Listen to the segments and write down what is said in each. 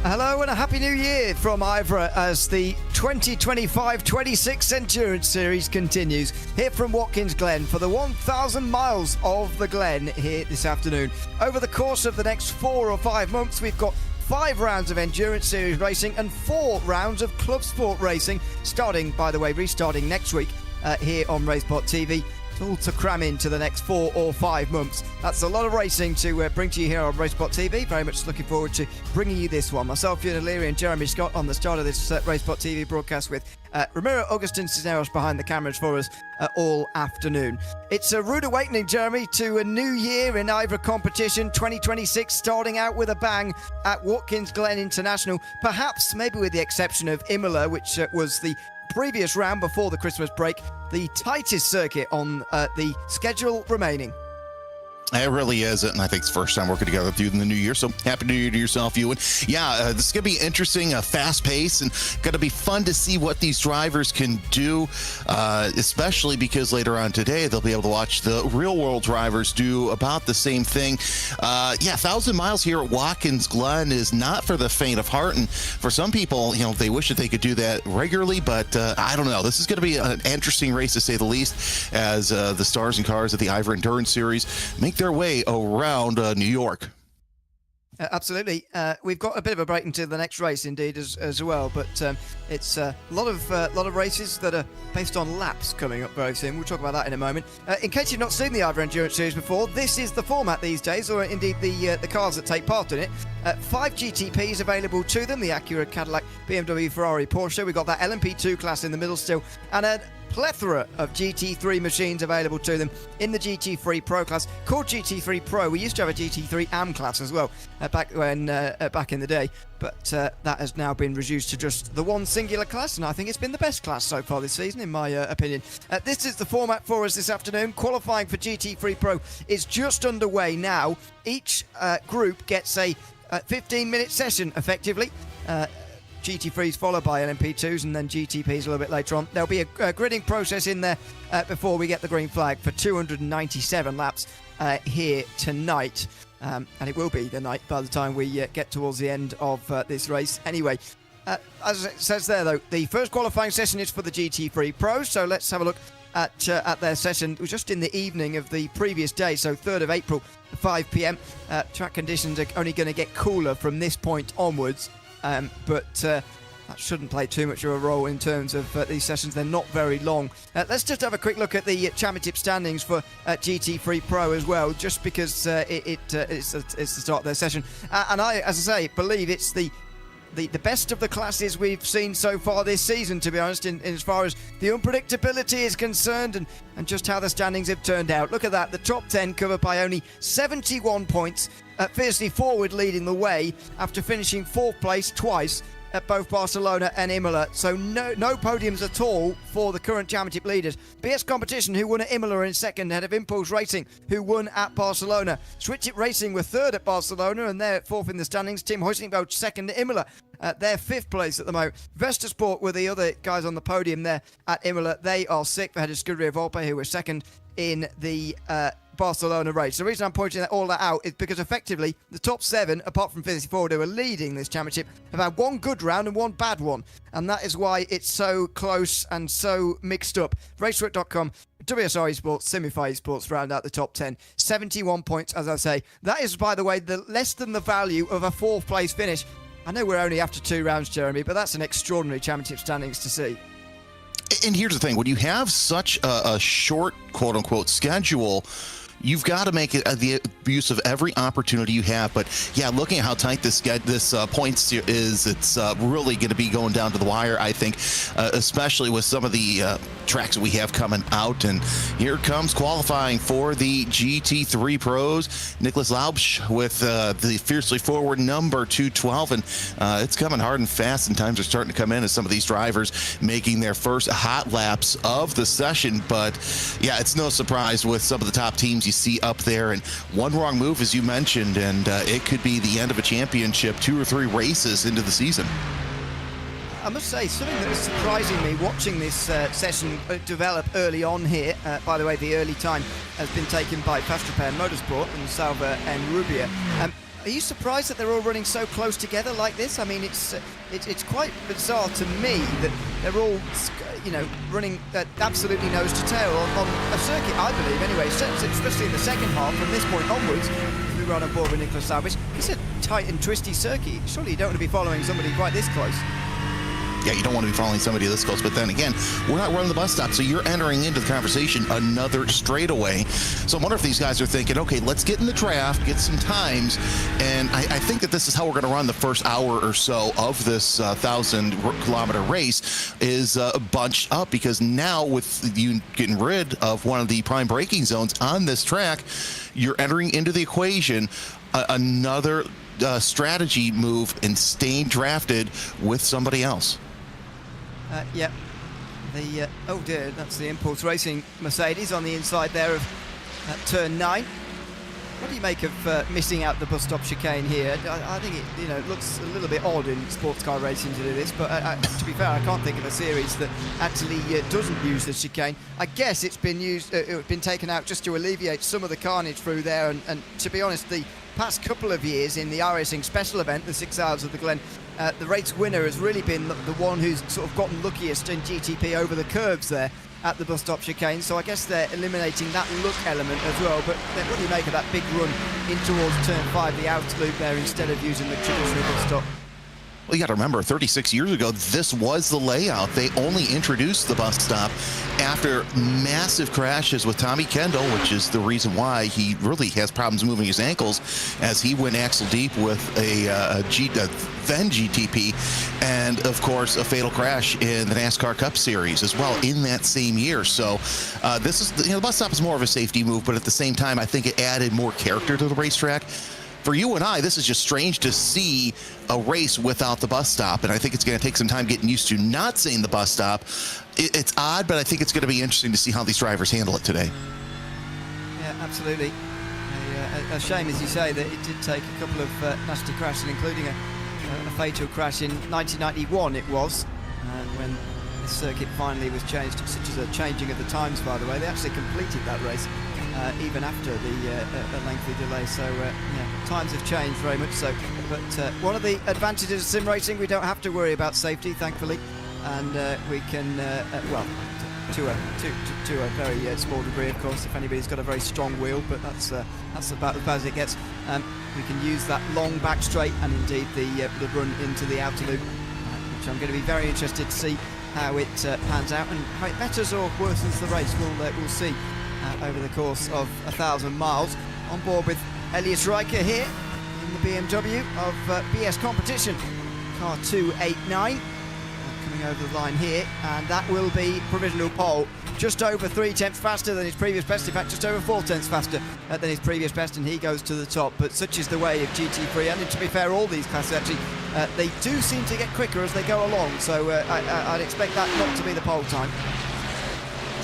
Hello and a Happy New Year from IVRA as the 2025-26 Endurance Series continues here from Watkins Glen for the 1,000 miles of the Glen here this afternoon. Over the course of the next 4 or 5 months, we've got 5 rounds of Endurance Series racing and 4 rounds of Club Sport racing, restarting next week here on RaceSpotTV. All to cram into the next 4 or 5 months. That's a lot of racing to bring to you here on RaceSpotTV. Very much looking forward to bringing you this one. Myself, Ewan O'Leary and Jeremy Scott on the start of this RaceSpotTV broadcast with Ramiro Augustin Cisneros behind the cameras for us all afternoon. It's a rude awakening, Jeremy, to a new year in IVRA competition 2026, starting out with a bang at Watkins Glen International, perhaps maybe with the exception of Imola, which was the previous round before the Christmas break, the tightest circuit on the schedule remaining. It really is, and I think it's the first time working together with you in the new year, so happy new year to yourself, Ewan. Yeah, this is going to be interesting, fast pace, and going to be fun to see what these drivers can do, especially because later on today, they'll be able to watch the real-world drivers do about the same thing. 1,000 miles here at Watkins Glen is not for the faint of heart, and for some people, they wish that they could do that regularly, but I don't know. This is going to be an interesting race, to say the least, as the stars and cars of the IVRA Endurance Series make their way around New York. Absolutely. We've got a bit of a break into the next race, indeed, as well. But it's a lot of races that are based on laps coming up very soon. We'll talk about that in a moment. In case you've not seen the IVRA Endurance Series before, this is the format these days, or indeed the cars that take part in it. 5 GTPs available to them: the Acura, Cadillac, BMW, Ferrari, Porsche. We've got that LMP2 class in the middle still, and a plethora of GT3 machines available to them in the GT3 Pro class, called GT3 Pro. We used to have a GT3 AM class as well back in the day, but that has now been reduced to just the one singular class, and I think it's been the best class so far this season, in my opinion. This is the format for us this afternoon. Qualifying for GT3 Pro is just underway now. Each group gets a 15-minute session, effectively. GT3s followed by LMP2s and then GTPs a little bit later on. There'll be a gridding process in there before we get the green flag for 297 laps here tonight. And it will be the night by the time we get towards the end of this race. Anyway, as it says there, though, the first qualifying session is for the GT3 Pros. So let's have a look at their session. It was just in the evening of the previous day, so 3rd of April, 5 p.m. Track conditions are only going to get cooler from this point onwards. But that shouldn't play too much of a role in terms of these sessions. They're not very long. Let's just have a quick look at the championship standings for GT3 Pro as well, just because it's the start of their session. And I, as I say, believe it's the best of the classes we've seen so far this season, to be honest, in as far as the unpredictability is concerned and just how the standings have turned out. Look at that. The top 10 covered by only 71 points. Fiercely Forward leading the way after finishing 4th place twice at both Barcelona and Imola. So no podiums at all for the current championship leaders. BS Competition, who won at Imola in 2nd, ahead of Impulse Racing, who won at Barcelona. Switch It Racing were 3rd at Barcelona, and they're 4th in the standings. Team Hoisingboat 2nd at Imola. They're 5th place at the moment. Vesta Sport were the other guys on the podium there at Imola. They are 6th, ahead of Scuderia Volpe, who were 2nd in the Barcelona race. The reason I'm pointing all that out is because effectively the top 7, apart from Fiercely Forward, who are leading this championship, have had one good round and one bad one, and that is why it's so close and so mixed up. Racework.com, WSR Esports, Simify Esports round out the top 10. 71 points, as I say. That is, by the way, less than the value of a 4th place finish. I know we're only after 2 rounds, Jeremy, but that's an extraordinary championship standings to see. And here's the thing, when you have such a short, quote-unquote, schedule, you've got to make the use of every opportunity you have. But yeah, looking at how tight this points is, it's really going to be going down to the wire, I think, especially with some of the tracks that we have coming out. And here comes qualifying for the GT3 Pros. Nicholas Laubsch with the Fiercely Forward number 212, and it's coming hard and fast, and times are starting to come in as some of these drivers making their first hot laps of the session. But yeah, it's no surprise with some of the top teams you see up there, and one wrong move, as you mentioned, and it could be the end of a championship 2 or 3 races into the season. I must say, something that was surprising me watching this session develop early on here. By the way, the early time has been taken by Fast Repair Motorsport and Salva and Rubia. Are you surprised that they're all running so close together like this? I mean, it's quite bizarre to me that they're all, running absolutely nose to tail on a circuit, I believe, anyway, especially in the second half from this point onwards. We run on board with Nicholas Salvage. It's a tight and twisty circuit. Surely you don't want to be following somebody quite this close. Yeah, you don't want to be following somebody this close, but then again, we're not running the bus stop, so you're entering into the conversation another straightaway. So I wonder if these guys are thinking, okay, let's get in the draft, get some times, and I think that this is how we're going to run the first hour or so of this 1,000-kilometer race is bunched up, because now with you getting rid of one of the prime braking zones on this track, you're entering into the equation another strategy move and staying drafted with somebody else. Yep. Oh dear, that's the Impulse Racing Mercedes on the inside there of turn 9. What do you make of missing out the bus stop chicane here? I think it looks a little bit odd in sports car racing to do this, but to be fair, I can't think of a series that actually doesn't use the chicane. I guess it's been taken out just to alleviate some of the carnage through there, and to be honest, the past couple of years in the iRacing special event, the 6 Hours of the Glen, the race winner has really been the one who's sort of gotten luckiest in GTP over the curves there at the bus stop chicane. So I guess they're eliminating that look element as well. But what do you make of that big run in towards turn 5, the out loop there, instead of using the traditional bus stop? Well, you got to remember, 36 years ago, this was the layout. They only introduced the bus stop after massive crashes with Tommy Kendall, which is the reason why he really has problems moving his ankles, as he went axle deep with a then GTP, and of course a fatal crash in the NASCAR Cup Series as well in that same year. So this is the bus stop is more of a safety move, but at the same time, I think it added more character to the racetrack. For you and I, this is just strange to see a race without the bus stop, and I think it's going to take some time getting used to not seeing the bus stop. It's odd, but I think it's going to be interesting to see how these drivers handle it today. Yeah, absolutely. A shame, as you say, that it did take a couple of nasty crashes, including a fatal crash in 1991 it was, when the circuit finally was changed, such as a changing of the times, by the way. They actually completed that race even after the lengthy delay. So yeah, times have changed very much so. But one of the advantages of sim racing, we don't have to worry about safety, thankfully, and we can well, to a very small degree, of course, if anybody's got a very strong wheel, but that's about as bad as it gets. We can use that long back straight and indeed the run into the outer loop, which I'm going to be very interested to see how it pans out and how it betters or worsens the race. We'll see over the course of 1,000 miles. On board with Elias Riker here in the BMW of BS Competition, car 289. Coming over the line here, and that will be provisional pole. Just over 3/10 faster than his previous best, in fact just over 4/10 faster than his previous best, and he goes to the top. But such is the way of GT3, and to be fair, all these classes actually, they do seem to get quicker as they go along, so I'd expect that not to be the pole time.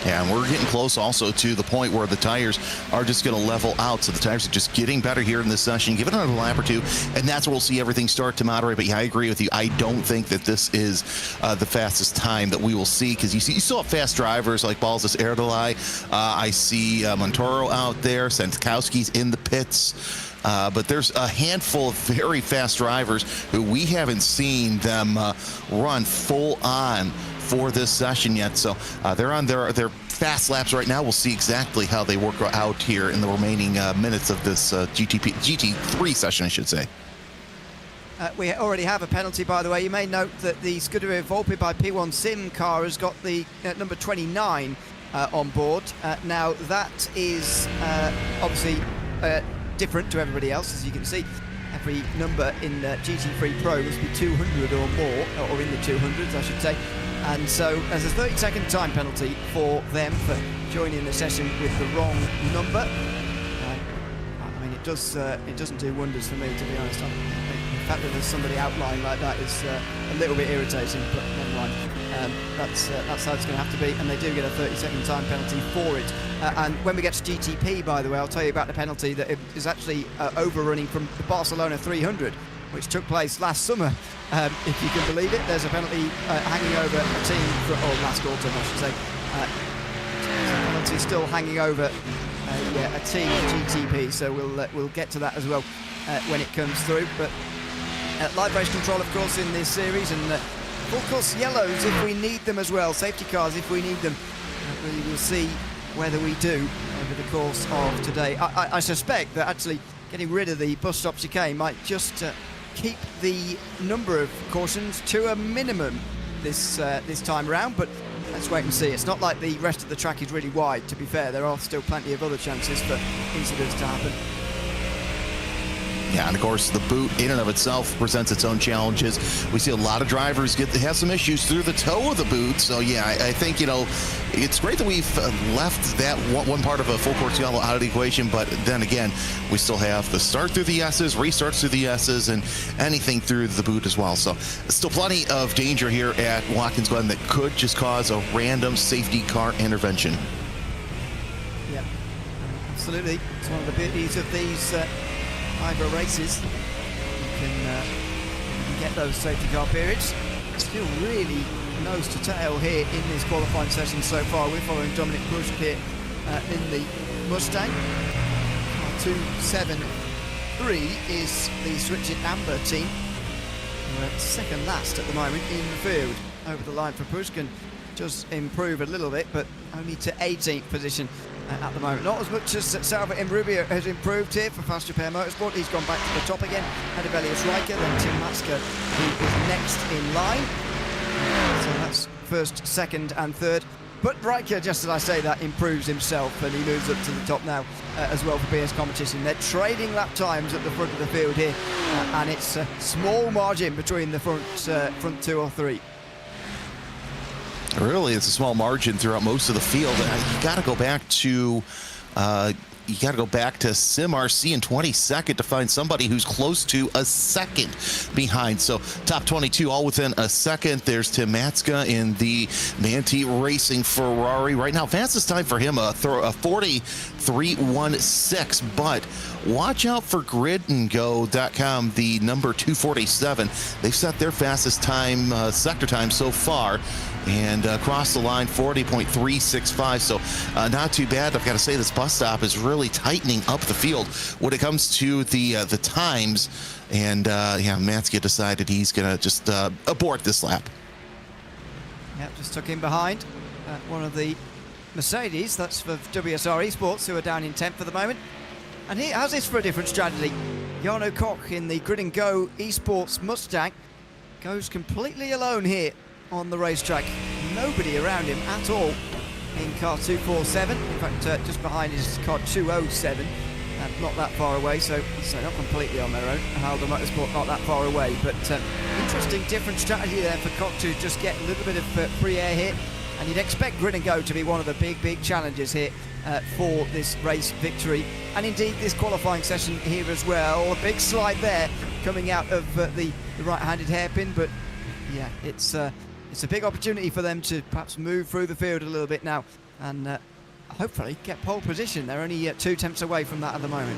Yeah, and we're getting close also to the point where the tires are just going to level out. So the tires are just getting better here in this session. Give it another lap or two, and that's where we'll see everything start to moderate. But yeah, I agree with you. I don't think that this is the fastest time that we will see, because you still have fast drivers like Balzas Erdolai. I see Montoro out there. Sentowski's in the pits. But there's a handful of very fast drivers who we haven't seen them run full on for this session yet. So they're on their fast laps right now. We'll see exactly how they work out here in the remaining minutes of this GT3 session, I should say. We already have a penalty, by the way. You may note that the Scuderia Volpe by P1 Sim car has got the number 29 on board. Now that is obviously different to everybody else, as you can see. Every number in GT3 Pro must be 200 or more, or in the 200s, I should say. And so there's a 30-second time penalty for them for joining the session with the wrong number. I mean, it doesn't do wonders for me, to be honest. The fact that there's somebody outlying like that is a little bit irritating, but never mind. That's how it's going to have to be, and they do get a 30-second time penalty for it. And when we get to GTP, by the way, I'll tell you about the penalty that is actually overrunning from the Barcelona 300, which took place last summer. If you can believe it, there's a penalty hanging over a team, or last autumn, I should say. There's a penalty still hanging over a team, GTP, so we'll get to that as well. when it comes through. But live race control, of course, in this series, and full course yellows if we need them as well, safety cars if we need them. We will see whether we do over the course of today. I suspect that actually getting rid of the bus stop chicane might just keep the number of cautions to a minimum this time round, but let's wait and see. It's not like the rest of the track is really wide, to be fair. There are still plenty of other chances for incidents to happen. Yeah, and of course, the boot in and of itself presents its own challenges. We see a lot of drivers have some issues through the toe of the boot. So, yeah, I think, it's great that we've left that one part of a full course yellow out of the equation. But then again, we still have the start through the S's, restarts through the S's, and anything through the boot as well. So, still plenty of danger here at Watkins Glen that could just cause a random safety car intervention. Yeah, absolutely. It's one of the beauties of these IVRA races. You can get those safety car periods. Still really nose to tail here in this qualifying session so far. We're following Dominic Bush here in the Mustang. 273 is the Switch It Amber team. We're second last at the moment in the field. Over the line for Pushkin does improve a little bit, but only to 18th position at the moment. Not as much as Salva Rubio has improved here for Fast Repair Motorsport. He's gone back to the top again, ahead of Elias Riker, then Tim Matska, who is next in line. So that's first, second and third. But Riker, just as I say that, improves himself and he moves up to the top now as well for BS Competition. They're trading lap times at the front of the field here, and it's a small margin between the front two or three. Really, it's a small margin throughout most of the field. You got to go back to Sim RC in 22nd to find somebody who's close to a second behind. So top 22 all within a second. There's Tim Matska in the Manti Racing Ferrari. Right now, fastest time for him, a 43.16. But watch out for gridandgo.com, the number 247. They've set their fastest time, sector time so far, and across the line 40.365. So not too bad. I've got to say, this bus stop is really tightening up the field when it comes to the times. And Matska decided he's gonna just abort this lap. Yep, just took him behind one of the Mercedes. That's for WSR Esports, who are down in 10th for the moment. And how's this for a different strategy? Jarno Koch in the Grid and Go Esports Mustang goes completely alone here on the racetrack. Nobody around him at all in car 247. In fact, just behind is car 207. Not that far away, so not completely on their own. Haldo Motorsport not that far away, but interesting different strategy there for Koch to just get a little bit of free air here. And you'd expect Grid and Go to be one of the big challenges here for this race victory, and indeed this qualifying session here as well. A big slide there coming out of the right-handed hairpin, but yeah, it's a big opportunity for them to perhaps move through the field a little bit now and hopefully get pole position. They're only 2 tenths away from that at the moment.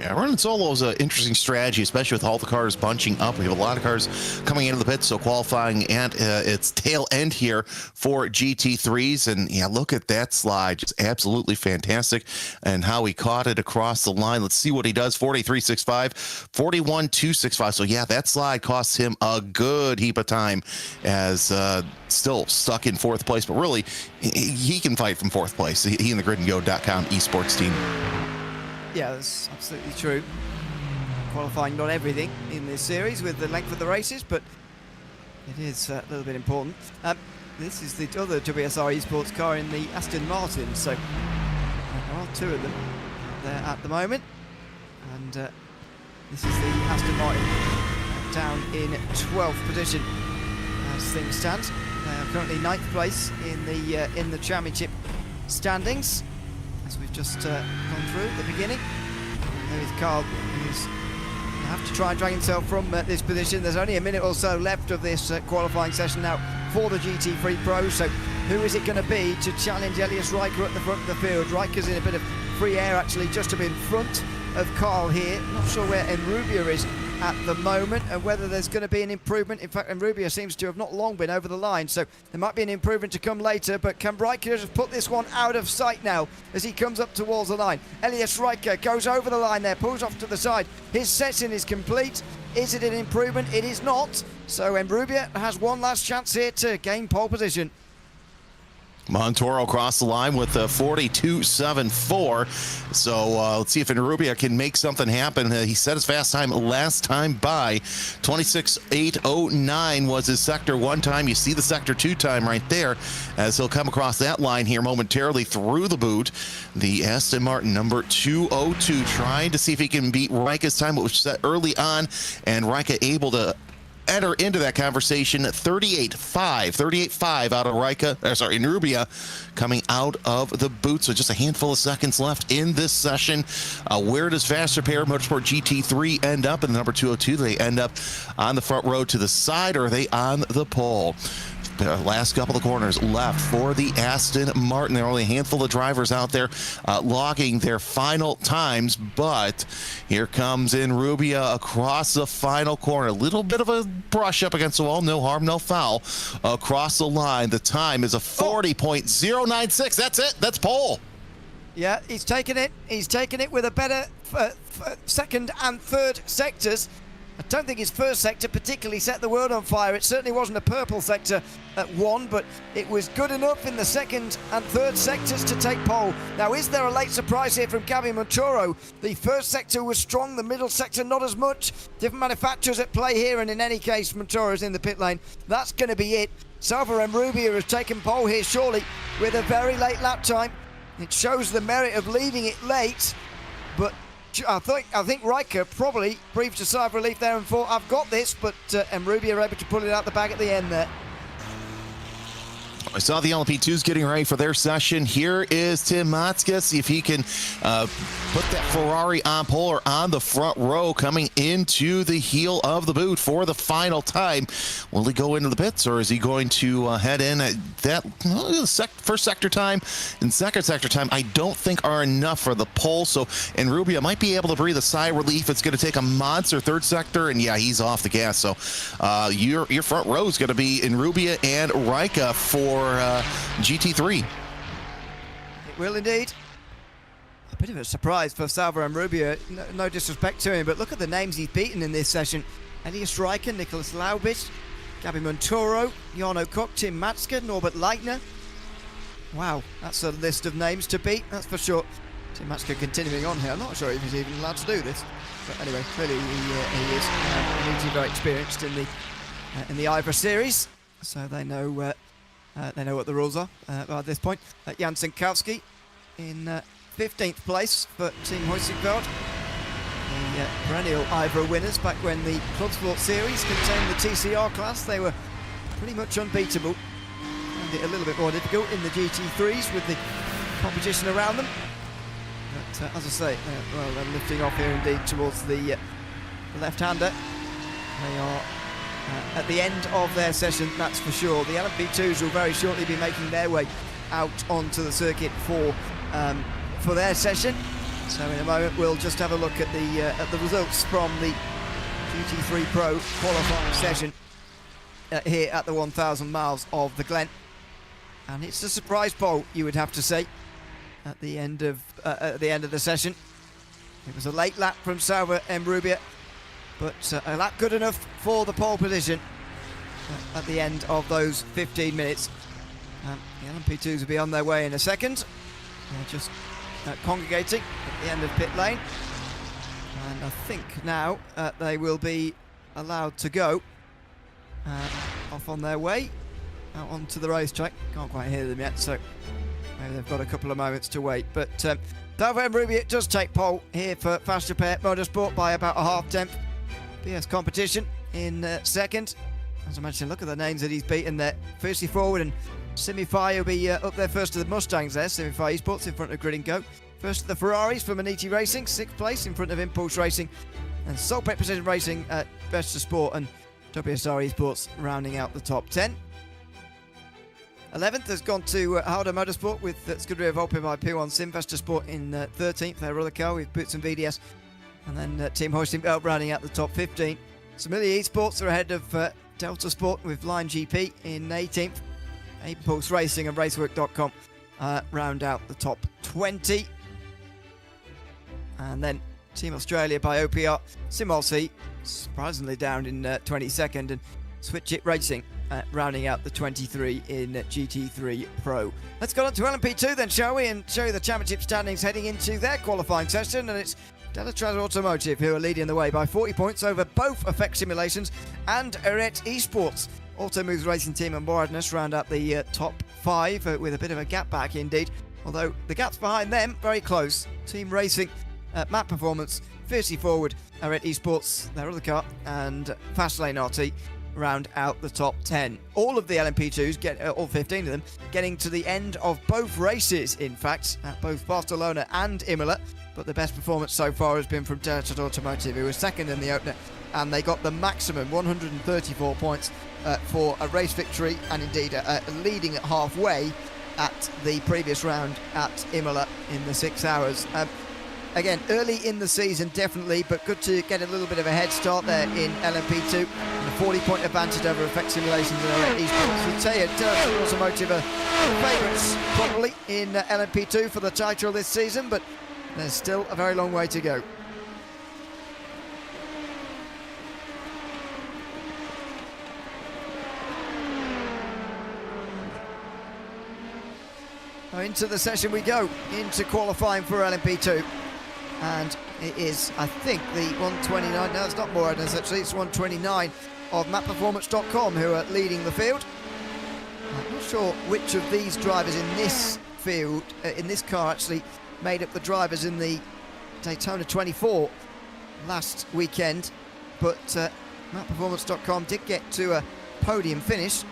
Yeah, running solo is an interesting strategy, especially with all the cars bunching up. We have a lot of cars coming into the pits, so qualifying at its tail end here for GT3s. And yeah, look at that slide. Just absolutely fantastic. And how he caught it across the line. Let's see what he does. 43.65, 41.265. So yeah, that slide costs him a good heap of time, as still stuck in 4th place. But really, he can fight from 4th place. He and the gridandgo.com esports team. Yeah, that's absolutely true. Qualifying not everything in this series with the length of the races, but it is a little bit important. This is the other WSR Esports car in the Aston Martin, so there are 2 of them there at the moment. And this is the Aston Martin down in 12th position as things stand. They are currently 9th place in the championship standings, as we've just gone through at the beginning. There is Carl, who's going to have to try and drag himself from this position. There's only a minute or so left of this qualifying session now for the GT3 Pro. So who is it going to be to challenge Elias Riker at the front of the field? Riker's in a bit of free air, actually, just up in front of Carl here. Not sure where Enrubia is at the moment, and whether there's going to be an improvement. In fact, Rubia seems to have not long been over the line, so there might be an improvement to come later. But can Riker just put this one out of sight now as he comes up towards the line? Elias Riker goes over the line there, pulls off to the side. His session is complete. Is it an improvement? It is not. So Rubia has one last chance here to gain pole position. Montoro across the line with a 42.74. So let's see if Rubia can make something happen. He set his fast time last time by 26.809 was his sector 1 time. You see the sector 2 time right there as he'll come across that line here momentarily through the boot. The Aston Martin number 202 trying to see if he can beat Rika's time, which was set early on, and Rika able to enter into that conversation. 38.5 out of Rubia coming out of the boot. So just a handful of seconds left in this session. Where does Fast Repair Motorsport GT3 end up? In the number 202, they end up on the front row to the side, or are they on the pole? The last couple of corners left for the Aston Martin. There are only a handful of drivers out there logging their final times, but here comes Rubia across the final corner. A little bit of a brush up against the wall. No harm, no foul. Across the line, the time is a 40.096. That's it. That's pole. Yeah, he's taken it. He's taken it with a better second and third sectors. I don't think his first sector particularly set the world on fire. It certainly wasn't a purple sector at 1, but it was good enough in the second and third sectors to take pole. Now, is there a late surprise here from Gabby Montoro? The first sector was strong, the middle sector not as much. Different manufacturers at play here, and in any case, Montoro's in the pit lane. That's going to be it. Salva Rubia has taken pole here, surely, with a very late lap time. It shows the merit of leaving it late, but I think Riker probably breathed a sigh of relief there and thought, I've got this, but Rubia able to pull it out the bag at the end there. I saw the LMP2s getting ready for their session. Here is Tim Matska. See if he can put that Ferrari on pole or on the front row coming into the heel of the boot for the final time. Will he go into the pits, or is he going to head in at that first sector time and second sector time? I don't think are enough for the pole. So Rubia might be able to breathe a sigh of relief. It's going to take a monster third sector, and yeah, he's off the gas. So your front row is going to be Rubia and Rika for GT3. It will indeed. A bit of a surprise for Salva Rubia. No disrespect to him, but look at the names he's beaten in this session. Elias Riker, Nicholas Laubitz, Gabby Montoro, Jarno Koch, Tim Matska, Norbert Leitner. Wow, that's a list of names to beat, that's for sure. Tim Matska continuing on here. I'm not sure if he's even allowed to do this. But anyway, clearly he is. He's very experienced in the IVRA series, so they know what the rules are by this point. Jan Sinkowski in 15th place for Team Huizenfeld. The perennial IVRA winners back when the Club Sport Series contained the TCR class. They were pretty much unbeatable. Found it a little bit more difficult in the GT3s with the competition around them. But as I say, they're lifting off here indeed towards the left-hander. They are at the end of their session, that's for sure. The LMP2s will very shortly be making their way out onto the circuit for their session. So in a moment we'll just have a look at the results from the GT3 Pro qualifying session here at the 1,000 miles of the Glen. And it's a surprise pole, you would have to say, at the end of the session. It was a late lap from Salva Rubia, but a lap good enough for the pole position at the end of those 15 minutes. The LMP2s will be on their way in a second. They're just congregating at the end of pit lane. And I think now they will be allowed to go off on their way out onto the racetrack. Can't quite hear them yet, so maybe they've got a couple of moments to wait. But Salva Rubia does take pole here for Fast Repair Motorsport by about a half-tenth. PS Competition in second. As I mentioned, look at the names that he's beaten there. Firstly forward, and Simify will be up there first to the Mustangs there. Simify Esports in front of Grid & Go. First to the Ferraris for Maniti Racing, 6th place in front of Impulse Racing. And Solpec Precision Racing at Best of Sport and WSR Esports rounding out the top 10. 11th has gone to Harder Motorsport with Scuderia Volpe by P1 Sim. Vesta Sport in 13th, their other car with Boots and VDS And then Team Hoisting Belt rounding out the top 15. Similia Esports are ahead of Delta Sport with Line GP in 18th. Impulse Racing and Racework.com round out the top 20. And then Team Australia by OPR, SimRC surprisingly down in 22nd, and Switch It Racing rounding out the 23 in GT3 Pro. Let's go on to LMP2 then, shall we, and show you the championship standings heading into their qualifying session. And it's Delatraz Automotive who are leading the way by 40 points over both Effect Simulations and Arete Esports. Automoves Racing Team and Boardness round out the top 5 with a bit of a gap back indeed, although the gaps behind them very close. Team Racing, Map Performance, Fiercely Forward, Arete Esports, their other car, and Fastlane RT round out the top 10. All of the LMP2s, all 15 of them, getting to the end of both races, in fact, at both Barcelona and Imola. But the best performance so far has been from Delatraz Automotive, who was second in the opener, and they got the maximum 134 points for a race victory, and indeed leading at halfway at the previous round at Imola in the 6 hours. Again, early in the season, definitely, but good to get a little bit of a head start there in LMP2. And a 40-point advantage over Effect Simulations and Arete Esports. You'd say Delatraz Automotive are favourites, probably, in LMP2 for the title this season, but there's still a very long way to go. Now into the session we go, into qualifying for LMP2. And it is, I think, the 129, no, it's not Boardness actually, it's 129 of mapperformance.com who are leading the field. I'm not sure which of these drivers in this field, in this car actually, made up the drivers in the Daytona 24 last weekend, but mapperformance.com did get to a podium finish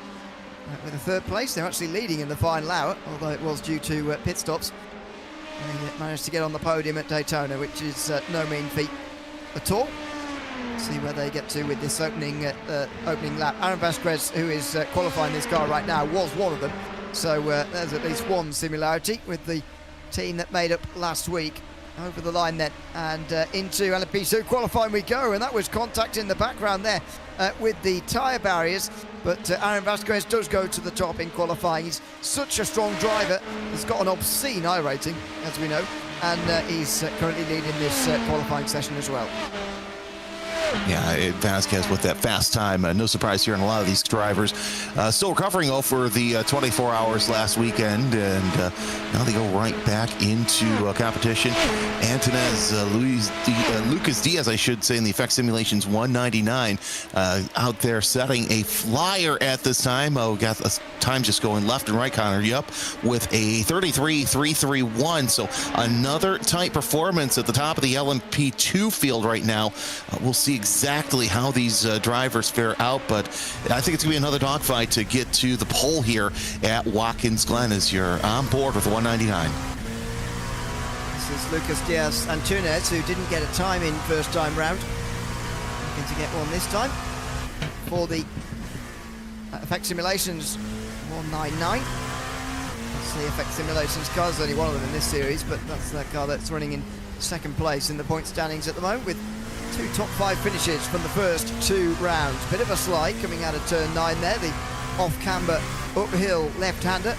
with a third place. They're actually leading in the final hour, although it was due to pit stops. They managed to get on the podium at Daytona, which is no mean feat at all. See where they get to with this opening lap. Aaron Vasquez, who is qualifying this car right now, was one of them. So there's at least one similarity with the team that made up last week. Over the line then, and into LMP2 qualifying we go, and that was contact in the background there with the tyre barriers, but Aaron Vasquez does go to the top in qualifying. He's such a strong driver, he's got an obscene I rating, as we know, and he's currently leading this qualifying session as well. Yeah, Vasquez with that fast time. No surprise here in a lot of these drivers. Still recovering over the 24 hours last weekend, and now they go right back into competition. Antonez Lucas Diaz, I should say, in the Effect Simulations 199, out there setting a flyer at this time. Oh, got a time just going left and right, Connor. Yep, with a 33.331. So another tight performance at the top of the LMP2 field right now. We'll see exactly how these drivers fare out, but I think it's going to be another dogfight to get to the pole here at Watkins Glen as you're on board with 199. This is Lucas Diaz Antunes, who didn't get a time in first time round. Looking to get one this time for the Effect Simulations 199. That's the Effect Simulations car. There's only one of them in this series, but that's the car that's running in second place in the point standings at the moment, with 2 top 5 finishes from the first 2 rounds. Bit of a slide coming out of turn 9 there, the off-camber uphill left-hander.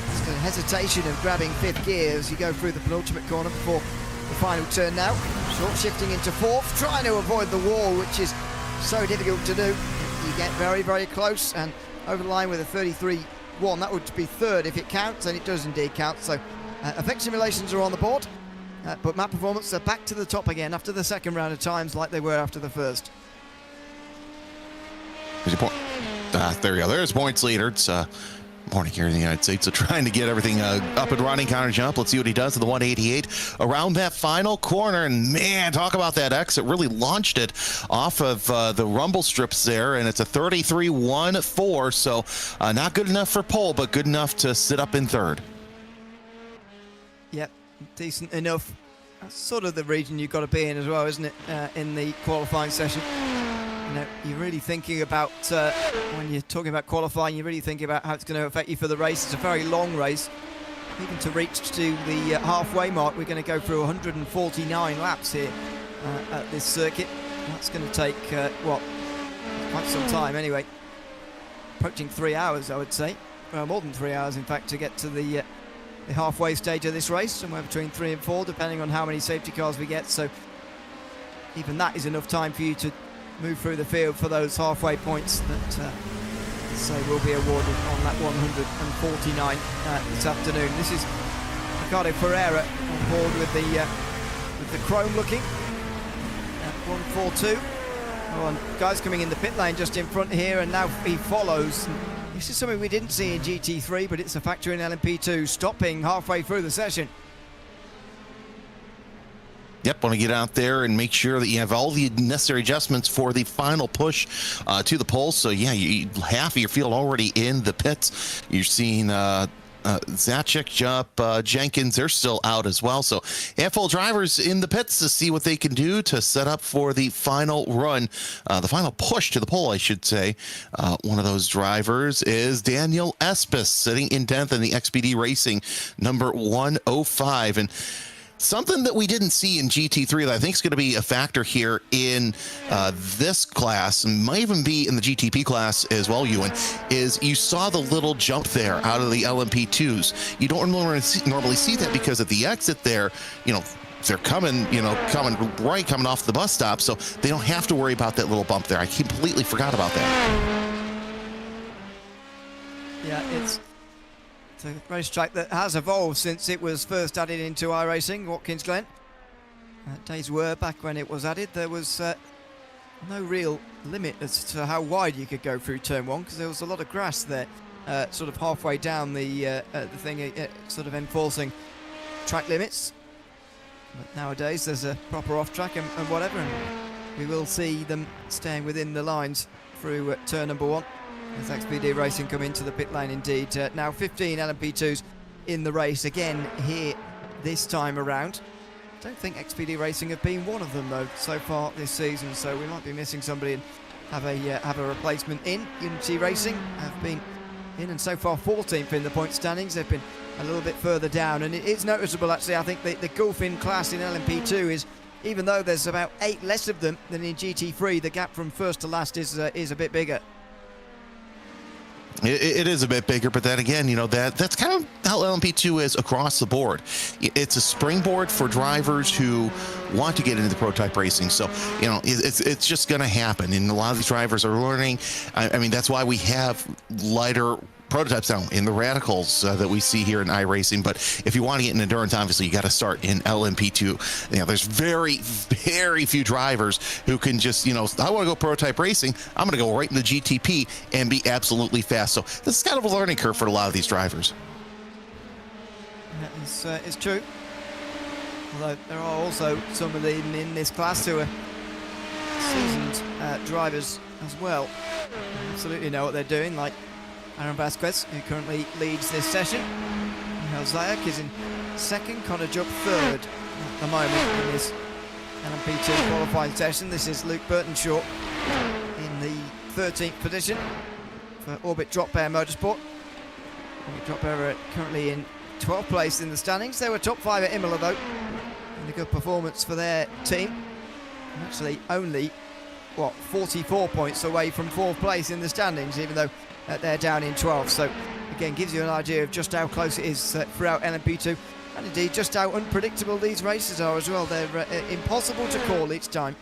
Just a hesitation of grabbing 5th gear as you go through the penultimate corner before the final turn now. Short shifting into 4th, trying to avoid the wall, which is so difficult to do. You get very, very close and over the line with a 33.1. That would be 3rd if it counts, and it does indeed count. So Effect Simulations are on the board. But Map Performance are back to the top again after the second round of times like they were after the first. There's your point. There you go. There's points leader. It's morning here in the United States. So trying to get everything up and running. Connor Jump. Let's see what he does to the 188 around that final corner. And man, talk about that exit. Really launched it off of the rumble strips there. And it's a 33.14. So not good enough for pole, but good enough to sit up in 3rd. Yep. Decent enough. That's sort of the region you've got to be in as well, isn't it, in the qualifying session? You know, you're really thinking about, when you're talking about qualifying, you're really thinking about how it's going to affect you for the race. It's a very long race. Even to reach to the halfway mark, we're going to go through 149 laps here at this circuit. That's going to take, quite some time anyway. Approaching 3 hours, I would say. Well, more than 3 hours, in fact, to get to the halfway stage of this race. Somewhere between 3 and 4, depending on how many safety cars we get. So even that is enough time for you to move through the field for those halfway points that will be awarded on that 149 this afternoon. This is Ricardo Ferreira on board with the chrome looking at 142. Guys coming in the pit lane just in front here, and now he follows. This is something we didn't see in GT3, but it's a factor in LMP2, stopping halfway through the session. Yep, want to get out there and make sure that you have all the necessary adjustments for the final push to the pole. So yeah, half of your field already in the pits. You're seeing Zacic, Jupp, Jenkins, they're still out as well. So handful of drivers in the pits to see what they can do to set up for the final run, the final push to the pole, I should say. One of those drivers is Daniel Espis, sitting in 10th in the XPD Racing number 105. And something that we didn't see in GT3 that I think is going to be a factor here in this class, and might even be in the GTP class as well, Ewan, is you saw the little jump there out of the LMP2s. You don't normally see that because at the exit there, they're coming off the bus stop, so they don't have to worry about that little bump there. I completely forgot about that. Yeah, it's a racetrack that has evolved since it was first added into iRacing, Watkins Glen. Days were back when it was added, there was no real limit as to how wide you could go through turn 1, because there was a lot of grass there, sort of halfway down the thing, sort of enforcing track limits. But nowadays there's a proper off-track and whatever, and we will see them staying within the lines through turn number 1. As XPD Racing come into the pit lane indeed. Now 15 LMP2s in the race again here this time around. Don't think XPD Racing have been one of them though so far this season, so we might be missing somebody and have a replacement in. Unity Racing have been in and so far 14th in the point standings. They've been a little bit further down, and it is noticeable actually. I think the Gulfin class in LMP2 is, even though there's about 8 less of them than in GT3, the gap from first to last is a bit bigger. It is a bit bigger, but then again, that's kind of how LMP2 is across the board. It's a springboard for drivers who want to get into the prototype racing. So, it's just going to happen. And a lot of these drivers are learning. I mean, that's why we have lighter prototypes now in the radicals that we see here in iRacing. But if you want to get in endurance, obviously you got to start in LMP2. There's very, very few drivers who can just, I want to go prototype racing. I'm going to go right in the GTP and be absolutely fast. So this is kind of a learning curve for a lot of these drivers. That is true. Although there are also some of them in this class who are seasoned drivers as well. They absolutely know what they're doing, like Aaron Vasquez, who currently leads this session. Michal Zayak is in second, Connor Jupp third at the moment in this LMP2 qualifying session. This is Luke Burtonshaw in the 13th position for Orbit Drop Bear Motorsport. Orbit Drop Bear are currently in 12th place in the standings. They were top 5 at Imola though, and a good performance for their team. And actually only 44 points away from 4th place in the standings, even though they're down in 12th. So again, gives you an idea of just how close it is throughout LMP2, and indeed just how unpredictable these races are as well. They're impossible to call each time.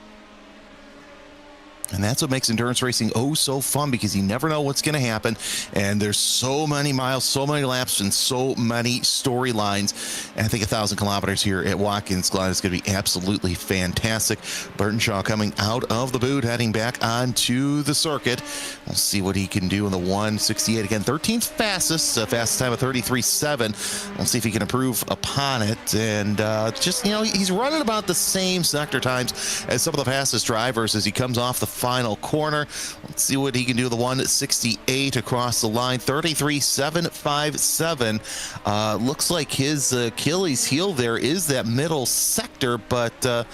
And that's what makes endurance racing so fun, because you never know what's going to happen. And there's so many miles, so many laps, and so many storylines. And I think 1,000 kilometers here at Watkins Glen is going to be absolutely fantastic. Burtonshaw coming out of the boot, heading back onto the circuit. We'll see what he can do in the 168. Again, 13th fastest, fastest time of 33.7. We'll see if he can improve upon it. And he's running about the same sector times as some of the fastest drivers as he comes off the final corner. Let's see what he can do. The 168 across the line, 33.757. Looks like his Achilles heel there is that middle sector, but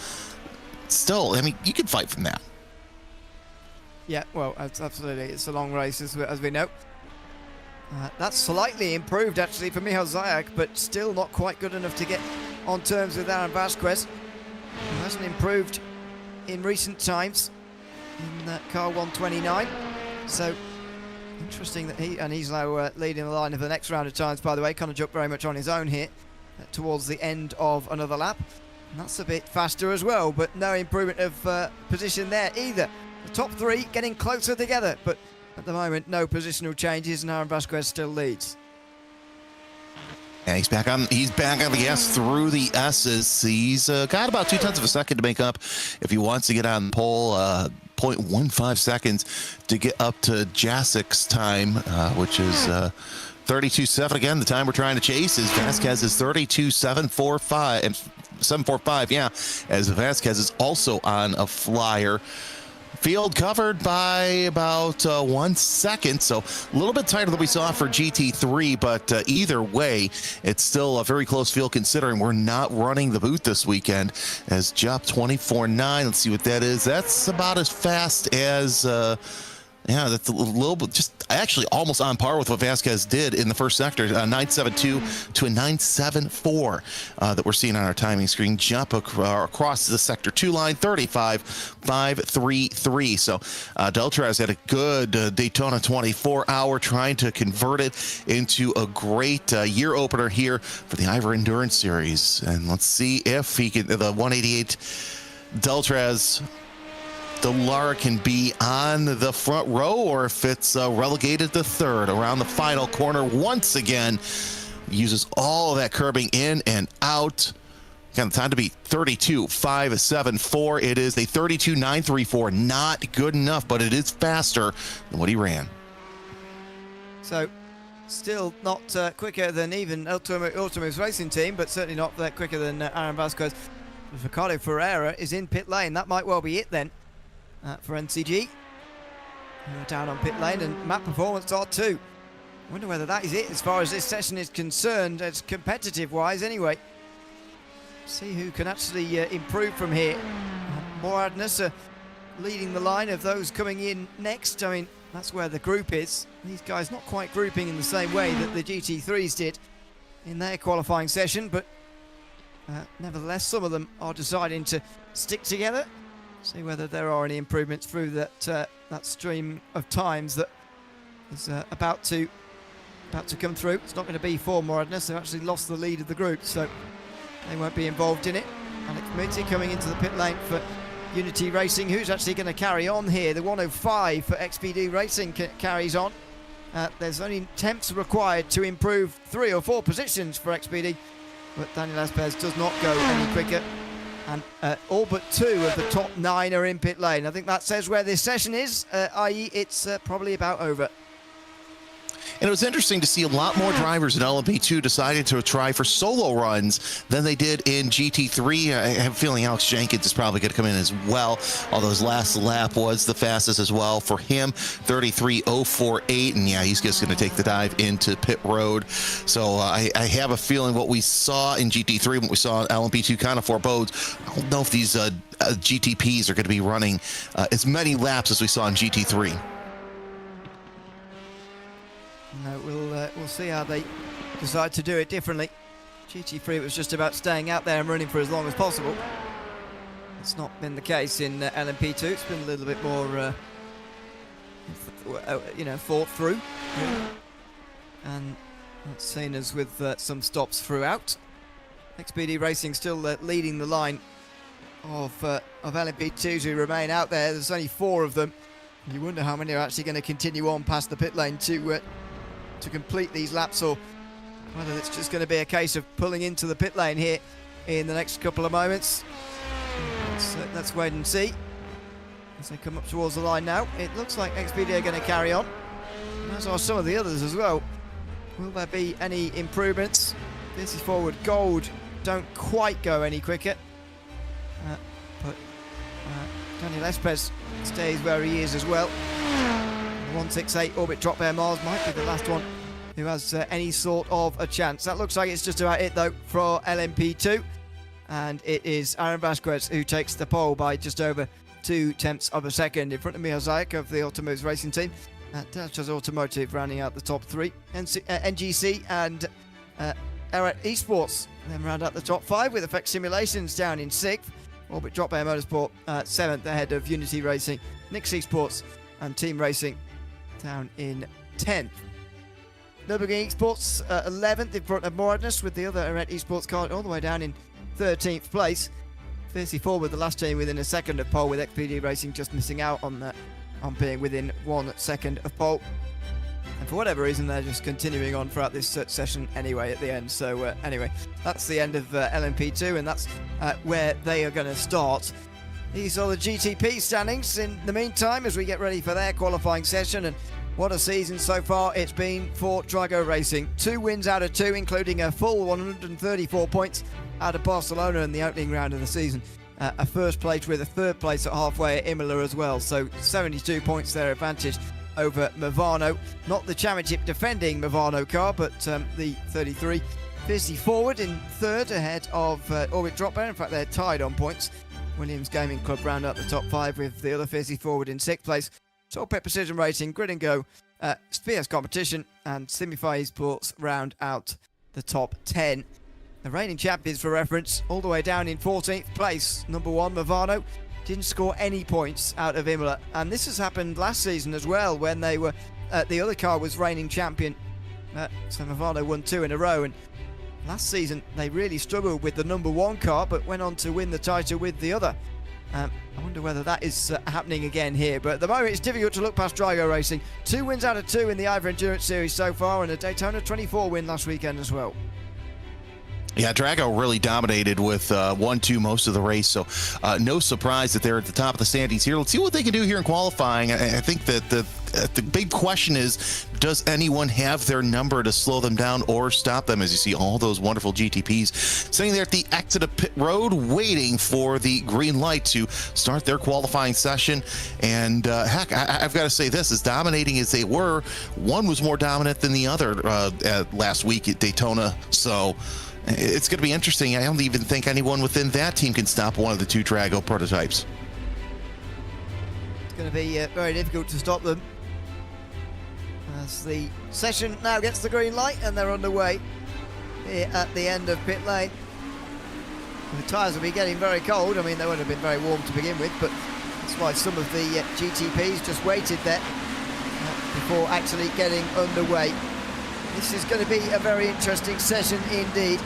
still, I mean, you can fight from that. Yeah, well, absolutely. It's a long race, as we know. That's slightly improved, actually, for Michal Zayak, but still not quite good enough to get on terms with Aaron Vasquez, who hasn't improved in recent times in car 129. So interesting that he's now leading the line of the next round of times, by the way. Connor Juck very much on his own here towards the end of another lap. And that's a bit faster as well, but no improvement of position there either. The top three getting closer together, but at the moment, no positional changes, and Aaron Vasquez still leads. Yeah, he's back on the gas through the S's. He's got about 0.2 of a second to make up if he wants to get on the pole. 0.15 seconds to get up to Jasek's time, which is 32.7. Again, the time we're trying to chase is Vasquez's 32.745 and 745. Yeah, as Vasquez is also on a flyer. Field covered by about 1 second, so a little bit tighter than we saw for GT3, but either way, it's still a very close field considering we're not running the boot this weekend. As Jupp 24.9, let's see what that is. That's about as fast as yeah, that's a little bit, just actually almost on par with what Vasquez did in the first sector, 9.72 to a 9.74 that we're seeing on our timing screen. Jump across the sector 2 line, 35.533. So Deltraz had a good Daytona 24-hour, trying to convert it into a great year opener here for the IVRA Endurance Series. And let's see if he can, the 188 Deltraz Delara can be on the front row, or if it's relegated to third around the final corner once again. Uses all of that curbing in and out. Again, the time to be 32.574. It is a 32.934. Not good enough, but it is faster than what he ran. So still not quicker than even Ultima's racing team, but certainly not that quicker than Aaron Vasquez. Ricardo Ferreira is in pit lane. That might well be it then. For NCG, who are down on pit lane, and map performance are too. Wonder whether that is it as far as this session is concerned, as competitive wise anyway. See who can actually improve from here. Moradness leading the line of those coming in next. I mean, that's where the group is. These guys not quite grouping in the same way that the GT3s did in their qualifying session, but nevertheless some of them are deciding to stick together. See whether there are any improvements through that stream of times that is about to come through. It's not going to be for Moradness. They've actually lost the lead of the group, so they won't be involved in it. Alex Muti coming into the pit lane for Unity Racing. Who's actually going to carry on here? The 105 for XPD Racing carries on. There's only attempts required to improve 3 or 4 positions for XPD, but Daniel Espez does not go any quicker. And all but 2 of the top 9 are in pit lane. I think that says where this session is, i.e. it's probably about over. And it was interesting to see a lot more drivers in LMP2 decided to try for solo runs than they did in GT3. I have a feeling Alex Jenkins is probably going to come in as well, although his last lap was the fastest as well for him, 33.048. And yeah, he's just going to take the dive into pit road. So I have a feeling what we saw in GT3, what we saw in LMP2 kind of forebodes. I don't know if these GTPs are going to be running as many laps as we saw in GT3. No, we'll see how they decide to do it differently. GT3 was just about staying out there and running for as long as possible. It's not been the case in LMP2. It's been a little bit more, thought through. And that's seen as with some stops throughout. XPD Racing still leading the line of LMP2s who remain out there. There's only 4 of them. You wonder how many are actually going to continue on past the pit lane to complete these laps, or whether it's just going to be a case of pulling into the pit lane here in the next couple of moments. Let's wait and see as they come up towards the line now. It looks like XPD are going to carry on, as are some of the others as well. Will there be any improvements? This is forward. Gold don't quite go any quicker, but Daniel Espez stays where he is as well. 168 orbit drop air miles might be the last one who has any sort of a chance. That looks like it's just about it though for LMP2, and it is Aaron Vasquez who takes the pole by just over 0.2 of a second in front of Michal Zajek of the Ultima's racing team. Deltraz Automotive rounding out the top 3. NGC and Eric Esports then round out the top 5 with Effect Simulations down in 6th. Orbit Drop Bear Motorsport 7th ahead of Unity Racing, Nix Esports and Team Racing down in 10th. Nürburgring Esports 11th in front of Moradness, with the other Arent Esports car all the way down in 13th place. Fiercely forward, the last team within a second of pole, with XPD Racing just missing out on being within 1 second of pole. And for whatever reason, they're just continuing on throughout this session anyway at the end. So anyway, that's the end of LMP2, and that's where they are going to start. These are the GTP standings in the meantime as we get ready for their qualifying session. And what a season so far it's been for Drago Racing. 2 wins out of 2, including a full 134 points out of Barcelona in the opening round of the season. A first place with a third place at halfway at Imola as well. So 72 points their advantage over Movano. Not the championship defending Movano car, but the 33. Fiercely forward in third ahead of Orbit Drop Bear. In fact, they're tied on points. Williams Gaming Club round up the top 5 with the other Fiercely forward in 6th place. Top Pit Precision Racing, Grid and Go, Fierce Competition and Simify Esports round out the top 10. The reigning champions, for reference, all the way down in 14th place. Number 1, Movano, didn't score any points out of Imola. And this has happened last season as well, when they were the other car was reigning champion. So Movano won 2 in a row. And last season, they really struggled with the number 1 car, but went on to win the title with the other. I wonder whether that is happening again here. But at the moment, it's difficult to look past Drago Racing. 2 wins out of 2 in the IVRA Endurance Series so far, and a Daytona 24 win last weekend as well. Yeah, Drago really dominated with 1-2 most of the race, so no surprise that they're at the top of the standings here. Let's see what they can do here in qualifying. I think that the big question is, does anyone have their number to slow them down or stop them, as you see all those wonderful GTPs sitting there at the exit of pit road waiting for the green light to start their qualifying session. And heck, I've got to say this, as dominating as they were, one was more dominant than the other last week at Daytona, so it's going to be interesting. I don't even think anyone within that team can stop one of the 2 Drago prototypes. It's going to be very difficult to stop them, as the session now gets the green light and they're underway here at the end of pit lane. The tyres will be getting very cold. I mean, they would have been very warm to begin with, but that's why some of the GTPs just waited there before actually getting underway. This is going to be a very interesting session indeed.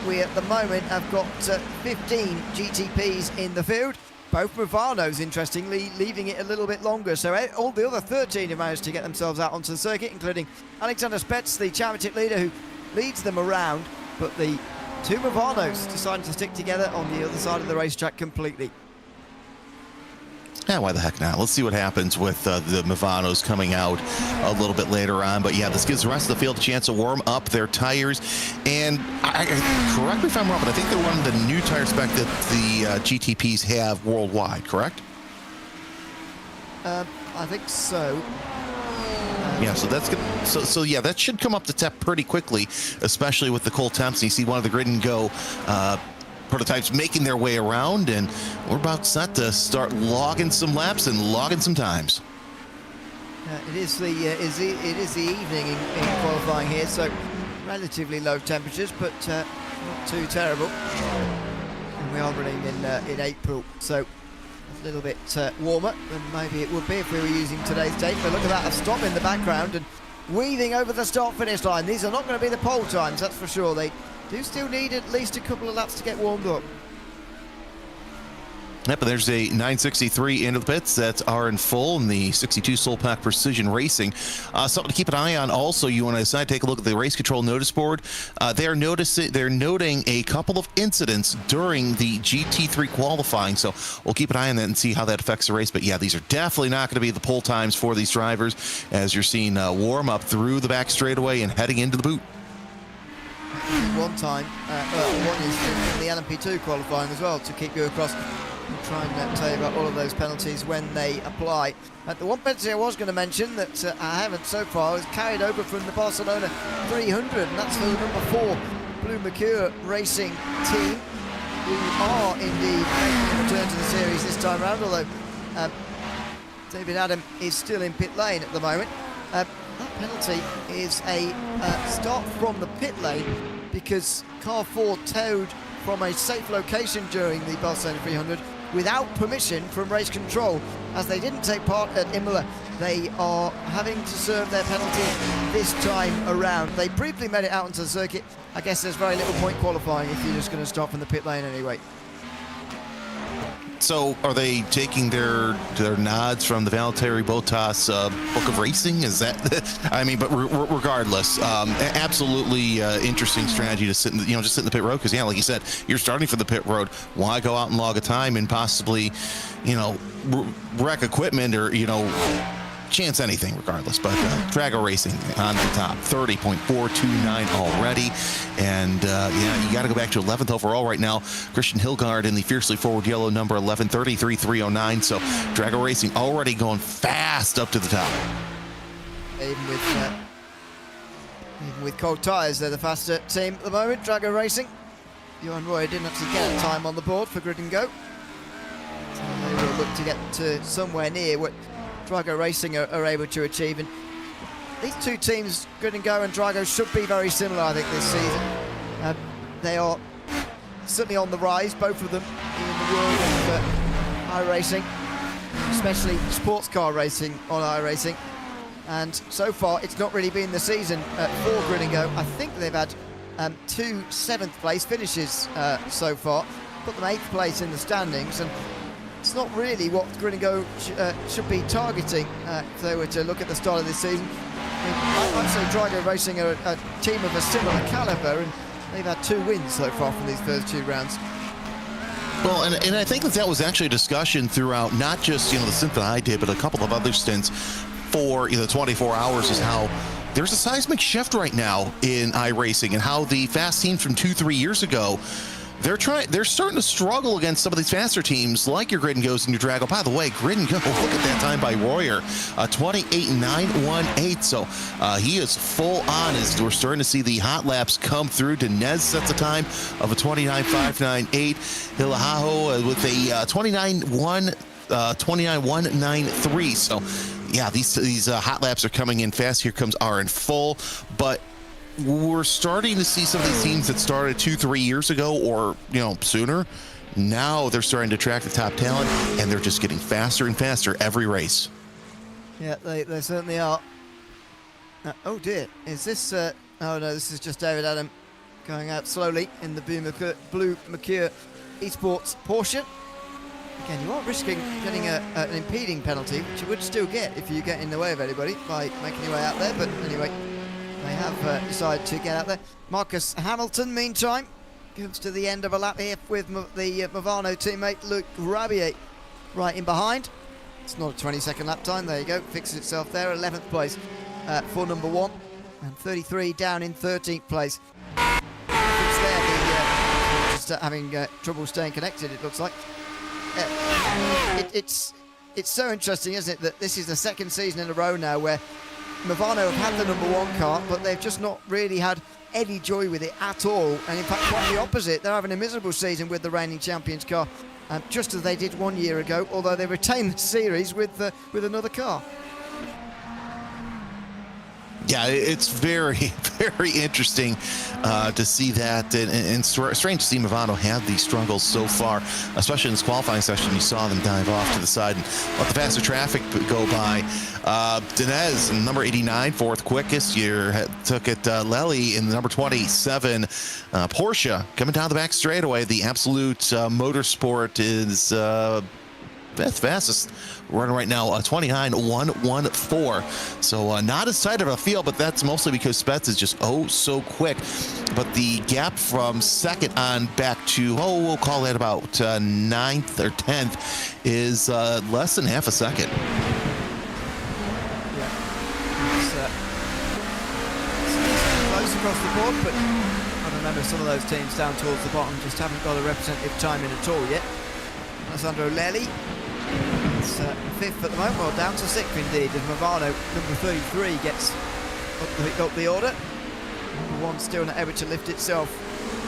We at the moment have got 15 GTPs in the field. Both Movanos, interestingly, leaving it a little bit longer. So all the other 13 have managed to get themselves out onto the circuit, including Alexander Spets, the championship leader, who leads them around. But the 2 Movanos decided to stick together on the other side of the racetrack completely. Yeah, why the heck not? Let's see what happens with the Movanos coming out a little bit later on. But yeah, this gives the rest of the field a chance to warm up their tires. And correct me if I'm wrong, but I think they're one of the new tire spec that the GTPs have worldwide, correct? I think so. Yeah, so that's good. So yeah, that should come up to tap pretty quickly, especially with the cold temps. You see one of the Grid and Go prototypes making their way around, and we're about set to start logging some laps and logging some times. It is the evening in qualifying here, so relatively low temperatures, but not too terrible. And we are running in April, so a little bit warmer than maybe it would be if we were using today's date. But look at that, a stop in the background and weaving over the start-finish line. These are not going to be the pole times, that's for sure. They do still need at least a couple of laps to get warmed up. Yep, but there's a 963 into the pits. That's R in full, and the 62 Soul Pack Precision Racing. Something to keep an eye on also, you want to decide, take a look at the race control notice board. They're noting a couple of incidents during the GT3 qualifying, so we'll keep an eye on that and see how that affects the race. But yeah, these are definitely not going to be the pole times for these drivers, as you're seeing warm up through the back straightaway and heading into the boot. One time, one is in the LMP2 qualifying as well, to keep you across. We'll try and tell you about all of those penalties when they apply. The one penalty I was going to mention that I haven't so far is carried over from the Barcelona 300, and that's for the number 4 Blue Mercure Racing team, who are indeed making a return to the series this time round, although David Adam is still in pit lane at the moment. That penalty is a start from the pit lane because car 4 towed from a safe location during the Barcelona 300 without permission from race control. As they didn't take part at Imola, they are having to serve their penalty this time around. They briefly made it out onto the circuit. I guess there's very little point qualifying if you're just going to start from the pit lane anyway. So are they taking their nods from the Valtteri Bottas book of racing? Is that, I mean, but regardless, absolutely interesting strategy to sit in, just sit in the pit road. Because yeah, like you said, you're starting from the pit road. Why go out and log a time and possibly, wreck equipment or, chance anything regardless. But Drago Racing on the top, 30.429 already. And you got to go back to 11th overall right now. Christian Hilgard in the fiercely forward yellow number 11, 33.309. So Drago Racing already going fast up to the top. Even with cold tyres, they're the faster team at the moment. Drago Racing. Johan Roy didn't actually get a time on the board for Grid and Go. So they will look to get to somewhere near what Drago Racing are able to achieve. And these two teams, Grid and Go and Drago, should be very similar, I think, this season. They are certainly on the rise, both of them, in the world of iRacing, especially sports car racing on iRacing. And so far, it's not really been the season for Grid and Go. I think they've had 2 7th-place finishes so far, put them 8th place in the standings, and it's not really what Grid and Go should be targeting if they were to look at the start of this season. I'd say Drago Racing are a team of a similar calibre, and they've had 2 wins so far from these first 2 rounds. Well, and I think that was actually a discussion throughout not just the stint that I did, but a couple of other stints for 24 hours, is how there's a seismic shift right now in iRacing and how the fast teams from 2-3 years ago, they're starting to struggle against some of these faster teams like your Grid and Go's and your Drago. By the way, Grid and Go, look at that time by Royer, 28.918. So he is full on as we're starting to see the hot laps come through. Dinez sets a time of a 29.598. Hilahaho with a 29.193. So yeah, these hot laps are coming in fast. Here comes R in full, but we're starting to see some of these teams that started 2-3 years ago or sooner. Now they're starting to attract the top talent, and they're just getting faster and faster every race. Yeah, they certainly are. Oh dear, is this oh no, this is just David Adam going out slowly in the blue Mercure Esports Porsche. Again, you are risking getting an impeding penalty, which you would still get if you get in the way of anybody by making your way out there, but anyway, they have decided to get out there. Marcus Hamilton, meantime, comes to the end of a lap here with the Movano teammate Luc Rabier right in behind. It's not a 20-second lap time. There you go. Fixes itself there. 11th place for number 1. And 33 down in 13th place. It's there. Just having trouble staying connected, it looks like. It's so interesting, isn't it, that this is the second season in a row now where Movano have had the number 1 car, but they've just not really had any joy with it at all. And in fact, quite the opposite. They're having a miserable season with the reigning champions car, just as they did 1 year ago, although they retained the series with another car. Yeah, it's very, very interesting to see that, and strange to see Movano have these struggles so far, especially in this qualifying session. You saw them dive off to the side and let the faster traffic go by. Dinez, number 89, 4th quickest. You took it Lely in the number 27. Porsche coming down the back straightaway. The Absolute Motorsport is fastest running right now, 29.114. So not as tight of a field, but that's mostly because Spets is just so quick. But the gap from second on back to, we'll call it about 9th or 10th is less than half a second. Yeah, it's close across the board, but I remember some of those teams down towards the bottom just haven't got a representative time in at all yet. Alessandro Lely. It's 5th at the moment, well down to 6th indeed, as Movano, number 33, gets up the order. Number 1 still not able to lift itself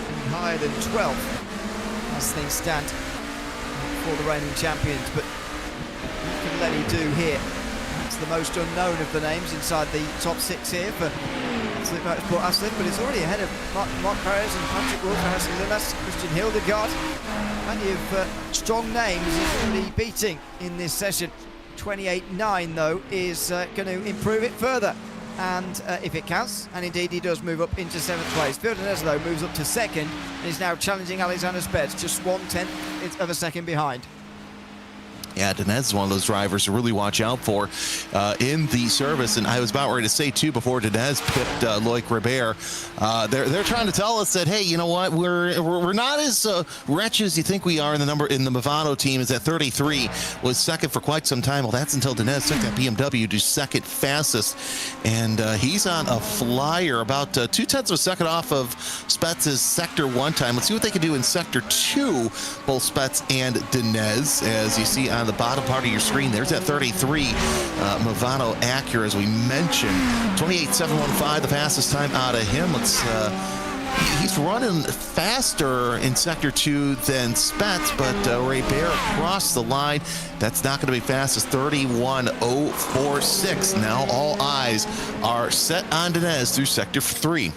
any higher than 12th as things stand for the reigning champions. But what can Lenny do here? It's the most unknown of the names inside the top 6 here for Absolute Motorsport athlete, but he's already ahead of Mark Perez and Patrick Wolf, Harrison Limas, Christian Hildegard. Plenty of strong names he's already beating in this session. 28.9 though is going to improve it further, and if it counts, and indeed he does move up into 7th place. Phil Denez though moves up to 2nd and is now challenging Alexander Spets, just 1/10 of a second behind. Yeah, Denez is one of those drivers to really watch out for in the service. And I was about ready to say, too, before Denez picked Loic Ribert, they're trying to tell us that, hey, you know what, we're not as wretched as you think we are in the Movano team. Is at 33, was second for quite some time. Well, that's until Denez took that BMW to second fastest. And he's on a flyer, about 0.2 of a second off of Spets' Sector 1 time. Let's see what they can do in Sector 2, both Spets and Denez, as you see on the bottom part of your screen. There's that 33 Movano Acura, as we mentioned. 28.715, the fastest time out of him. He's running faster in Sector 2 than Spets, but Ribert across the line, that's not going to be fastest. 31.046. Now all eyes are set on Denez through Sector 3.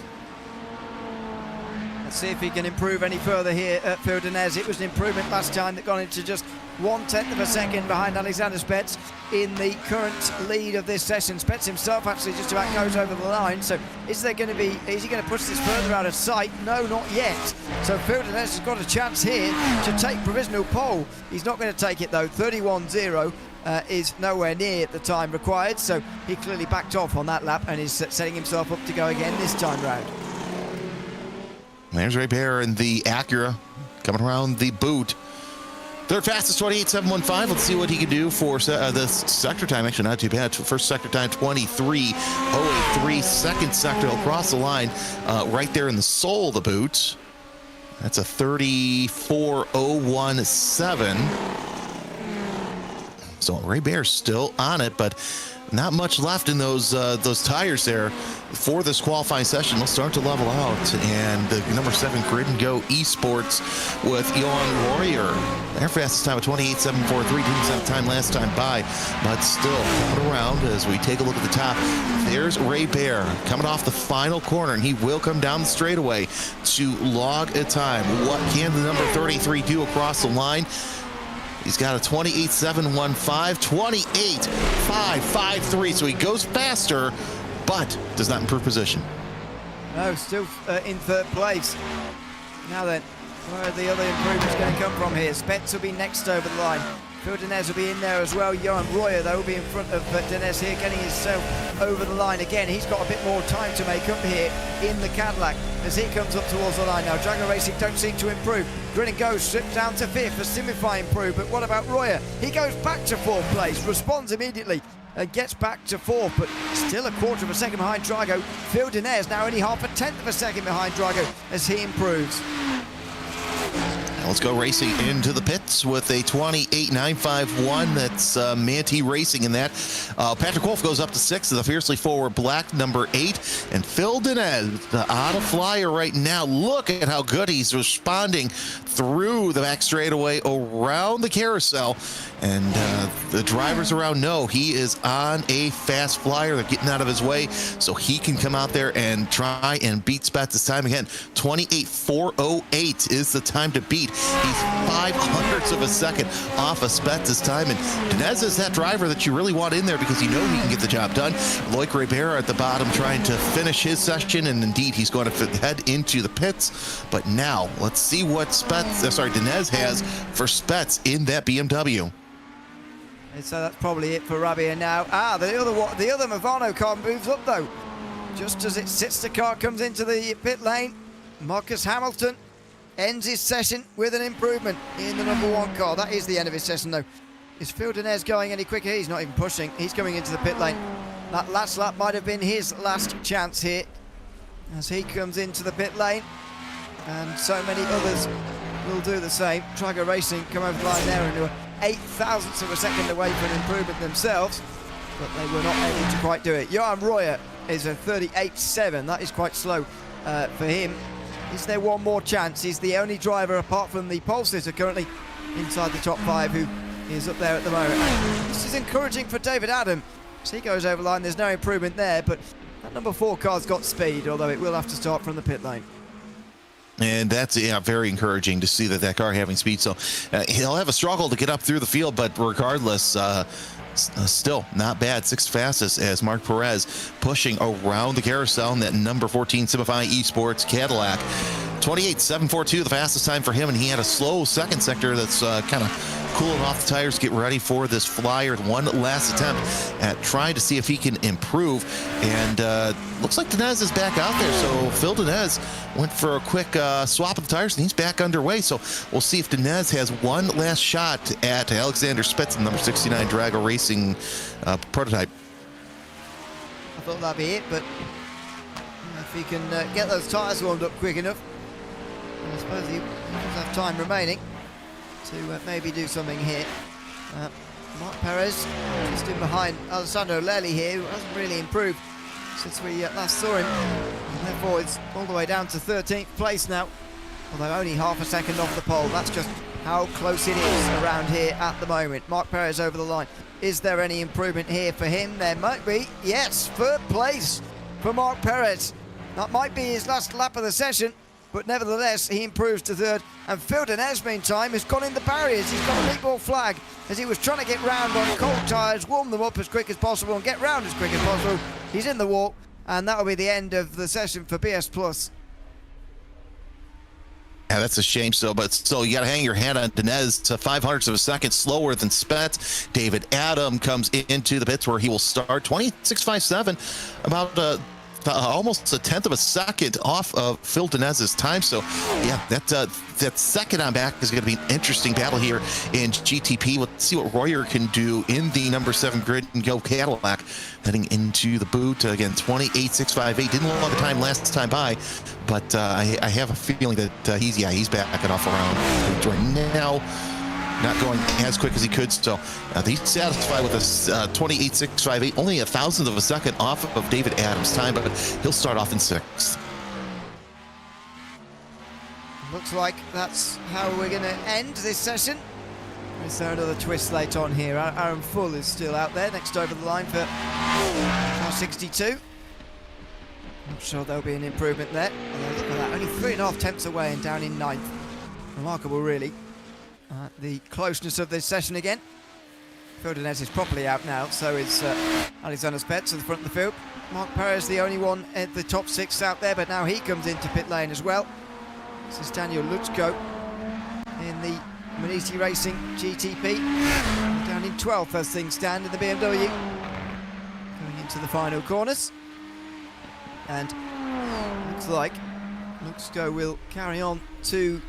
Let's see if he can improve any further here at Phil Denez. It was an improvement last time that got into just 1/10 of a second behind Alexander Spets in the current lead of this session. Spets himself actually just about goes over the line. So is he going to push this further out of sight? No, not yet. So Phil Denez has got a chance here to take provisional pole. He's not going to take it though. 31.0 is nowhere near the time required. So he clearly backed off on that lap and is setting himself up to go again this time round. There's Ribert in the Acura coming around the boot. Third fastest, 28.715. Let's see what he can do for this sector time. Actually, not too bad. First sector time, 23.083. Second sector, he'll cross the line right there in the sole of the boot. That's a 34.017. So Ribert's still on it, but not much left in those tires there for this qualifying session. They'll start to level out, and the number 7 Grid and Go Esports with Johan Royer. Their fastest time of 28.743. Didn't have time last time by, but still coming around as we take a look at the top. There's Ribert coming off the final corner, and he will come down the straightaway to log a time. What can the number 33 do across the line? He's got a 28.715, 28.553, so he goes faster, but does not improve position. No, still in 3rd place. Now then, where are the other improvements going to come from here? Spets will be next over the line. Phil Denez will be in there as well. Johan Royer, though, will be in front of Denez here, getting himself over the line again. He's got a bit more time to make up here in the Cadillac as he comes up towards the line now. Drago Racing don't seem to improve. Grin and Go stripped down to 5th. The Simify improved, but what about Royer? He goes back to 4th place, responds immediately, and gets back to 4th, but still a 1/4 of a second behind Drago. Phil Denez now only 1/10 of a second behind Drago as he improves. Let's go racing into the pits with a 28.951. That's Manti Racing in that. Patrick Wolf goes up to 6th of the fiercely forward black number 8. And Phil Denez, the auto flyer right now. Look at how good he's responding through the back straightaway around the carousel. And the drivers around know he is on a fast flyer. They're getting out of his way so he can come out there and try and beat Spets this time again. 28.408 is the time to beat. He's 0.05 of a second off of Spets this time. And Denez is that driver that you really want in there because you know he can get the job done. Loic Ribert at the bottom trying to finish his session, and indeed he's going to head into the pits. But now let's see what Denez has for Spets in that BMW. And so that's probably it for Rabia now. The other Movano car moves up though. Just as it sits, the car comes into the pit lane. Marcus Hamilton ends his session with an improvement in the number 1 car. That is the end of his session though. Is Phil Denez going any quicker? He's not even pushing. He's coming into the pit lane. That last lap might have been his last chance here as he comes into the pit lane. And so many others will do the same. Drago Racing come over the line there and do 0.08 of a second away from an improvement themselves, but they were not able to quite do it. Johan Royer is a 38.7. That is quite slow for him. Is there one more chance? He's the only driver apart from the pole sitter currently inside the top 5 who is up there at the moment. This is encouraging for David Adam. As he goes over the line, there's no improvement there, but That number 4 car's got speed, although it will have to start from the pit lane. And that's very encouraging to see that car having speed. So he'll have a struggle to get up through the field, but regardless, still not bad. 6th fastest as Mark Perez pushing around the carousel in that number 14 Simify Esports Cadillac. 28.742, the fastest time for him, and he had a slow second sector that's kind of cooling off the tires, get ready for this flyer. One last attempt at trying to see if he can improve, and looks like Dinez is back out there. So Phil Dinez went for a quick swap of the tires, and he's back underway. So we'll see if Dinez has one last shot at Alexander Spitz, number 69 Drago Racing prototype. I thought that'd be it, but if he can get those tires warmed up quick enough, I suppose he does have time remaining to maybe do something here. Mark Perez just in behind Alessandro Lelli here, who hasn't really improved since we last saw him, and therefore it's all the way down to 13th place now, although only half a second off the pole. That's just how close it is around here at the moment. Mark Perez over the line. Is there any improvement here for him? There might be. Yes, 3rd place for Mark Perez. That might be his last lap of the session, but nevertheless, he improves to 3rd. And Phil Dinez, meantime, has gone in the barriers. He's got a big ball flag as he was trying to get round on cold tyres, warm them up as quick as possible and get round as quick as possible. He's in the walk, and that will be the end of the session for BS Plus. Yeah, that's a shame. But you got to hang your hat on Dinez to 0.05 of a second slower than Spetz. David Adam comes into the pits where he will start 26.57, about almost 1/10 of a second off of Phil Dinez's time. So yeah, that second on back is going to be an interesting battle here in GTP. We'll see what Royer can do in the number 7 Grid and Go Cadillac heading into the boot. Again, 28.658. Didn't love the time last time by, but I have a feeling that he's backing off around right now. Not going as quick as he could, so he's satisfied with this 28.658, only 1/1000 of a second off of David Adams' time, but he'll start off in 6th. Looks like that's how we're going to end this session. Is there another twist late on here? Aaron Full is still out there, next over the line for car 62. Not sure there'll be an improvement there. Look at that, only 3.5 tenths away and down in 9th. Remarkable, really. The closeness of this session again. Phil Dinez is properly out now, so is Alexander Spetz at the front of the field. Mark Perez the only one at the top 6 out there, but now he comes into pit lane as well. This is Daniel Lutsko in the Maniti Racing GTP. Down in 12th as things stand in the BMW. Going into the final corners. And looks like Lutsko will carry on to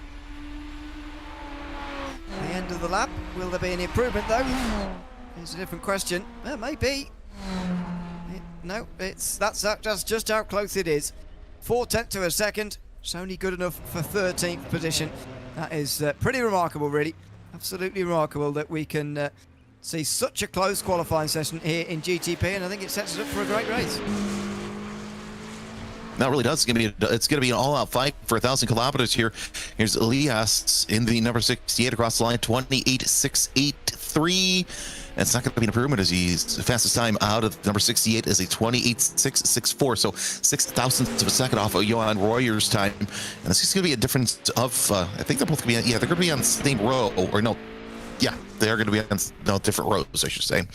the end of the lap. Will there be any improvement though? It's a different question. Well, maybe. No, that's just how close it is. 0.4 of a second. It's only good enough for 13th position. That is pretty remarkable, really. Absolutely remarkable that we can see such a close qualifying session here in GTP, and I think it sets us up for a great race. No, it really does. It's gonna be an all-out fight for 1,000 kilometers here. Here's Elias in the number 68 across the line, 28.683. It's not going to be an improvement as the fastest time out of number 68 is a 28.664. So 0.06 of a second off of Johan Royer's time. And this is going to be a difference of, I think they're both going to be, they're going to be on the same row, or no, yeah, they're going to be on different rows, I should say.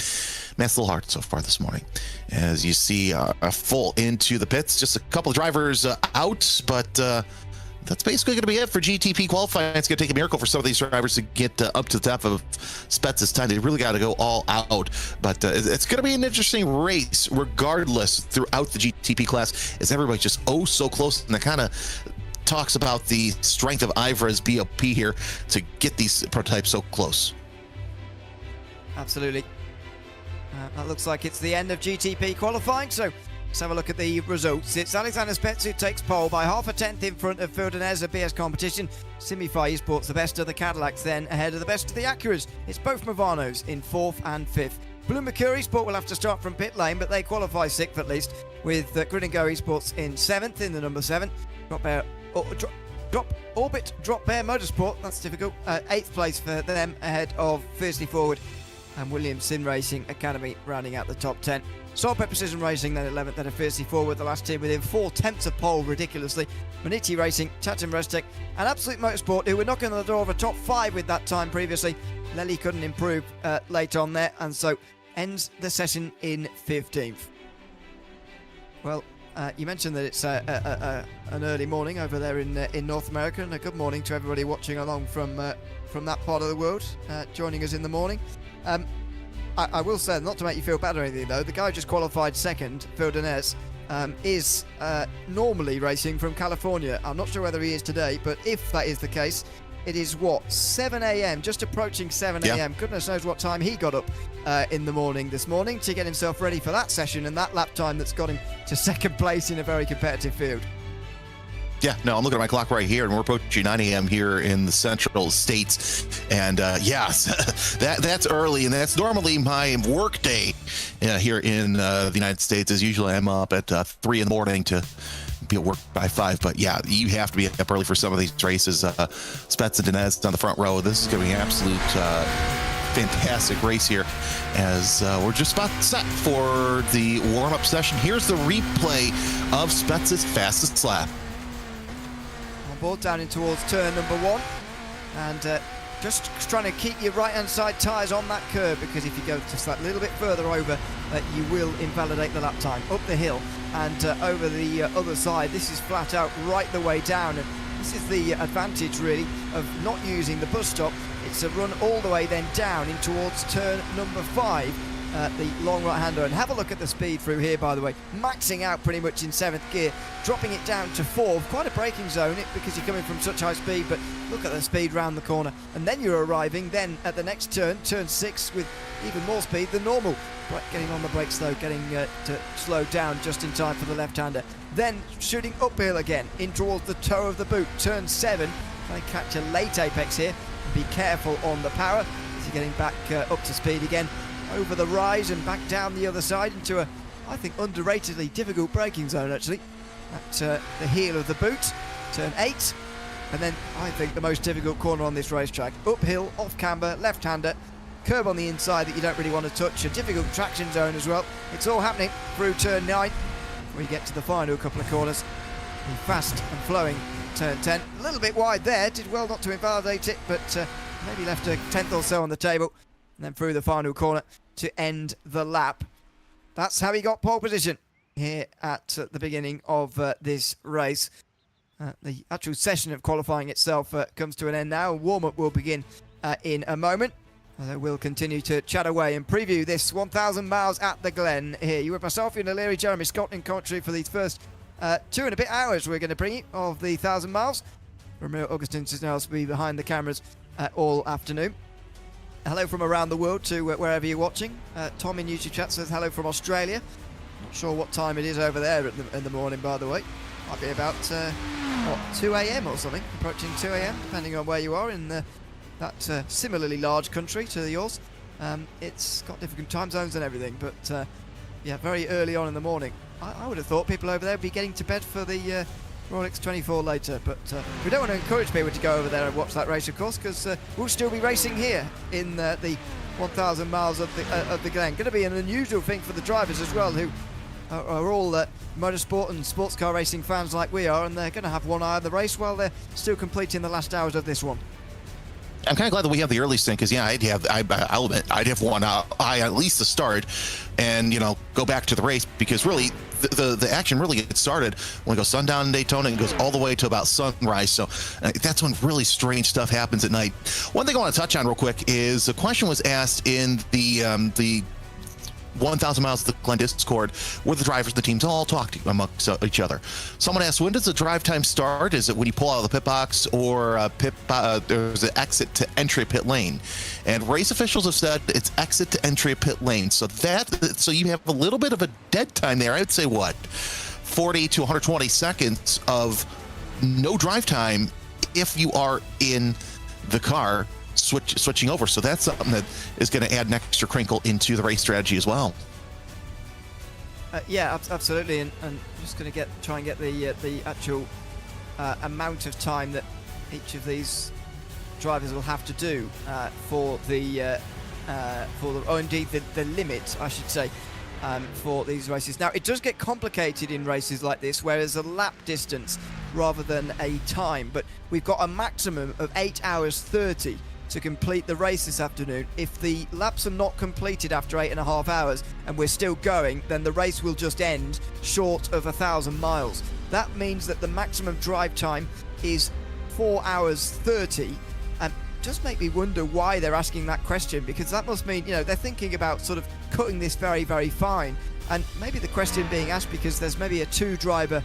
Man, it's a little hard so far this morning. As you see, a full into the pits, just a couple of drivers out, but that's basically going to be it for GTP qualifying. It's going to take a miracle for some of these drivers to get up to the top of Spetz's time. They really got to go all out, but it's going to be an interesting race regardless throughout the GTP class, as everybody's just so close, and that kind of talks about the strength of IVRA's BOP here to get these prototypes so close. Absolutely. That looks like it's the end of GTP qualifying, so let's have a look at the results. It's Alexander Spetz who takes pole by 0.5 in front of Phil Dinez of BS Competition. Simify Esports the best of the Cadillacs then, ahead of the best of the Acuras. It's both Mavanos in 4th and 5th. Blue Mercury Sport will have to start from pit lane, but they qualify 6th at least, with Grid and Go Esports in 7th in the number 7. Orbit Drop Bear Motorsport, that's difficult, 8th place for them, ahead of Fiercely Forward and Williams Sim Racing Academy rounding out the top 10. Soulpep Precision Racing then 11th, then a fiercely forward the last team within 4/10 of pole ridiculously. Maniti Racing, Chatham Restec and Absolute Motorsport, who were knocking on the door of a top 5 with that time previously. Lely couldn't improve late on there, and so ends the session in 15th. Well, you mentioned that it's an early morning over there in North America, and a good morning to everybody watching along from that part of the world, joining us in the morning. I will say, not to make you feel bad or anything though, the guy who just qualified second, Phil Denez, is normally racing from California. I'm not sure whether he is today, but if that is the case, it is 7 a.m, just approaching 7 a.m. Yeah. Goodness knows what time he got up in the morning this morning to get himself ready for that session and that lap time that's got him to second place in a very competitive field. Yeah, no, I'm looking at my clock right here, and we're approaching 9 a.m. here in the Central States. And yes, that's early, and that's normally my work day here in the United States. As usually, I'm up at 3 in the morning to be at work by 5. But yeah, you have to be up early for some of these races. Spets and Denez on the front row. This is going to be an absolute fantastic race here, as we're just about set for the warm-up session. Here's the replay of Spets' fastest lap. Board down in towards turn number 1, and just trying to keep your right hand side tyres on that curb, because if you go just that little bit further over, you will invalidate the lap time. Up the hill and over the other side, this is flat out right the way down, and this is the advantage really of not using the bus stop. It's a run all the way then down in towards turn number 5, the long right hander. And have a look at the speed through here, by the way, maxing out pretty much in 7th gear, dropping it down to 4th. Quite a braking zone because you're coming from such high speed, but look at the speed round the corner, and then you're arriving then at the next turn 6, with even more speed than normal. Right, getting on the brakes though, getting to slow down just in time for the left-hander, then shooting uphill again in towards the toe of the boot, turn 7. Trying to catch a late apex here, be careful on the power as you're getting back up to speed again, over the rise and back down the other side into a, I think, underratedly difficult braking zone actually, at the heel of the boot, turn 8, and then I think the most difficult corner on this racetrack. Uphill, off camber, left-hander, curb on the inside that you don't really want to touch, a difficult traction zone as well. It's all happening through turn 9 before you get to the final couple of corners. And fast and flowing turn 10, a little bit wide there, did well not to invalidate it, but maybe left a tenth or so on the table. And then through the final corner to end the lap. That's how he got pole position here at the beginning of this race. The actual session of qualifying itself comes to an end now. Warm-up will begin in a moment. We'll continue to chat away and preview this 1,000 miles at the Glen here. You with myself, Ian O'Leary, Jeremy Scott in commentary for these first 2 and a bit hours we're going to bring you of the 1,000 miles. Romeo Augustin Cisneros will be behind the cameras all afternoon. Hello from around the world to wherever you're watching. Tom in YouTube chat says hello from Australia. Not sure what time it is over there in the morning, by the way. Might be about 2 a.m. or something, approaching 2 a.m. depending on where you are in that similarly large country to yours. It's got different time zones and everything, but yeah, very early on in the morning. I would have thought people over there would be getting to bed for the Rolex 24 later, but we don't want to encourage people to go over there and watch that race, of course, because we'll still be racing here in the 1,000 miles of the Glen. Going to be an unusual thing for the drivers as well, who are all motorsport and sports car racing fans like we are, and they're going to have one eye on the race while they're still completing the last hours of this one. I'm kind of glad that we have the early sync, because yeah, I'll admit, I'd have one eye at least to start, and go back to the race, because really the action really gets started when it goes sundown in Daytona and goes all the way to about sunrise. So that's when really strange stuff happens at night. One thing I want to touch on real quick is a question was asked in the 1,000 miles of the Glen Discord, where the drivers and the teams all talk to amongst each other. Someone asked, when does the drive time start? Is it when you pull out of the pit box, or there's an exit to entry pit lane? And race officials have said it's exit to entry pit lane. So you have a little bit of a dead time there. I would say 40 to 120 seconds of no drive time if you are in the car switching over. So that's something that is going to add an extra crinkle into the race strategy as well. Yeah, absolutely, and just going to try and get the actual amount of time that each of these drivers will have to do for the limit, I should say, for these races. Now, it does get complicated in races like this, where there's a lap distance rather than a time, but we've got a maximum of 8 hours 30 to complete the race this afternoon. If the laps are not completed after 8.5 hours and we're still going, then the race will just end short of 1,000 miles. That means that the maximum drive time is 4 hours 30, and just make me wonder why they're asking that question, because that must mean, they're thinking about sort of cutting this very, very fine. And maybe the question being asked because there's maybe a 2-driver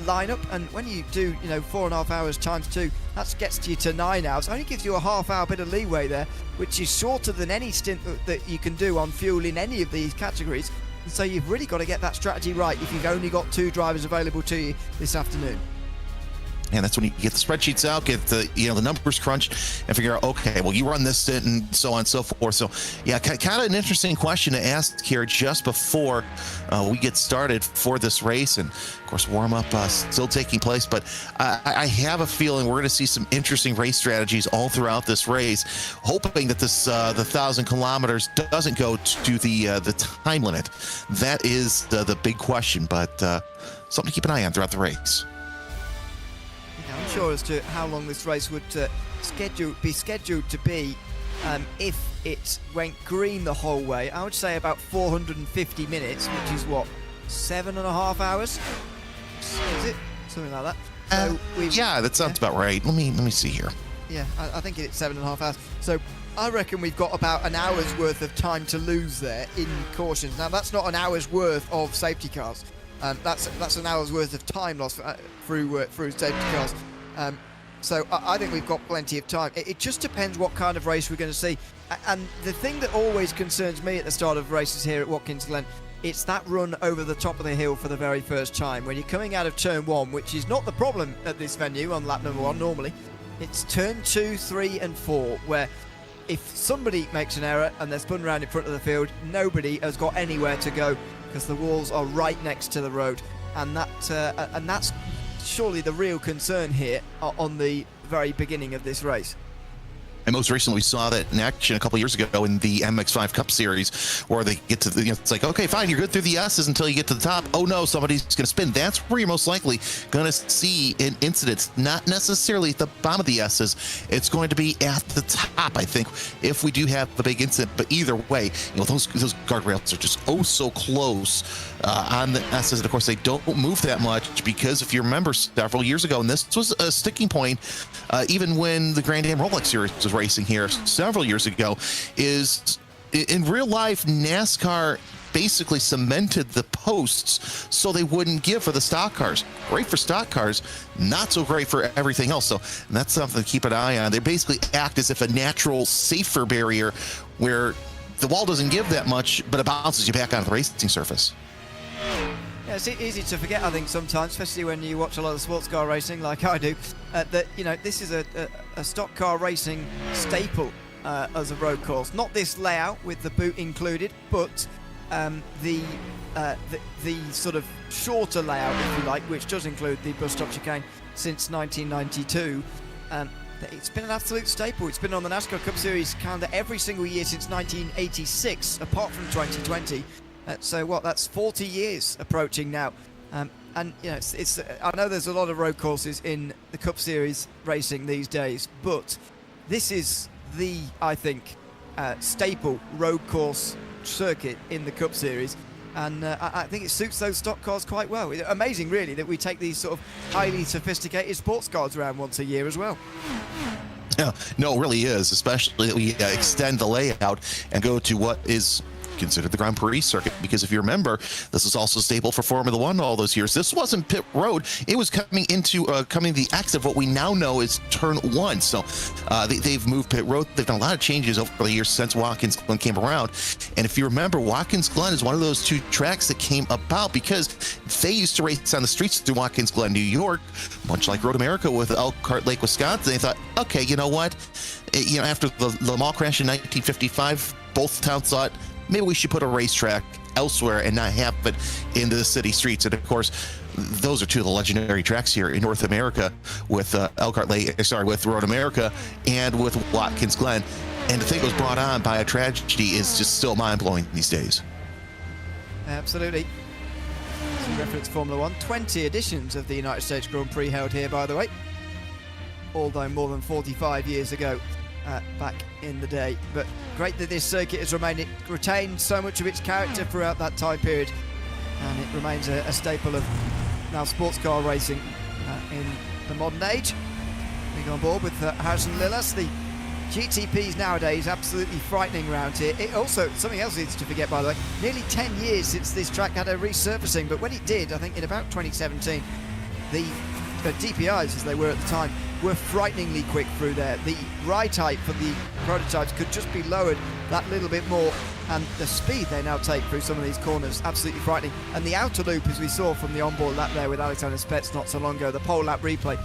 lineup, and when you do 4.5 hours times 2, that gets you to 9 hours. It only gives you a half-hour bit of leeway there, which is shorter than any stint that you can do on fuel in any of these categories. And so you've really got to get that strategy right if you've only got 2 drivers available to you this afternoon. And that's when you get the spreadsheets out, get the the numbers crunched, and figure out, okay, well, you run this stint and so on and so forth. So yeah, kind of an interesting question to ask here just before we get started for this race. And of course, warm up still taking place, but I have a feeling we're going to see some interesting race strategies all throughout this race, hoping that this the 1,000 kilometers doesn't go to the time limit. That is the big question, but something to keep an eye on throughout the race. I'm sure as to how long this race would be scheduled to be if it went green the whole way. I would say about 450 minutes, which is what, 7.5 hours? Is it? Something like that. So yeah, that sounds about right. Let me see here. Yeah, I think it's 7.5 hours. So I reckon we've got about an hour's worth of time to lose there in cautions. Now, that's not an hour's worth of safety cars. That's an hour's worth of time lost through safety cars. So I think we've got plenty of time. It just depends what kind of race we're going to see. And the thing that always concerns me at the start of races here at Watkins Glen, it's that run over the top of the hill for the very first time. When you're coming out of turn 1, which is not the problem at this venue on lap number 1 normally, it's turn 2, 3 and 4, where if somebody makes an error and they're spun around in front of the field, nobody has got anywhere to go, because the walls are right next to the road, and that's surely the real concern here on the very beginning of this race. And most recently, we saw that in action a couple years ago in the MX5 Cup Series, where they get to it's like, okay, fine, you're good through the S's until you get to the top. Oh no, somebody's going to spin. That's where you're most likely going to see an incident, not necessarily at the bottom of the S's. It's going to be at the top, I think, if we do have a big incident. But either way, those guardrails are just so close on the S's. And of course, they don't move that much, because if you remember several years ago, and this was a sticking point, even when the Grand Am Rolex Series was racing here several years ago, is in real life NASCAR basically cemented the posts so they wouldn't give for the stock cars. Great for stock cars, not so great for everything else. So that's something to keep an eye on. They basically act as if a natural, safer barrier where the wall doesn't give that much, but it bounces you back onto the racing surface. Yeah, it's easy to forget, I think, sometimes, especially when you watch a lot of sports car racing like I do, that this is a stock car racing staple as a road course. Not this layout with the boot included, but the sort of shorter layout, if you like, which does include the bus stop chicane since 1992. It's been an absolute staple. It's been on the NASCAR Cup Series calendar every single year since 1986, apart from 2020. So what? That's 40 years approaching now, and it's. I know there's a lot of road courses in the Cup Series racing these days, but this is the, I think, staple road course circuit in the Cup Series, and I think it suits those stock cars quite well. It's amazing, really, that we take these sort of highly sophisticated sports cars around once a year as well. Yeah, no, it really is, especially that we extend the layout and go to what is considered the Grand Prix circuit, because if you remember, this is also staple for Formula One all those years. This wasn't pit road; it was coming into the exit of what we now know is turn 1. So they've moved pit road. They've done a lot of changes over the years since Watkins Glen came around. And if you remember, Watkins Glen is one of those 2 tracks that came about because they used to race on the streets through Watkins Glen, New York, much like Road America with Elkhart Lake, Wisconsin. They thought, okay, you know what? After the Le Mans crash in 1955, both towns thought, maybe we should put a racetrack elsewhere and not have it into the city streets. And of course, those are 2 of the legendary tracks here in North America with with Road America and with Watkins Glen. And to think it was brought on by a tragedy is just still mind-blowing these days. Absolutely. Some reference Formula 1. 20 editions of the United States Grand Prix held here, by the way. Although more than 45 years ago, back in the day. But great that this circuit has retained so much of its character throughout that time period. And it remains a staple of now sports car racing in the modern age. Being on board with Harrison Lillas, the GTPs nowadays absolutely frightening round here. It also, something else needs to forget, by the way, nearly 10 years since this track had a resurfacing, but when it did, I think in about 2017, the DPIs, as they were at the time, were frighteningly quick through there. The ride height for the prototypes could just be lowered that little bit more, and the speed they now take through some of these corners, absolutely frightening. And the outer loop, as we saw from the onboard lap there with Alexander Spets not so long ago, the pole lap replay,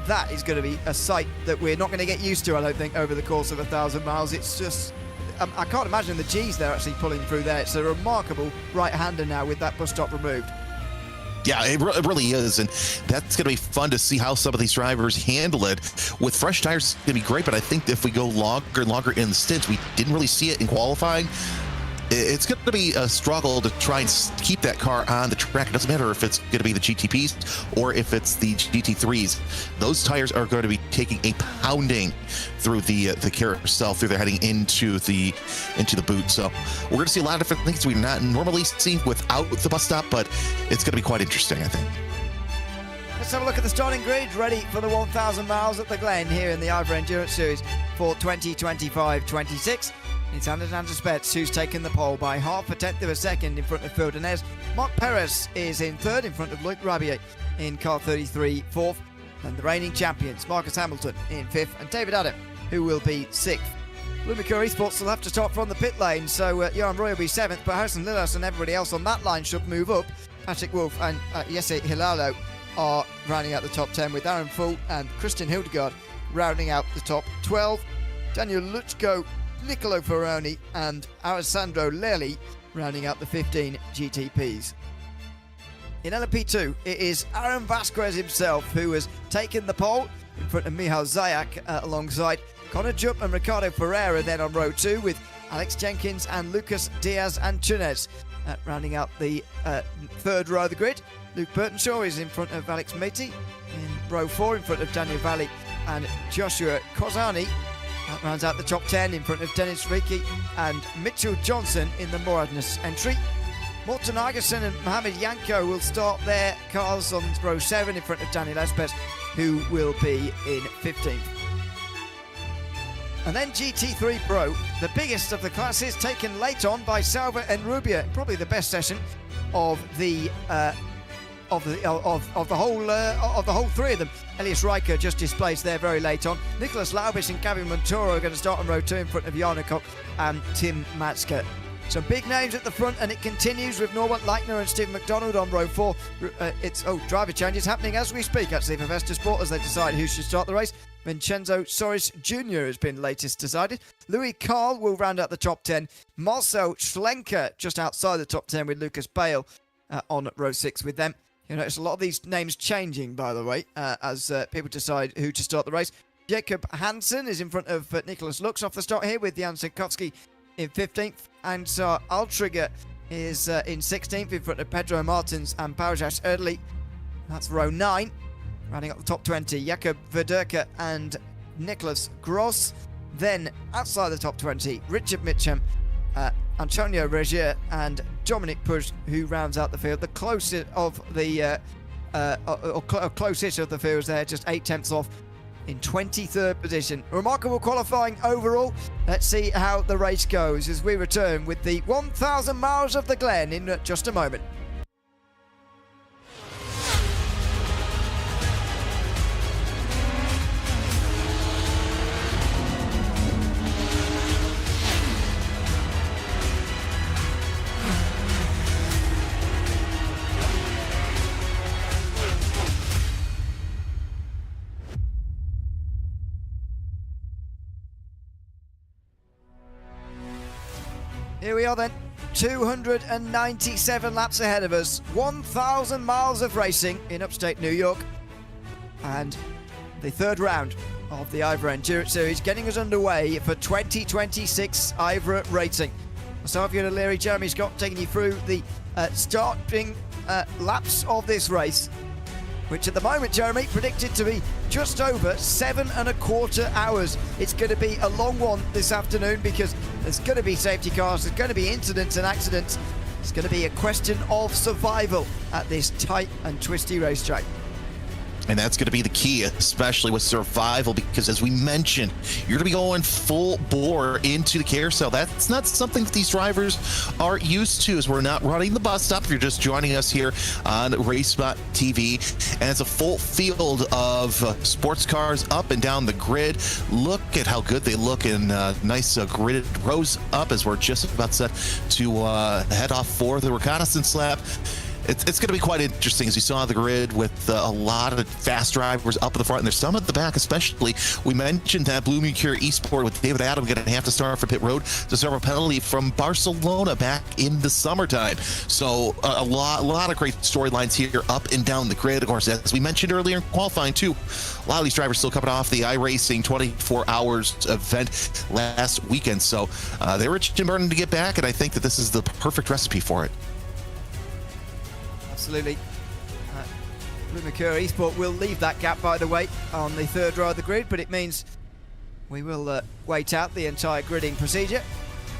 that is going to be a sight that we're not going to get used to, I don't think, over the course of 1,000 miles. It's just, I can't imagine the G's they're actually pulling through there. It's a remarkable right-hander now with that bus stop removed. Yeah, it really is, and that's going to be fun to see how some of these drivers handle it. With fresh tires, it's going to be great, but I think if we go longer and longer in the stints, we didn't really see it in qualifying. It's going to be a struggle to try and keep that car on the track. It doesn't matter if it's going to be the GTPs or if it's the GT3s. Those tires are going to be taking a pounding through the carousel, through the heading into the boot. So we're going to see a lot of different things we not normally see without the bus stop, but it's going to be quite interesting, I think. Let's have a look at the starting grid, ready for the 1,000 miles at the Glen here in the IVRA Endurance Series for 2025-26. It's Alexander Spets who's taken the pole by 0.5 of a second in front of Phil Denez. Marc Perez is in third in front of Luc Rabier in car 33 fourth. And the reigning champions, Marcus Hamilton in fifth, and David Adam, who will be sixth. Lou McCurry Sports will have to start from the pit lane, so Johan Roy will be seventh, but Harrison Lillas and everybody else on that line should move up. Patrick Wolff and Jesse Hilalo are rounding out the top 10, with Aaron Full and Christian Hildegard rounding out the top 12. Daniel Luchko, Niccolo Ferroni and Alessandro Lelli rounding out the 15 GTPs. In LMP2, it is Aaron Vasquez himself who has taken the pole in front of Michal Zayak alongside Connor Jupp and Ricardo Ferreira, then on row 2 with Alex Jenkins and Lucas Diaz Antunes rounding out the third row of the grid. Luke Burtonshaw is in front of Alex Matey in row 4 in front of Daniel Valley and Joshua Kozani. That rounds out the top 10 in front of Dennis Ricci and Mitchell Johnson in the Moradness entry. Morten Igerson and Mohamed Yanko will start their cars on row 7 in front of Daniel Espes, who will be in 15th. And then GT3 Pro, the biggest of the classes, taken late on by Salva and Rubia. Probably the best session of the whole three of them. Elias Riker just displaced there very late on. Nicholas Laubis and Gavin Montoro are going to start on row 2 in front of Jarno and Tim Matska. Some big names at the front, and it continues with Norbert Leichner and Steve McDonald on row 4. Driver changes happening as we speak, actually, for Vesta Sport as they decide who should start the race. Vincenzo Soris Jr. has been latest decided. Louis Carl will round out the top 10. Marcel Schlenker just outside the top 10 with Lucas Bale on row 6 with them. You notice a lot of these names changing, by the way, as people decide who to start the race. Jacob Hansen is in front of Nicholas Lux off the start here with Jan Sinkowski in 15th. And Altrigger is in 16th in front of Pedro Martins and Paujas Erdely. That's row 9. Rounding up the top 20, Jakob Verderke and Nicholas Gross. Then outside the top 20, Richard Mitcham, Antonio Regier and Dominic Puig, who rounds out the field. The closest of the closest of the fields there, just 8 tenths off in 23rd position. Remarkable qualifying overall. Let's see how the race goes as we return with the 1,000 miles of the Glen in just a moment. Here we are then, 297 laps ahead of us, 1,000 miles of racing in upstate New York, and the third round of the IVRA Endurance Series getting us underway for 2026 IVRA racing. Myself, Ewan O'Leary, Jeremy Scott taking you through the starting laps of this race, which at the moment, Jeremy, predicted to be just over 7.25 hours. It's going to be a long one this afternoon because there's going to be safety cars, there's going to be incidents and accidents. It's going to be a question of survival at this tight and twisty racetrack. And that's going to be the key, especially with survival, because as we mentioned, you're going to be going full bore into the carousel. That's not something that these drivers are used to, as we're not running the bus stop. If you're just joining us here on RaceSpotTV, and it's a full field of sports cars up and down the grid. Look at how good they look in nice gridded rows up as we're just about set to head off for the reconnaissance lap. It's going to be quite interesting, as you saw the grid, with a lot of fast drivers up at the front, and there's some at the back especially. We mentioned that Blue Mercury Esport with David Adam going to have to start for pit road to serve a penalty from Barcelona back in the summertime. So a lot of great storylines here up and down the grid. Of course, as we mentioned earlier in qualifying too, a lot of these drivers still coming off the iRacing 24 hours event last weekend. So they were itching and burning to get back, and I think that this is the perfect recipe for it. Absolutely. Blue Mercury Esport will leave that gap, by the way, on the third row of the grid, but it means we will wait out the entire gridding procedure.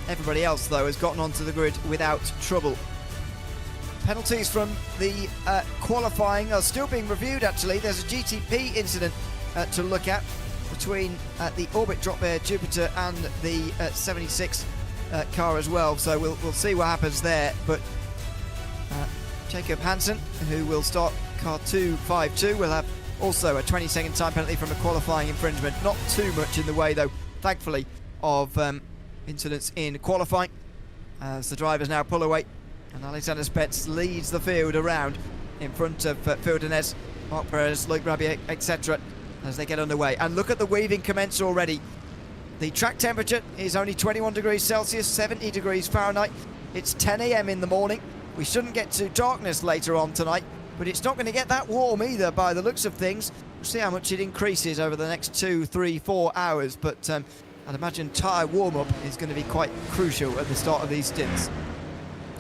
Everybody else, though, has gotten onto the grid without trouble. Penalties from the qualifying are still being reviewed, actually. There's a GTP incident to look at between the Orbit Drop Air Jupiter and the 76 car as well, so we'll see what happens there. But Jacob Hansen, who will start car 252, will have also a 20-second time penalty from a qualifying infringement. Not too much in the way, though, thankfully, of incidents in qualifying, as the drivers now pull away, and Alexander Spetz leads the field around in front of Phil Denez, Marc Perez, Luc Rabier, etc. as they get underway. And look at the weaving commence already. The track temperature is only 21 degrees Celsius, 70 degrees Fahrenheit. It's 10 a.m. in the morning. We shouldn't get to darkness later on tonight, but it's not going to get that warm either by the looks of things. We'll see how much it increases over the next 2, 3, 4 hours, but I'd imagine tyre warm-up is going to be quite crucial at the start of these stints.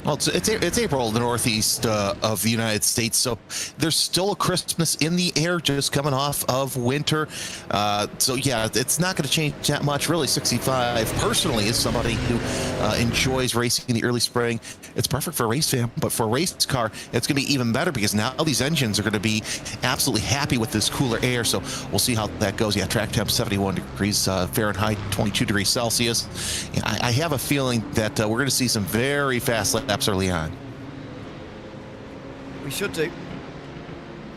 Well, it's April in the northeast of the United States, so there's still a crispness in the air just coming off of winter. So, yeah, it's not going to change that much. Really, 65, personally, is somebody who enjoys racing in the early spring. It's perfect for a race fan, but for a race car, it's going to be even better because now these engines are going to be absolutely happy with this cooler air. So we'll see how that goes. Yeah, track temp 71 degrees Fahrenheit, 22 degrees Celsius. Yeah, I have a feeling that we're going to see some very fast laps early on. We should do.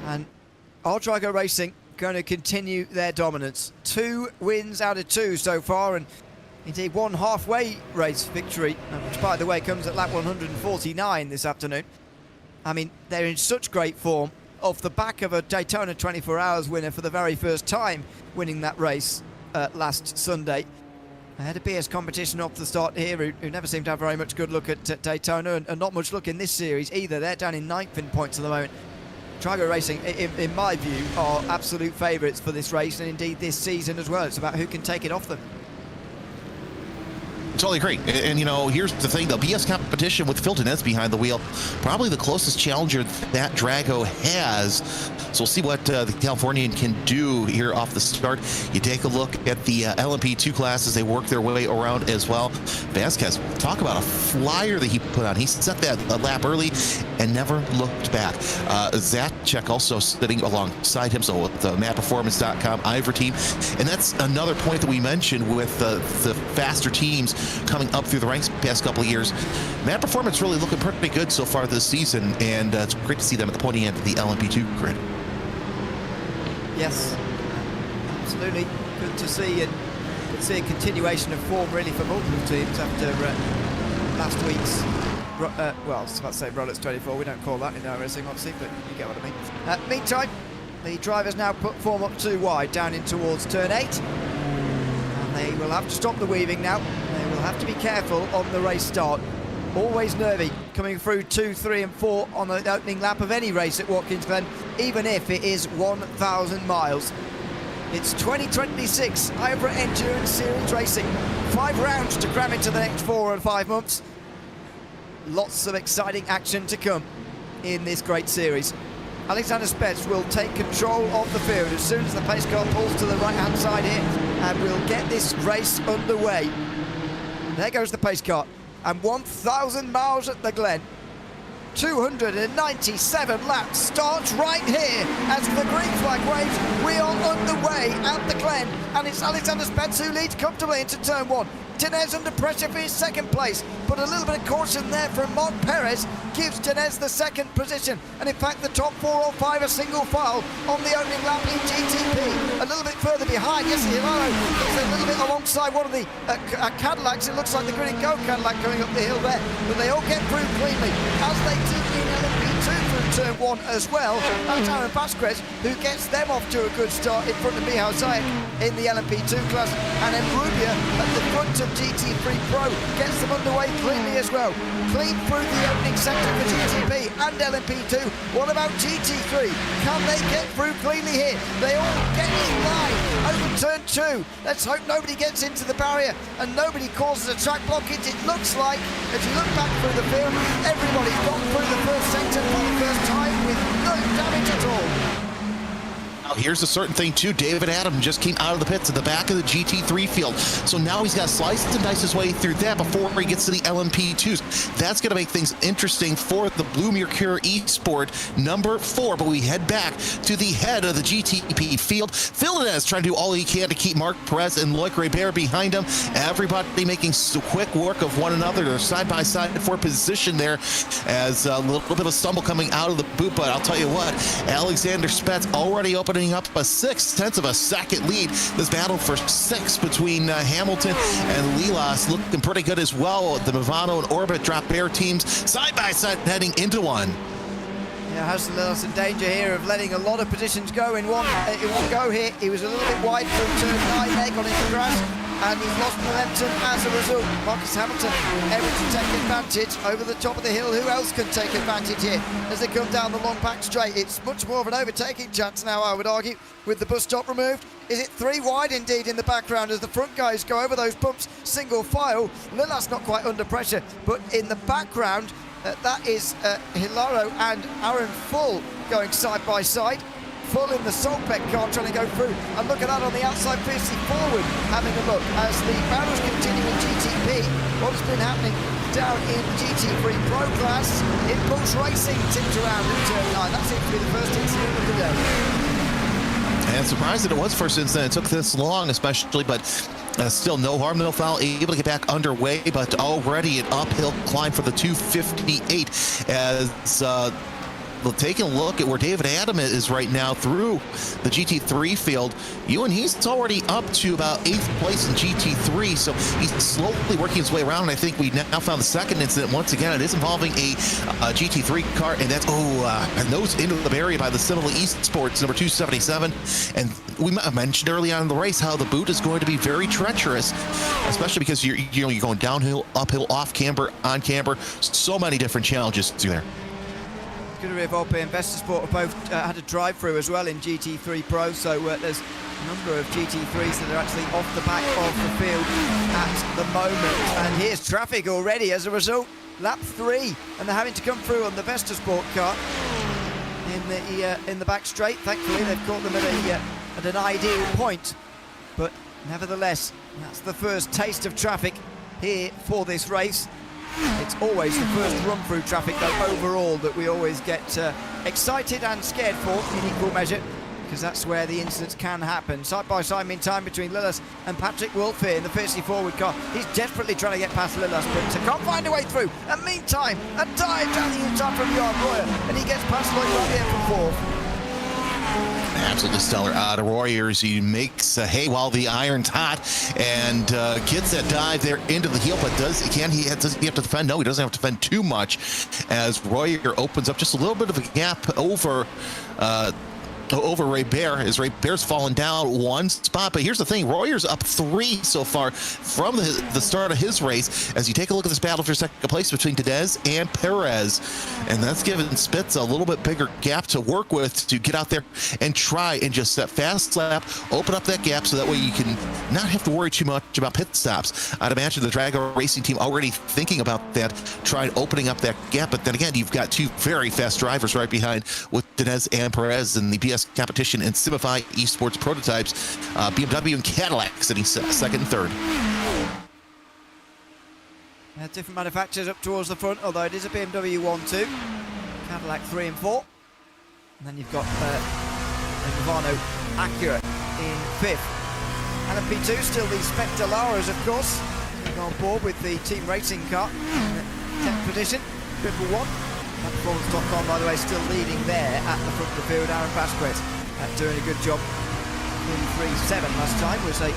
And Drago Racing going to continue their dominance. 2 wins out of 2 so far, and indeed 1 halfway race victory, which, by the way, comes at lap 149 this afternoon. I mean, they're in such great form, off the back of a Daytona 24 Hours winner for the very first time, winning that race last Sunday. I had a BS competition off the start here who never seemed to have very much good luck at Daytona, and not much luck in this series either. They're down in 9th in points at the moment. Drago Racing, in my view, are absolute favourites for this race, and indeed this season as well. It's about who can take it off them. Totally agree. And, you know, here's the thing. The BS competition with Phil Denez behind the wheel, probably the closest challenger that Drago has. So we'll see what the Californian can do here off the start. You take a look at the LMP2 classes. They work their way around as well. Vasquez, talk about a flyer that he put on. He set that lap early and never looked back. Zatchek also sitting alongside him, so with the MapPerformance.com IVRA team. And that's another point that we mentioned with the faster teams coming up through the ranks the past couple of years. Map Performance really looking pretty good so far this season, and it's great to see them at the pointy end of the LMP2 grid. Yes, absolutely. Good to see, and good to see a continuation of form really for multiple teams after last week's, well, I was about to say Rolex 24. We don't call that in our racing, obviously, but you get what I mean. Meantime, the drivers now put form up too wide, down in towards turn 8. They will have to stop the weaving now. They will have to be careful on the race start. Always nervy coming through 2, 3 and 4 on the opening lap of any race at Watkins Glen, even if it is 1,000 miles. It's 2026 IVRA Endurance Series Racing. 5 rounds to cram into the next 4 or 5 months. lots of exciting action to come in this great series. Alexander Spets will take control of the field as soon as the pace car pulls to the right-hand side here, and we'll get this race underway. There goes the pace car, and 1,000 miles at the Glen. 297 laps starts right here as the green flag waves. We are underway at the Glen, and it's Alexander Spets who leads comfortably into turn 1. Dinez under pressure for his second place, but a little bit of caution there from Marc Perez gives Dinez the second position, and in fact the top 4 or 5 are single file on the opening lap in GTP. A little bit further behind, yes, Hilaro is a little bit alongside one of the Cadillacs. It looks like the Grid & Go Cadillac going up the hill there, but they all get through cleanly, as they did in LMP2 through turn 1 as well. That's Aaron Vasquez who gets them off to a good start in front of Michał Zajek in the LMP2 class, and then Rubia at the front of GT3 Pro gets them underway cleanly as well. Clean through the opening sector for GTP and LMP2. What about GT3? Can they get through cleanly here? They all get in line over turn 2. Let's hope nobody gets into the barrier and nobody causes a track blockage. It looks like, if you look back through the field, everybody's gone through the first sector for the first time with no damage at all. Now, here's a certain thing too. David Adam just came out of the pits at the back of the GT3 field, so now he's got to slice and dice his way through that before he gets to the LMP2s. That's going to make things interesting for the Blue Mercure Esport number 4. But we head back to the head of the GTP field. Villeneuve trying to do all he can to keep Marc Perez and Loic Ribert behind him. Everybody making quick work of one another. They're side by side for position there, as a little bit of stumble coming out of the boot. But I'll tell you what, Alexander Spets already opening up a 6/10 of a second lead. This battle for 6 between Hamilton and Lilas looking pretty good as well. The Movano and Orbit drop bear teams side by side heading into one. Yeah, Hassel Lilas in danger here of letting a lot of positions go in one go here. He was a little bit wide from turn 9 there, got into the grass, and he's lost momentum as a result. Marcus Hamilton able to take advantage over the top of the hill. Who else can take advantage here as they come down the long back straight? It's much more of an overtaking chance now, I would argue, with the bus stop removed. Is it 3 wide indeed in the background as the front guys go over those bumps single file? Lilas not quite under pressure, but in the background that is Hilaro and Aaron Full going side by side. Full in the Solpec car trying to go through, and look at that on the outside, fiercely forward, having a look as the battles continue in GTP. What's been happening down in GT3 Pro class? Impulse Racing tipped around in turn 9. That seems to be the first incident of the day. And surprised that it was first incident. It took this long, especially, but still no harm, no foul. Able to get back underway, but already an uphill climb for the 258 as taking a look at where David Adam is right now through the GT3 field. He's already up to about 8th place in GT3, so he's slowly working his way around. And I think we now found the second incident once again. It is involving a GT3 car, and that's and those into the barrier by the Simile Esports number 277. And we mentioned early on in the race how the boot is going to be very treacherous, especially because you're going downhill, uphill, off camber, on camber. So many different challenges through there. Scuderia Volpe and Vestasport have both had a drive-through as well in GT3 Pro, so there's a number of GT3s that are actually off the back of the field at the moment. And here's traffic already as a result. Lap 3, and they're having to come through on the Vestasport car in the back straight. Thankfully, they've caught them at an ideal point, but nevertheless, that's the first taste of traffic here for this race. It's always the first run-through traffic, though, overall, that we always get excited and scared for in equal measure, because that's where the incidents can happen. Side-by-side, meantime, between Lilas and Patrick Wolff here in the fiercely forward car. He's desperately trying to get past Lilas, but can't find a way through. And meantime, a dive down the inside from Jan Royer, and he gets past Loic Ribert for 4th. Absolutely stellar out of Warriors. He makes hay while the iron's hot and gets that dive there into the heel, but does he have to defend? No, he doesn't have to defend too much as Royer opens up just a little bit of a gap over over Ray Bear, as Ray Bear's fallen down one spot. But here's the thing, Royer's up 3 so far from the start of his race. As you take a look at this battle for second place between Dinez and Perez, and that's given Spitz a little bit bigger gap to work with to get out there and try and just that fast lap, open up that gap, so that way you can not have to worry too much about pit stops. I'd imagine the Drago Racing team already thinking about that, trying opening up that gap. But then again, you've got 2 very fast drivers right behind with Dinez and Perez in the BS competition and Simify Esports prototypes. BMW and Cadillac sitting second and third. Different manufacturers up towards the front, although it is a BMW 1-2. Cadillac 3 and 4. And then you've got Navano Acura in 5th. And a P2, still the Spectre Laras, of course, on board with the team racing car in 10th position, 111. Performance.com, by the way, still leading there at the front of the field. Aaron Vasquez doing a good job. 3.7 last time, was a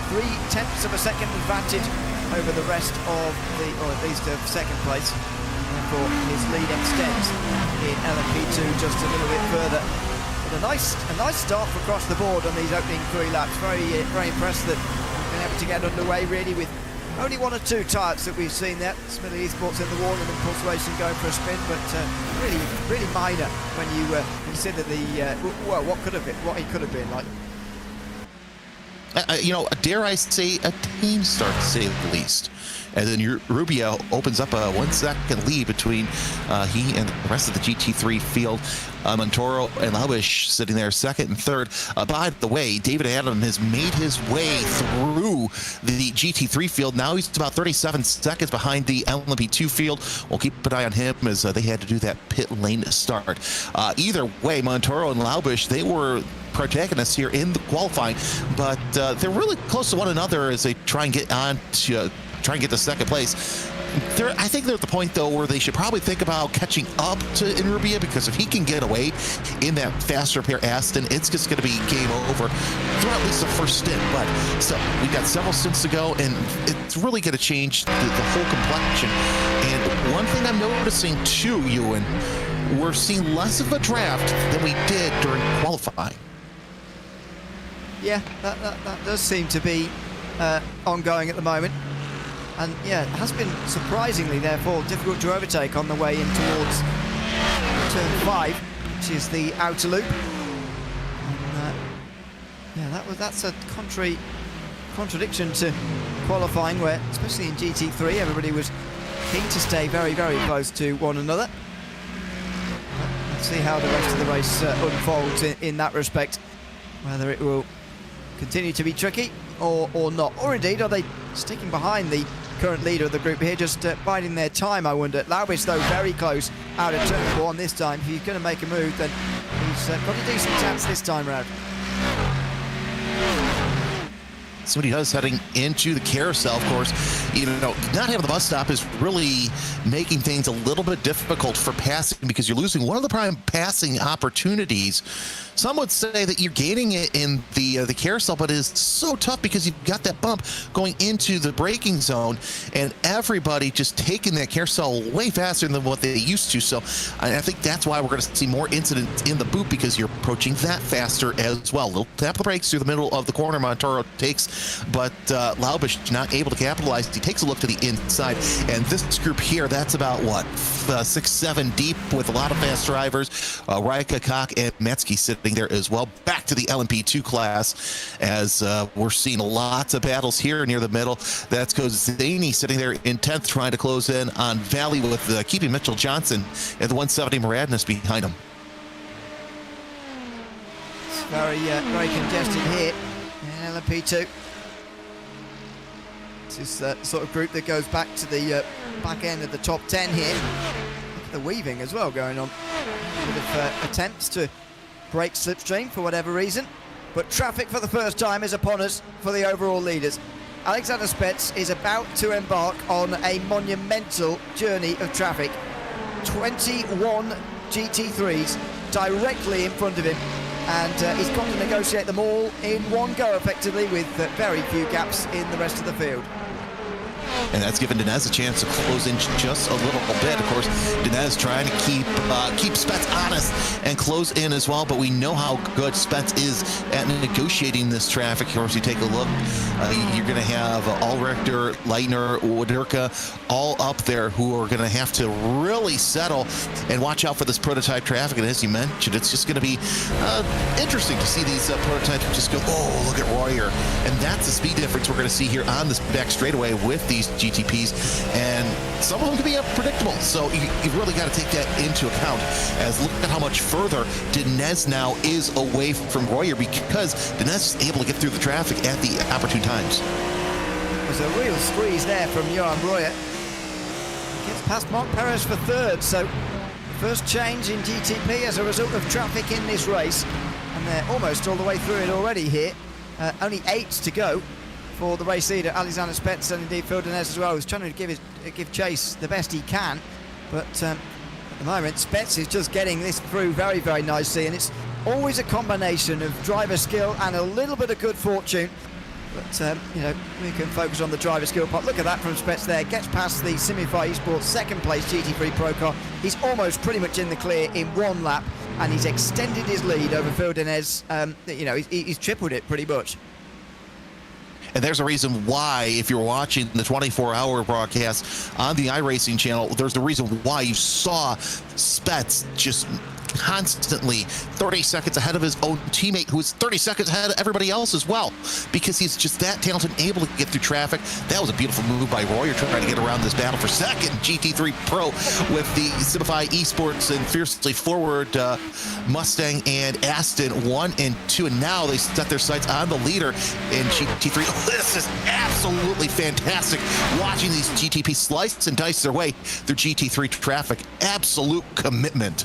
0.3 of a second advantage over the rest of the, or at least of second place. Therefore, his lead extends in LMP2 just a little bit further. But a nice start across the board on these opening 3 laps. Very impressed that we've been able to get underway really with only 1 or 2 tyres that we've seen there. Smithy Esports in the wall and Impulse Racing going for a spin, but really minor when you consider the well, what he could have been like. Dare I say a tame start, to say the least. And then Rubio opens up a 1 second lead between he and the rest of the GT3 field. Montoro and Laubish sitting there second and third. By the way, David Adam has made his way through the GT3 field. Now he's about 37 seconds behind the LMP2 field. We'll keep an eye on him as they had to do that pit lane start. Either way, Montoro and Laubish, they were protagonists here in the qualifying, but they're really close to one another as they try and get on to try and get to second place. I think they're at the point, though, where they should probably think about catching up to Rubia, because if he can get away in that faster pair Aston, it's just going to be game over throughout at least the first stint. But so we've got several stints to go, and it's really going to change the whole complexion. And one thing I'm noticing too, Ewan, we're seeing less of a draft than we did during qualifying. Yeah, that does seem to be ongoing at the moment. And yeah, it has been surprisingly, therefore, difficult to overtake on the way in towards turn 5, which is the outer loop. And, yeah, that's a contradiction to qualifying, where, especially in GT3, everybody was keen to stay very, very close to one another. But let's see how the rest of the race unfolds in that respect, whether it will continue to be tricky or not, or indeed are they sticking behind the current leader of the group here, just biding their time, I wonder. Laubish, though, very close out of turn 4 on this time. If he's going to make a move, then he's got a decent chance this time round. Somebody does heading into the carousel, of course. Not having the bus stop is really making things a little bit difficult for passing, because you're losing one of the prime passing opportunities. Some would say that you're gaining it in the carousel, but it's so tough because you've got that bump going into the braking zone, and everybody just taking that carousel way faster than what they used to. So I think that's why we're going to see more incidents in the boot, because you're approaching that faster as well. Little tap the brakes through the middle of the corner Montoro takes, but Laubish not able to capitalize. He takes a look to the inside, and this group here, that's about what, 6-7 deep, with a lot of fast drivers. Raika, Koch, and Metzke sitting there as well. Back to the LMP2 class, as we're seeing lots of battles here near the middle. That's Kozani sitting there in 10th, trying to close in on Valley, with keeping Mitchell Johnson at the 170 Maradness behind him. It's very congested here in LMP2. This is the sort of group that goes back to the back end of the top 10 here. Look at the weaving as well going on. A bit of attempts to break slipstream for whatever reason, but traffic for the first time is upon us for the overall leaders. Alexander Spetz is about to embark on a monumental journey of traffic. 21 GT3s directly in front of him, and he's got to negotiate them all in one go effectively, with very few gaps in the rest of the field. and that's given Dinez a chance to close in just a little bit. Of course, Dinez trying to keep Spets honest and close in as well, but we know how good Spets is at negotiating this traffic. Of course, you take a look, you're going to have Allrichter, Leitner, Woderka all up there who are going to have to really settle and watch out for this prototype traffic. And as you mentioned, it's just going to be interesting to see these prototypes just go, oh, look at Royer. And that's the speed difference we're going to see here on this back straightaway with these GTPs. And some of them can be unpredictable. So you've really got to take that into account, as look at how much further Dinez now is away from Royer, because Dinez is able to get through the traffic at the opportune times. There's a real squeeze there from Johan Royer. Gets past Mark Perez for third, so first change in GTP as a result of traffic in this race. And they're almost all the way through it already here. Only 8 to go for the race leader, Alexander Spets, and indeed Phil Dinez as well, who's trying to give chase the best he can. But at the moment, Spets is just getting this through very, very nicely, and it's always a combination of driver skill and a little bit of good fortune. But, you know, we can focus on the driver skill part. Look at that from Spets there. Gets past the Simify Esports second place GT3 Pro car. He's almost pretty much in the clear in one lap, and he's extended his lead over Phil Dinez. You know, he's tripled it pretty much. And there's a reason why, if you're watching the 24-hour broadcast on the iRacing channel, there's the reason why you saw Spets just constantly 30 seconds ahead of his own teammate, who is 30 seconds ahead of everybody else as well, because he's just that talented and able to get through traffic. That was a beautiful move by Royer, trying to get around this battle for second. GT3 Pro with the Simify Esports and Fiercely Forward Mustang and Aston 1 and 2, and now they set their sights on the leader in GT3. Oh, this is absolutely fantastic, watching these GTP slice and dice their way through GT3 traffic. Absolute commitment.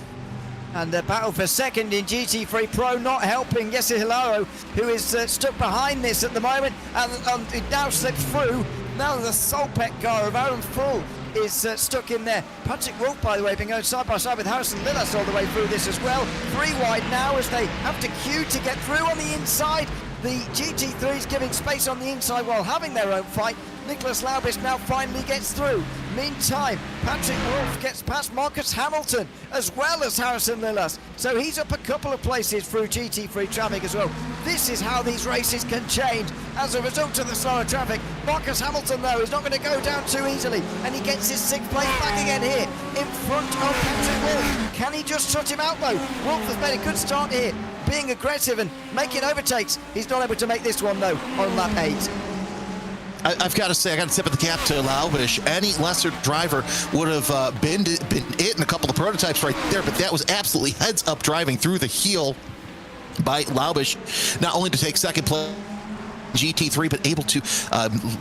And the battle for second in GT3 Pro not helping Jesse Hilaro, who is stuck behind this at the moment, and it now slips through. Now the Solpec car of Aaron Full is stuck in there. Patrick Wolf, by the way, been going side by side with Harrison Lillas all the way through this as well. 3 wide now as they have to queue to get through on the inside. The GT3 is giving space on the inside while having their own fight. Nicholas Laubis now finally gets through. Meantime, Patrick Wolf gets past Marcus Hamilton as well as Harrison Lillas. So he's up a couple of places through GT3 traffic as well. This is how these races can change as a result of the slower traffic. Marcus Hamilton, though, is not going to go down too easily, and he gets his 6th place back again here in front of Patrick Wolf. Can he just shut him out, though? Wolf has made a good start here, being aggressive and making overtakes. He's not able to make this one, though, on lap 8. I've got to say, I got to tip of the cap to Laubish. Any lesser driver would have been it in a couple of prototypes right there, but that was absolutely heads-up driving through the heel by Laubish, not only to take second place GT3, but able to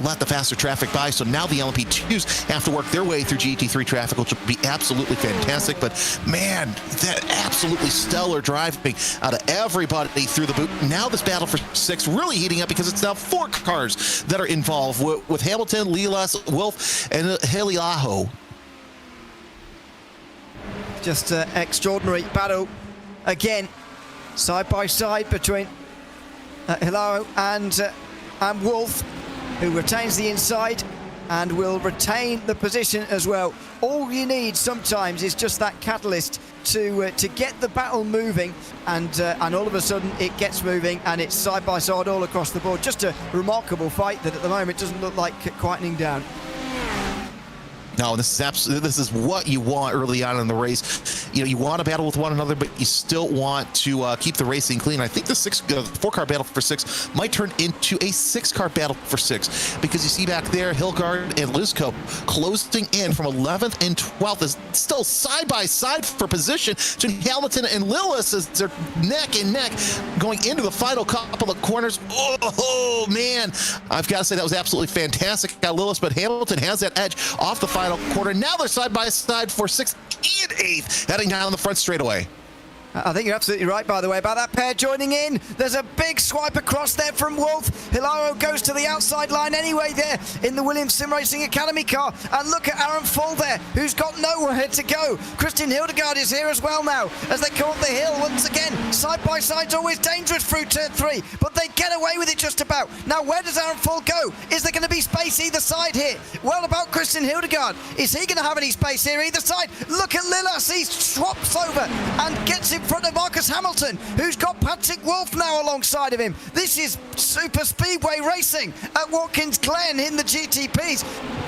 let the faster traffic by. So now the LMP2s have to work their way through GT3 traffic, which will be absolutely fantastic. But man, that absolutely stellar driving out of everybody through the boot. Now this battle for 6 really heating up, because it's now 4 cars that are involved with Hamilton, Lilas, Wolf, and Heliaho. Just an extraordinary battle again, side by side between Hilaro and Wolf, who retains the inside and will retain the position as well. All you need sometimes is just that catalyst to get the battle moving, and all of a sudden it gets moving, and it's side by side all across the board. Just a remarkable fight that at the moment doesn't look like quietening down. No, this is what you want early on in the race. You know, you want to battle with one another, but you still want to keep the racing clean. I think the 4-car battle for 6 might turn into a 6-car battle for 6, because you see back there, Hilgard and Lizko closing in from 11th and 12th, is still side by side for position. So Hamilton and Lillas is they're neck and neck going into the final couple of corners. Oh man, I've got to say that was absolutely fantastic by Lillas, but Hamilton has that edge off the final quarter. Now they're side by side for 6th and 8th, heading down the front straightaway. I think you're absolutely right, by the way, about that pair joining in. There's a big swipe across there from Wolf. Hilaro goes to the outside line anyway there in the Williams Sim Racing Academy car. And look at Aaron Full there, who's got nowhere to go. Christian Hildegard is here as well now as they come up the hill once again. Side by side's always dangerous through turn 3, but they get away with it just about. Now, where does Aaron Full go? Is there going to be space either side here? Well, about Christian Hildegard, is he going to have any space here either side? Look at Lillas, he swaps over and gets in front of Marcus Hamilton, who's got Patrick Wolf now alongside of him. This is super speedway racing at Watkins Glen in the GTPs.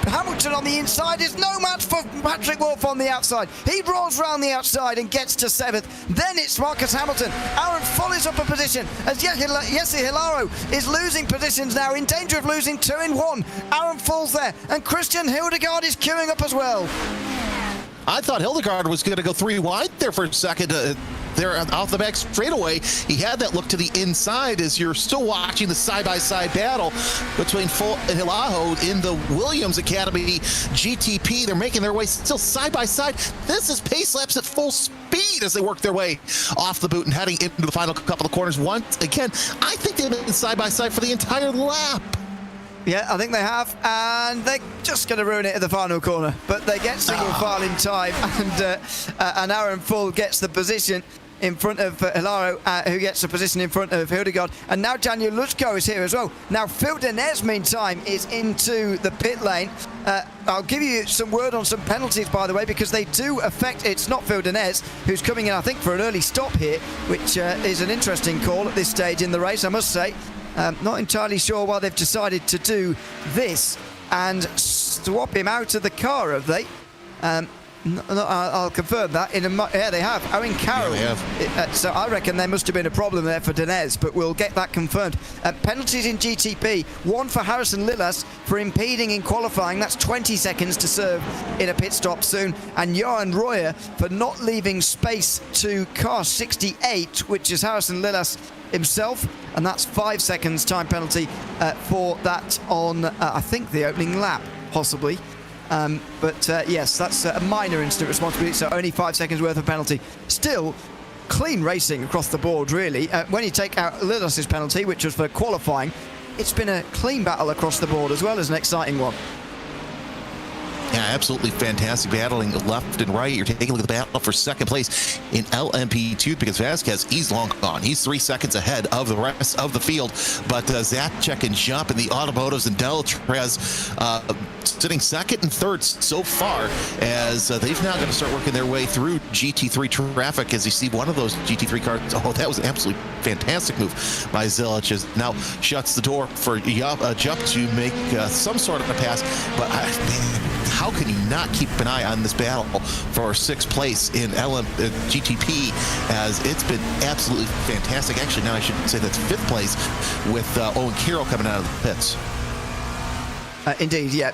Hamilton on the inside is no match for Patrick Wolf on the outside. He rolls around the outside and gets to 7th. Then it's Marcus Hamilton. Aaron Full is up a position as Jesse Hilaro is losing positions now, in danger of losing 2 in 1. Aaron Full's there, and Christian Hildegard is queuing up as well. I thought Hildegard was going to go 3 wide there for a second. There off the back straightaway, he had that look to the inside as you're still watching the side-by-side battle between Full and Hilaho in the Williams Academy GTP. They're making their way still side-by-side. This is pace laps at full speed as they work their way off the boot and heading into the final couple of corners. Once again, I think they've been side-by-side for the entire lap. Yeah, I think they have, and they're just going to ruin it at the final corner. But they get single file in time, and Aaron Full gets the position in front of Hilaro, who gets the position in front of Hildegard. And now Daniel Luchko is here as well. Now Phil Denez, meantime, is into the pit lane. I'll give you some word on some penalties, by the way, because they do affect. It's not Phil Denez who's coming in, I think, for an early stop here, which is an interesting call at this stage in the race, I must say. Not entirely sure why they've decided to do this and swap him out of the car, have they? I'll confirm that. Yeah, they have. Owen Carroll. Yeah, they have. So I reckon there must have been a problem there for Denez, but we'll get that confirmed. Penalties in GTP. 1 for Harrison Lillas for impeding in qualifying. That's 20 seconds to serve in a pit stop soon. And Johan Royer for not leaving space to car 68, which is Harrison Lillas himself, and that's 5 seconds time penalty for that on I think the opening lap possibly, but yes, that's a minor incident responsibility, so only 5 seconds worth of penalty. Still clean racing across the board, really. When you take out Lillas's penalty, which was for qualifying, it's been a clean battle across the board as well as an exciting one. Yeah, absolutely fantastic battling left and right. You're taking a look at the battle for second place in LMP2 because Vasquez, he's long gone. He's 3 seconds ahead of the rest of the field. But Zatchek and Jump and the Automotives and Delatrez sitting second and third so far as they've now got to start working their way through GT3 traffic as you see one of those GT3 cars. Oh, that was an absolutely fantastic move by Zilic as now shuts the door for Jump to make some sort of a pass. But how can you not keep an eye on this battle for 6th place in GTP as it's been absolutely fantastic. Actually, now I should say that's 5th place with Owen Carroll coming out of the pits. Indeed, yeah.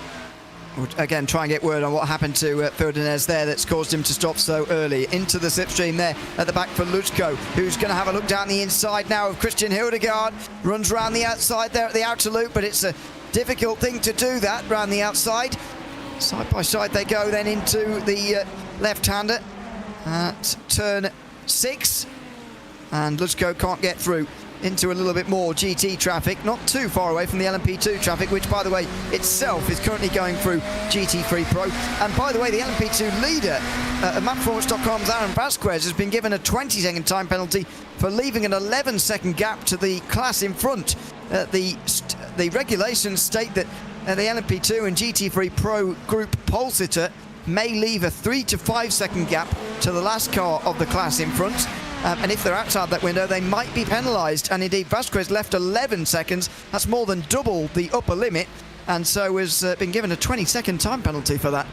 Again, try and get word on what happened to Phil Denez there that's caused him to stop so early. Into the slipstream there at the back for Luchko, who's going to have a look down the inside now of Christian Hildegard. Runs around the outside there at the outer loop, but it's a difficult thing to do that around the outside. Side by side they go then into the left-hander at turn 6, and Luchko can't get through into a little bit more GT traffic, not too far away from the LMP2 traffic, which by the way itself is currently going through GT3 Pro. And by the way, the LMP2 leader MapPerformance.com's Aaron Vasquez has been given a 20-second time penalty for leaving an 11-second gap to the class in front. The regulations state that the LMP2 and GT3 Pro group pole sitter may leave a 3 to 5 second gap to the last car of the class in front. And if they're outside that window, they might be penalised. And indeed, Vasquez left 11 seconds. That's more than double the upper limit. And so has been given a 20-second time penalty for that.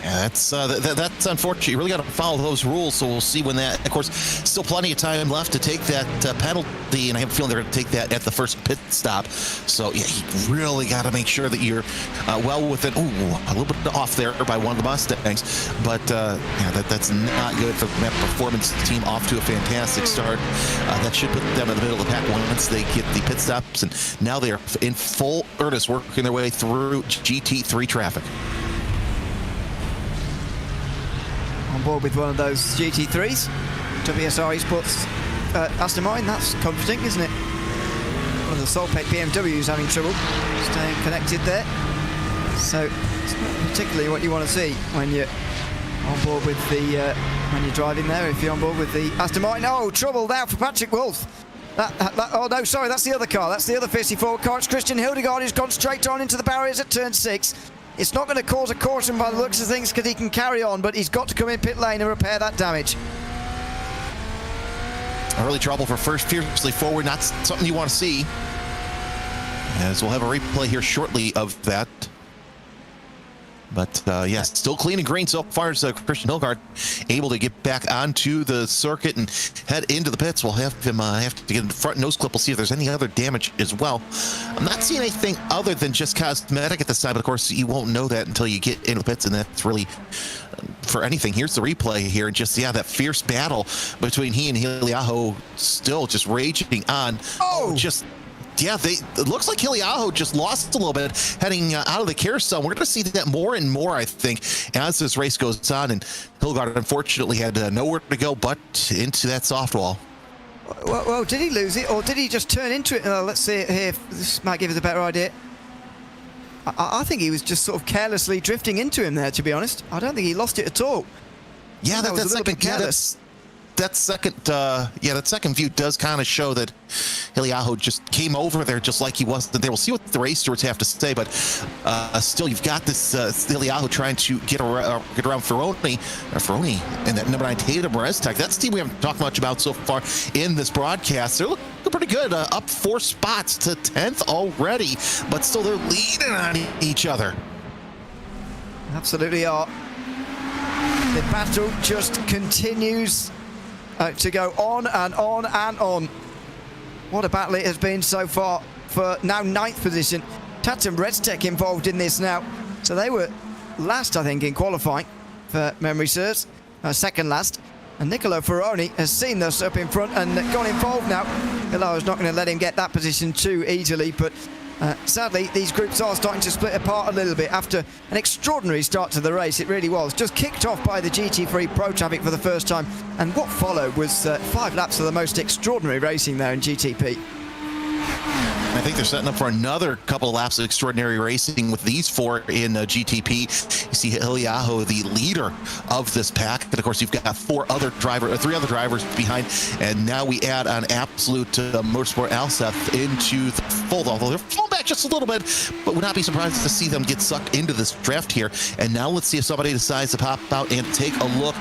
Yeah, that's unfortunate. You really got to follow those rules, so we'll see when that. Of course, still plenty of time left to take that penalty, and I have a feeling they're going to take that at the first pit stop. So yeah, you really got to make sure that you're well within. Ooh, a little bit off there by one of the Mustangs, but yeah, that's not good for the Map Performance team. Off to a fantastic start. That should put them in the middle of the pack once they get the pit stops, and now they are in full earnest working their way through GT3 traffic. board with one of those GT3s. WSR Esports Aston Martin, that's comforting, isn't it? One of the sole paid BMWs having trouble staying connected there. So it's not particularly what you want to see when you're on board with the when you're driving there. If you're on board with the Aston Martin, oh, trouble now for Patrick Wolff. Oh no, sorry, that's the other car. That's the other 54 car. It's Christian Hildegard who's gone straight on into the barriers at turn 6. It's not going to cause a caution by the looks of things because he can carry on, but he's got to come in pit lane and repair that damage. Early trouble for first fiercely forward, not something you want to see. As we'll have a replay here shortly of that. But yes, still clean and green so far as Christian Hildegard able to get back onto the circuit and head into the pits. We'll have him have to get in the front nose clip. We'll see if there's any other damage as well. I'm not seeing anything other than just cosmetic at this time, but of course you won't know that until you get into the pits, and that's really for anything. Here's the replay here, and just that fierce battle between he and Hiliaho still just raging on. Yeah, it looks like Hiliaho just lost a little bit heading out of the carousel. We're going to see that more and more, I think, as this race goes on. And Hildegard, unfortunately, had nowhere to go but into that soft wall. Well, did he lose it, or did he just turn into it? Let's see it here. This might give us a better idea. I think he was just sort of carelessly drifting into him there, to be honest. I don't think he lost it at all. Yeah, that's a little bit careless. That second view does kind of show that Hiliaho just came over there just like he was there. We'll see what the race stewards have to say, but still, you've got this Hiliaho trying to get around Ferroni and that number 9 Tatum Reztech. That's the team we haven't talked much about so far in this broadcast. They're looking pretty good, up 4 spots to 10th already, but still they're leading on each other. Absolutely are. The battle just continues to go on and on and on. What a battle it has been so far for now 9th position. Tatum Reztech involved in this now. So they were last, I think, in qualifying, for memory serves. Second last. And Nicolo Ferroni has seen this up in front and got involved now. Hilaro's not going to let him get that position too easily, but sadly, these groups are starting to split apart a little bit after an extraordinary start to the race. It really was. Just kicked off by the GT3 Pro Traffic for the first time, and what followed was 5 laps of the most extraordinary racing there in GTP. I think they're setting up for another couple of laps of extraordinary racing with these 4 in GTP. You see Hiliaho, the leader of this pack, and of course you've got 3 other drivers behind, and now we add on Absolute Motorsport Alseth into the fold, although they're falling back just a little bit, but would not be surprised to see them get sucked into this draft here. And now let's see if somebody decides to pop out and take a look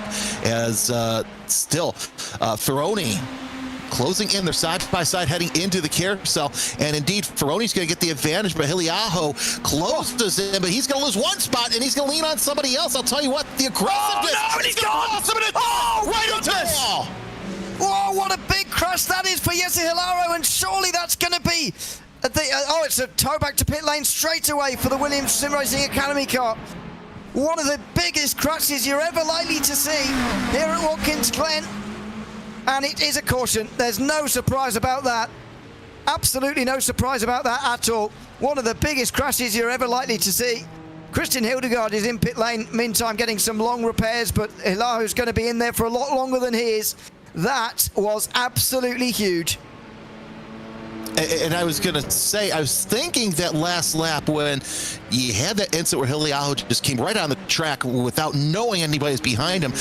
as Ferroni closing in, they're side by side heading into the carousel, and indeed Ferroni's going to get the advantage, but Hiliaho closes in, but he's going to lose 1 spot and he's going to lean on somebody else. I'll tell you what, the aggressiveness. Oh no, he's gone! Right into the wall. Whoa, what a big crash that is for Jesse Hilaro, and surely that's going to be it's a tow back to pit lane straight away for the Williams Sim Racing Academy car. One of the biggest crashes you're ever likely to see here at Watkins Glen. And it is a caution. There's no surprise about that. Absolutely no surprise about that at all. One of the biggest crashes you're ever likely to see. Christian Hildegard is in pit lane, meantime getting some long repairs, but Hilaro's going to be in there for a lot longer than he is. That was absolutely huge. And I was going to say, I was thinking that last lap when you had that incident where Hiliaho just came right on the track without knowing anybody's behind him,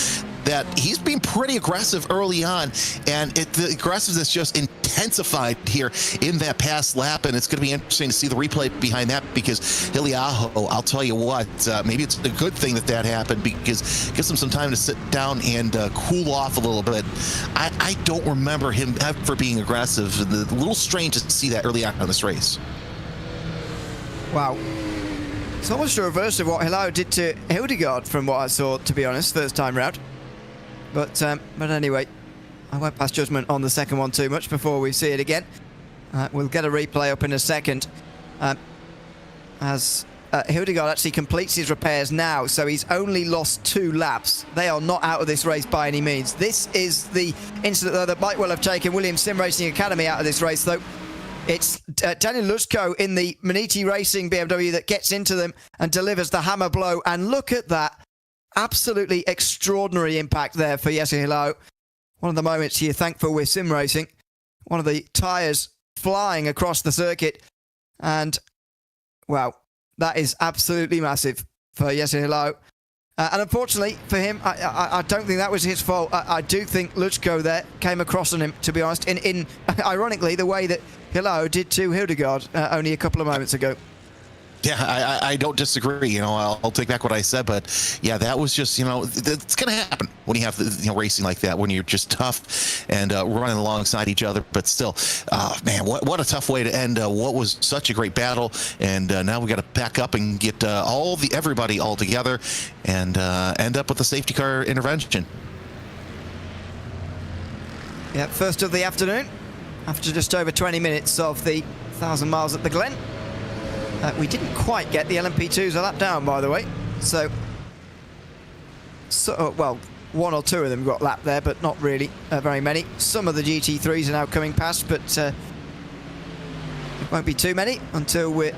that he's been pretty aggressive early on, and the aggressiveness just intensified here in that past lap, and it's going to be interesting to see the replay behind that, because Hiliaho, I'll tell you what, maybe it's a good thing that happened, because it gives him some time to sit down and cool off a little bit. I don't remember him ever being aggressive. A little strange to see that early on in this race. Wow. It's almost the reverse of what Hilaro did to Hildegard from what I saw, to be honest, first time round. But anyway, I won't pass judgment on the second one too much before we see it again. We'll get a replay up in a second. As Hildegard actually completes his repairs now, so he's only lost 2 laps. They are not out of this race by any means. This is the incident, though, that might well have taken Williams Sim Racing Academy out of this race, though. It's Daniel Lusko in the Maniti Racing BMW that gets into them and delivers the hammer blow. And look at that. absolutely extraordinary impact there for Jesse Hilo. One of the moments you're thankful with sim racing. One of the tyres flying across the circuit. And, wow, that is absolutely massive for Jesse Hilo. And unfortunately for him, I don't think that was his fault. I do think Luchko there came across on him, to be honest, in ironically, the way that Hilo did to Hildegard only a couple of moments ago. Yeah, I don't disagree. You know, I'll take back what I said, but yeah, that was just, you know, it's going to happen when you have, you know, racing like that, when you're just tough and running alongside each other. But still, man, what a tough way to end what was such a great battle. And now we got to back up and get everybody all together and end up with a safety car intervention. Yeah, first of the afternoon, after just over 20 minutes of the 1,000 miles at the Glen. We didn't quite get the LMP2s a lap down, by the way. So well, one or two of them got lapped there, but not really very many. Some of the GT3s are now coming past, but it won't be too many until we're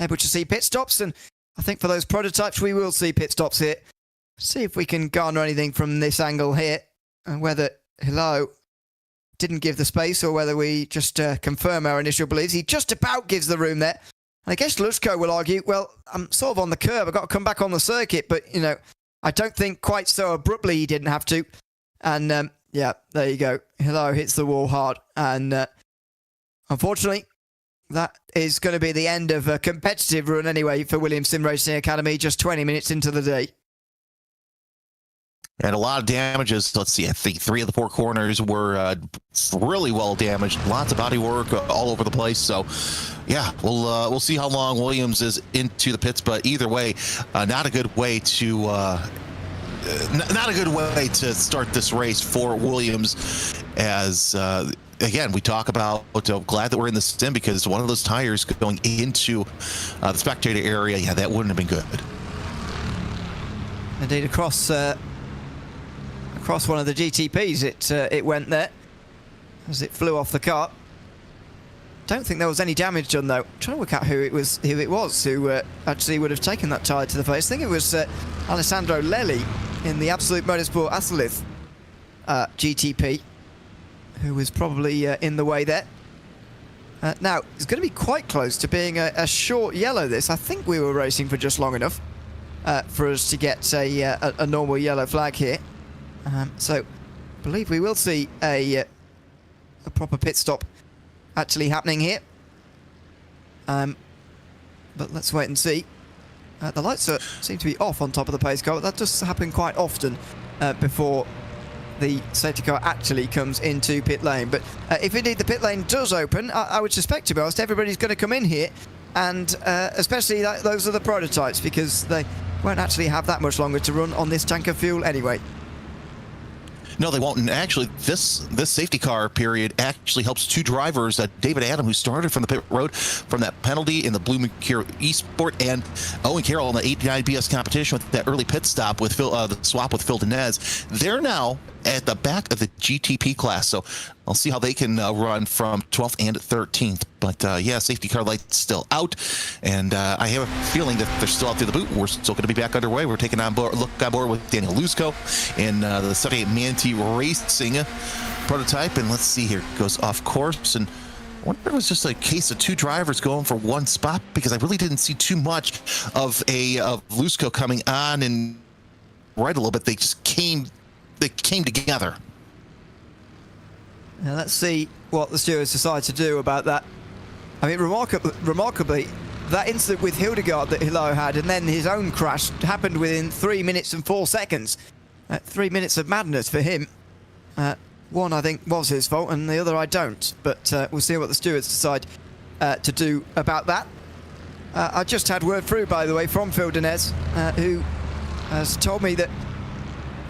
able to see pit stops. And I think for those prototypes, we will see pit stops here. See if we can garner anything from this angle here, and whether Hilo didn't give the space or whether we just confirm our initial beliefs. He just about gives the room there. I guess Luchko will argue, well, I'm sort of on the curb. I've got to come back on the circuit. But, you know, I don't think quite so abruptly he didn't have to. And, yeah, there you go. Hilo hits the wall hard. And, unfortunately, that is going to be the end of a competitive run anyway for Williams Sim Racing Academy, just 20 minutes into the day. And a lot of damages. Let's see, I think 3 of the 4 corners were really well damaged. Lots of body work all over the place. So, yeah, we'll see how long Williams is into the pits. But either way, not a good way to start this race for Williams. As again, we talk about glad that we're in the sim, because one of those tires going into the spectator area, yeah, that wouldn't have been good. Indeed, across one of the GTPs, it went there as it flew off the car. Don't think there was any damage done though. I'm trying to work out who it was who actually would have taken that tyre to the face. I think it was Alessandro Lelli in the Absolute Motorsport Aslith GTP, who was probably in the way there. Now, it's going to be quite close to being a short yellow, this. I think we were racing for just long enough for us to get a normal yellow flag here. So, I believe we will see a proper pit stop actually happening here. But let's wait and see. The lights seem to be off on top of the pace car, but that does happen quite often before the safety car actually comes into pit lane. But if indeed the pit lane does open, I would suspect, to be honest, everybody's going to come in here, and especially those are the prototypes, because they won't actually have that much longer to run on this tank of fuel anyway. No, they won't. And actually, this safety car period actually helps 2 drivers, David Adam, who started from the pit road from that penalty in the Blue Mercure Esport, and Owen Carroll in the 89 BS competition with that early pit stop with the swap with Phil Dinez. They're now at the back of the GTP class, so I'll see how they can run from 12th and 13th. But yeah, safety car lights still out, and I have a feeling that they're still out through the boot. We're still going to be back underway. We're taking on board with Daniel Luchko in the 78 Manti Racing prototype, and let's see here. It goes off course, and I wonder if it was just a case of 2 drivers going for one spot, because I really didn't see too much of Luchko coming on and right a little bit. They just came together. Now let's see what the stewards decide to do about that. I mean, remarkably, that incident with Hildegard that Hilo had, and then his own crash, happened within 3 minutes and 4 seconds. 3 minutes of madness for him. One, I think, was his fault, and the other I don't. But we'll see what the stewards decide to do about that. I just had word through, by the way, from Phil Dinez, who has told me that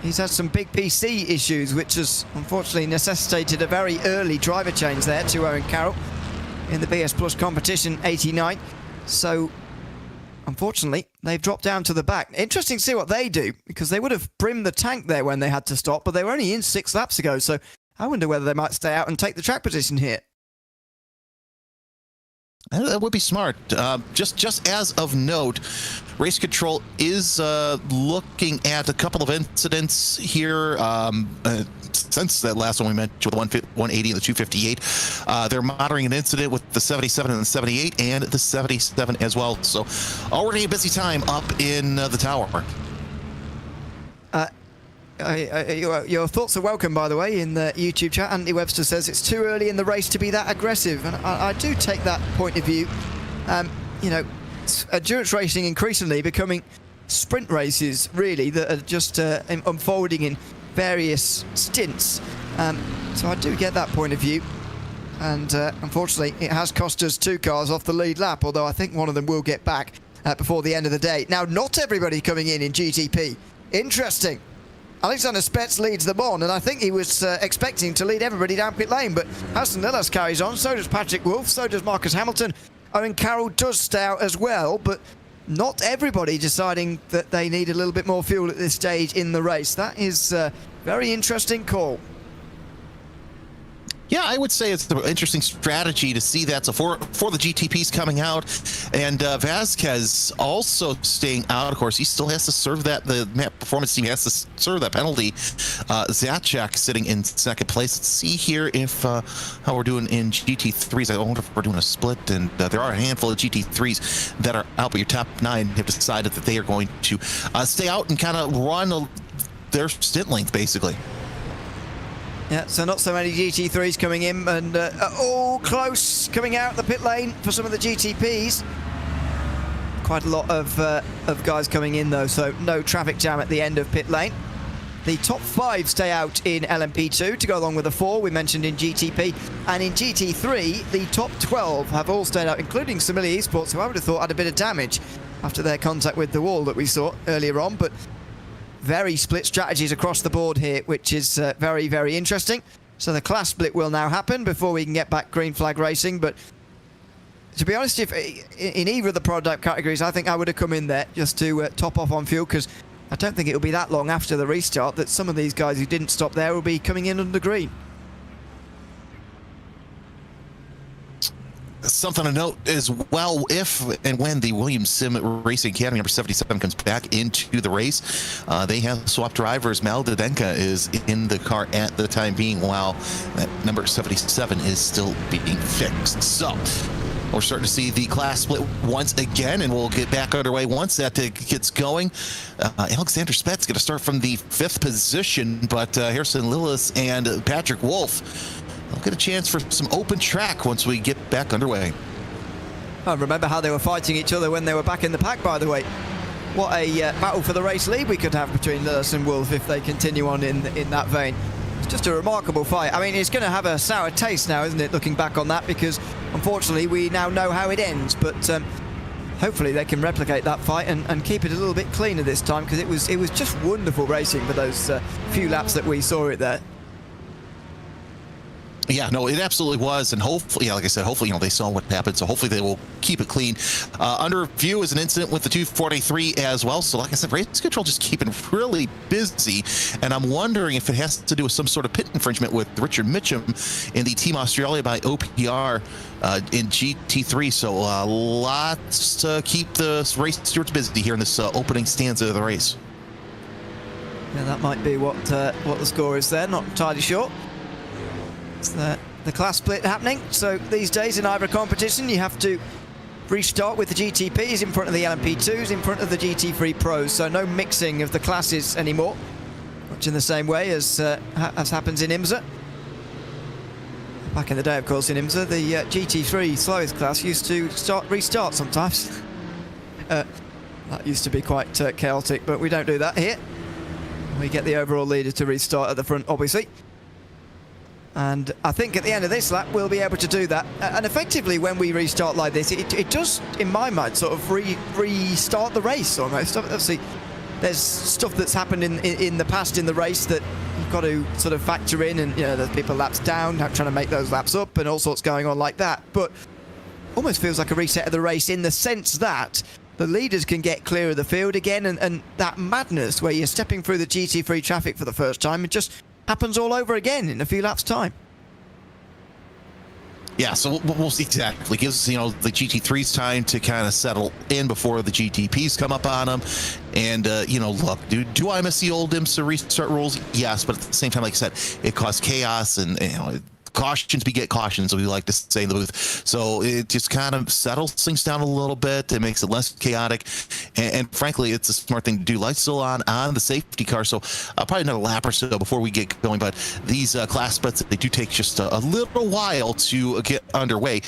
he's had some big PC issues, which has unfortunately necessitated a very early driver change there to Owen Carroll in the BS Plus competition 89. So, unfortunately, they've dropped down to the back. Interesting to see what they do, because they would have brimmed the tank there when they had to stop, but they were only in 6 laps ago, so I wonder whether they might stay out and take the track position here. That would be smart. Just as of note, Race Control is looking at a couple of incidents here since that last one we mentioned with the 180 and the 258. They're monitoring an incident with the 77 and the 78 and the 77 as well. So already a busy time up in the tower. Your thoughts are welcome, by the way, in the YouTube chat. Anthony Webster says it's too early in the race to be that aggressive, and I do take that point of view. You know, endurance racing increasingly becoming sprint races, really, that are just unfolding in various stints. So I do get that point of view, and unfortunately, it has cost us 2 cars off the lead lap, although I think one of them will get back before the end of the day. Now, not everybody coming in GTP. Interesting. Alexander Spetz leads them on, and I think he was expecting to lead everybody down pit lane, but Hassan Lillas carries on, so does Patrick Wolf, so does Marcus Hamilton. Owen Carroll does stay out as well, but not everybody deciding that they need a little bit more fuel at this stage in the race. That is a very interesting call. Yeah, I would say it's an interesting strategy to see that. So for the GTPs coming out, and Vasquez also staying out. Of course, he still has to serve that. The performance team has to serve that penalty. Zaczak sitting in second place. Let's see here if how we're doing in GT3s. I wonder if we're doing a split. And there are a handful of GT3s that are out, but your top 9 have decided that they are going to stay out and kind of run their stint length, basically. Yeah, so not so many GT3s coming in, and all close coming out the pit lane for some of the GTPs. Quite a lot of guys coming in though, so no traffic jam at the end of pit lane. The top 5 stay out in LMP2 to go along with the 4 we mentioned in GTP, and in GT3 the top 12 have all stayed out, including Similia Esports, who I would have thought had a bit of damage after their contact with the wall that we saw earlier on, but very split strategies across the board here, which is very, very interesting. So the class split will now happen before we can get back green flag racing. But to be honest, if in either of the product categories, I think I would have come in there just to top off on fuel, because I don't think it'll be that long after the restart that some of these guys who didn't stop there will be coming in under green. Something to note as well, if and when the Williams Sim Racing Academy number 77 comes back into the race, they have swapped drivers. Mal Didenka is in the car at the time being, while that number 77 is still being fixed. So we're starting to see the class split once again, and we'll get back underway once that gets going. Alexander Spetz going to start from the 5th position, but Harrison Lillas and Patrick Wolf, they'll get a chance for some open track once we get back underway. I remember how they were fighting each other when they were back in the pack, by the way. What a battle for the race lead we could have between Lillas and Wolf if they continue on in that vein. It's just a remarkable fight. I mean, it's going to have a sour taste now, isn't it, looking back on that, because unfortunately we now know how it ends, but hopefully they can replicate that fight and keep it a little bit cleaner this time, because it was just wonderful racing for those few laps that we saw it there. Yeah, no, it absolutely was, and hopefully, yeah, like I said, hopefully, they saw what happened, so hopefully they will keep it clean. Under review is an incident with the 243 as well, so like I said, Race Control just keeping really busy, and I'm wondering if it has to do with some sort of pit infringement with Richard Mitchum in the Team Australia by OPR in GT3, so lots to keep the race stewards busy here in this opening stanza of the race. Yeah, that might be what the score is there, not entirely sure. It's the class split happening. So these days in IVRA competition, you have to restart with the GTPs in front of the LMP2s, in front of the GT3 Pros. So no mixing of the classes anymore, much in the same way as happens in IMSA. Back in the day, of course, in IMSA, the GT3 slowest class used to restart sometimes. That used to be quite chaotic, but we don't do that here. We get the overall leader to restart at the front, obviously. And I think at the end of this lap, we'll be able to do that. And effectively, when we restart like this, it does, in my mind, sort of restart the race almost. Obviously, there's stuff that's happened in the past in the race that you've got to sort of factor in, and there's people laps down, trying to make those laps up, and all sorts going on like that. But almost feels like a reset of the race in the sense that the leaders can get clear of the field again, and that madness where you're stepping through the GT3 traffic for the first time, it just happens all over again in a few laps' time. Yeah, so we'll see exactly. Gives the GT3s time to kind of settle in before the GTPs come up on them. And look, do I miss the old IMSA restart rules? Yes, but at the same time, like I said, it caused chaos and cautions beget cautions, we like to say in the booth. So it just kind of settles things down a little bit. It makes it less chaotic, and frankly, it's a smart thing to do. Lights still on the safety car, so probably another lap or so before we get going. But these class splits, they do take just a little while to get underway.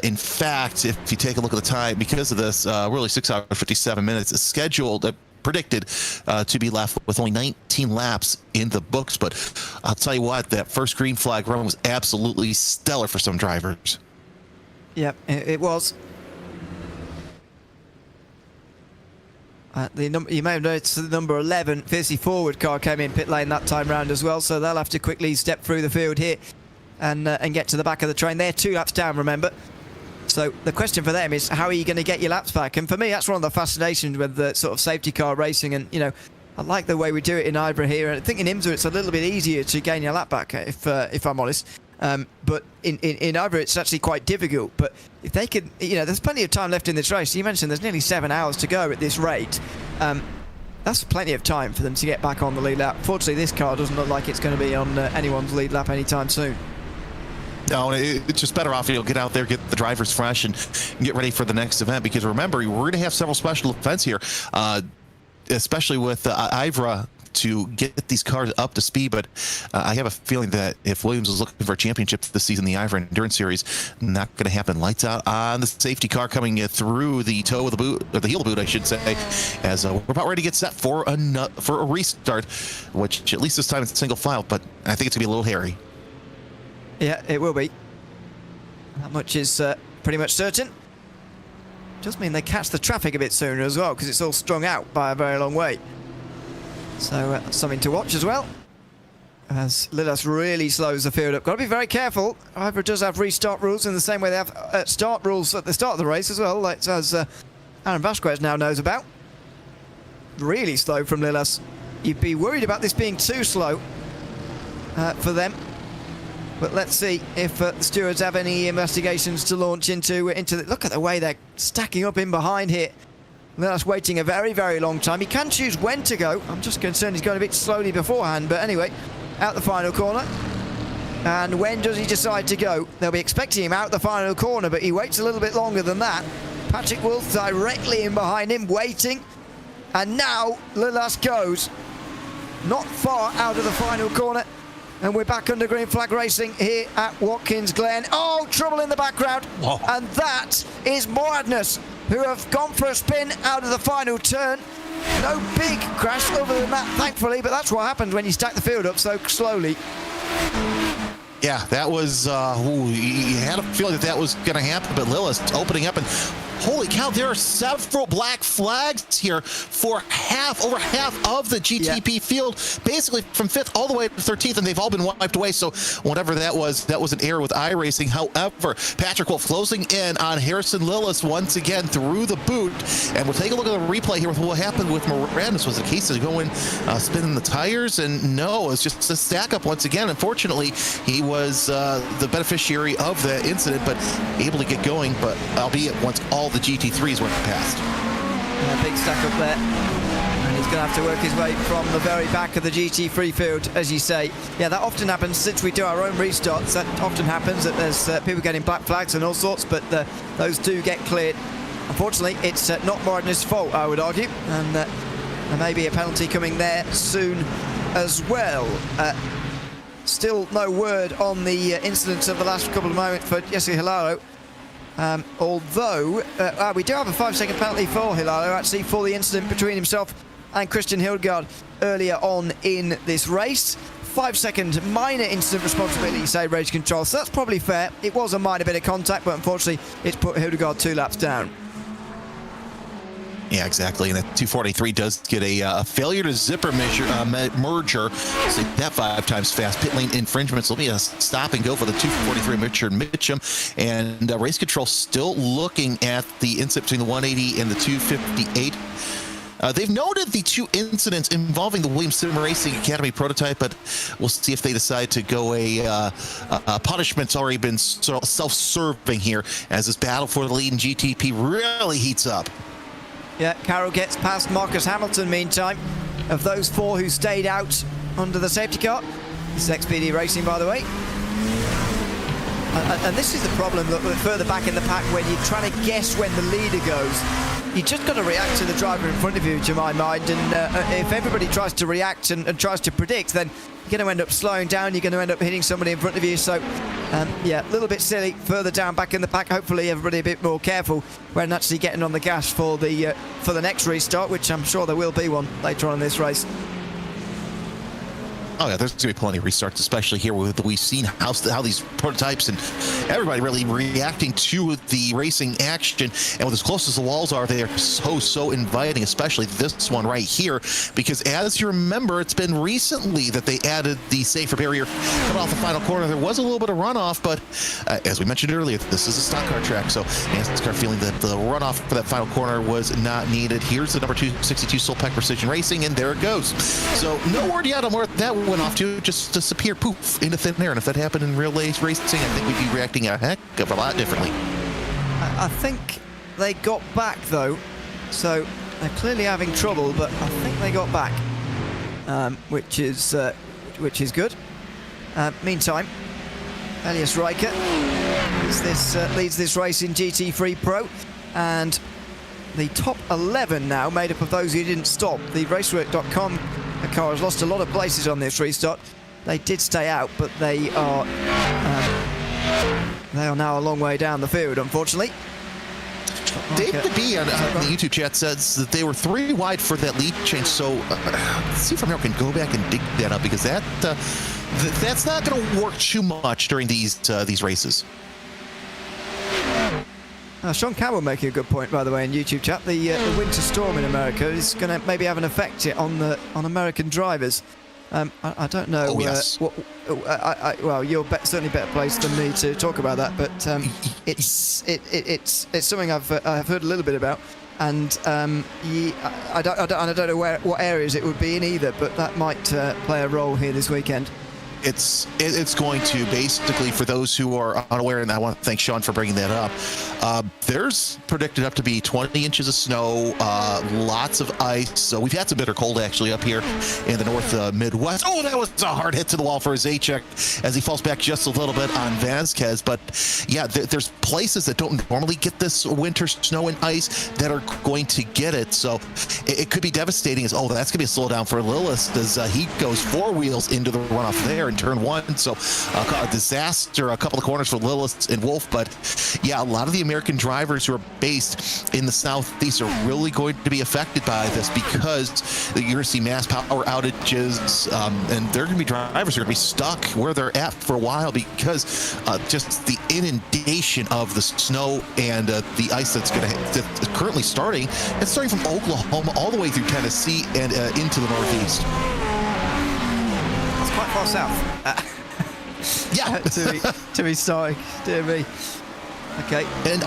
In fact, if you take a look at the time, because of this, really 6 hours 57 minutes is scheduled. Predicted to be left with only 19 laps in the books, but I'll tell you what, that first green flag run was absolutely stellar for some drivers. Yep, it was. You may have noticed the number 11 Fiercely Forward car came in pit lane that time round as well, so they'll have to quickly step through the field here and get to the back of the train. They're 2 laps down, remember. So the question for them is, how are you going to get your laps back? And for me, that's one of the fascinations with the sort of safety car racing. And, I like the way we do it in IVRA here. And I think in IMSA, it's a little bit easier to gain your lap back, if I'm honest. But in IVRA, it's actually quite difficult. But if they could, there's plenty of time left in this race. You mentioned there's nearly 7 hours to go at this rate. That's plenty of time for them to get back on the lead lap. Fortunately, this car doesn't look like it's going to be on anyone's lead lap anytime soon. No, it's just better off, get out there, get the drivers fresh, and get ready for the next event. Because remember, we're going to have several special events here, especially with IVRA to get these cars up to speed. But I have a feeling that if Williams is looking for a championship this season, the IVRA Endurance Series, not going to happen. Lights out on the safety car coming through the toe of the boot, or the heel of the boot, I should say, as we're about ready to get set for a restart, which at least this time it's single file, but I think it's going to be a little hairy. Yeah, it will be. That much is pretty much certain. Does mean they catch the traffic a bit sooner as well, because it's all strung out by a very long way. So something to watch as well, as Lillas really slows the field up. Got to be very careful. IVRA does have restart rules in the same way they have start rules at the start of the race as well, like as Aaron Vasquez now knows about. Really slow from Lillas. You'd be worried about this being too slow for them. But let's see if the stewards have any investigations to launch into look at the way they're stacking up in behind here. Lillas waiting a very, very long time. He can choose when to go. I'm just concerned he's going a bit slowly beforehand. But anyway, out the final corner. And when does he decide to go? They'll be expecting him out the final corner, but he waits a little bit longer than that. Patrick Wolf directly in behind him, waiting. And now Lillas goes not far out of the final corner. And we're back under green flag racing here at Watkins Glen. Oh, trouble in the background. Whoa. And that is Madness, who have gone for a spin out of the final turn. No big crash other than that, thankfully, but that's what happens when you stack the field up so slowly. Yeah, that was, you had a feeling that was going to happen, but Lillas opening up, and holy cow, there are several black flags here for over half of the GTP field, basically from 5th all the way to 13th, and they've all been wiped away. So whatever that was an error with iRacing. However, Patrick Wolf closing in on Harrison Lillas once again through the boot, and we'll take a look at the replay here with what happened with Morandis. Was the case of going spinning the tires? And no, it's just a stack up once again. Unfortunately, he was the beneficiary of that incident, but able to get going, but albeit once all the GT3s went past. Yeah, big stack up there. And he's going to have to work his way from the very back of the GT3 field, as you say. Yeah, that often happens since we do our own restarts. That often happens that there's people getting black flags and all sorts, but those do get cleared. Unfortunately, it's not Martin's fault, I would argue. And there may be a penalty coming there soon as well. Still no word on the incidents of the last couple of moments for Jesse Hilaro. Although we do have a 5-second penalty for Hilaro, actually, for the incident between himself and Christian Hildgaard earlier on in this race. 5-second minor incident responsibility, say Race Control. So that's probably fair. It was a minor bit of contact, but unfortunately, it's put Hildgaard 2 laps down. Yeah, exactly. And that 243 does get a failure to zipper merger. So that 5 times fast. Pit lane infringements will be a stop and go for the 243 Richard Mitchum. And Race Control still looking at the incident between the 180 and the 258. They've noted the 2 incidents involving the Williams Sim Racing Academy prototype, but we'll see if they decide to go a punishment's already been self-serving here as this battle for the lead in GTP really heats up. Yeah, Carroll gets past Marcus Hamilton meantime. Of those 4 who stayed out under the safety car, this is XPD Racing, by the way. And this is the problem that further back in the pack, when you're trying to guess when the leader goes, you just got to react to the driver in front of you, to my mind. And if everybody tries to react and tries to predict, then you're going to end up slowing down. You're going to end up hitting somebody in front of you. So, yeah, a little bit silly further down back in the pack. Hopefully, everybody a bit more careful when actually getting on the gas for the next restart, which I'm sure there will be one later on in this race. Oh, yeah, there's going to be plenty of restarts, especially here with we've seen how these prototypes and everybody really reacting to the racing action. And with as close as the walls are, they are so inviting, especially this one right here. Because as you remember, it's been recently that they added the safer barrier coming off the final corner. There was a little bit of runoff, but as we mentioned earlier, this is a stock car track. So NASCAR feeling that the runoff for that final corner was not needed. Here's the number 262 Solpac Precision Racing, and there it goes. So no word yet on where that went off to, just disappear, poof, into thin air. And if that happened in real racing, I think we'd be reacting a heck of a lot differently. I think they got back though, so they're clearly having trouble, but I think they got back, which is good. Meantime, Elias Riker leads this race in GT3 Pro, and the top 11 now made up of those who didn't stop. The racework.com car has lost a lot of places on this restart. They did stay out, but they are now a long way down the field, unfortunately. David B on the YouTube chat says that they were 3 wide for that lead change. So let's see if I can go back and dig that up, because that's not going to work too much during these races. Sean Campbell making a good point, by the way, in YouTube chat. The winter storm in America is going to maybe have an effect on American drivers. I don't know. Oh, yes. Well, you're certainly better placed than me to talk about that, but it's something I've heard a little bit about, and I don't know what areas it would be in either, but that might play a role here this weekend. It's going to basically, for those who are unaware, and I want to thank Sean for bringing that up, there's predicted up to be 20 inches of snow, lots of ice. So we've had some bitter cold actually up here in the north Midwest. Oh, that was a hard hit to the wall for Zajac as he falls back just a little bit on Vasquez. But yeah, there's places that don't normally get this winter snow and ice that are going to get it. So it could be devastating. That's going to be a slowdown for Lillis as he goes 4 wheels into the runoff there in turn 1. So a disaster, a couple of corners for Lillis and Wolf. But yeah, a lot of the American drivers who are based in the Southeast are really going to be affected by this, because you're going to see mass power outages, and there are going to be drivers who are going to be stuck where they're at for a while, because just the inundation of the snow and the ice that's currently starting. It's starting from Oklahoma all the way through Tennessee and into the Northeast. It's quite far south. Yeah, to be starting, dear me. Okay. And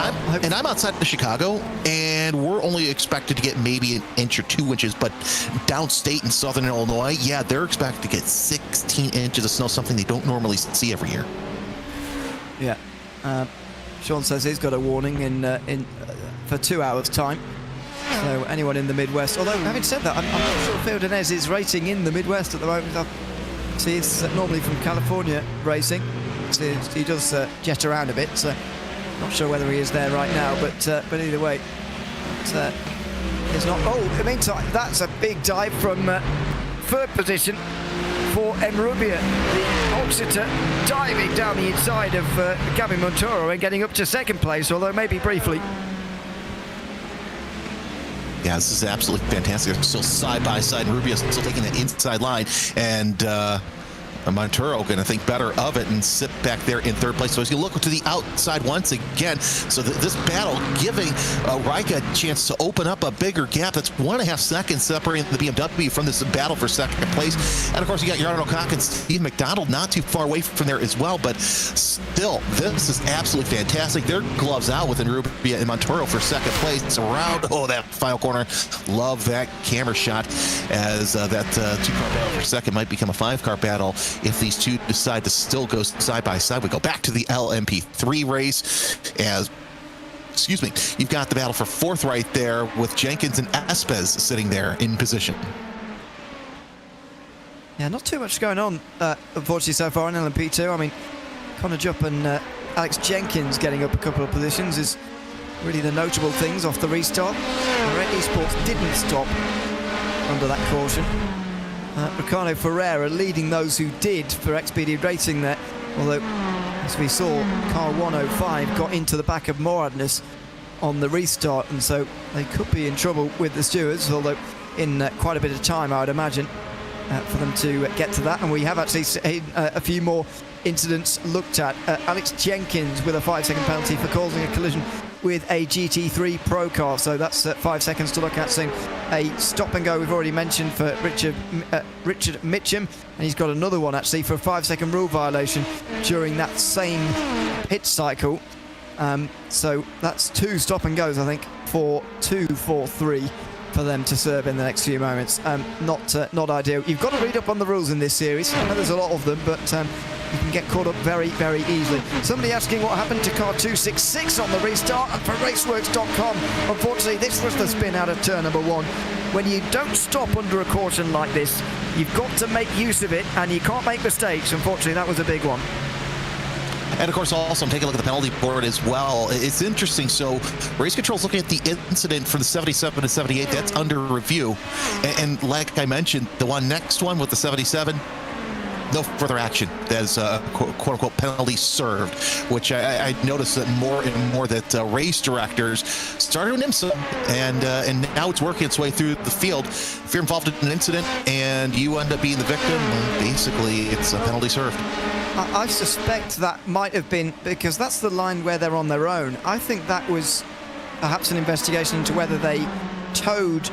I'm outside of Chicago, and we're only expected to get maybe 1 inch or 2 inches, but downstate in southern Illinois, yeah, they're expected to get 16 inches of snow, something they don't normally see every year. Yeah. Sean says he's got a warning in for 2 hours' time. So anyone in the Midwest, although having said that, I'm not sure Phil Denez is racing in the Midwest at the moment. See, he's normally from California racing. So he does jet around a bit, so not sure whether he is there right now, but either way, it's not. Oh, in the meantime, that's a big dive from 3rd position for Enrubia. The Oxeter diving down the inside of Gabby Montoro and getting up to 2nd place, although maybe briefly. Yeah, this is absolutely fantastic. They're still side by side. Rubio's still taking that inside line, and Monturo going to think better of it and sit back there in third place. So he's going to look to the outside once again. So this battle giving Raikkonen a chance to open up a bigger gap. That's 1.5 seconds separating the BMW from this battle for second place. And of course, you got Jarno Koch and Steve McDonald not too far away from there as well. But still, this is absolutely fantastic. They're gloves out with Rubia and Monturo for second place. It's around, that final corner. Love that camera shot as that 2-car battle for second might become a 5-car battle if these two decide to still go side by side. We go back to the LMP3 race as, excuse me, you've got the battle for fourth right there with Jenkins and Espes sitting there in position. Yeah, not too much going on, unfortunately, so far in LMP2. I mean, Connor Jupp and Alex Jenkins getting up a couple of positions is really the notable things off the restart. Esports didn't stop under that caution. Ricardo Ferreira leading those who did for XPD Racing there, although as we saw, car 105 got into the back of Moradness on the restart, and so they could be in trouble with the stewards, although in quite a bit of time, I would imagine, for them to get to that. And we have actually seen a few more incidents looked at. Alex Jenkins with a 5-second penalty for causing a collision with a GT3 Pro car, so that's 5 seconds to look at. Seeing a stop and go we've already mentioned for Richard Mitchum, and he's got another one actually for a 5-second rule violation during that same pit cycle. So that's 2 stop and goes, I think, for 2, 4, 3 for them to serve in the next few moments. Not ideal. You've got to read up on the rules in this series. I know there's a lot of them, but you can get caught up very, very easily. Somebody asking what happened to car 266 on the restart, and for raceworks.com, unfortunately this was the spin out of turn number 1. When you don't stop under a caution like this, you've got to make use of it, and you can't make mistakes. Unfortunately, that was a big one. And of course, also, I'm taking a look at the penalty board as well. It's interesting. So, Race Control's looking at the incident for the 77 and 78. That's under review. And like I mentioned, the next one with the 77, no further action. That's quote-unquote penalty served, which I noticed that more and more that race directors started with IMSA, and now it's working its way through the field. If you're involved in an incident and you end up being the victim, well, basically it's a penalty served. I suspect that might have been because that's the line where they're on their own. I think that was perhaps an investigation into whether they towed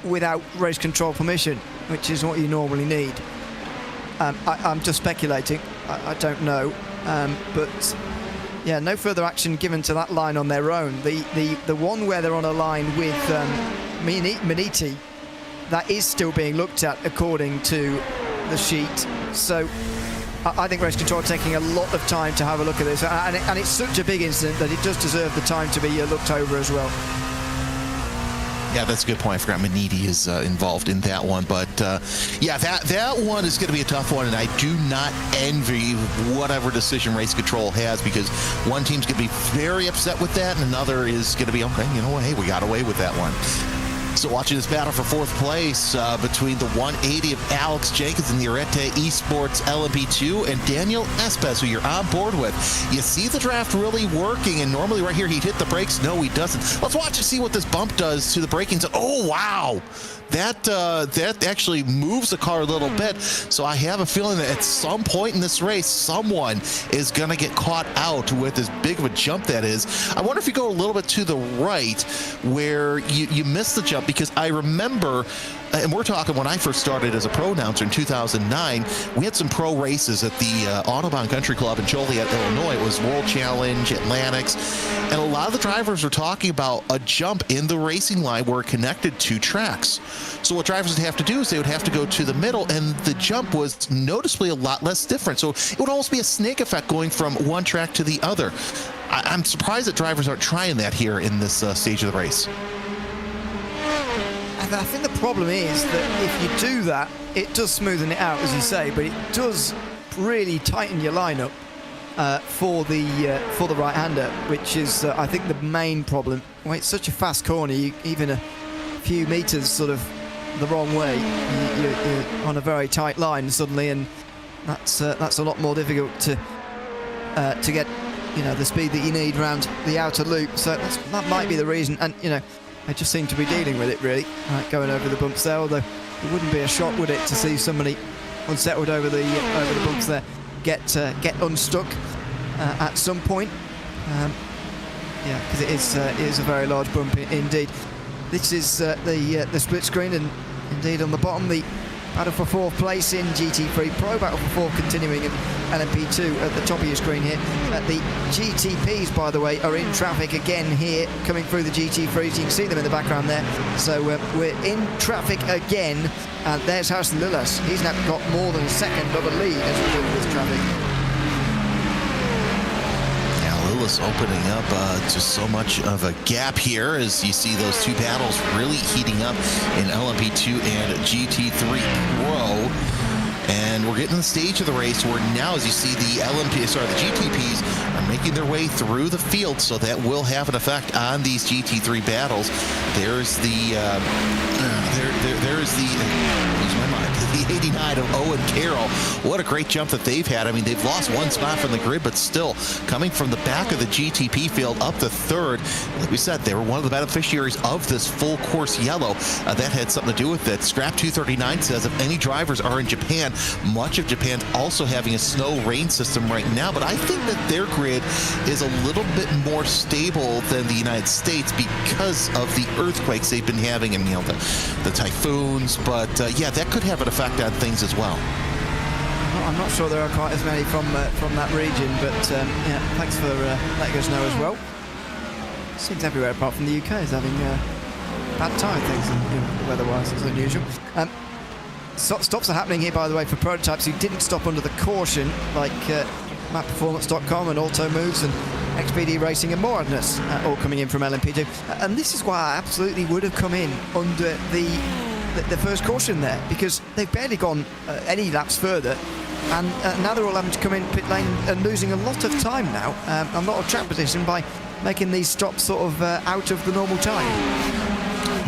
without race control permission, which is what you normally need. I'm just speculating. I don't know. But yeah, no further action given to that line on their own. The one where they're on a line with Maniti, that is still being looked at according to the sheet. So I think Race Control are taking a lot of time to have a look at this, and it's such a big incident that it does deserve the time to be looked over as well. Yeah, that's a good point. I forgot Maniti is involved in that one. But yeah, that one is going to be a tough one, and I do not envy whatever decision Race Control has, because one team's going to be very upset with that, and another is going to be, okay, you know what, hey, we got away with that one. So watching this battle for fourth place between the 180 of Alex Jenkins and the Arete Esports LMP2 and Daniel Espes, who you're on board with. You see the draft really working, and normally right here he'd hit the brakes. No, he doesn't. Let's watch and see what this bump does to the braking. Oh, wow. That actually moves the car a little bit. So I have a feeling that at some point in this race, someone is going to get caught out with as big of a jump that is. I wonder if you go a little bit to the right where you miss the jump, because I remember, and we're talking when I first started as a pro announcer in 2009, we had some pro races at the Audubon Country Club in Joliet, Illinois. It was World Challenge, Atlantics, and a lot of the drivers were talking about a jump in the racing line where it connected two tracks. So what drivers would have to do is they would have to go to the middle, and the jump was noticeably a lot less different. So it would almost be a snake effect going from one track to the other. I'm surprised that drivers aren't trying that here in this stage of the race. I think the problem is that if you do that, it does smoothen it out, as you say, but it does really tighten your lineup for the right-hander, which is, I think, the main problem. Well, it's such a fast corner, even a few meters sort of the wrong way, you're on a very tight line suddenly, and that's a lot more difficult to get, the speed that you need around the outer loop. So that might be the reason, and they just seem to be dealing with it really, going over the bumps there. Although it wouldn't be a shock, would it, to see somebody unsettled over the bumps there, get unstuck at some point. Yeah, because it is a very large bump indeed. This is the split screen, and indeed on the bottom the battle for 4th place in GT3 Pro, battle for 4 continuing in LMP2 at the top of your screen here. The GTPs, by the way, are in traffic again here, coming through the GT3s. You can see them in the background there. So we're in traffic again, and there's Harrison Lillis. He's now got more than a second of a lead as we look at this traffic. Lillis opening up just so much of a gap here as you see those two battles really heating up in LMP2 and GT3 Pro. And we're getting to the stage of the race where now, as you see, the GTPs are making their way through the field, so that will have an effect on these GT3 battles. There's the lose my mind, the 89 of Owen Carroll. What a great jump that they've had. I mean, they've lost one spot from the grid, but still coming from the back of the GTP field up to third. Like we said, they were one of the beneficiaries of this full course yellow. That had something to do with it. Scrap 239 says if any drivers are in Japan, much of Japan also having a snow rain system right now, but I think that their grid is a little bit more stable than the United States because of the earthquakes they've been having and the typhoons. But yeah, that could have an effect on things as well. I'm not sure there are quite as many from that region, but yeah, thanks for letting us know as well. Seems everywhere apart from the UK is having bad time things, weather-wise. It's unusual. Stops are happening here, by the way, for prototypes who didn't stop under the caution, like mapperformance.com and Auto Moves and XPD Racing and Moradness, all coming in from LMP2. And this is why I absolutely would have come in under the first caution there, because they've barely gone any laps further, and now they're all having to come in pit lane and losing a lot of time now, a lot of track position by making these stops sort of out of the normal time.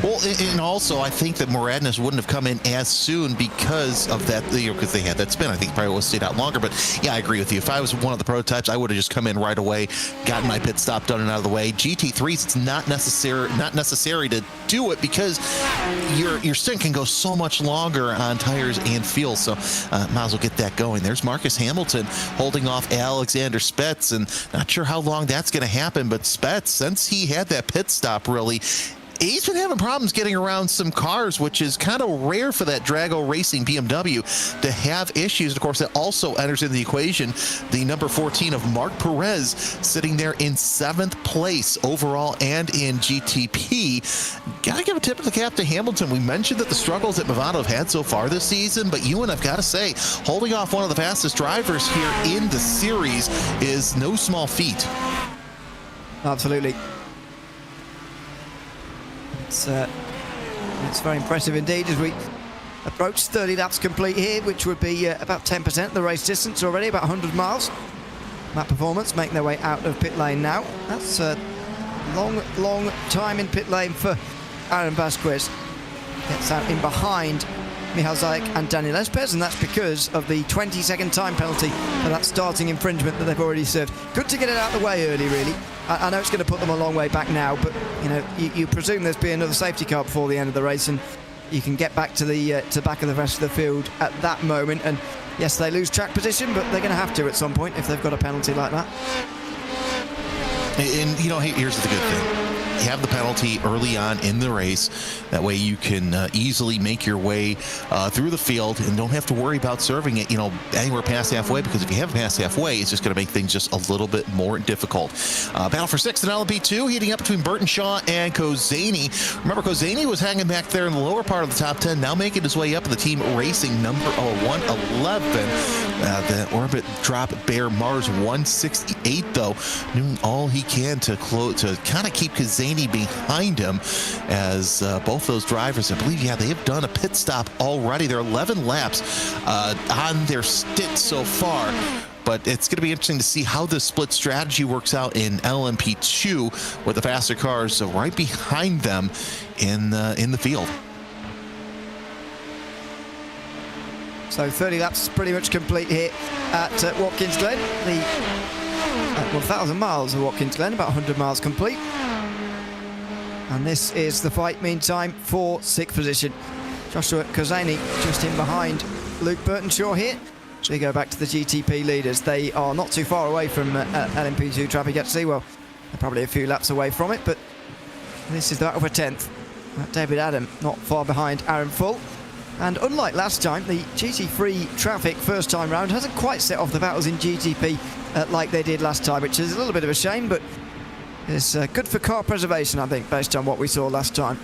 Well, and also I think that Moradness wouldn't have come in as soon because of that, because they had that spin. I think probably would have stayed out longer. But yeah, I agree with you. If I was one of the prototypes, I would have just come in right away, gotten my pit stop done and out of the way. GT3s, it's not necessary to do it because your stint can go so much longer on tires and fuel. So might as well get that going. There's Marcus Hamilton holding off Alexander Spetz, and not sure how long that's going to happen. But Spetz, since he had that pit stop, really, he's been having problems getting around some cars, which is kind of rare for that Drago Racing BMW to have issues. Of course, that also enters in the equation the number 14 of Mark Perez, sitting there in 7th place overall and in GTP. Gotta give a tip of the cap to Hamilton. We mentioned that the struggles that Movado have had so far this season, but Ewan, I've got to say, holding off one of the fastest drivers here in the series is no small feat. Absolutely. It's very impressive indeed as we approach 30 laps complete here, which would be about 10% of the race distance already, about 100 miles. Map Performance making their way out of pit lane now. That's a long time in pit lane for Aaron Vasquez. Gets out in behind Michal Zajek and Daniel Espes, and that's because of the 20-second time penalty for that starting infringement that they've already served. Good to get it out of the way early, really. I know it's going to put them a long way back now, but you presume there's be another safety car before the end of the race, and you can get back to the back of the rest of the field at that moment. And yes, they lose track position, but they're going to have to at some point if they've got a penalty like that. And here's the good thing. You have the penalty early on in the race. That way you can easily make your way through the field and don't have to worry about serving it, anywhere past halfway, because if you haven't passed halfway, it's just going to make things just a little bit more difficult. Battle for 6th in LMP2, heating up between Burton Shaw and Kozani. Remember, Kozani was hanging back there in the lower part of the top 10, now making his way up in the team racing number 111. The Orbit Drop Bear Mars 168, though, doing all he can to kind of keep Kozani behind him, as both those drivers, I believe, they have done a pit stop already. They're 11 laps on their stint so far. But it's going to be interesting to see how this split strategy works out in LMP2 with the faster cars right behind them in the field. So 30 laps pretty much complete here at Watkins Glen. The 1,000 miles of Watkins Glen, about 100 miles complete. And this is the fight, meantime, for 6th position. Joshua Kozani just in behind Luke Burtonshaw here. So we go back to the GTP leaders. They are not too far away from LMP2 traffic actually. Well, they're probably a few laps away from it, but this is the battle for 10th. David Adam not far behind Aaron Full. And unlike last time, the GT3 traffic first time round hasn't quite set off the battles in GTP like they did last time, which is a little bit of a shame, but it's good for car preservation, I think, based on what we saw last time.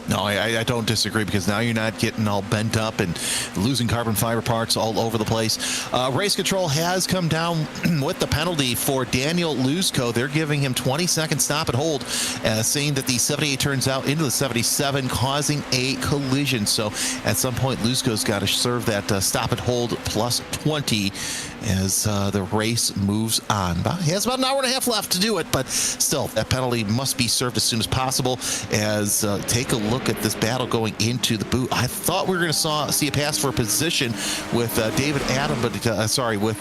No, I don't disagree, because now you're not getting all bent up and losing carbon fiber parts all over the place. Race control has come down with the penalty for Daniel Luzco. They're giving him 20-second stop and hold, saying that the 78 turns out into the 77, causing a collision. So at some point, Luzco's got to serve that stop and hold plus 20 as the race moves on. He has about an hour and a half left to do it, but still, that penalty must be served as soon as possible. As take a look at this battle going into the boot. I thought we were going to see a pass for position with David Adam, but with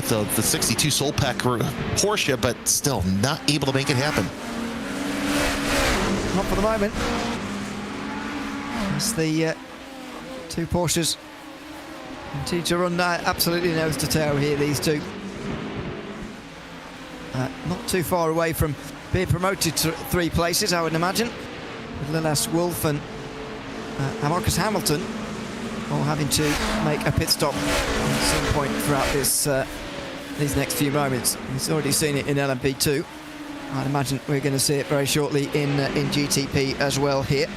the 62 Solpack Porsche, but still not able to make it happen. Not for the moment. It's the two Porsches continue to run absolutely nose to tail here, these two. Not too far away from being promoted to 3 places, I would imagine. With Lilas Wolf and Marcus Hamilton all having to make a pit stop at some point throughout these next few moments. He's already seen it in LMP2. I'd imagine we're going to see it very shortly in GTP as well here.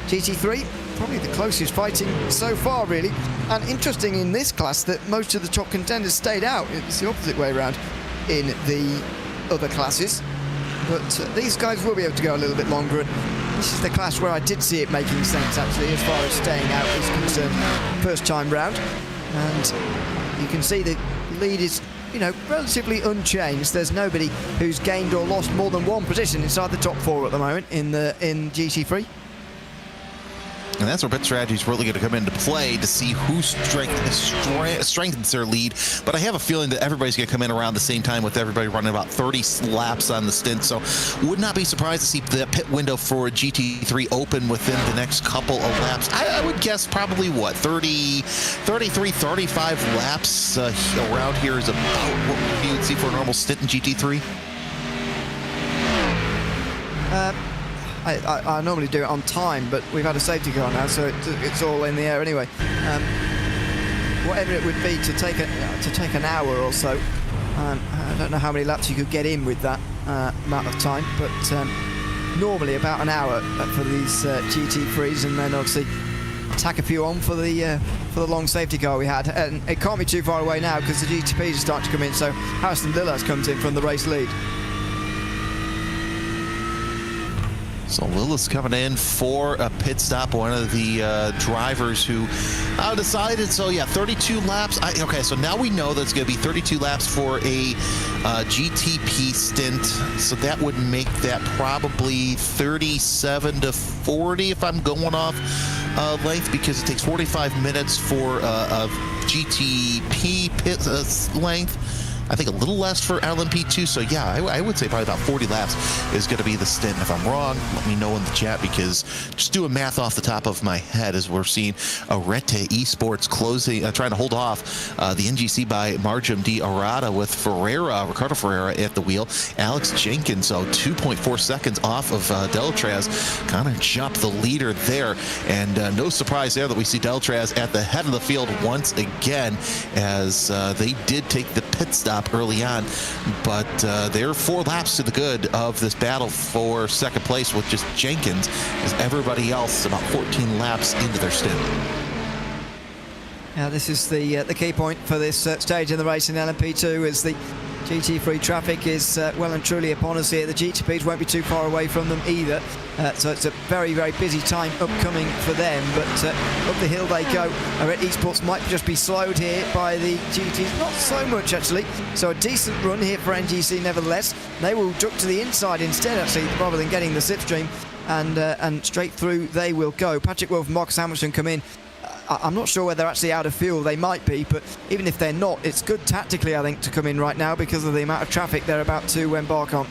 GT3, probably the closest fighting so far, really. And interesting in this class that most of the top contenders stayed out. It's the opposite way around in the other classes. But these guys will be able to go a little bit longer. And this is the class where I did see it making sense, actually, as far as staying out is concerned, first time round. And you can see the lead is, you know, relatively unchanged. There's nobody who's gained or lost more than 1 position inside the top 4 at the moment in GT3. And that's where pit strategy is really going to come into play to see who strengthens their lead. But I have a feeling that everybody's going to come in around the same time, with everybody running about 30 laps on the stint. So would not be surprised to see the pit window for GT3 open within the next couple of laps. I would guess probably, what, 33, 35 laps around here is about what you would see for a normal stint in GT3. I normally do it on time, but we've had a safety car now, so it's all in the air anyway. Whatever it would be to take an hour or so, I don't know how many laps you could get in with that amount of time, but normally about an hour for these GT3s, and then obviously tack a few on for the long safety car we had. And it can't be too far away now because the GTPs are starting to come in, so Harrison Lilas comes in from the race lead. So Lilas coming in for a pit stop, one of the drivers who decided, so yeah, 32 laps. Okay, so now we know that it's going to be 32 laps for a GTP stint, so that would make that probably 37 to 40 if I'm going off length, because it takes 45 minutes for a GTP pit length. I think a little less for LMP2, so yeah, I would say probably about 40 laps is going to be the stint. If I'm wrong, let me know in the chat, because just doing math off the top of my head, as we're seeing Arete Esports closing, trying to hold off the NGC by Margem de Arada with Ricardo Ferreira at the wheel. Alex Jenkins, 2.4 seconds off of Deltraz, kind of jumped the leader there, and no surprise there that we see Deltraz at the head of the field once again, as they did take the pit stop early on, but they're 4 laps to the good of this battle for second place, with just Jenkins, as everybody else about 14 laps into their stint. Yeah, this is the key point for this stage in the race in LMP2, as the GT3 traffic is well and truly upon us here. The GTPs won't be too far away from them either, so it's a very, very busy time upcoming for them, but up the hill they go. Arete Esports might just be slowed here by the GTs, not so much actually, so a decent run here for NGC nevertheless. They will duck to the inside instead actually, rather than getting the slipstream, and straight through they will go. Patrick Wolf and Marcus Hamilton come in. I'm not sure whether they're actually out of fuel. They might be, but even if they're not, it's good tactically, I think, to come in right now because of the amount of traffic they're about to embark on.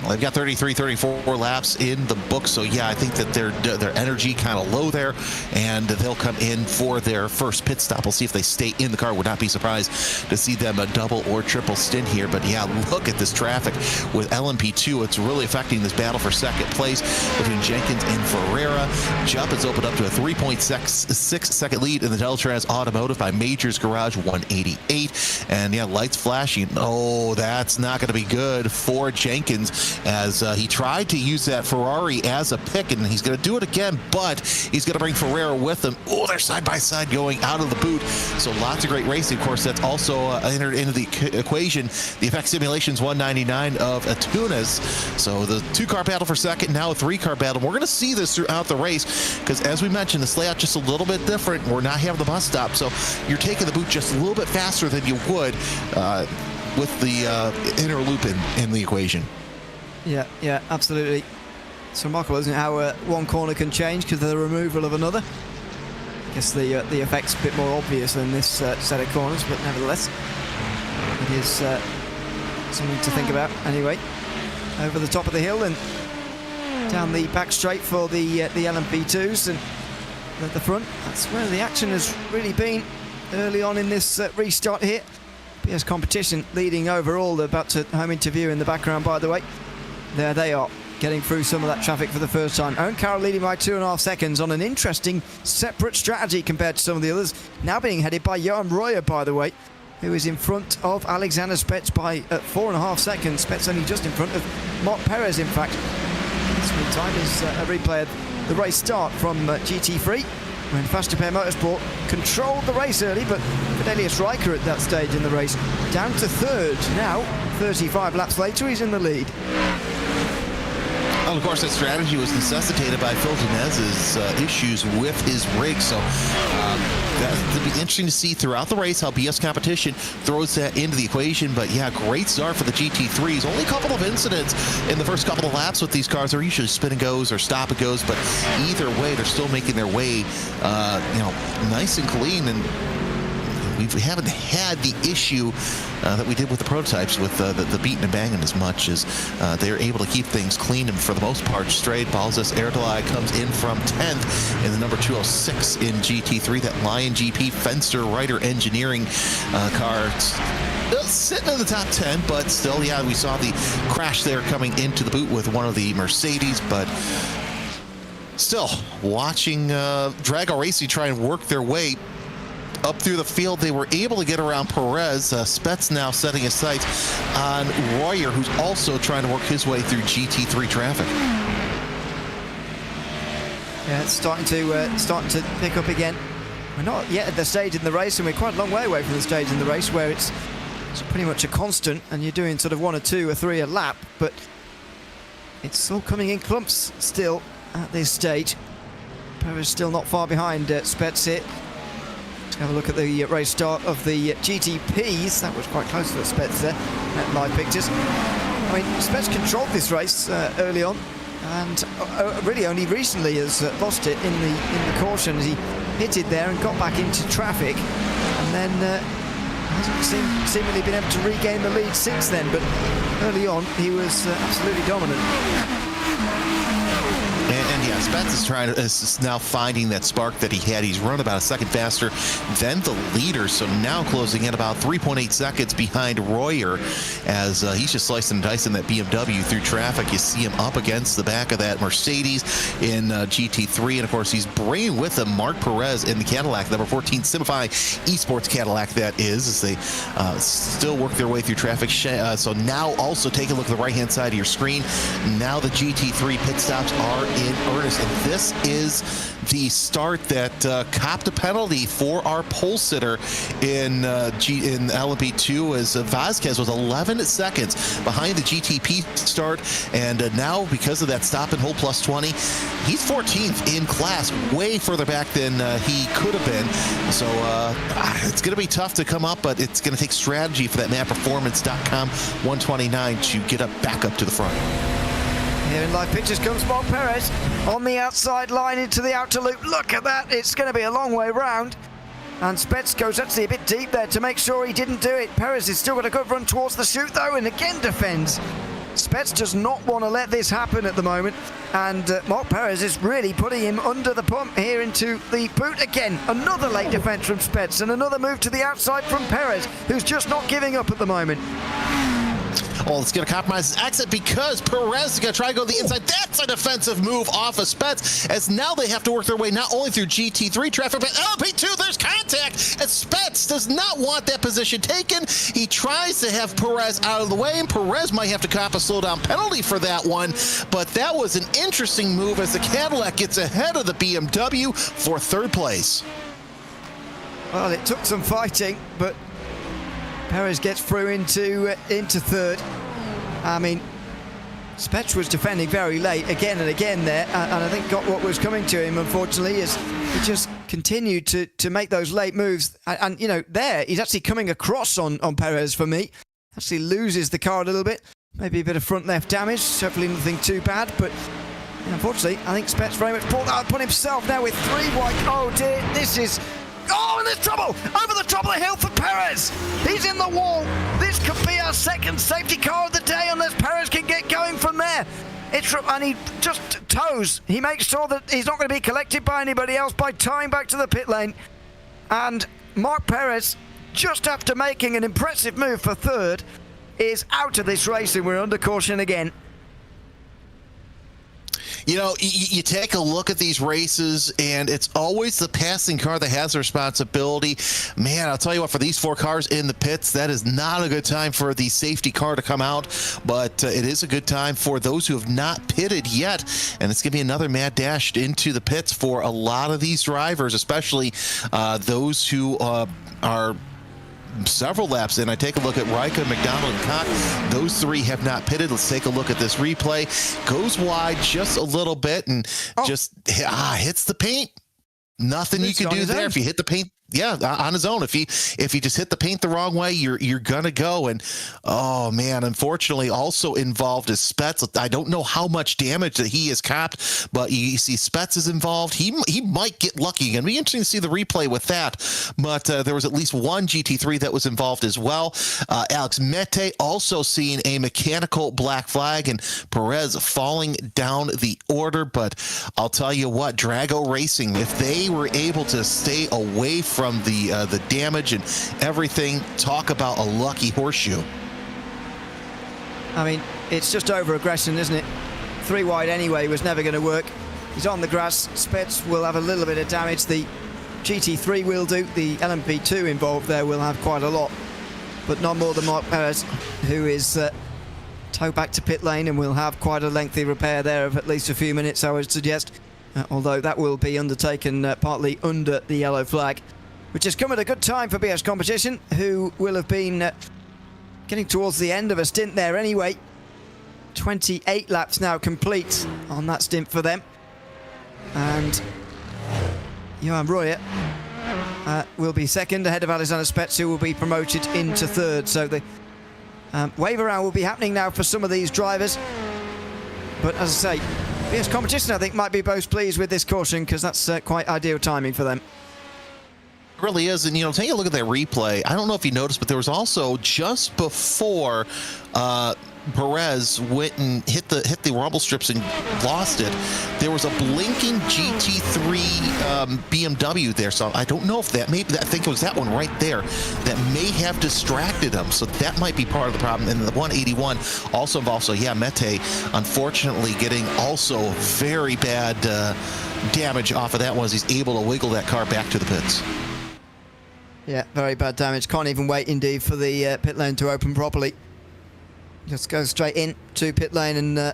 Well, they've got 33, 34 laps in the book, so yeah, I think that their energy kind of low there, and they'll come in for their first pit stop. We'll see if they stay in the car. Would not be surprised to see them a double or triple stint here, but yeah, look at this traffic with LMP2. It's really affecting this battle for second place between Jenkins and Ferreira. Jupp has opened up to a 3.6 second lead in the Deltraz Automotive by Majors Garage 188, and yeah, lights flashing. Oh, that's not going to be good for Jenkins, as he tried to use that Ferrari as a pick, and he's going to do it again, but he's going to bring Ferreira with him. Oh, they're side by side going out of the boot. So lots of great racing. Of course, that's also entered into the equation. The effect simulations 199 of Atunas. So the 2-car battle for second, now a 3-car battle. We're going to see this throughout the race, because as we mentioned, this layout just a little bit different. We're not having the bus stop, so you're taking the boot just a little bit faster than you would with the inner loop in the equation. Yeah, absolutely. It's remarkable, isn't it, how one corner can change because of the removal of another. I guess the effect's a bit more obvious than this set of corners, but nevertheless, it is something to think about. Anyway, over the top of the hill and down the back straight for the LMP2s, and at the front, that's where the action has really been early on in this restart here. PS competition leading overall. They're about to home interview in the background, by the way. There they are, getting through some of that traffic for the first time. Owen Carroll leading by 2.5 seconds on an interesting separate strategy compared to some of the others. Now being headed by Johan Royer, by the way, who is in front of Alexander Spets by 4.5 seconds. Spets only just in front of Marc Perez, in fact. This meantime is a replay of the race start from GT3, when Fast Repair Motorsport controlled the race early, but Fidelius Riker at that stage in the race down to third. Now, 35 laps later, he's in the lead. Well, of course, that strategy was necessitated by Phil Dinez's issues with his rig, so that'll be interesting to see throughout the race how BS Competition throws that into the equation. But yeah, great start for the GT3s. Only a couple of incidents in the first couple of laps with these cars. They're usually spin and goes or stop and goes, but either way, they're still making their way, nice and clean. And we haven't had the issue that we did with the prototypes with the beating and banging as much, as they're able to keep things clean and for the most part straight. Balzas Erdalai comes in from 10th in the number 206 in GT3. That Lion GP Fenster Ryder Engineering car sitting in the top 10, but still, yeah, we saw the crash there coming into the boot with one of the Mercedes, but still watching Drago Racing try and work their way up through the field. They were able to get around Perez. Spets now setting his sights on Royer, who's also trying to work his way through GT3 traffic. Yeah, it's starting to pick up again. We're not yet at the stage in the race, and we're quite a long way away from the stage in the race where it's pretty much a constant, and you're doing sort of 1 or 2 or 3 a lap, but it's all coming in clumps still at this stage. Perez still not far behind Spets here. Have a look at the race start of the GTPs. That was quite close to the Spets there at live pictures. I mean, Spets controlled this race early on, and really only recently has lost it in the caution as he hit it there and got back into traffic, and then hasn't seemingly been able to regain the lead since then. But early on, he was absolutely dominant. And yeah, Spets is now finding that spark that he had. He's run about a second faster than the leader, so now closing in about 3.8 seconds behind Royer, as he's just slicing and dicing that BMW through traffic. You see him up against the back of that Mercedes in GT3, and of course he's bringing with him Marc Perez in the Cadillac, number 14 Simify Esports Cadillac, that is, as they still work their way through traffic. So now also take a look at the right-hand side of your screen. Now the GT3 pit stops are in earnest, and this is the start that copped a penalty for our pole sitter in LMP2, as Vasquez was 11 seconds behind the GTP start, and now because of that stop and hold plus 20, he's 14th in class, way further back than he could have been. So it's going to be tough to come up, but it's going to take strategy for that mapperformance.com 129 to get back up to the front. Here in live pictures comes Marc Perez on the outside line into the outer loop. Look at that, it's going to be a long way round. And Spets goes actually a bit deep there to make sure he didn't do it. Perez has still got a good run towards the chute though, and again defends. Spets does not want to let this happen at the moment, and Marc Perez is really putting him under the pump here into the boot again. Another late defense from Spets and another move to the outside from Perez, who's just not giving up at the moment. Well, it's going to compromise his exit because Perez is going to try to go to the inside. That's a defensive move off of Spets, as now they have to work their way not only through GT3 traffic, but LP2, there's contact, and Spets does not want that position taken. He tries to have Perez out of the way, and Perez might have to cop a slowdown penalty for that one, but that was an interesting move as the Cadillac gets ahead of the BMW for third place. Well, it took some fighting, but Perez gets through into third. I mean, Spets was defending very late again and again there, and I think got what was coming to him, unfortunately, as he just continued to make those late moves. And you know, there, he's actually coming across on Perez for me. Actually loses the car a little bit. Maybe a bit of front left damage, hopefully nothing too bad, but unfortunately, I think Spets very much pulled out upon himself now with 3 wide. Oh dear, this is... Oh, and there's trouble! Over the top of the hill for Perez! He's in the wall! This could be our second safety car of the day unless Perez can get going from there. And he just toes. He makes sure that he's not going to be collected by anybody else by tying back to the pit lane. And Marc Perez, just after making an impressive move for third, is out of this race and we're under caution again. You know, you take a look at these races, and it's always the passing car that has the responsibility. Man, I'll tell you what, for these 4 cars in the pits, that is not a good time for the safety car to come out, but it is a good time for those who have not pitted yet, and it's going to be another mad dash into the pits for a lot of these drivers, especially those who are several laps in. I take a look at Raika, McDonald, and Cock. Those 3 have not pitted. Let's take a look at this replay. Goes wide just a little bit and just hits the paint. Nothing you can do there. If you hit the paint, on his own. If he just hit the paint the wrong way, you're gonna go. And oh man, unfortunately, also involved is Spets. I don't know how much damage that he has copped, but you see Spets is involved. He might get lucky. It'll be interesting to see the replay with that. But there was at least one GT3 that was involved as well. Alex Mete also seeing a mechanical black flag, and Perez falling down the order. But I'll tell you what, Drago Racing, if they were able to stay away from the damage and everything, talk about a lucky horseshoe. I mean, it's just over aggression, isn't it? 3 wide anyway was never going to work. He's on the grass. Spets will have a little bit of damage. The GT3 will do. The LMP2 involved there will have quite a lot, but not more than Marc Perez, who is towed back to pit lane and will have quite a lengthy repair there of at least a few minutes, I would suggest. Although that will be undertaken partly under the yellow flag, which has come at a good time for BS Competition, who will have been getting towards the end of a stint there anyway. 28 laps now complete on that stint for them. And Johan Royer will be second, ahead of Alexander Spets, who will be promoted into third. So the wave around will be happening now for some of these drivers. But as I say, BS Competition, I think, might be both pleased with this caution, because that's quite ideal timing for them. It really is. And, you know, take a look at that replay. I don't know if you noticed, but there was also just before Perez went and hit the rumble strips and lost it, there was a blinking GT3 BMW there. So I don't know if I think it was that one right there that may have distracted him. So that might be part of the problem. And the 181 also involved. So yeah, Mete unfortunately getting also very bad damage off of that one as he's able to wiggle that car back to the pits. Yeah, very bad damage. Can't even wait indeed for the pit lane to open properly. Just go straight in to pit lane and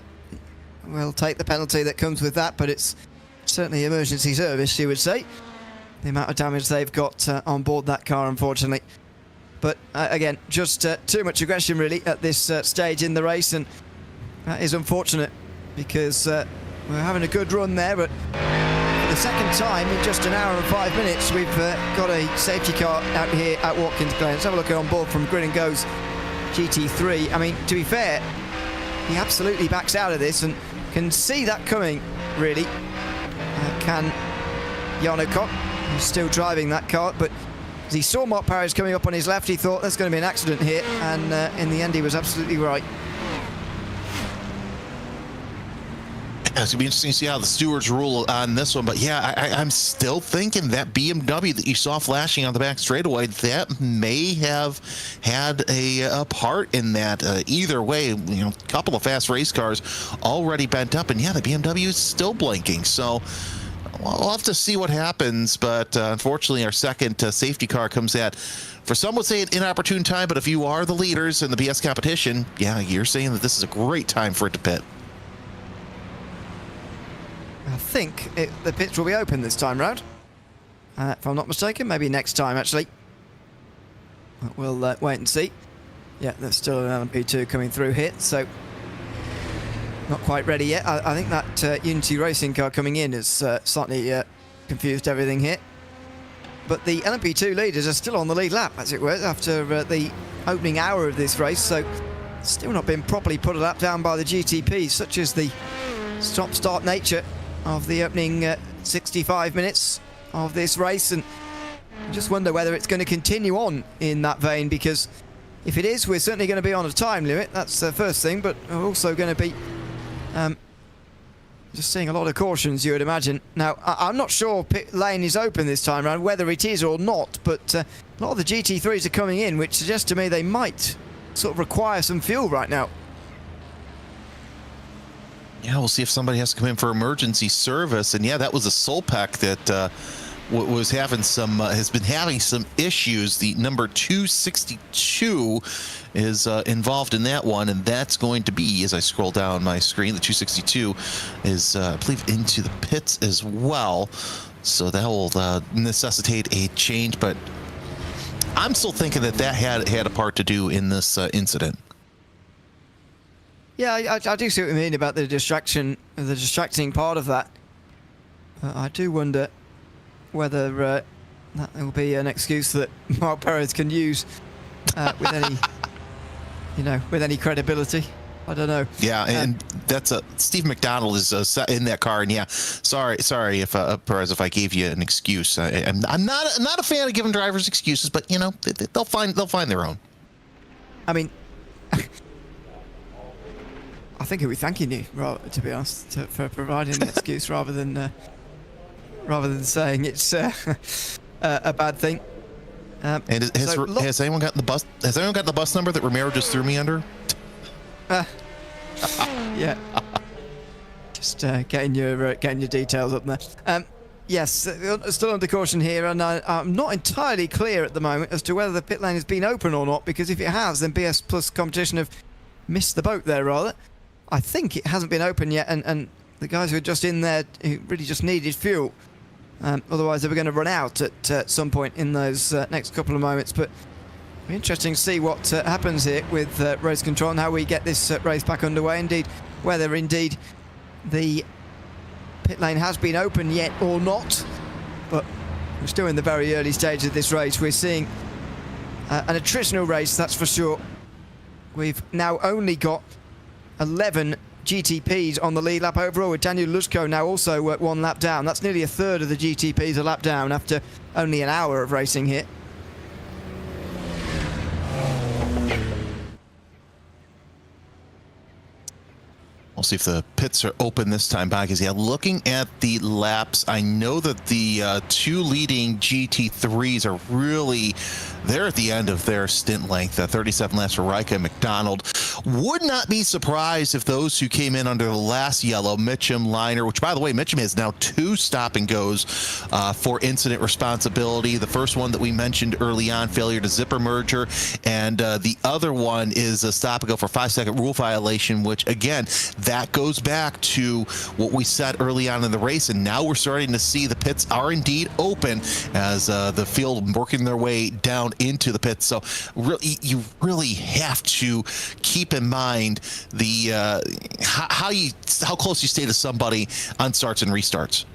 we'll take the penalty that comes with that, but it's certainly emergency service, you would say. The amount of damage they've got on board that car, unfortunately. But again, just too much aggression really at this stage in the race, and that is unfortunate because we're having a good run there, but for the second time in just an hour and 5 minutes, we've got a safety car out here at Watkins Glen. Let's have a look on board from Grin and Go's GT3. I mean, to be fair, he absolutely backs out of this and can see that coming, really. Can Jan O'Cock, who's still driving that car, but as he saw Marc Perez coming up on his left, he thought there's going to be an accident here, and in the end he was absolutely right. it's gonna be interesting to see how the stewards rule on this one. But yeah, I'm still thinking that BMW that you saw flashing on the back straightaway, that may have had a part in that. Either way, a couple of fast race cars already bent up, and yeah, the BMW is still blinking. So we'll have to see what happens. But unfortunately, our second safety car comes at, for some would say, an inopportune time. But if you are the leaders in the BS competition, yeah, you're saying that this is a great time for it to pit. I think the pits will be open this time round. If I'm not mistaken, maybe next time, actually. We'll wait and see. Yeah, there's still an LMP2 coming through here, so not quite ready yet. I think that Unity Racing car coming in has slightly confused everything here. But the LMP2 leaders are still on the lead lap, as it were, after the opening hour of this race, so still not been properly put a lap down by the GTPs, such as the stop-start nature of the opening 65 minutes of this race. And I just wonder whether it's going to continue on in that vein, because if it is, we're certainly going to be on a time limit. That's the first thing, but we're also going to be just seeing a lot of cautions, you would imagine. Now, I'm not sure pit lane is open this time around, whether it is or not, but a lot of the GT3s are coming in, which suggests to me they might sort of require some fuel right now. Yeah, we'll see if somebody has to come in for emergency service. And yeah, that was a Solpack that was having some, has been having some issues. The number 262 is involved in that one, and that's going to be, as I scroll down my screen, the 262 is, I believe, into the pits as well. So that will necessitate a change, but I'm still thinking that had a part to do in this incident. Yeah, I do see what you mean about the distracting part of that. I do wonder whether that will be an excuse that Mark Perez can use with any, with any credibility. I don't know. Yeah, and that's Steve McDonald is in that car, and yeah, sorry if Perez, if I gave you an excuse. I'm not a fan of giving drivers excuses, but they'll find their own. I mean, I think he'll be thanking you, to be honest, for providing the excuse rather than saying it's a bad thing. And has anyone gotten the bus? Has anyone got the bus number that Romero just threw me under? Yeah. Just getting your details up there. Yes, still under caution here, and I'm not entirely clear at the moment as to whether the pit lane has been open or not, because if it has, then BS Plus competition have missed the boat there, rather. I think it hasn't been open yet, and the guys who are just in there who really just needed fuel. Otherwise, they were going to run out at some point in those next couple of moments. But it'll be interesting to see what happens here with race control and how we get this race back underway. Indeed, whether indeed the pit lane has been open yet or not. But we're still in the very early stage of this race. We're seeing an attritional race, that's for sure. We've now only got 11 GTPs on the lead lap overall, with Daniel Luzko now also one lap down. That's nearly a third of the GTPs a lap down after only an hour of racing here. We'll see if the pits are open this time, because yeah, looking at the laps, I know that the two leading GT3s are really, they're at the end of their stint length. 37 laps for Raika and McDonald. Would not be surprised if those who came in under the last yellow, Mitchum, Liner, which by the way, Mitchum has now 2 stop and goes for incident responsibility. The first one that we mentioned early on, failure to zipper merger, and the other one is a stop and go for 5-second rule violation, which again, that goes back to what we said early on in the race, and now we're starting to see the pits are indeed open as the field working their way down into the pits. So really, you really have to keep in mind the how close you stay to somebody on starts and restarts.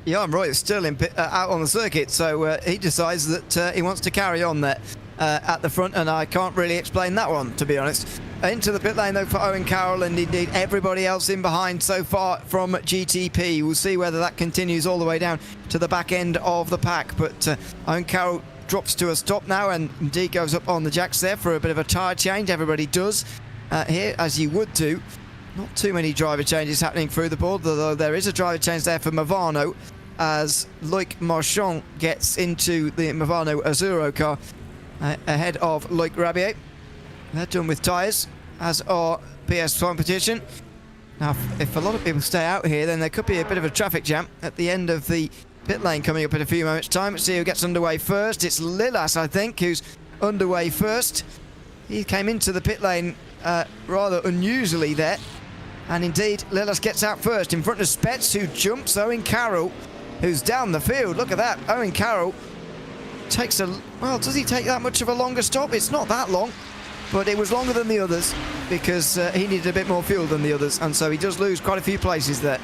Yeah, I'm right. It's still out on the circuit, so he decides that he wants to carry on there at the front, and I can't really explain that one, to be honest. Into the pit lane, though, for Owen Carroll, and indeed everybody else in behind so far from GTP. We'll see whether that continues all the way down to the back end of the pack, but Owen Carroll drops to a stop now, and indeed goes up on the jacks there for a bit of a tyre change. Everybody does here, as you would do Not too many driver changes happening through the board, although there is a driver change there for Movano as Loic Marchand gets into the Movano Azzurro car ahead of Loic Rabier. They're done with tyres, as are PS Competition. Now, if a lot of people stay out here, then there could be a bit of a traffic jam at the end of the pit lane coming up in a few moments' time. Let's see who gets underway first. It's Lilas, I think, who's underway first. He came into the pit lane rather unusually there. And indeed, Lilas gets out first in front of Spets, who jumps Owen Carroll, who's down the field. Look at that. Owen Carroll takes a... Well, does he take that much of a longer stop? It's not that long, but it was longer than the others because he needed a bit more fuel than the others, and so he does lose quite a few places there.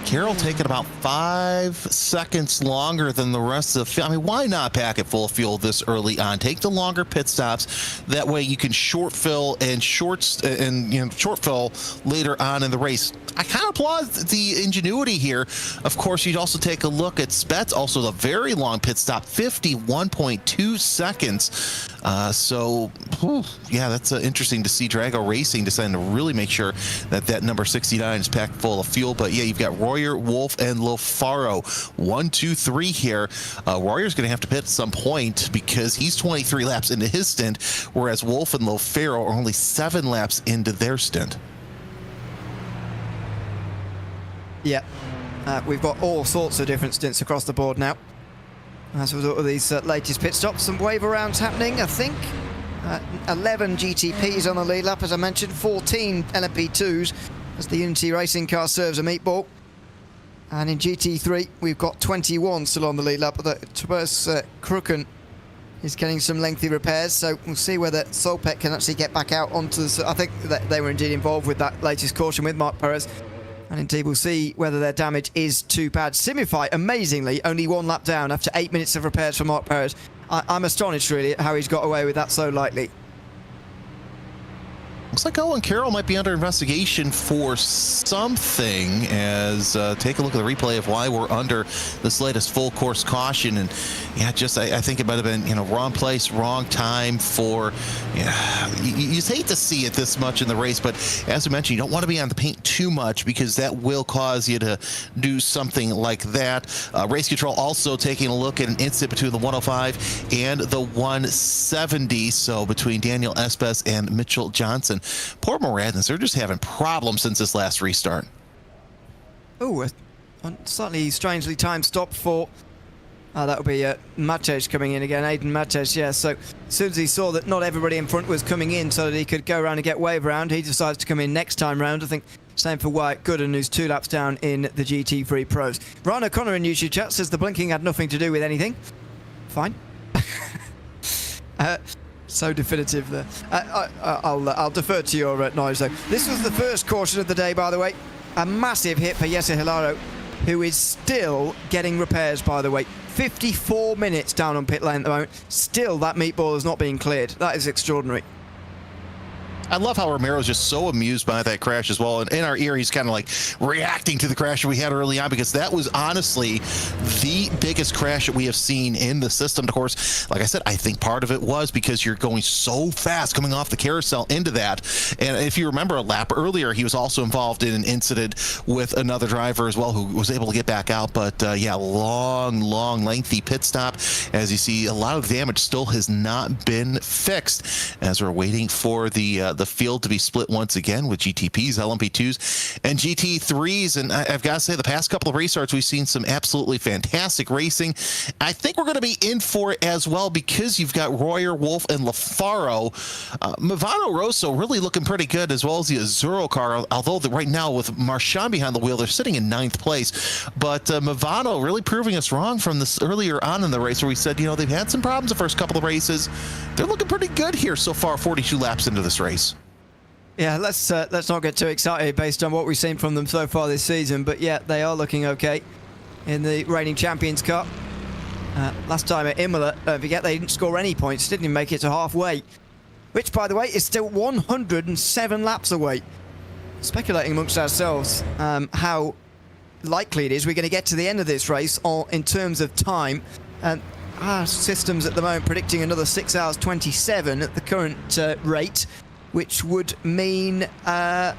Carroll taking about 5 seconds longer than the rest of the field. I mean, why not pack it full of fuel this early on? Take the longer pit stops. That way you can short fill and short fill later on in the race. I kind of applaud the ingenuity here. Of course, you'd also take a look at Spets, also the very long pit stop, 51.2 seconds. Yeah, that's interesting to see Drago Racing deciding to really make sure that number 69 is packed full of fuel. But yeah, you've got Royer, Wolf, and Lofaro. 1, 2, 3 here. Royer's going to have to pit at some point because he's 23 laps into his stint, whereas Wolf and Lofaro are only 7 laps into their stint. Yeah, we've got all sorts of different stints across the board now. As a result of these latest pit stops, some wave arounds happening, I think. 11 GTPs on the lead lap, as I mentioned, 14 LMP2s as the Unity Racing car serves a meatball. And in GT3, we've got 21 still on the lead lap, but Tobias Kruken is getting some lengthy repairs, so we'll see whether Solpet can actually get back out onto the... I think that they were indeed involved with that latest caution with Marc Perez. And indeed, we'll see whether their damage is too bad. Simify, amazingly, only 1 lap down after 8 minutes of repairs for Marc Perez. I'm astonished, really, at how he's got away with that so lightly. Looks like Owen Carroll might be under investigation for something, as take a look at the replay of why we're under this latest full course caution. And yeah, I think it might have been, wrong place, wrong time for, you just hate to see it this much in the race, but as I mentioned, you don't want to be on the paint too much because that will cause you to do something like that. Race control also taking a look at an incident between the 105 and the 170, so between Daniel Espes and Mitchell Johnson. Poor Moradins, they're just having problems since this last restart. Oh, a slightly strangely timed stop for... that'll be Mates coming in again, Aiden Mates, yeah. So as soon as he saw that not everybody in front was coming in so that he could go around and get wave round, he decides to come in next time round. I think same for Wyatt Gooden, who's 2 laps down in the GT3 Pros. Ryan O'Connor in YouTube chat says the blinking had nothing to do with anything. Fine. So definitive there. I'll defer to your noise, though. This was the first caution of the day, by the way. A massive hit for Jesse Hilaro, who is still getting repairs, by the way. 54 minutes down on pit lane at the moment. Still, that meatball is not being cleared. That is extraordinary. I love how Romero's just so amused by that crash as well. And in our ear, he's kind of like reacting to the crash we had early on, because that was honestly the biggest crash that we have seen in the system. Of course, like I said, I think part of it was because you're going so fast coming off the carousel into that. And if you remember a lap earlier, he was also involved in an incident with another driver as well who was able to get back out. But yeah, long, lengthy pit stop. As you see, a lot of damage still has not been fixed as we're waiting for the field to be split once again with GTPs, LMP2s, and GT3s. And I've got to say, the past couple of race starts, we've seen some absolutely fantastic racing. I think we're going to be in for it as well, because you've got Royer, Wolf, and Lafaro. Movano Rosso really looking pretty good, as well as the Azzurro car, although right now with Marchand behind the wheel, they're sitting in 9th place. But Movano really proving us wrong from this earlier on in the race, where we said, they've had some problems the first couple of races. They're looking pretty good here so far, 42 laps into this race. Yeah, let's not get too excited based on what we've seen from them so far this season. But yeah, they are looking okay in the reigning Champions Cup. Last time at Imola, forget they didn't score any points, didn't even make it to halfway, which, by the way, is still 107 laps away. Speculating amongst ourselves how likely it is we're going to get to the end of this race in terms of time. And our systems at the moment predicting another 6 hours 27 at the current rate. which would mean how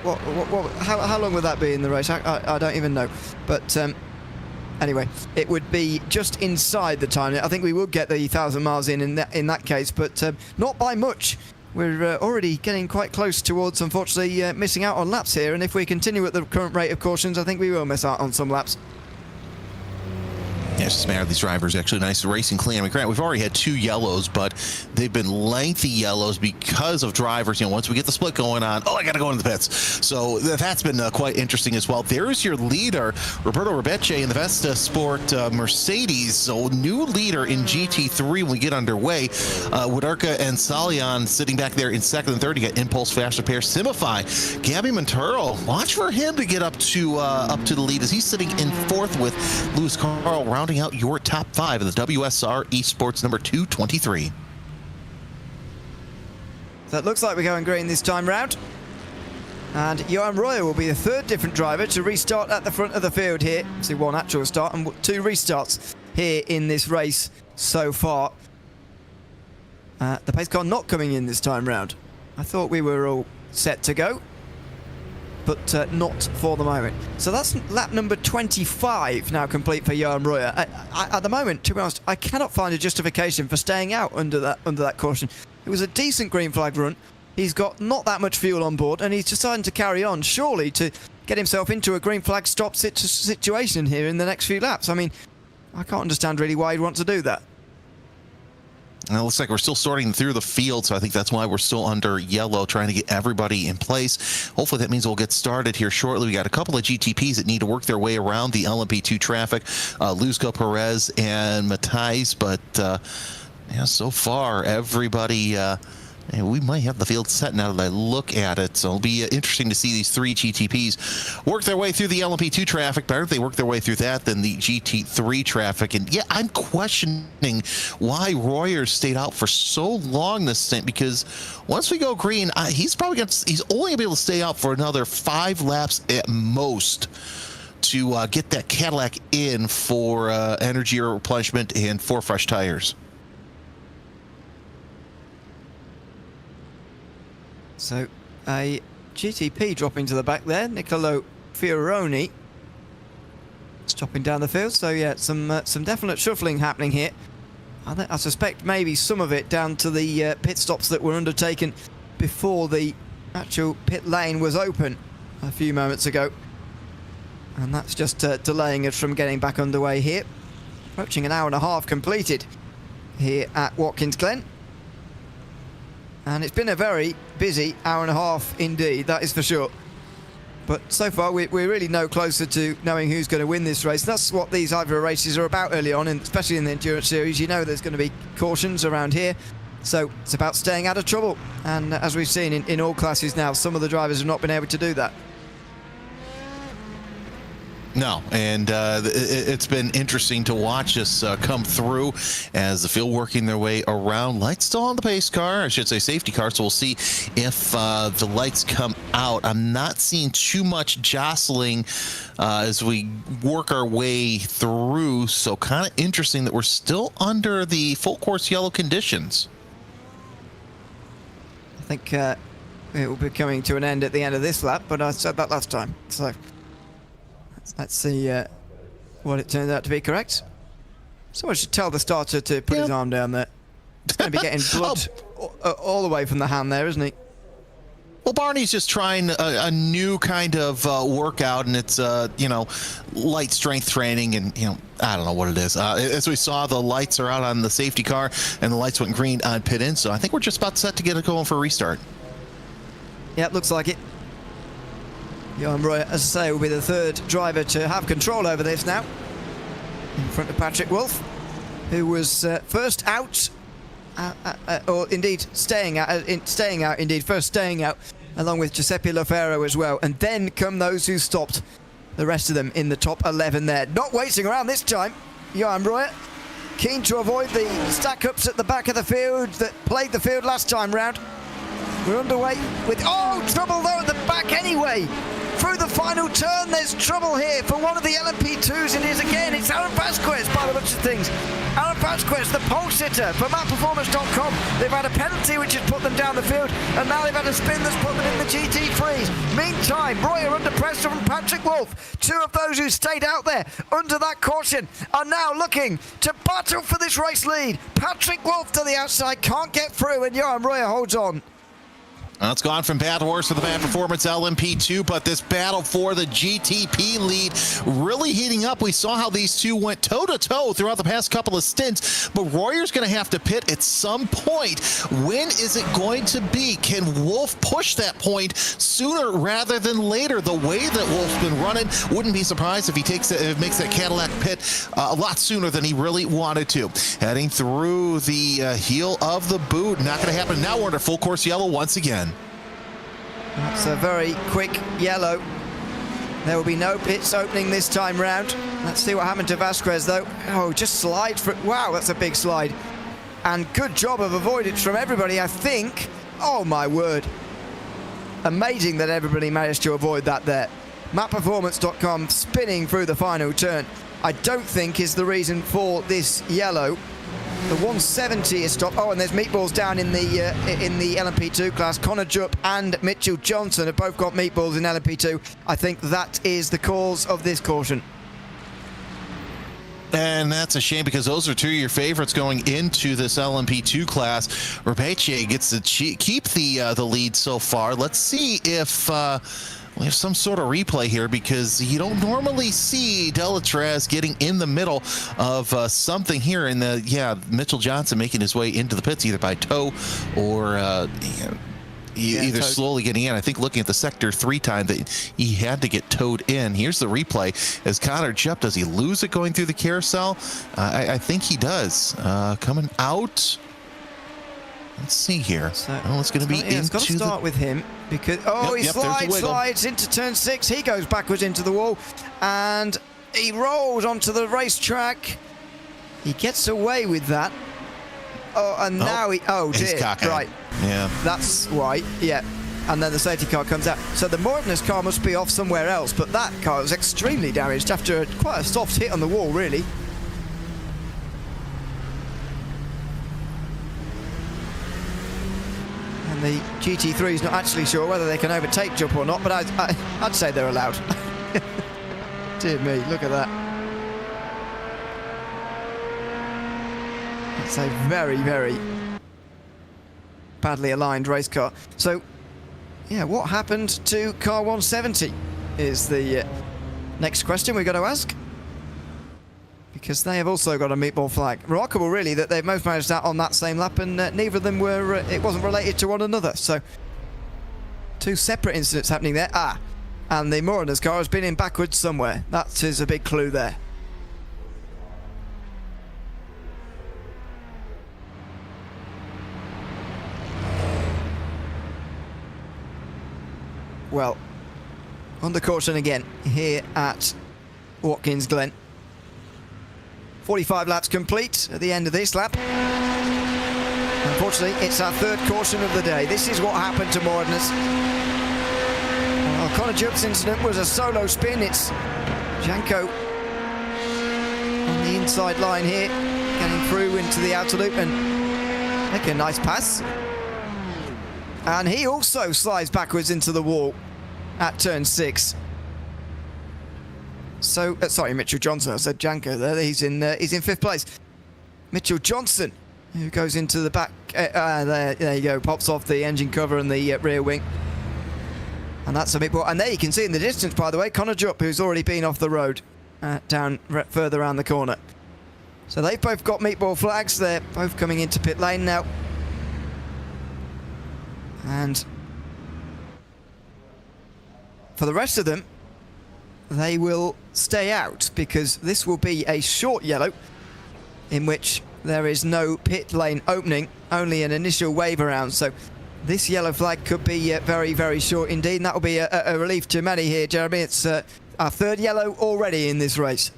long would that be in the race? I don't even know, but anyway, it would be just inside the time. I think we would get the 1,000 miles in that case, but not by much. We're already getting quite close towards, unfortunately, missing out on laps here, and if we continue at the current rate of cautions, I think we will miss out on some laps. Yeah, it's just a matter of these drivers actually nice racing clean. I mean, granted, we've already had 2 yellows, but they've been lengthy yellows because of drivers. You know, once we get the split going on, I got to go into the pits. So that's been quite interesting as well. There's your leader, Roberto Rebeche in the Vesta Sport Mercedes. So new leader in GT3 when we get underway. Widarka and Salian sitting back there in second and third. You got Impulse, Fast Repair, Simify. Gabby Monturo, watch for him to get up to the lead as he's sitting in fourth with Lewis Carl rounding out your top 5 of the WSR Esports number 223. So it looks like we're going green this time round. And Johan Royer will be the third different driver to restart at the front of the field here. See, 1 actual start and 2 restarts here in this race so far. The pace car not coming in this time round. I thought we were all set to go, but not for the moment. So that's lap number 25 now complete for Johan Royer. At the moment, to be honest, I cannot find a justification for staying out under that caution. It was a decent green flag run. He's got not that much fuel on board, and he's deciding to carry on, surely to get himself into a green flag stop situation here in the next few laps. I mean, I can't understand really why he'd want to do that. And it looks like we're still sorting through the field, so I think that's why we're still under yellow, trying to get everybody in place. Hopefully that means we'll get started here shortly. We got a couple of GTPs that need to work their way around the LMP2 traffic, Luzco, Perez, and Matthijs, but yeah, so far everybody... and we might have the field set now that I look at it. So it'll be interesting to see these 3 GTPs work their way through the LMP2 traffic. Better if they work their way through that than the GT3 traffic. And yeah, I'm questioning why Royer stayed out for so long this stint, because once we go green, he's only going to be able to stay out for another 5 laps at most to get that Cadillac in for energy replenishment and 4 fresh tires. So a GTP dropping to the back there, Nicolo Fioroni stopping down the field. So yeah, some definite shuffling happening here. I suspect maybe some of it down to the pit stops that were undertaken before the actual pit lane was open a few moments ago, and that's just delaying us from getting back underway here. Approaching an hour and a half completed here at Watkins Glen. And it's been a very busy hour and a half indeed, that is for sure. But so far, we're really no closer to knowing who's going to win this race. That's what these IVRA races are about early on, and especially in the Endurance Series. You know there's going to be cautions around here. So it's about staying out of trouble. And as we've seen in all classes now, some of the drivers have not been able to do that. No, and it's been interesting to watch us come through as the field working their way around. Lights still on the pace car, I should say safety car, so we'll see if the lights come out. I'm not seeing too much jostling as we work our way through, so kind of interesting that we're still under the full course yellow conditions. I think it will be coming to an end at the end of this lap, but I said that last time, so... Let's see what it turns out to be correct. Someone should tell the starter to put his arm down there. He's going to be getting blood all the way from the hand there, isn't he? Well, Barney's just trying a new kind of workout, and it's, light strength training, and, I don't know what it is. As we saw, the lights are out on the safety car, and the lights went green on pit in, so I think we're just about set to get it going for a restart. Yeah, it looks like it. Johan Royer, as I say, will be the third driver to have control over this now, in front of Patrick Wolf, who was first out, or indeed staying out, first staying out, along with Giuseppe Lofero as well, and then come those who stopped, the rest of them in the top 11 there. Not waiting around this time, Johan Royer, keen to avoid the stack-ups at the back of the field that plagued the field last time round. We're underway with, trouble though at the back anyway. Through the final turn. There's trouble here for one of the LMP2s. It is again. It's Aaron Vasquez by the looks of things. Aaron Vasquez, the pole sitter for MapPerformance.com. They've had a penalty which has put them down the field, and now they've had a spin that's put them in the GT3s. Meantime, Roy are under pressure from Patrick Wolf. Two of those who stayed out there under that caution are now looking to battle for this race lead. Patrick Wolf to the outside, can't get through, and Johan Royer holds on. Well, it's gone from bad horse to the bad performance LMP2, but this battle for the GTP lead really heating up. We saw how these two went toe-to-toe throughout the past couple of stints, but Royer's going to have to pit at some point. When is it going to be? Can Wolf push that point sooner rather than later? The way that Wolf's been running, wouldn't be surprised if he makes that Cadillac pit a lot sooner than he really wanted to. Heading through the heel of the boot, not going to happen. Now we're under full course yellow once again. That's a very quick yellow. There will be no pits opening this time round. Let's see what happened to Vasquez though. Oh, just slide for, wow, that's a big slide. And good job of avoidance from everybody, I think. Oh my word. Amazing that everybody managed to avoid that there. MapPerformance.com spinning through the final turn, I don't think is the reason for this yellow. The 170 is stopped. Oh, and there's meatballs down in the LMP2 class. Connor Jupp and Mitchell Johnson have both got meatballs in LMP2. I think that is the cause of this caution. And that's a shame because those are two of your favorites going into this LMP2 class. Rebecce gets to keep the lead so far. Let's see if we have some sort of replay here because you don't normally see Delatraz getting in the middle of something here. And Mitchell Johnson making his way into the pits either by toe or either slowly getting in. I think looking at the sector 3 time that he had to get towed in. Here's the replay as Connor Jupp, does he lose it going through the carousel? I think he does. Coming out. Let's see here. So, it's going to be into. It's got to start with him because he slides into turn 6. He goes backwards into the wall, and he rolls onto the racetrack. He gets away with that. Now he. Oh dear! Right. Yeah. That's why. Yeah. And then the safety car comes out. So the Moradness car must be off somewhere else. But that car was extremely damaged after quite a soft hit on the wall, really. The GT3 is not actually sure whether they can overtake Jupp or not, but I'd say they're allowed. Dear me, look at that. It's a very, very badly aligned race car. So, yeah, what happened to car 170 is the next question we've got to ask. Because they have also got a meatball flag. Remarkable, really, that they've both managed that on that same lap, and neither of them were. It wasn't related to one another. So, two separate incidents happening there. And the Moradness car has been in backwards somewhere. That is a big clue there. Well, under caution again here at Watkins Glen. 45 laps complete at the end of this lap. Unfortunately, it's our third caution of the day. This is what happened to Moradness. Well, Connor Jupp's incident was a solo spin. It's Janko on the inside line here, getting through into the outer loop and make a nice pass. And he also slides backwards into the wall at turn 6. So, sorry, Mitchell Johnson. I said Janko there. He's in 5th place. Mitchell Johnson, who goes into the back. There you go. Pops off the engine cover and the rear wing. And that's a bit more. And there you can see in the distance, by the way, Connor Jupp, who's already been off the road, down further around the corner. So they've both got meatball flags. They're both coming into pit lane now. And for the rest of them, they will stay out because this will be a short yellow in which there is no pit lane opening, only an initial wave around. So this yellow flag could be very, very short indeed, and that will be a relief to many here, Jeremy. It's our third yellow already in this race.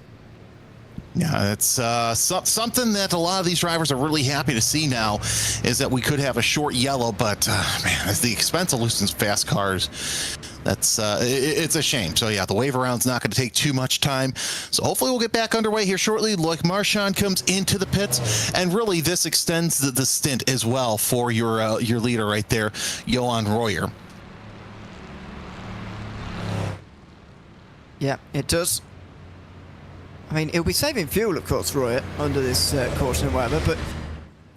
Yeah, it's something that a lot of these drivers are really happy to see now, is that we could have a short yellow, but man, at the expense of losing fast cars, that's it's a shame. So yeah, the wave around's not going to take too much time. So hopefully we'll get back underway here shortly. Like Marchand comes into the pits, and really this extends the stint as well for your leader right there, Johan Royer. Yeah, it does. I mean, he'll be saving fuel, of course, Royer, under this caution and whatever, but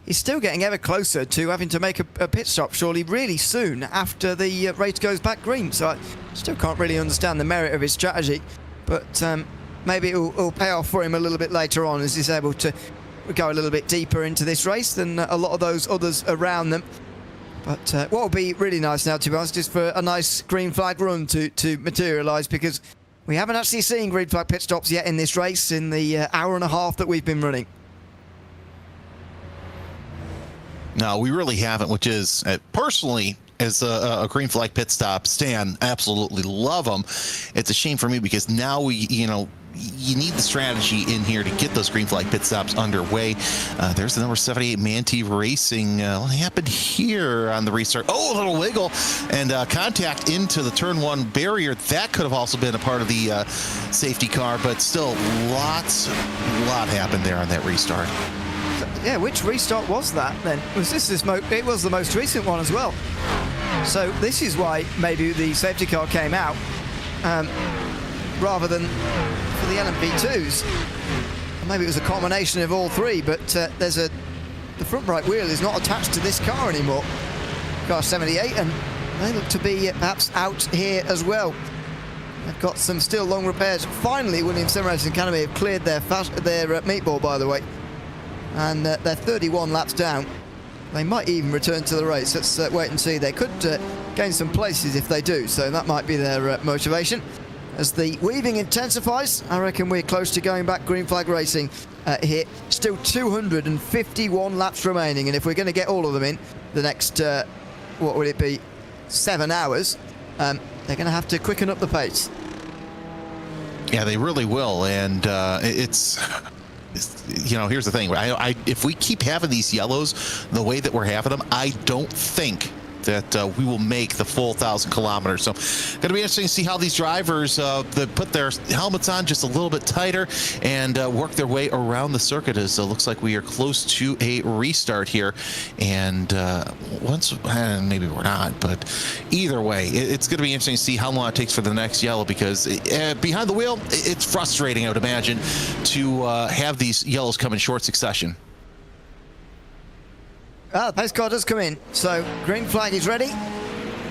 he's still getting ever closer to having to make a pit stop, surely, really soon after the race goes back green. So I still can't really understand the merit of his strategy, but maybe it'll pay off for him a little bit later on as he's able to go a little bit deeper into this race than a lot of those others around them. But what will be really nice now, to be honest, is for a nice green flag run to materialise, because we haven't actually seen green flag pit stops yet in this race in the hour and a half that we've been running. No, we really haven't, which is, personally, as a green flag pit stop Stan, absolutely love them. It's a shame for me because now you need the strategy in here to get those green flag pit stops underway. There's the number 78 Manti Racing. What happened here on the restart? Oh, a little wiggle and contact into the turn 1 barrier. That could have also been a part of the safety car, but still a lot happened there on that restart. Yeah, which restart was that then? Was this it was the most recent one as well. So this is why maybe the safety car came out rather than for the LMP2s. Maybe it was a combination of all three, but the front right wheel is not attached to this car anymore. Car 78, and they look to be perhaps out here as well. They've got some still long repairs. Finally, Williams Sim Racing Academy have cleared their meatball, by the way. And they're 31 laps down. They might even return to the race. Let's wait and see. They could gain some places if they do, so that might be their motivation. As the weaving intensifies, I reckon we're close to going back green flag racing here. Still 251 laps remaining, and if we're going to get all of them in the next, what would it be, 7 hours, they're going to have to quicken up the pace. Yeah, they really will, and here's the thing. If we keep having these yellows the way that we're having them, I don't think that we will make the full 1,000 kilometers. So going to be interesting to see how these drivers that put their helmets on just a little bit tighter and work their way around the circuit, as it looks like we are close to a restart here. And maybe we're not, but either way, it's going to be interesting to see how long it takes for the next yellow, because behind the wheel, it's frustrating, I would imagine, to have these yellows come in short succession. The pace car does come in, so green flag is ready.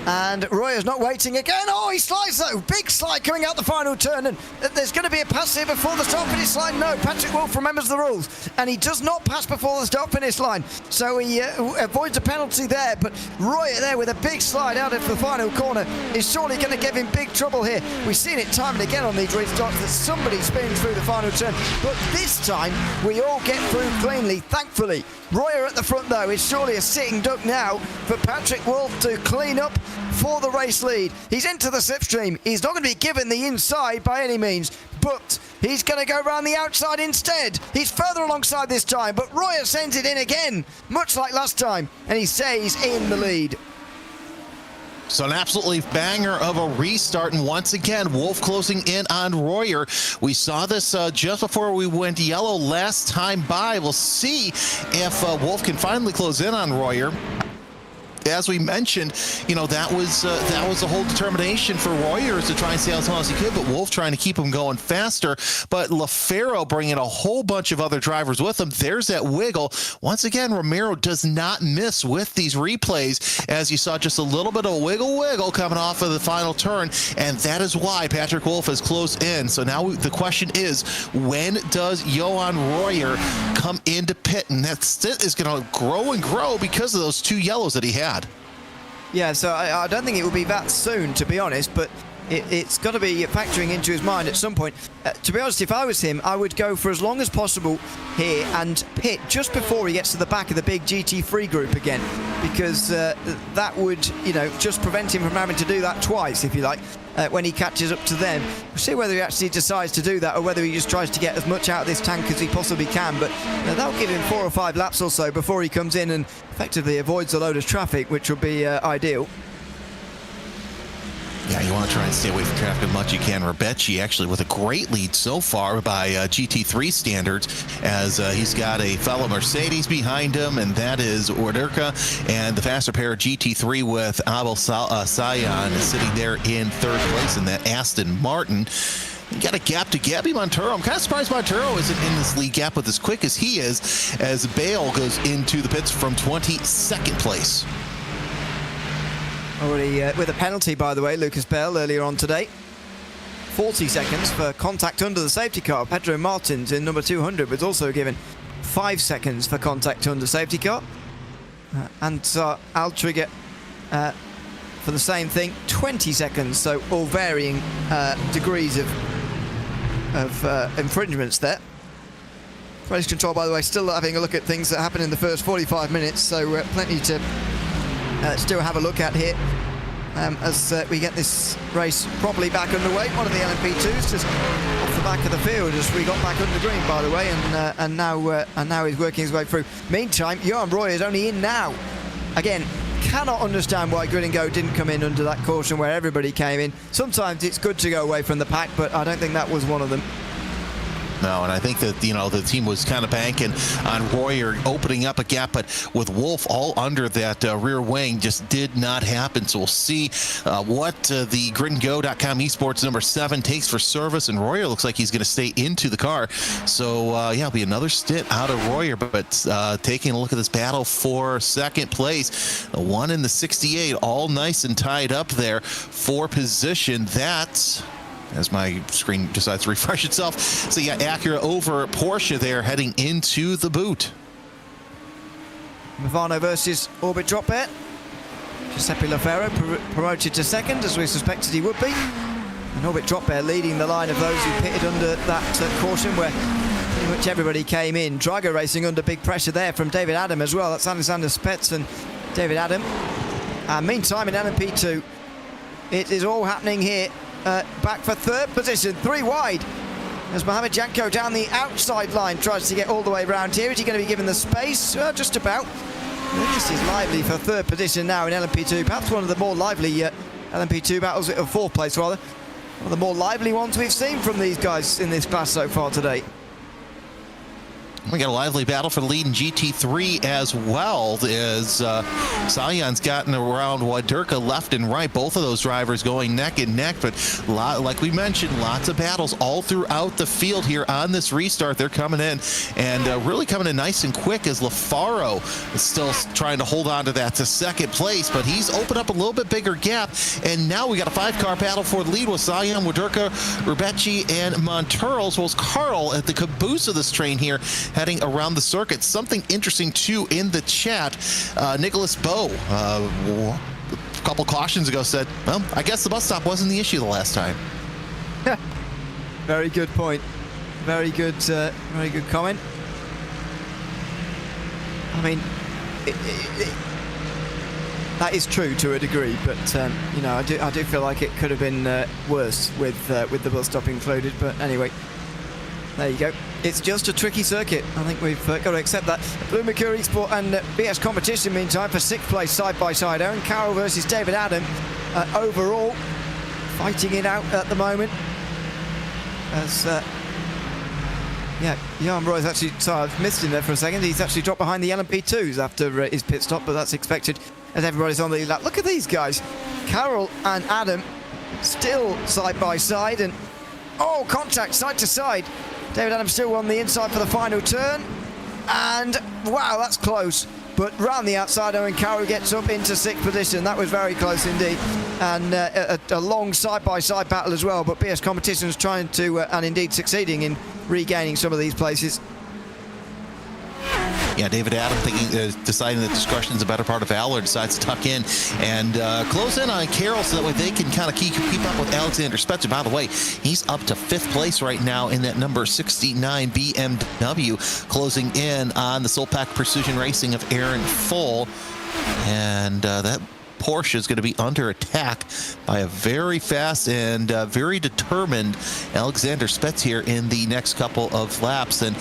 And Royer's not waiting again. Oh, he slides though. Big slide coming out the final turn. And there's going to be a pass here before the start finish line. No, Patrick Wolff remembers the rules. And he does not pass before the start finish line. So he avoids a penalty there. But Royer there with a big slide out into the final corner is surely going to give him big trouble here. We've seen it time and again on these restarts that somebody spins through the final turn. But this time, we all get through cleanly, thankfully. Royer at the front, though, is surely a sitting duck now for Patrick Wolff to clean up for the race lead. He's into the slipstream. He's not going to be given the inside by any means, but he's going to go around the outside instead. He's further alongside this time, but Royer sends it in again, much like last time, and he stays in the lead. So an absolutely banger of a restart, and once again, Wolff closing in on Royer. We saw this just before we went yellow last time by. We'll see if Wolff can finally close in on Royer. As we mentioned, that was the whole determination for Royer, to try and stay as long as he could, but Wolff trying to keep him going faster. But LaFaro bringing a whole bunch of other drivers with him. There's that wiggle. Once again, Romero does not miss with these replays, as you saw just a little bit of a wiggle coming off of the final turn, and that is why Patrick Wolff has closed in. So now the question is, when does Johan Royer come into pit? And that stint is going to grow and grow because of those two yellows that he had. Yeah, so I don't think it will be that soon, to be honest, but it's got to be factoring into his mind at some point. To be honest, if I was him, I would go for as long as possible here and pit just before he gets to the back of the big GT3 group again, because that would, you know, just prevent him from having to do that twice, if you like, when he catches up to them. We'll see whether he actually decides to do that or whether he just tries to get as much out of this tank as he possibly can, but that'll give him 4 or 5 laps or so before he comes in and effectively avoids a load of traffic, which will be ideal. Yeah, you want to try and stay away from traffic as much as you can. Rebecci actually with a great lead so far by GT3 standards, as he's got a fellow Mercedes behind him, and that is Ordurka, and the faster pair of GT3 with Abel Sayan sitting there in 3rd place in that Aston Martin. You got a gap to Gabby Montero. I'm kind of surprised Montero isn't in this lead gap with as quick as he is, as Bale goes into the pits from 22nd place. Already with a penalty, by the way, Lucas Bell earlier on today. 40 seconds for contact under the safety car. Pedro Martins in number 200 was also given 5 seconds for contact under safety car. And Altrigger for the same thing, 20 seconds. So all varying degrees of infringements there. Race control, by the way, still having a look at things that happen in the first 45 minutes. So plenty to still have a look at here as we get this race properly back underway. One of the LMP2s just off the back of the field as we got back under green, by the way, and now he's working his way through. Meantime, Johan Roy is only in now. Again, cannot understand why Grid and Go didn't come in under that caution where everybody came in. Sometimes it's good to go away from the pack, but I don't think that was one of them. No, and I think that, you know, the team was kind of banking on Royer opening up a gap, but with Wolf all under that rear wing, just did not happen. So we'll see what the gridandgo.com esports number 7 takes for service, and Royer looks like he's going to stay into the car. So yeah, it'll be another stint out of Royer, but taking a look at this battle for 2nd place, the 1 in the 68, all nice and tied up there for position. That's, as my screen decides to refresh itself. So yeah, Acura over Porsche there heading into the boot. Movano versus Orbit Drop Bet. Giuseppe Lafero promoted to 2nd, as we suspected he would be. And Orbit Drop Bet leading the line of those who pitted under that caution where pretty much everybody came in. Drago Racing under big pressure there from David Adam as well. That's Alexander Spetz and David Adam. And meantime in LMP2, it is all happening here. Back for 3rd position, 3 wide, as Mohamed Janko down the outside line tries to get all the way around here. Is he going to be given the space? Just about. This is lively for 3rd position now in LMP2. Perhaps one of the more lively LMP2 battles, or 4th place rather. One of the more lively ones we've seen from these guys in this class so far today. We got a lively battle for the lead in GT3 as well, as Sayan's gotten around Wadurka left and right. Both of those drivers going neck and neck, but like we mentioned, lots of battles all throughout the field here on this restart. They're coming in and really coming in nice and quick, as Lafaro is still trying to hold on to that to 2nd place, but he's opened up a little bit bigger gap, and now we got a 5-car battle for the lead with Sayan, Wadurka, Rebecci, and Montero, as well as Carl at the caboose of this train here, heading around the circuit. Something interesting too in the chat. Nicholas Bowe, a couple cautions ago, said, well, I guess the bus stop wasn't the issue the last time. Very good point. Very good comment. I mean, that is true to a degree, but you know, I do feel like it could have been worse with the bus stop included. But anyway, there you go. It's just a tricky circuit. I think we've got to accept that. Blue Mercury Sport and BS Competition, meantime, for 6th place side by side. Aaron Carroll versus David Adam. Overall, fighting it out at the moment. As yeah, Johan Roy's actually, sorry, I've missed him there for a second. He's actually dropped behind the LMP2s after his pit stop, but that's expected as everybody's on the lap. Look at these guys. Carroll and Adam still side by side, and oh, contact side to side. David Adams still on the inside for the final turn, and wow, that's close. But round the outside, Owen Carroll gets up into 6th position. That was very close indeed, and a long side-by-side battle as well. But BS Competition's trying to, and indeed succeeding in regaining some of these places. Yeah, David Adam deciding that discretion is a better part of valor, decides to tuck in and close in on Carroll so that way they can kind of keep up with Alexander Spetz. By the way, he's up to 5th place right now in that number 69 BMW, closing in on the Solpack Precision Racing of Aaron Full. And that Porsche is going to be under attack by a very fast and very determined Alexander Spetz here in the next couple of laps. And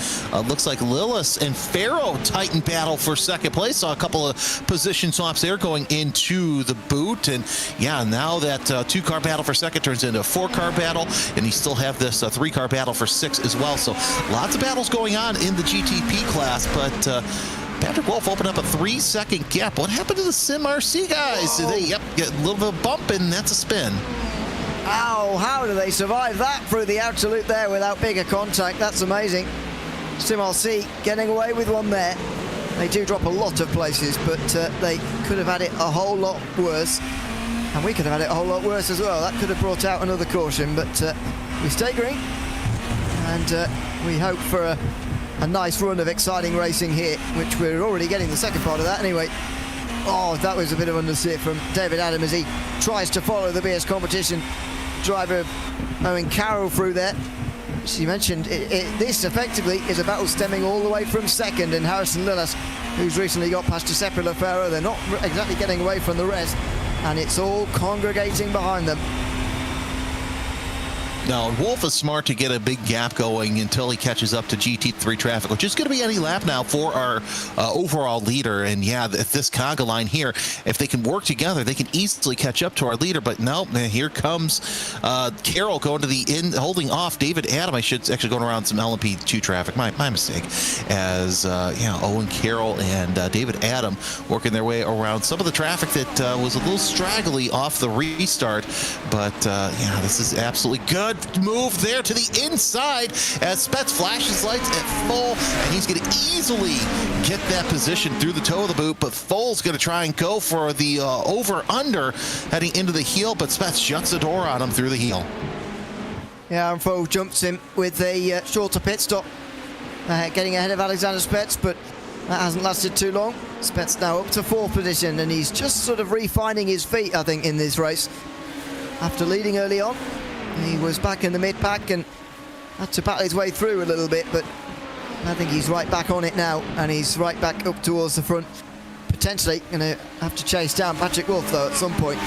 looks like Lillis and Farrow titan battle for 2nd place. Saw a couple of position swaps there going into the boot. And yeah, now that 2-car battle for 2nd turns into a 4-car battle, and you still have this 3-car battle for 6 as well. So lots of battles going on in the GTP class, but Patrick Wolf opened up a 3-second gap. What happened to the Sim RC guys? Did they, get a little bit of a bump, and that's a spin. Ow, how do they survive that through the outer loop there without bigger contact? That's amazing. Sim RC getting away with one there. They do drop a lot of places, but they could have had it a whole lot worse. And we could have had it a whole lot worse as well. That could have brought out another caution, but we stay green. And we hope for a nice run of exciting racing here, which we're already getting the second part of that anyway. Oh, that was a bit of understeer from David Adam as he tries to follow the BS competition driver Owen Carroll through there. As you mentioned, this effectively is a battle stemming all the way from 2nd, and Harrison Lillis, who's recently got past Giuseppe Lafaro, they're not exactly getting away from the rest, and it's all congregating behind them. Now, Wolf is smart to get a big gap going until he catches up to GT3 traffic, which is going to be any lap now for our overall leader. And yeah, if this conga line here, if they can work together, they can easily catch up to our leader. But no, here comes Carroll going to the end, holding off David Adam. I should actually going around some LMP2 traffic. My mistake. As Owen Carroll and David Adam working their way around some of the traffic that was a little straggly off the restart. But yeah, this is absolutely good. Move there to the inside as Spetz flashes lights at full, and he's going to easily get that position through the toe of the boot, but Full's going to try and go for the over-under heading into the heel, but Spetz shuts the door on him through the heel. Yeah, and Full jumps him with a shorter pit stop, getting ahead of Alexander Spetz, but that hasn't lasted too long. Spetz now up to 4th position, and he's just sort of refining his feet, I think, in this race. After leading early on, he was back in the mid-pack and had to battle his way through a little bit, but I think he's right back on it now, and he's right back up towards the front. Potentially going to have to chase down Patrick Wolf, though, at some point.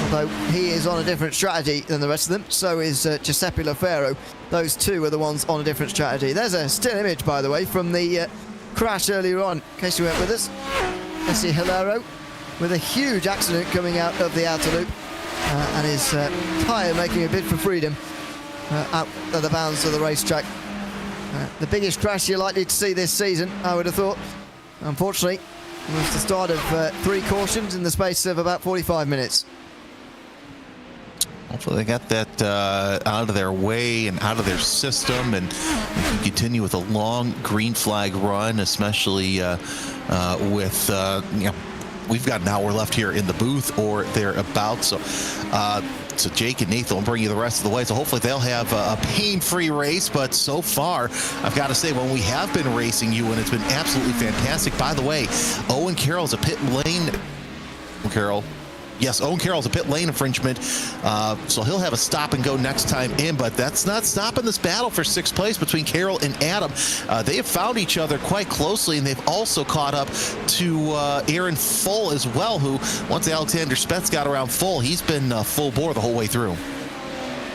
Although he is on a different strategy than the rest of them, so is Giuseppe Lafaro. Those two are the ones on a different strategy. There's a still image, by the way, from the crash earlier on, in case you weren't with us. Essie Hilaro with a huge accident coming out of the outer loop. And his tyre making a bid for freedom out of the bounds of the racetrack. The biggest crash you're likely to see this season, I would have thought. Unfortunately, it was the start of 3 cautions in the space of about 45 minutes. Hopefully they got that out of their way and out of their system, and we can continue with a long green flag run, especially with we've got an hour left here in the booth or thereabouts. So Jake and Nathan will bring you the rest of the way. So hopefully they'll have a pain-free race. But so far, I've got to say, when we have been racing you, and it's been absolutely fantastic. By the way, Owen Carroll's a pit lane. Owen Carroll's a pit lane infringement, so he'll have a stop and go next time in, but that's not stopping this battle for 6th place between Carroll and Adam. They have found each other quite closely, and they've also caught up to Aaron Full as well, who, once Alexander Spetz got around Full, he's been full bore the whole way through.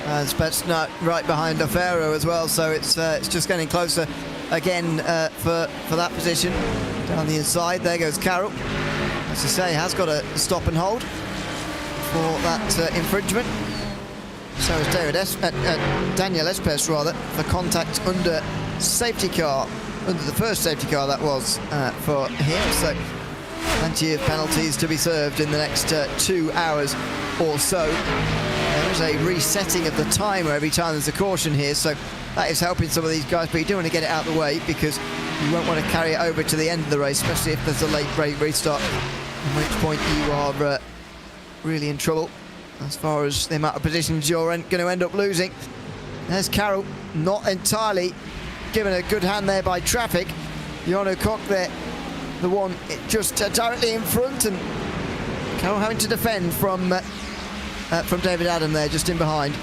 And Spetz not right behind Lafaro as well, so it's just getting closer again for that position. Down the inside, there goes Carroll. As I say, has got a stop and hold for that infringement. So is Daniel Espes rather, for contact under safety car, under the first safety car that was for him. So plenty of penalties to be served in the next 2 hours or so. There is a resetting of the timer every time there's a caution here, so that is helping some of these guys, but you do want to get it out of the way because you won't want to carry it over to the end of the race, especially if there's a late restart, at which point you are really in trouble as far as the amount of positions you're going to end up losing. There's Carroll, not entirely given a good hand there by traffic. Jan Cock there the one just directly in front, and Carroll having to defend from David Adam there, just in behind.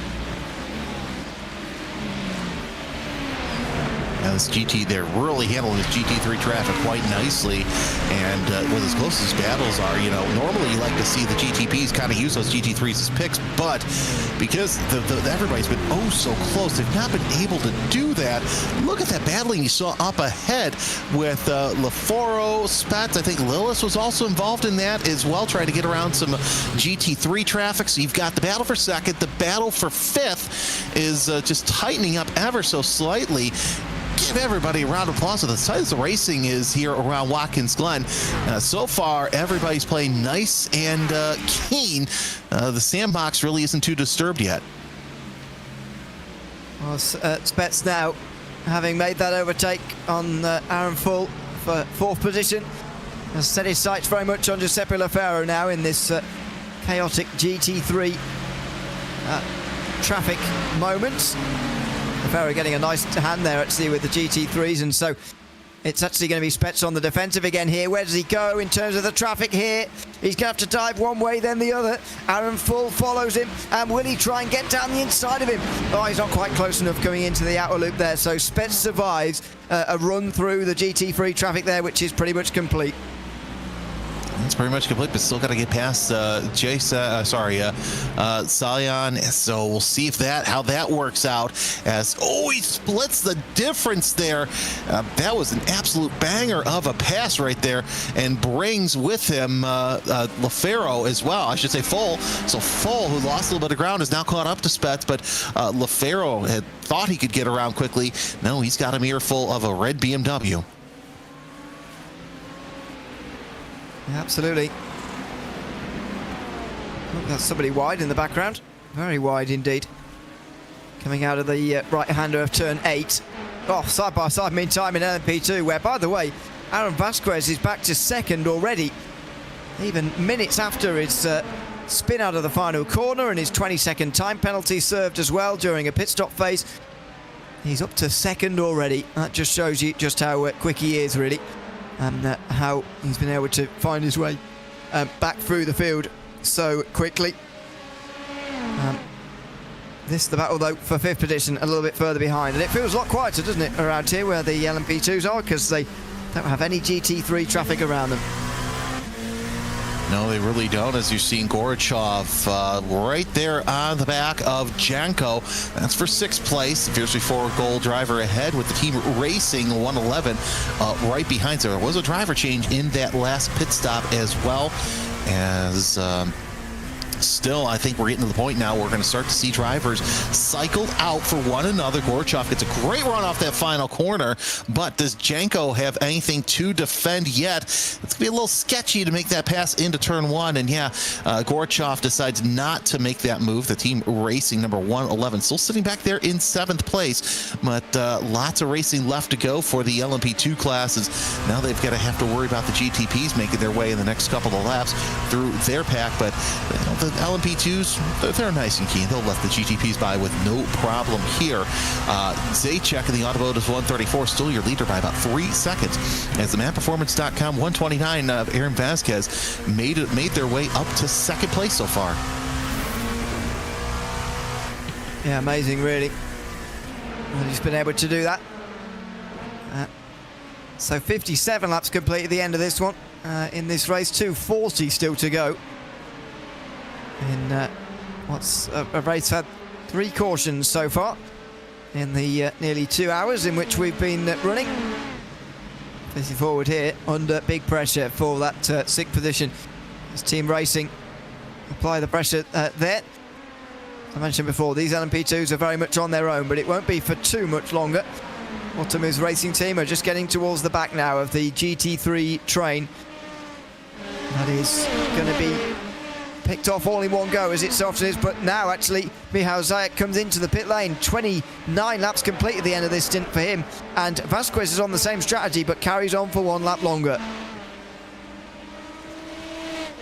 Now this they're really handling this GT3 traffic quite nicely, and with as close as battles are, normally you like to see the GTPs kind of use those GT3s as picks, but because everybody's been so close, they've not been able to do that. Look at that battling you saw up ahead with LaForo, Spets. I think Lillis was also involved in that as well, trying to get around some GT3 traffic. So you've got the battle for second. The battle for fifth is just tightening up ever so slightly. Give everybody a round of applause with the size of the racing is here around Watkins Glen. So far, everybody's playing nice and keen. The sandbox really isn't too disturbed yet. Well, Spets now, having made that overtake on Aaron Full for fourth position, has set his sights very much on Giuseppe Lafaro now in this chaotic GT3 traffic moment. Lafaro getting a nice hand there actually with the GT3s, and so it's actually going to be Spets on the defensive again here. Where does he go in terms of the traffic here? He's going to have to dive one way then the other. Aaron Full follows him, and will he try and get down the inside of him? Oh, he's not quite close enough coming into the outer loop there, so Spets survives a run through the GT3 traffic there, which is pretty much complete. It's pretty much complete, but still got to get past Salion. So we'll see how that works out. As he splits the difference there. That was an absolute banger of a pass right there, and brings with him Lafaro as well. I should say Full. So Full, who lost a little bit of ground, is now caught up to Spets, but Lafaro had thought he could get around quickly. No, he's got a earful of a red BMW. Absolutely. Oh, that's somebody wide in the background. Very wide indeed. Coming out of the right-hander of turn 8. Oh, side by side meantime in LMP2, where, by the way, Aaron Vasquez is back to second already. Even minutes after his spin out of the final corner and his 20-second time penalty served as well during a pit stop phase. He's up to second already. That just shows you just how quick he is, really. And how he's been able to find his way back through the field so quickly. This is the battle, though, for fifth position, a little bit further behind. And it feels a lot quieter, doesn't it, around here where the LMP2s are, because they don't have any GT3 traffic around them. No, they really don't, as you're seeing Gorachov right there on the back of Janko. That's for sixth place. Fiercely forward goal driver ahead with the team racing 111 right behind. So there was a driver change in that last pit stop as well. As still, I think we're getting to the point now where we're going to start to see drivers cycled out for one another. Gorachov gets a great run off that final corner, but does Janko have anything to defend yet? It's going to be a little sketchy to make that pass into turn 1, and Gorachov decides not to make that move. The team racing number 111 still sitting back there in 7th place, but lots of racing left to go for the LMP2 classes. Now they've got to have to worry about the GTPs making their way in the next couple of laps through their pack, but the LMP2s, they're nice and keen. They'll let the GTPs by with no problem here. Zajac in the Automotive 134, still your leader by about 3 seconds. As the MapPerformance.com 129 of Aaron Vasquez made their way up to second place so far. Yeah, amazing, really. He's been able to do that. So 57 laps complete at the end of this one. In this race, 240 still to go. In what's a race had 3 cautions so far in the nearly 2 hours in which we've been running. Facing forward here under big pressure for that 6th position. This team racing apply the pressure there. As I mentioned before, these LMP2s are very much on their own, but it won't be for too much longer. Automove's racing team are just getting towards the back now of the GT3 train. That is going to be picked off all in one go, as it so often is, but now actually Michał Zajac comes into the pit lane. 29 laps complete at the end of this stint for him, and Vasquez is on the same strategy but carries on for 1 lap longer.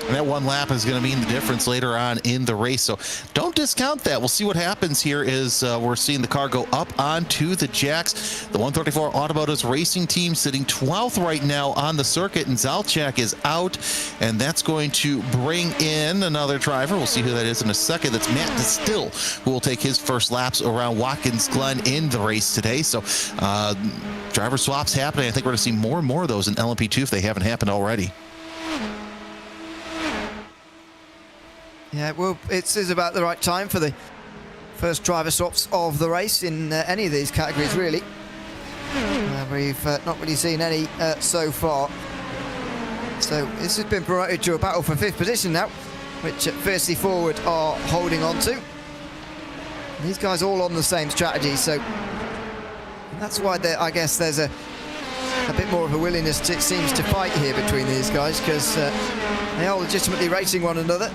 And that one lap is going to mean the difference later on in the race. So don't discount that. We'll see what happens here as we're seeing the car go up onto the jacks. The 134 Automotives Racing Team sitting 12th right now on the circuit, and Zalchak is out. And that's going to bring in another driver. We'll see who that is in a second. That's Matt Distill, who will take his first laps around Watkins Glen in the race today. So driver swaps happening. I think we're going to see more and more of those in LMP2 if they haven't happened already. Yeah, well, it is about the right time for the first driver swaps of the race in any of these categories, really. We've not really seen any so far. So this has been promoted to a battle for 5th position now, which Fiercely Forward are holding on to. These guys all on the same strategy, so that's why I guess there's a bit more of a willingness, it seems, to fight here between these guys, because they are legitimately racing one another,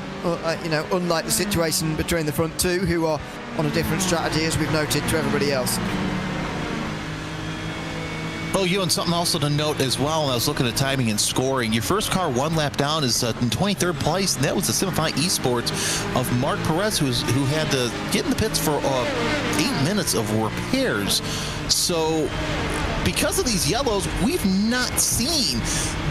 you know, unlike the situation between the front two, who are on a different strategy, as we've noted, to everybody else. Oh, you, and something also to note as well, and I was looking at timing and scoring. Your first car one lap down is in 23rd place, and that was the Simplify Esports of Mark Perez, who had to get in the pits for 8 minutes of repairs. So because of these yellows, we've not seen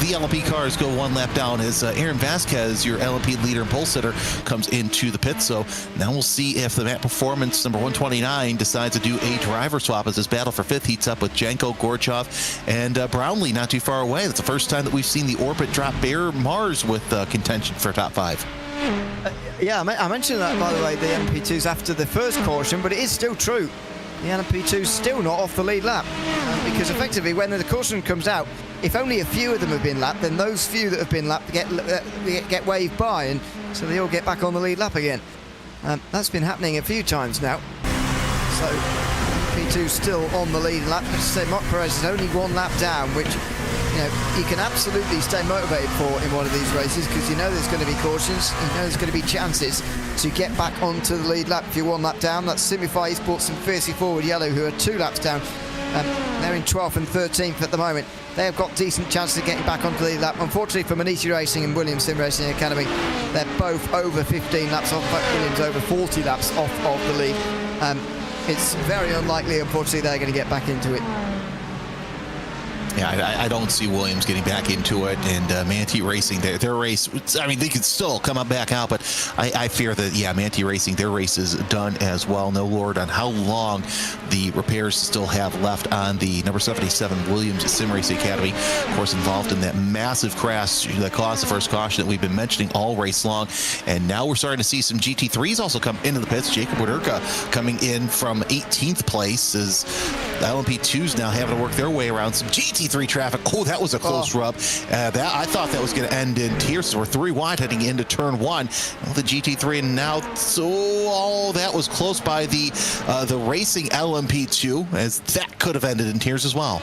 the LMP cars go one lap down as Aaron Vasquez, your LMP leader and pole sitter, comes into the pit. So now we'll see if the Matt Performance number 129 decides to do a driver swap as this battle for 5th heats up with Janko, Gorchov, and Brownlee not too far away. That's the first time that we've seen the Orbit drop Bear Mars with contention for top 5. Yeah, I mentioned that, by the way, the LMP2s after the first caution, but it is still true. The LMP2's still not off the lead lap, because effectively when the caution comes out, if only a few of them have been lapped, then those few that have been lapped get waved by, and so they all get back on the lead lap again. That's been happening a few times now. So LMP2 still on the lead lap. As I say, Mark Perez is only 1 lap down, which, you know, you can absolutely stay motivated for in one of these races, because you know there's going to be cautions, you know there's going to be chances to get back onto the lead lap if you're 1 lap down. That's Simplify Esports and Fiercely Forward Yellow, who are 2 laps down. They're in 12th and 13th at the moment. They have got decent chances of getting back onto the lead lap. Unfortunately for Manishi Racing and Williams Sim Racing Academy, they're both over 15 laps off. Williams over 40 laps off of the lead. It's very unlikely, unfortunately, they're going to get back into it. Yeah, I don't see Williams getting back into it, and Manti Racing, their race, I mean, they could still come up back out, but I fear that, yeah, Manti Racing, their race is done as well. No word on how long the repairs still have left on the number 77 Williams Sim Racing Academy. Of course, involved in that massive crash that caused the first caution that we've been mentioning all race long, and now we're starting to see some GT3s also come into the pits. Jacob Waderka coming in from 18th place as the LMP2s now having to work their way around some GT3 traffic. Oh, that was a close rub. I thought that was going to end in tears. So we're 3 wide heading into turn 1. Well, the GT3, and now that was close by the racing LMP2, as that could have ended in tears as well.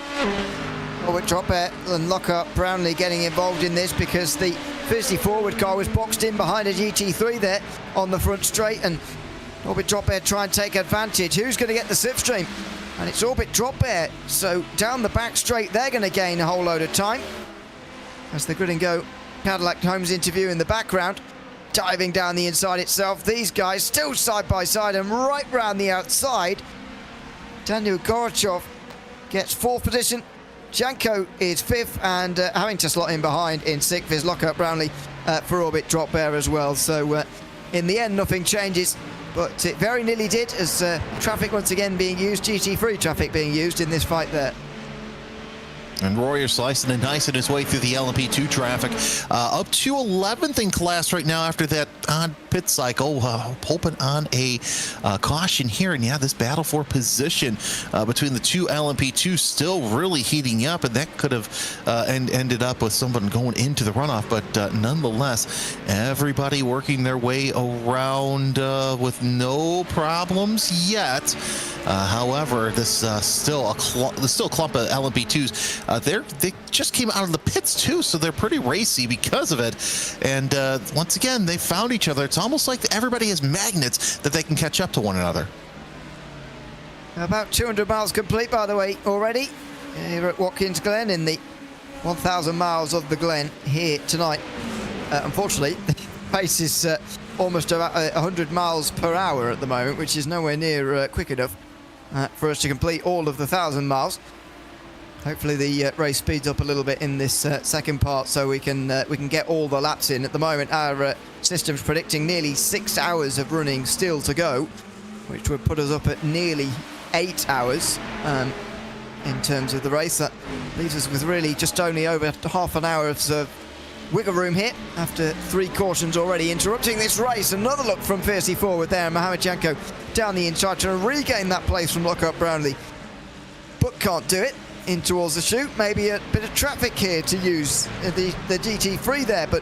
With Dropper and Lockhart Brownlee getting involved in this, because the Fiercely Forward car was boxed in behind a GT3 there on the front straight, and Orbit Drop Air try and take advantage. Who's going to get the slipstream? And it's Orbit Drop Air, so down the back straight they're going to gain a whole load of time. As the Grid and Go Cadillac Homes interview in the background, diving down the inside itself. These guys still side by side, and right round the outside, Daniel Gorchov gets 4th position. Janko is 5th, and having to slot in behind in 6th is Lockhart Brownlee for Orbit Drop Air as well. So in the end, nothing changes. But it very nearly did, as traffic once again being used, GT3 traffic being used in this fight there. And Royer slicing and dicing his way through the LMP2 traffic. Up to 11th in class right now after that odd pit cycle. Hoping on a caution here. And yeah, this battle for position between the two LMP2s still really heating up. And that could have ended up with someone going into the runoff. But nonetheless, everybody working their way around with no problems yet. However, this still a clump of LMP2s. They just came out of the pits too, so they're pretty racy because of it. And once again, they found each other. It's almost like everybody has magnets that they can catch up to one another. About 200 miles complete, by the way, already here at Watkins Glen in the 1,000 miles of the Glen here tonight. Unfortunately, the pace is almost about 100 miles per hour at the moment, which is nowhere near quick enough for us to complete all of the 1,000 miles. Hopefully the race speeds up a little bit in this second part, so we can get all the laps in. At the moment, our system's predicting nearly 6 hours of running still to go, which would put us up at nearly 8 hours in terms of the race. That leaves us with really just only over half an hour of wiggle room here after 3 cautions already interrupting this race. Another look from Fiercely Forward there, Mohamed Janko down the inside trying to regain that place from Lockup Brownlee, but can't do it. In towards the chute, maybe a bit of traffic here to use the GT3 there, but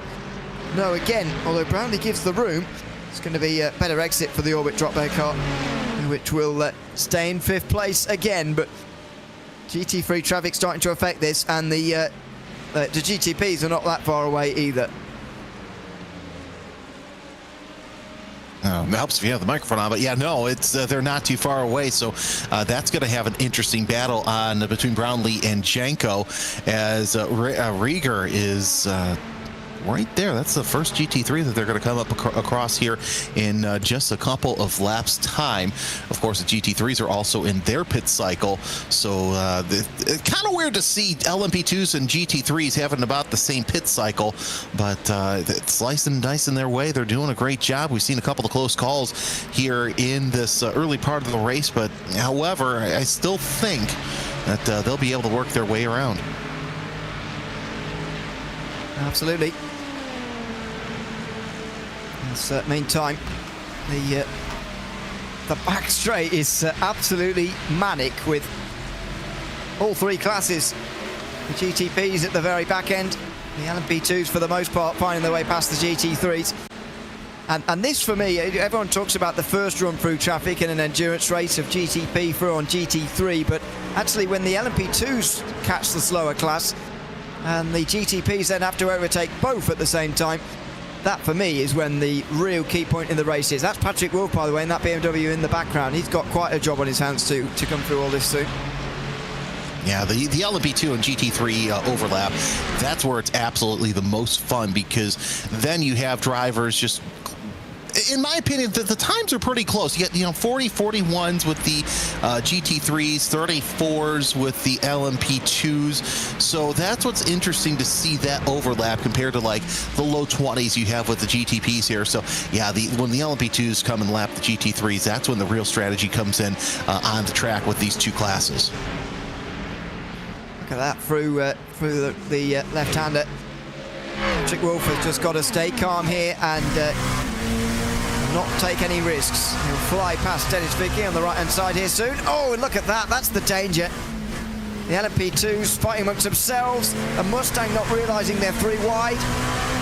no, again, although Brownlee gives the room, it's going to be a better exit for the Orbit drop bay car, which will stay in 5th place again. But GT3 traffic starting to affect this, and the GTPs are not that far away either. It helps if you have the microphone on, but yeah, no, it's they're not too far away, so that's going to have an interesting battle on between Brownlee and Janko, as Rieger is right there. That's the first GT3 that they're going to come up across here in just a couple of laps time. Of course, the GT3s are also in their pit cycle, so it's kind of weird to see LMP2s and GT3s having about the same pit cycle, but it's slicing and dicing their way. They're doing a great job. We've seen a couple of close calls here in this early part of the race, but however, I still think that they'll be able to work their way around. Absolutely. Meantime, the back straight is absolutely manic with all 3 classes. The GTPs at the very back end, the LMP2s for the most part finding their way past the GT3s. And this for me, everyone talks about the first run through traffic in an endurance race of GTP through on GT3, but actually when the LMP2s catch the slower class and the GTPs then have to overtake both at the same time, that for me is when the real key point in the race is. That's Patrick Wolff, by the way, in that BMW in the background. He's got quite a job on his hands to come through all this soon. Yeah, the LMP2 and GT3 overlap, that's where it's absolutely the most fun, because then you have drivers just, in my opinion, the times are pretty close. You get 40, 41s with the GT3s, 34s with the LMP2s. So that's what's interesting to see that overlap compared to like the low 20s you have with the GTPs here. So yeah, when the LMP2s come and lap the GT3s, that's when the real strategy comes in on the track with these 2 classes. Look at that through the left-hander. Patrick Wolff has just got to stay calm here and not take any risks. He'll fly past Dennis Vicky on the right-hand side here soon. Oh, and look at that. That's the danger. The LMP2s fighting amongst themselves. A Mustang not realising they're 3 wide.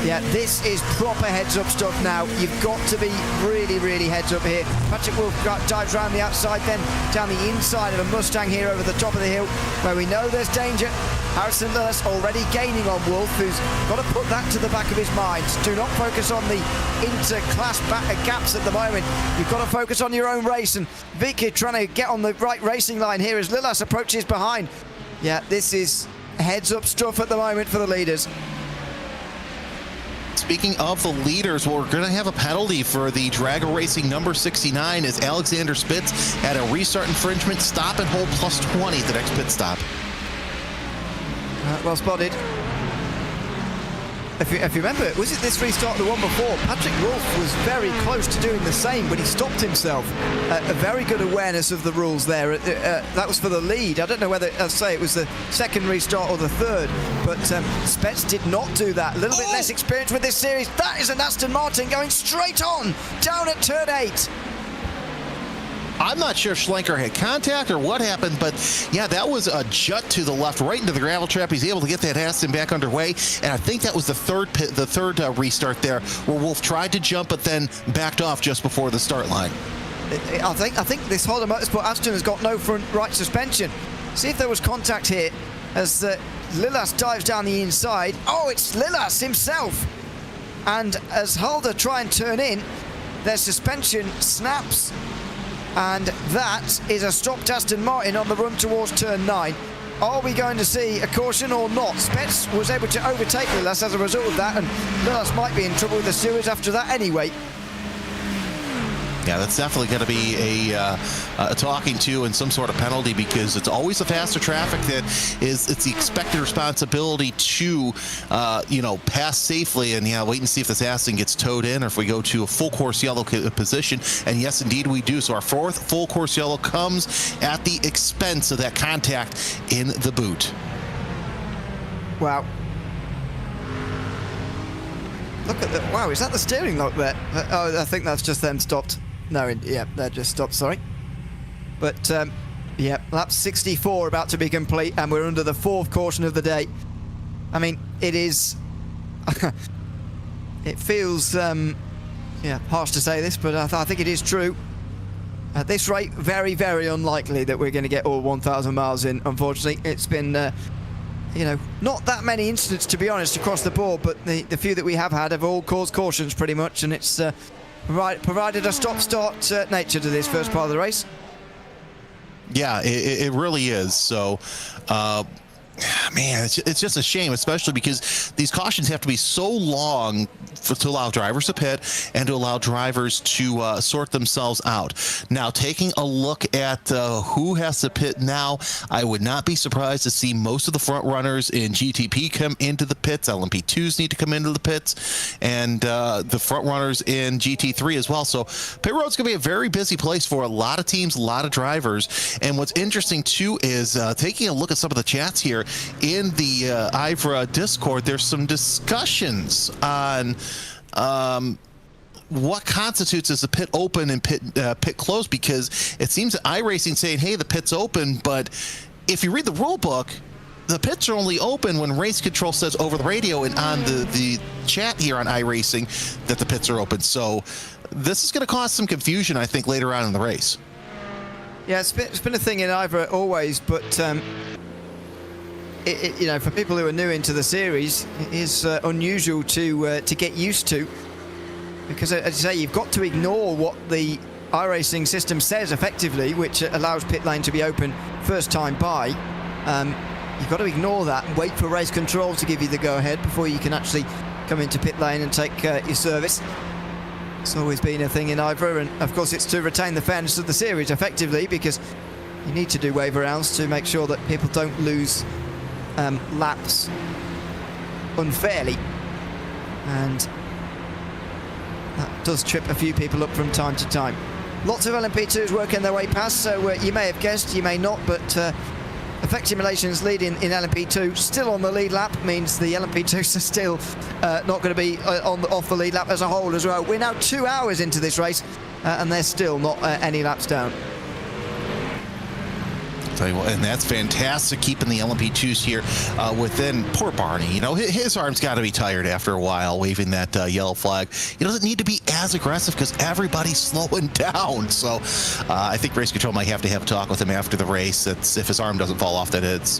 Yeah, this is proper heads-up stuff now. You've got to be really, really heads-up here. Patrick Wolff dives around the outside, then down the inside of a Mustang here over the top of the hill, where we know there's danger. Harrison Lewis already gaining on Wolff, who's got to put that to the back of his mind. Do not focus on the inter-class gaps at the moment. You've got to focus on your own race, and Vicky trying to get on the right racing line here as Lillas approaches behind. Yeah, this is heads-up stuff at the moment for the leaders. Speaking of the leaders, we're going to have a penalty for the Drago Racing number 69 as Alexander Spitz had a restart infringement, stop and hold plus 20 at the next pit stop. Well spotted. If you remember, was it this restart the one before? Patrick Wolff was very close to doing the same, but he stopped himself. A very good awareness of the rules there. That was for the lead. I don't know whether, I'd say it was the second restart or the third, but Spetz did not do that. A little bit less experience with this series. That is an Aston Martin going straight on, down at turn 8. I'm not sure if Schlenker had contact or what happened, but yeah, that was a jut to the left, right into the gravel trap. He's able to get that Aston back underway, and I think that was the third restart there, where Wolff tried to jump but then backed off just before the start line. I think this Honda Motorsport Aston has got no front right suspension. See if there was contact here as Lillas dives down the inside. Oh, it's Lillas himself, and as Halder try and turn in, their suspension snaps. And that is a stopped Aston Martin on the run towards turn 9. Are we going to see a caution or not? Spets was able to overtake Lillas as a result of that, and Lillas might be in trouble with the stewards after that anyway. Yeah, that's definitely going to be a talking to and some sort of penalty, because it's always the faster traffic that it's the expected responsibility to, pass safely. And wait and see if this Aston gets towed in, or if we go to a full course yellow position. And yes, indeed we do. So our fourth full course yellow comes at the expense of that contact in the boot. Wow. Look at that. Wow, is that the steering lock there? Oh, I think that's just them stopped. No, yeah, they're just stopped, sorry. But, yeah, lap 64 about to be complete, and we're under the fourth caution of the day. I mean, it is... it feels, harsh to say this, but I think it is true. At this rate, very, very unlikely that we're going to get all 1,000 miles in, unfortunately. It's been, not that many incidents, to be honest, across the board, but the few that we have had have all caused cautions, pretty much, and it's... provided a stop-start nature to this first part of the race. Yeah, it really is. So, man, it's just a shame, especially because these cautions have to be so long to allow drivers to pit and to allow drivers to sort themselves out. Now, taking a look at who has to pit now, I would not be surprised to see most of the front runners in GTP come into the pits. LMP2s need to come into the pits, and the front runners in GT3 as well. So pit road's going to be a very busy place for a lot of teams, a lot of drivers. And what's interesting too is taking a look at some of the chats here in the IVRA Discord. There's some discussions on what constitutes as a pit open and pit closed, because it seems that iRacing saying, hey, the pit's open, but if you read the rule book, the pits are only open when race control says over the radio and on the chat here on iRacing that the pits are open. So this is going to cause some confusion, I think, later on in the race. Yeah, it's been a thing in IVRA always, but for people who are new into the series, it is unusual to get used to, because, as you say, you've got to ignore what the iRacing system says effectively, which allows pit lane to be open first time by. You've got to ignore that and wait for race control to give you the go-ahead before you can actually come into pit lane and take your service. It's always been a thing in IVRA, and of course it's to retain the fairness of the series effectively, because you need to do wave rounds to make sure that people don't lose laps unfairly, and that does trip a few people up from time to time. Lots of LMP2s working their way past, so you may have guessed, you may not, but Effect Simulation's lead in LMP2 still on the lead lap means the LMP2s are still not going to be off the lead lap as a whole as well. We're now 2 hours into this race, and they're still not any laps down. Tell you what, and that's fantastic, keeping the LMP2s here within. Poor Barney, his arm's got to be tired after a while waving that yellow flag. He doesn't need to be as aggressive because everybody's slowing down. So I think race control might have to have a talk with him after the race. That's if his arm doesn't fall off, that is.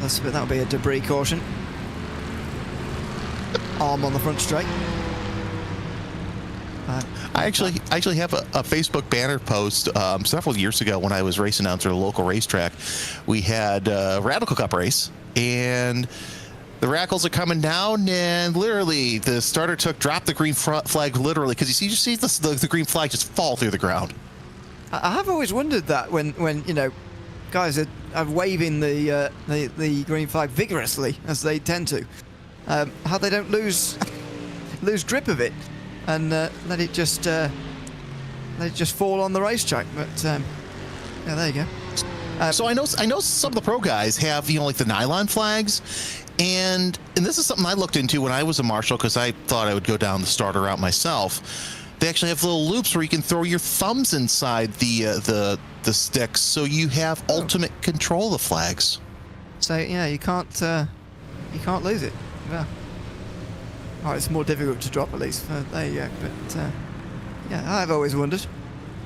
That'll be a debris caution. Arm on the front straight. I actually have a Facebook banner post several years ago when I was race announcer at a local racetrack. We had a Radical Cup race, and the Radicals are coming down, and literally the starter dropped the green flag literally, because you see the green flag just fall through the ground. I have always wondered that when guys are waving the green flag vigorously, as they tend to, how they don't lose grip of it and let it just fall on the racetrack. But yeah, there you go. So I know some of the pro guys have like the nylon flags, and this is something I looked into when I was a marshal, because I thought I would go down the starter route myself. They actually have little loops where you can throw your thumbs inside the sticks, so you have ultimate control of the flags. So yeah, you can't lose it. Yeah. Oh, it's more difficult to drop, at least. There you go. But yeah, I've always wondered.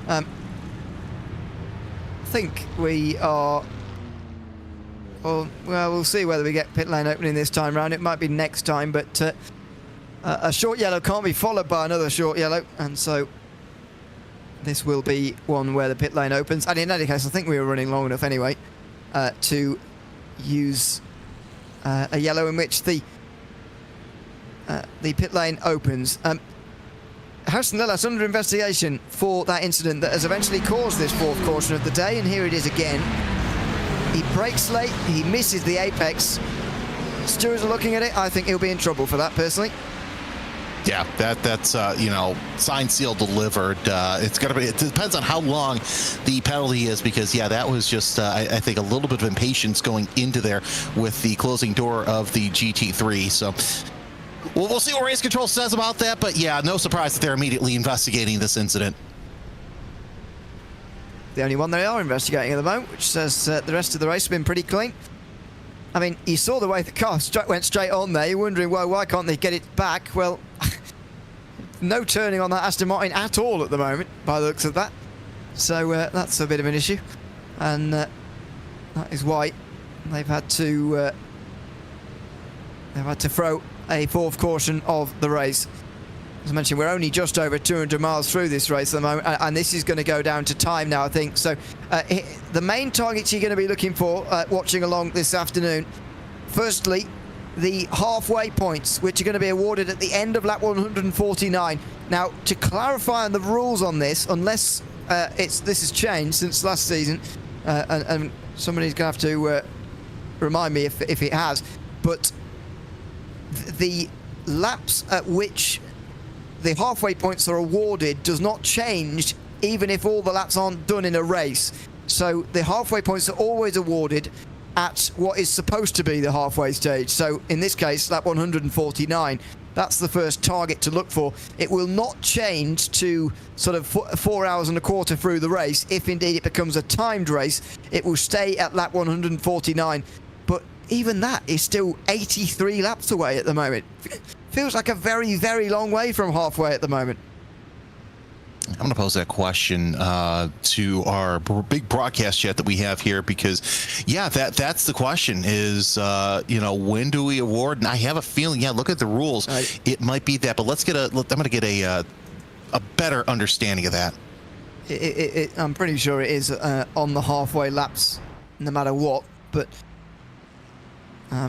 I think we are. Well, we'll see whether we get pit lane opening this time round. It might be next time, but a short yellow can't be followed by another short yellow, and so this will be one where the pit lane opens. And in any case, I think we were running long enough anyway. to use a yellow in which the pit lane opens. Houston Lillas under investigation for that incident that has eventually caused this fourth caution of the day, and here it is again. He brakes late, he misses the apex. Stewards are looking at it. I think he'll be in trouble for that, personally. Yeah, that's signed, sealed, delivered. It's gonna be. It depends on how long the penalty is, because that was just I think a little bit of impatience going into there with the closing door of the GT3. So we'll see what race control says about that. But no surprise that they're immediately investigating this incident. The only one they are investigating at the moment, which says the rest of the race has been pretty clean. I mean, you saw the way the car went straight on there. You're wondering, well, why can't they get it back? Well, no turning on that Aston Martin at all at the moment, by the looks of that. So that's a bit of an issue. And that is why they've had to throw a fourth caution of the race. As I mentioned, we're only just over 200 miles through this race at the moment, and this is going to go down to time now, I think. So the main targets you're going to be looking for watching along this afternoon, firstly, the halfway points, which are going to be awarded at the end of lap 149. Now, to clarify on the rules on this, unless this has changed since last season, and somebody's going to have to remind me if it has, but the laps at which the halfway points are awarded does not change even if all the laps aren't done in a race. So the halfway points are always awarded at what is supposed to be the halfway stage. So in this case, lap 149, that's the first target to look for. It will not change to sort of 4 hours and a quarter through the race. If indeed it becomes a timed race, it will stay at lap 149. But even that is still 83 laps away at the moment. Feels like a very, very long way from halfway at the moment. I'm going to pose that question to our big broadcast chat that we have here, because, that's the question is, when do we award? And I have a feeling, look at the rules. It might be that, but I'm going to get a better understanding of that. I'm pretty sure it is on the halfway laps, no matter what. But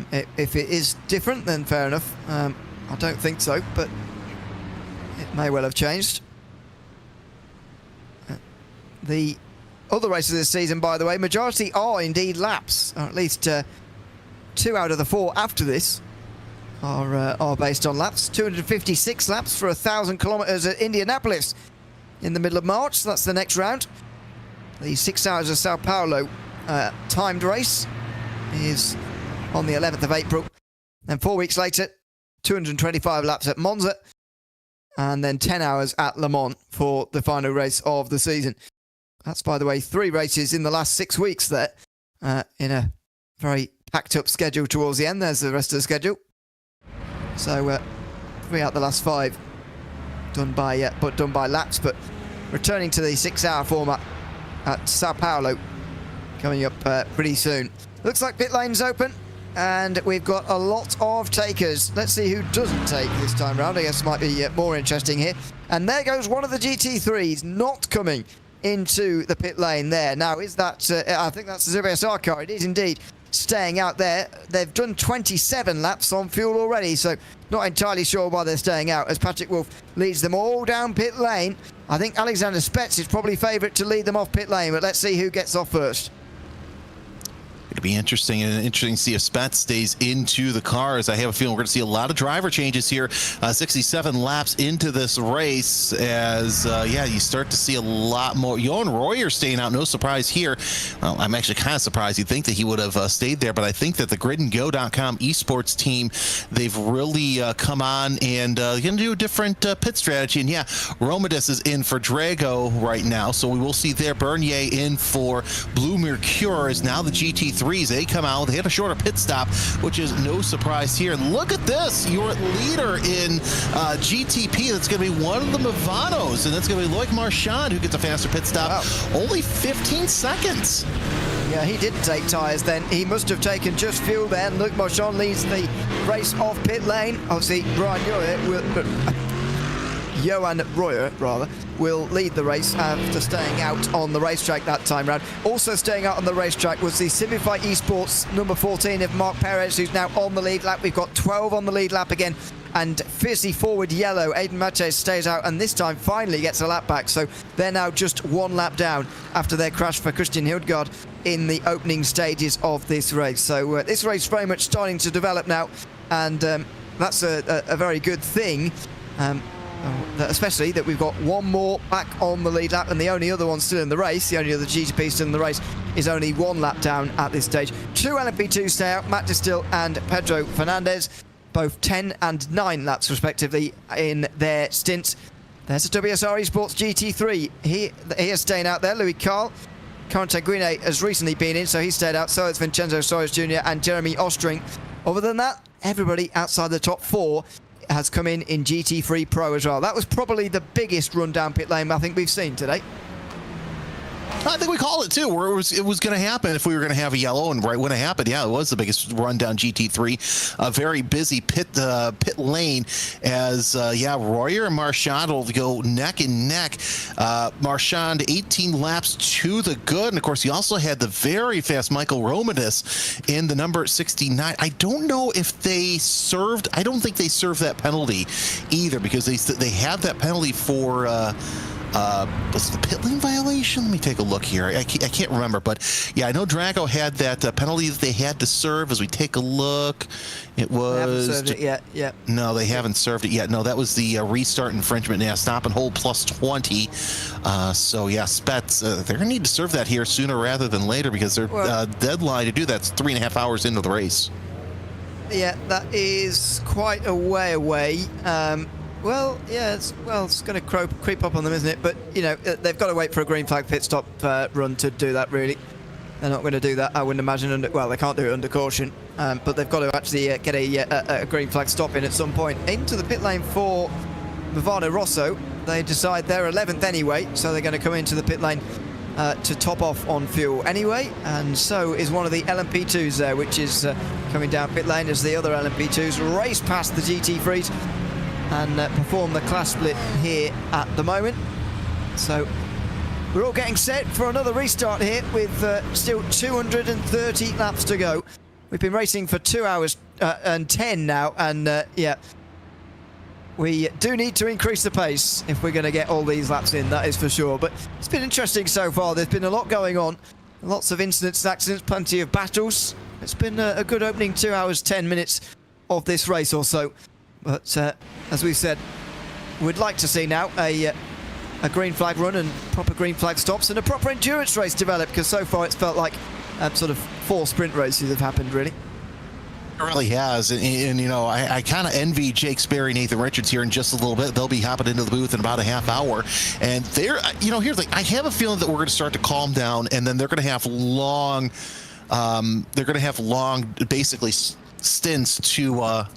if it is different, then fair enough. I don't think so, but it may well have changed. The other races this season, by the way, majority are indeed laps, or at least 2 out of the 4 after this are based on laps. 256 laps for 1,000 kilometers at Indianapolis in the middle of March. So that's the next round. The 6 hours of Sao Paulo timed race is on the 11th of April. Then 4 weeks later, 225 laps at Monza, and then 10 hours at Le Mans for the final race of the season. That's, by the way, 3 races in the last 6 weeks there, in a very packed up schedule towards the end. There's the rest of the schedule. So 3 out the last 5 done by laps, but returning to the 6-hour format at Sao Paulo coming up pretty soon. Looks like pit lane's open, and we've got a lot of takers. Let's see who doesn't take this time round. I guess might be more interesting here. And there goes one of the GT3s not coming into the pit lane there. Now, is that, I think that's the ZBSR car. It is indeed staying out there. They've done 27 laps on fuel already, so not entirely sure why they're staying out, as Patrick Wolff leads them all down pit lane. I think Alexander Spetz is probably favourite to lead them off pit lane, but let's see who gets off first. It'll be interesting to see if Spetz stays into the cars. I have a feeling we're going to see a lot of driver changes here. 67 laps into this race, as you start to see a lot more. Johan Royer staying out, no surprise here. Well, I'm actually kind of surprised. You'd think that he would have stayed there, but I think that the GridandGo.com esports team, they've really come on and going to do a different pit strategy. And Romadis is in for Drago right now, so we will see there. Bernier in for Blue Mercure, is now the GT3. They come out, they had a shorter pit stop, which is no surprise here. Look at this, your leader in GTP, that's going to be one of the Mavanos, and that's going to be Loic Marchand, who gets a faster pit stop. Wow. Only 15 seconds. Yeah, he didn't take tyres then. He must have taken just fuel then. Loic Marchand leads the race off pit lane. Obviously, Brian Uriot will... Johan Royer, rather, will lead the race after staying out on the racetrack that time round. Also staying out on the racetrack was the Simplify Esports number 14 of Mark Perez, who's now on the lead lap. We've got 12 on the lead lap again. And fizzy forward yellow, Aiden Matches stays out and this time finally gets a lap back. So they're now just one lap down after their crash for Christian Hildgaard in the opening stages of this race. So this race very much starting to develop now, and that's a very good thing. Especially that we've got one more back on the lead lap, and the only other one still in the race, the only other GTP still in the race, is only one lap down at this stage. Two LMP2 stay out, Matt Distill and Pedro Fernandez, both 10 and 9 laps respectively in their stints. There's a WSR Esports GT3. He is staying out there. Louis Carl. Corin Tanguine has recently been in, so he stayed out. So has Vincenzo Soares Jr. and Jeremy Ostring. Other than that, everybody outside the top 4 has come in GT3 Pro as well. That was probably the biggest rundown pit lane I think we've seen today. I think we called it too, where it was going to happen if we were going to have a yellow, and right when it happened, yeah, it was the biggest rundown GT3. A very busy pit lane as Royer and Marchand will go neck and neck. Marchand 18 laps to the good, and of course he also had the very fast Michael Romanus in the number 69. I don't know if they served. I don't think they served that penalty either, because they have that penalty for. Was the pit lane violation? Let me take a look here. I can't remember, but yeah, I know Drago had that penalty that they had to serve. As we take a look, it was. They haven't served it yet. Yeah. No, they haven't served it yet. No, that was the restart infringement. Yeah, stop and hold plus 20. So yeah, Spets, they're gonna need to serve that here sooner rather than later, because their deadline to do that's 3.5 hours into the race. Yeah, that is quite a way away. Well, yeah, it's going to creep up on them, isn't it? But, you know, they've got to wait for a green flag pit stop run to do that, really. They're not going to do that, I wouldn't imagine. Well, they can't do it under caution, but they've got to actually get a green flag stop in at some point. Into the pit lane for Movado Rosso. They decide they're 11th anyway, so they're going to come into the pit lane to top off on fuel anyway. And so is one of the LMP2s there, which is coming down pit lane as the other LMP2s race past the GT3s. And perform the class split here at the moment. So we're all getting set for another restart here with still 230 laps to go. We've been racing for 2 hours and 10 now, and yeah, we do need to increase the pace if we're going to get all these laps in, that is for sure. But it's been interesting so far. There's been a lot going on, lots of incidents, accidents, plenty of battles. It's been a good opening 2 hours 10 minutes of this race or so. But as we said, we'd like to see now a green flag run and proper green flag stops and a proper endurance race develop, because so far it's felt like sort of 4 sprint races have happened, really. It really has, and you know, I kind of envy Jake Sperry, Nathan Richards here in just a little bit. They'll be hopping into the booth in about a half hour, and they're, you know, here's the thing. I have a feeling that we're going to start to calm down, and then they're going to have long, basically stints to.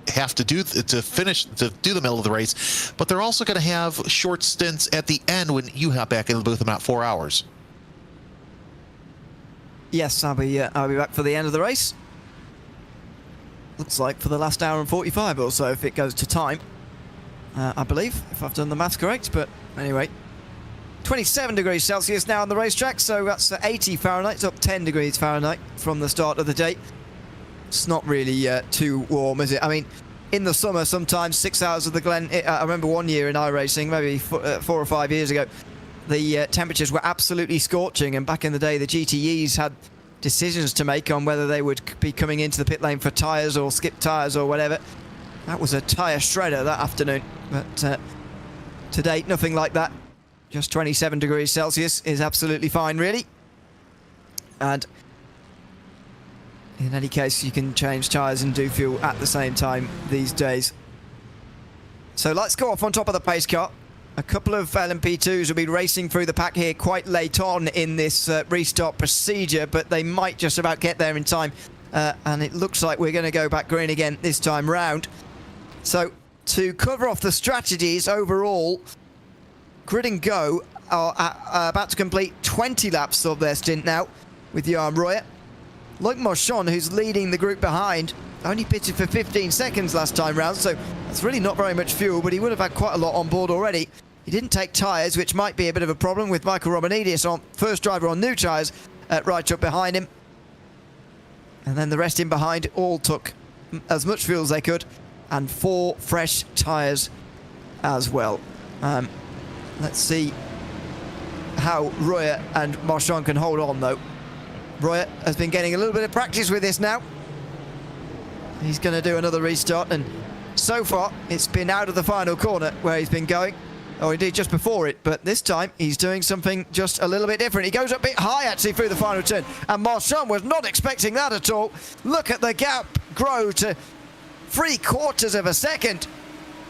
Have to do the middle of the race, but they're also going to have short stints at the end when you hop back in the booth in about 4 hours. Yes, I'll be back for the end of the race. Looks like for the last hour and 45 or so, if it goes to time. I believe, if I've done the maths correct. But anyway, 27 degrees Celsius now on the racetrack, so that's 80 Fahrenheit. It's up 10 degrees Fahrenheit from the start of the day. It's not really too warm, is it? I mean, in the summer, sometimes 6 hours of the GLEN. I remember one year in iRacing, maybe 4 or 5 years ago, the temperatures were absolutely scorching. And back in the day, the GTEs had decisions to make on whether they would be coming into the pit lane for tyres or skip tyres or whatever. That was a tyre shredder that afternoon. But to date, nothing like that. Just 27 degrees Celsius is absolutely fine, really. And in any case, you can change tyres and do fuel at the same time these days. So let's go off on top of the pace car. A couple of LMP2s will be racing through the pack here quite late on in this restart procedure, but they might just about get there in time. And it looks like we're going to go back green again this time round. So to cover off the strategies overall, Grid and Go are about to complete 20 laps of their stint now with Johan Royer. Luc Marchand, who's leading the group behind, only pitted for 15 seconds last time round, so that's really not very much fuel, but he would have had quite a lot on board already. He didn't take tyres, which might be a bit of a problem with Michael Romanidis on first driver on new tyres right up behind him. And then the rest in behind all took as much fuel as they could, and 4 fresh tyres as well. Let's see how Royer and Marchand can hold on, though. Royer has been getting a little bit of practice with this now. He's going to do another restart, and so far it's been out of the final corner where he's been going, or indeed just before it, but this time he's doing something just a little bit different. He goes a bit high actually through the final turn, and Marchand was not expecting that at all. Look at the gap grow to 3/4 of a second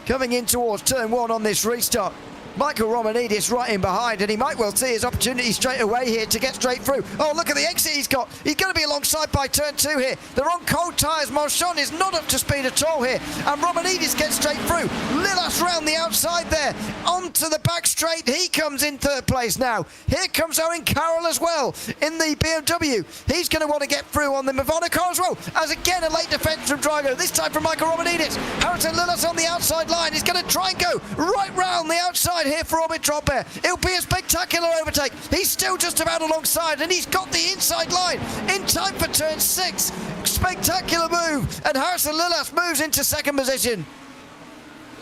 coming in towards turn 1 on this restart. Michael Romanidis right in behind, and he might well see his opportunity straight away here to get straight through. Oh, look at the exit he's got. He's going to be alongside by turn 2 here. They're on cold tyres. Marchand is not up to speed at all here, and Romanidis gets straight through. Lilas round the outside there, onto the back straight. He comes in 3rd place now. Here comes Owen Carroll as well in the BMW. He's going to want to get through on the Movana car as well, as again a late defence from Drago, this time from Michael Romanidis. Harrison Lilas on the outside line. He's going to try and go right round the outside here for Orbit Trompere. It'll be a spectacular overtake. He's still just about alongside, and he's got the inside line in time for turn 6. Spectacular move, and Harrison Lilas moves into 2nd position.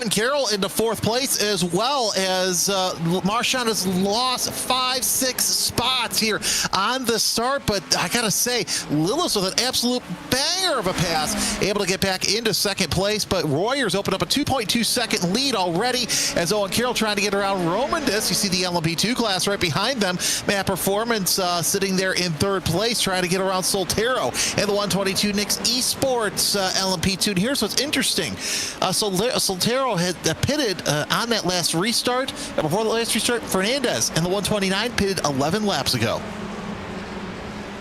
And Carroll into 4th place, as well as Marchand has lost 5-6 spots here on the start. But I gotta say, Lilas with an absolute banger of a pass, able to get back into 2nd place. But Royer's opened up a 2.2-second lead already, as Owen Carroll trying to get around Romandis. You see the LMP2 class right behind them. Matt Performance sitting there in 3rd place, trying to get around Soltero and the 122 Nix Esports LMP2. And here's what's interesting. Soltero had pitted on that last restart. Before the last restart, Fernandez and the 129 pitted 11 laps ago.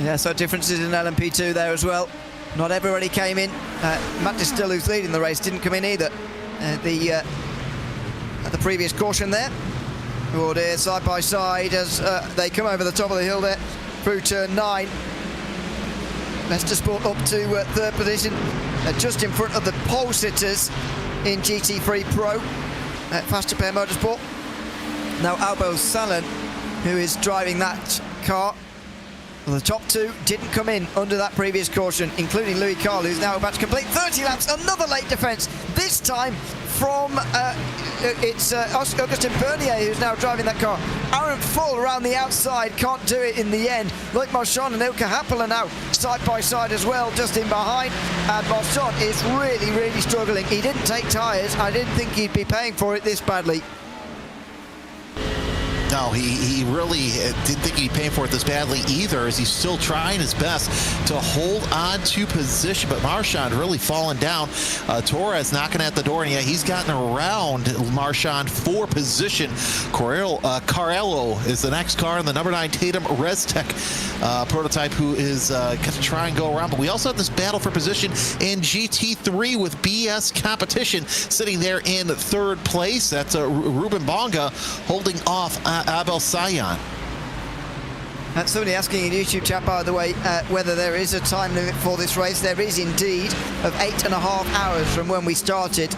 Yeah, so differences in LMP2 there as well. Not everybody came in. Matt Distill, who's leading the race, didn't come in either. At the previous caution there. Oh dear, side by side as they come over the top of the hill there through turn 9. Leicester Sport up to 3rd position, just in front of the pole sitters in GT3 Pro at Fast Repair Motorsport. Now Albo Salon, who is driving that car, well, the top 2 didn't come in under that previous caution, including Louis Carl, who's now about to complete 30 laps. Another late defence, this time from Augustin Bernier, who's now driving that car. Aaron Full around the outside, can't do it in the end. Look, Marchand and Ilka Happel are now side by side as well, just in behind. And Marchand is really, really struggling. He didn't take tyres. I didn't think he'd be paying for it this badly. No, he really didn't think he'd pay for it this badly either, as he's still trying his best to hold on to position. But Marchand really falling down. Torres knocking at the door, and yeah, he's gotten around Marchand for position. Carello is the next car in the number 9 Tatum ResTech prototype, who is going to try and go around. But we also have this battle for position in GT3 with BS Competition sitting there in 3rd place. That's Ruben Bonga holding off Abel Sayan. Somebody asking in YouTube chat, by the way, whether there is a time limit for this race. There is indeed, of 8.5 hours from when we started.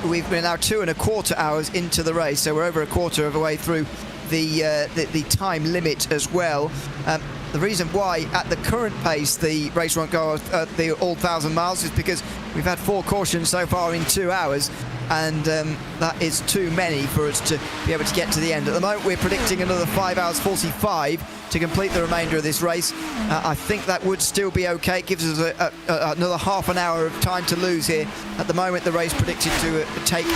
We've been now 2.25 hours into the race, so we're over a quarter of a way through the time limit as well. The reason why, at the current pace, the race won't go the all 1,000 miles is because we've had 4 cautions so far in 2 hours, and that is too many for us to be able to get to the end. At the moment, we're predicting another 5 hours 45 to complete the remainder of this race. I think that would still be okay. It gives us another half an hour of time to lose here. At the moment, the race predicted to take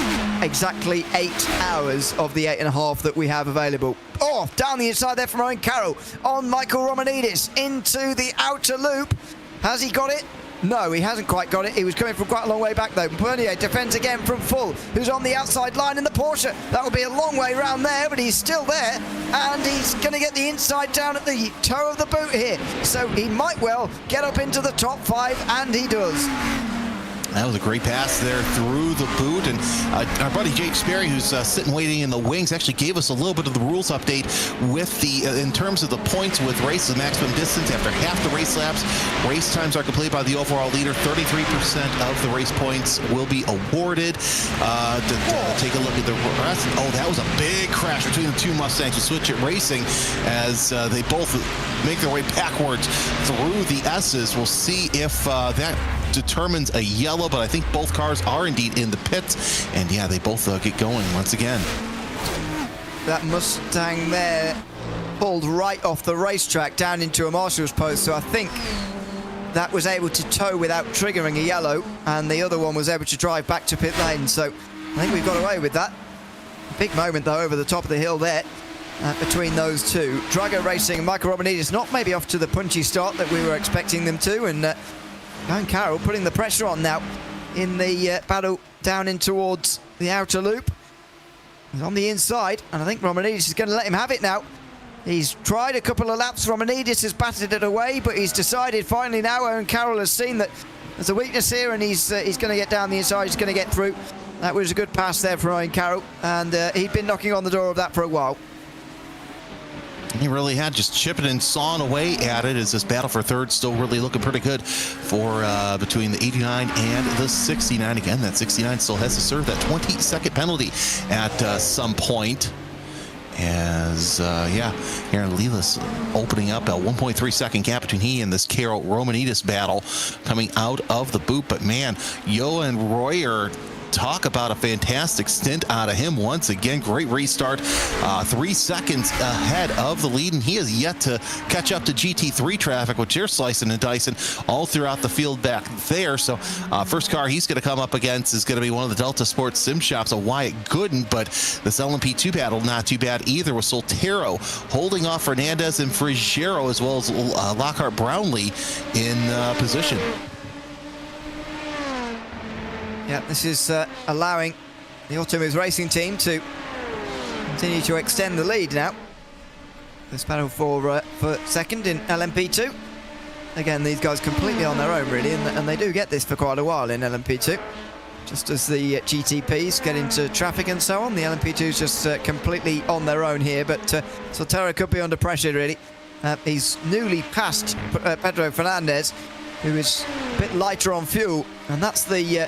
exactly 8 hours of the 8.5 that we have available. Oh, down the inside there from Owen Carroll on Michael Romanidis into the outer loop. Has he got it? No, he hasn't quite got it. He was coming from quite a long way back, though. Bernier defends again from Full, who's on the outside line in the Porsche. That will be a long way round there, but he's still there, and he's going to get the inside down at the toe of the boot here. So he might well get up into the top 5, and he does. That was a great pass there through the boot, and our buddy Jake Sperry, who's sitting waiting in the wings, actually gave us a little bit of the rules update with the in terms of the points with races maximum distance. After half the race laps, race times are completed by the overall leader. 33% of the race points will be awarded. Take a look at the rest. Oh, that was a big crash between the two Mustangs with Switch It Racing as they both make their way backwards through the S's. We'll see if that determines a yellow, but I think both cars are indeed in the pits, and yeah, they both get going once again. That Mustang there pulled right off the racetrack down into a marshal's post, so I think that was able to tow without triggering a yellow, and the other one was able to drive back to pit lane, so I think we've got away with that. Big moment though over the top of the hill there between those two. Drago Racing and Michael Romanidis not maybe off to the punchy start that we were expecting them to, and Owen Carroll putting the pressure on now in the battle down in towards the outer loop. He's on the inside, and I think Romanidis is going to let him have it now. He's tried a couple of laps. Romanidis has batted it away, but he's decided finally now. Owen Carroll has seen that there's a weakness here, and he's going to get down the inside. He's going to get through. That was a good pass there for Owen Carroll, and he'd been knocking on the door of that for a while. He really had, just chipping and sawing away at it as this battle for third still really looking pretty good for between the 89 and the 69. Again, that 69 still has to serve that 20-second penalty at some point. As, Aaron Lelis opening up a 1.3 second gap between he and this Carroll Romanidis battle coming out of the boot. But man, Johan Royer, talk about a fantastic stint out of him once again. Great restart, 3 seconds ahead of the lead, and he has yet to catch up to GT3 traffic, which they're slicing and dicing all throughout the field back there. So first car he's going to come up against is going to be one of the Delta Sports Sim Shops, a Wyatt Gooden, but this LMP2 battle not too bad either, with Soltero holding off Fernandez and Frigiero, as well as Lockhart Brownlee in position. Yeah, this is allowing the Automoves Racing team to continue to extend the lead now. This battle for second in LMP2. Again, these guys completely on their own, really, and they do get this for quite a while in LMP2. Just as the GTPs get into traffic and so on, the LMP2's just completely on their own here, but Soltero could be under pressure, really. He's newly passed Pedro Fernandez, who is a bit lighter on fuel, and that's the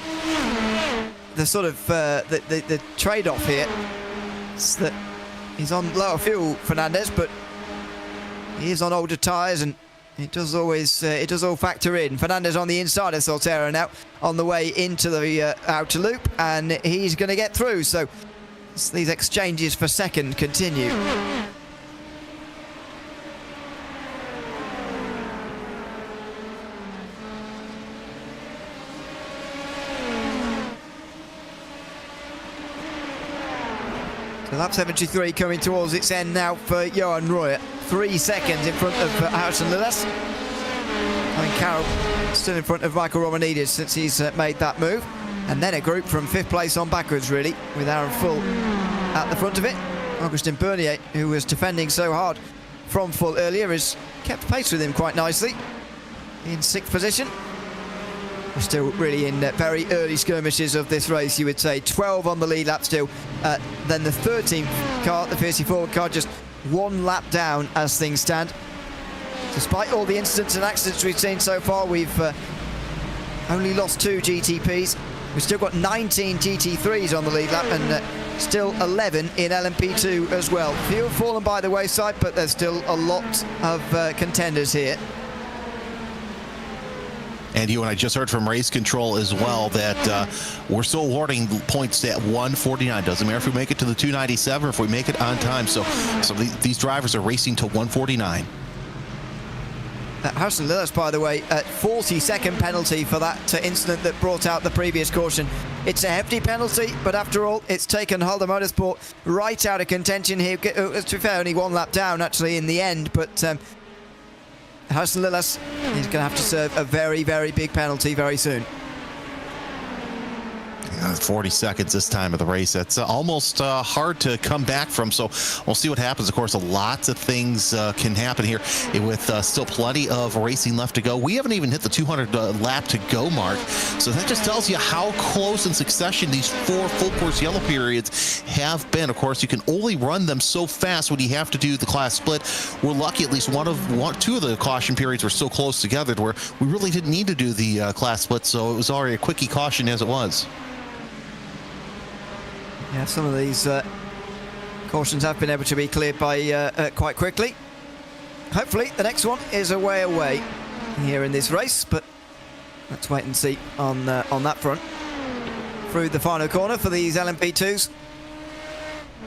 sort of the trade-off here. It's that he's on lower fuel, Fernandez, but he is on older tyres, and it does all factor in. Fernandez on the inside of Soltero now, on the way into the outer loop, and he's going to get through. So these exchanges for second continue. So lap 73 coming towards its end now for Johan Royer. 3 seconds in front of Harrison Lillas. I mean, Carroll still in front of Michael Romanidis since he's made that move. And then a group from 5th place on backwards, really, with Aaron Full at the front of it. Augustin Bernier, who was defending so hard from Full earlier, has kept pace with him quite nicely. In 6th position. We're still really in very early skirmishes of this race, you would say. 12 on the lead lap still. Then the 13th car, the 54 car, just 1 lap down as things stand. Despite all the incidents and accidents we've seen so far, we've only lost 2 GTPs. We've still got 19 GT3s on the lead lap, and still 11 in LMP2 as well. Few have fallen by the wayside, but there's still a lot of contenders here. And you and I just heard from Race Control as well that we're still awarding points at 149. Doesn't matter if we make it to the 297 or if we make it on time. So these drivers are racing to 149. Harrison Lillas, by the way, 40-second penalty for that incident that brought out the previous caution. It's a hefty penalty, but after all, it's taken Halder Motorsport right out of contention here. To be fair, only 1 lap down, actually, in the end, but Harrison Lillas is going to have to serve a very, very big penalty very soon. 40 seconds this time of the race. That's almost hard to come back from, so we'll see what happens. Of course, lots of things can happen here with still plenty of racing left to go. We haven't even hit the 200 lap to go mark, so that just tells you how close in succession these 4 full course yellow periods have been. Of course, you can only run them so fast when you have to do the class split. We're lucky at least two of the caution periods were so close together to where we really didn't need to do the class split, so it was already a quickie caution as it was. Yeah, some of these cautions have been able to be cleared by quite quickly. Hopefully the next one is a way away here in this race, but let's wait and see on that front. Through the final corner for these LMP2s.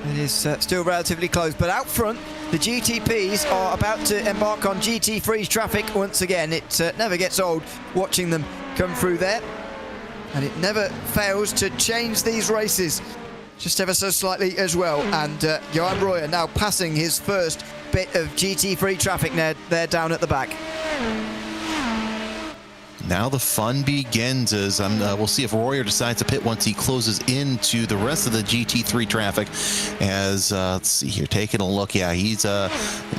It is still relatively close, but out front the GTPs are about to embark on GT3 traffic once again. It never gets old watching them come through there, and it never fails to change these races just ever so slightly as well. And Johan Royer now passing his first bit of GT3 traffic there down at the back. Now the fun begins as we'll see if Royer decides to pit once he closes into the rest of the GT3 traffic. As let's see here, taking a look. Yeah, he's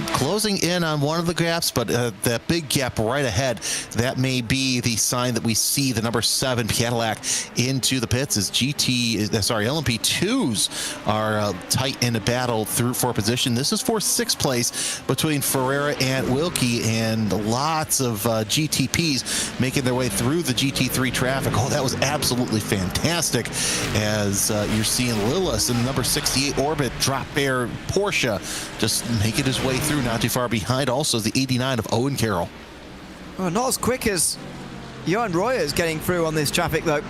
closing in on one of the gaps, but that big gap right ahead, that may be the sign that we see the number 7 Cadillac into the pits as LMP2s are tight in a battle for position. This is for 6th place between Ferreira and Wilkie, and lots of GTPs making their way through the GT3 traffic. Oh, that was absolutely fantastic as you're seeing Lillis in the number 68 Orbit drop air Porsche just making his way through, not too far behind also the 89 of Owen Carroll. Well, not as quick as Johan Royer is getting through on this traffic though.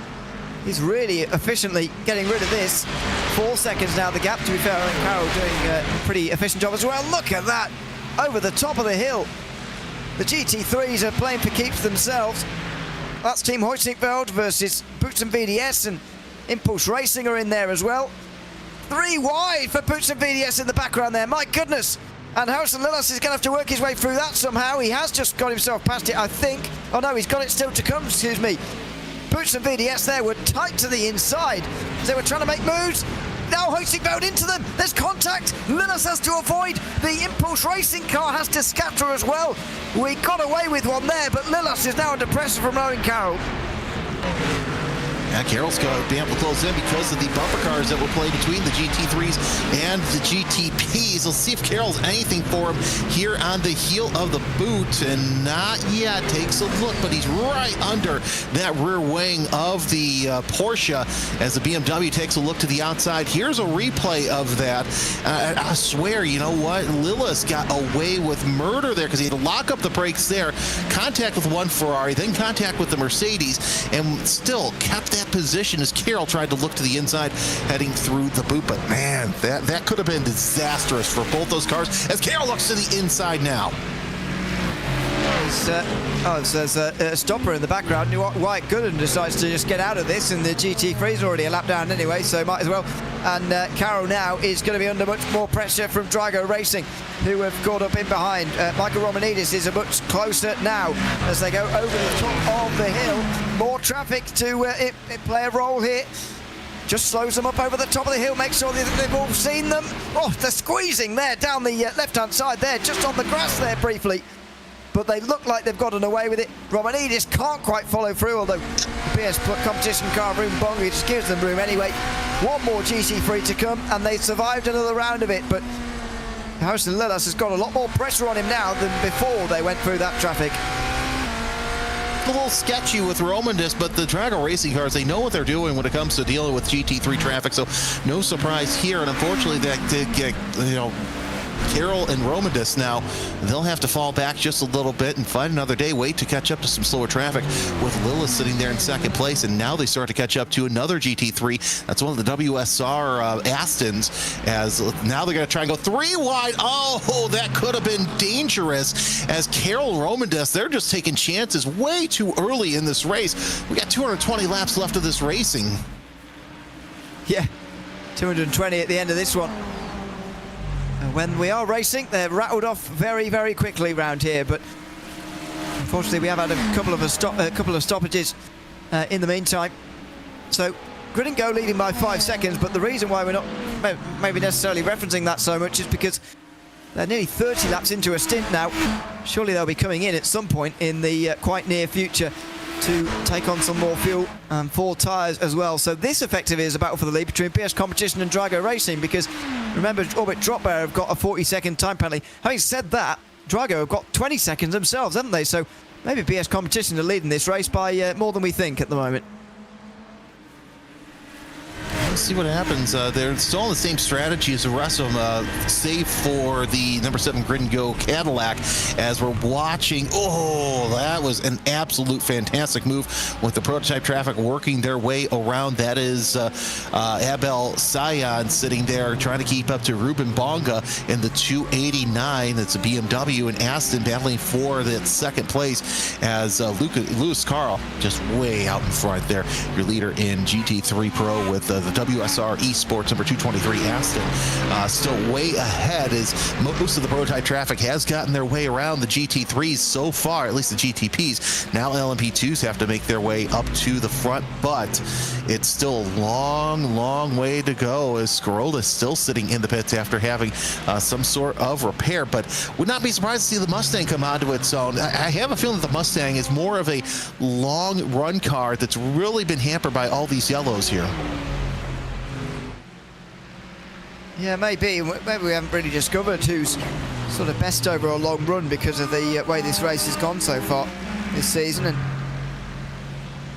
He's really efficiently getting rid of this. 4 seconds now the gap, to be fair. Owen Carroll doing a pretty efficient job as well. Look at that, over the top of the hill. The GT3s are playing for keeps themselves. That's Team Hoysinckveld versus Boots and VDS, and Impulse Racing are in there as well. 3 wide for Boots and VDS in the background there, my goodness. And Harrison Lillis is going to have to work his way through that somehow. He has just got himself past it, I think. Oh no, he's got it still to come, excuse me. Boots and VDS there were tight to the inside. They were trying to make moves. Now Hoysinckveld into them. There's contact. Lillis has to avoid. The Impulse Racing car has to scatter as well. We got away with one there, but Lillis is now under pressure from Owen Carroll. Yeah, Carroll's going to be able to close in because of the bumper cars that were played between the GT3s and the GTPs. We'll see if Carroll's anything for him here on the heel of the boot, and not yet. Takes a look, but he's right under that rear wing of the Porsche as the BMW takes a look to the outside. Here's a replay of that. I swear, you know what? Lillis got away with murder there because he had to lock up the brakes there, contact with one Ferrari, then contact with the Mercedes, and still kept that position as Carroll tried to look to the inside heading through the boot. But man, that could have been disastrous for both those cars as Carroll looks to the inside now. There's a stopper in the background. Wyatt Gooden decides to just get out of this, and the GT3 is already a lap down anyway, so might as well. And Carroll now is going to be under much more pressure from Drago Racing, who have caught up in behind. Michael Romanidis is a much closer now as they go over the top of the hill. More traffic to play a role here. Just slows them up over the top of the hill, makes sure that they've all seen them. Oh, they're squeezing there down the left-hand side there, just on the grass there briefly. But they look like they've gotten away with it. Romanidis can't quite follow through, although the PS competition car room Bongi just gives them room anyway. One more GT3 to come, and they survived another round of it. But Harrison Lillis has got a lot more pressure on him now than before they went through that traffic. A little sketchy with Romandis, but the Drago Racing cars, they know what they're doing when it comes to dealing with GT3 traffic, so no surprise here. And unfortunately, that did get, Carroll and Romandis now, they'll have to fall back just a little bit and find another day, wait to catch up to some slower traffic, with Lillis sitting there in 2nd place, and now they start to catch up to another GT3. That's one of the WSR Astons, as now they're going to try and go 3 wide. Oh, that could have been dangerous, as Carroll and Romandis, they're just taking chances way too early in this race. We got 220 laps left of this racing. Yeah, 220 at the end of this one. When we are racing, they're rattled off very, very quickly round here, but unfortunately we have had a couple of stoppages in the meantime. So Grid and Go leading by 5 seconds, but the reason why we're not maybe necessarily referencing that so much is because they're nearly 30 laps into a stint now. Surely they'll be coming in at some point in the quite near future to take on some more fuel and 4 tyres as well. So this effectively is a battle for the lead between PS Competition and Drago Racing, because remember, Orbit Drop Bear have got a 40-second time penalty. Having said that, Drago have got 20 seconds themselves, haven't they? So maybe PS Competition are leading this race by more than we think at the moment. Let's see what happens. They're still on the same strategy as the rest of them, save for the number 7 Grid and Go Cadillac, as we're watching. Oh, that was an absolute fantastic move with the prototype traffic working their way around. That is Abel Sayan sitting there trying to keep up to Ruben Bonga in the 289. That's a BMW, and Aston battling for that second place as Lewis Carl just way out in front there. Your leader in GT3 Pro with the WSR Esports number 223 Aston still way ahead, as most of the prototype traffic has gotten their way around the GT3s so far, at least the GTPs. Now LMP2s have to make their way up to the front, but it's still a long way to go, as Scarola is still sitting in the pits after having some sort of repair. But would not be surprised to see the Mustang come onto its own. I have a feeling that the Mustang is more of a long run car that's really been hampered by all these yellows here. Yeah, maybe we haven't really discovered who's sort of best over a long run because of the way this race has gone so far this season, and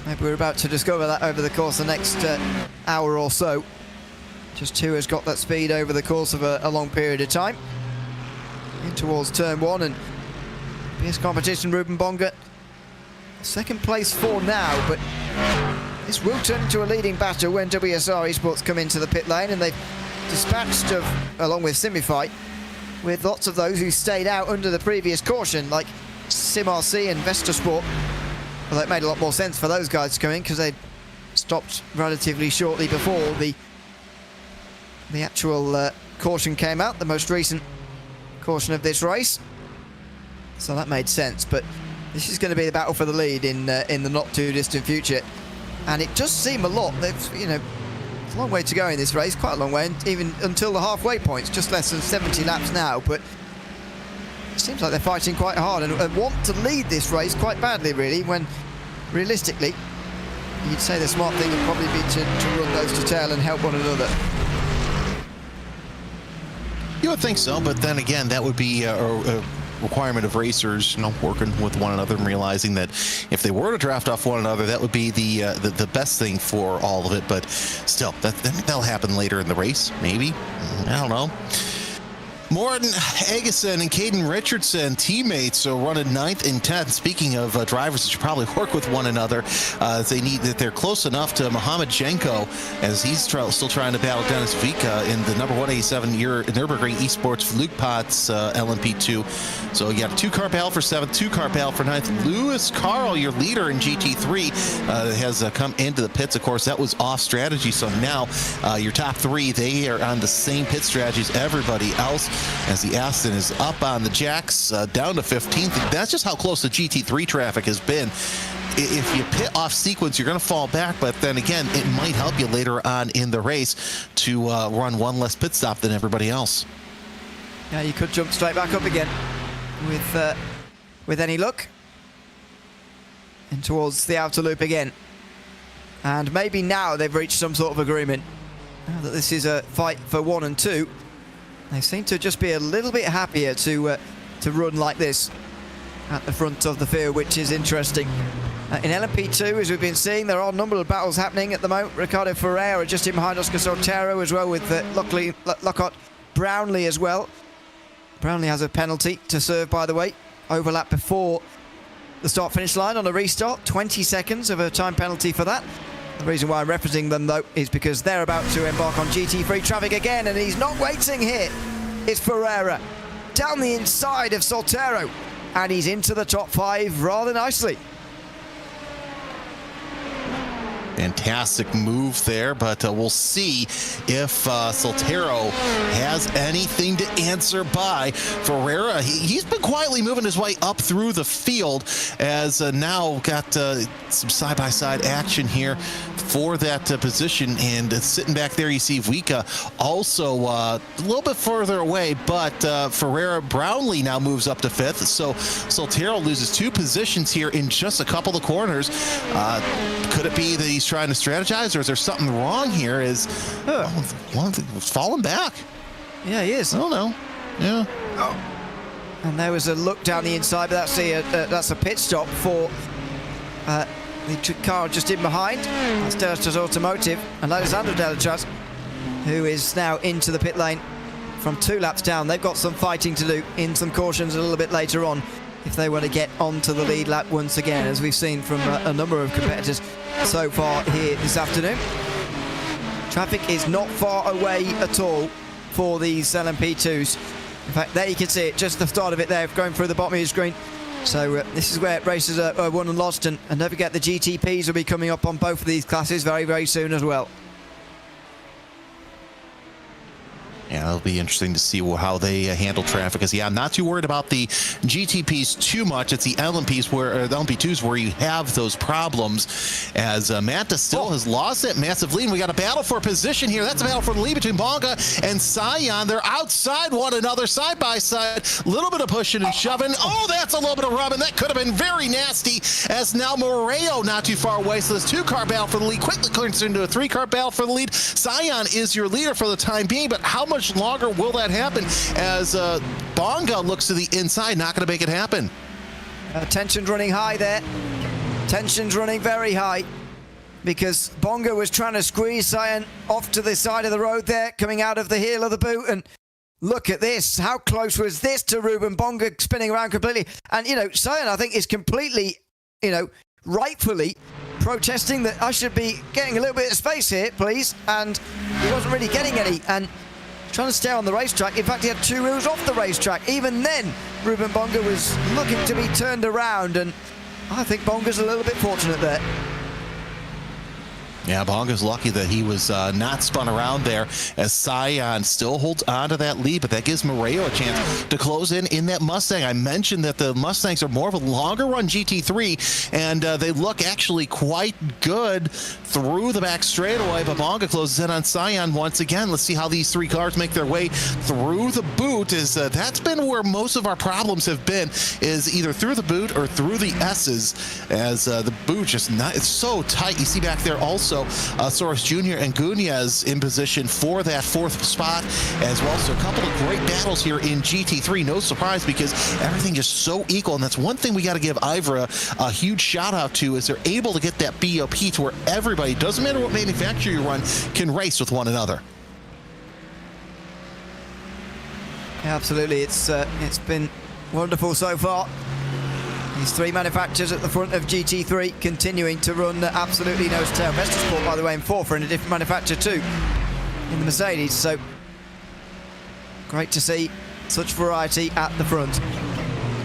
maybe we're about to discover that over the course of the next hour or so. Just who has got that speed over the course of a long period of time. In towards turn 1, and PS Competition, Ruben Bonga, second place for now, but this will turn into a leading battle when WSR Esports come into the pit lane, and they've dispatched along with Simify, with lots of those who stayed out under the previous caution, like SimRC and Vestasport. Well, it made a lot more sense for those guys to come in because they stopped relatively shortly before the actual caution came out, the most recent caution of this race. So that made sense, but this is going to be the battle for the lead in the not too distant future, and it does seem a lot. It's a long way to go in this race, quite a long way, even until the halfway points, just less than 70 laps now, but it seems like they're fighting quite hard and want to lead this race quite badly, really, when realistically you'd say the smart thing would probably be to run those to tail and help one another. You would think so, but then again, that would be a requirement of racers, working with one another and realizing that if they were to draft off one another, that would be the best thing for all of it. But still, that'll happen later in the race, maybe. I don't know. Morten Eggesen and Caden Richardson, teammates, so running 9th and 10th. Speaking of drivers that should probably work with one another, they're close enough to Mohamed Jenko, as he's still trying to battle Dennis Vika in the number 187-year Nürburgring Esports Flugplatz LMP2. So you got a 2-car battle for 7th, 2-car battle for 9th. Lewis Carl, your leader in GT3, has come into the pits. Of course, that was off strategy. So now your top 3, they are on the same pit strategy as everybody else, as the Aston is up on the jacks, down to 15th. That's just how close the GT3 traffic has been. If you pit off sequence, you're going to fall back, but then again, it might help you later on in the race to run one less pit stop than everybody else. Yeah, you could jump straight back up again with any luck. And towards the outer loop again. And maybe now they've reached some sort of agreement. Now that this is a fight for 1 and 2, they seem to just be a little bit happier to run like this at the front of the field, which is interesting. In LMP2, as we've been seeing, there are a number of battles happening at the moment. Ricardo Ferreira just in behind Oscar Soltero as well, with Lockhart Brownlee as well. Brownlee has a penalty to serve, by the way. Overlap before the start-finish line on a restart. 20 seconds of a time penalty for that. The reason why I'm referencing them, though, is because they're about to embark on GT3 traffic again, and he's not waiting here. It's Ferreira down the inside of Soltero, and he's into the top 5 rather nicely. Fantastic move there, but we'll see if Soltero has anything to answer by. Ferreira, he's been quietly moving his way up through the field, as now got some side-by-side action here for that position. And sitting back there, you see Vika also a little bit further away, but Ferreira Brownlee now moves up to 5th. So Soltero loses 2 positions here in just a couple of corners. Could it be that he's trying to strategize, or is there something wrong here? Is one falling back? Yeah, he is. I don't know. Yeah. Oh. And there was a look down the inside, but that's a pit stop for the car just in behind. That's Delachas Automotive and Alexander Delachas, who is now into the pit lane from 2 laps down. They've got some fighting to do in some cautions a little bit later on if they want to get onto the lead lap once again, as we've seen from a number of competitors so far here this afternoon. Traffic is not far away at all for these LMP2s. In fact, there you can see it, just the start of it there, going through the bottom of your screen. So this is where races are won and lost, and don't forget the GTPs will be coming up on both of these classes very, very soon as well. Yeah, it'll be interesting to see how they handle traffic. Because, yeah, I'm not too worried about the GTPs too much. It's the LMPs the LMP2s where you have those problems. As Manta still has lost that massive lead. We got a battle for position here. That's a battle for the lead between Bonga and Sion. They're outside one another, side by side. A little bit of pushing and shoving. Oh, that's a little bit of rubbing. That could have been very nasty. As now Moreo not too far away. So this 2-car battle for the lead quickly turns into a 3-car battle for the lead. Sion is your leader for the time being, but how much longer will that happen, as Bonga looks to the inside, not going to make it happen? Tension's running high there. Tension's running very high, because Bonga was trying to squeeze Sion off to the side of the road there, coming out of the heel of the boot. And look at this. How close was this to Ruben? Bonga spinning around completely. And, Sion, I think, is completely, rightfully protesting that I should be getting a little bit of space here, please. And he wasn't really getting any. And trying to stay on the racetrack. In fact, he had 2 wheels off the racetrack. Even then, Ruben Bonga was looking to be turned around, and I think Bonga's a little bit fortunate there. Yeah, Bonga's lucky that he was not spun around there, as Sion still holds on to that lead, but that gives Moreo a chance to close in that Mustang. I mentioned that the Mustangs are more of a longer run GT3, and they look actually quite good through the back straightaway, but Bonga closes in on Sion once again. Let's see how these 3 cars make their way through the boot. That's been where most of our problems have been, is either through the boot or through the S's, as the boot just it's so tight. You see back there also Soros Jr. and Gunez in position for that 4th spot as well. So a couple of great battles here in GT3. No surprise, because everything is so equal, and that's one thing we got to give IVRA a huge shout out to, is they're able to get that BOP to where everybody, doesn't matter what manufacturer you run, can race with one another. Yeah, absolutely. It's been wonderful so far. These 3 manufacturers at the front of GT3 continuing to run absolutely nose to tail. RaceSport, by the way, in 4th, and a different manufacturer too in the Mercedes. So great to see such variety at the front.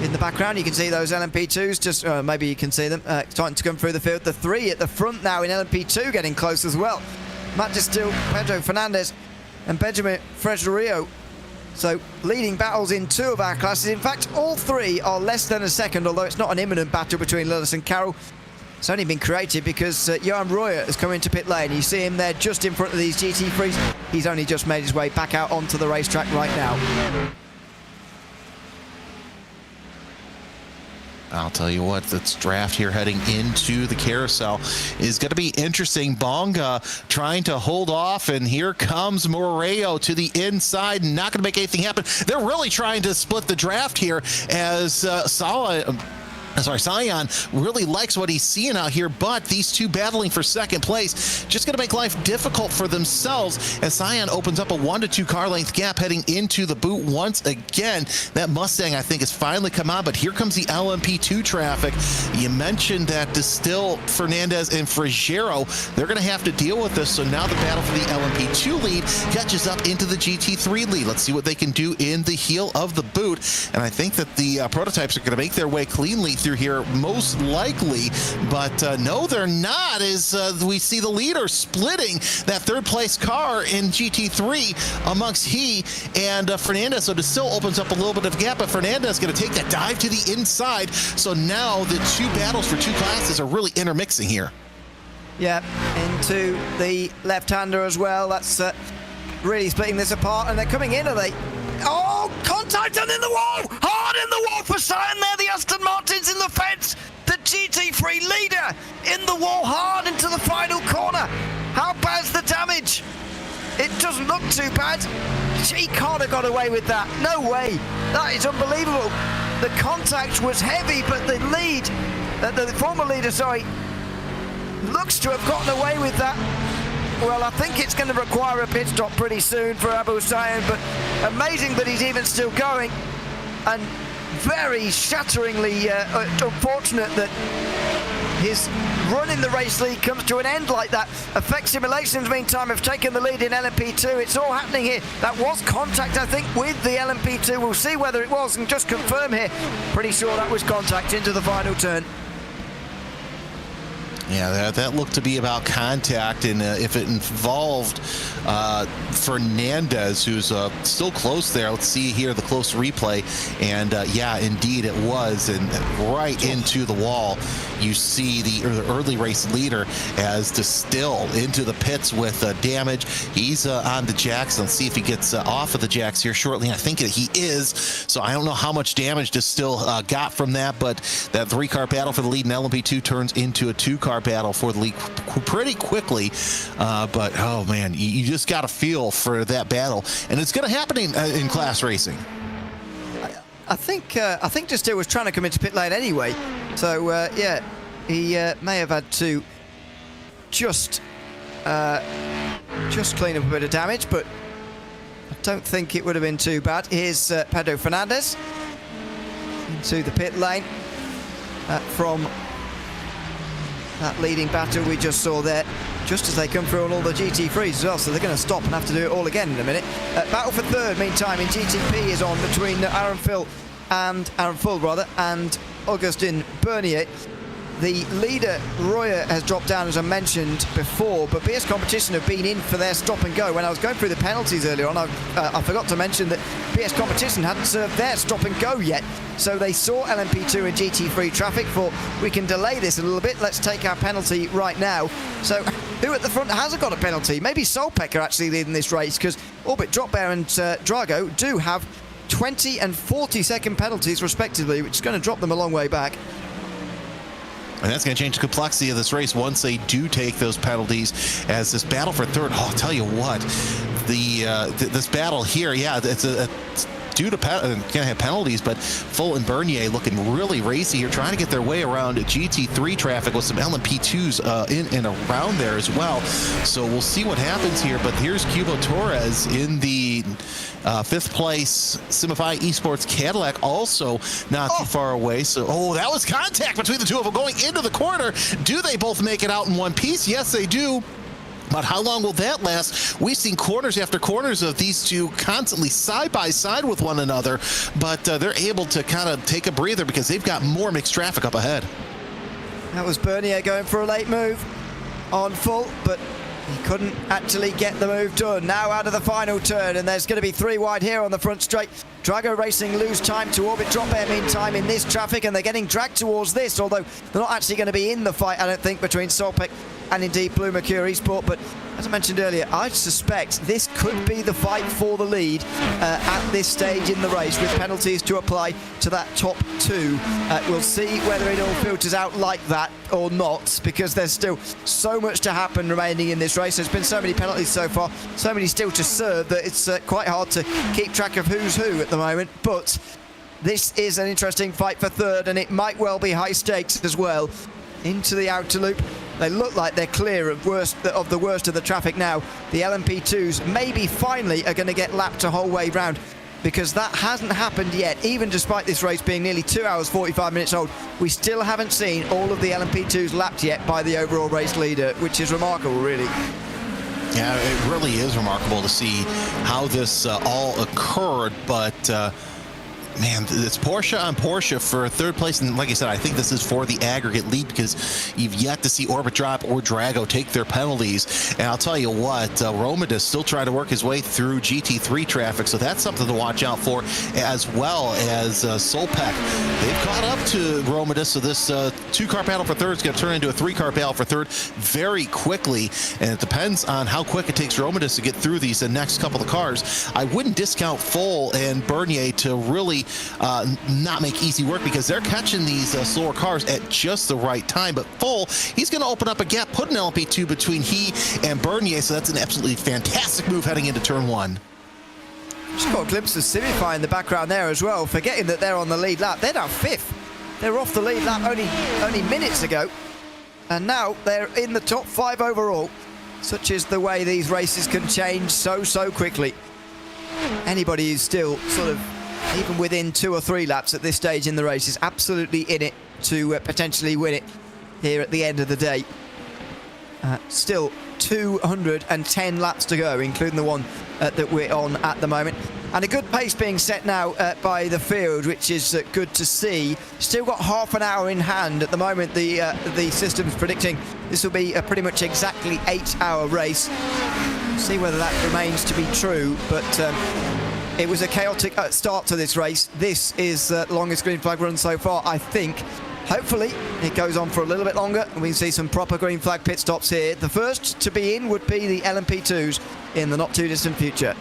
In the background, you can see those LMP2s, just maybe you can see them starting to come through the field. The 3 at the front now in LMP2 getting close as well. Matt Distil, Pedro Fernandez and Benjamin Fregerio. So leading battles in 2 of our classes. In fact, all 3 are less than a second, although it's not an imminent battle between Lillis and Carroll. It's only been created because Johan Royer has come into pit lane. You see him there just in front of these GT3s. He's only just made his way back out onto the racetrack right now. I'll tell you what, this draft here heading into the carousel is going to be interesting. Bonga trying to hold off, and here comes Moreo to the inside, not going to make anything happen. They're really trying to split the draft here, as Sion really likes what he's seeing out here, but these 2 battling for 2nd place just going to make life difficult for themselves, as Sion opens up a 1 to 2 car length gap heading into the boot once again. That Mustang, I think, has finally come on, but here comes the LMP2 traffic. You mentioned that Distil, Fernandez, and Frigero, they're going to have to deal with this, so now the battle for the LMP2 lead catches up into the GT3 lead. Let's see what they can do in the heel of the boot, and I think that the prototypes are going to make their way cleanly through here, most likely. But no, they're not, as we see the leader splitting that third-place car in GT3 amongst he and Fernandez. So it still opens up a little bit of gap, but Fernandez is going to take that dive to the inside. So now the two battles for two classes are really intermixing here. Yeah, into the left-hander as well. That's really splitting this apart, and they're coming in, are they? Oh, contact and in the wall! Hard in the wall for Cyan there. The Aston Martin's in the fence. The GT3 leader in the wall, hard into the final corner. How bad's the damage? It doesn't look too bad. She can't have got away with that. No way. That is unbelievable. The contact was heavy, but the lead, the former leader, sorry, looks to have gotten away with that. Well, I think it's going to require a pit stop pretty soon for Abu Cyan, but amazing that he's even still going, and very shatteringly unfortunate that his run in the race league comes to an end like that. Effect Simulations, meantime, have taken the lead in LMP2. It's all happening here. That was contact, I think, with the LMP2. We'll see whether it was and just confirm here. Pretty sure that was contact into the final turn. Yeah, that looked to be about contact, and if it involved Fernandez, who's still close there. Let's see here the close replay, and yeah, indeed it was, and right into the wall. You see the early race leader as Distill into the pits with damage. He's on the jacks. Let's see if he gets off of the jacks here shortly. I think that he is, so I don't know how much damage Distill got from that, but that 3-car battle for the lead in LMP2 turns into a 2-car battle for the lead pretty quickly. But oh man, you just got to feel for that battle, and it's going to happen in class racing. I think Distill was trying to come into pit lane anyway, so yeah, he may have had to just clean up a bit of damage, but I don't think it would have been too bad. Here's Pedro Fernandez into the pit lane from that leading battle we just saw there, just as they come through on all the GT3s as well, so they're going to stop and have to do it all again in a minute. Battle for third, meantime, in GTP is on between Aaron Full and Augustin Bernier. The leader, Royer, has dropped down, as I mentioned before, but BS Competition have been in for their stop and go. When I was going through the penalties earlier on, I forgot to mention that BS Competition hadn't served their stop and go yet. So they saw LMP2 and GT3 traffic, thought we can delay this a little bit, let's take our penalty right now. So who at the front hasn't got a penalty? Maybe Solpeck are actually leading this race, because Orbit Dropbear and Drago do have 20 and 40 second penalties respectively, which is going to drop them a long way back. And that's going to change the complexity of this race once they do take those penalties, as this battle for third. Oh, I'll tell you what, this battle here, yeah, it's due to going to have penalties, but Full and Bernier looking really racy here, trying to get their way around GT3 traffic with some LMP2s in and around there as well. So we'll see what happens here, but here's Cubo Torres in the 5th place Simify Esports Cadillac, also not too far away. So, that was contact between the two of them going into the corner. Do they both make it out in one piece? Yes, they do. But how long will that last? We've seen corners after corners of these two constantly side by side with one another, but they're able to kind of take a breather because they've got more mixed traffic up ahead. That was Bernier going for a late move on Full, but he couldn't actually get the move done. Now out of the final turn, and there's going to be 3 wide here on the front straight. Drago Racing lose time to Orbit Dropbear meantime in this traffic, and they're getting dragged towards this, although they're not actually going to be in the fight, I don't think, between Solpeck and indeed Blue Mercury Sport. But as I mentioned earlier, I suspect this could be the fight for the lead at this stage in the race, with penalties to apply to that top 2. We'll see whether it all filters out like that or not, because there's still so much to happen remaining in this race. There's been so many penalties so far, so many still to serve, that it's quite hard to keep track of who's who at the moment. But this is an interesting fight for third, and it might well be high stakes as well. Into the outer loop, they look like they're clear of the worst of the traffic now. The LMP2s maybe finally are going to get lapped a whole way round, because that hasn't happened yet. Even despite this race being nearly 2 hours 45 minutes old, we still haven't seen all of the LMP2s lapped yet by the overall race leader, which is remarkable, really. Yeah, it really is remarkable to see how this all occurred, but Man, it's Porsche on Porsche for third place, and like I said, I think this is for the aggregate lead because you've yet to see Orbit Drop or Drago take their penalties. And I'll tell you what, Romida still trying to work his way through GT3 traffic, so that's something to watch out for, as well as Solpec. They've caught up to Romida, so this two-car battle for third is going to turn into a three-car battle for third very quickly, and it depends on how quick it takes Romida to get through these next couple of cars. I wouldn't discount Foal and Bernier to really not make easy work because they're catching these slower cars at just the right time. But Foal, he's going to open up a gap, put an LMP2 between he and Bernier, so that's an absolutely fantastic move heading into turn one. Just got a glimpse of Simify in the background there as well, forgetting that they're on the lead lap. They're now fifth. They were off the lead lap only minutes ago, and now they're in the top 5 overall. Such is the way these races can change so quickly. Anybody who's still sort of even within 2 or 3 laps at this stage in the race is absolutely in it to potentially win it here at the end of the day. Still 210 laps to go, including the one that we're on at the moment. And a good pace being set now by the field, which is good to see. Still got half an hour in hand at the moment. The system's predicting this will be a pretty much exactly 8-hour race. See whether that remains to be true, but it was a chaotic start to this race. This is the longest green flag run so far, I think. Hopefully it goes on for a little bit longer and we can see some proper green flag pit stops here. The first to be in would be the LMP2s in the not too distant future.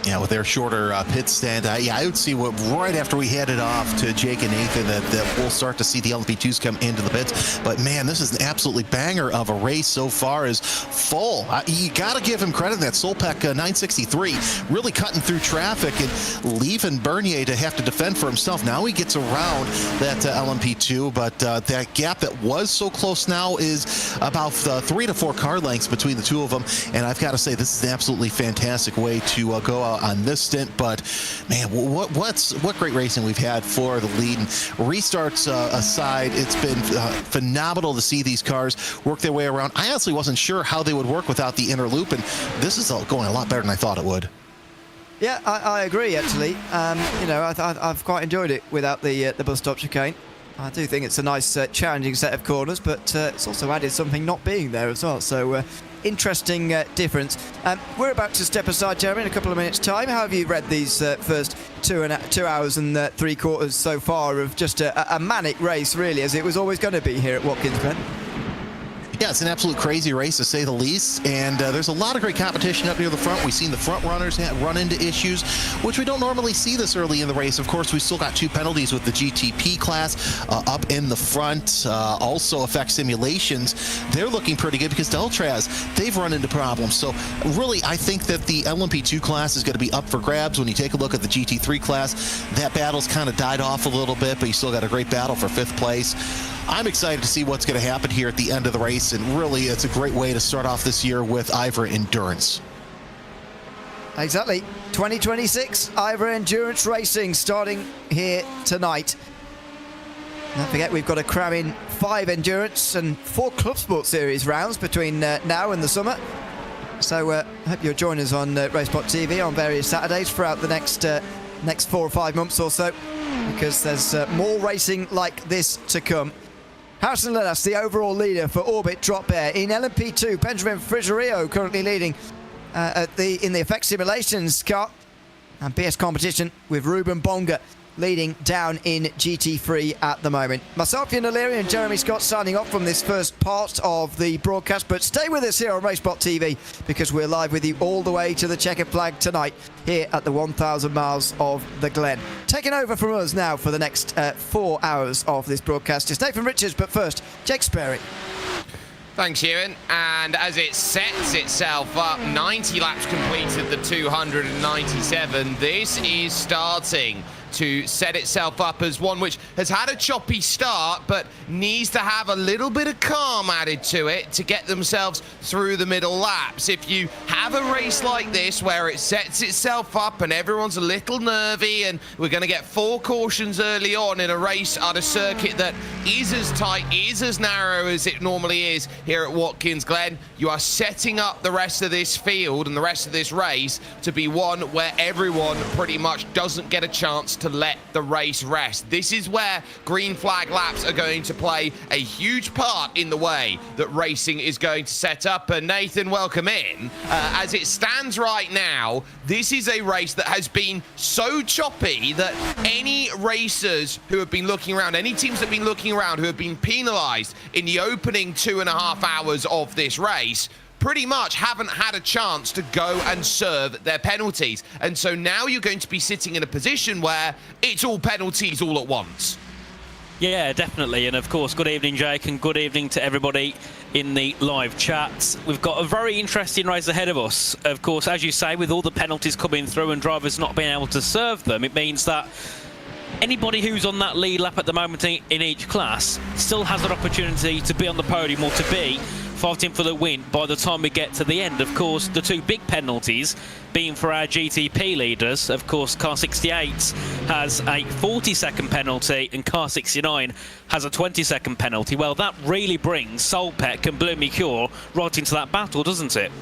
Yeah, with their shorter pit stand, yeah, I would see what right after we headed off to Jake and Nathan that we'll start to see the LMP2s come into the pits. But man, this is an absolutely banger of a race so far. Is full. You got to give him credit. That Solpec 963 really cutting through traffic and leaving Bernier to have to defend for himself. Now he gets around that LMP2, but that gap that was so close now is about 3 to 4 car lengths between the two of them. And I've got to say, this is an absolutely fantastic way to go out on this stint. But man, what great racing we've had for the lead. And restarts aside, it's been phenomenal to see these cars work their way around. I honestly wasn't sure how they would work without the inner loop, and this is going a lot better than I thought it would. Yeah, I agree actually. You know, I've quite enjoyed it without the bus stop chicane. I do think it's a nice challenging set of corners, but it's also added something not being there as well. So interesting difference. We're about to step aside, Jeremy, in a couple of minutes' time. How have you read these first 2 hours and 3/4 so far of just a manic race, really, as it was always going to be here at Watkins Glen? Yeah, it's an absolute crazy race, to say the least, and there's a lot of great competition up near the front. We've seen the front runners run into issues, which we don't normally see this early in the race. Of course, we still got 2 penalties with the GTP class up in the front. Also affect simulations. They're looking pretty good because Deltraz, they've run into problems. So really, I think that the LMP2 class is going to be up for grabs. When you take a look at the GT3 class, that battle's kind of died off a little bit, but you still got a great battle for 5th place. I'm excited to see what's going to happen here at the end of the race, and really it's a great way to start off this year with IVRA Endurance. Exactly. 2026 IVRA Endurance Racing starting here tonight. Don't forget, we've got to cram in 5 Endurance and 4 Club Sport Series rounds between now and the summer. So I hope you'll join us on RaceSpotTV on various Saturdays throughout the next 4 or 5 months or so, because there's more racing like this to come. Harrison Lennas, the overall leader for Orbit Drop Air. In LMP2, Benjamin Frigerio currently leading in the Effect Simulations car. And BS Competition with Ruben Bonga leading down in GT3 at the moment. Myself, Ian O'Leary, and Jeremy Scott signing off from this first part of the broadcast, but stay with us here on RaceSpotTV because we're live with you all the way to the checkered flag tonight here at the 1,000 miles of the Glen. Taking over from us now for the next 4 hours of this broadcast is Nathan Richards, but first, Jake Sperry. Thanks, Ewan. And as it sets itself up, 90 laps completed, the 297. This is starting to set itself up as one which has had a choppy start, but needs to have a little bit of calm added to it to get themselves through the middle laps. If you have a race like this where it sets itself up and everyone's a little nervy, and we're going to get 4 cautions early on in a race on a circuit that is as tight, is as narrow as it normally is here at Watkins Glen, you are setting up the rest of this field and the rest of this race to be one where everyone pretty much doesn't get a chance to let the race rest. This is where green flag laps are going to play a huge part in the way that racing is going to set up. And Nathan, welcome in. As it stands right now, this is a race that has been so choppy that any racers who have been looking around, any teams that have been looking around who have been penalized in the opening 2.5 hours of this race pretty much haven't had a chance to go and serve their penalties. And so now you're going to be sitting in a position where it's all penalties all at once. Yeah, definitely. And of course, good evening, Jake, and good evening to everybody in the live chat. We've got a very interesting race ahead of us. Of course, as you say, with all the penalties coming through and drivers not being able to serve them, it means that anybody who's on that lead lap at the moment in each class still has an opportunity to be on the podium or to be fighting for the win by the time we get to the end. Of course, the 2 big penalties being for our GTP leaders. Of course, car 68 has a 40-second penalty and car 69 has a 20-second penalty. Well, that really brings Solpec and Blue Mercure right into that battle, doesn't it?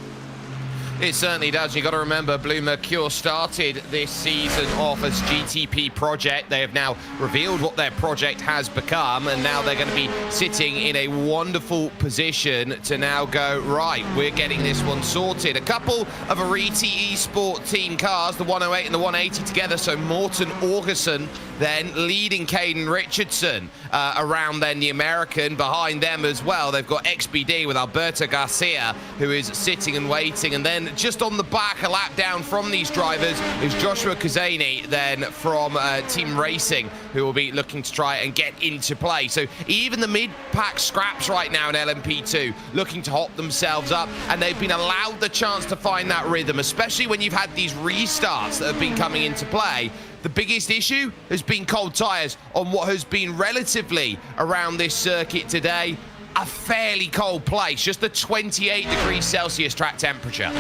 It certainly does. You've got to remember, Blue Mercure started this season off as GTP Project. They have now revealed what their project has become, and now they're going to be sitting in a wonderful position to now go, right, we're getting this one sorted. A couple of Ariti eSport team cars, the 108 and the 180 together, so Morten Augerson then leading Caden Richardson around then the American. Behind them as well, they've got XBD with Alberto Garcia, who is sitting and waiting. And then just on the back, a lap down from these drivers, is Joshua Kazani then from Team Racing, who will be looking to try and get into play. So even the mid-pack scraps right now in LMP2 looking to hop themselves up, and they've been allowed the chance to find that rhythm, especially when you've had these restarts that have been coming into play. The biggest issue has been cold tyres on what has been relatively around this circuit today a fairly cold place, just a 28 degrees Celsius track temperature.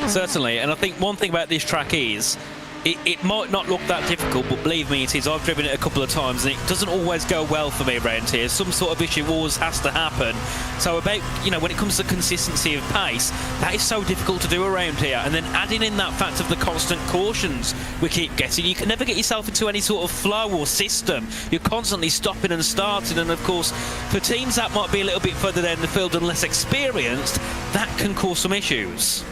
Certainly, and I think one thing about this track is it might not look that difficult, but believe me, it is. I've driven it a couple of times and it doesn't always go well for me around here. Some sort of issue always has to happen. So about, when it comes to consistency of pace, that is so difficult to do around here. And then adding in that fact of the constant cautions we keep getting, you can never get yourself into any sort of flow or system. You're constantly stopping and starting, and of course, for teams that might be a little bit further down the field and less experienced, that can cause some issues.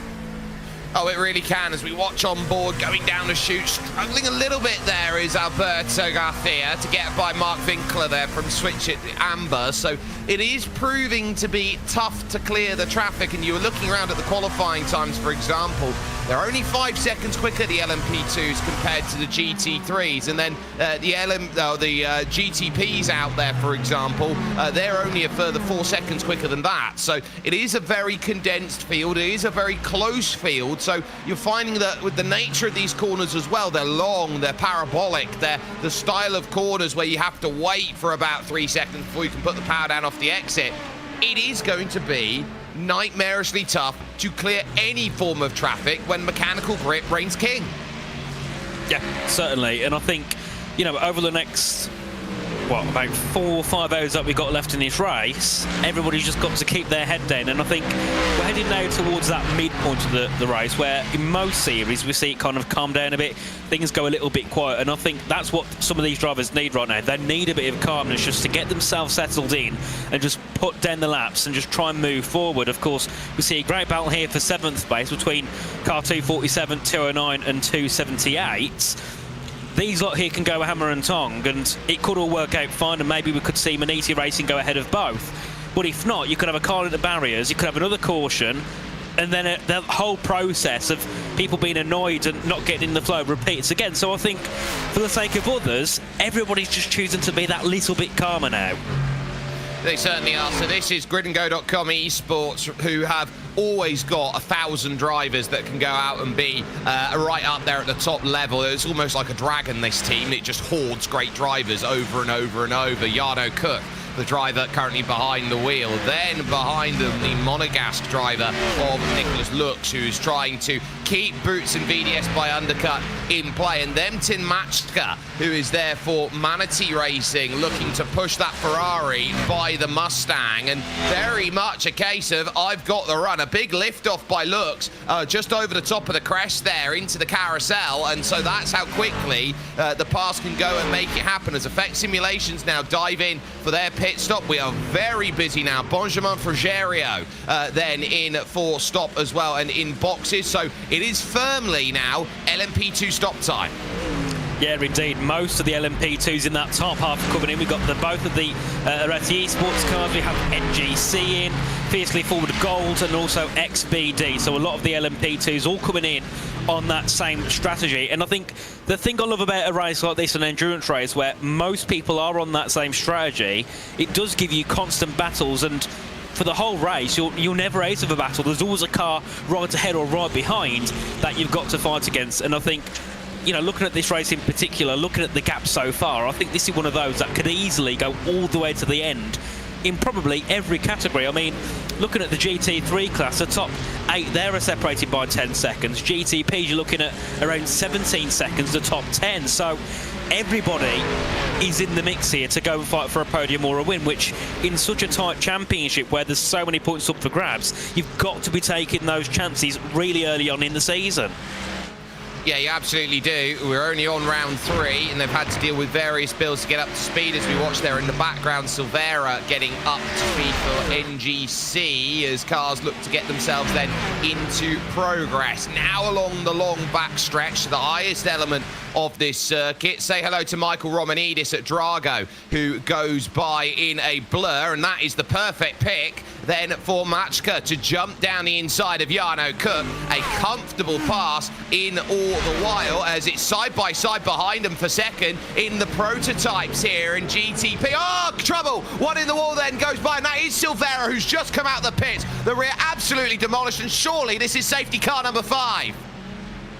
Oh, it really can. As we watch on board, going down the chute, struggling a little bit there is Alberto Garcia to get by Mark Winkler there from Switch It Amber. So it is proving to be tough to clear the traffic. And you were looking around at the qualifying times, for example, they're only 5 seconds quicker, the LMP2s, compared to the GT3s. And then the GTPs out there, for example, they're only a further 4 seconds quicker than that. So it is a very condensed field. It is a very close field. So you're finding that with the nature of these corners as well, they're long, they're parabolic, they're the style of corners where you have to wait for about 3 seconds before you can put the power down off the exit. It is going to be nightmarishly tough to clear any form of traffic when mechanical grip reigns king. Yeah, certainly. And I think, over the next, about 4 or 5 hours that we've got left in this race, everybody's just got to keep their head down. And I think we're heading now towards that midpoint of the race, where in most series we see it kind of calm down a bit, things go a little bit quiet. And I think that's what some of these drivers need right now. They need a bit of calmness just to get themselves settled in and just put down the laps and just try and move forward. Of course, we see a great battle here for 7th place between car 247, 209 and 278. These lot here can go hammer and tong, and it could all work out fine, and maybe we could see Maniti Racing go ahead of both. But if not, you could have a car at the barriers, you could have another caution, and then the whole process of people being annoyed and not getting in the flow repeats again. So I think, for the sake of others, everybody's just choosing to be that little bit calmer now. They certainly are. So this is gridandgo.com esports, who have always got 1,000 drivers that can go out and be right up there at the top level. It's almost like a dragon, this team. It just hoards great drivers over and over and over. Jarno Cook, the driver currently behind the wheel. Then behind them, the Monegasque driver of Nicholas Lux, who's trying to keep Boots and VDS by undercut in play. And then Tin Machka, who is there for Manatee Racing, looking to push that Ferrari by the Mustang. And very much a case of, I've got the run. A big lift off by Lux, just over the top of the crest there into the carousel. And so that's how quickly the pass can go and make it happen. As Effect Simulations now dive in for their pit stop. We are very busy now. Benjamin Frigerio then in for stop as well and in boxes. So it is firmly now LMP2 stop time. Yeah, indeed. Most of the LMP2s in that top half are coming in. We've got both of the Arati Esports cars. We have NGC in, Fiercely Forward Gold, and also XBD. So a lot of the LMP2s all coming in on that same strategy. And I think the thing I love about a race like this, an endurance race, where most people are on that same strategy, it does give you constant battles. And for the whole race, you'll never out of a battle. There's always a car right ahead or right behind that you've got to fight against. And I think, you know, looking at this race in particular, looking at the gap so far, I think this is one of those that could easily go all the way to the end in probably every category. I mean, looking at the GT3 class, the top 8 there are separated by 10 seconds. GTPs, you're looking at around 17 seconds, the top 10. So everybody is in the mix here to go and fight for a podium or a win, which in such a tight championship where there's so many points up for grabs, you've got to be taking those chances really early on in the season. Yeah, you absolutely do. We're only on round 3, and they've had to deal with various builds to get up to speed. As we watch there in the background, Silvera getting up to speed for NGC as cars look to get themselves then into progress. Now along the long back stretch, the highest element of this circuit. Say hello to Michael Romanidis at Drago, who goes by in a blur, and that is the perfect pick then for Machka to jump down the inside of Jarno Cook. A comfortable pass in all the while as it's side by side behind him for second in the prototypes here in GTP. Oh, trouble! One in the wall then goes by, and that is Silvera, who's just come out of the pits. The rear absolutely demolished, and surely this is safety car number 5.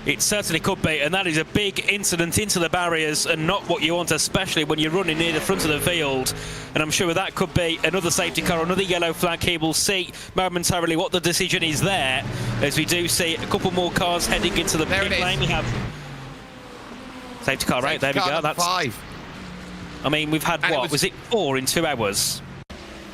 It certainly could be, and that is a big incident into the barriers and not what you want, especially when you're running near the front of the field. And I'm sure that could be another safety car, another yellow flag here. We'll see momentarily what the decision is there, as we do see a couple more cars heading into the pit lane. We have safety car, right? There we go. That's 5. I mean, we've had, what, was it 4 in 2 hours?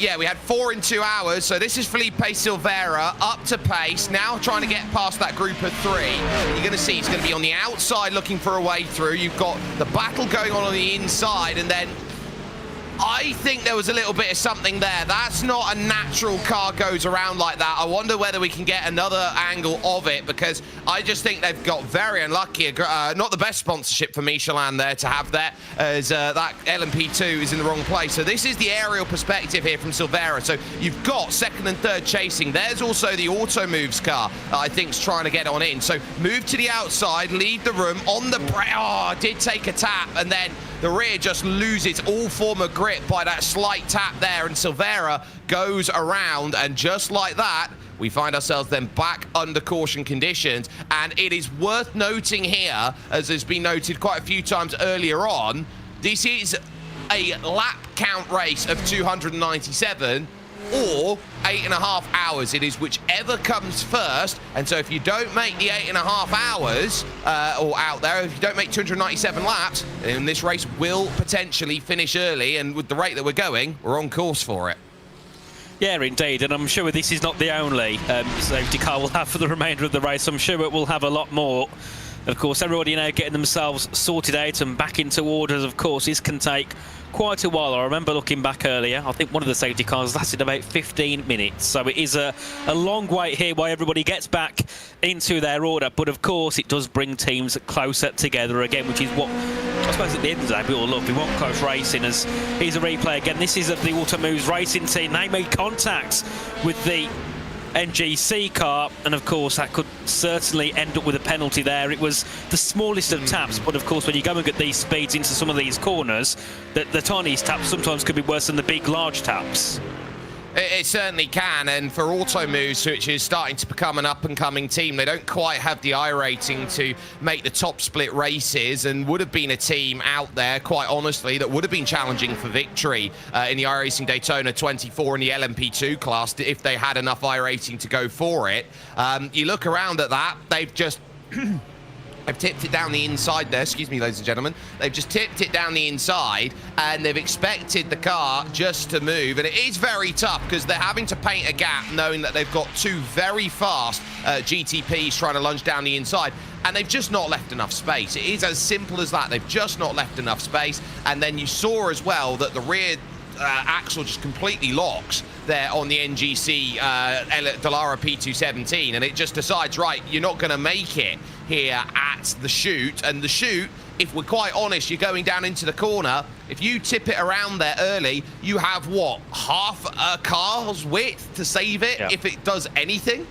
Yeah, we had 4 in 2 hours. So this is Felipe Silvera up to pace, now trying to get past that group of 3. You're going to see he's going to be on the outside looking for a way through. You've got the battle going on the inside, and then I think there was a little bit of something there. That's not a natural car goes around like that. I wonder whether we can get another angle of it, because I just think they've got very unlucky. Not the best sponsorship for Michelin there to have there, as that LMP2 is in the wrong place. So this is the aerial perspective here from Silvera. So you've got second and third chasing. There's also the Auto Moves car I think is trying to get on in. So move to the outside, leave the room on the brake. Oh, did take a tap, and then the rear just loses all form of grip by that slight tap there, and Silvera goes around, and just like that, we find ourselves then back under caution conditions. And it is worth noting here, as has been noted quite a few times earlier on, this is a lap count race of 297 or 8.5 hours. It is whichever comes first, and so if you don't make the 8.5 hours or out there, if you don't make 297 laps, then this race will potentially finish early, and with the rate that we're going, we're on course for it. Yeah, indeed, and I'm sure this is not the only safety car we'll have for the remainder of the race. I'm sure it will have a lot more. Of course, everybody now getting themselves sorted out and back into orders. Of course, this can take quite a while. I remember looking back earlier, I think one of the safety cars lasted about 15 minutes. So it is a long wait here while everybody gets back into their order. But of course, it does bring teams closer together again, which is what I suppose at the end of the day we all love. We want close racing. As here's a replay again. This is of the Automoves Racing team. They made contact with the NGC car, and of course that could certainly end up with a penalty there. It was the smallest of taps, but of course when you go and get these speeds into some of these corners, the tiniest taps sometimes could be worse than the big large taps. It certainly can, and for Auto Moves, which is starting to become an up-and-coming team, they don't quite have the I-rating to make the top split races, and would have been a team out there, quite honestly, that would have been challenging for victory in the iRacing Daytona 24 in the LMP2 class if they had enough I-rating to go for it. You look around at that, they've just... They've tipped it down the inside there, excuse me, ladies and gentlemen. They've just tipped it down the inside, and they've expected the car just to move. And it is very tough because they're having to paint a gap knowing that they've got two very fast GTPs trying to lunge down the inside. And they've just not left enough space. It is as simple as that. They've just not left enough space. And then you saw as well that the rear axle just completely locks there on the NGC Dallara P217, and it just decides, right, you're not going to make it here at the chute. And the chute, if we're quite honest, you're going down into the corner. If you tip it around there early, you have, what, half a car's width to save it, if it does anything?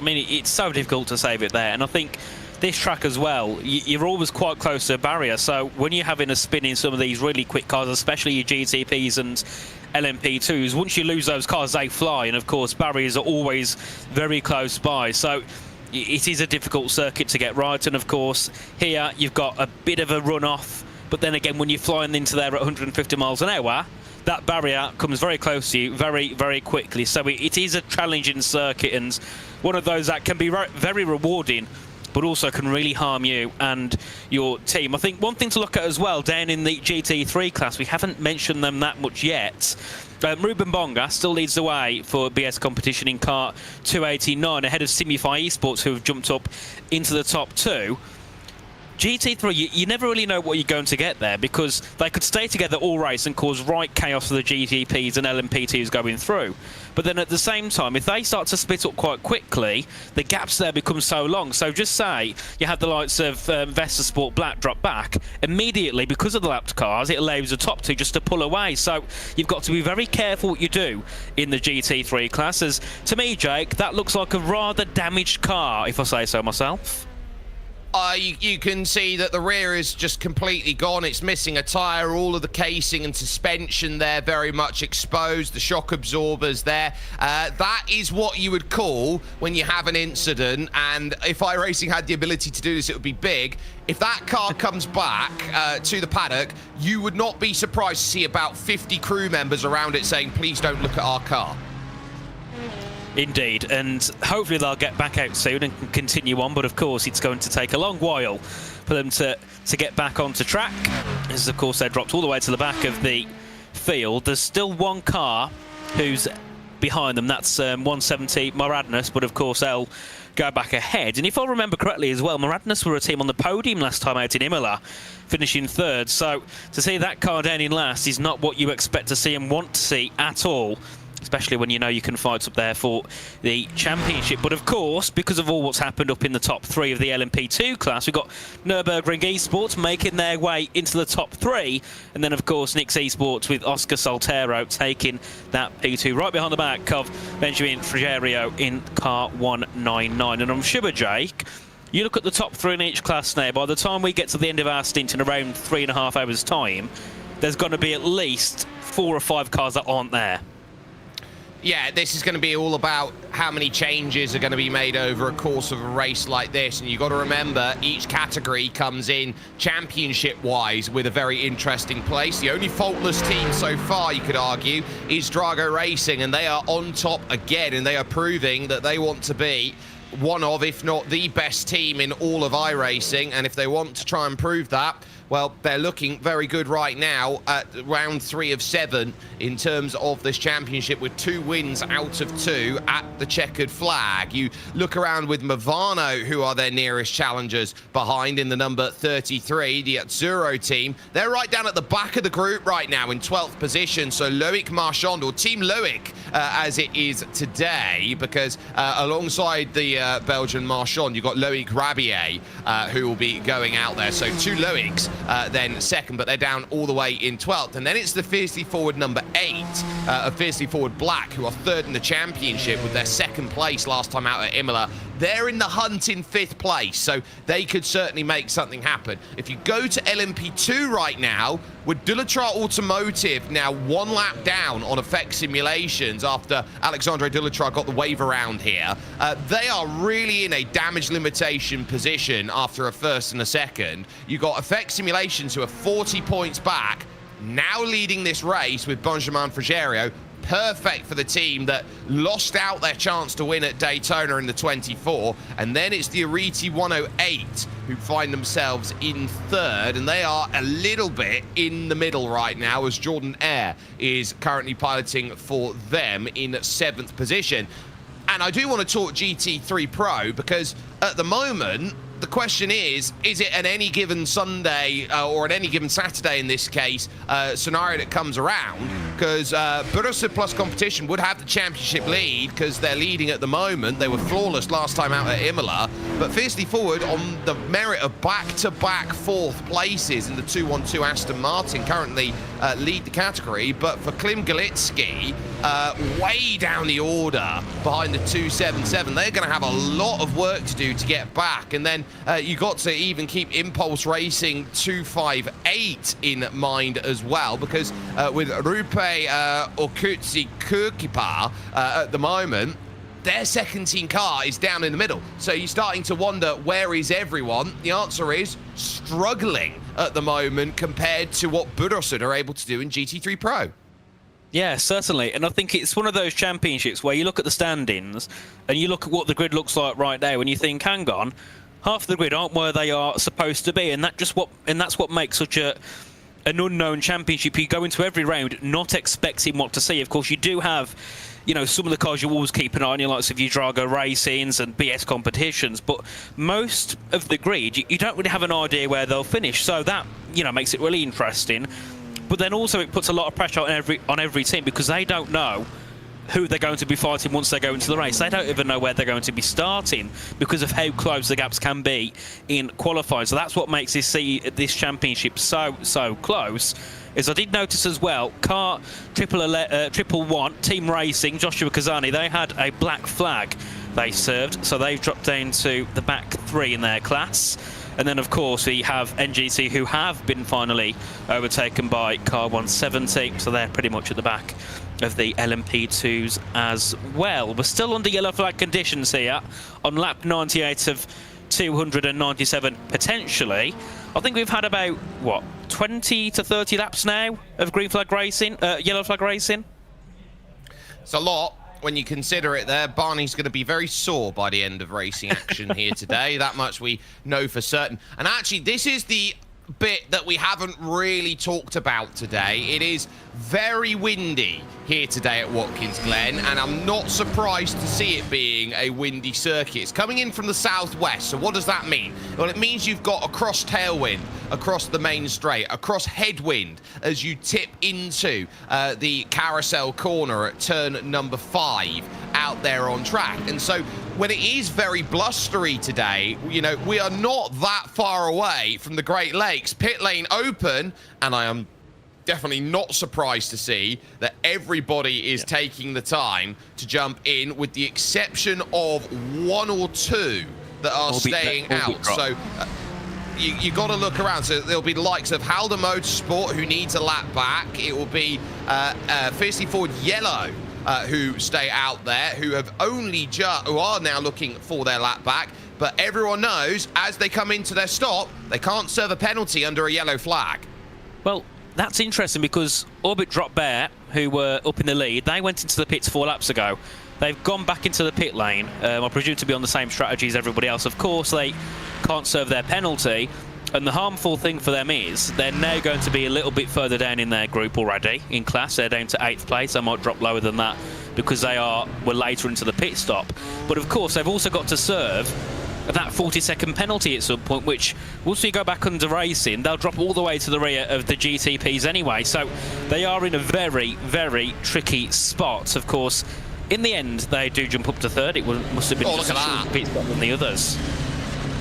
I mean, it's so difficult to save it there, and I think this track as well, you're always quite close to a barrier, so when you're having a spin in some of these really quick cars, especially your GTPs and LMP2s, once you lose those cars, they fly, and of course barriers are always very close by, so it is a difficult circuit to get right. And of course here you've got a bit of a run-off, but then again when you're flying into there at 150 miles an hour, that barrier comes very close to you very, very quickly, so it is a challenging circuit, and one of those that can be very rewarding, but also can really harm you and your team. I think one thing to look at as well, down in the GT3 class, we haven't mentioned them that much yet. Ruben Bonga still leads the way for BS competition in car 289, ahead of Simify Esports, who have jumped up into the top two. GT3, you never really know what you're going to get there, because they could stay together all race and cause right chaos for the GTPs and LMP2s going through. But then at the same time, if they start to split up quite quickly, the gaps there become so long. So just say you have the likes of Vesta Sport Black drop back, immediately, because of the lapped cars, it allows the top two just to pull away. So you've got to be very careful what you do in the GT3 classes. To me, Jake, that looks like a rather damaged car, if I say so myself. You can see that the rear is just completely gone. It's missing a tyre. All of the casing and suspension there very much exposed. The shock absorbers there. That is what you would call when you have an incident. And if iRacing had the ability to do this, it would be big. If that car comes back to the paddock, you would not be surprised to see about 50 crew members around it saying, please don't look at our car. Indeed, and hopefully they'll get back out soon and can continue on, but of course it's going to take a long while for them to get back onto track, as of course they're dropped all the way to the back of the field. There's still one car who's behind them, that's 170 Maradnes, but of course they'll go back ahead. And if I remember correctly as well, Maradnes were a team on the podium last time out in Imola, finishing third, so to see that car down in last is not what you expect to see and want to see at all, especially when you know you can fight up there for the championship. But of course, because of all what's happened up in the top three of the LMP2 class, we've got Nürburgring Esports making their way into the top three, and then of course Nix Esports with Oscar Soltero taking that P2 right behind the back of Benjamin Frigerio in car 199. And I'm sure, Jake, you look at the top three in each class now, by the time we get to the end of our stint in around 3.5 hours time, there's going to be at least 4 or 5 cars that aren't there. Yeah, this is going to be all about how many changes are going to be made over a course of a race like this. And you've got to remember, each category comes in championship-wise with a very interesting place. The only faultless team so far, you could argue, is Drago Racing. And they are on top again. And they are proving that they want to be one of, if not the best team in all of iRacing. And if they want to try and prove that, well, they're looking very good right now at round 3 of 7 in terms of this championship, with 2 wins out of 2 at the checkered flag. You look around with Movano, who are their nearest challengers, behind in the number 33, the Azzurro team. They're right down at the back of the group right now in 12th position. So Loic Marchand, or Team Loic, as it is today, because alongside the Belgian Marchand, you've got Loic Rabier, who will be going out there. So 2 Loics then second, but they're down all the way in 12th. And then it's the Fiercely Forward number 8 of Fiercely Forward Black, who are third in the championship with their second place last time out at Imola they're in the hunt in 5th place, so they could certainly make something happen. If you go to LMP2 right now, with Dulatrar Automotive now 1 lap down on effect simulations after Alexandre Dulatrar got the wave around here, they are really in a damage limitation position after a first and a second. You got effect simulations who are 40 points back, now leading this race with Benjamin Frigerio. Perfect for the team that lost out their chance to win at Daytona in the 24. And then it's the Ariti 108 who find themselves in 3rd, and they are a little bit in the middle right now as Jordan Eyre is currently piloting for them in 7th position. And I do want to talk GT3 Pro because at the moment, the question is it an any given Sunday or an any given Saturday in this case scenario that comes around? Because Borussia Plus Competition would have the championship lead because they're leading at the moment. They were flawless last time out at Imola, but fiercely forward on the merit of back-to-back 4th places in the 212 Aston Martin currently lead the category. But for Klim Galitsky, way down the order behind the 277, they're going to have a lot of work to do to get back. And then you got to even keep Impulse Racing 258 in mind as well, because with Rupe Okutsi Kurkipa at the moment, their second team car is down in the middle. So you're starting to wonder, where is everyone? The answer is struggling at the moment compared to what Borussia are able to do in GT3 Pro. Yeah, certainly. And I think it's one of those championships where you look at the standings and you look at what the grid looks like right now and you think, hang on, half of the grid aren't where they are supposed to be, and that's what makes such an unknown championship. You go into every round not expecting what to see. Of course, you do have, you know, some of the cars you always keep an eye on, your likes of your Drago Racings and BS competitions, but most of the grid, you don't really have an idea where they'll finish. So that, you know, makes it really interesting. But then also it puts a lot of pressure on every team because they don't know who they're going to be fighting once they go into the race. They don't even know where they're going to be starting because of how close the gaps can be in qualifying. So that's what makes this championship so close. Is I did notice as well, car triple one Team Racing, Joshua Kazani, they had a black flag they served, so they've dropped down to the back 3 in their class. And then, of course, we have NGC, who have been finally overtaken by car 170, so they're pretty much at the back of the LMP2s as well. We're still under yellow flag conditions here on lap 98 of 297 potentially. I think we've had about, what, 20 to 30 laps now of green flag racing, yellow flag racing? It's a lot. When you consider it there, Barney's going to be very sore by the end of racing action here today. That much we know for certain. And actually, this is the bit that we haven't really talked about today. It is very windy here today at Watkins Glen, and I'm not surprised to see it being a windy circuit. It's coming in from the southwest, so what does that mean? Well, it means you've got a cross tailwind across the main straight, a cross headwind as you tip into the carousel corner at turn number 5 out there on track. And so when it is very blustery today, you know, we are not that far away from the Great Lakes. Pit lane open, and I am definitely not surprised to see that everybody is taking the time to jump in, with the exception of 1 or 2 that are staying out. So you got to look around. So there'll be the likes of Halder Motorsport, who needs a lap back. It will be fiercely forward Yellow, who stay out there, who are now looking for their lap back. But everyone knows, as they come into their stop, they can't serve a penalty under a yellow flag. Well, that's interesting because Orbit Drop Bear, who were up in the lead, they went into the pits 4 laps ago. They've gone back into the pit lane, I presume to be on the same strategy as everybody else. Of course, they can't serve their penalty. And the harmful thing for them is they're now going to be a little bit further down in their group already in class. They're down to 8th place. They might drop lower than that because they were later into the pit stop. But of course, they've also got to serve that 40-second penalty at some point, which once we go back under racing, they'll drop all the way to the rear of the GTPs anyway. So they are in a very, very tricky spot. Of course, in the end, they do jump up to 3rd. It must have been just a short pit stop than the others.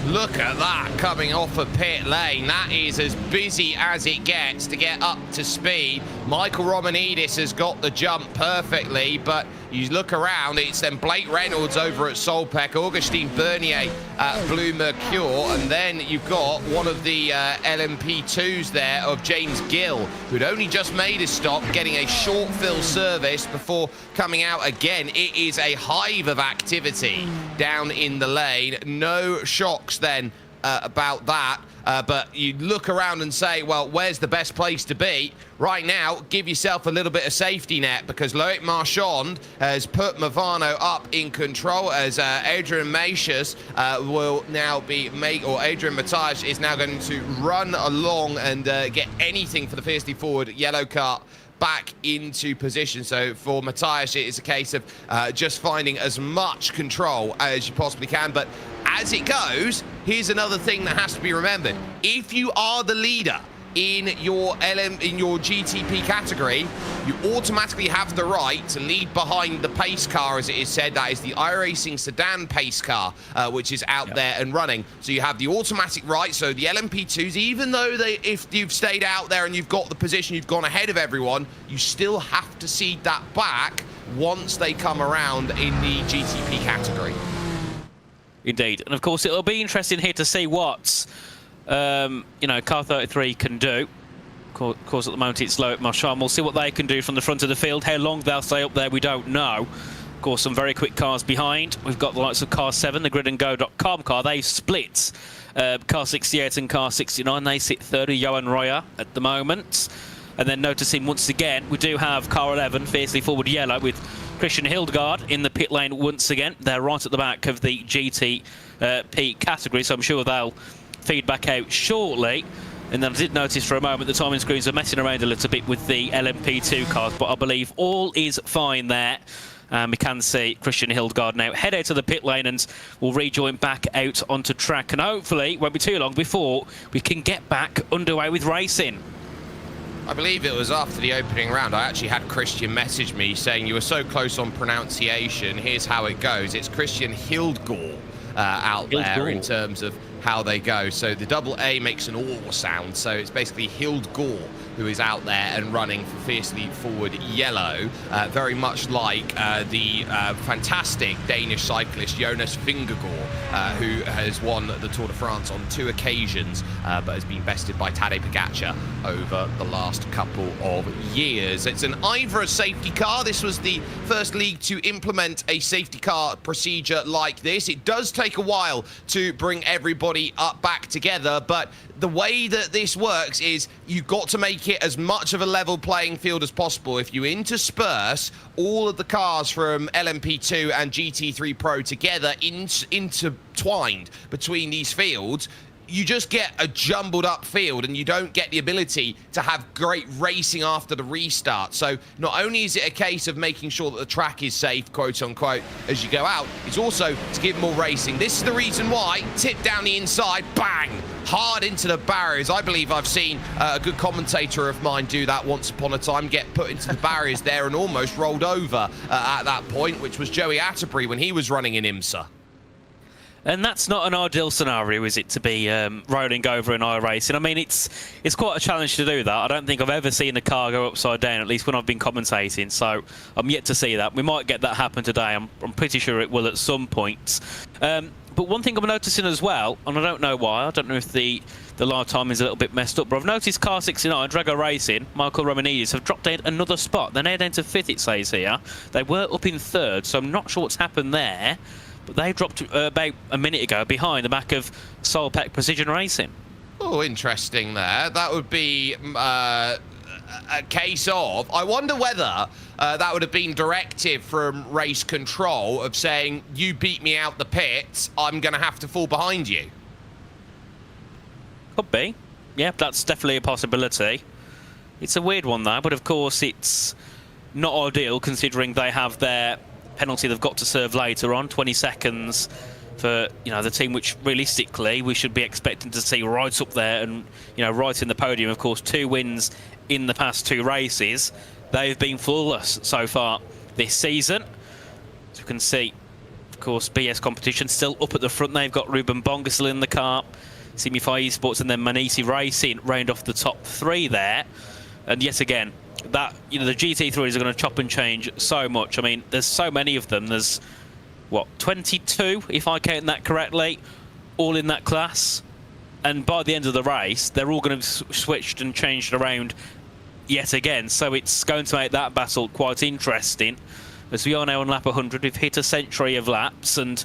Look at that coming off a pit lane. That is as busy as it gets to get up to speed. Michael Romanidis has got the jump perfectly, but You look around, it's then Blake Reynolds over at Solpec, Augustine Bernier at Blue Mercure, and then you've got one of the LMP2s there of James Gill, who'd only just made his stop, getting a short fill service before coming out again. It is a hive of activity down in the lane. No shocks then about that. But you look around and say, well, where's the best place to be? Right now, give yourself a little bit of safety net, because Loic Marchand has put Movano up in control as Adrian Macias will now be Adrian Matthias is now going to run along and get anything for the fiercely forward yellow car back into position. So for Matthias, it is a case of just finding as much control as you possibly can. But as it goes, here's another thing that has to be remembered. If you are the leader in your GTP category, you automatically have the right to lead behind the pace car, as it is said. That is the iRacing sedan pace car, which is out there and running. So you have the automatic right. So the LMP2s, even though if you've stayed out there and you've got the position, you've gone ahead of everyone, you still have to cede that back once they come around in the GTP category. Indeed. And of course, it'll be interesting here to see what Car 33 can do. Of course, at the moment it's Loic Marchand. We'll see what they can do from the front of the field. How long they'll stay up there, we don't know. Of course, some very quick cars behind. We've got the likes of Car 7, the gridandgo.com car. They've split. Car 68 and Car 69, they sit third of Johan Royer at the moment. And then noticing once again, we do have Car 11, fiercely forward yellow, with Christian Hildgaard in the pit lane once again. They're right at the back of the GTP category, so I'm sure they'll feed back out shortly. And then I did notice for a moment the timing screens are messing around a little bit with the LMP2 cars, but I believe all is fine there. We can see Christian Hildgaard now head out of the pit lane and will rejoin back out onto track. And hopefully, it won't be too long before we can get back underway with racing. I believe it was after the opening round. I actually had Christian message me saying you were so close on pronunciation. Here's how it goes. It's Christian Hildgaard out there in terms of how they go. So the double A makes an aw sound. So it's basically Hildgaard who is out there and running for fiercely forward yellow, very much like the fantastic Danish cyclist Jonas Vingegaard, who has won the Tour de France on 2 occasions, but has been bested by Tadej Pogačar over the last couple of years. It's an IVRA safety car. This was the first league to implement a safety car procedure like this. It does take a while to bring everybody up back together, but the way that this works is you've got to make it as much of a level playing field as possible. If you intersperse all of the cars from LMP2 and GT3 Pro together intertwined between these fields, you just get a jumbled up field and you don't get the ability to have great racing after the restart. So not only is it a case of making sure that the track is safe, quote unquote, as you go out, it's also to give more racing. This is the reason why, tip down the inside, bang, hard into the barriers. I believe I've seen a good commentator of mine do that once upon a time, get put into the barriers there and almost rolled over at that point, which was Joey Atterbury when he was running in IMSA. And that's not an ideal scenario, is it, to be rolling over in iRacing? I mean, it's quite a challenge to do that. I don't think I've ever seen a car go upside down, at least when I've been commentating, so I'm yet to see that. We might get that happen today. I'm pretty sure it will at some point. But one thing I'm noticing as well, and I don't know why, I don't know if the live time is a little bit messed up, but I've noticed Car 69, Drago Racing, Michael Romanidis, have dropped down another spot. They're now down to 5th, it says here. They were up in 3rd, so I'm not sure what's happened there. But they dropped about a minute ago behind the back of Solpec Precision Racing. Oh, interesting there. That would be a case of... I wonder whether that would have been directive from race control of saying, you beat me out the pits, I'm going to have to fall behind you. Could be. Yeah, that's definitely a possibility. It's a weird one, though, but of course it's not ideal considering they have their penalty they've got to serve later on, 20 seconds for the team which realistically we should be expecting to see right up there and right in the podium. Of course, 2 wins in the past 2 races. They've been flawless so far this season. As you can see, of course, BS Competition still up at the front. They've got Ruben Bonga still in the car, Simify Esports and then Manisi Racing round off the top 3 there. And yet again, that, you know, the GT3s are going to chop and change so much. I mean, there's so many of them. There's, what, 22, if I count that correctly, all in that class. And by the end of the race, they're all going to be switched and changed around yet again. So it's going to make that battle quite interesting. As we are now on lap 100, we've hit a century of laps, and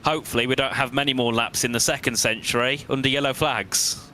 hopefully we don't have many more laps in the second century under yellow flags.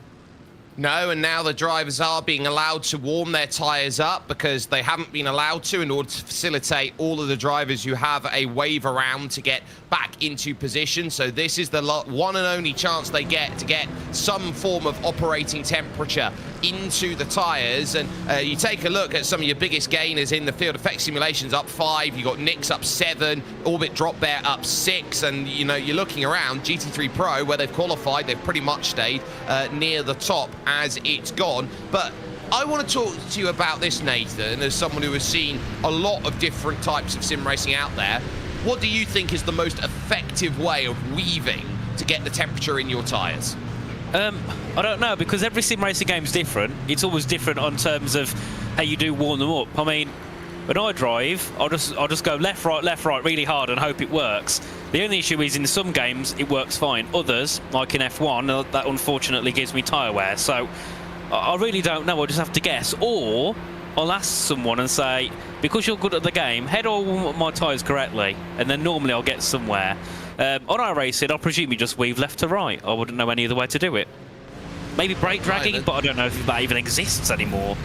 No, and now the drivers are being allowed to warm their tyres up because they haven't been allowed to in order to facilitate all of the drivers who have a wave around to get back into position. So this is the one and only chance they get to get some form of operating temperature into the tyres. And you take a look at some of your biggest gainers in the field. Effect Simulations up 5, you got Nick's up 7, Orbit Drop Bear up 6, and you know, you're looking around GT3 Pro where they've qualified, they've pretty much stayed near the top as it's gone. But I want to talk to you about this, Nathan, as someone who has seen a lot of different types of sim racing out there. What do you think is the most effective way of weaving to get the temperature in your tyres? I don't know, because every sim racing game is different. It's always different on terms of how you do warm them up. I mean, when I drive, I'll just go left, right really hard and hope it works. The only issue is in some games it works fine. Others, like in F1, that unfortunately gives me tyre wear. So I really don't know. I'll just have to guess. Or I'll ask someone and say, because you're good at the game, how do I warm up my tyres correctly? And then normally I'll get somewhere. On iRacing, I presume you just weave left to right. I wouldn't know any other way to do it. Maybe brake dragging, but I don't know if that even exists anymore.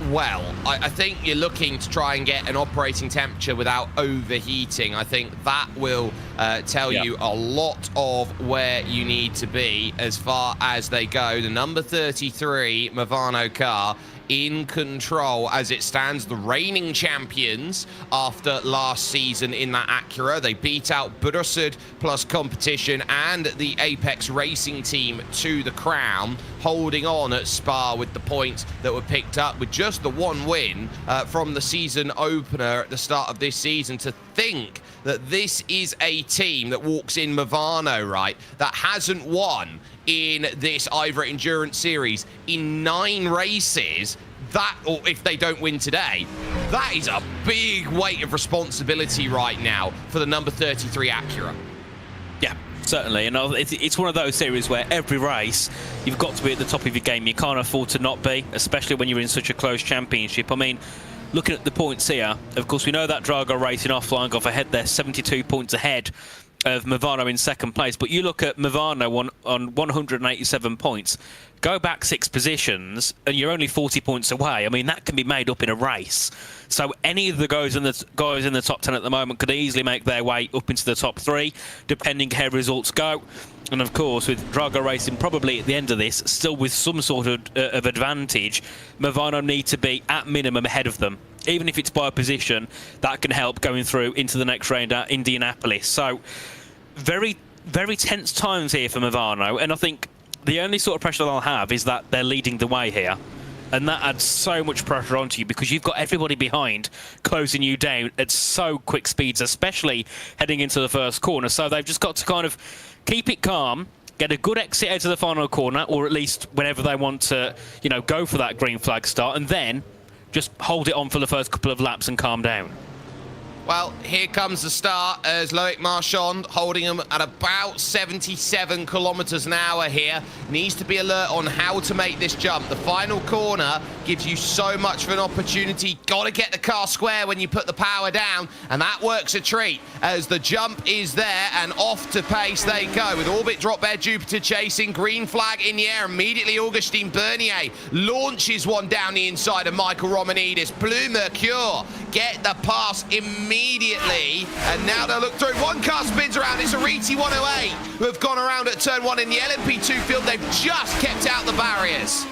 Well, I think you're looking to try and get an operating temperature without overheating. I think that will tell you a lot of where you need to be as far as they go. The number 33 Movano car in control as it stands. The reigning champions after last season in that Acura. They beat out Bursard plus competition and the Apex Racing team to the crown, holding on at Spa with the points that were picked up with just the one win from the season opener at the start of this season. To think that this is a team that walks in Movano, right, that hasn't won in this IVRA Endurance Series in 9 races, that, or if they don't win today, that is a big weight of responsibility right now for the number 33 Acura. Yeah, certainly. And it's one of those series where every race, you've got to be at the top of your game. You can't afford to not be, especially when you're in such a close championship. I mean, looking at the points here, of course, we know that Drago Racing flying off ahead there, 72 points ahead of Movano in second place. But you look at Movano on 187 points, go back 6 positions, and you're only 40 points away. I mean, that can be made up in a race. So any of the guys in the top 10 at the moment could easily make their way up into the top 3, depending how results go. And of course, with Drago Racing probably at the end of this, still with some sort of advantage, Movano need to be at minimum ahead of them. Even if it's by a position, that can help going through into the next round at Indianapolis. So very, very tense times here for Movano. And I think the only sort of pressure they'll have is that they're leading the way here. And that adds so much pressure onto you because you've got everybody behind closing you down at so quick speeds, especially heading into the first corner. So they've just got to kind of keep it calm, get a good exit out of the final corner, or at least whenever they want to, you know, go for that green flag start, and then just hold it on for the first couple of laps and calm down. Well, here comes the start as Loic Marchand holding them at about 77 kilometers an hour here. Needs to be alert on how to make this jump. The final corner gives you so much of an opportunity. Got to get the car square when you put the power down, and that works a treat as the jump is there and off to pace they go with Orbit Drop Bear Jupiter chasing. Green flag in the air. Immediately Augustin Bernier launches one down the inside of Michael Romanidis. Blue Mercure get the pass immediately, and now they'll look through. One car spins around. It's Ariti 108 who have gone around at turn 1 in the LMP2 field. They've just kept out the barriers.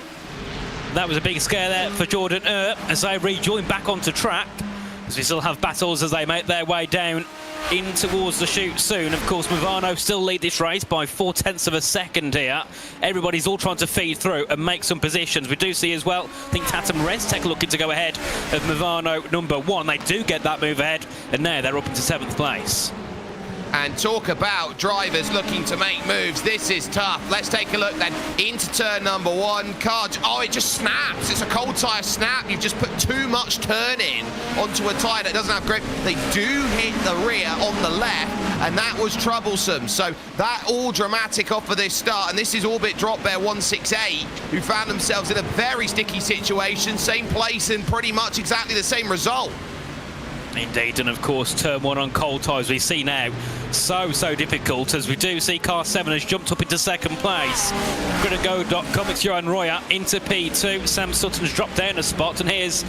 That was a big scare there for Jordan as they rejoin back onto track, as we still have battles as they make their way down in towards the chute soon. Of course, Movano still lead this race by 0.4 of a second here. Everybody's all trying to feed through and make some positions. We do see as well, I think Tatum Reztec looking to go ahead of Movano number 1. They do get that move ahead, and now they're up into 7th place. And talk about drivers looking to make moves. This is tough. Let's take a look then into turn number 1. Car, oh, it just snaps. It's a cold tyre snap. You've just put too much turn in onto a tyre that doesn't have grip. They do hit the rear on the left, and that was troublesome. So that all dramatic off of this start. And this is Orbit Drop Bear 168, who found themselves in a very sticky situation. Same place and pretty much exactly the same result. Indeed, and of course turn 1 on cold tyres we see now so difficult, as we do see car 7 has jumped up into second place. GridandGo.com, it's Johan Royer into P2. Sam Sutton's dropped down a spot, and here's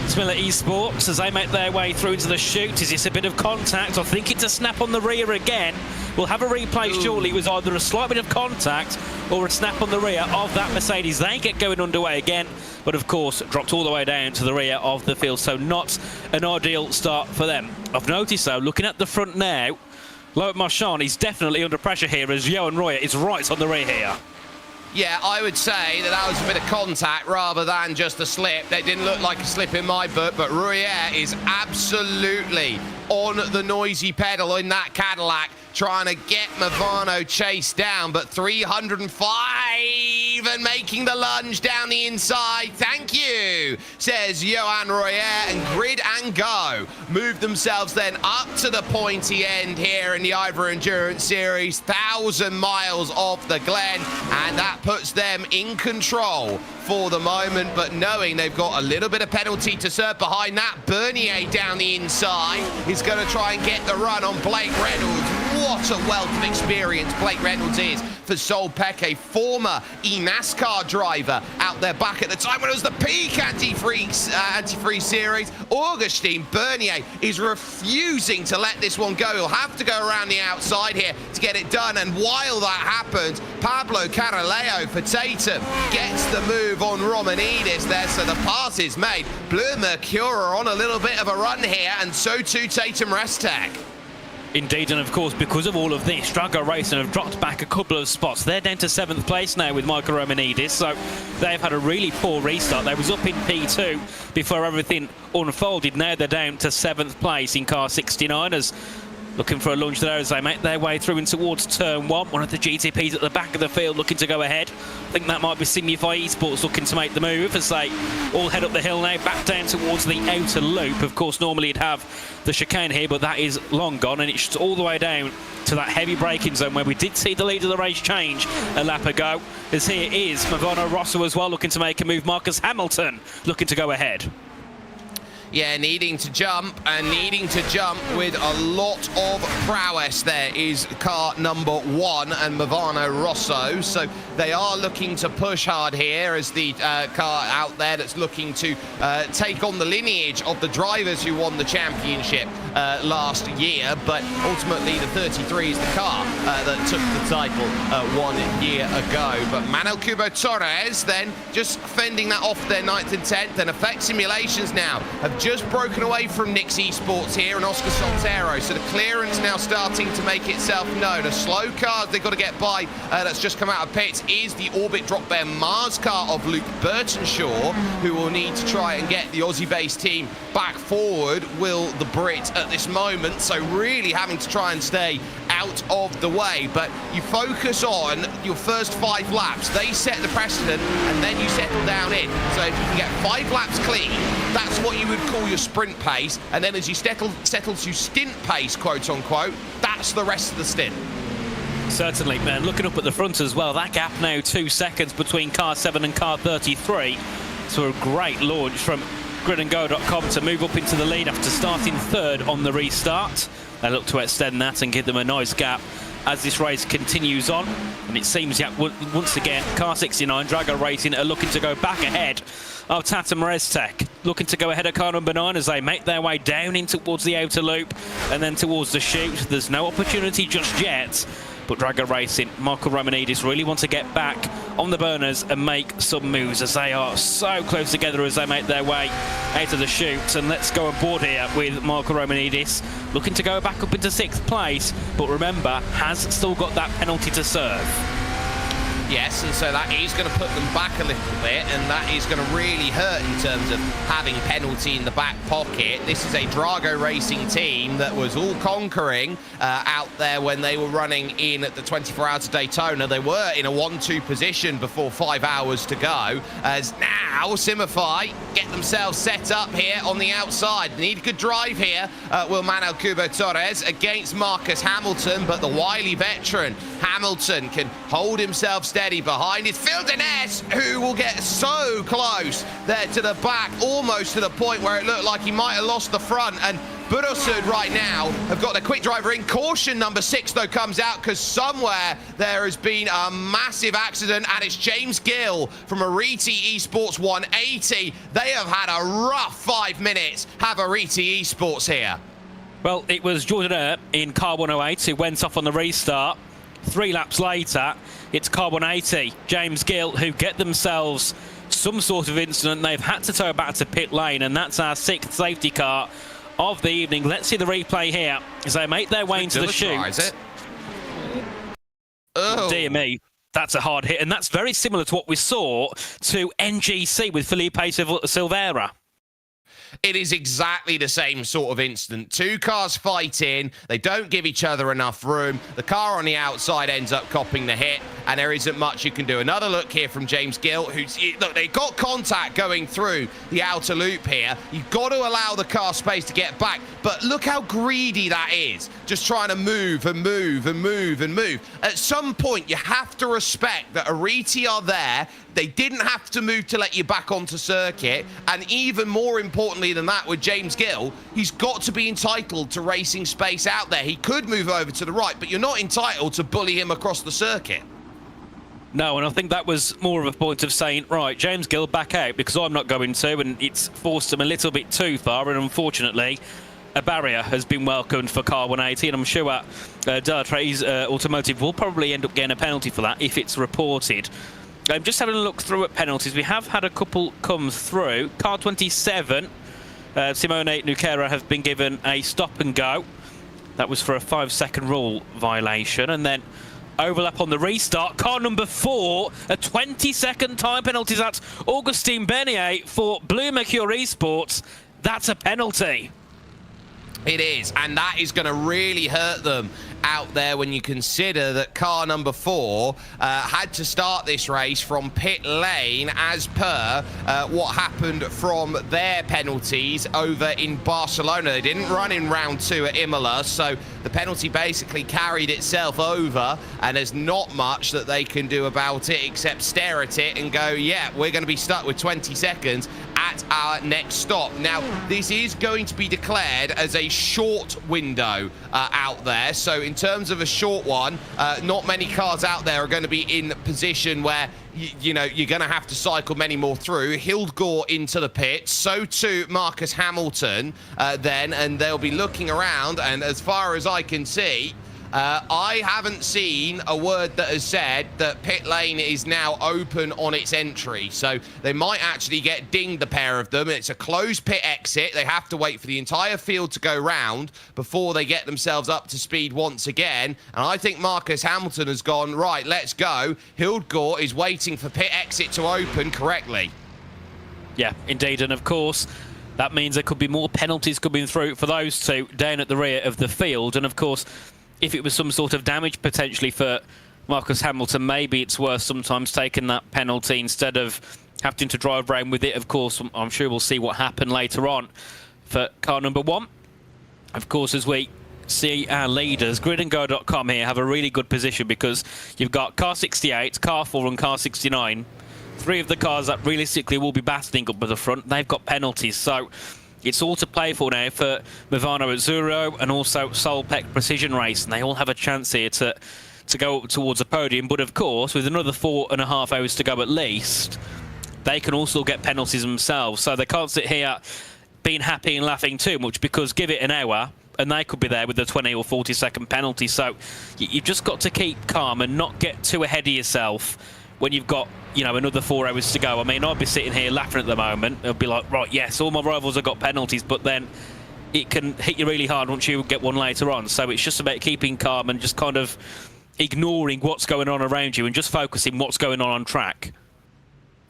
Smiller Esports as they make their way through into the chute. Is this a bit of contact? I think it's a snap on the rear again. We'll have a replay shortly. It was either a slight bit of contact or a snap on the rear of that Mercedes. They get going underway again, but of course dropped all the way down to the rear of the field, so not an ideal start for them. I've noticed though, looking at the front now, Loic Marchand is definitely under pressure here as Johan Royer is right on the rear here. Yeah, I would say that was a bit of contact rather than just a slip. That didn't look like a slip in my book, but Royer is absolutely on the noisy pedal in that Cadillac, trying to get Movano chased down, but 305 and making the lunge down the inside. Thank you, says Johan Royer, and Grid and Go move themselves then up to the pointy end here in the IVRA Endurance Series, 1,000 miles off the Glen, and that puts them in control for the moment, but knowing they've got a little bit of penalty to serve behind that. Bernier down the inside is going to try and get the run on Blake Reynolds. What a wealth of experience Blake Reynolds is for Sol Peke, former eNASCAR driver out there back at the time when it was the peak anti-freeze series. Augustin Bernier is refusing to let this one go. He'll have to go around the outside here to get it done, and while that happens, Pablo Caroleo for Tatum gets the move on Romanidis there, so the pass is made. Bleu Mercure are on a little bit of a run here, and so too Tatum Restec. Indeed, and of course, because of all of this, Drago Racing have dropped back a couple of spots. They're down to 7th place now with Michael Romanidis, so they've had a really poor restart. They was up in P2 before everything unfolded. Now they're down to 7th place in car 69 as looking for a lunge there as they make their way through and towards turn 1. One of the GTPs at the back of the field looking to go ahead. I think that might be Signify Esports looking to make the move as they all head up the hill now, back down towards the outer loop. Of course, normally you'd have the chicane here, but that is long gone, and it's all the way down to that heavy braking zone where we did see the lead of the race change a lap ago. As here is Movano Rosso as well looking to make a move. Marcus Hamilton looking to go ahead. Yeah, needing to jump with a lot of prowess. There is car number 1 and Movano Rosso. So they are looking to push hard here as the car out there that's looking to take on the lineage of the drivers who won the championship last year. But ultimately, the 33 is the car that took the title 1 year ago. But Manuel Cubo Torres then just fending that off their 9th and 10th, and Effect Simulations now have just broken away from Nix Esports here and Oscar Soltero, so the clearance now starting to make itself known. A slow car they've got to get by that's just come out of pits is the Orbit Drop Bear Mars car of Luke Burtonshaw, who will need to try and get the Aussie-based team back forward, will the Brit at this moment, so really having to try and stay out of the way. But you focus on your first 5 laps, they set the precedent, and then you settle down in. So if you can get 5 laps clean, that's what you would call your sprint pace, and then as you settle to stint pace, quote unquote, that's the rest of the stint. Certainly, man. Looking up at the front as well, that gap now 2 seconds between car 7 and car 33. So a great launch from GridandGo.com to move up into the lead after starting 3rd on the restart. They look to extend that and give them a nice gap as this race continues on. And it seems, yeah, once again, car 69, Drago Racing are looking to go back ahead of Tatum Restec, looking to go ahead of car number 9 as they make their way down in towards the outer loop and then towards the chute. There's no opportunity just yet, but Drago Racing, Michael Romanidis really want to get back on the burners and make some moves as they are so close together as they make their way out of the chute. And let's go aboard here with Michael Romanidis looking to go back up into 6th place, but remember, has still got that penalty to serve. Yes, and so that is going to put them back a little bit, and that is going to really hurt in terms of having penalty in the back pocket. This is a Drago Racing team that was all conquering out there when they were running in at the 24 Hours of Daytona. They were in a 1-2 position before 5 hours to go, as now Simify get themselves set up here on the outside. Need a good drive here, will Manuel Cubo Torres against Marcus Hamilton, but the wily veteran Hamilton can hold himself steady behind. It's Phil Denez who will get so close there to the back, almost to the point where it looked like he might have lost the front. And Burosud right now have got the quick driver in. Caution number 6 though comes out because somewhere there has been a massive accident, and it's James Gill from Ariti Esports 180. They have had a rough 5 minutes, have Ariti Esports here. Well, it was Jordan Earp in car 108 who went off on the restart. 3 laps later, it's car 180, James Gill, who get themselves some sort of incident. They've had to tow back to pit lane, and that's our 6th safety car of the evening. Let's see the replay here as they make their way into the chute. Oh. Dear me, that's a hard hit, and that's very similar to what we saw to NGC with Felipe Silveira. It is exactly the same sort of incident. 2 cars fighting, they don't give each other enough room. The car on the outside ends up copping the hit, and there isn't much you can do. Another look here from James Gill, who's, look, they got contact going through the outer loop here. You've got to allow the car space to get back, but look how greedy that is. Just trying to move and move and move and move. At some point, you have to respect that Ariti are there. They didn't have to move to let you back onto circuit. And even more importantly than that, with James Gill, he's got to be entitled to racing space out there. He could move over to the right, but you're not entitled to bully him across the circuit. No, and I think that was more of a point of saying, right, James Gill, back out, because I'm not going to, and it's forced him a little bit too far, and unfortunately, a barrier has been welcomed for car 180, and I'm sure Delatre's Automotive will probably end up getting a penalty for that if it's reported. Just having a look through at penalties, we have had a couple come through. Car 27, Simone Nuquera have been given a stop and go. That was for a 5-second rule violation. And then overlap on the restart. Car number 4, a 20-second time penalty. That's Augustin Bernier for Blue Mercure Esports. That's a penalty. It is, and that is going to really hurt them out there when you consider that car number 4 had to start this race from pit lane as per what happened from their penalties over in Barcelona. They didn't run in round 2 at Imola, so the penalty basically carried itself over, and there's not much that they can do about it except stare at it and go, yeah, we're going to be stuck with 20 seconds at our next stop. Now, this is going to be declared as a short window out there, so in terms of a short one, not many cars out there are going to be in position where you know you're going to have to cycle many more through. Hildgaard into the pit, so too Marcus Hamilton then, and they'll be looking around, and as far as I can see, I haven't seen a word that has said that pit lane is now open on its entry. So they might actually get dinged, the pair of them. It's a closed pit exit. They have to wait for the entire field to go round before they get themselves up to speed once again. And I think Marcus Hamilton has gone, right, let's go. Hildgaard is waiting for pit exit to open correctly. Yeah, indeed. And of course, that means there could be more penalties coming through for those two down at the rear of the field. And of course, if it was some sort of damage potentially for Marcus Hamilton, maybe it's worth sometimes taking that penalty instead of having to drive around with it. Of course, I'm sure we'll see what happened later on for car number 1. Of course, as we see our leaders, gridandgo.com here have a really good position because you've got car 68, car 4 and car 69. 3 of the cars that realistically will be battling up at the front, they've got penalties. So it's all to play for now for Movano Azzurro and also Solpec Precision Race, and they all have a chance here to go up towards the podium. But of course, with another 4.5 hours to go at least, they can also get penalties themselves. So they can't sit here being happy and laughing too much, because give it an hour and they could be there with a 20 or 40 second penalty. So you've just got to keep calm and not get too ahead of yourself when you've got, you know, another 4 hours to go. I mean, I'd be sitting here laughing at the moment. It'll be like, right, yes, all my rivals have got penalties, but then it can hit you really hard once you get one later on. So it's just about keeping calm and just kind of ignoring what's going on around you and just focusing what's going on track.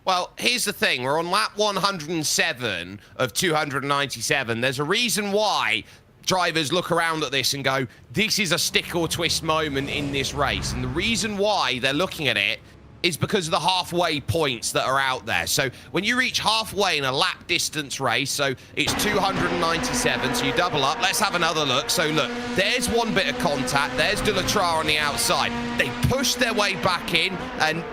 Well, here's the thing. We're on lap 107 of 297. There's a reason why drivers look around at this and go, this is a stick or twist moment in this race. And the reason why they're looking at it is because of the halfway points that are out there. So when you reach halfway in a lap distance race, so it's 297, so you double up. Let's have another look. So look, there's one bit of contact. There's Dulatrar on the outside. They push their way back in and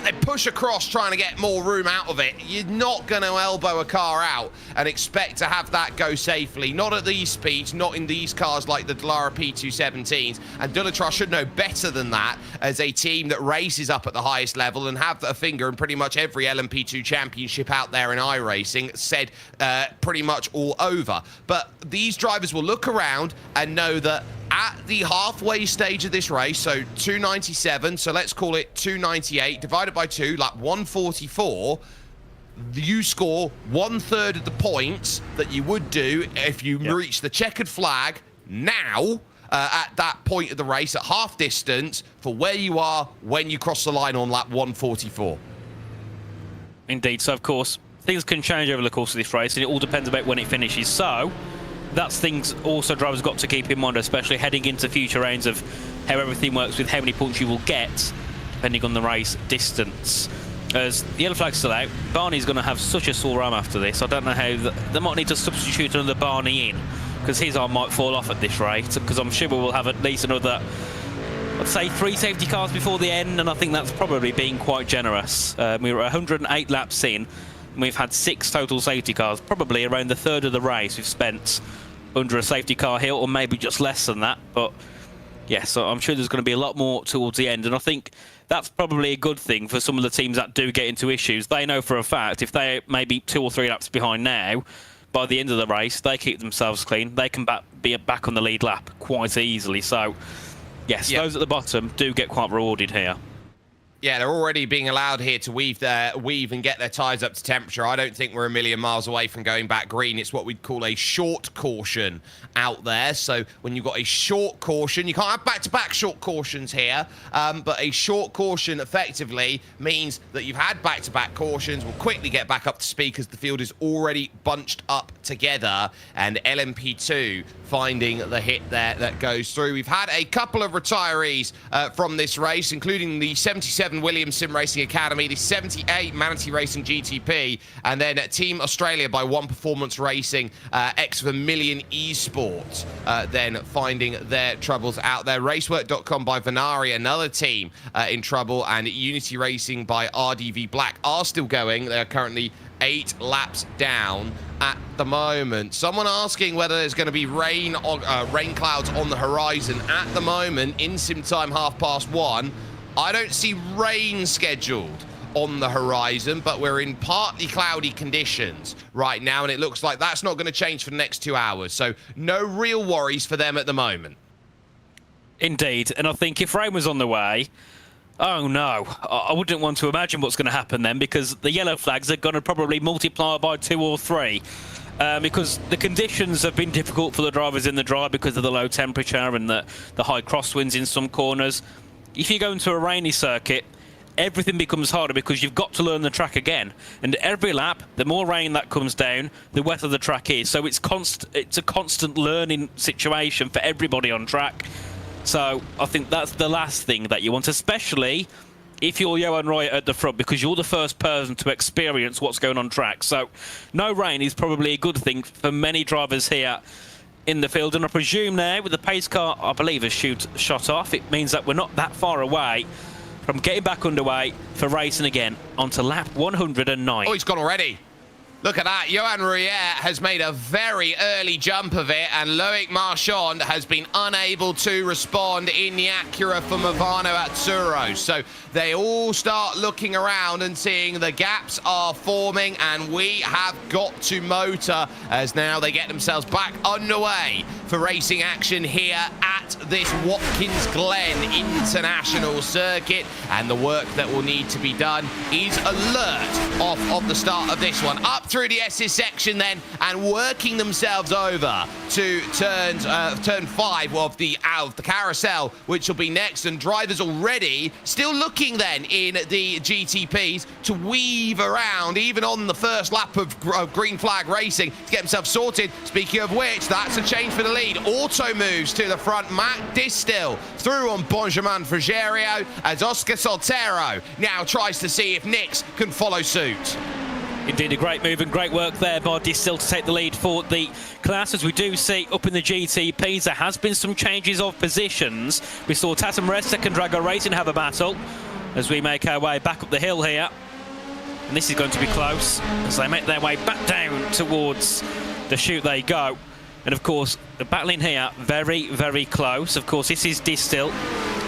they push across trying to get more room out of it. You're not going to elbow a car out and expect to have that go safely. Not at these speeds, not in these cars like the Dallara P217s. And Dulatrar should know better than that as a team that races up at the highest level and have a finger in pretty much every LMP2 championship out there in iRacing, said pretty much all over. But these drivers will look around and know that at the halfway stage of this race, so 297, so let's call it 298, divided by 2, like 144, you score 1/3 of the points that you would do if you reach the checkered flag now, at that point of the race, at half distance, for where you are when you cross the line on lap 144. Indeed, so of course, things can change over the course of this race, and it all depends about when it finishes, so that's things also drivers got to keep in mind, especially heading into future rounds of how everything works with how many points you will get depending on the race distance. As the yellow flag's still out, Barney's going to have such a sore arm after this. I don't know how they might need to substitute another Barney in, because his arm might fall off at this rate, because I'm sure we'll have at least another, I'd say 3 safety cars before the end, and I think that's probably being quite generous. We were 108 laps in, and we've had 6 total safety cars, probably around the third of the race we've spent under a safety car hill, or maybe just less than that. But yeah, so I'm sure there's going to be a lot more towards the end, and I think that's probably a good thing for some of the teams that do get into issues. They know for a fact if they're maybe 2 or 3 laps behind now, by the end of the race, they keep themselves clean. They can be back on the lead lap quite easily. So yes, those at the bottom do get quite rewarded here. Yeah, they're already being allowed here to weave and get their tyres up to temperature. I don't think we're a million miles away from going back green. It's what we'd call a short caution out there. So when you've got a short caution, you can't have back-to-back short cautions here, but a short caution effectively means that you've had back-to-back cautions. We'll quickly get back up to speed because the field is already bunched up together, and LMP2 finding the hit there that goes through. We've had a couple of retirees from this race, including the 77 Williams Sim Racing Academy, the 78 Manatee Racing GTP, and then Team Australia by One Performance Racing, ex-Vermilion Esports, then finding their troubles out there. Racework.com by Venari, another team in trouble, and Unity Racing by RDV Black are still going. They're currently 8 laps down at the moment. Someone asking whether there's going to be rain clouds on the horizon. At the moment, in sim time 1:30, I don't see rain scheduled on the horizon, but we're in partly cloudy conditions right now, and it looks like that's not going to change for the next 2 hours. So no real worries for them at the moment. Indeed, and I think if rain was on the way, oh no, I wouldn't want to imagine what's going to happen then, because the yellow flags are going to probably multiply by 2 or 3. Because the conditions have been difficult for the drivers in the dry because of the low temperature and the high crosswinds in some corners. If you go into a rainy circuit, everything becomes harder because you've got to learn the track again. And every lap, the more rain that comes down, the wetter the track is. So it's a constant learning situation for everybody on track. So I think that's the last thing that you want, especially if you're Johan Roy at the front, because you're the first person to experience what's going on track. So no rain is probably a good thing for many drivers here in the field, and I presume now with the pace car, I believe, has shot off, it means that we're not that far away from getting back underway for racing again onto lap 109. Oh, he's gone already. Look at that. Johan Rouillet has made a very early jump of it, and Loic Marchand has been unable to respond in the Acura for Movano Azzurro. So they all start looking around and seeing the gaps are forming, and we have got to motor as now they get themselves back underway for racing action here at this Watkins Glen International Circuit. And the work that will need to be done is alert off of the start of this one. Up through the S's section then and working themselves over to turn 5 of the carousel, which will be next. And drivers already still looking then in the GTPs to weave around, even on the first lap of green flag racing, to get themselves sorted. Speaking of which, that's a change for the lead. Auto moves to the front. Matt Distill through on Benjamin Frigerio as Oscar Soltero now tries to see if Nix can follow suit. Indeed, a great move and great work there by Distill to take the lead for the class. As we do see up in the GTPs, there has been some changes of positions. We saw Tatum Restek and Drago Racing have a battle as we make our way back up the hill here. And this is going to be close as they make their way back down towards the chute they go. And of course, the battling here, very, very close. Of course, this is Distill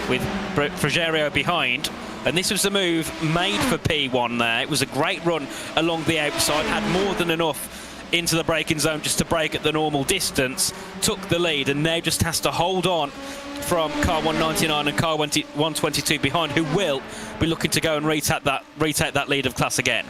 with Frigerio behind. And this was the move made for P1 there. It was a great run along the outside, had more than enough into the braking zone just to brake at the normal distance, took the lead, and now just has to hold on from car 199 and car 122 behind, who will be looking to go and retake that lead of class again.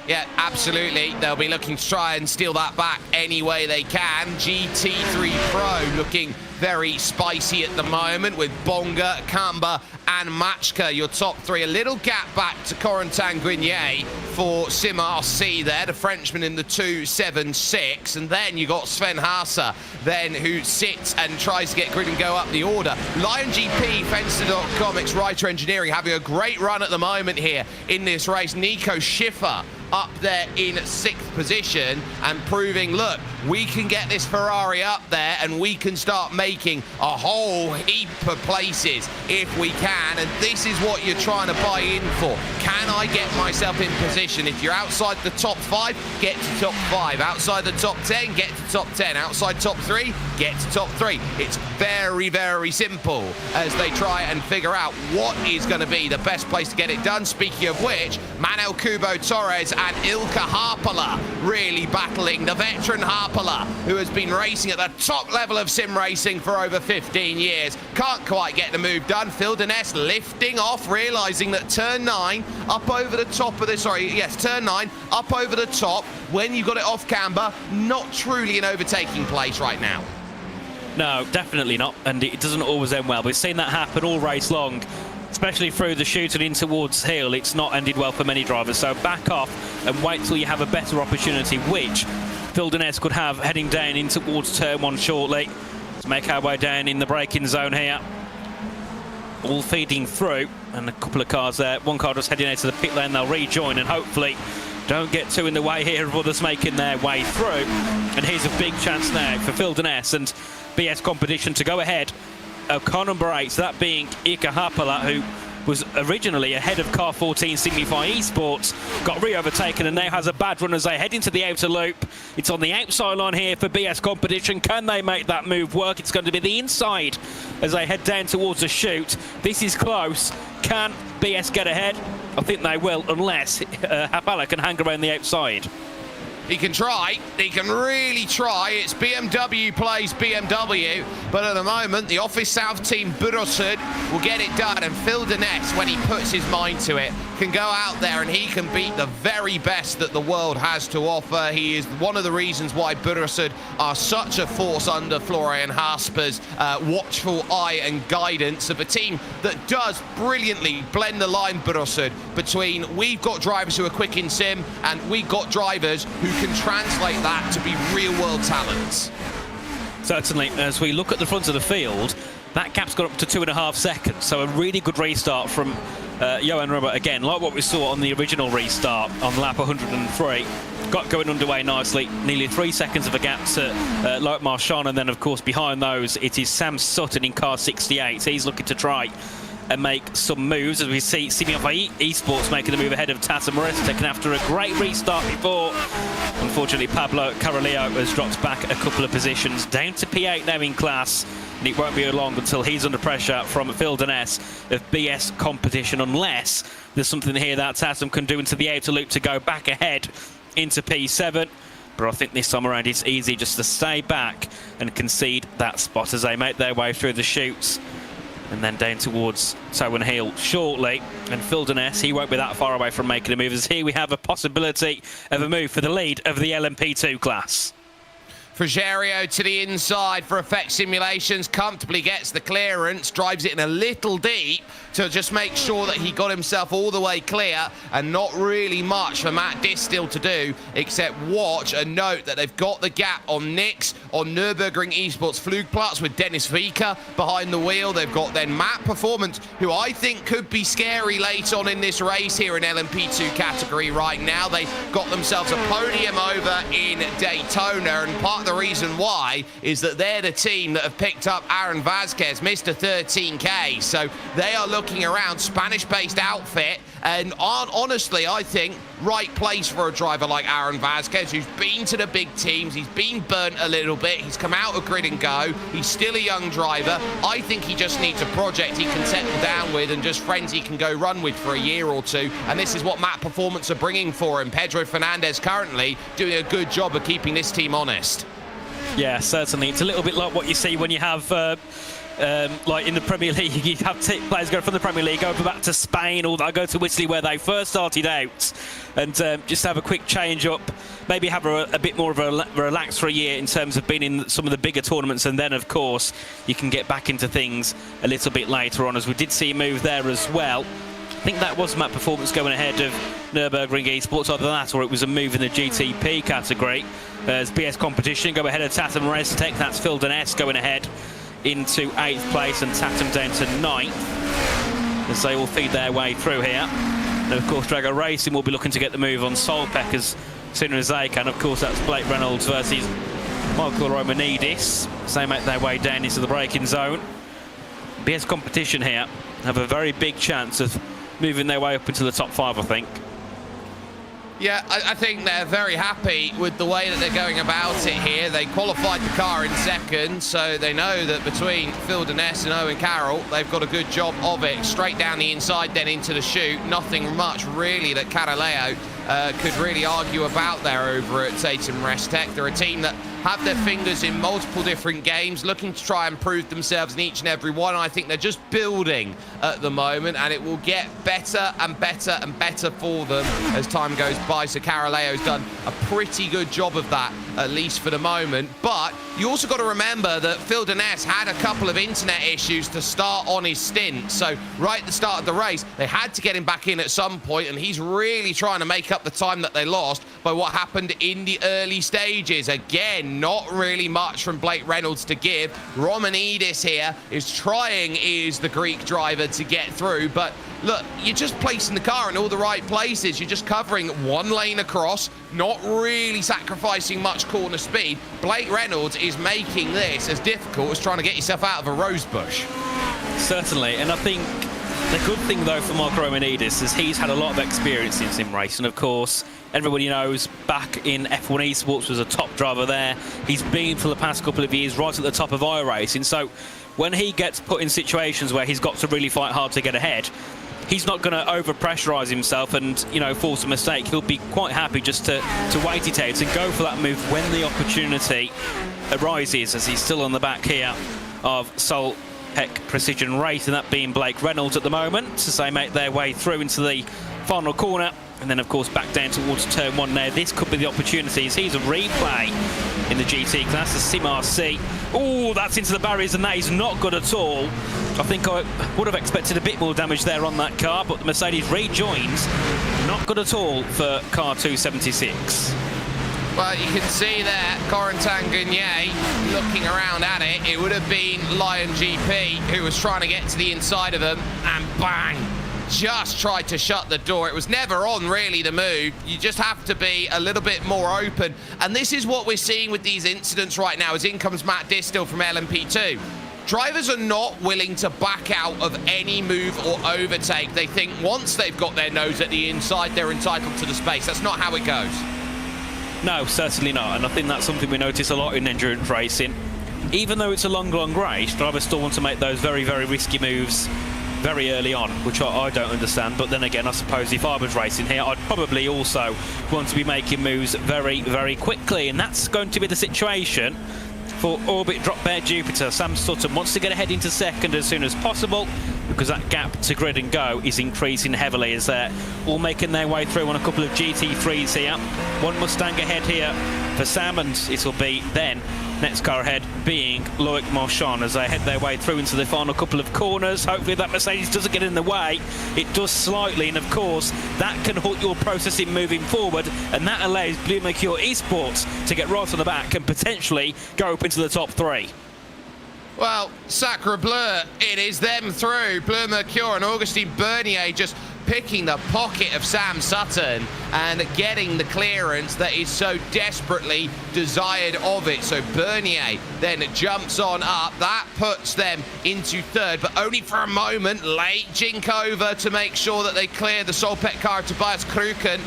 Yeah, absolutely. They'll be looking to try and steal that back any way they can. GT3 Pro looking very spicy at the moment with Bonga, Kamba and Machka, your top three. A little gap back to Corentin Grenier for Sim RC there, the Frenchman in the 276. And then you got Sven Haase then, who sits and tries to get grid and go up the order. Lion GP, Fenster.com, ex-Writer Engineering, having a great run at the moment here in this race. Nico Schiffer up there in 6th position and proving, look, we can get this Ferrari up there and we can start making a whole heap of places if we can. And this is what you're trying to buy in for. Can I get myself in position? If you're outside the top 5, get to top 5. Outside the top 10, get to top 10. Outside top 3, get to top 3. It's very, very simple as they try and figure out what is going to be the best place to get it done. Speaking of which, Manuel Kubo Torres and Ilka Harpala really battling. The veteran Harpala, who has been racing at the top level of sim racing for over 15 years. Can't quite get the move done. Phil Deness lifting off, realizing that turn 9 up over the top of this, turn 9 up over the top when you got it off camber, not truly an overtaking place right now. No, definitely not, and it doesn't always end well. We've seen that happen all race long, especially through the chute and in towards hill. It's not ended well for many drivers, so back off and wait till you have a better opportunity, which Phil Deness could have heading down in towards turn 1 shortly. Let's make our way down in the braking zone here. All feeding through, and a couple of cars there. One car just heading out to the pit lane. They'll rejoin and hopefully don't get too in the way here of others making their way through. And here's a big chance now for Phil Deness and BS Competition to go ahead. Car number 8, so that being Ilka Harpala, who was originally ahead of car 14 Signify Esports, got re-overtaken and now has a bad run as they head into the outer loop. It's on the outside line here for BS Competition. Can they make that move work? It's going to be the inside as they head down towards the chute. This is close. Can BS get ahead? I think they will, unless Harpala can hang around the outside. He can try, he can really try. It's BMW plays BMW, but at the moment the Office South team Burosud will get it done, and Phil Deness, when he puts his mind to it, can go out there and he can beat the very best that the world has to offer. He is one of the reasons why Burosud are such a force under Florian Hasper's watchful eye and guidance of a team that does brilliantly blend the line, Burosud, between we've got drivers who are quick in sim and we've got drivers who can translate that to be real-world talents. Certainly, as we look at the front of the field, that gap's got up to 2.5 seconds, so a really good restart from Johan Rubber again, like what we saw on the original restart on lap 103. Got going underway nicely, nearly 3 seconds of a gap to Loic Marchand, and then of course behind those it is Sam Sutton in car 68. He's looking to try and make some moves, as we see Signify Esports making the move ahead of Tata Morris, taken after a great restart before. Unfortunately, Pablo Carolillo has dropped back a couple of positions, down to P8 now in class, and it won't be long until he's under pressure from Phil Deness of BS Competition, unless there's something here that Tatum can do into the outer loop to go back ahead into P7. But I think this time around it's easy just to stay back and concede that spot as they make their way through the chutes. and then down towards Towan Hill shortly. And Phil Donness, he won't be that far away from making a move, as here we have a possibility of a move for the lead of the LMP2 class. Frigerio to the inside for effect simulations, comfortably gets the clearance, drives it in a little deep to just make sure that he got himself all the way clear, and not really much for Matt Distill to do except watch and note that they've got the gap on Nix, on Nürburgring Esports Flugplatz with Dennis Vika behind the wheel. They've got then Matt Performance, who I think could be scary late on in this race here in LMP2 category right now. They got themselves a podium over in Daytona, and part of the reason why is that they're the team that have picked up Aaron Vazquez, Mr. 13K. So they are looking around, Spanish-based outfit, and honestly, I think, right place for a driver like Aaron Vazquez, who's been to the big teams, he's been burnt a little bit, he's come out of grid and go, he's still a young driver. I think he just needs a project he can settle down with and just friends he can go run with for a year or two, and this is what Matt Performance are bringing for him. Pedro Fernandez currently doing a good job of keeping this team honest. Yeah, certainly. It's a little bit like what you see when you have, like in the Premier League, you have players go from the Premier League over back to Spain, or they'll go to Italy where they first started out, and just have a quick change up, maybe have a bit more of a relax for a year in terms of being in some of the bigger tournaments, and then of course you can get back into things a little bit later on, as we did see a move there as well. I think that was Matt Performance going ahead of Nürburgring Esports, either that or it was a move in the GTP category. As BS Competition go ahead of Tatum Restec, that's Phil Donness going ahead into 8th place and Tatum down to 9th as they all feed their way through here. And of course Drago Racing will be looking to get the move on Solpeck as soon as they can. Of course that's Blake Reynolds versus Michael Romanidis as they make their way down into the braking zone. BS Competition here have a very big chance of moving their way up into the top 5, I think. Yeah, I think they're very happy with the way that they're going about it here. They qualified the car in second, so they know that between Phil Donness and Owen Carroll, they've got a good job of it. Straight down the inside, then into the chute. Nothing much, really, that Caroleo could really argue about there over at Tatum Restec. They're a team that have their fingers in multiple different games, looking to try and prove themselves in each and every one. I think they're just building at the moment, and it will get better and better and better for them as time goes by. So Caraleo's done a pretty good job of that, at least for the moment. But you also got to remember that Phil Donness had a couple of internet issues to start on his stint. So right at the start of the race, they had to get him back in at some point, and he's really trying to make up the time that they lost by what happened in the early stages. Again, not really much from Blake Reynolds to give. Romanidis here is trying, is the Greek driver, to get through, but look, you're just placing the car in all the right places. You're just covering one lane across, not really sacrificing much corner speed. Blake Reynolds is making this as difficult as trying to get yourself out of a rose bush. Certainly, and I think the good thing though for Marco Romanidis is he's had a lot of experience in sim racing. Of course, everybody knows back in F1 Esports was a top driver there. He's been for the past couple of years right at the top of iRacing. So when he gets put in situations where he's got to really fight hard to get ahead, he's not going to over-pressurise himself and, you know, force a mistake. He'll be quite happy just to wait it out and go for that move when the opportunity arises, as he's still on the back here of Solpeck Precision Race, and that being Blake Reynolds at the moment, as they make their way through into the final corner. And then, of course, back down towards turn 1 there. This could be the opportunity, as he's a replay in the GT class, the Sim RC. Oh, that's into the barriers, and that is not good at all. I think I would have expected a bit more damage there on that car, but the Mercedes rejoins. Not good at all for car 276. Well, you can see there, Corentin Gagné looking around at it. It would have been Lion GP who was trying to get to the inside of them, and bang! Just tried to shut the door. It was never on, really, the move. You just have to be a little bit more open. And this is what we're seeing with these incidents right now, as in comes Matt Distill from LMP2. Drivers are not willing to back out of any move or overtake. They think once they've got their nose at the inside, they're entitled to the space. That's not how it goes. No, certainly not. And I think that's something we notice a lot in endurance racing. Even though it's a long race, drivers still want to make those very, very risky moves very early on, which I don't understand. But then again, I suppose if I was racing here, I'd probably also want to be making moves very, very quickly. And that's going to be the situation for Orbit Drop Bear Jupiter. Sam Sutton wants to get ahead into second as soon as possible because that gap to Grid and Go is increasing heavily as they're all making their way through on a couple of GT3s here. One Mustang ahead here for Sam, and it'll be then next car ahead being Loic Marchand as they head their way through into the final couple of corners. Hopefully that Mercedes doesn't get in the way. It does slightly, and of course that can halt your processing moving forward, and that allows Blue Mercure Esports to get right on the back and potentially go up into the top 3. Well, Sacre Bleu, it is them through. Bleu Mercure and Augustin Bernier just picking the pocket of Sam Sutton and getting the clearance that is so desperately desired of it. So Bernier then jumps on up. That puts them into third, but only for a moment. Late jink over to make sure that they clear the Solpec car of Tobias Kruken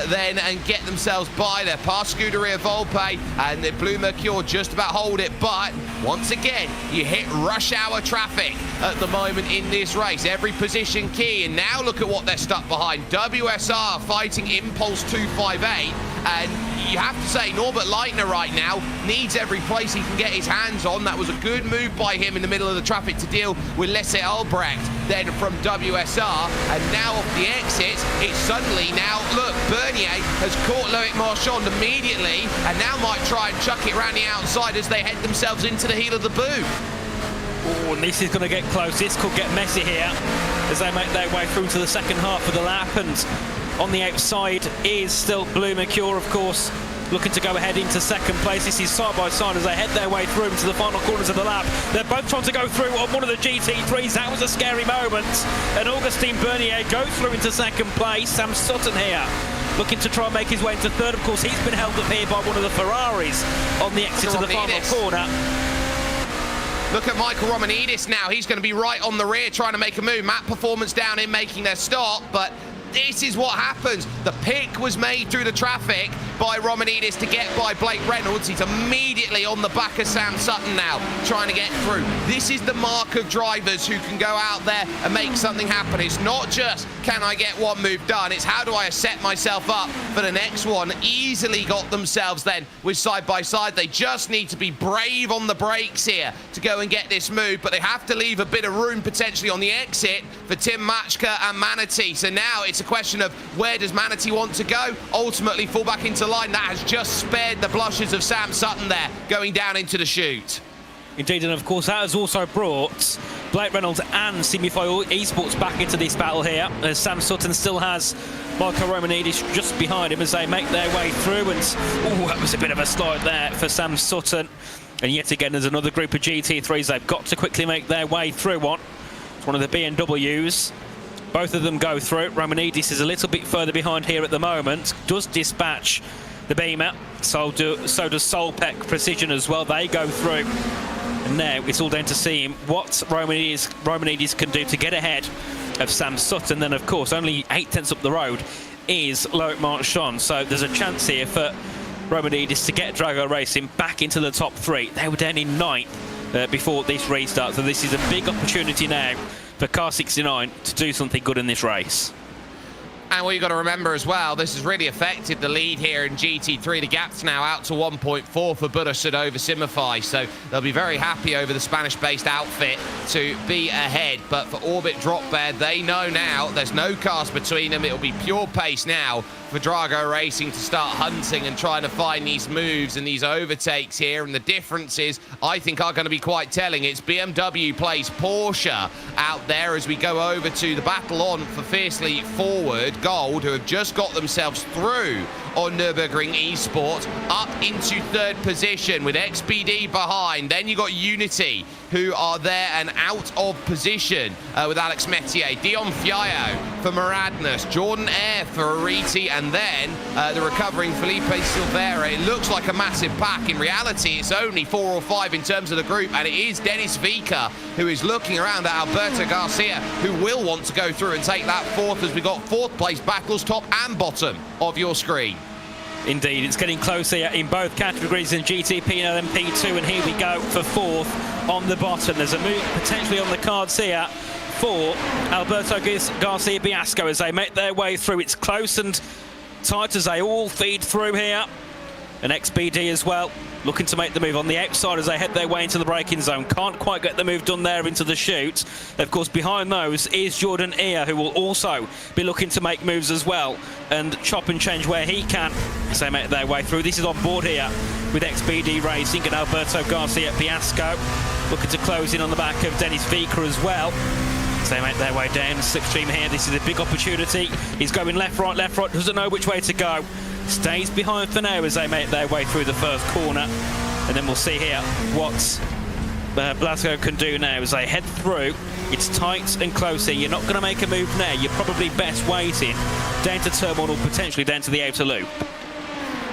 then and get themselves by there. Past Scuderia Volpe, and the Blue Mercure just about hold it, but once again, you hit rush hour traffic at the moment in this race. Every position key, and now look at what they're stuck behind. WSR fighting Impulse 258, and you have to say Norbert Leitner right now needs every place he can get his hands on. That was a good move by him in the middle of the traffic to deal with Lasse Albrecht then from WSR, and now off the exits, it's suddenly now, look, Bernier has caught Loic Marchand immediately and now might try and chuck it around the outside as they head themselves into the heel of the boot. Oh, and this is going to get close. This could get messy here as they make their way through to the second half of the lap, and on the outside is still Blue Mercure, of course, looking to go ahead into second place. This is side by side as they head their way through to the final corners of the lap. They're both trying to go through on one of the GT3s. That was a scary moment. And Augustin Bernier goes through into second place. Sam Sutton here looking to try and make his way into third. Of course, he's been held up here by one of the Ferraris on the exit of the final corner. Look at Michael Romanidis now. He's going to be right on the rear trying to make a move. Matt Performance down in making their stop, but this is what happens. The pick was made through the traffic by Romanidis to get by Blake Reynolds. He's immediately on the back of Sam Sutton now, trying to get through. This is the mark of drivers who can go out there and make something happen. It's not just, can I get one move done? It's how do I set myself up for the next one? Easily got themselves then with side by side. They just need to be brave on the brakes here to go and get this move, but they have to leave a bit of room potentially on the exit for Tim Machka and Manatee. So now it's a question of where does Manatee want to go? Ultimately fall back into line. That has just spared the blushes of Sam Sutton there going down into the chute. Indeed, and of course that has also brought Blake Reynolds and Semify Esports back into this battle here, as Sam Sutton still has Michael Romanidis just behind him as they make their way through. And that was a bit of a slide there for Sam Sutton. And yet again, there's another group of GT3s they've got to quickly make their way through on. It's one of the BMWs. Both of them go through. Romanidis is a little bit further behind here at the moment. Does dispatch the Beamer. So does Solpec Precision as well. They go through. And now it's all down to seeing what Romanidis can do to get ahead of Sam Sutton. Then, of course, only 8/10 up the road is Loic Marchand. So there's a chance here for Romanidis to get Drago Racing back into the top 3. They were down in 9th before this restart. So this is a big opportunity now for Car 69 to do something good in this race. And what you've got to remember as well, this has really affected the lead here in GT3. The gap's now out to 1.4 for Burasud over Simify, so they'll be very happy over the Spanish-based outfit to be ahead. But for Orbit Drop Bear, they know now there's no cars between them. It'll be pure pace now for Drago Racing to start hunting and trying to find these moves and these overtakes here. And the differences, I think, are going to be quite telling. It's BMW plays Porsche out there as we go over to the battle on for Fiercely Forward Gold, who have just got themselves through on Nürburgring Esports, up into 3rd position with XPD behind. Then you got Unity, who are there and out of position with Alex Metier. Dion Fiallo for Maradness, Jordan Eyre for Ariti, and then the recovering Felipe Silveira. It looks like a massive pack. In reality, it's only 4 or 5 in terms of the group, and it is Dennis Vika who is looking around at Alberto Garcia, who will want to go through and take that 4th, as we got 4th place battles, top and bottom of your screen. Indeed, it's getting close here in both categories in GTP and LMP2, and here we go for 4th on the bottom. There's a move potentially on the cards here for Alberto Garcia Biasco as they make their way through. It's close and tight as they all feed through here. And XBD as well, looking to make the move on the outside as they head their way into the braking zone. Can't quite get the move done there into the chute. Of course, behind those is Jordan Ear, who will also be looking to make moves as well and chop and change where he can as they make their way through. This is on board here with XBD Racing and Alberto Garcia Piasco, looking to close in on the back of Dennis Vika as well. As they make their way down the slipstream here, this is a big opportunity. He's going left, right, doesn't know which way to go. Stays behind for now as they make their way through the first corner. And then we'll see here what Blasco can do now as they head through. It's tight and close here. You're not going to make a move now. You're probably best waiting down to turn 1 or potentially down to the outer loop.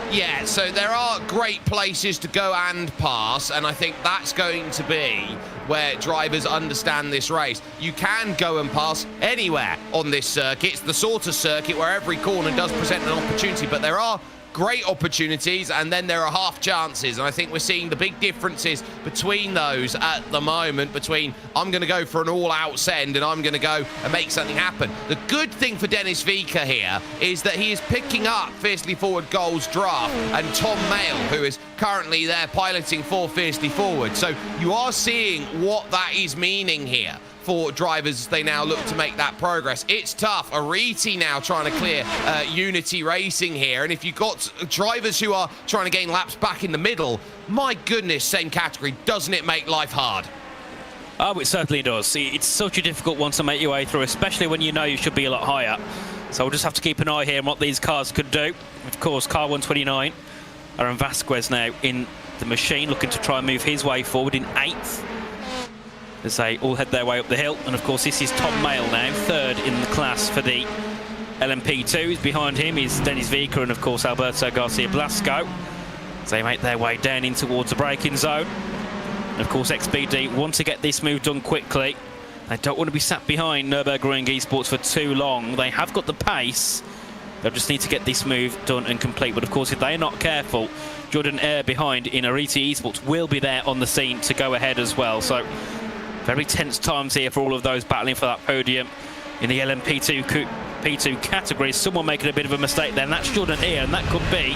Yeah, so there are great places to go and pass, and I think that's going to be where drivers understand this race. You can go and pass anywhere on this circuit. It's the sort of circuit where every corner does present an opportunity, but there are great opportunities and then there are half chances, and I think we're seeing the big differences between those at the moment, between I'm going to go for an all-out send and I'm going to go and make something happen. The good thing for Dennis Vika here is that he is picking up Fiercely Forward Goals draft and Tom Mayle, who is currently there piloting for Fiercely Forward. So you are seeing what that is meaning here for drivers as they now look to make that progress. It's tough. Ariti now trying to clear Unity Racing here. And if you've got drivers who are trying to gain laps back in the middle, my goodness, same category, doesn't it make life hard? Oh, it certainly does. It's such a difficult one to make your way through, especially when you know you should be a lot higher. So we'll just have to keep an eye here on what these cars could do. Of course, car 129, Aaron Vasquez now in the machine, looking to try and move his way forward in 8th. As they all head their way up the hill. And of course this is Tom Mayle now, 3rd in the class for the LMP2s. Behind him is Dennis Vika and of course Alberto Garcia Blasco. As they make their way down in towards the braking zone. And of course XBD want to get this move done quickly. They don't want to be sat behind Nürburgring Esports for too long. They have got the pace. They'll just need to get this move done and complete. But of course if they're not careful, Jordan Eyre behind in Ariti Esports will be there on the scene to go ahead as well. So very tense times here for all of those battling for that podium in the LMP2 category. Someone making a bit of a mistake there, and that's Jordan Eyre, and that could be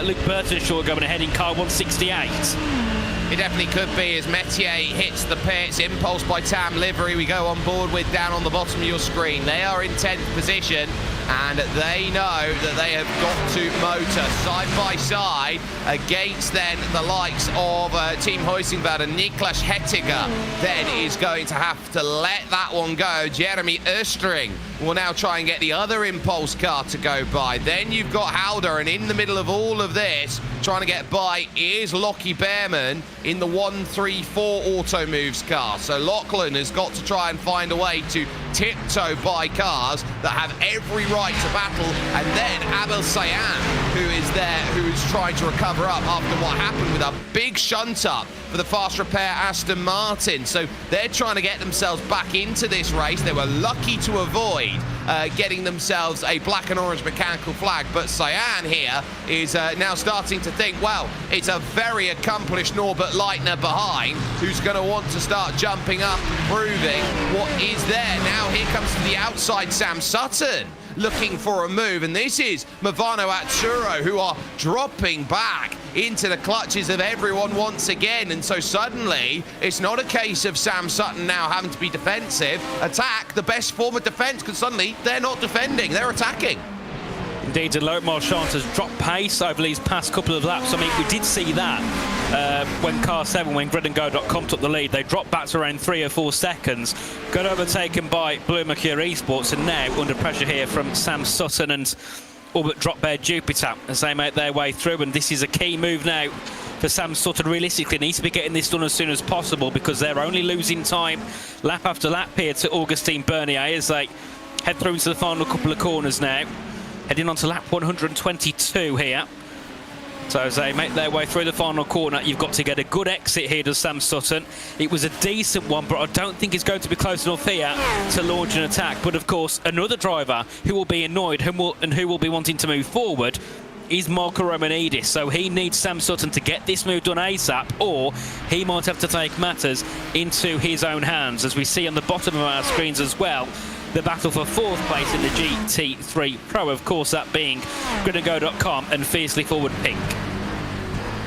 Luke Burtonshaw going ahead in car 168. It definitely could be as Metier hits the pits. Impulse by Tam Livery we go on board with down on the bottom of your screen. They are in 10th position and they know that they have got to motor side by side against then the likes of Team Huizinga and Niklas Hettiger. Then is going to have to let that one go. Jeremy Östring will now try and get the other Impulse car to go by. Then you've got Halder, and in the middle of all of this, trying to get by is Lockie Behrman in the 134 Auto Moves car. So Lachlan has got to try and find a way to tiptoe by cars that have every right to battle, and then Abel Sayan, who is trying to recover up after what happened with a big shunt up for the fast repair Aston Martin. So they're trying to get themselves back into this race. They were lucky to avoid getting themselves a black and orange mechanical flag, but Sayan here is now starting to think, well, it's a very accomplished Norbert Leitner behind who's going to want to start jumping up and proving what is there. Now here comes to the outside Sam Sutton looking for a move, and this is Movano Atsuro who are dropping back into the clutches of everyone once again. And so suddenly it's not a case of Sam Sutton now having to be defensive. Attack, the best form of defense, because suddenly they're not defending, they're attacking. Indeed, Loic Marchand has dropped pace over these past couple of laps. I mean, we did see that when car 7, when GridandGo.com took the lead. They dropped back to around 3 or 4 seconds, got overtaken by Blue Mercury Esports, and now under pressure here from Sam Sutton and all but Drop Bear Jupiter as they make their way through. And this is a key move now for Sam Sutton. Realistically, needs to be getting this done as soon as possible, because they're only losing time lap after lap here to Augustine Bernier as they head through into the final couple of corners now. Heading on to lap 122 here. So as they make their way through the final corner, you've got to get a good exit here to Sam Sutton. It was a decent one, but I don't think it's going to be close enough here to launch an attack. But of course, another driver who will be annoyed and who will be wanting to move forward is Marco Romanidis. So he needs Sam Sutton to get this move done ASAP, or he might have to take matters into his own hands. As we see on the bottom of our screens as well, the battle for 4th place in the GT3 Pro, of course that being GridandGo.com and Fiercely Forward Pink.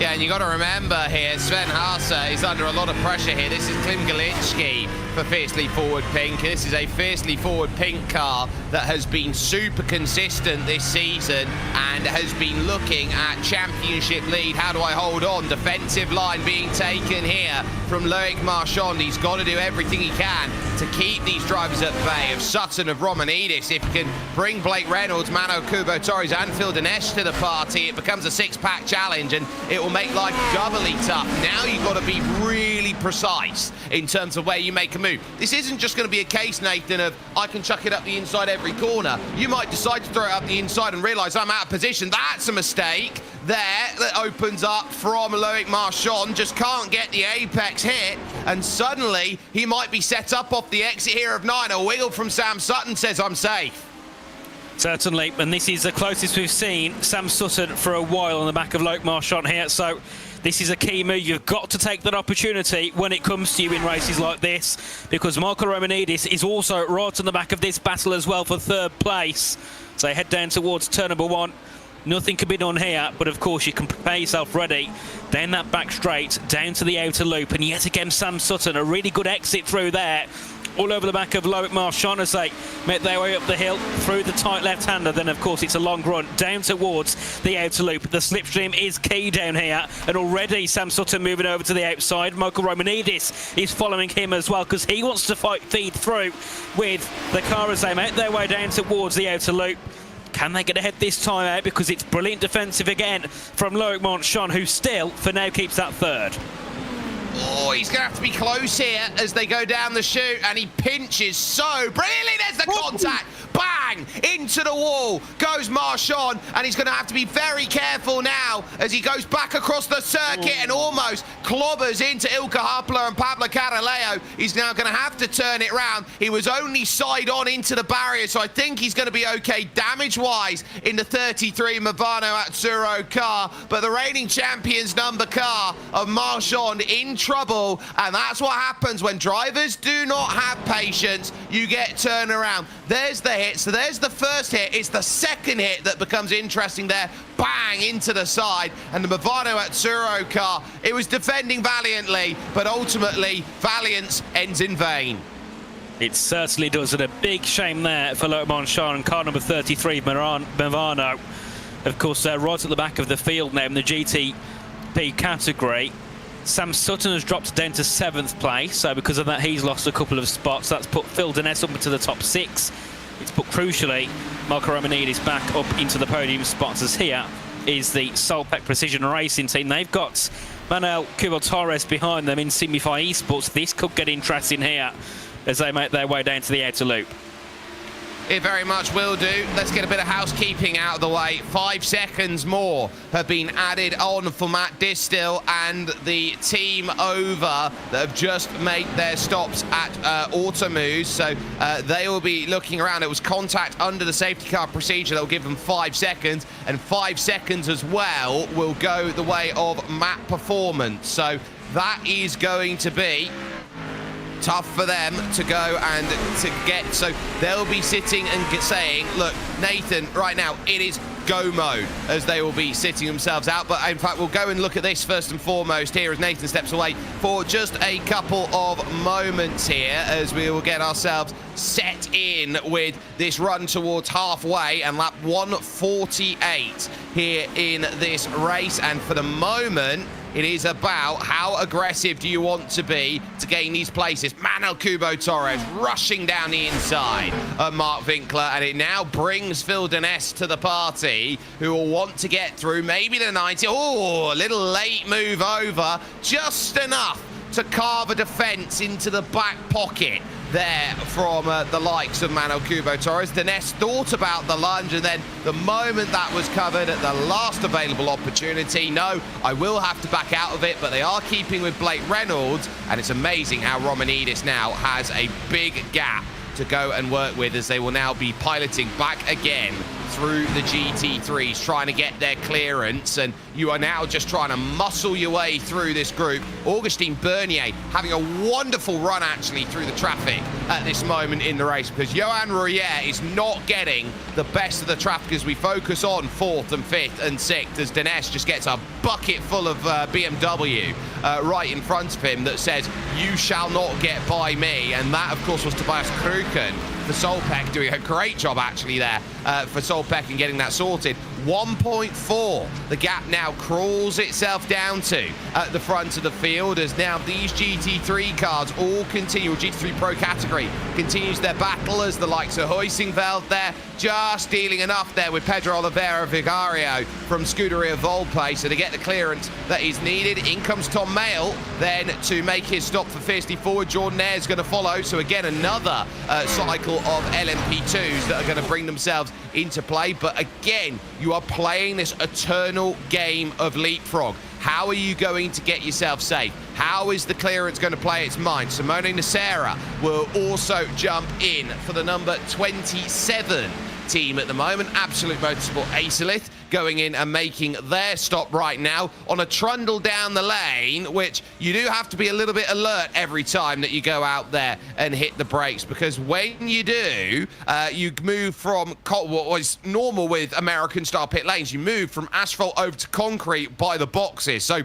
Yeah, and you got to remember here, Sven Haase is under a lot of pressure here. This is Klim Galinski for Fiercely Forward Pink. This is a Fiercely Forward Pink car that has been super consistent this season and has been looking at championship lead. How do I hold on? Defensive line being taken here from Loic Marchand. He's got to do everything he can to keep these drivers at bay. Of Sutton, of Romanidis, if he can bring Blake Reynolds, Mano Kubo-Torres and Phil Dinesh to the party, it becomes a six-pack challenge and it will make life doubly tough. Now you've got to be really precise in terms of where you make a move. This isn't just going to be a case, Nathan, of I can chuck it up the inside every corner. You might decide to throw it up the inside and realise I'm out of position. That's a mistake there that opens up from Loic Marchand. Just can't get the apex hit, and suddenly he might be set up off the exit here of 9. A wiggle from Sam Sutton says I'm safe. Certainly, and this is the closest we've seen Sam Sutton for a while on the back of Loic Marchand here, so this is a key move. You've got to take that opportunity when it comes to you in races like this, because Marco Romanidis is also right on the back of this battle as well for third place. So head down towards turn number 1. Nothing can be done here, but of course you can prepare yourself ready. Down that back straight, down to the outer loop, and yet again Sam Sutton, a really good exit through there. All over the back of Loic Marchand as they make their way up the hill through the tight left-hander. Then, of course, it's a long run down towards the outer loop. The slipstream is key down here, and already Sam Sutton moving over to the outside. Michael Romanidis is following him as well because he wants to feed through with the car as they make their way down towards the outer loop. Can they get ahead this time out? Because it's brilliant defensive again from Loic Marchand, who still, for now, keeps that third. Oh, he's going to have to be close here as they go down the chute, and he pinches so brilliantly. There's the contact. Bang! Into the wall goes Marchand, and he's going to have to be very careful now as he goes back across the circuit and almost clobbers into Ilka Hapler and Pablo Caraleo. He's now going to have to turn it round. He was only side on into the barrier, so I think he's going to be okay damage-wise in the 33 Movano Azzurro car, but the reigning champions number car of Marchand in trouble, and that's what happens when drivers do not have patience. You get turnaround. There's the hit. So there's the first hit. It's the second hit that becomes interesting there. Bang into the side, and the Movano Azzurro car, it was defending valiantly, but ultimately valiance ends in vain. It certainly does, and a big shame there for Loic Marchand and car number 33 Movano. Of course, they're right at the back of the field now in the GTP category. Sam Sutton has dropped down to 7th place, so because of that he's lost a couple of spots. That's put Phil Dinesh up into the top 6. It's put, crucially, Marco Romanidis back up into the podium spots, as here is the Solpec Precision Racing team. They've got Manuel Kubo-Torres behind them in Signify Esports. This could get interesting here as they make their way down to the outer loop. It very much will do. Let's get a bit of housekeeping out of the way. 5 seconds more have been added on for Matt Distill and the team over that have just made their stops at Automoos. So they will be looking around. It was contact under the safety car procedure. They'll give them 5 seconds, and 5 seconds as well will go the way of Matt Performance. So that is going to be tough for them to go and to get. So they'll be sitting and saying, look, Nathan, right now it is go mode, as they will be sitting themselves out. But in fact, we'll go and look at this first and foremost here as Nathan steps away for just a couple of moments here, as we will get ourselves set in with this run towards halfway and lap 148 here in this race. And for the moment, it is about how aggressive do you want to be to gain these places. Manuel Kubo-Torres rushing down the inside of Mark Winkler, and it now brings Phil Dinesh to the party, who will want to get through maybe the 90. Oh, a little late move over, just enough to carve a defense into the back pocket there from the likes of Manuel Kubo-Torres. Dinesh thought about the lunge, and then the moment that was covered at the last available opportunity, no, I will have to back out of it, but they are keeping with Blake Reynolds, and it's amazing how Romanidis now has a big gap to go and work with, as they will now be piloting back again through the GT3s, trying to get their clearance, and you are now just trying to muscle your way through this group. Augustin Bernier having a wonderful run, actually, through the traffic at this moment in the race, because Johan Rouillère is not getting the best of the traffic as we focus on 4th and 5th and 6th, as Dinesh just gets a bucket full of BMW right in front of him that says, "You shall not get by me," and that, of course, was Tobias Kruken for Solpeck, doing a great job, actually, there for Solpeck and getting that sorted. 1.4. The gap now crawls itself down to at the front of the field, as now these GT3 cars all continue, GT3 Pro category continues their battle, as the likes of Huysingveld there just dealing enough there with Pedro Oliveira Vigario from Scuderia Volpe, so to get the clearance that is needed. In comes Tom Mayle then to make his stop for Fiercely Forward. Jordan Ayres going to follow, so again another cycle of LMP2s that are going to bring themselves into play. But again, you are playing this eternal game of leapfrog. How are you going to get yourself safe? How is the clearance going to play its mind? Simone Nacera will also jump in for the number 27 team at the moment. Absolute Motorsport Acelith going in and making their stop right now on a trundle down the lane, which you do have to be a little bit alert every time that you go out there and hit the brakes, because when you do, you move from what was normal with American style pit lanes, you move from asphalt over to concrete by the boxes. So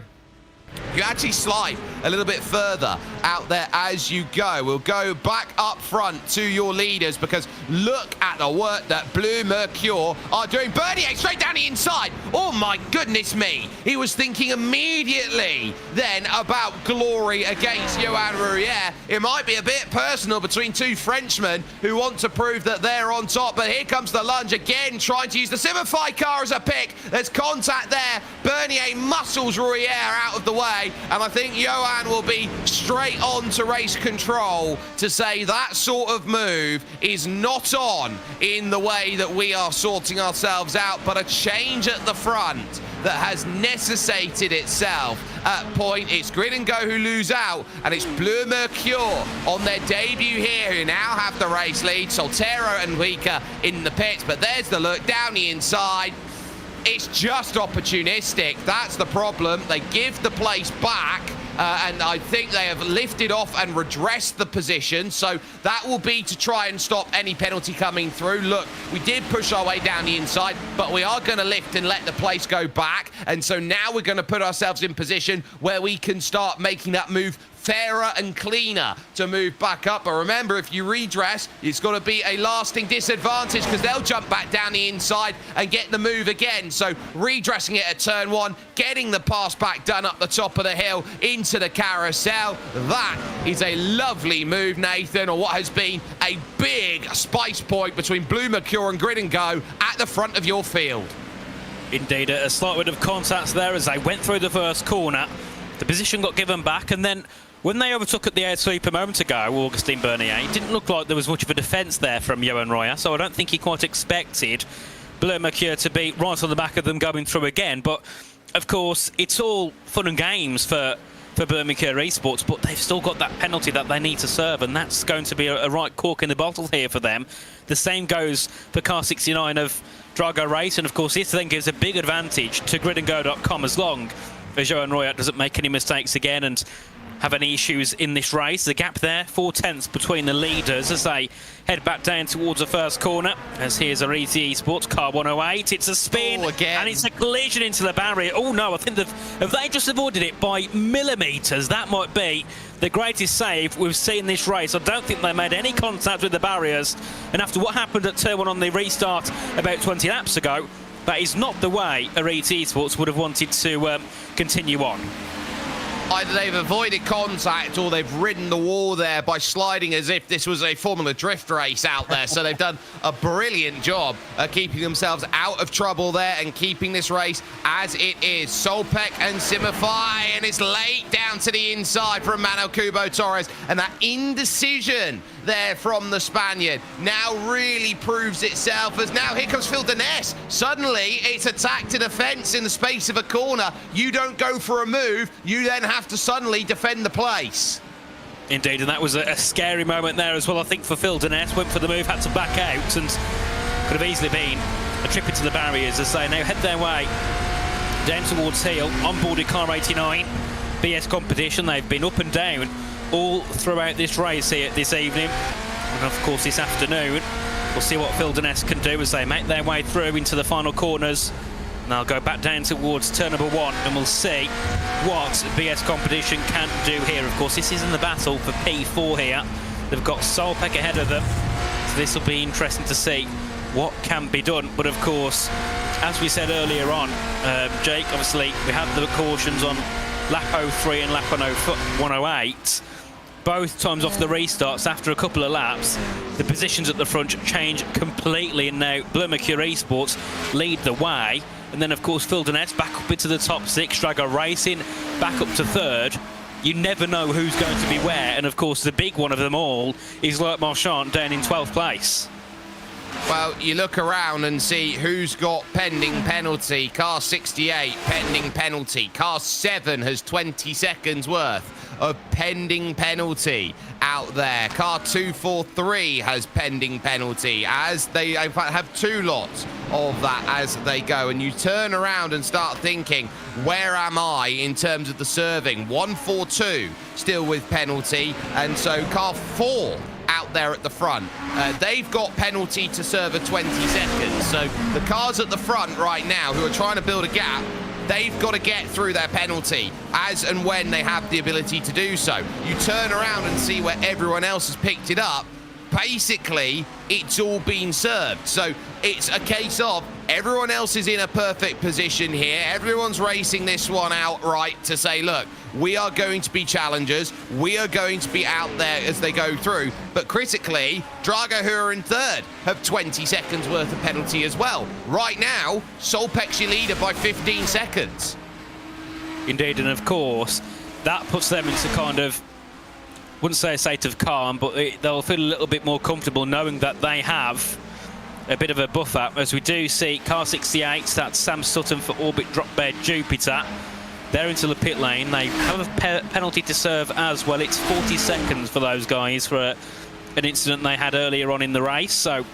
you actually slide a little bit further out there as you go. We'll go back up front to your leaders, because look at the work that Blue Mercure are doing. Bernier straight down the inside. Oh my goodness me. He was thinking immediately then about glory against Johan Rouillère. It might be a bit personal between two Frenchmen who want to prove that they're on top, but here comes the lunge again, trying to use the Simify car as a pick. There's contact there. Bernier muscles Rouillère out of the way, and I think Johan will be straight on to race control to say that sort of move is not on in the way that we are sorting ourselves out, but a change at the front that has necessitated itself at point. It's Grid and Go who lose out, and it's Bleu Mercure on their debut here who now have the race lead. Soltero and Wika in the pits, but there's the look down the inside. It's just opportunistic. That's the problem. They give the place back, and I think they have lifted off and redressed the position. So that will be to try and stop any penalty coming through. Look, we did push our way down the inside, but we are going to lift and let the place go back. And so now we're going to put ourselves in position where we can start making that move fairer and cleaner to move back up. But remember, if you redress, it's got to be a lasting disadvantage, because they'll jump back down the inside and get the move again. So redressing it at turn 1, getting the pass back done up the top of the hill into the carousel. That is a lovely move, Nathan, or what has been a big spice point between Blue Mercure and Grid and Go at the front of your field. Indeed, a slight bit of contact there as they went through the first corner. The position got given back, and then when they overtook at the air sweep a moment ago, Augustin Bernier, it didn't look like there was much of a defence there from Johan Rouillère, so I don't think he quite expected Bleu Mercure to be right on the back of them going through again. But, of course, it's all fun and games for Bleu Mercure Esports, but they've still got that penalty that they need to serve, and that's going to be a right cork in the bottle here for them. The same goes for car 69 of Drago Race, and, of course, this then gives a big advantage to gridandgo.com as long as Johan Rouillère doesn't make any mistakes again and have any issues in this race. The gap there, 4/10 between the leaders as they head back down towards the first corner. As here's Ariti Esports, car 108. It's a spin, and it's a collision into the barrier. Oh no, I think if they just avoided it by millimetres, that might be the greatest save we've seen this race. I don't think they made any contact with the barriers, and after what happened at turn 1 on the restart about 20 laps ago, that is not the way Ariti Esports would have wanted to continue on. Either they've avoided contact or they've ridden the wall there by sliding as if this was a Formula Drift race out there. So they've done a brilliant job keeping themselves out of trouble there and keeping this race as it is. Solpeck and Simify, and it's late down to the inside from Manuel Kubo Torres, and that indecision there from the Spaniard now really proves itself, as now here comes Phil Deness. Suddenly it's attack to defence in the space of a corner. You don't go for a move, you then have to suddenly defend the place. Indeed, and that was a scary moment there as well, I think, for Phil Deness. Went for the move, had to back out, and could have easily been a trip into the barriers as they now head their way down towards heel on board with car 89 BS Competition. They've been up and down all throughout this race here this evening, and of course this afternoon. We'll see what Phil Donness can do as they make their way through into the final corners. And they'll go back down towards turn number 1, and we'll see what BS Competition can do here. Of course, this is in the battle for P4 here. They've got Solpeck ahead of them, so this will be interesting to see what can be done. But of course, as we said earlier on, Jake, obviously we had the cautions on lap 03 and lap 108. Both times off the restarts, after a couple of laps, the positions at the front change completely, and now Blue Mercury Esports lead the way. And then, of course, Phil Donness back up into the top 6, Drago Racing back up to 3rd. You never know who's going to be where, and of course the big one of them all is Loic Marchand down in 12th place. Well, you look around and see who's got pending penalty. Car 68, pending penalty. Car 7 has 20 seconds worth of pending penalty out there. Car 243 has pending penalty, as they in fact have 2 lots of that as they go. And you turn around and start thinking, where am I in terms of the serving? 142 still with penalty, and so car 4 out there at the front. They've got penalty to serve at 20 seconds. So the cars at the front right now who are trying to build a gap, they've got to get through their penalty as and when they have the ability to do so. You turn around and see where everyone else has picked it up. Basically, it's all been served. So it's a case of everyone else is in a perfect position here. Everyone's racing this one outright to say, look, we are going to be challengers. We are going to be out there as they go through. But critically, Drago, who are in 3rd, have 20 seconds worth of penalty as well. Right now, Solpeck's your leader by 15 seconds. Indeed, and of course, that puts them into kind of, wouldn't say a state of calm, but they'll feel a little bit more comfortable knowing that they have a bit of a buffer. As we do see car 68, that's Sam Sutton for Orbit Drop Bear Jupiter. They're into the pit lane. They have a penalty to serve as well. It's 40 seconds for those guys for an incident they had earlier on in the race. So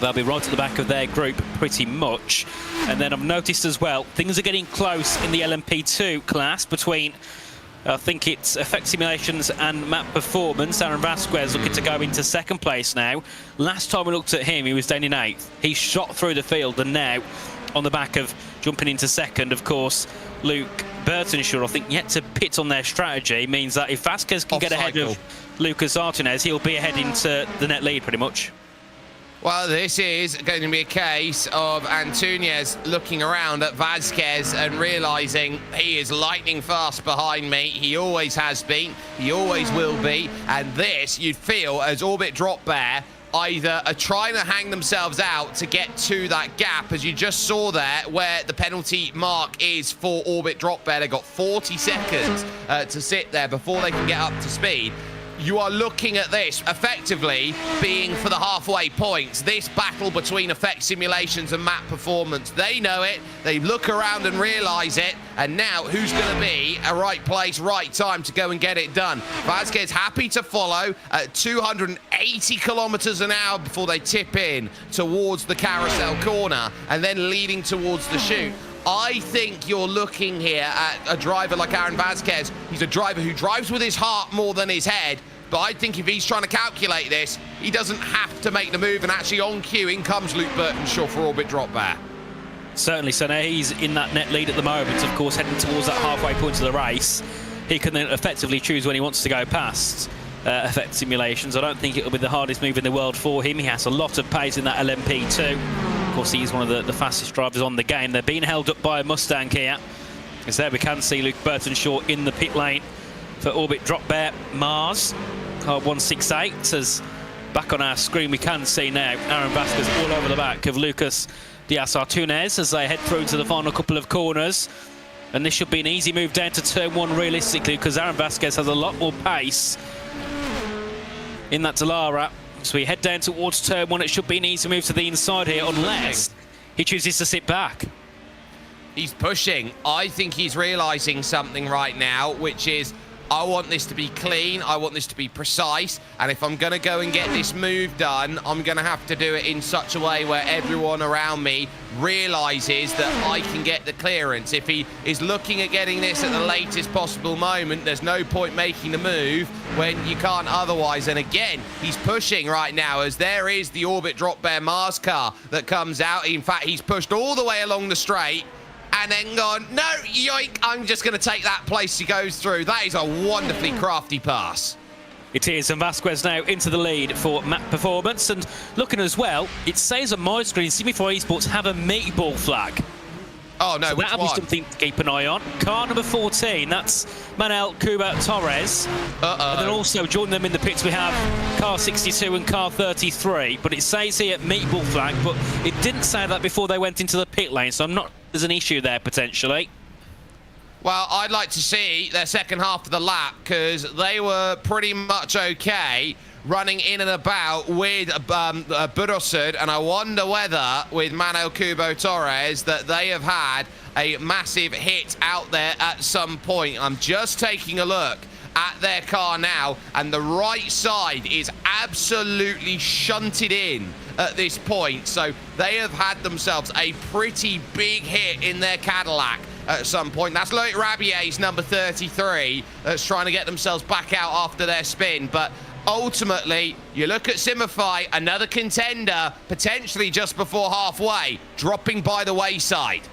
they'll be right at the back of their group pretty much. And then I've noticed as well, things are getting close in the LMP2 class between I think it's Effect Simulations and Map Performance. Aaron Vasquez looking to go into 2nd place now. Last time we looked at him, he was down in 8th. He shot through the field, and now on the back of jumping into 2nd, of course, Luke Burtonshaw, I think, yet to pit on their strategy, means that if Vasquez can get ahead of Lucas Artinez, he'll be ahead into the net lead pretty much. Well, this is going to be a case of Antunes looking around at Vasquez and realising he is lightning fast behind me. He always has been. He always will be. And this, you'd feel, as Orbit Drop Bear either are trying to hang themselves out to get to that gap, as you just saw there, where the penalty mark is for Orbit Drop Bear. They've got 40 seconds to sit there before they can get up to speed. You are looking at this effectively being for the halfway points. This battle between Effect Simulations and Map Performance. They know it, they look around and realise it, and now who's going to be a right place, right time to go and get it done? Vasquez happy to follow at 280 kilometres an hour before they tip in towards the carousel corner and then leading towards the chute. I think you're looking here at a driver like Aaron Vasquez. He's a driver who drives with his heart more than his head. But I think if he's trying to calculate this, he doesn't have to make the move. And actually on cue, in comes Luke Burtonshaw for Orbit Drop Bear. Certainly, so now he's in that net lead at the moment, of course, heading towards that halfway point of the race. He can then effectively choose when he wants to go past Effect Simulations. I don't think it'll be the hardest move in the world for him. He has a lot of pace in that LMP2. Of course, he's one of the fastest drivers on the game. They're being held up by a Mustang here. As there we can see Luke Burtonshaw in the pit lane for Orbit Drop Bear Mars. Car 168 as back on our screen we can see now Aaron Vasquez all over the back of Lucas Diaz-Artunez as they head through to the final couple of corners. And this should be an easy move down to turn 1 realistically, because Aaron Vasquez has a lot more pace in that Dallara. So we head down towards turn 1. It should be an easy move to the inside here, unless he chooses to sit back. He's pushing. I think he's realising something right now, which is I want this to be clean. I want this to be precise. And if I'm going to go and get this move done, I'm going to have to do it in such a way where everyone around me realizes that I can get the clearance. If he is looking at getting this at the latest possible moment, there's no point making the move when you can't otherwise. And again, he's pushing right now as there is the Orbit Drop Bear Mars car that comes out. In fact, he's pushed all the way along the straight and then gone, no, yoink, I'm just going to take that place he goes through. That is a wonderfully crafty pass. It is, and Vasquez now into the lead for map performance. And looking as well, it says on my screen, CB4 Esports have a meatball flag. Oh, no, so which that'll one? be something to keep an eye on. Car number 14, that's Manuel Cuba Torres. And then also joining them in the pits, we have car 62 and car 33. But it says here meatball flag, but it didn't say that before they went into the pit lane, so I'm not. There's an issue there potentially. Well, I'd like to see their second half of the lap because they were pretty much okay running in and about with Burosud, and I wonder whether with Manuel Cubo Torres that they have had a massive hit out there at some point. I'm just taking a look at their car now, and the right side is absolutely shunted in at this point, so they have had themselves a pretty big hit in their Cadillac at some point. That's Loic Rabier's number 33 that's trying to get themselves back out after their spin, but ultimately you look at Simify, another contender potentially just before halfway, dropping by the wayside.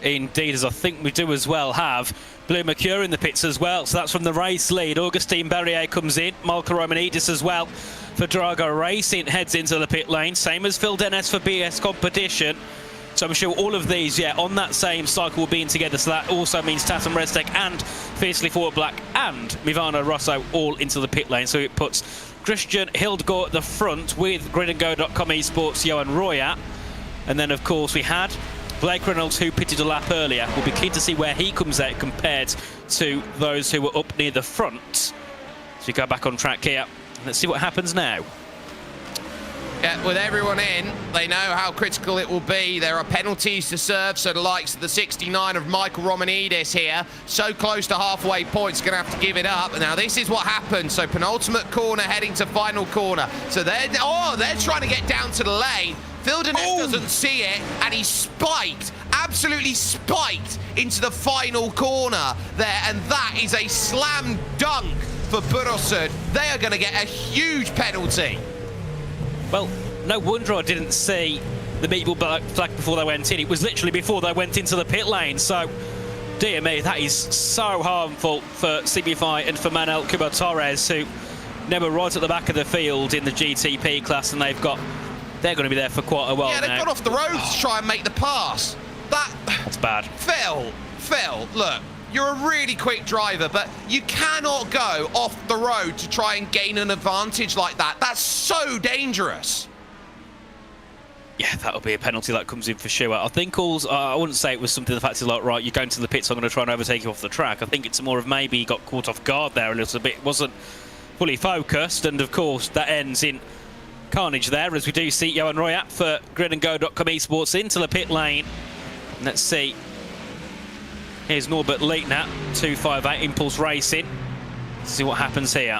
Indeed, as I think we do as well have Blue Mercure in the pits as well, so that's from the race lead. Augustine Berrier comes in, Michael Romanidis as well for Drago Racing, heads into the pit lane, same as Phil Dennis for BS Competition. So I'm sure all of these, on that same cycle will be in together, so that also means Tatum Restek and Fiercely Forward Black and Mivano Rosso all into the pit lane, so it puts Christian Hildgaard at the front with gridandgo.com esports Johan Royat, and then of course we had Blake Reynolds, who pitted a lap earlier. We'll be keen to see where he comes out compared to those who were up near the front. So we go back on track here. Let's see what happens now. Yeah, with everyone in, they know how critical it will be. There are penalties to serve, so the likes of the 69 of Michael Romanidis here, so close to halfway points, going to have to give it up. Now, this is what happened. So penultimate corner heading to final corner. So they're trying to get down to the lane. Phil Dennis doesn't see it, and he spiked, absolutely spiked into the final corner there, and that is a slam dunk for Burosud. They are going to get a huge penalty. Well, no wonder I didn't see the meatball flag before they went in. It was literally before they went into the pit lane, so dear me, that is so harmful for CB5 and for Manuel Cuba Torres, who never right at the back of the field in the GTP class, and they're going to be there for quite a while now. Yeah, they've gone off the road to try and make the pass. That's bad. Phil, look, you're a really quick driver, but you cannot go off the road to try and gain an advantage like that. That's so dangerous. Yeah, that'll be a penalty that comes in for sure. I think I wouldn't say it was something the fact is like, right, you're going to the pits, so I'm going to try and overtake you off the track. I think it's more of maybe he got caught off guard there a little bit, wasn't fully focused, and of course that ends in carnage there, as we do see Johan Royat for gridandgo.com esports into the pit lane. Let's see. Here's Norbert Leitner, 258 Impulse Racing. Let's see what happens here.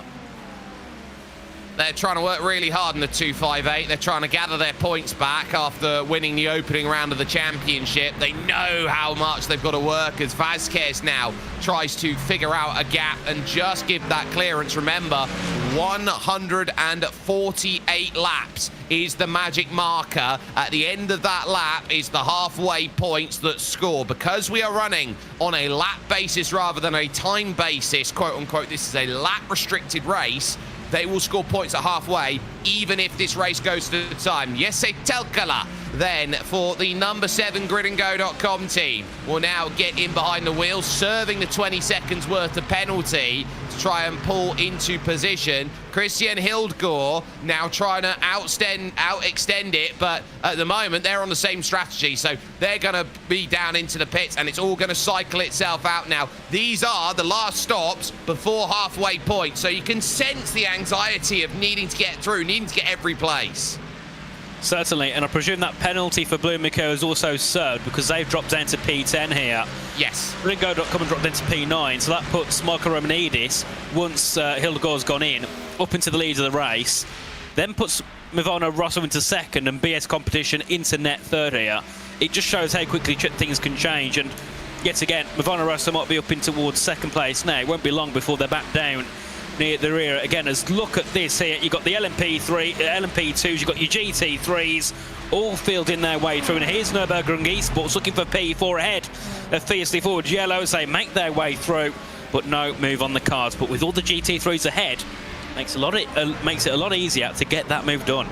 They're trying to work really hard in the 258. They're trying to gather their points back after winning the opening round of the championship. They know how much they've got to work as Vasquez now tries to figure out a gap and just give that clearance. Remember, 148 laps is the magic marker. At the end of that lap is the halfway points that score. Because we are running on a lap basis rather than a time basis, quote unquote, this is a lap restricted race. They will score points at halfway, even if this race goes to the time. Jesse Telkala, then, for the number 7 gridandgo.com team, will now get in behind the wheel, serving the 20 seconds worth of penalty to try and pull into position. Christian Hildgaard now trying to outextend it, but at the moment they're on the same strategy, so they're going to be down into the pits, and it's all going to cycle itself out now. These are the last stops before halfway point, so you can sense the anxiety of needing to get through, needing to get every place. Certainly, and I presume that penalty for Blue Mikko is also served because they've dropped down to P10 here. Yes. Ringo.com and dropped down to P9, so that puts Marco Romanidis, once Hildegard's gone in, up into the lead of the race. Then puts Movano Rosso into second and BS Competition into net third here. It just shows how quickly things can change, and yet again, Movano Rosso might be up in towards second place now. It won't be long before they're back down near the rear again. As look at this here, you've got the LMP2s, you've got your GT3s, all fielding their way through. And here's Nürburgring Esports looking for P4 ahead of Fiercely Forward Yellow as they make their way through, but no move on the cards. But with all the GT3s ahead, makes it a lot easier to get that move done.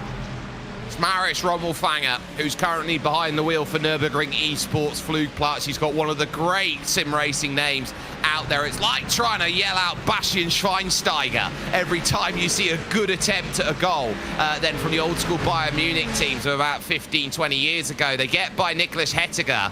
It's Maris Rommelfanger, who's currently behind the wheel for Nürburgring Esports Flugplatz. He's got one of the great sim racing names out there. It's like trying to yell out Bastian Schweinsteiger every time you see a good attempt at a goal. Then from the old school Bayern Munich teams of about 15, 20 years ago, they get by Nicholas Hettiger.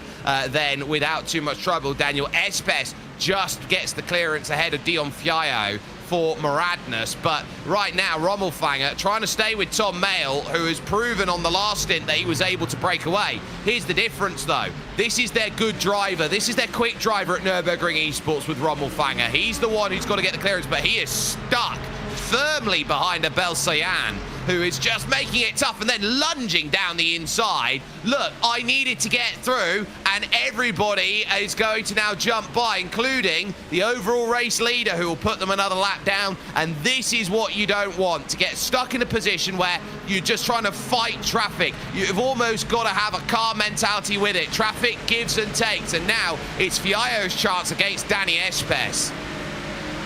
Then without too much trouble, Daniel Espes just gets the clearance ahead of Dion Fiallo for Maradness. But right now, Rommelfanger trying to stay with Tom Mayle, who has proven on the last stint that he was able to break away. Here's the difference, though. This is their good driver. This is their quick driver at Nürburgring Esports with Rommelfanger. He's the one who's got to get the clearance, but he is stuck firmly behind Abel Sayan, who is just making it tough and then lunging down the inside. Look, I needed to get through, and everybody is going to now jump by, including the overall race leader, who will put them another lap down. And this is what you don't want, to get stuck in a position where you're just trying to fight traffic. You've almost got to have a car mentality with it. Traffic gives and takes, and now it's Fiallo's chance against Danny Espes.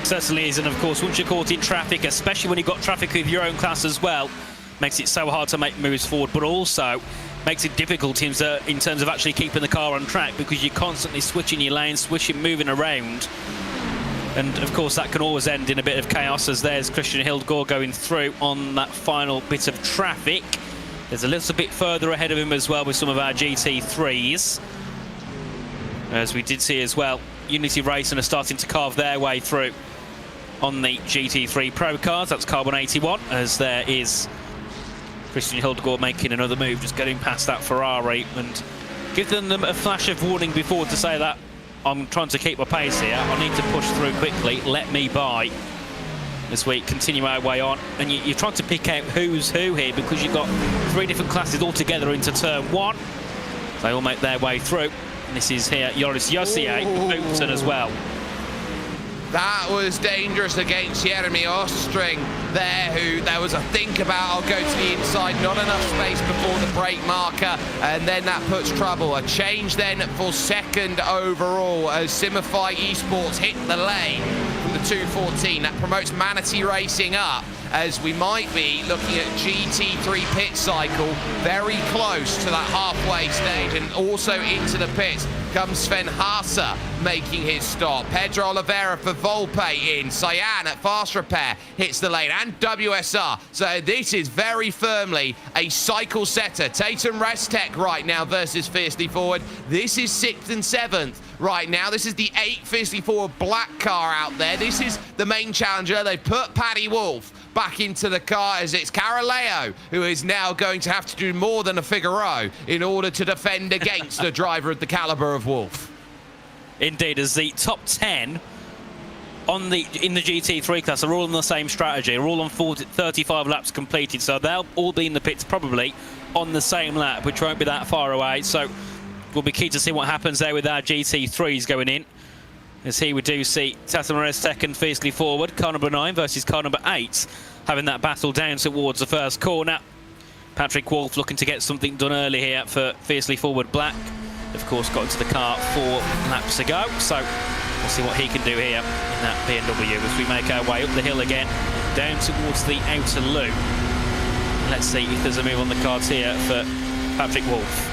Certainly is, and of course, once you're caught in traffic, especially when you've got traffic with your own class as well, makes it so hard to make moves forward, but also makes it difficult in terms of actually keeping the car on track, because you're constantly switching your lanes, moving around. And of course, that can always end in a bit of chaos, as there's Christian Hildgaard going through on that final bit of traffic. There's a little bit further ahead of him as well with some of our GT3s. As we did see as well, Unity Racing are starting to carve their way through on the GT3 Pro cars. That's Carbon 81, as there is Christian Hildgaard making another move, just getting past that Ferrari, and giving them a flash of warning before to say that I'm trying to keep my pace here, I need to push through quickly, let me by. As we continue our way on, and you're trying to pick out who's who here, because you've got three different classes all together into turn one. They all make their way through. And this is here Joris Jossier, Boopton as well. That was dangerous against Jeremy Ostring there, who there was a think about, I'll go to the inside, not enough space before the brake marker, and then that puts trouble. A change then for second overall as Simify Esports hit the lane from the 214. That promotes Manatee Racing up, as we might be looking at GT3 pit cycle very close to that halfway stage, and also into the pits comes Sven Haase making his stop. Pedro Oliveira for Volpe in. Cyan at Fast Repair hits the lane, and WSR. So this is very firmly a cycle setter. Tatum Restek right now versus Fiercely Forward. This is 6th and 7th right now. This is the 8th Fiercely Forward black car out there. This is the main challenger. They put Paddy Wolf back into the car, as it's Caraleo who is now going to have to do more than a Figaro in order to defend against a driver of the caliber of Wolf. Indeed, as the top 10 in the GT3 class are all on the same strategy, are all on 35 laps completed, so they'll all be in the pits probably on the same lap, which won't be that far away. So will be key to see what happens there with our GT3s going in. As here we do see Tatum Restek and Fiercely Forward, car number 9 versus car number 8, having that battle down towards the first corner. Patrick Wolf looking to get something done early here for Fiercely Forward Black. Of course, got into the car 4 laps ago, so we'll see what he can do here in that BMW as we make our way up the hill again, down towards the outer loop. Let's see if there's a move on the cards here for Patrick Wolf.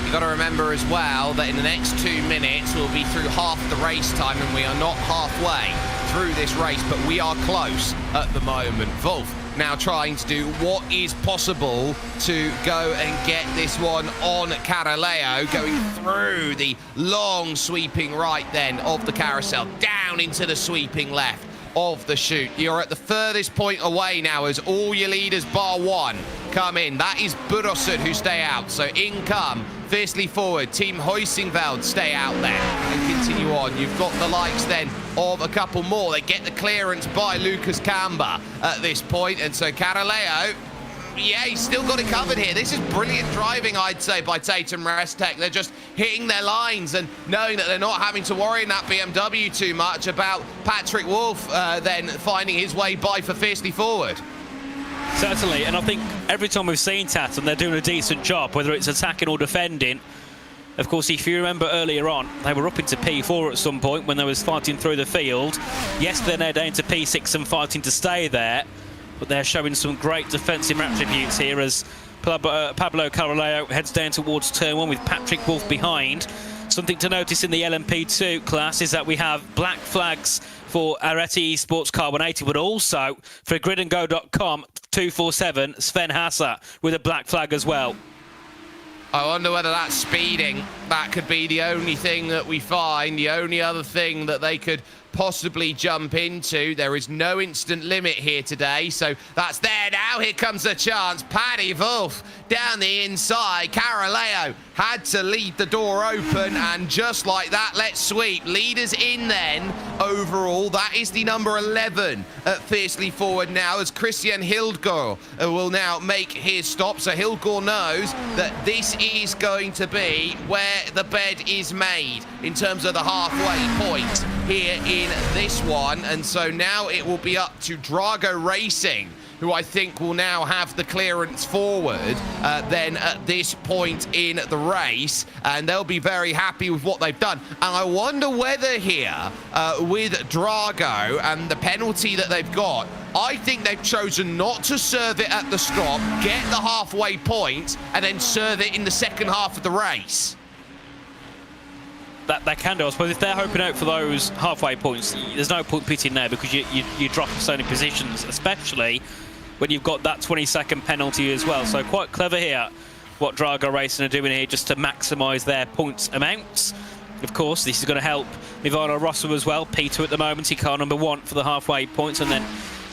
You've got to remember as well that in the next 2 minutes we'll be through half the race time, and we are not halfway through this race, but we are close at the moment. Wolf now trying to do what is possible to go and get this one on Caraleo, going through the long sweeping right then of the carousel, down into the sweeping left of the chute. You're at the furthest point away now, as all your leaders bar one come in. That is Burosud who stay out. So in come Fiercely Forward, Team Hoisingveld stay out there and continue on. You've got the likes then of a couple more. They get the clearance by Lucas Kamba at this point, and so Caraleo, yeah, he's still got it covered here. This is brilliant driving, I'd say, by Tatum Restec. They're just hitting their lines and knowing that they're not having to worry in that BMW too much about Patrick Wolf then finding his way by for Fiercely Forward. Certainly, and I think every time we've seen Tatum, they're doing a decent job, whether it's attacking or defending. Of course, if you remember earlier on, they were up into P4 at some point when they was fighting through the field. Yes, they're now down to P6 and fighting to stay there, but they're showing some great defensive attributes here as Pablo Caraleo heads down towards turn 1 with Patrick Wolf behind. Something to notice in the LMP2 class is that we have black flags for Areti Esports Car 180, but also for gridandgo.com 247 Sven Hassa with a black flag as well. I wonder whether that's speeding. That could be the only thing that we find, the only other thing that they could possibly jump into. There is no instant limit here today, so that's there now. Here comes the chance. Paddy Wolf down the inside. Caraleo had to leave the door open, and just like that, let's sweep. Leaders in then overall. That is the number 11 at Fiercely Forward now, as Christian Hildgaard will now make his stop. So Hildgaard knows that this is going to be where the bed is made in terms of the halfway point here in this one, and so now it will be up to Drago Racing, who I think will now have the clearance forward then at this point in the race, and they'll be very happy with what they've done. And I wonder whether here with Drago and the penalty that they've got, I think they've chosen not to serve it at the stop, get the halfway point, and then serve it in the second half of the race. That can do, I suppose. If they're hoping out for those halfway points, there's no point pitting there because you drop so many positions, especially when you've got that 20-second penalty as well. So quite clever here what Drago Racing are doing here just to maximise their points amounts. Of course, this is going to help Ivano Rosso as well. P2 at the moment, he car number 1 for the halfway points, and then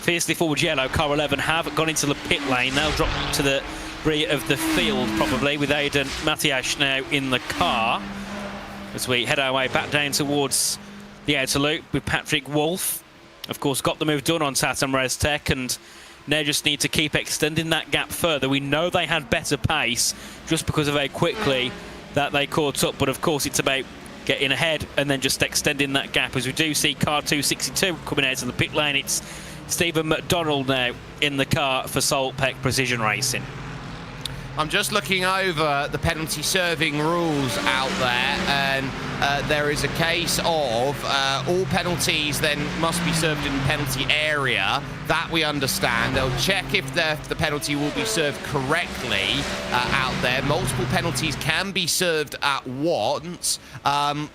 Fiercely Forward Yellow, car 11 have gone into the pit lane. They'll drop to the rear of the field probably, with Aidan Matias now in the car, as we head our way back down towards the outer loop with Patrick Wolf. Of course, got the move done on Tatum Restec, and now just need to keep extending that gap further. We know they had better pace just because of how quickly that they caught up, but of course it's about getting ahead and then just extending that gap, as we do see car 262 coming out of the pit lane. It's Stephen McDonald now in the car for Solpec Precision Racing. I'm just looking over the penalty serving rules out there, and there is a case of all penalties then must be served in the penalty area. That we understand. They'll check if the penalty will be served correctly out there. Multiple penalties can be served at once.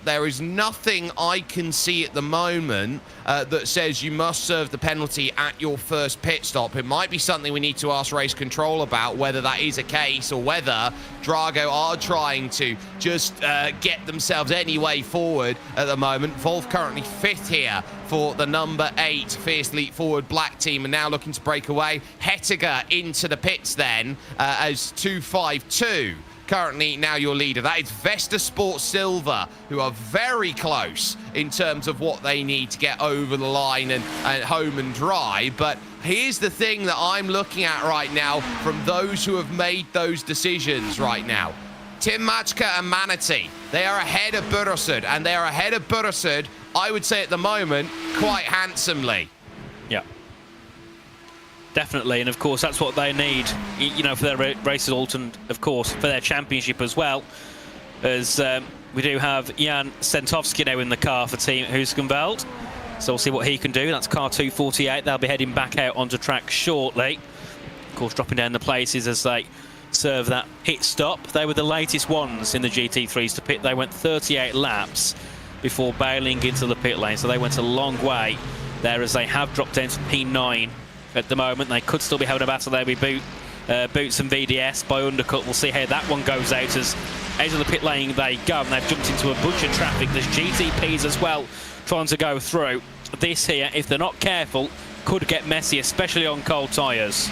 There is nothing I can see at the moment that says you must serve the penalty at your first pit stop. It might be something we need to ask race control about, whether that is a case or whether Drago are trying to just get themselves any way forward at the moment. Wolf currently 5th here for the number 8 Fiercely Forward Black team, and now looking to break away. Hettiger into the pits then as 252. Currently now your leader. That is Vesta Sport Silver, who are very close in terms of what they need to get over the line and home and dry. But here's the thing that I'm looking at right now from those who have made those decisions right now. Tim Machka and Manatee, they are ahead of Burosud, and they are ahead of Burosud, I would say at the moment, quite handsomely. Yeah. Definitely, and of course that's what they need, you know, for their races, and of course for their championship as well, as we do have Jan Sentovsky now in the car for Team Huskenveld, so we'll see what he can do. That's car 248. They'll be heading back out onto track shortly, of course dropping down the places as they serve that pit stop. They were the latest ones in the GT3s to pit. They went 38 laps before bailing into the pit lane, so they went a long way there, as they have dropped down to P9 at the moment. They could still be having a battle there with Boots and VDS by undercut. We'll see how that one goes out, as out of the pit lane they go, and they've jumped into a bunch of traffic. There's GTPs as well trying to go through. This here, if they're not careful, could get messy, especially on cold tyres.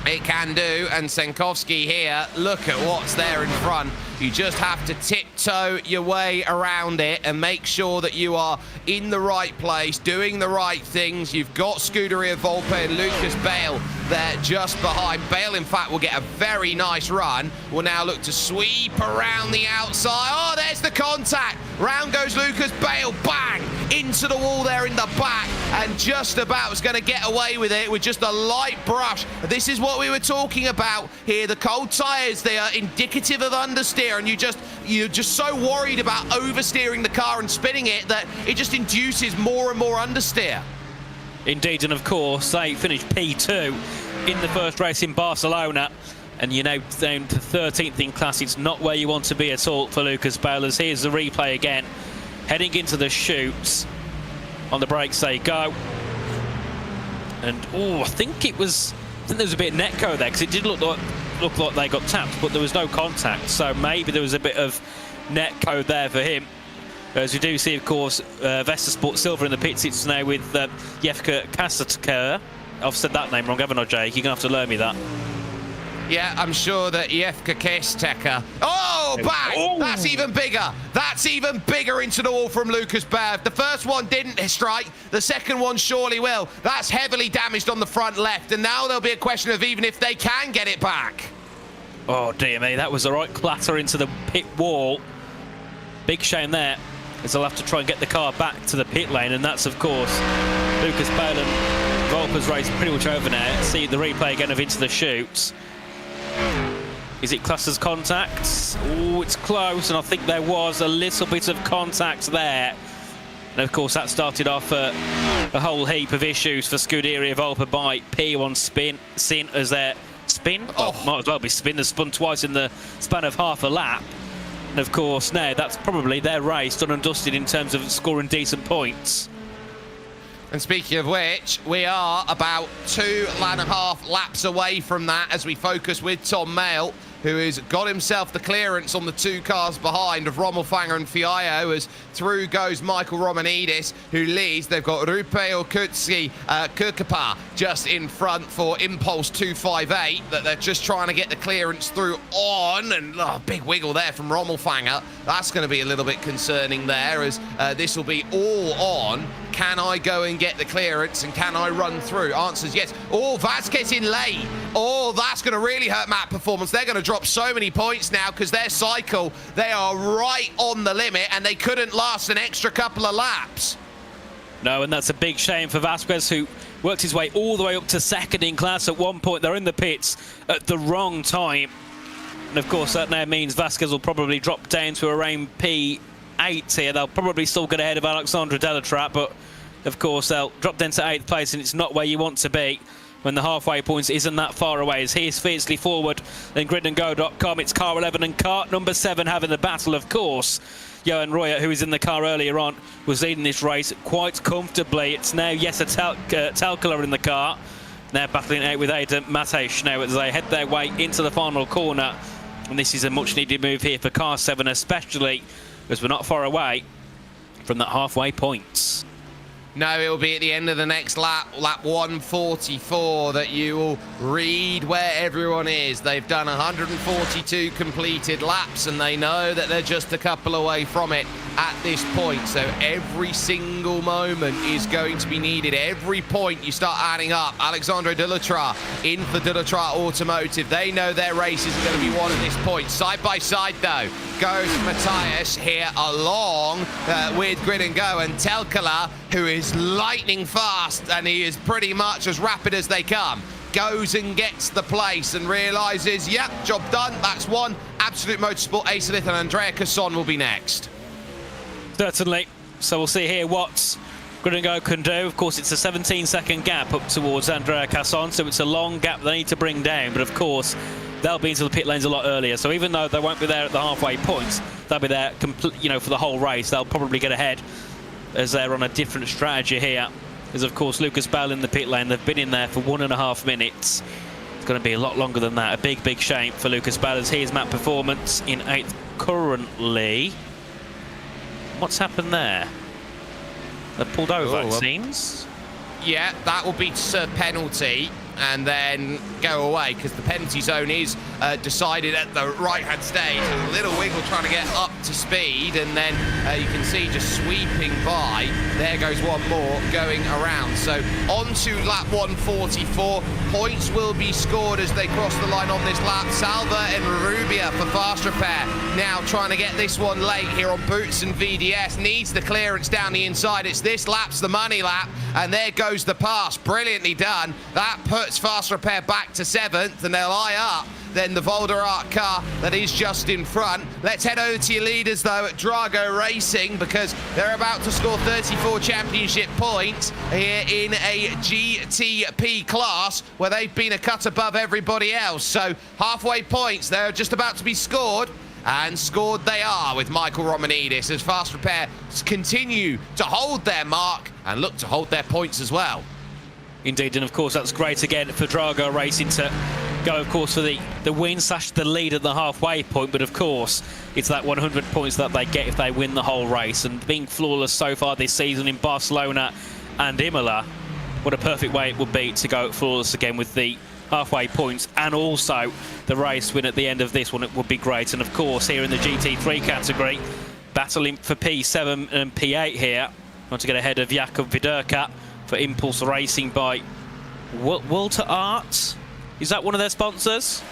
It can do, and Senkovsky here, look at what's there in front. You just have to tiptoe your way around it and make sure that you are in the right place, doing the right things. You've got Scuderia Volpe and Lucas Bale there just behind. Bale, in fact, will get a very nice run. Will now look to sweep around the outside. Oh, there's the contact. Round goes Lucas Bale, bang, into the wall there in the back, and just about was going to get away with it with just a light brush. This is what we were talking about here. The cold tyres, they are indicative of understeer, and you're just so worried about oversteering the car and spinning it that it just induces more and more understeer. Indeed, and of course, they finished P2 in the first race in Barcelona, and you know, down to 13th in class. It's not where you want to be at all for Lucas Bale. As here's the replay again, heading into the chutes. On the brakes they go, and I think there was a bit of netco there, because it did look like they got tapped, but there was no contact, so maybe there was a bit of netco there for him. As we do see, of course, Vesta Sport Silver in the pits. It's now with Yevka Kasatka. I've said that name wrong, haven't I, Jake? You're going to have to learn me that. Yeah, I'm sure that Yevka Kesteka. Oh, bang! Oh. That's even bigger. That's even bigger into the wall from Lucas Bale. The first one didn't strike. The second one surely will. That's heavily damaged on the front left. And now there'll be a question of even if they can get it back. Oh, dear me. That was the right clatter into the pit wall. Big shame there, as they'll have to try and get the car back to the pit lane. And that's, of course, Lucas Bale and Volpe's race pretty much over now. See the replay again of into the chutes. Is it classed as contact? Oh, it's close, and I think there was a little bit of contact there. And of course, that started off a whole heap of issues for Scuderia Volpe by P1 Sin as their spin. Well, might as well be spin. They've spun twice in the span of half a lap. And of course, now that's probably their race done and dusted in terms of scoring decent points. And speaking of which, we are about 2.5 laps away from that as we focus with Tom Mayle, who has got himself the clearance on the two cars behind of Rommelfanger and Fiallo, as through goes Michael Romanidis, who leads. They've got Rupeo Kutski Kirkapa just in front for Impulse 258, that they're just trying to get the clearance through on, and big wiggle there from Rommelfanger. That's going to be a little bit concerning there, as this will be all on. Can I go and get the clearance, and can I run through? Answers yes. Oh, Vasquez in late. Oh, that's going to really hurt Matt Performance. They're going to drop so many points now because their cycle, they are right on the limit, and they couldn't last an extra couple of laps. No, and that's a big shame for Vasquez, who worked his way all the way up to second in class. At one point, they're in the pits at the wrong time. And of course, that now means Vasquez will probably drop down to around P8 here. They'll probably still get ahead of Alexandra Delatrat, but of course, they'll drop down to 8th place, and it's not where you want to be when the halfway point isn't that far away. As he's fiercely forward, then gridandgo.com. It's car 11 and car number 7 having the battle, of course. Johan Royer, who was in the car earlier on, was leading this race quite comfortably. It's now Jesse Talkala in the car. They're battling out with Aidan Matesh now as they head their way into the final corner. And this is a much-needed move here for car 7, especially as we're not far away from that halfway point. No, it will be at the end of the next lap, lap 144, that you will read where everyone is. They've done 142 completed laps, and they know that they're just a couple away from it at this point. So every single moment is going to be needed. Every point you start adding up. Alexandre Delatrat in for Delatrat Automotive. They know their race isn't going to be won at this point. Side by side, though, goes Matthias here along with Grid and Go, and Telkala, who is lightning fast, and he is pretty much as rapid as they come, goes and gets the place and realises, yep, job done, that's one. Absolute Motorsport Acelith and Andrea Casson will be next. Certainly. So we'll see here what Grid and Go can do. Of course, it's a 17-second gap up towards Andrea Casson, so it's a long gap they need to bring down. But of course, they'll be into the pit lanes a lot earlier. So even though they won't be there at the halfway points, they'll be there, for the whole race. They'll probably get ahead as they're on a different strategy here. There's, of course, Lucas Bale in the pit lane. They've been in there for 1.5 minutes. It's going to be a lot longer than that. A big, big shame for Lucas Bale, as here's Matt Performance in 8th currently. What's happened there? They've pulled over, it seems. Yeah, that will be a penalty and then go away, because the penalty zone is decided at the right-hand stage. A little wiggle trying to get up to speed, and then you can see just sweeping by. There goes one more going around. So on to lap 144. Points will be scored as they cross the line on this lap. Salva and Rubia for fast repair. Now trying to get this one late here on Boots and VDS. Needs the clearance down the inside. It's this lap's the money lap, and there goes the pass. Brilliantly done. That puts fast repair back to 7th, and they'll eye up then the Voldemort car that is just in front. Let's head over to your leaders, though, at Drago Racing, because they're about to score 34 championship points here in a GTP class where they've been a cut above everybody else. So halfway points, they're just about to be scored. And scored they are with Michael Romanidis as Fast Repair continue to hold their mark and look to hold their points as well. Indeed, and of course that's great again for Drago Racing to go, of course, for the win / the lead at the halfway point, but of course it's that 100 points that they get if they win the whole race. And being flawless so far this season in Barcelona and Imola, what a perfect way it would be to go flawless again with the halfway points and also the race win at the end of this one. It would be great. And of course here in the GT3 category, battling for P7 and P8 here, want to get ahead of Jakub Viderka for Impulse Racing by Walter Art. Is that one of their sponsors?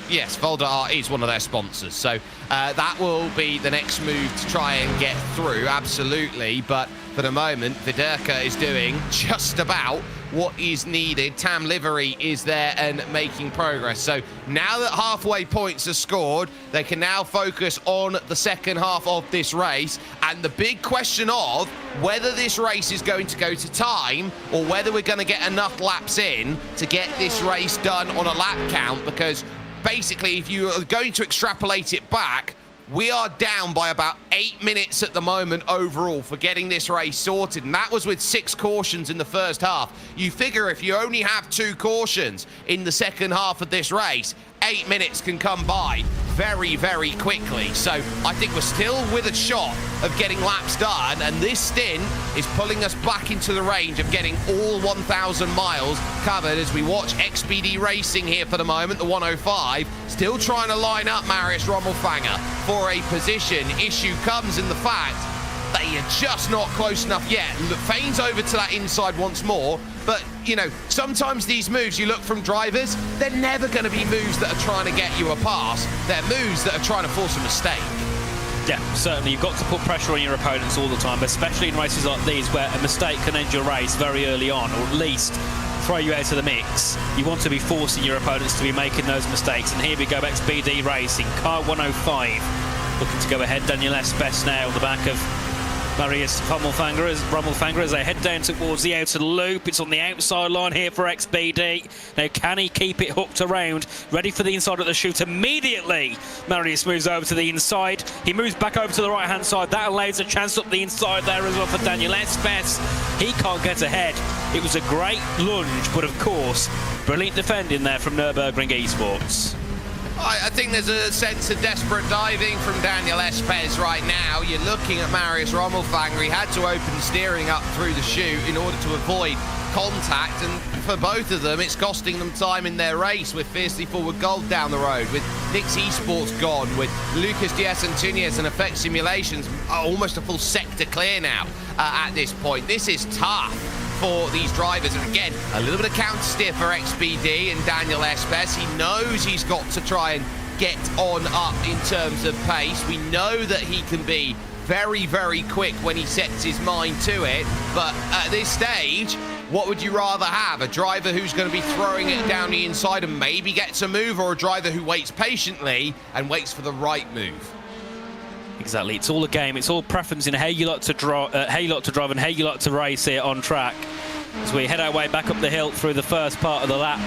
Yes, Voldemort is one of their sponsors, so that will be the next move to try and get through, absolutely. But for the moment, Viderka is doing just about what is needed. Tam Livery is there and making progress. So now that halfway points are scored, they can now focus on the second half of this race, and the big question of whether this race is going to go to time or whether we're going to get enough laps in to get this race done on a lap count, because basically if you are going to extrapolate it back, we are down by about 8 minutes at the moment overall for getting this race sorted, and that was with 6 cautions in the first half. You figure if you only have 2 cautions in the second half of this race, 8 minutes can come by very, very quickly. So I think we're still with a shot of getting laps done, and this stint is pulling us back into the range of getting all 1,000 miles covered as we watch XPD Racing here for the moment, the 105, still trying to line up Marius Rommelfanger for a position. Issue comes in the fact they are just not close enough yet. Fane's over to that inside once more, but, you know, sometimes these moves you look from drivers, they're never going to be moves that are trying to get you a pass. They're moves that are trying to force a mistake. Yeah, certainly. You've got to put pressure on your opponents all the time, especially in races like these where a mistake can end your race very early on, or at least throw you out of the mix. You want to be forcing your opponents to be making those mistakes. And here we go, XPD Racing, car 105, looking to go ahead. Daniel Espes now on the back of Marius Rommelfanger as they head down towards the outer loop. It's on the outside line here for XPD. Now, can he keep it hooked around? Ready for the inside of the chute immediately. Marius moves over to the inside. He moves back over to the right-hand side. That allows a chance up the inside there as well for Daniel Espes. He can't get ahead. It was a great lunge, but of course, brilliant defending there from Nürburgring Esports. I think there's a sense of desperate diving from Daniel Espes right now. You're looking at Marius Rommelfanger. He had to open steering up through the chute in order to avoid contact, and for both of them, it's costing them time in their race with Fiercely Forward Gold down the road, with Nix Esports gone, with Lucas Diaz-Antunes and Effect Simulations almost a full sector clear now at this point. This is tough for these drivers, and again, a little bit of counter steer for XPD and Daniel Espes. He knows he's got to try and get on up in terms of pace. We know that he can be very, very quick when he sets his mind to it, but at this stage, what would you rather have? A driver who's going to be throwing it down the inside and maybe gets a move, or a driver who waits patiently and waits for the right move? Exactly, it's all a game. It's all preference in how you like to drive and how you like to race here on track. As we head our way back up the hill through the first part of the lap,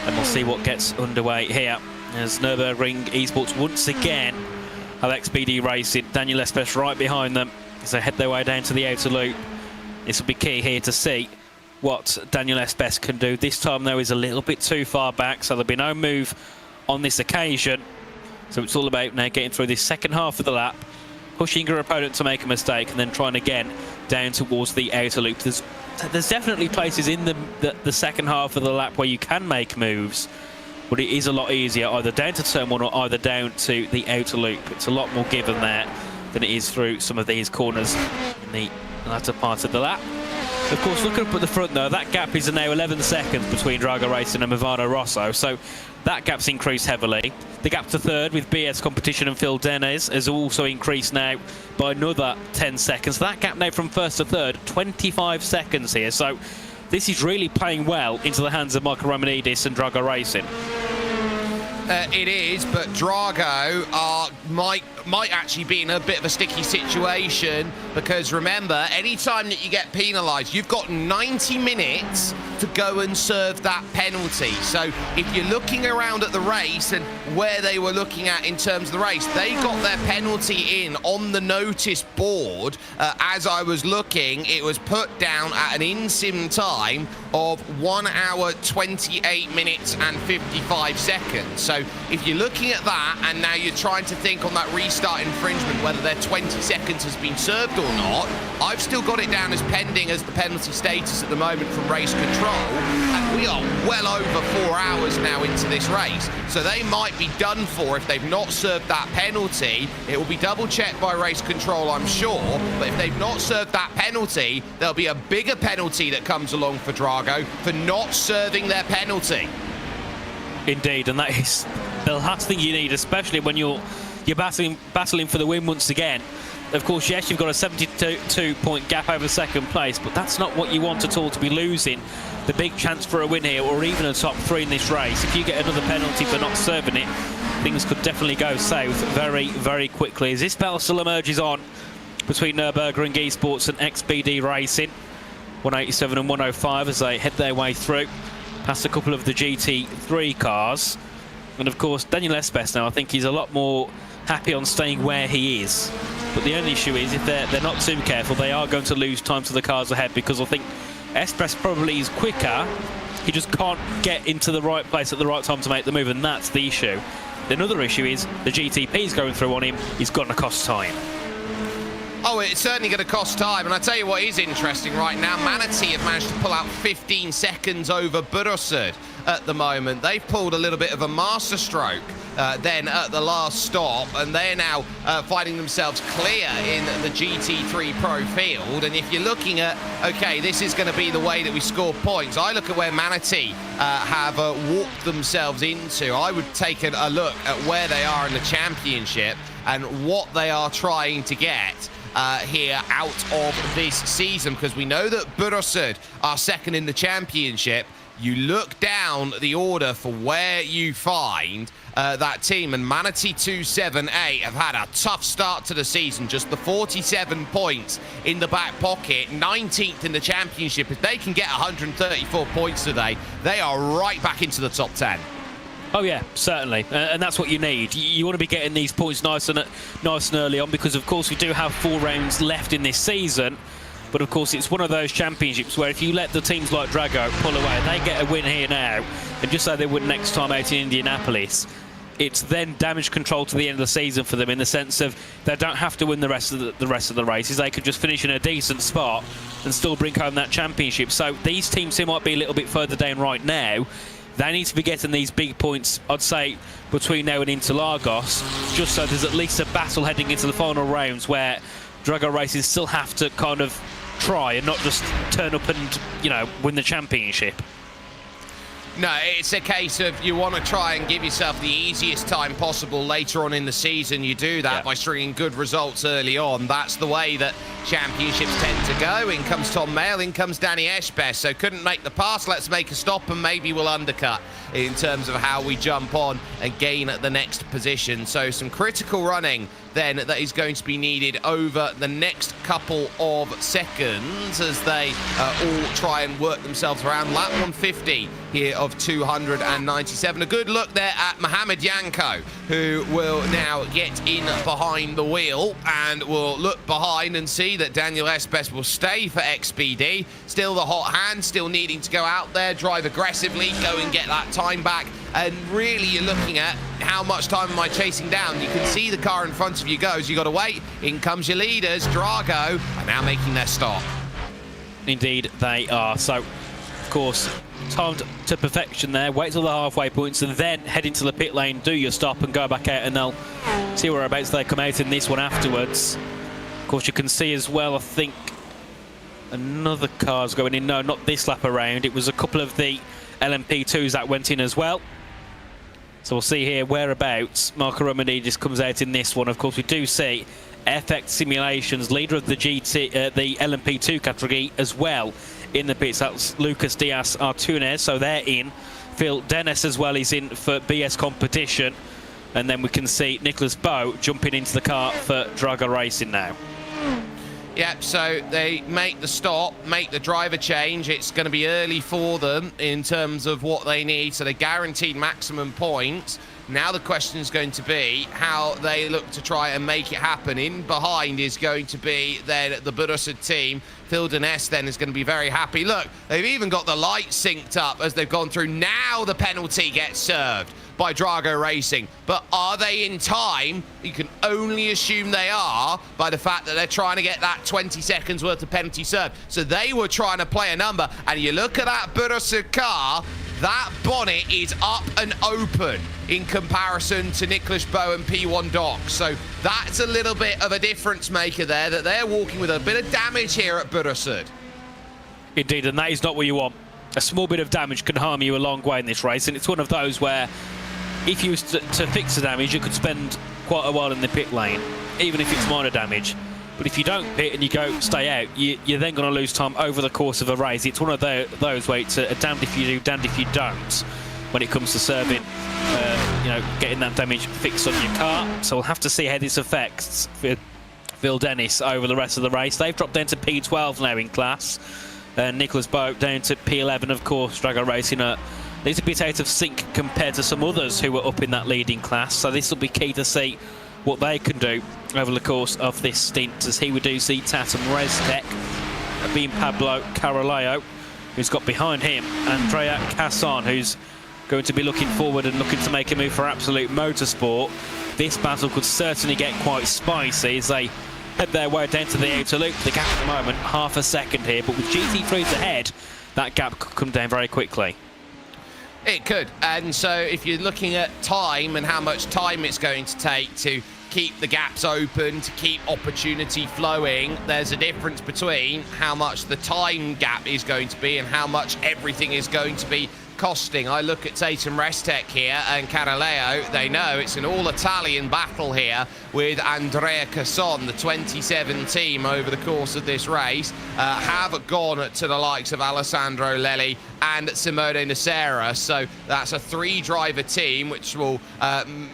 and we'll see what gets underway here as Nürburgring Esports once again have XPD Racing. Daniel Espes right behind them as they head their way down to the outer loop. This will be key here to see what Daniel Espes can do. This time, though, is a little bit too far back, so there'll be no move on this occasion. So it's all about now getting through this second half of the lap, pushing your opponent to make a mistake, and then trying again down towards the outer loop. There's there's definitely places in the second half of the lap where you can make moves, but it is a lot easier either down to turn one or either down to the outer loop. It's a lot more given there than it is through some of these corners in the latter part of the lap. Of course, looking up at the front though, that gap is now 11 seconds between Drago Racing and Movado Rosso, so that gap's increased heavily. The gap to third with BS Competition and Phil Dennis has also increased now by another 10 seconds. That gap now from first to third, 25 seconds here, so this is really playing well into the hands of Michael Romanidis and Drago Racing. It is, but Drago might actually be in a bit of a sticky situation, because remember, anytime that you get penalised, you've got 90 minutes to go and serve that penalty. So if you're looking around at the race and where they were looking at in terms of the race, they got their penalty in on the notice board. As I was looking, it was put down at an in-sim time of 1 hour, 28 minutes and 55 seconds. So if you're looking at that and now you're trying to think on that restart infringement whether their 20 seconds has been served or not, I've still got it down as pending as the penalty status at the moment from Race Control, and we are well over 4 hours now into this race. So they might be done for if they've not served that penalty. It will be double checked by Race Control, I'm sure, but if they've not served that penalty, there'll be a bigger penalty that comes along for Drago for not serving their penalty. Indeed, and that is the last thing you need, especially when you're battling for the win once again. Of course, yes, you've got a 72-point gap over second place, but that's not what you want at all, to be losing the big chance for a win here, or even a top three in this race. If you get another penalty for not serving it, things could definitely go south very, very quickly. As this battle still emerges on between Nürburgring Esports and XBD Racing, 187 and 105 as they head their way through past a couple of the GT3 cars. And of course, Daniel Espes now, I think he's a lot more happy on staying where he is. But the only issue is if they're not too careful, they are going to lose time to the cars ahead, because I think Espes probably is quicker. He just can't get into the right place at the right time to make the move, and that's the issue. Another issue is the GTP's going through on him. He's going to cost time. Oh, it's certainly going to cost time. And I tell you what is interesting right now, Manatee have managed to pull out 15 seconds over Burosud at the moment. They've pulled a little bit of a masterstroke then at the last stop, and they're now finding themselves clear in the GT3 Pro field. And if you're looking at, okay, this is going to be the way that we score points, I look at where Manatee have walked themselves into. I would take a look at where they are in the championship and what they are trying to get here out of this season, because we know that Burosud are second in the championship. You look down the order for where you find that team, and Manatee 278 have had a tough start to the season, just the 47 points in the back pocket, 19th in the championship. If they can get 134 points today, they are right back into the top 10. Oh yeah, certainly, and that's what you need. You want to be getting these points nice and early on, because of course we do have 4 rounds left in this season. But of course it's one of those championships where if you let the teams like Drago pull away, they get a win here now, and just so they would next time out in Indianapolis, it's then damage control to the end of the season for them, in the sense of they don't have to win the rest of the races. They could just finish in a decent spot and still bring home that championship. So these teams who might be a little bit further down right now, they need to be getting these big points, I'd say, between now and Interlagos, just so there's at least a battle heading into the final rounds where Drago Racing still have to kind of try and not just turn up and, you know, win the championship. No, it's a case of you want to try and give yourself the easiest time possible later on in the season. You do that by stringing good results early on. That's the way that championships tend to go. In comes Tom Mayle, in comes Danny Espes. So couldn't make the pass, let's make a stop and maybe we'll undercut in terms of how we jump on and gain the next position. So some critical running then that is going to be needed over the next couple of seconds as they all try and work themselves around. Lap 150 here of 297. A good look there at Mohamed Yanko, who will now get in behind the wheel and will look behind and see that Daniel Espes will stay for XBD. Still the hot hand, still needing to go out there, drive aggressively, go and get that time back. And really you're looking at how much time am I chasing down. You can see the car in front of you goes. You got to wait. In comes your leaders. Drago are now making their stop. Indeed, they are. So, of course, timed to perfection there. Wait till the halfway points and then head into the pit lane, do your stop and go back out, and they'll see whereabouts they come out in this one afterwards. Of course, you can see as well, I think, another car's going in. No, not this lap around. It was a couple of the LMP2s that went in as well. So we'll see here whereabouts Marco Romanidis comes out in this one. Of course, we do see FX Simulations, leader of the the LMP2 category as well in the pits. That's Lucas Diaz Artunes, so they're in. Phil Dennis as well is in for BS Competition. And then we can see Nicholas Bowe jumping into the car for Drago Racing now. Yep, so they make the stop, make the driver change. It's going to be early for them in terms of what they need, so they're guaranteed maximum points. Now the question is going to be how they look to try and make it happen. In behind is going to be then the Borussia team. Phil Deness then is going to be very happy. Look, they've even got the lights synced up as they've gone through. Now the penalty gets served by Drago Racing. But are they in time? You can only assume they are by the fact that they're trying to get that 20 seconds worth of penalty served. So they were trying to play a number. And you look at that Borussia car, that bonnet is up and open in comparison to Nicholas Bowe and P1 Doc. So that's a little bit of a difference maker there, that they're walking with a bit of damage here at Borussia. Indeed, and that is not what you want. A small bit of damage can harm you a long way in this race, and it's one of those where if you was to fix the damage, you could spend quite a while in the pit lane, even if it's minor damage. But if you don't pit and you go stay out, you're then going to lose time over the course of a race. It's one of those where it's a damned if you do, damned if you don't when it comes to serving, getting that damage fixed on your car. So we'll have to see how this affects Phil Dennis over the rest of the race. They've dropped down to P12 now in class. Nicholas Bowe down to P11, of course. Drago Racing a little bit out of sync compared to some others who were up in that leading class. So this will be key to see what they can do over the course of this stint. As here we do see Tatum Reztek, being Pablo Caroleo, who's got behind him Andrea Casson, who's going to be looking forward and looking to make a move for Absolute Motorsport. This battle could certainly get quite spicy as they head their way down to the outer loop. The gap at the moment, half a second here, but with GT3s ahead, that gap could come down very quickly. It could, and so if you're looking at time and how much time it's going to take to keep the gaps open, to keep opportunity flowing, there's a difference between how much the time gap is going to be and how much everything is going to be costing. I look at Tatum Reztek here and Caroleo. They know it's an all-Italian battle here with Andrea Casson. The 27 team over the course of this race have gone to the likes of Alessandro Lelli and Simone Nacera. So that's a 3-driver team, which will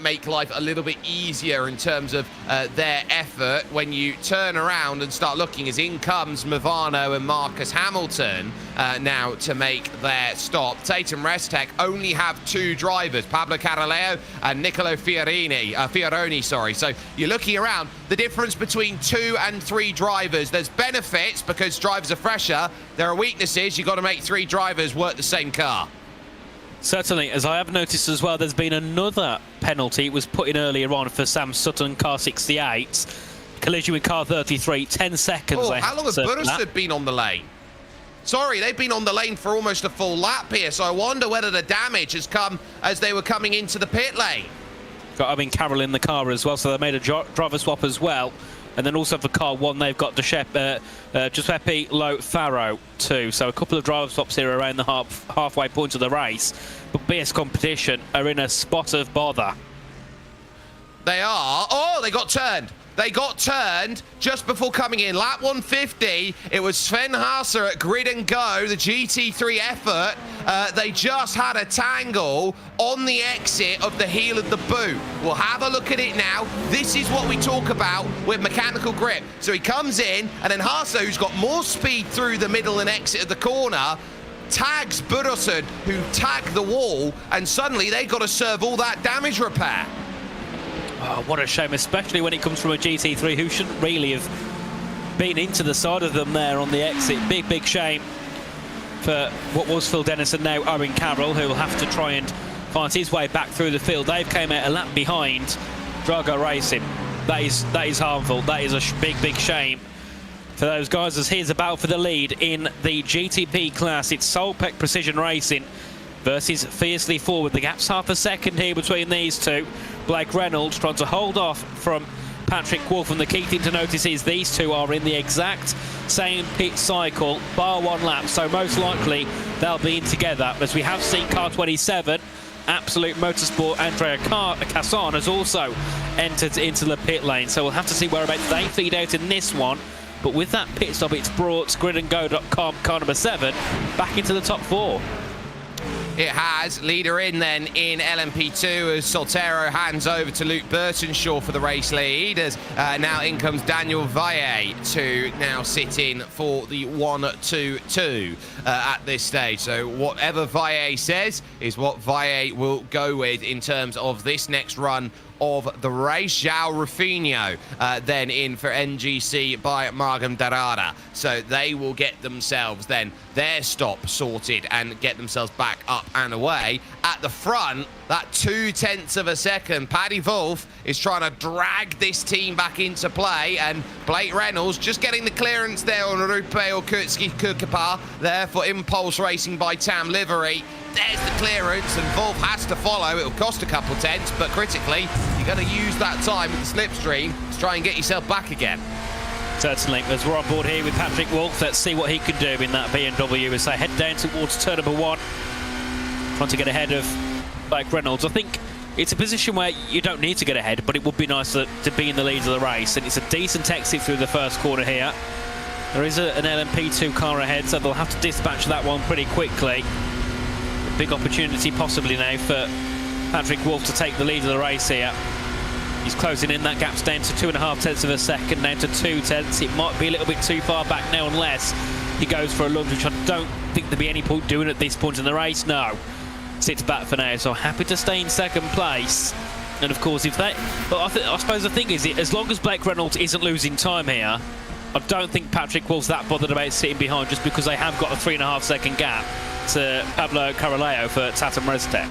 make life a little bit easier in terms of their effort. When you turn around and start looking, as in comes Movano and Marcus Hamilton now to make their stop. Tatum Reztek only have 2 drivers, Pablo Caroleo and Nicolo Fioroni, sorry. So you're looking around, the difference between 2 and 3 drivers. There's benefits because drivers are fresher. There are weaknesses. You've got to make 3 drivers work the same car. Certainly, as I have noticed as well, there's been another penalty. It was put in earlier on for Sam Sutton, car 68. Collision with car 33, 10 seconds. Oh, how long has Borussia been on the lane? Sorry, they've been on the lane for almost a full lap here, so I wonder whether the damage has come as they were coming into the pit lane. Got Carroll in the car as well, so they made a driver swap as well. And then also for car 1, they've got Giuseppe Lo Faro too. So a couple of driver swaps here around the halfway point of the race. But BS Competition are in a spot of bother. They are. Oh, they got turned. They got turned just before coming in. Lap 150, it was Sven Haase at Grid and Go, the GT3 effort. They just had a tangle on the exit of the heel of the boot. We'll have a look at it now. This is what we talk about with mechanical grip. So he comes in, and then Haase, who's got more speed through the middle and exit of the corner, tags Burleson, who tagged the wall, and suddenly they've got to serve all that damage repair. Oh, what a shame, especially when it comes from a GT3 who shouldn't really have been into the side of them there on the exit. Big shame for what was Phil Dennis and now Owen Carroll, who will have to try and find his way back through the field. They've came out a lap behind Drago Racing. That is harmful. That is a big shame for those guys, as here's a battle for the lead in the GTP class. It's Solpec Precision Racing versus Fiercely Forward. The gap's half a second here between these two. Blake Reynolds trying to hold off from Patrick Wolf, and the key thing to notice is these two are in the exact same pit cycle, bar one lap, so most likely they'll be in together. As we have seen, car 27, Absolute Motorsport, Andrea Casson has also entered into the pit lane, so we'll have to see whereabouts they feed out in this one. But with that pit stop, it's brought gridandgo.com car number 7 back into the top 4. It has. Leader in then in LMP2 as Soltero hands over to Luke Burtonshaw for the race lead, as now in comes Daniel Valle to now sit in for the 1-2-2 at this stage. So whatever Valle says is what Valle will go with in terms of this next run of the race. João Rufinho then in for NGC by Margam Darada. So they will get themselves then their stop sorted and get themselves back up and away. At the front, that 0.2 of a second, Paddy Wolf is trying to drag this team back into play, and Blake Reynolds just getting the clearance there on Rupeo Kurtski-Kukapa there for Impulse Racing by Tam Livery. There's the clearance, and Wolf has to follow. It'll cost a couple tenths, but critically, you're going to use that time with the slipstream to try and get yourself back again. Certainly, as we're on board here with Patrick Wolf, let's see what he can do in that BMW as they head down towards turn number 1, trying to get ahead of Blake Reynolds. I think it's a position where you don't need to get ahead, but it would be nice to be in the lead of the race, and it's a decent exit through the first corner here. There is an LMP2 car ahead, so they'll have to dispatch that one pretty quickly. A big opportunity possibly now for Patrick Wolf to take the lead of the race here. He's closing in, that gap's down to 2.5 of a second, down to 0.2. It might be a little bit too far back now unless he goes for a lunge, which I don't think there'd be any point doing at this point in the race. No, sits back for now, so happy to stay in second place. And of course, if they, well, I suppose the thing is, as long as Blake Reynolds isn't losing time here, I don't think Patrick Wolf's that bothered about sitting behind, just because they have got a 3.5 second gap to Pablo Caroleo for Tata Mreztek.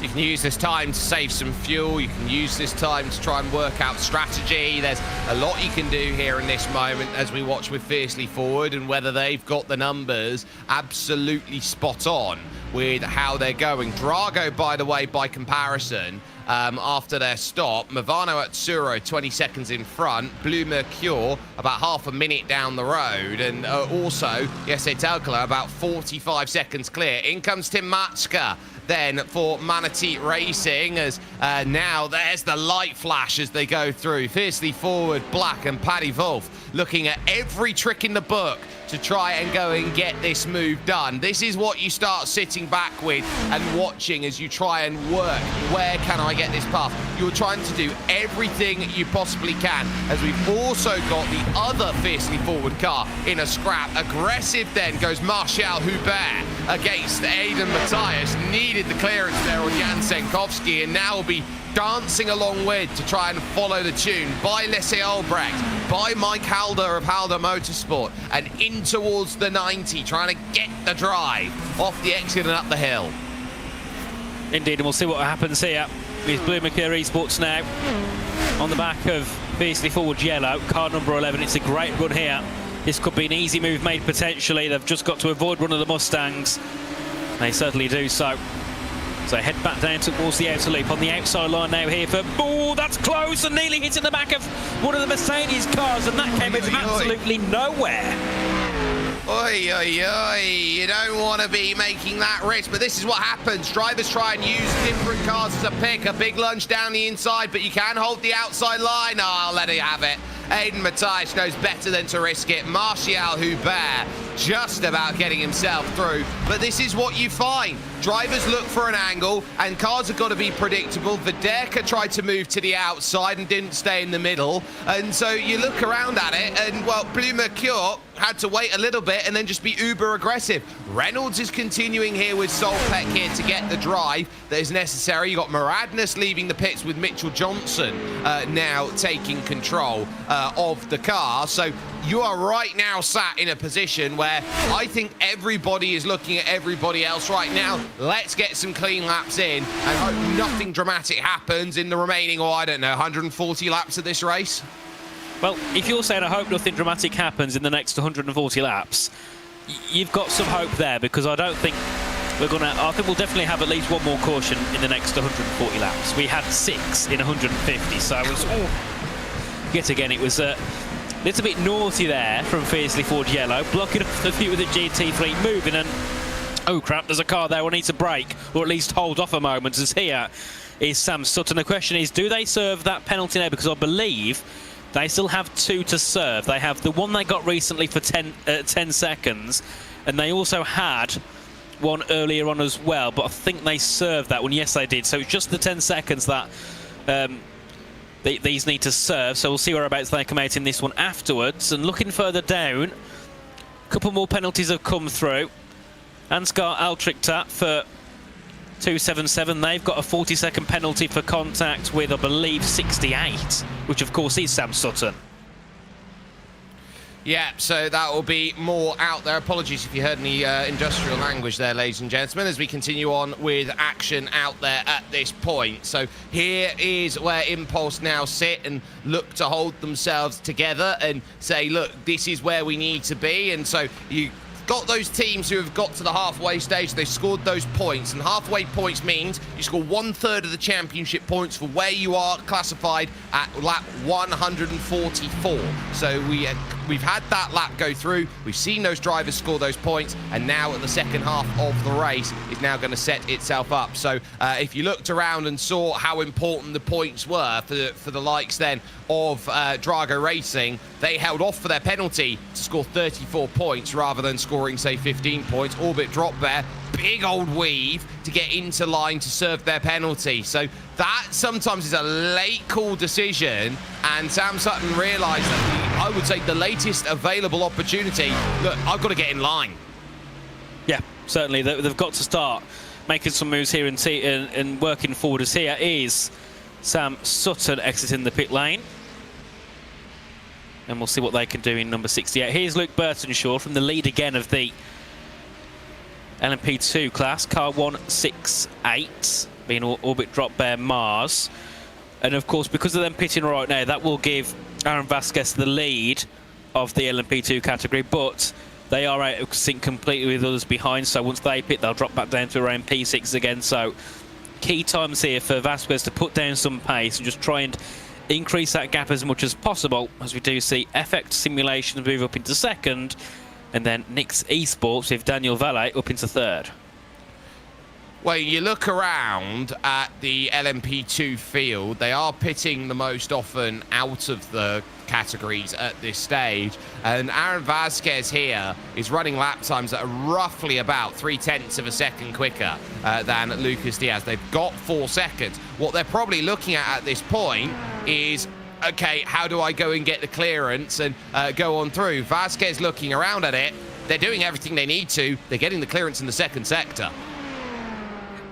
You can use this time to save some fuel. You can use this time to try and work out strategy. There's a lot you can do here in this moment as we watch with Fiercely Forward, and whether they've got the numbers absolutely spot on with how they're going. Drago, by the way, by comparison, after their stop, Movano Atsuro 20 seconds in front, Blue Mercure about half a minute down the road, and also Jesse Telkala about 45 seconds clear. In comes Tim Matska then for Manatee Racing, as now there's the light flash as they go through. Fiercely Forward, Black and Paddy Wolf looking at every trick in the book to try and go and get this move done. This is what you start sitting back with and watching as you try and work. Where can I get this past? You're trying to do everything you possibly can, as we've also got the other Fiercely Forward car in a scrap. Aggressive then goes Martial Hubert against Aidan Matthias. Needed the clearance there on Jan Senkowski, and now will be dancing along with to try and follow the tune by Lasse Albrecht, by Mike Halder of Halder Motorsport, and in towards the 90, trying to get the drive off the exit and up the hill. Indeed, and we'll see what happens here with Blue Mercury Esports now on the back of Fiercely Forward Yellow, car number 11. It's a great run here. This could be an easy move made potentially. They've just got to avoid one of the Mustangs. They certainly do so. So head back down towards the outer loop on the outside line now here for... Oh, that's close, and nearly hitting the back of one of the Mercedes cars, and that came from absolutely nowhere. Oi, oi, oi, you don't want to be making that risk, but this is what happens. Drivers try and use different cars as a pick. A big lunge down the inside, but you can hold the outside line. Oh, I'll let it have it. Aidan Matthias knows better than to risk it. Martial Hubert just about getting himself through. But this is what you find. Drivers look for an angle, and cars have got to be predictable. Viderka tried to move to the outside and didn't stay in the middle. And so you look around at it, and, well, Blue Mercure had to wait a little bit and then just be uber aggressive. Reynolds is continuing here with Solpec here to get the drive that is necessary. You got Maradness leaving the pits with Mitchell Johnson now taking control of the car. So you are right now sat in a position where I think everybody is looking at everybody else right now. Let's get some clean laps in and hope nothing dramatic happens in the remaining, I don't know, 140 laps of this race. Well, if you're saying I hope nothing dramatic happens in the next 140 laps, you've got some hope there, because I don't think I think we'll definitely have at least one more caution in the next 140 laps. We had 6 in 150, so it was, yet again, it was a little bit naughty there from Fiercely Ford Yellow, blocking off the view of the GT fleet moving, and oh crap, there's a car there, one needs to brake, or at least hold off a moment, as here is Sam Sutton. The question is, do they serve that penalty now? Because I believe they still have 2 to serve. They have the one they got recently for 10 seconds, and they also had one earlier on as well, but I think they served that one. Yes, they did. So it's just the 10 seconds that these need to serve. So we'll see whereabouts they come out in this one afterwards. And looking further down, a couple more penalties have come through. Ansgar Altrikta for 277. They've got a 40-second penalty for contact with, I believe, 68, which of course is Sam Sutton. Yeah, so that will be more out there. Apologies if you heard any industrial language there, ladies and gentlemen, as we continue on with action out there at this point. So here is where Impulse now sit and look to hold themselves together and say, look, this is where we need to be. And so you got those teams who have got to the halfway stage, they've scored those points, and halfway points means you score 1/3 of the championship points for where you are classified at lap 144. So we've had that lap go through, we've seen those drivers score those points, and now at the second half of the race is now going to set itself up. So if you looked around and saw how important the points were for the likes then of Drago Racing, they held off for their penalty to score 34 points rather than scoring, say, 15 points. Orbit dropped there, big old weave to get into line to serve their penalty. So that sometimes is a late call decision, and Sam Sutton realised that I would say the latest available opportunity, look, I've got to get in line. Yeah, certainly. They've got to start making some moves here and working forward, as here is Sam Sutton exiting the pit lane. And we'll see what they can do in number 68. Here's Luke Burtonshaw from the lead again of the LMP2 class, car 168, being Orbit Drop Bear Mars. And of course, because of them pitting right now, that will give Aaron Vasquez the lead of the LMP2 category, but they are out of sync completely with others behind, so once they pit, they'll drop back down to around P6 again. So key times here for Vasquez to put down some pace and just try and increase that gap as much as possible, as we do see FX Simulations move up into second, and then Nix Esports with Daniel Valle up into third. Well, you look around at the LMP2 field, they are pitting the most often out of the categories at this stage, and Aaron Vasquez here is running lap times that are roughly about 0.3 of a second quicker than Lucas Diaz. They've got 4 seconds. What they're probably looking at this point is, okay, how do I go and get the clearance and go on through? Vasquez looking around at it, they're doing everything they need to, they're getting the clearance in the second sector.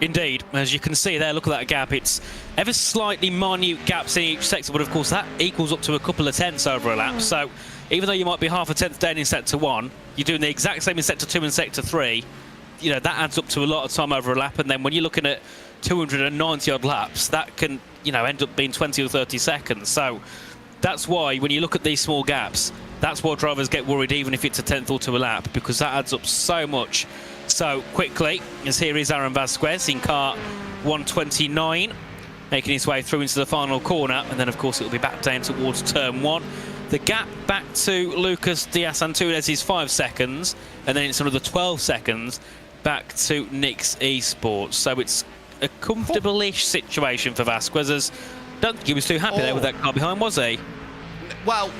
Indeed, as you can see there, look at that gap. It's ever slightly minute gaps in each sector, but of course that equals up to a couple of tenths over a lap. So even though you might be half a tenth down in sector 1, you're doing the exact same in sector 2 and sector 3. You know, that adds up to a lot of time over a lap, and then when you're looking at 290 odd laps, that can, you know, end up being 20 or 30 seconds. So that's why when you look at these small gaps, that's why drivers get worried, even if it's a tenth or 2 a lap, because that adds up so much. So quickly, as here is Aaron Vasquez in car 129, making his way through into the final corner, and then of course it'll be back down towards turn 1. The gap back to Lucas Diaz Antunes is 5 seconds, and then it's another 12 seconds back to Nix Esports. So it's a comfortable-ish situation for Vasquez, as I don't think he was too happy there with that car behind, was he? Well,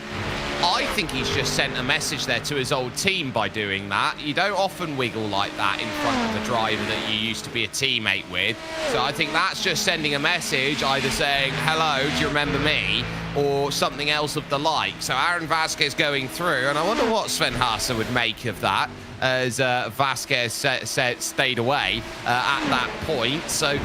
I think he's just sent a message there to his old team by doing that. You don't often wiggle like that in front of a driver that you used to be a teammate with. So I think that's just sending a message, either saying, hello, do you remember me? Or something else of the like. So Aaron Vasquez going through, and I wonder what Sven Haase would make of that, as Vasquez stayed away at that point. So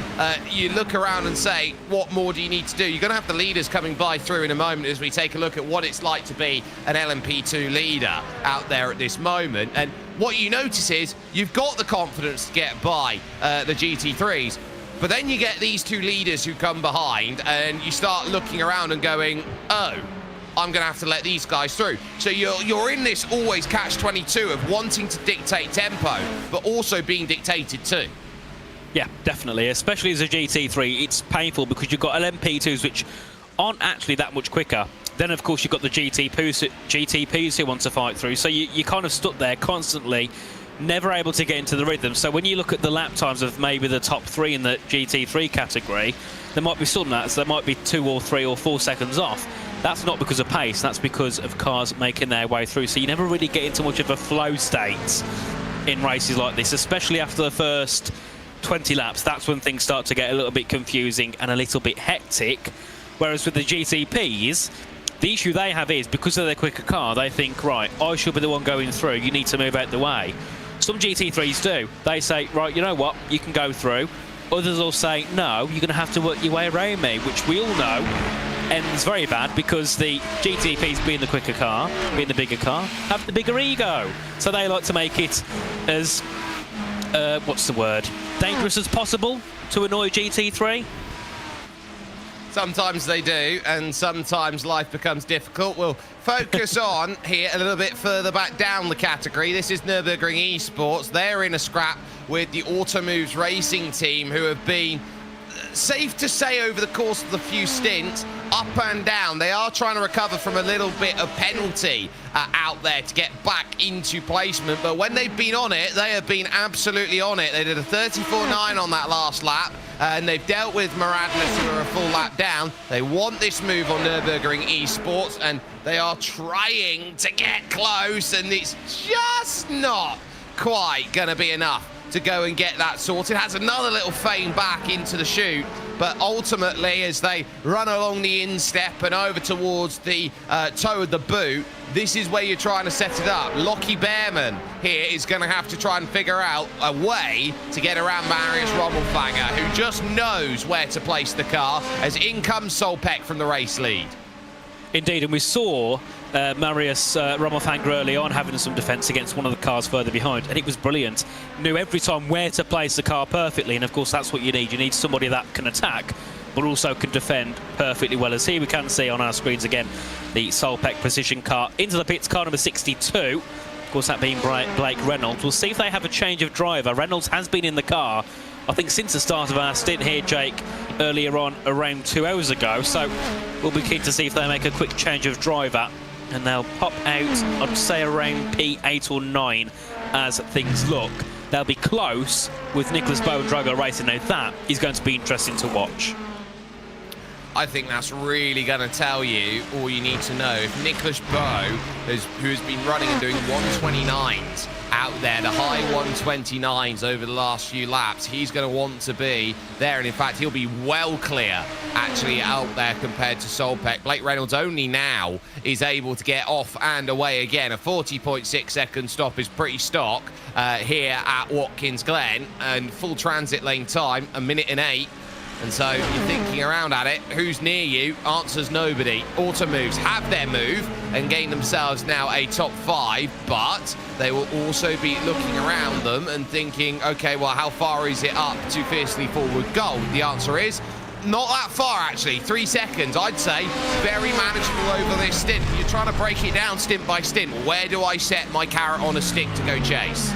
you look around and say, what more do you need to do? You're going to have the leaders coming by through in a moment as we take a look at what it's like to be an LMP2 leader out there at this moment. And what you notice is you've got the confidence to get by the GT3s, but then you get these 2 leaders who come behind and you start looking around and going, oh, I'm going to have to let these guys through. So you're in this always catch-22 of wanting to dictate tempo, but also being dictated too. Yeah, definitely. Especially as a GT3, it's painful because you've got LMP2s which aren't actually that much quicker. Then, of course, you've got the GTPs who want to fight through. So you're kind of stuck there constantly, never able to get into the rhythm. So when you look at the lap times of maybe the top 3 in the GT3 category, there might be some that, so there might be 2 or 3 or 4 seconds off. That's not because of pace, that's because of cars making their way through. So you never really get into much of a flow state in races like this, especially after the first 20 laps. That's when things start to get a little bit confusing and a little bit hectic. Whereas with the GTPs, the issue they have is because of their quicker car, they think, right, I should be the one going through, you need to move out the way. Some GT3s do. They say, right, you know what, you can go through. Others will say, no, you're going to have to work your way around me, which we all know ends very bad because the GTPs, being the quicker car, being the bigger car, have the bigger ego. So they like to make it as, what's the word, dangerous as possible to annoy GT3. Sometimes they do, and sometimes life becomes difficult. We'll focus on here a little bit further back down the category. This is Nürburgring Esports. They're in a scrap with the Automoves Racing team, who have been, safe to say, over the course of the few stints, up and down. They are trying to recover from a little bit of penalty out there to get back into placement, but when they've been on it, they have been absolutely on it. They did a 34.9 on that last lap, and they've dealt with Maradnas, who are a full lap down. They want this move on Nürburgring Esports, and they are trying to get close, and it's just not quite going to be enough to go and get that sorted. Has another little feign back into the chute, but ultimately, as they run along the instep and over towards the toe of the boot, this is where you're trying to set it up. Lockie Behrman here is going to have to try and figure out a way to get around Marius Rommelfanger, who just knows where to place the car, as in comes Solpeck from the race lead. Indeed, and we saw Marius Rommelfanger early on having some defence against one of the cars further behind, and it was brilliant. Knew every time where to place the car perfectly, and of course that's what you need. You need somebody that can attack, but also can defend perfectly well. As here we can see on our screens again, the Solpeck Precision car into the pits, car number 62. Of course, that being Blake Reynolds. We'll see if they have a change of driver. Reynolds has been in the car, I think, since the start of our stint here, Jake, earlier on around 2 hours ago. So we'll be keen to see if they make a quick change of driver, and they'll pop out, I'd say, around P8 or 9 as things look. They'll be close with Nicholas Bowe and Drogo racing. Now that is going to be interesting to watch. I think that's really going to tell you all you need to know. If Nicholas Bowe, who has been running and doing 129s out there, the high 129s over the last few laps, he's going to want to be there. And in fact, he'll be well clear, actually, out there compared to Solpeck. Blake Reynolds only now is able to get off and away again. A 40.6 second stop is pretty stock here at Watkins Glen, and full transit lane time, 1 minute and 8. And so you're thinking around at it, who's near you? Answers nobody. Automoves have their move and gain themselves now a top 5, but they will also be looking around them and thinking, okay, well, how far is it up to Fiercely Forward Gold? The answer is not that far, actually. 3 seconds, I'd say. Very manageable over this stint. You're trying to break it down stint by stint. Where do I set my carrot on a stick to go chase?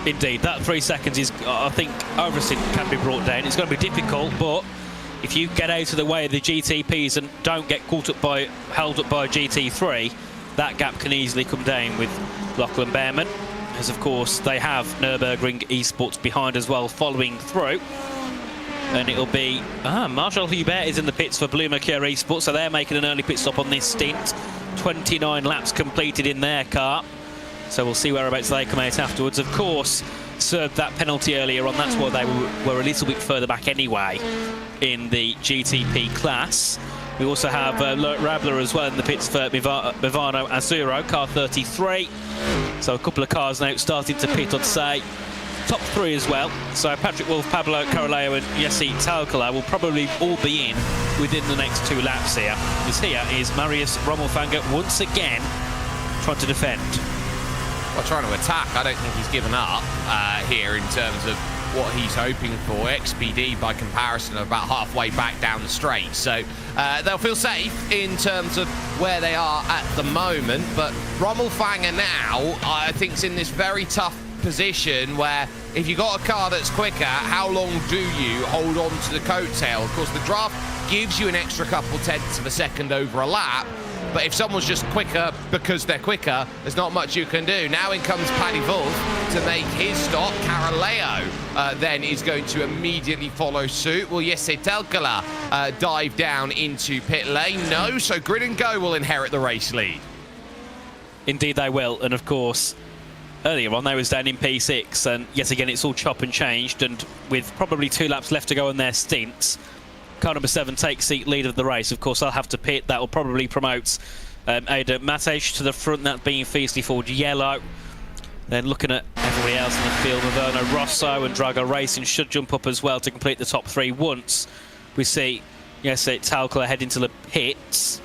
Indeed, that 3 seconds is, I think, over a stint can be brought down. It's going to be difficult, but if you get out of the way of the GTPs and don't get held up by GT3, that gap can easily come down with Lachlan Behrman, as of course they have Nürburgring Esports behind as well, following through. And it'll be Marshall Hubert is in the pits for Blue Mercury Esports, so they're making an early pit stop on this stint. 29 laps completed in their car. So we'll see whereabouts they come out afterwards. Of course, served that penalty earlier on. That's why they were a little bit further back anyway in the GTP class. We also have Rabler as well in the pits for Bivano Azuro, car 33. So a couple of cars now starting to pit, I'd say. Top 3 as well. So Patrick Wolf, Pablo Caroleo and Jesse Talcala will probably all be in within the next 2 laps here. Because here is Marius Rommelfanger once again trying to defend. Well, trying to attack. I don't think he's given up here in terms of what he's hoping for. XPD, by comparison, are about halfway back down the straight. So they'll feel safe in terms of where they are at the moment. But Rommelfanger now, I think, is in this very tough position where if you've got a car that's quicker, how long do you hold on to the coattail? Of course, the draft gives you an extra couple tenths of a second over a lap, but if someone's just quicker because they're quicker, there's not much you can do. Now in comes Paddy Wolf to make his stop. Caraleo then is going to immediately follow suit. Will Jesse Telkala dive down into pit lane? No, so Grid and Go will inherit the race lead. Indeed they will, and of course, earlier on they was down in P6, and yet again it's all chop and changed, and with probably 2 laps left to go on their stints, car number 7 takes the lead of the race. Of course, I'll have to pit. That will probably promote Ada Matej to the front, that being Feastley Ford yellow. Then looking at everybody else in the field, Maverno Rosso and Drago Racing should jump up as well to complete the top 3 once we see Talcala head into the pits.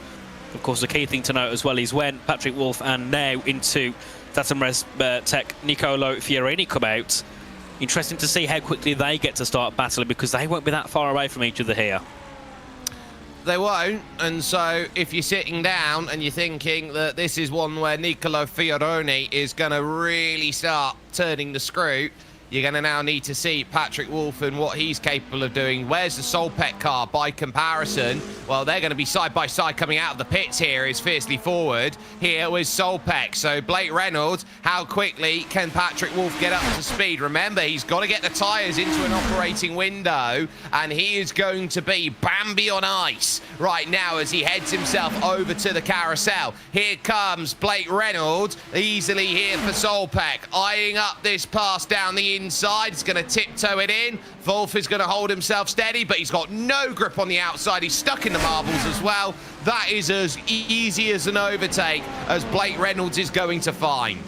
Of course, the key thing to note as well is when Patrick Wolf and now into Datum Res Tech Nicolo Fiorini come out. Interesting to see how quickly they get to start battling, because they won't be that far away from each other here. They won't, and so if you're sitting down and you're thinking that this is one where Nicolo Fioroni is going to really start turning the screw, you're going to now need to see Patrick Wolf and what he's capable of doing. Where's the Solpec car by comparison? Well, they're going to be side by side coming out of the pits here. Is Fiercely Forward here with Solpec. So Blake Reynolds, how quickly can Patrick Wolf get up to speed? Remember, he's got to get the tyres into an operating window, and he is going to be Bambi on ice right now as he heads himself over to the carousel. Here comes Blake Reynolds, easily here for Solpec, eyeing up this pass down the inside. He's going to tiptoe it in. Wolf is going to hold himself steady, but he's got no grip on the outside. He's stuck in the marbles as well. That is as easy as an overtake as Blake Reynolds is going to find.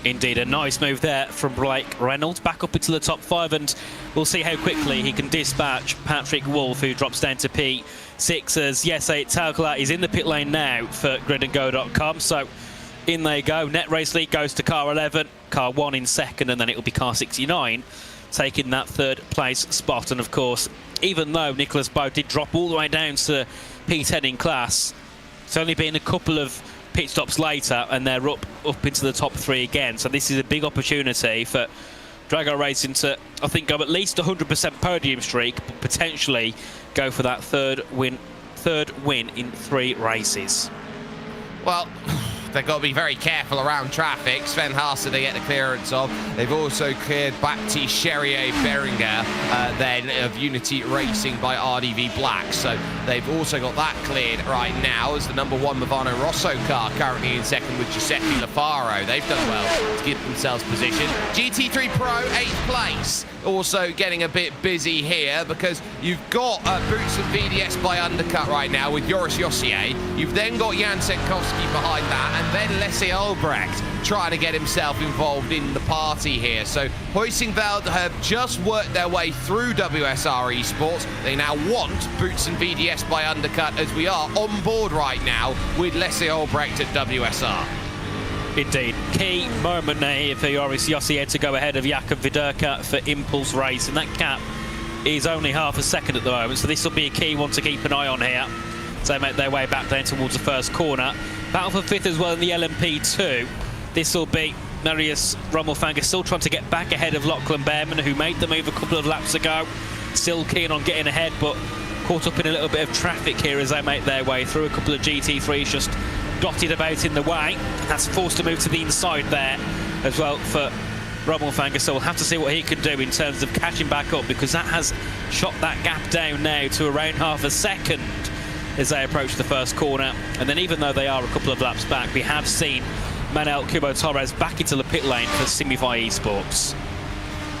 Indeed, a nice move there from Blake Reynolds, back up into the top 5, and we'll see how quickly he can dispatch Patrick Wolf, who drops down to P6 as Jesse Talcala is in the pit lane now for gridandgo.com. So in they go. Net Race League goes to car 11, car 1 in second, and then it'll be car 69 taking that 3rd place spot. And of course, even though Nicholas Bowe did drop all the way down to P10 in class, it's only been a couple of pit stops later and they're up into the top 3 again. So this is a big opportunity for Drago Racing to, I think, go at least 100% podium streak, but potentially go for that third win in 3 races. Well, they've got to be very careful around traffic. Sven Haase they get the clearance of. They've also cleared Baptiste Cherrier Beringer then of Unity Racing by RDV Black. So they've also got that cleared right now as the number 1 Maverno Rosso car currently in second with Giuseppe Lafaro. They've done well to give themselves position. GT3 Pro 8th place. Also getting a bit busy here because you've got Boots and VDS by undercut right now with Joris Jossier. You've then got Jan Senkowski behind that, and then Leslie Albrecht trying to get himself involved in the party here. So Huisingveld have just worked their way through WSR Esports. They now want Boots and VDS by undercut as we are on board right now with Leslie Albrecht at WSR. Indeed. Key moment here for Joris Jossier to go ahead of Jakob Viderka for Impulse Racing. That gap is only half a second at the moment, so this will be a key one to keep an eye on here. So they make their way back down towards the first corner. Battle for 5th as well in the LMP2. This will be Marius Rommelfanger still trying to get back ahead of Lachlan Behrman, who made the move a couple of laps ago. Still keen on getting ahead, but caught up in a little bit of traffic here as they make their way through. A couple of GT3s just dotted about in the way. That's forced to move to the inside there as well for Rommelfanger, so we'll have to see what he can do in terms of catching back up, because that has shot that gap down now to around half a second as they approach the first corner. And then even though they are a couple of laps back, we have seen Manuel Cubo Torres back into the pit lane for Simify Esports.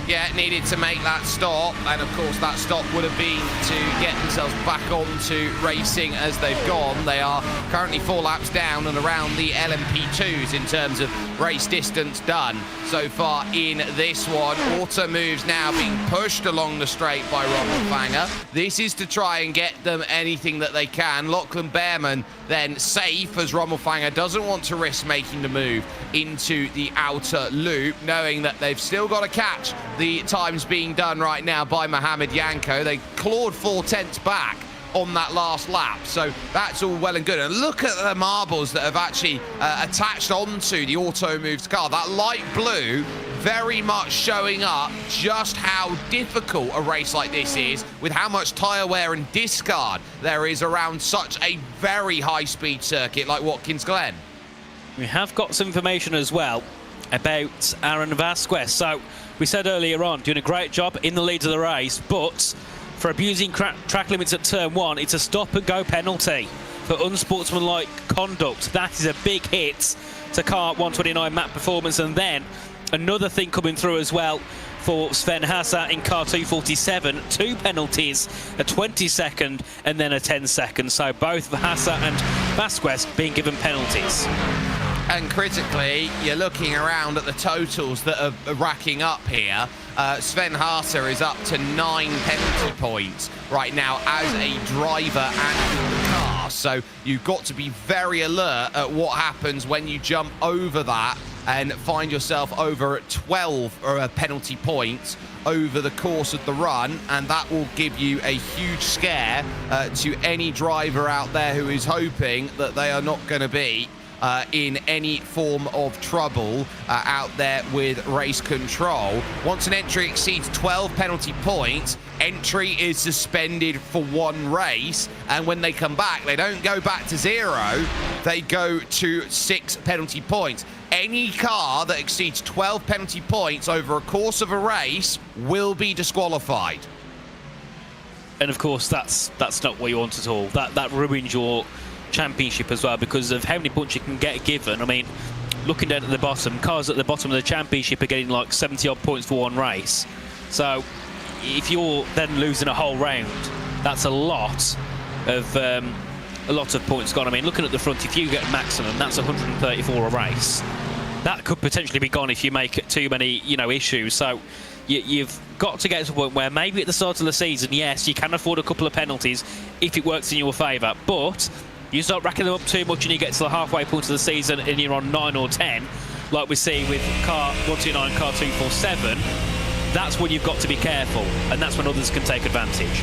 Yeah, needed to make that stop, and of course that stop would have been to get themselves back onto racing as they've gone. They are currently 4 laps down and around the LMP2s in terms of race distance done so far in this one. Auto moves now being pushed along the straight by Rommelfanger. This is to try and get them anything that they can. Lachlan Behrman then safe as Rommelfanger doesn't want to risk making the move into the outer loop, knowing that they've still got to catch the times being done right now by Mohamed Yanko. They clawed 4/10 back on that last lap, so that's all well and good. And look at the marbles that have actually attached onto the auto moves car. That light blue very much showing up just how difficult a race like this is, with how much tyre wear and discard there is around such a very high-speed circuit like Watkins Glen. We have got some information as well about Aaron Vasquez. So we said earlier on, doing a great job in the lead of the race, but for abusing track limits at turn 1, it's a stop-and-go penalty for unsportsmanlike conduct. That is a big hit to car 129 Map Performance. And then another thing coming through as well for Sven Hasse in car 247. 2 penalties, a 20-second and then a 10-second. So both Hasse and Vasquez being given penalties. And critically, you're looking around at the totals that are racking up here. Sven Hasse is up to 9 penalty points right now as a driver and in the car. So you've got to be very alert at what happens when you jump over that and find yourself over at 12 penalty points over the course of the run, and that will give you a huge scare to any driver out there who is hoping that they are not going to be in any form of trouble out there with race control. Once an entry exceeds 12 penalty points, entry is suspended for 1 race, and when they come back, they don't go back to 0, they go to 6 penalty points. Any car that exceeds 12 penalty points over a course of a race will be disqualified. And of course, that's not what you want at all. That ruins your championship as well, because of how many points you can get given. I mean, looking down at the bottom, cars at the bottom of the championship are getting like 70 odd points for 1 race. So if you're then losing a whole round, that's a lot of points gone. I mean, looking at the front, if you get maximum, that's 134 a race. That could potentially be gone if you make too many, issues. So you've got to get to a point where maybe at the start of the season, yes, you can afford a couple of penalties if it works in your favour, but you start racking them up too much and you get to the halfway point of the season and you're on 9 or 10, like we see with car 129, car 247, that's when you've got to be careful, and that's when others can take advantage.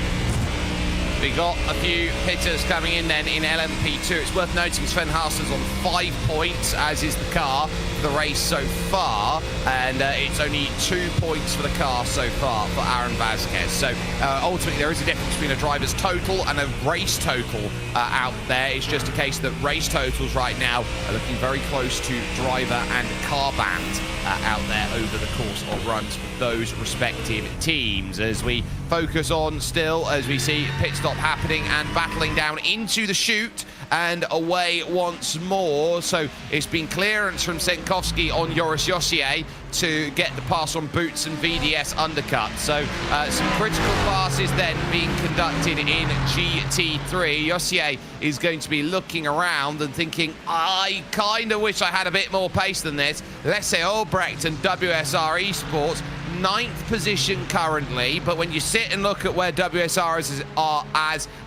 We got a few hitters coming in then in LMP2. It's worth noting Sven Hasse's on 5 points, as is the car for the race so far, and it's only 2 points for the car so far for Aaron Vasquez. So ultimately there is a difference between a driver's total and a race total out there. It's just a case that race totals right now are looking very close to driver and car bands out there over the course of runs for those respective teams. As we focus on still, as we see pit stop happening and battling down into the chute and away once more. So it's been clearance from Senkowski on Joris Jossier to get the pass on Boots and VDS undercut. So some critical passes then being conducted in GT3. Jossier is going to be looking around and thinking, I kind of wish I had a bit more pace than this. Lasse Albrecht and WSR Esports, 9th position currently, but when you sit and look at where WSR are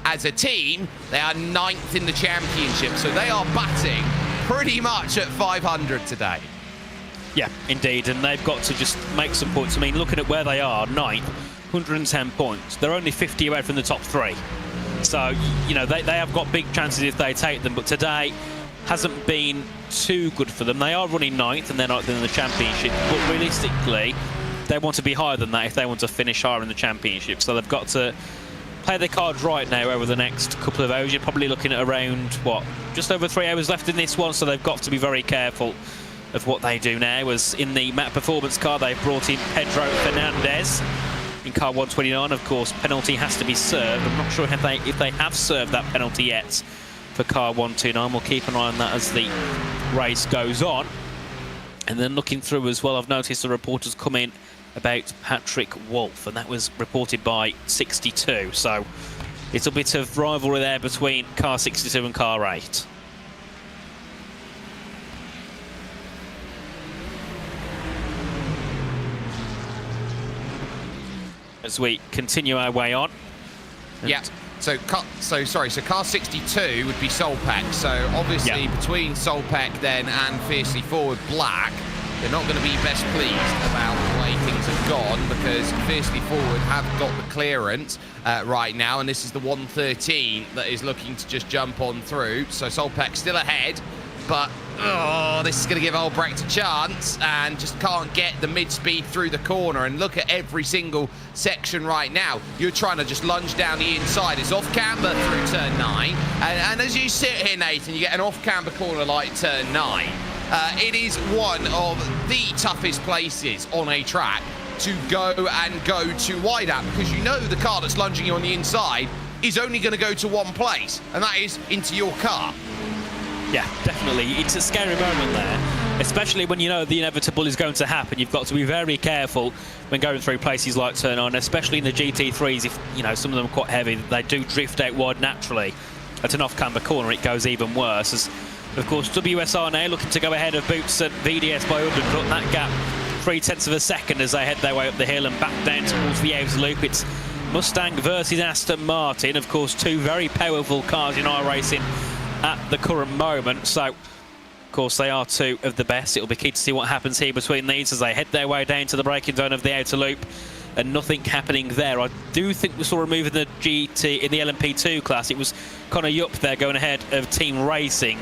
as a team, they are 9th in the championship, so they are batting pretty much at 500 today. Yeah, indeed, and they've got to just make some points. I mean, looking at where they are, 9th, 110 points. They're only 50 away from the top 3. So, they have got big chances if they take them, but today hasn't been too good for them. They are running 9th and they're 9th in the championship, but realistically, they want to be higher than that if they want to finish higher in the championship. So they've got to play their cards right now over the next couple of hours. You're probably looking at around, just over 3 hours left in this one, so they've got to be very careful of what they do now. As in the Map Performance car, they've brought in Pedro Fernandez in car 129. Of course, penalty has to be served. I'm not sure if they have served that penalty yet for car 129. We'll keep an eye on that as the race goes on. And then looking through as well, I've noticed the reporters come in about Patrick Wolf, and that was reported by 62. So it's a bit of rivalry there between car 62 and car 8. As we continue our way on. Yeah. So car 62 would be Solpec. So obviously between Solpec then and Fiercely Forward Black, they're not going to be best pleased about the way things have gone, because Fiercely Forward have got the clearance right now, and this is the 113 that is looking to just jump on through. So Solpec still ahead, but this is going to give Albrecht a chance, and just can't get the mid-speed through the corner. And look at every single section right now. You're trying to just lunge down the inside. It's off camber through turn 9, and as you sit here, Nathan, you get an off camber corner like turn 9. It is one of the toughest places on a track to go to wide at, because you know the car that's lunging you on the inside is only going to go to one place, and that is into your car. Yeah, definitely. It's a scary moment there, especially when you know the inevitable is going to happen. You've got to be very careful when going through places like turn 9, especially in the GT3s. If you know some of them are quite heavy, they do drift out wide naturally. At an off-camber corner, it goes even worse. As of course, WSR now looking to go ahead of Boots and VDS by undercut that gap 0.3 of a second as they head their way up the hill and back down towards the outer loop. It's Mustang versus Aston Martin. Of course, two very powerful cars in iRacing at the current moment. So, of course, they are two of the best. It'll be key to see what happens here between these as they head their way down to the braking zone of the outer loop, and nothing happening there. I do think we saw a move in the GT in the LMP2 class. It was Connor Yupp there going ahead of Team Racing.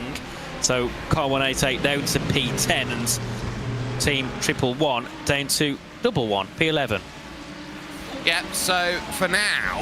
So car 188 down to P10 and Team 111 down to 111, P11. Yep, so for now,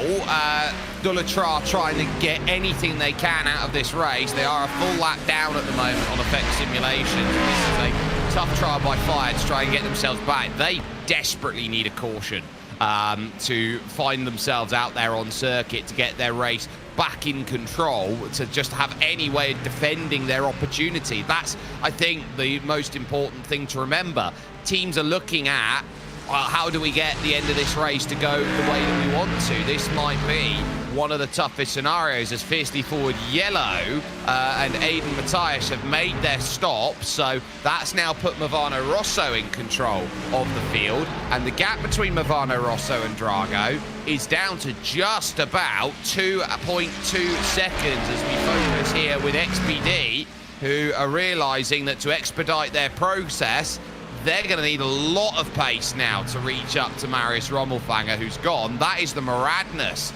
Dullatra trying to get anything they can out of this race. They are a full lap down at the moment on effect simulation. This is a tough trial by fire to try and get themselves back. They desperately need a caution to find themselves out there on circuit to get their race back in control, to just have any way of defending their opportunity. That's, I think, the most important thing to remember. Teams are looking at, how do we get the end of this race to go the way that we want to? This might be one of the toughest scenarios, as Fiercely Forward Yellow and Aiden Matthias have made their stop. So that's now put Movano Rosso in control of the field, and the gap between Movano Rosso and Drago is down to just about 2.2 seconds as we focus here with XPD, who are realizing that to expedite their process, they're going to need a lot of pace now to reach up to Marius Rommelfanger, who's gone. That is the Maradness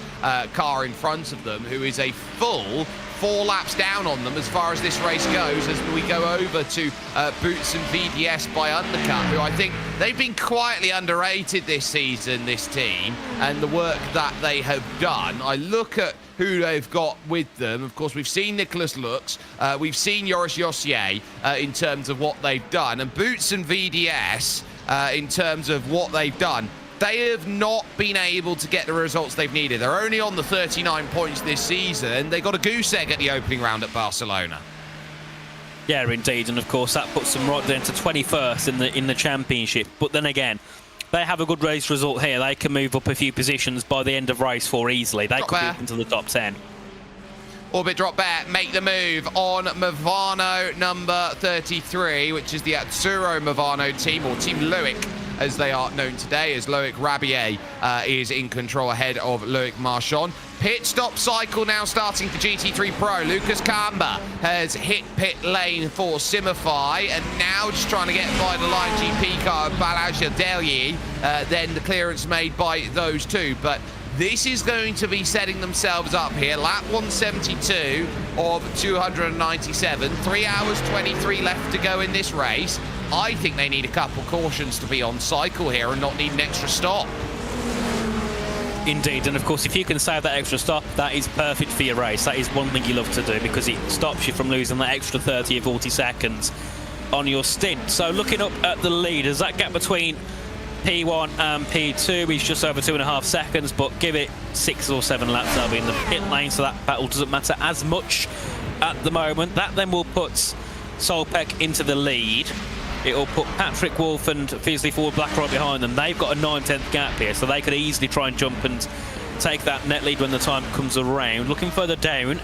car in front of them, who is a full 4 laps down on them as far as this race goes, as we go over to Boots and VDS by undercut, who I think they've been quietly underrated this season, this team, and the work that they have done. I look at who they've got with them. Of course, we've seen Nicholas Lux, we've seen Joris Jossier in terms of what they've done, and Boots and VDS in terms of what they've done. They have not been able to get the results they've needed. They're only on the 39 points this season. They got a goose egg at the opening round at Barcelona. Yeah, indeed, and of course that puts them right down to 21st in the championship. But then again, they have a good race result here. They can move up a few positions by the end of race 4 easily. They could move into the top 10. Orbit drop back, make the move on Movano number 33, which is the Azzurro Movano team, or Team Loic, as they are known today, as Loic Rabier is in control ahead of Loic Marchand. Pit stop cycle now starting for GT3 Pro. Lucas Kamba has hit pit lane for Simify, and now just trying to get by the line GP car of Balaja Delye, then the clearance made by those two. But this is going to be setting themselves up here. Lap 172 of 297. 3 hours 23 left to go in this race. I think they need a couple cautions to be on cycle here and not need an extra stop. Indeed, and of course, if you can save that extra stop, that is perfect for your race. That is one thing you love to do, because it stops you from losing that extra 30 or 40 seconds on your stint. So looking up at the leaders, that gap between P1 and P2 is just over 2.5 seconds, but give it 6 or 7 laps, they'll be in the pit lane, so that battle doesn't matter as much at the moment. That then will put Solpec into the lead. It'll put Patrick Wolf and Fiercely Forward Black right behind them. They've got a 9/10 gap here, so they could easily try and jump and take that net lead when the time comes around. Looking further down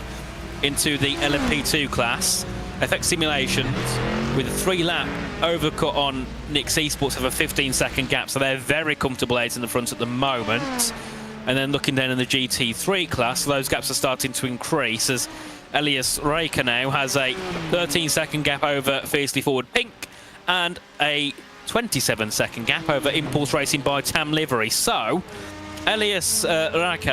into the LMP2 class, FX Simulations with a 3-lap overcut on Nick's Esports have a 15-second gap, so they're very comfortable out in the front at the moment. And then looking down in the GT3 class, those gaps are starting to increase as Elias Raker now has a 13-second gap over Fiercely Forward Pink and a 27-second gap over Impulse Racing by Tam Livery. So, Elias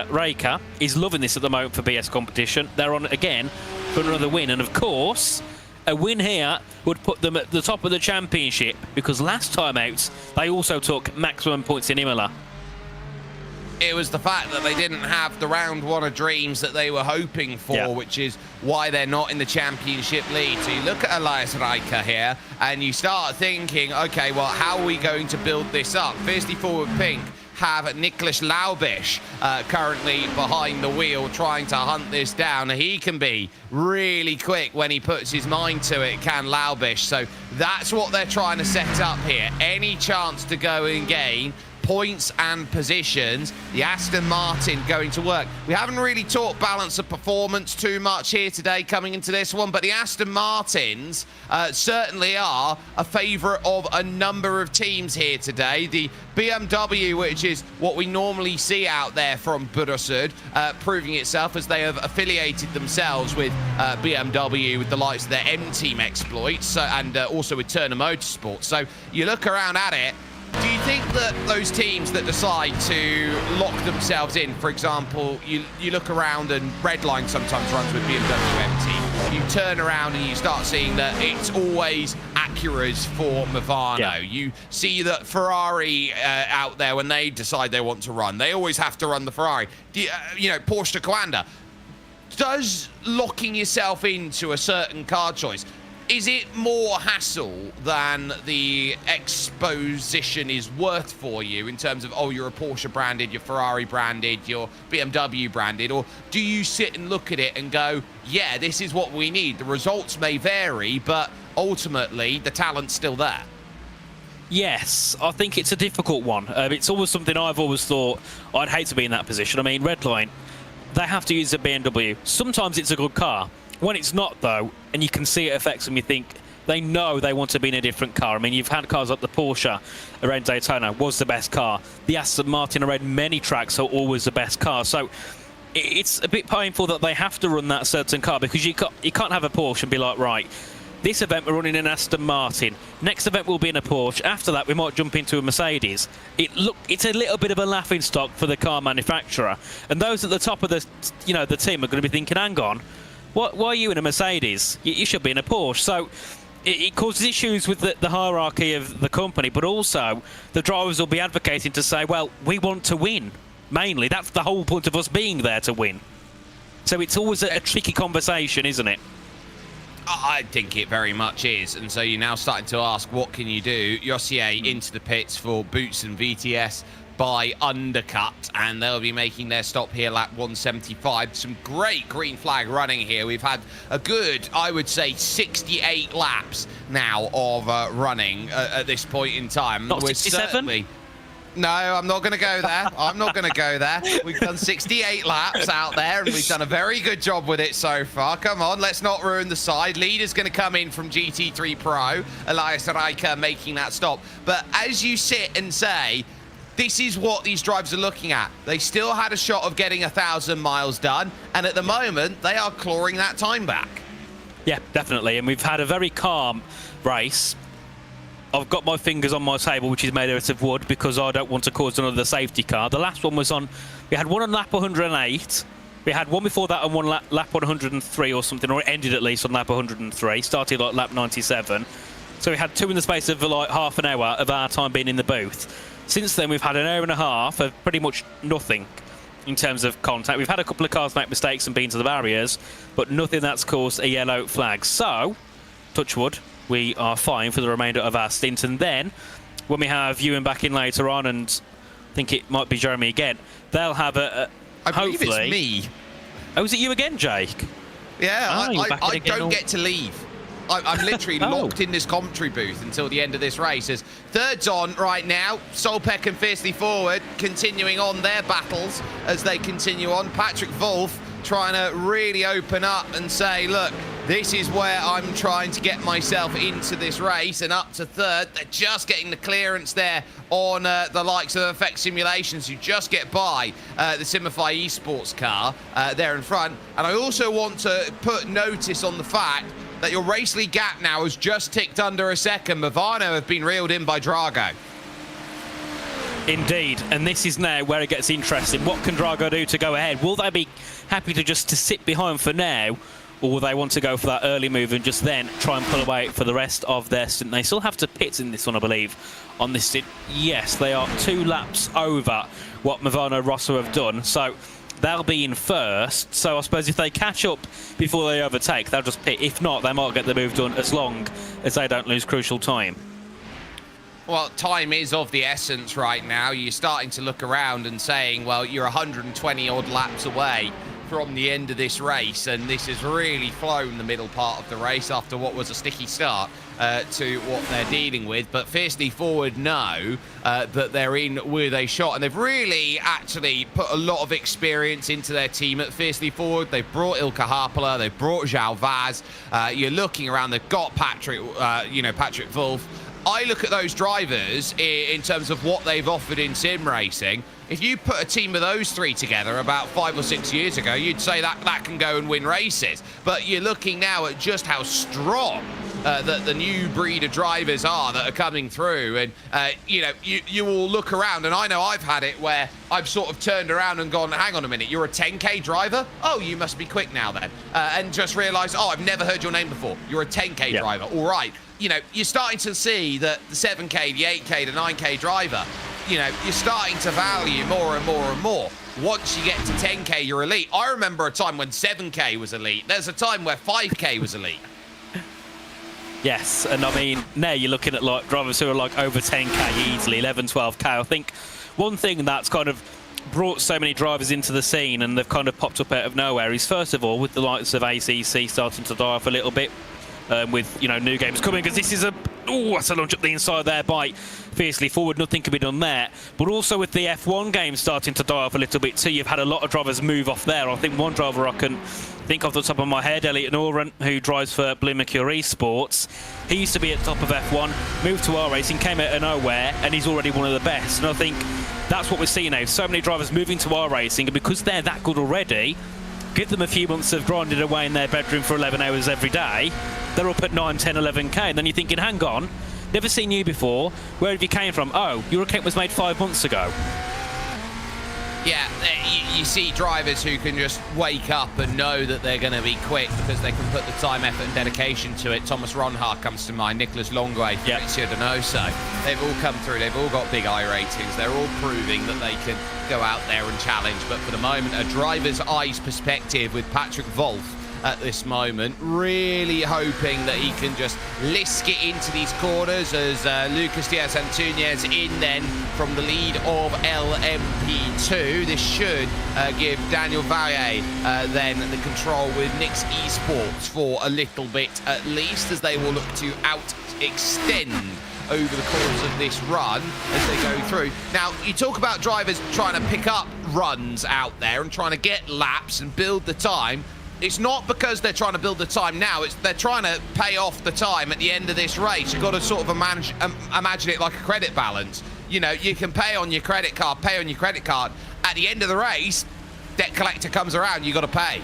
Raker is loving this at the moment for BS competition. They're on again for another win, and of course, a win here would put them at the top of the championship, because last time out they also took maximum points in Imola. It was the fact that they didn't have the round one of dreams that they were hoping for, which is why they're not in the championship lead. So you look at Elias Riker here, and you start thinking, okay, well, how are we going to build this up? Firstly, forward pink have Niklas Laubisch currently behind the wheel trying to hunt this down. He can be really quick when he puts his mind to it, can Laubisch. So that's what they're trying to set up here. Any chance to go and gain points and positions. The Aston Martin going to work. We haven't really talked balance of performance too much here today coming into this one, but the Aston Martins certainly are a favourite of a number of teams here today. The BMW, which is what we normally see out there from Burasud, proving itself as they have affiliated themselves with BMW with the likes of their M-Team exploits and also with Turner Motorsport. So you look around at it, do you think that those teams that decide to lock themselves in, for example, you look around and Redline sometimes runs with BMW MT, you turn around and you start seeing that it's always Acuras for Movano. Yeah. You see that Ferrari out there, when they decide they want to run, they always have to run the Ferrari. You know, Porsche Tiguan. Does locking yourself into a certain car choice, is it more hassle than the exposition is worth for you in terms of, oh, you're a Porsche branded, you're Ferrari branded, you're BMW branded? Or do you sit and look at it and go, yeah, this is what we need? The results may vary, but ultimately the talent's still there. Yes, I think it's a difficult one. It's always something I've always thought I'd hate to be in that position. I mean, Redline, they have to use a BMW. Sometimes it's a good car. When it's not, though, and you can see it affects them, you think they know they want to be in a different car. I mean, you've had cars like the Porsche around Daytona was the best car. The Aston Martin around many tracks are always the best car. So it's a bit painful that they have to run that certain car, because you can't have a Porsche and be like, right, this event we're running an Aston Martin, next event will be in a Porsche, after that we might jump into a Mercedes. It's a little bit of a laughing stock for the car manufacturer, and those at the top of the team are going to be thinking, hang on, why are you in a Mercedes? You should be in a Porsche. So it causes issues with the hierarchy of the company, but also the drivers will be advocating to say, well, we want to win. Mainly, that's the whole point of us being there, to win. So it's always a tricky conversation, isn't it? I think it very much is. And so you're now starting to ask, what can you do? Yossier into the pits for Boots and VTS by undercut, and they'll be making their stop here, lap 175. Some great green flag running here. We've had a good, I would say, 68 laps now of running at this point in time. Not 67? No, I'm not going to go there. I'm not going to go there. We've done 68 laps out there, and we've done a very good job with it so far. Come on, let's not ruin the side. Leader's going to come in from GT3 Pro. Elias Riker making that stop. But as you sit and say, this is what these drivers are looking at. They still had a shot of getting 1,000 miles done, and at the moment, they are clawing that time back. Yeah, definitely, and we've had a very calm race. I've got my fingers on my table, which is made out of wood, because I don't want to cause another safety car. The last one was on, we had one on lap 108, we had one before that on lap 103 or something, or it ended at least on lap 103, started like lap 97. So we had two in the space of like half an hour of our time being in the booth. Since then, we've had an hour and a half of pretty much nothing in terms of contact. We've had a couple of cars make mistakes and been to the barriers, but nothing that's caused a yellow flag. So, touch wood, we are fine for the remainder of our stint. And then, when we have Ewan back in later on, and I think it might be Jeremy again, they'll have I believe hopefully... it's me. Oh, is it you again, Jake? Yeah, I don't get to leave. I'm literally locked in this commentary booth until the end of this race. As third's on right now, Solpeck and Fiercely Forward continuing on their battles as they continue on. Patrick Wolf trying to really open up and say, look, this is where I'm trying to get myself into this race, and up to third. They're just getting the clearance there on the likes of Effect Simulations, who just get by the Simify Esports car there in front. And I also want to put notice on the fact that your race lead gap now has just ticked under a second. Movano have been reeled in by Drago. Indeed, and this is now where it gets interesting. What can Drago do to go ahead? Will they be happy to sit behind for now, or will they want to go for that early move and just then try and pull away for the rest of their stint? They still have to pit in this one, I believe, on this stint. Yes, they are 2 laps over what Movano Rosso have done, so they'll be in first. So I suppose if they catch up before they overtake, they'll just pit. If not, they might get the move done as long as they don't lose crucial time. Well, time is of the essence right now. You're starting to look around and saying, well, you're 120 odd laps away from the end of this race, and this has really flown the middle part of the race after what was a sticky start to what they're dealing with. But Fiercely Forward know that they're in with a shot, and they've really actually put a lot of experience into their team at Fiercely Forward. They've brought Ilka Harpala, they've brought João Vaz. You're looking around, they've got Patrick Wolf. I look at those drivers in terms of what they've offered in sim racing. If you put a team of those 3 together about 5 or 6 years ago, you'd say that can go and win races. But you're looking now at just how strong that the new breed of drivers are that are coming through. And, you will look around, and I know I've had it where I've sort of turned around and gone, hang on a minute, you're a 10K driver? Oh, you must be quick now then. And just realised, oh, I've never heard your name before. You're a 10K driver. All right. You're starting to see that the 7K, the 8K, the 9K driver, you're starting to value more and more and more. Once you get to 10K, you're elite. I remember a time when 7K was elite. There's a time where 5K was elite. Yes, and I mean, now you're looking at like drivers who are like over 10K easily, 11, 12K. I think one thing that's kind of brought so many drivers into the scene and they've kind of popped up out of nowhere is, first of all, with the likes of ACC starting to die off a little bit, with new games coming, because this is that's a launch up the inside there by Fiercely Forward. Nothing can be done there. But also with the F1 game starting to die off a little bit too, you've had a lot of drivers move off there. I think one driver I can think off the top of my head, Elliot Noren, who drives for Blue Mercury Sports. He used to be at the top of F1, moved to R Racing, came out of nowhere, and he's already one of the best. And I think that's what we're seeing now. So many drivers moving to R Racing, and because they're that good already, give them a few months of grinding away in their bedroom for 11 hours every day, they're up at 9, 10, 11K. And then you're thinking, hang on, never seen you before. Where have you came from? Oh, your account was made 5 months ago. Yeah, you see drivers who can just wake up and know that they're going to be quick because they can put the time, effort and dedication to it. Thomas Ronhart comes to mind, Nicholas Longuay, Fabrizio Donoso. They've all come through, they've all got big I ratings. They're all proving that they can go out there and challenge. But for the moment, a driver's eyes perspective with Patrick Wolf at this moment, really hoping that he can just lisk it into these corners as Lucas Diaz-Antunez in then from the lead of LMP2. This should give Daniel Vallier then the control with Nix Esports for a little bit at least, as they will look to out-extend over the course of this run as they go through. Now, you talk about drivers trying to pick up runs out there and trying to get laps and build the time. It's not because they're trying to build the time now, it's they're trying to pay off the time at the end of this race. You've got to sort of imagine it like a credit balance. You can pay on your credit card, At the end of the race, debt collector comes around, you've got to pay.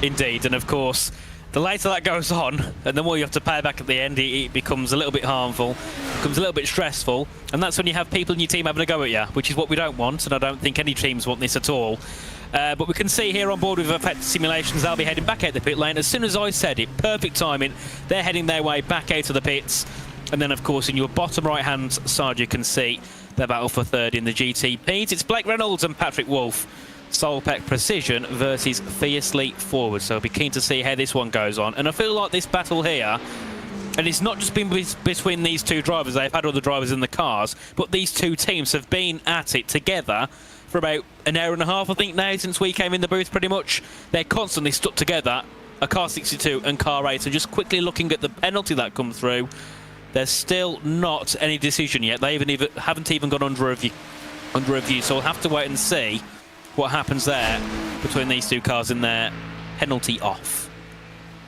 Indeed, and of course, the later that goes on, and the more you have to pay back at the end, it becomes a little bit harmful, becomes a little bit stressful, and that's when you have people in your team having a go at you, which is what we don't want, and I don't think any teams want this at all. But we can see here on board with Effect Simulations, they'll be heading back out the pit lane. As soon as I said it, perfect timing, they're heading their way back out of the pits. And then, of course, in your bottom right-hand side, you can see their battle for third in the GTPs. It's Blake Reynolds and Patrick Wolf, Solpec Precision versus Fiercely Forward. So I'll be keen to see how this one goes on. And I feel like this battle here, and it's not just been between these two drivers, they've had other drivers in the cars, but these two teams have been at it together for about an hour and a half, I think, now, since we came in the booth, pretty much. They're constantly stuck together, a car 62 and car 8. So just quickly looking at the penalty that come through, there's still not any decision yet. They haven't even gone under review, so we'll have to wait and see what happens there between these two cars in their penalty off.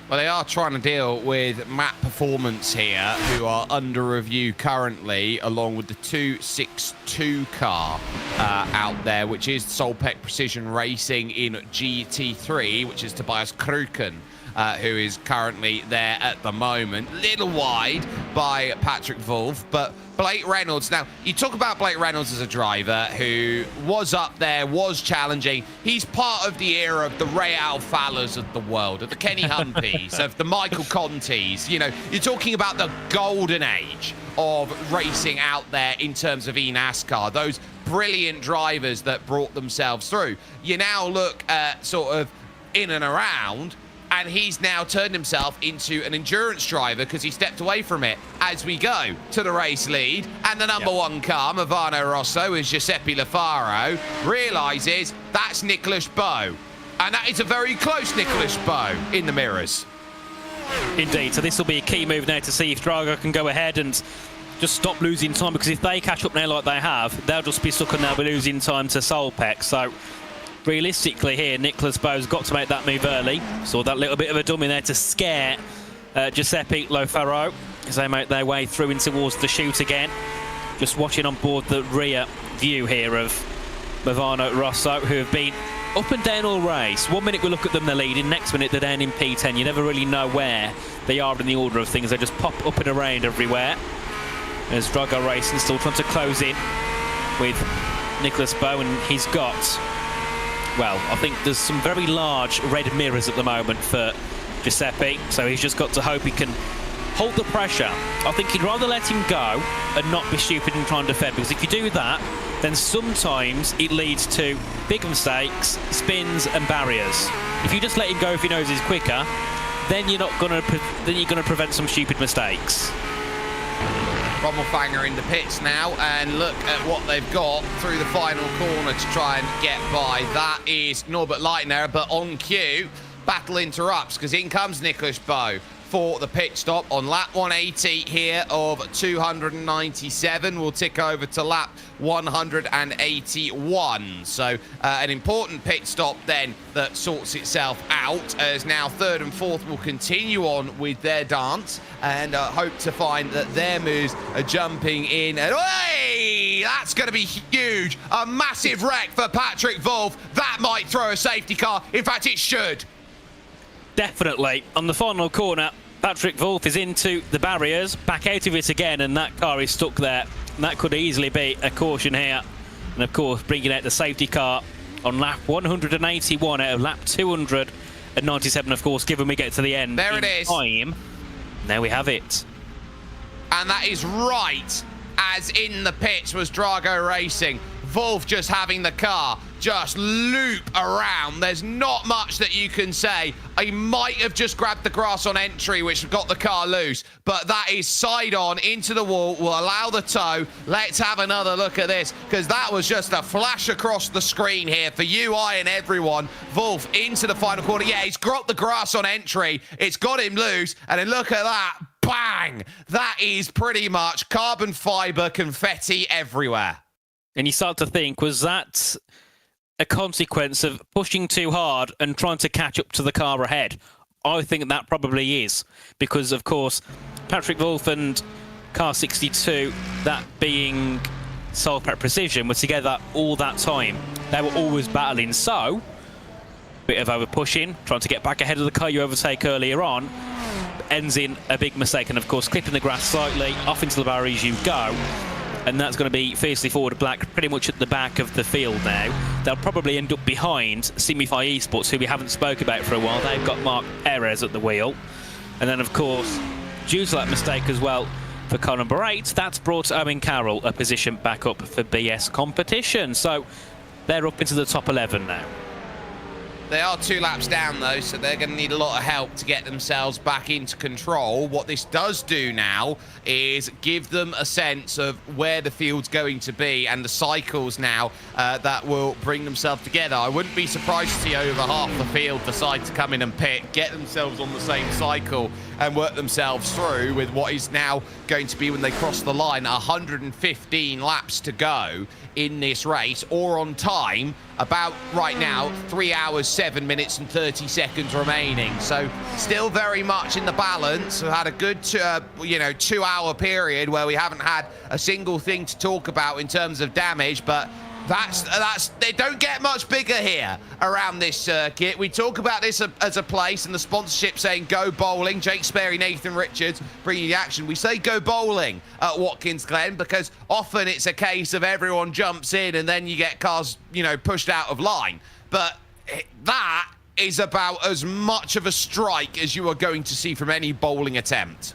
Well, they are trying to deal with Map Performance here, who are under review currently, along with the 262 car out there, which is Solpec Precision Racing in GT3, which is Tobias Kruken who is currently there at the moment. Little wide by Patrick Wolf, but Blake Reynolds. Now, you talk about Blake Reynolds as a driver who was up there, was challenging. He's part of the era of the Ray Alfalas of the world, of the Kenny Humpies, of the Michael Contis. You know, you're talking about the golden age of racing out there in terms of eNASCAR. Those brilliant drivers that brought themselves through. You now look at sort of in and around, and he's now turned himself into an endurance driver because he stepped away from it. As we go to the race lead, and the number one car, Movano Rosso, is Giuseppe Lafaro, realises that's Nicholas Bowe. And that is a very close Nicholas Bowe in the mirrors. Indeed, so this will be a key move now to see if Drago can go ahead and just stop losing time, because if they catch up now like they have, they'll just be stuck and they'll be losing time to Solpec. So realistically here, Nicholas Bowe's got to make that move early. Saw that little bit of a dummy there to scare Giuseppe Lafaro as they make their way through in towards the chute again. Just watching on board the rear view here of Movano Rosso, who have been up and down all race. 1 minute we look at them, they're leading, next minute they're down in P10. You never really know where they are in the order of things. They just pop up and around everywhere. As Drago Racing still trying to close in with Nicholas Bowe, and he's got, well, I think there's some very large red mirrors at the moment for Giuseppe, so he's just got to hope he can hold the pressure. I think he'd rather let him go and not be stupid and try and defend, because if you do that, then sometimes it leads to big mistakes, spins and barriers. If you just let him go if he knows he's quicker, then you're going to prevent some stupid mistakes. Rommelfanger in the pits now, and look at what they've got through the final corner to try and get by. That is Norbert Leitner, but on cue, battle interrupts because in comes Nicholas Bowe for the pit stop on lap 180 here of 297. We'll tick over to lap 181. So an important pit stop then that sorts itself out, as now third and fourth will continue on with their dance and hope to find that their moves are jumping in. And hey, that's going to be huge. A massive wreck for Patrick Wolf. That might throw a safety car. In fact, it should. Definitely. On the final corner, Patrick Wolf is into the barriers, back out of it again, and that car is stuck there. And that could easily be a caution here. And of course, bringing out the safety car on lap 181 out of lap 297, of course, given we get to the end. There it is. Time. There we have it. And that is right as in the pits was Drago Racing. Wolf just having the car just loop around. There's not much that you can say. He might have just grabbed the grass on entry, which got the car loose, but that is side on into the wall, will allow the tow. Let's have another look at this, because that was just a flash across the screen here for you, I, and everyone. Wolf into the final corner. Yeah, he's got the grass on entry. It's got him loose, and then look at that. Bang! That is pretty much carbon fiber confetti everywhere. And you start to think, was that a consequence of pushing too hard and trying to catch up to the car ahead? I think that probably is, because of course Patrick Wolf and car 62, that being Solpec Precision, were together all that time. They were always battling, so bit of over pushing, trying to get back ahead of the car you overtake earlier on, ends in a big mistake, and of course clipping the grass slightly, off into the barriers you go. And that's going to be fiercely forward black, pretty much at the back of the field now. They'll probably end up behind Simify Esports, who we haven't spoke about for a while. They've got Mark Perez at the wheel. And then, of course, due to that mistake as well for car number 8, that's brought Owen Carroll a position back up for BS competition. So they're up into the top 11 now. They are 2 laps down, though, so they're going to need a lot of help to get themselves back into control. What this does do now is give them a sense of where the field's going to be and the cycles now that will bring themselves together. I wouldn't be surprised to see over half the field decide to come in and pit, get themselves on the same cycle and work themselves through with what is now going to be, when they cross the line, 115 laps to go in this race, or on time, about right now 3 hours 7 minutes and 30 seconds remaining. So still very much in the balance. We've had a good 2 hour period where we haven't had a single thing to talk about in terms of damage, but They don't get much bigger here around this circuit. We talk about this as a place and the sponsorship saying go bowling. Jake Sperry, Nathan Richards bringing the action. We say go bowling at Watkins Glen because often it's a case of everyone jumps in and then you get cars, you know, pushed out of line. But that is about as much of a strike as you are going to see from any bowling attempt.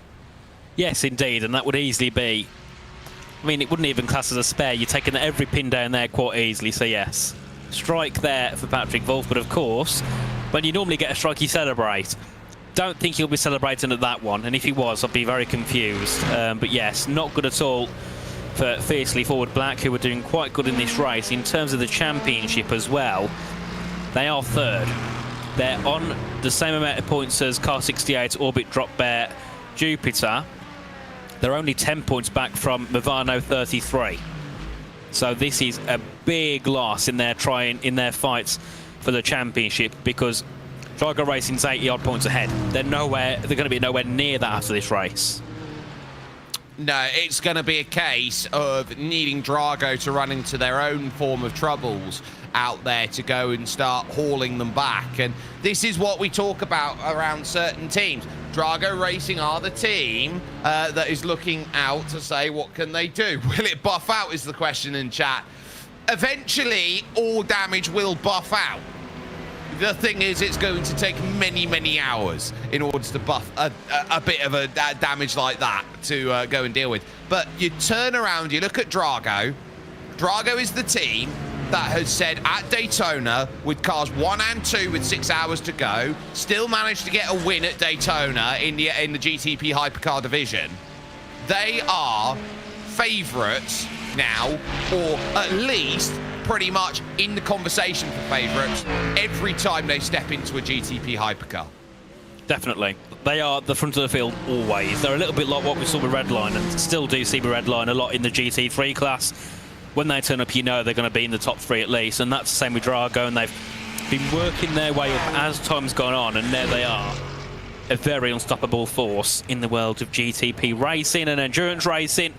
Yes, indeed, and that would easily be... I mean, it wouldn't even class as a spare. You're taking every pin down there quite easily, so yes. Strike there for Patrick Wolf, but of course, when you normally get a strike, you celebrate. Don't think he'll be celebrating at that one, and if he was, I'd be very confused. But yes, not good at all for Fiercely Forward Black, who are doing quite good in this race. In terms of the championship as well, they are third. They're on the same amount of points as Car 68, Orbit, Drop Bear, Jupiter. They're only 10 points back from Movano 33. So this is a big loss in their fights for the championship because Drago Racing's 80-odd points ahead. They're going to be nowhere near that after this race. No, it's going to be a case of needing Drago to run into their own form of troubles out there to go and start hauling them back. And this is what we talk about around certain teams. Drago Racing are the team that is looking out to say, what can they do? Will it buff out is the question in chat. Eventually, all damage will buff out. The thing is, it's going to take many, many hours in order to buff a bit of a damage like that to go and deal with. But you turn around, you look at Drago. Drago is the team that has said at Daytona, with cars 1 and 2 with 6 hours to go, still managed to get a win at Daytona in the GTP Hypercar division. They are favourites now, or at least pretty much in the conversation for favourites every time they step into a GTP Hypercar. Definitely. They are the front of the field always. They're a little bit like what we saw with Redline, and still do see with Redline a lot in the GT3 class. When they turn up, you know they're going to be in the top 3 at least, and that's the same with Drago, and they've been working their way up as time's gone on, and there they are. A very unstoppable force in the world of GTP racing and endurance racing.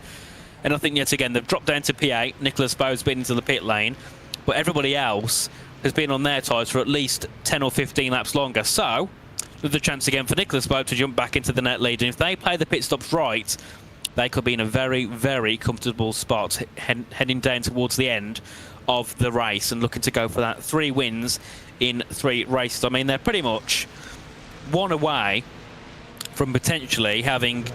And I think yet again they've dropped down to P8. Nicholas Bowe's been into the pit lane, but everybody else has been on their tyres for at least 10 or 15 laps longer. So there's a chance again for Nicholas Bowe to jump back into the net lead, and if they play the pit stops right, they could be in a very, very comfortable spot heading down towards the end of the race and looking to go for that 3 wins in 3 races. I mean, they're pretty much 1 away from potentially having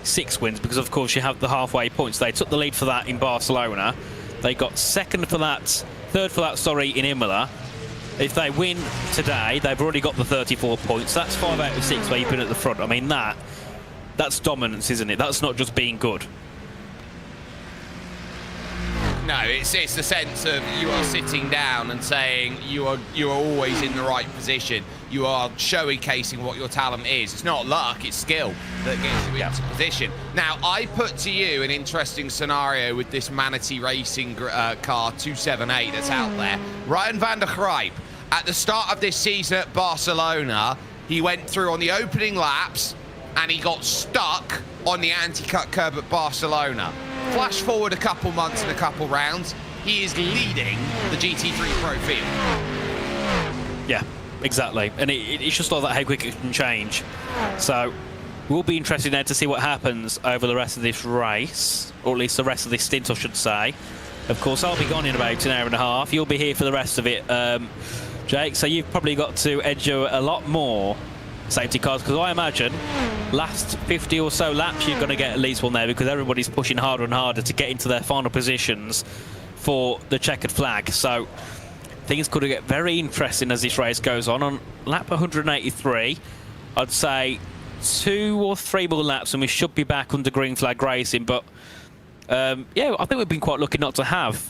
6 wins, because of course you have the halfway points. They took the lead for that in Barcelona. They got 2nd for that, 3rd for that, sorry, in Imola. If they win today, they've already got the 34 points. That's 5 out of 6 where you've been at the front. I mean, that's dominance, isn't it? That's not just being good. No, it's the sense of you are sitting down and saying you are always in the right position. You are showcasing what your talent is. It's not luck, it's skill that gets you into position. Now, I put to you an interesting scenario with this Manatee Racing car 278 that's out there. Ryan van der Grijp, at the start of this season at Barcelona, he went through on the opening laps and he got stuck on the anti-cut curb at Barcelona. Flash forward a couple months and a couple rounds, he is leading the GT3 Pro field. Yeah, exactly. And it's just like that how quick it can change. So we'll be interested now to see what happens over the rest of this race, or at least the rest of this stint, I should say. Of course, I'll be gone in about an hour and a half. You'll be here for the rest of it, Jake, so you've probably got to edge a lot more safety cars, because I imagine last 50 or so laps you're going to get at least one there, because everybody's pushing harder and harder to get into their final positions for the checkered flag. So things could get very interesting as this race goes on. On lap 183, I'd say 2 or 3 more laps and we should be back under green flag racing. But yeah, I think we've been quite lucky not to have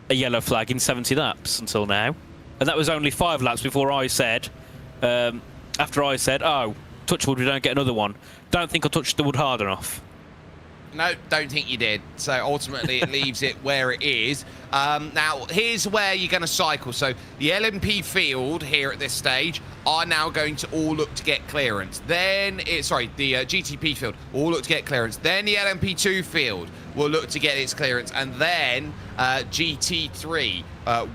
a yellow flag in 70 laps until now, and that was only 5 laps before I said after I said, oh, touch wood, we don't get another one. Don't think I touched the wood hard enough. No, don't think you did. So ultimately it leaves it where it is. Now, here's where you're going to cycle. So the LMP field here at this stage are now going to all look to get clearance. Then, the GTP field will all look to get clearance. Then the LMP2 field will look to get its clearance. And then GT3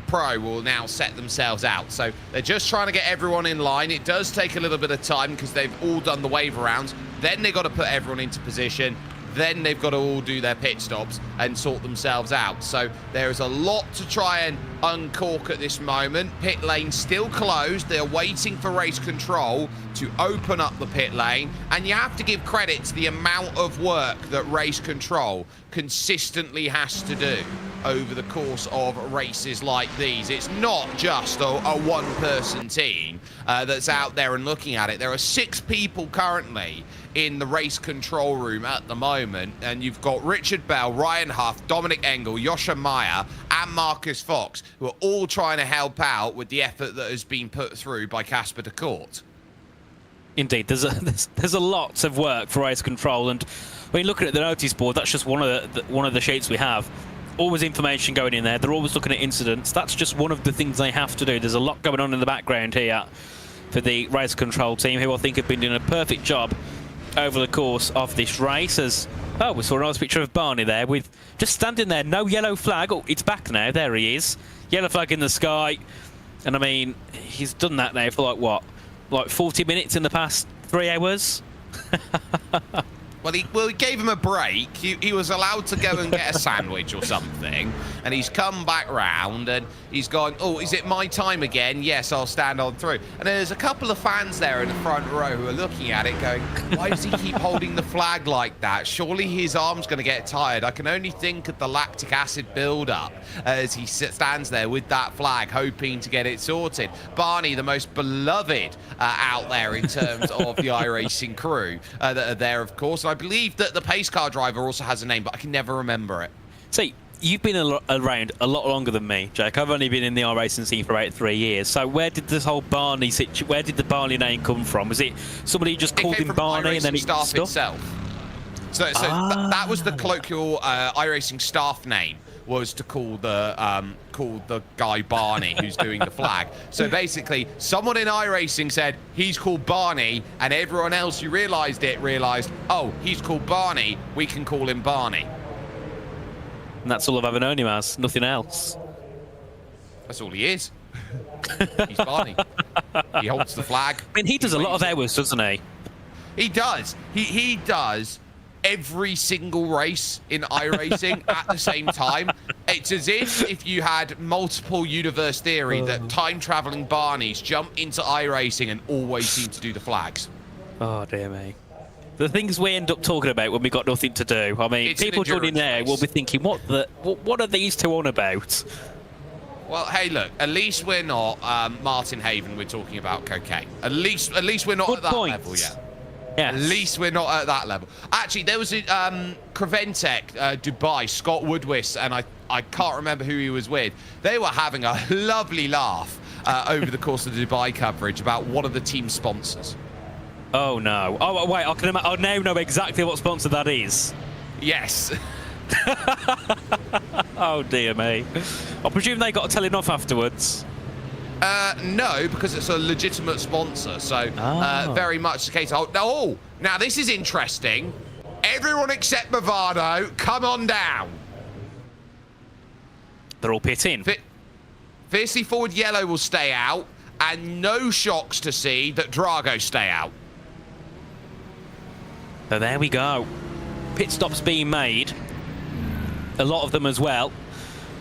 Pro will now set themselves out. So they're just trying to get everyone in line. It does take a little bit of time because they've all done the wave rounds. Then they've got to put everyone into position. Then they've got to all do their pit stops and sort themselves out. So there is a lot to try and uncork at this moment. Pit lane still closed. They're waiting for race control to open up the pit lane. And you have to give credit to the amount of work that race control consistently has to do over the course of races like these. It's not just a one-person team that's out there and looking at it. There are 6 people currently in the race control room at the moment, and you've got Richard Bell, Ryan Huff, Dominic Engel, Joscha Meyer, and Marcus Fox, who are all trying to help out with the effort that has been put through by Casper de Court. Indeed, there's a lot of work for race control, and when you're looking at the notice board, that's just one of the sheets we have. Always information going in there. They're always looking at incidents. That's just one of the things they have to do. There's a lot going on in the background here for the race control team, who I think have been doing a perfect job over the course of this race. As we saw a nice picture of Barney there with just standing there, no yellow flag. Oh, it's back now. There he is. Yellow flag in the sky. And I mean, he's done that now for like 40 minutes in the past 3 hours. Well, he gave him a break. He was allowed to go and get a sandwich or something, and he's come back round and he's gone, oh, is it my time again? Yes, I'll stand on through. And there's a couple of fans there in the front row who are looking at it going, why does he keep holding the flag like that? Surely his arm's going to get tired. I can only think of the lactic acid build-up as he stands there with that flag, hoping to get it sorted. Barney, the most beloved out there in terms of the iRacing crew that are there, of course. I believe that the pace car driver also has a name, but I can never remember it. See, you've been around a lot longer than me, Jake. I've only been in the iRacing scene for about 3 years. So where did this whole Barney where did the Barney name come from? Was it somebody just called him Barney and then he staff itself? So that was the colloquial iRacing staff name, was to call the guy Barney who's doing the flag. So basically, someone in iRacing said he's called Barney, and everyone else who realised, oh, he's called Barney, we can call him Barney. And that's all I've ever known him as, nothing else. That's all he is. He's Barney. He holds the flag. I mean, he does a lot of hours, doesn't he? He does. He does every single race in iRacing at the same time. It's as if you had multiple universe theory that time-traveling Barneys jump into iRacing and always seem to do the flags. Oh, dear me. The things we end up talking about when we've got nothing to do. I mean, it's people joining there will be thinking, what are these two on about? Well, hey, look, at least we're not Martin Haven, we're talking about cocaine. At least we're not at that level yet. Yes. At least we're not at that level. Actually, there was a Creventec, Dubai, Scott Woodwis, and I can't remember who he was with. They were having a lovely laugh over the course of the Dubai coverage about one of the team sponsors. Oh, no. Oh, wait, I now know exactly what sponsor that is. Yes. Oh, dear me. I presume they got to tell him off afterwards. No, because it's a legitimate sponsor, so very much the case. Oh, now this is interesting. Everyone except Movado, come on down. They're all pitting. Fiercely Forward Yellow will stay out, and no shocks to see that Drago stay out. So there we go. Pit stops being made. A lot of them as well.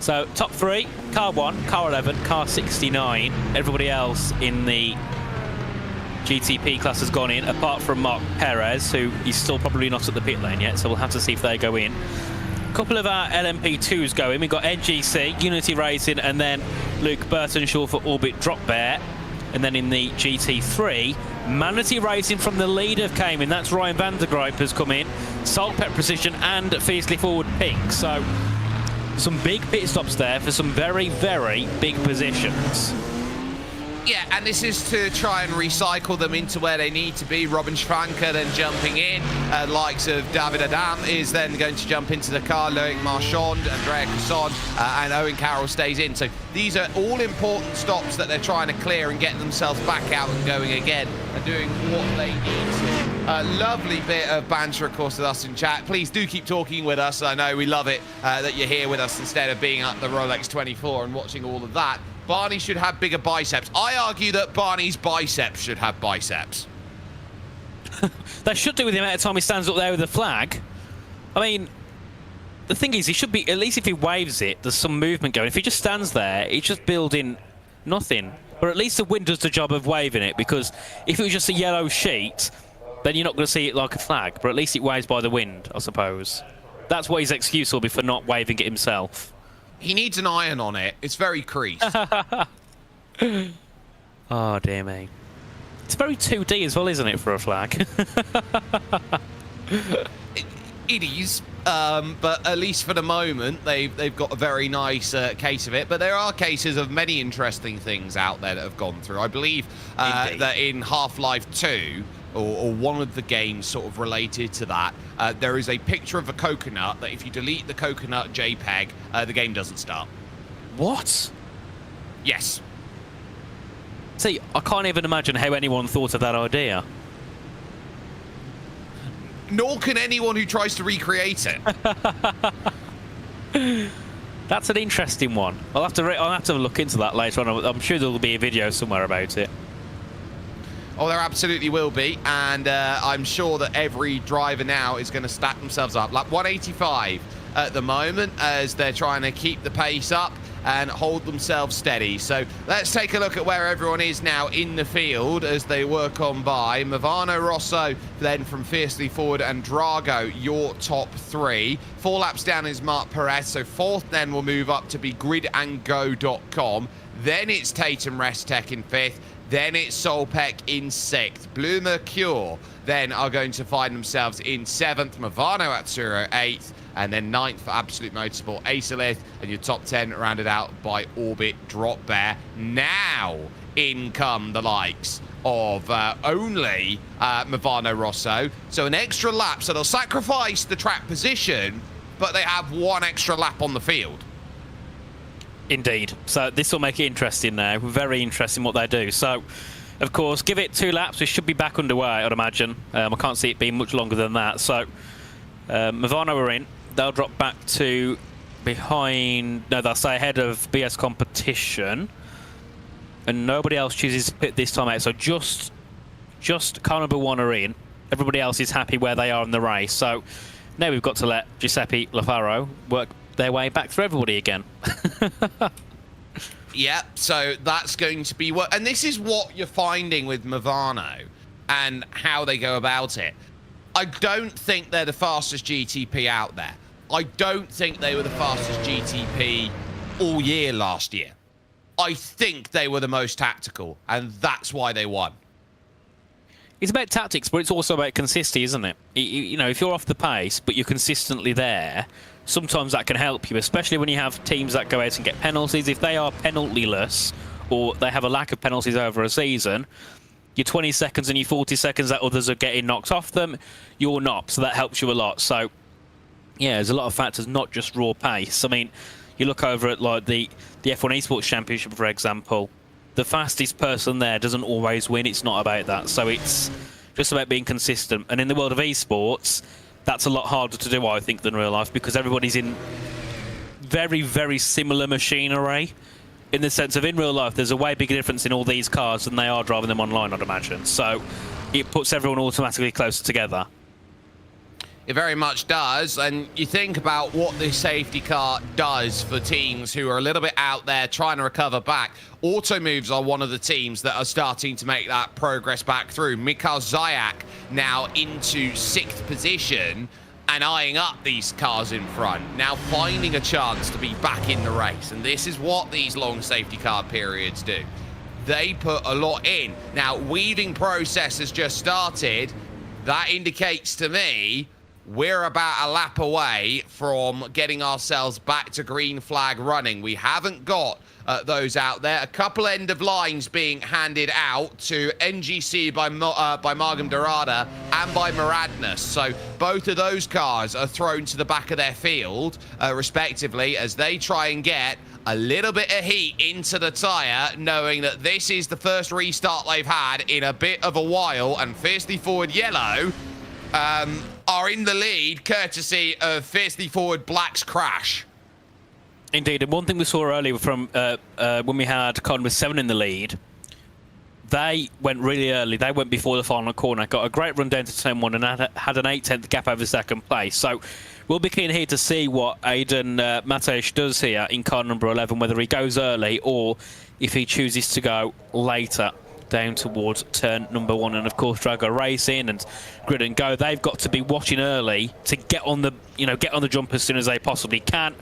So, top 3, car 1, car 11, car 69. Everybody else in the GTP class has gone in, apart from Mark Perez, who is still probably not at the pit lane yet, so we'll have to see if they go in. A couple of our LMP2s go in. We've got NGC, Unity Racing, and then Luke Burtonshaw for Orbit Drop Bear. And then in the GT3, Manatee Racing from the lead have came in. That's Ryan van der Grijp has come in. Salt Pet Precision and Fiercely Forward Pink. So, some big pit stops there for some very, very big positions. Yeah, and this is to try and recycle them into where they need to be. Robin Schwanker then jumping in. Likes of David Adam is then going to jump into the car. Loic Marchand, Andrea Casson, and Owen Carroll stays in. So these are all important stops that they're trying to clear and get themselves back out and going again and doing what they need to. A lovely bit of banter, of course, with us in chat. Please do keep talking with us. I know we love it that you're here with us instead of being at the Rolex 24 and watching all of that. Barney should have bigger biceps. I argue that Barney's biceps should have biceps. They should do with the amount of time he stands up there with the flag. I mean, the thing is, he should be, at least if he waves it, there's some movement going. If he just stands there, he's just building nothing. Or at least the wind does the job of waving it, because if it was just a yellow sheet, then you're not going to see it like a flag. But at least it waves by the wind, I suppose. That's what his excuse will be for not waving it himself. He needs an iron on it. It's very creased. Oh, dear me. It's very 2D as well, isn't it, for a flag? It is, but at least for the moment, they've got a very nice case of it. But there are cases of many interesting things out there that have gone through. I believe that in Half-Life 2, or one of the games sort of related to that, there is a picture of a coconut that if you delete the coconut JPEG, the game doesn't start. What? Yes. See, I can't even imagine how anyone thought of that idea. Nor can anyone who tries to recreate it. That's an interesting one. I'll have to look into that later on. I'm sure there'll be a video somewhere about it. Oh, there absolutely will be, and I'm sure that every driver now is going to stack themselves up. Like 185 at the moment as they're trying to keep the pace up and hold themselves steady. So let's take a look at where everyone is now in the field as they work on by. Movano Rosso then from Fiercely Forward and Drago, your top three. 4 laps down is Mark Perez, so fourth then will move up to be gridandgo.com. Then it's Tatum Restech in fifth. Then it's Solpec in sixth. Blue Mercure then are going to find themselves in seventh. Movano Atsuro eighth. And then ninth for Absolute Motorsport, Acelith. And your top 10 rounded out by Orbit Drop Bear. Now in come the likes of only Movano Rosso. So an extra lap. So they'll sacrifice the track position, but they have one extra lap on the field. Indeed. So this will make it interesting now. Very interesting what they do. So, of course, give it 2 laps. We should be back underway, I'd imagine. I can't see it being much longer than that. So, Movano are in. They'll drop back to behind... No, they'll stay ahead of BS Competition. And nobody else chooses to pit this time out. So just car number 1 are in. Everybody else is happy where they are in the race. So now we've got to let Giuseppe Lafaro work their way back through everybody again. Yeah, so that's going to be what, and this is what you're finding with Movano and how they go about it. I don't think they're the fastest GTP out there. I don't think they were the fastest GTP all year last year. I think they were the most tactical, and that's why they won. It's about tactics, but it's also about consistency, isn't it? You know, if you're off the pace, but you're consistently there, sometimes that can help you, especially when you have teams that go out and get penalties. If they are penaltyless, or they have a lack of penalties over a season, your 20 seconds and your 40 seconds that others are getting knocked off them, you're not. So that helps you a lot. So, yeah, there's a lot of factors, not just raw pace. I mean, you look over at like the F1 Esports Championship, for example. The fastest person there doesn't always win. It's not about that. So it's just about being consistent. And in the world of esports, that's a lot harder to do, I think, than real life, because everybody's in very, very similar machinery. In the sense of, in real life, there's a way bigger difference in all these cars than they are driving them online, I'd imagine. So it puts everyone automatically closer together. It very much does, and you think about what this safety car does for teams who are a little bit out there trying to recover back. Automoves are one of the teams that are starting to make that progress back through. Mikhail Zayak now into 6th position and eyeing up these cars in front, now finding a chance to be back in the race. And this is what these long safety car periods do. They put a lot in. Now, weaving process has just started. That indicates to me we're about a lap away from getting ourselves back to green flag running. We haven't got those out there. A couple end of lines being handed out to NGC by Margam Dorada and by Maradnus. So both of those cars are thrown to the back of their field, respectively, as they try and get a little bit of heat into the tyre, knowing that this is the first restart they've had in a bit of a while, and Fiercely Forward Yellow are in the lead, courtesy of Fiercely Forward Black's crash. Indeed, and one thing we saw earlier from when we had Con with 7 in the lead, they went really early. They went before the final corner, got a great run down to turn 1 and had an 8/10 gap over second place. So we'll be keen here to see what Aidan Matesh does here in car number 11, whether he goes early or if he chooses to go later down towards turn number 1. And of course, Drago Racing and Grid and Go, they've got to be watching early to get on the jump as soon as they possibly can,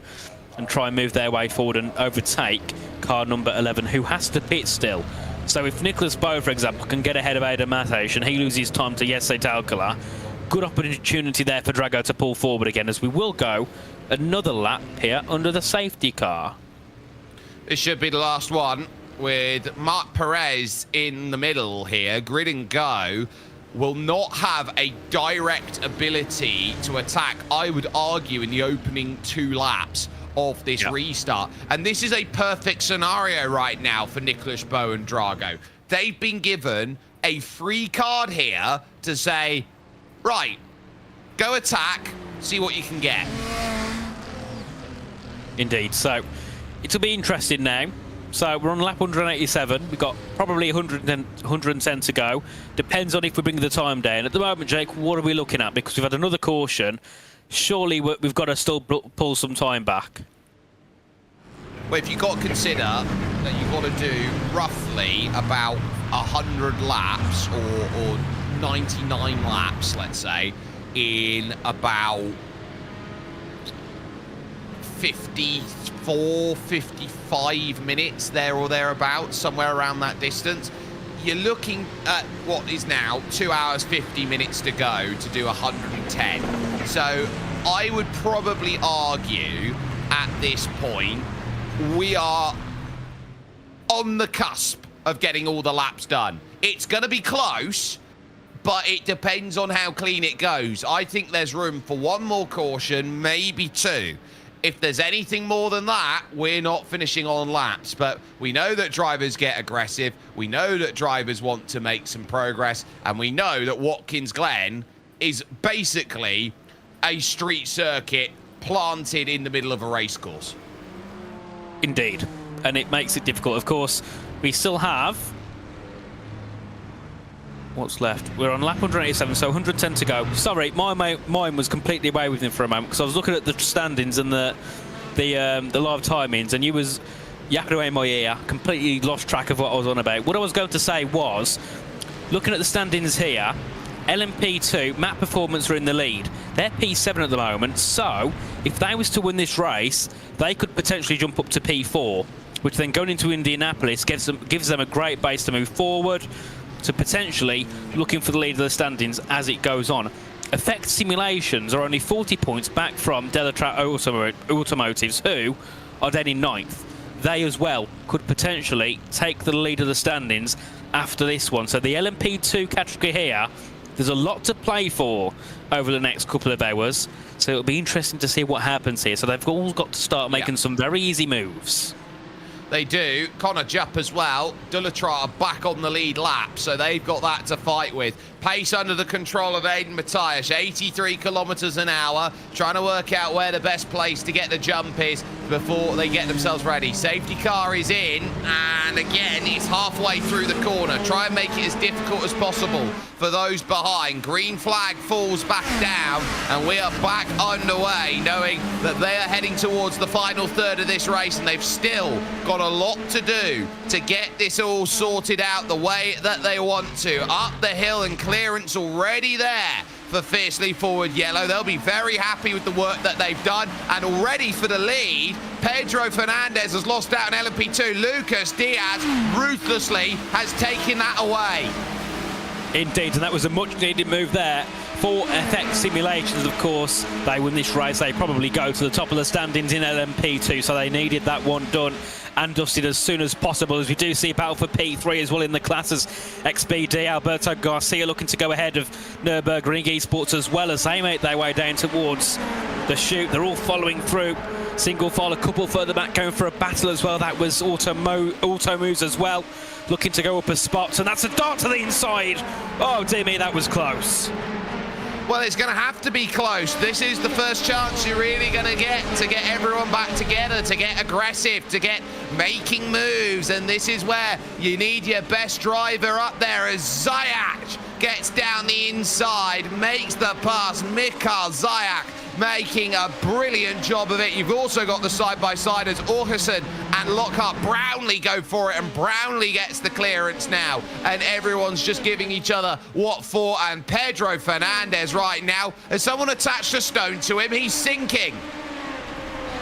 and try and move their way forward and overtake car number 11, who has to pit still. So if Nicholas Bowe, for example, can get ahead of Aidan Matesh and he loses time to Jesse Alcala, good opportunity there for Drago to pull forward again, as we will go another lap here under the safety car. This should be the last one, with Mark Perez in the middle here. Grid and Go will not have a direct ability to attack, I would argue, in the opening 2 laps of this restart. And this is a perfect scenario right now for Nicholas Bowe and Drago. They've been given a free card here to say, right, go attack, see what you can get. Indeed, so it'll be interesting now. So we're on lap 187. We've got probably 110 to go. Depends on if we bring the time down. At the moment, Jake, what are we looking at? Because we've had another caution. Surely we've got to still pull some time back. Well, if you've got to consider that you've got to do roughly about 100 laps or 99 laps, let's say, in about 54, 55 minutes, there or thereabouts, somewhere around that distance. You're looking at what is now 2 hours, 50 minutes to go to do 110. So I would probably argue at this point, we are on the cusp of getting all the laps done. It's going to be close, but it depends on how clean it goes. I think there's room for 1 more caution, maybe 2. If there's anything more than that, we're not finishing on laps. But we know that drivers get aggressive. We know that drivers want to make some progress. And we know that Watkins Glen is basically a street circuit planted in the middle of a race course. Indeed. And it makes it difficult. Of course, we still have... what's left? We're on lap 187, so 110 to go. Sorry, mine was completely away with me for a moment, because I was looking at the standings and the live timings, and you was yapping away in my ear, completely lost track of what I was on about. What I was going to say was, looking at the standings here, LMP2, Map Performance are in the lead. They're P7 at the moment, so if they was to win this race, they could potentially jump up to P4, which then going into Indianapolis gives them a great base to move forward, to potentially looking for the lead of the standings as it goes on. Effect Simulations are only 40 points back from Delatrat Automotives, who are then in 9th. They as well could potentially take the lead of the standings after this one. So the LMP2 category here, there's a lot to play for over the next couple of hours. So it'll be interesting to see what happens here. So they've all got to start making some very easy moves. They do. Connor Jupp as well. Delatrat are back on the lead lap, so they've got that to fight with. Pace under the control of Aidan Matesh, 83 kilometres an hour, trying to work out where the best place to get the jump is before they get themselves ready. Safety car is in, and again, it's halfway through the corner. Try and make it as difficult as possible for those behind. Green flag falls back down, and we are back underway, knowing that they are heading towards the final third of this race, and they've still got a lot to do to get this all sorted out the way that they want to. Up the hill, and clearance already there for Fiercely Forward Yellow. They'll be very happy with the work that they've done, and already for the lead, Pedro Fernandez has lost out on LMP2. Lucas Diaz ruthlessly has taken that away. Indeed, and that was a much-needed move there for FX Simulations. Of course, they win this race. They probably go to the top of the standings in LMP2, so they needed that one done and dusted as soon as possible, as we do see a battle for P3 as well in the classes. XBD, Alberto Garcia looking to go ahead of Nürburgring Esports as well, as they make their way down towards the chute. They're all following through. Single file, a couple further back going for a battle as well. That was Auto Moves as well, looking to go up a spot, and that's a dart to the inside. Oh dear me, that was close. Well, it's going to have to be close. This is the first chance you're really going to get everyone back together, to get aggressive, to get making moves. And this is where you need your best driver up there, as Zayak gets down the inside, makes the pass. Mikael Zayak making a brilliant job of it. You've also got the side-by-side as Orhison and Lockhart Brownlee go for it, and Brownlee gets the clearance now, and everyone's just giving each other what for. And Pedro Fernandez right now, as someone attached a stone to him, he's sinking.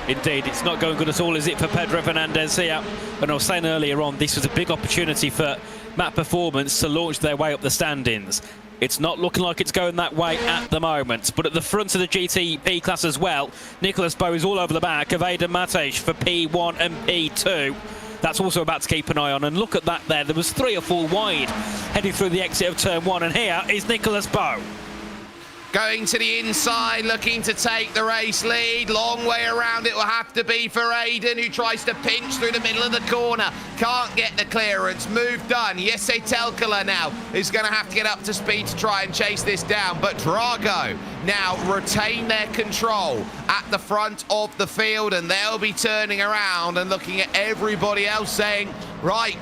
Indeed, it's not going good at all, is it, for Pedro Fernandez here? And I was saying earlier on, this was a big opportunity for Matt Performance to launch their way up the standings. It's not looking like it's going that way at the moment. But at the front of the GTP class as well, Nicholas Bowe is all over the back of Aidan Matesh for P1 and P2. That's also about to keep an eye on. And look at that there. There was 3 or 4 wide heading through the exit of turn 1. And here is Nicholas Bowe. Going to the inside, looking to take the race lead. Long way around it will have to be for Aidan, who tries to pinch through the middle of the corner. Can't get the clearance. Move done. Jesse Telkala now is going to have to get up to speed to try and chase this down. But Drago now retain their control at the front of the field, and they'll be turning around and looking at everybody else saying, right,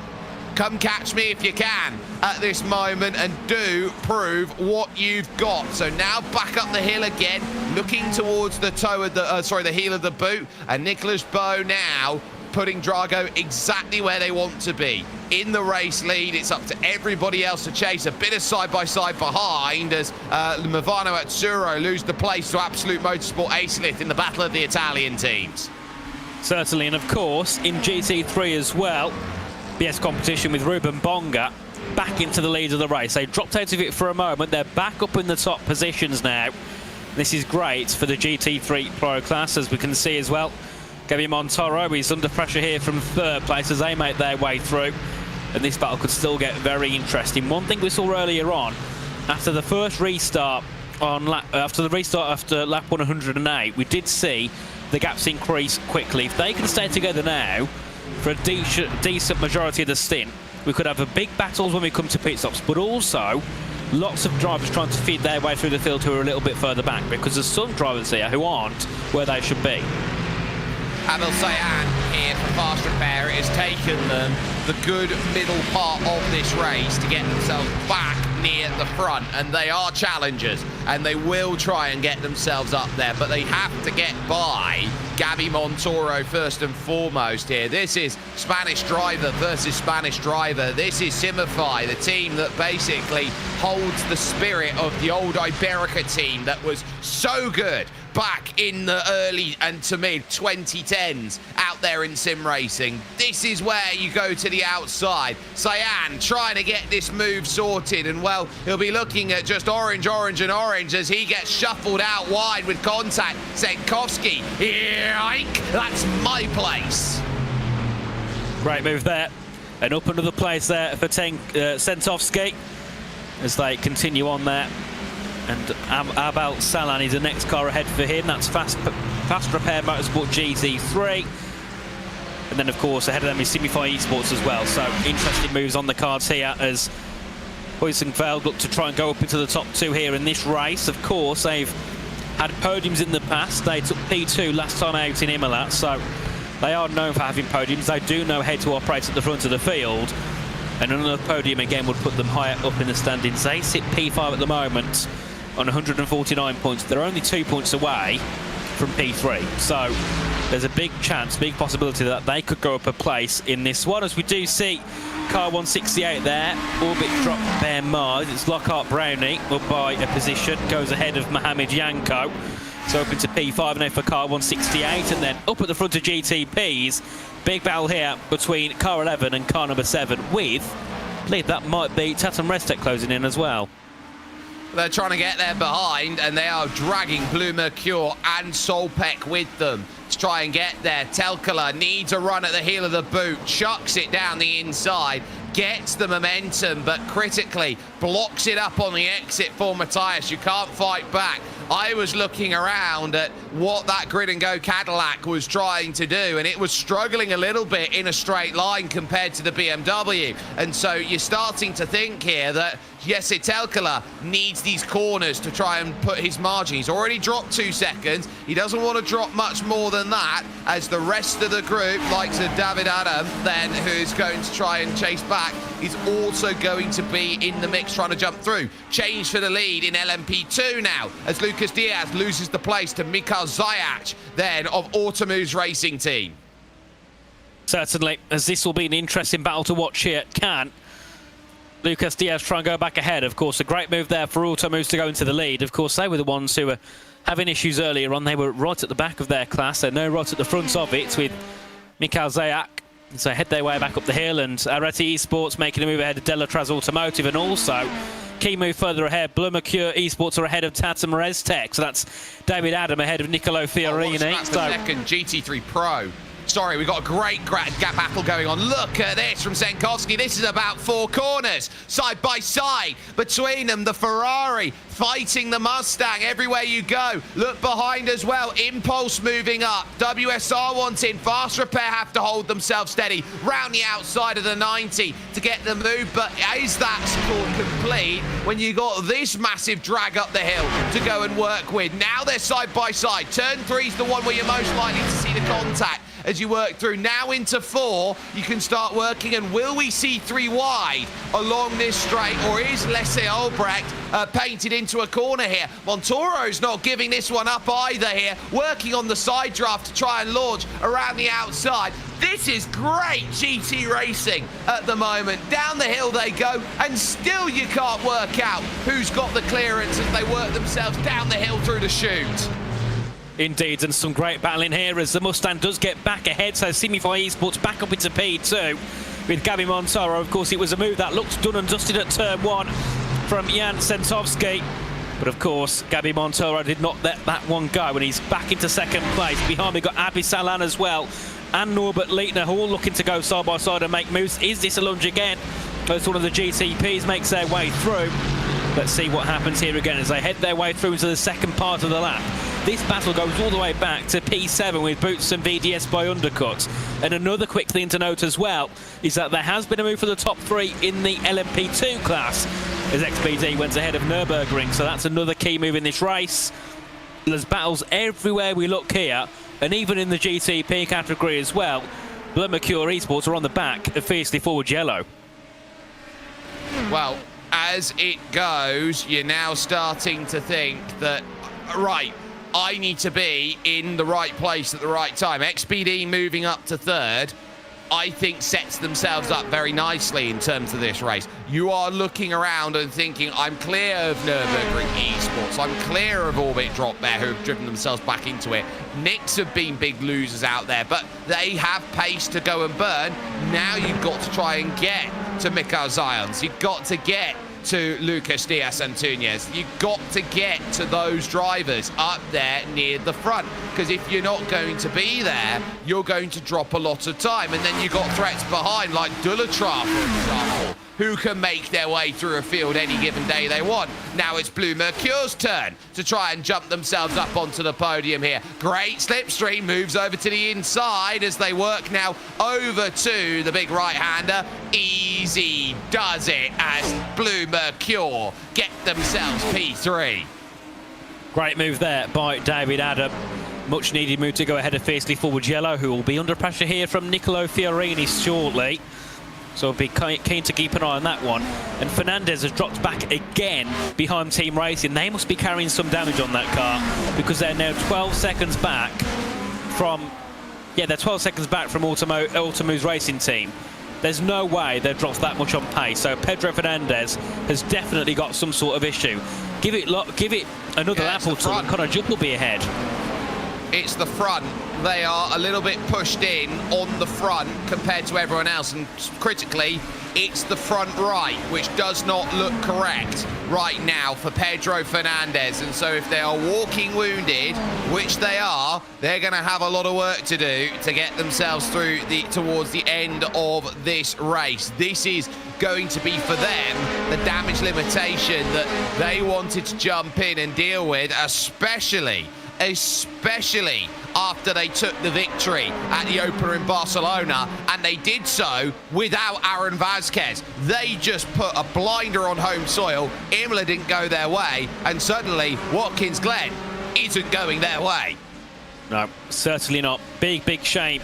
come catch me if you can at this moment, and do prove what you've got. So now back up the hill again, looking towards the toe of the heel of the boot, and Nicholas Bowe now putting Drago exactly where they want to be. In the race lead, it's up to everybody else to chase. A bit of side-by-side behind as Movano Azzurro lose the place to Absolute Motorsport Acelith in the battle of the Italian teams. Certainly, and of course, in GT3 as well, BS competition with Ruben Bonga back into the lead of the race. They dropped out of it for a moment. They're back up in the top positions now. This is great for the GT3 Pro class, as we can see as well. Gaby Montoro, he's under pressure here from 3rd place as they make their way through. And this battle could still get very interesting. One thing we saw earlier on, after the first restart after lap 108, we did see the gaps increase quickly. If they can stay together now for a decent majority of the stint, we could have a big battles when we come to pit stops, but also lots of drivers trying to feed their way through the field who are a little bit further back, because there's some drivers here who aren't where they should be. Adil Sayan here for Fast Repair. It has taken them the good middle part of this race to get themselves back near the front, and they are challengers, and they will try and get themselves up there, but they have to get by Gaby Montoro first and foremost here. This is Spanish driver versus Spanish driver. This is Simify, the team that basically holds the spirit of the old Iberica team that was so good back in the early and to mid 2010s out there in sim racing. This is where you go to the outside. Cyan trying to get this move sorted, and well, he'll be looking at just orange as he gets shuffled out wide with contact. Senkowski, yike, that's my place. Great move there, and up another place there for Sentovsky as they continue on there. And Abel Salan is the next car ahead for him. That's Fast Repair Motorsport GT3. And then, of course, ahead of them is Simify Esports as well. So, interesting moves on the cards here as Huysenfeld look to try and go up into the top 2 here in this race. Of course, they've had podiums in the past. They took P2 last time out in Imola. So, they are known for having podiums. They do know how to operate at the front of the field. And another podium, again, would put them higher up in the standings. They sit P5 at the moment on 149 points. They're only 2 points away from P3. So there's a big chance, big possibility that they could go up a place in this one, as we do see car 168 there. Orbit drop bear Mars. It's Lockhart Brownie up by a position, goes ahead of Mohamed Yanko. So up into P5 now for car 168, and then up at the front of GTPs. Big battle here between car 11 and car number 7, with believe that might be Tatum Restek closing in as well. They're trying to get there behind, and they are dragging Blue Mercure and Solpec with them to try and get there. Telkala needs a run at the heel of the boot, chucks it down the inside, gets the momentum, but critically blocks it up on the exit for Matthias. You can't fight back. I was looking around at what that Grid and Go Cadillac was trying to do, and it was struggling a little bit in a straight line compared to the BMW. And so you're starting to think here that Jesse Telkala needs these corners to try and put his margin. He's already dropped 2 seconds. He doesn't want to drop much more than that, as the rest of the group, like David Adam, then, who's going to try and chase back, is also going to be in the mix trying to jump through. Change for the lead in LMP2 now, as Lucas Diaz loses the place to Mikhail Zayac, then, of Automove's racing team. Certainly, as this will be an interesting battle to watch here. Can Lucas Diaz try and go back ahead? Of course, a great move there for Automoves to go into the lead. Of course, they were the ones who were having issues earlier on. They were right at the back of their class. They're now right at the front of it with Mikhail Zayac. So head their way back up the hill, and Areti Esports making a move ahead of Delatraz Automotive, and also key move further ahead. Blue Mercure Esports are ahead of Tatum Restek. So that's David Adam ahead of Nicolo Fiorini. That's the second GT3 Pro. Sorry, we've got a great gap battle going on. Look at this from Zenkovsky. This is about 4 corners, side by side. Between them, the Ferrari fighting the Mustang everywhere you go. Look behind as well. Impulse moving up. WSR wants in. Fast Repair have to hold themselves steady round the outside of the 90 to get the move. But is that score complete when you got this massive drag up the hill to go and work with? Now they're side by side. Turn 3 is the one where you're most likely to see the contact. As you work through now into 4, you can start working. And will we see 3 wide along this straight, or is Lasse Albrecht painted into a corner here? Montoro's not giving this one up either here, working on the side draft to try and launch around the outside. This is great GT racing at the moment. Down the hill they go, and still you can't work out who's got the clearance as they work themselves down the hill through the chute. Indeed, and some great battling here as the Mustang does get back ahead. So Simify Esports back up into P2 with Gabi Montoro. Of course, it was a move that looked done and dusted at turn 1 from Jan Sentovsky. But of course, Gabi Montoro did not let that one go, and he's back into second place. Behind, we've got Abhi Salan as well, and Norbert Leitner, all looking to go side by side and make moves. Is this a lunge again? As one of the GTPs makes their way through. Let's see what happens here again as they head their way through to the second part of the lap. This battle goes all the way back to P7 with Boots and VDS by undercuts. And another quick thing to note as well is that there has been a move for the top 3 in the LMP2 class as XBD went ahead of Nürburgring. So that's another key move in this race. There's battles everywhere we look here, and even in the GTP category as well. Blue Mercure Esports are on the back of Fiercely Forward Yellow. Well, as it goes, you're now starting to think that, right, I need to be in the right place at the right time. XPD moving up to 3rd, I think sets themselves up very nicely in terms of this race. You are looking around and thinking, I'm clear of Nürburgring Esports, I'm clear of Orbit Drop there, who have driven themselves back into it. Knicks have been big losers out there, but they have pace to go and burn. Now you've got to try and get to Mikhail Zions. You've got to get to Lucas Diaz Antunes. You've got to get to those drivers up there near the front, because if you're not going to be there, you're going to drop a lot of time. And then you've got threats behind like Dullatra, for example, who can make their way through a field any given day they want. Now it's Blue Mercure's turn to try and jump themselves up onto the podium here. Great slipstream, moves over to the inside as they work now over to the big right-hander. Easy does it as Blue Mercure get themselves P3. Great move there by David Adam. Much needed move to go ahead of Fiercely Forward Yellow, who will be under pressure here from Nicolo Fiorini shortly. So I'll be keen to keep an eye on that one. And Fernandez has dropped back again behind Team Racing. They must be carrying some damage on that car, because they're now 12 seconds back from... Yeah, they're 12 seconds back from Automove's racing team. There's no way they've dropped that much on pace. So Pedro Fernandez has definitely got some sort of issue. Give it another lap or two, and Conor Judd will be ahead. it's the front. They are a little bit pushed in on the front compared to everyone else, and critically, it's the front right, which does not look correct right now for Pedro Fernandez. And so if they are walking wounded, which they are, they're going to have a lot of work to do to get themselves through towards the end of this race. This is going to be for them the damage limitation that they wanted to jump in and deal with, especially after they took the victory at the opener in Barcelona, and they did so without Aaron Vazquez. They just put a blinder on home soil. Imola didn't go their way, and suddenly Watkins Glen isn't going their way. No, certainly not. Big shame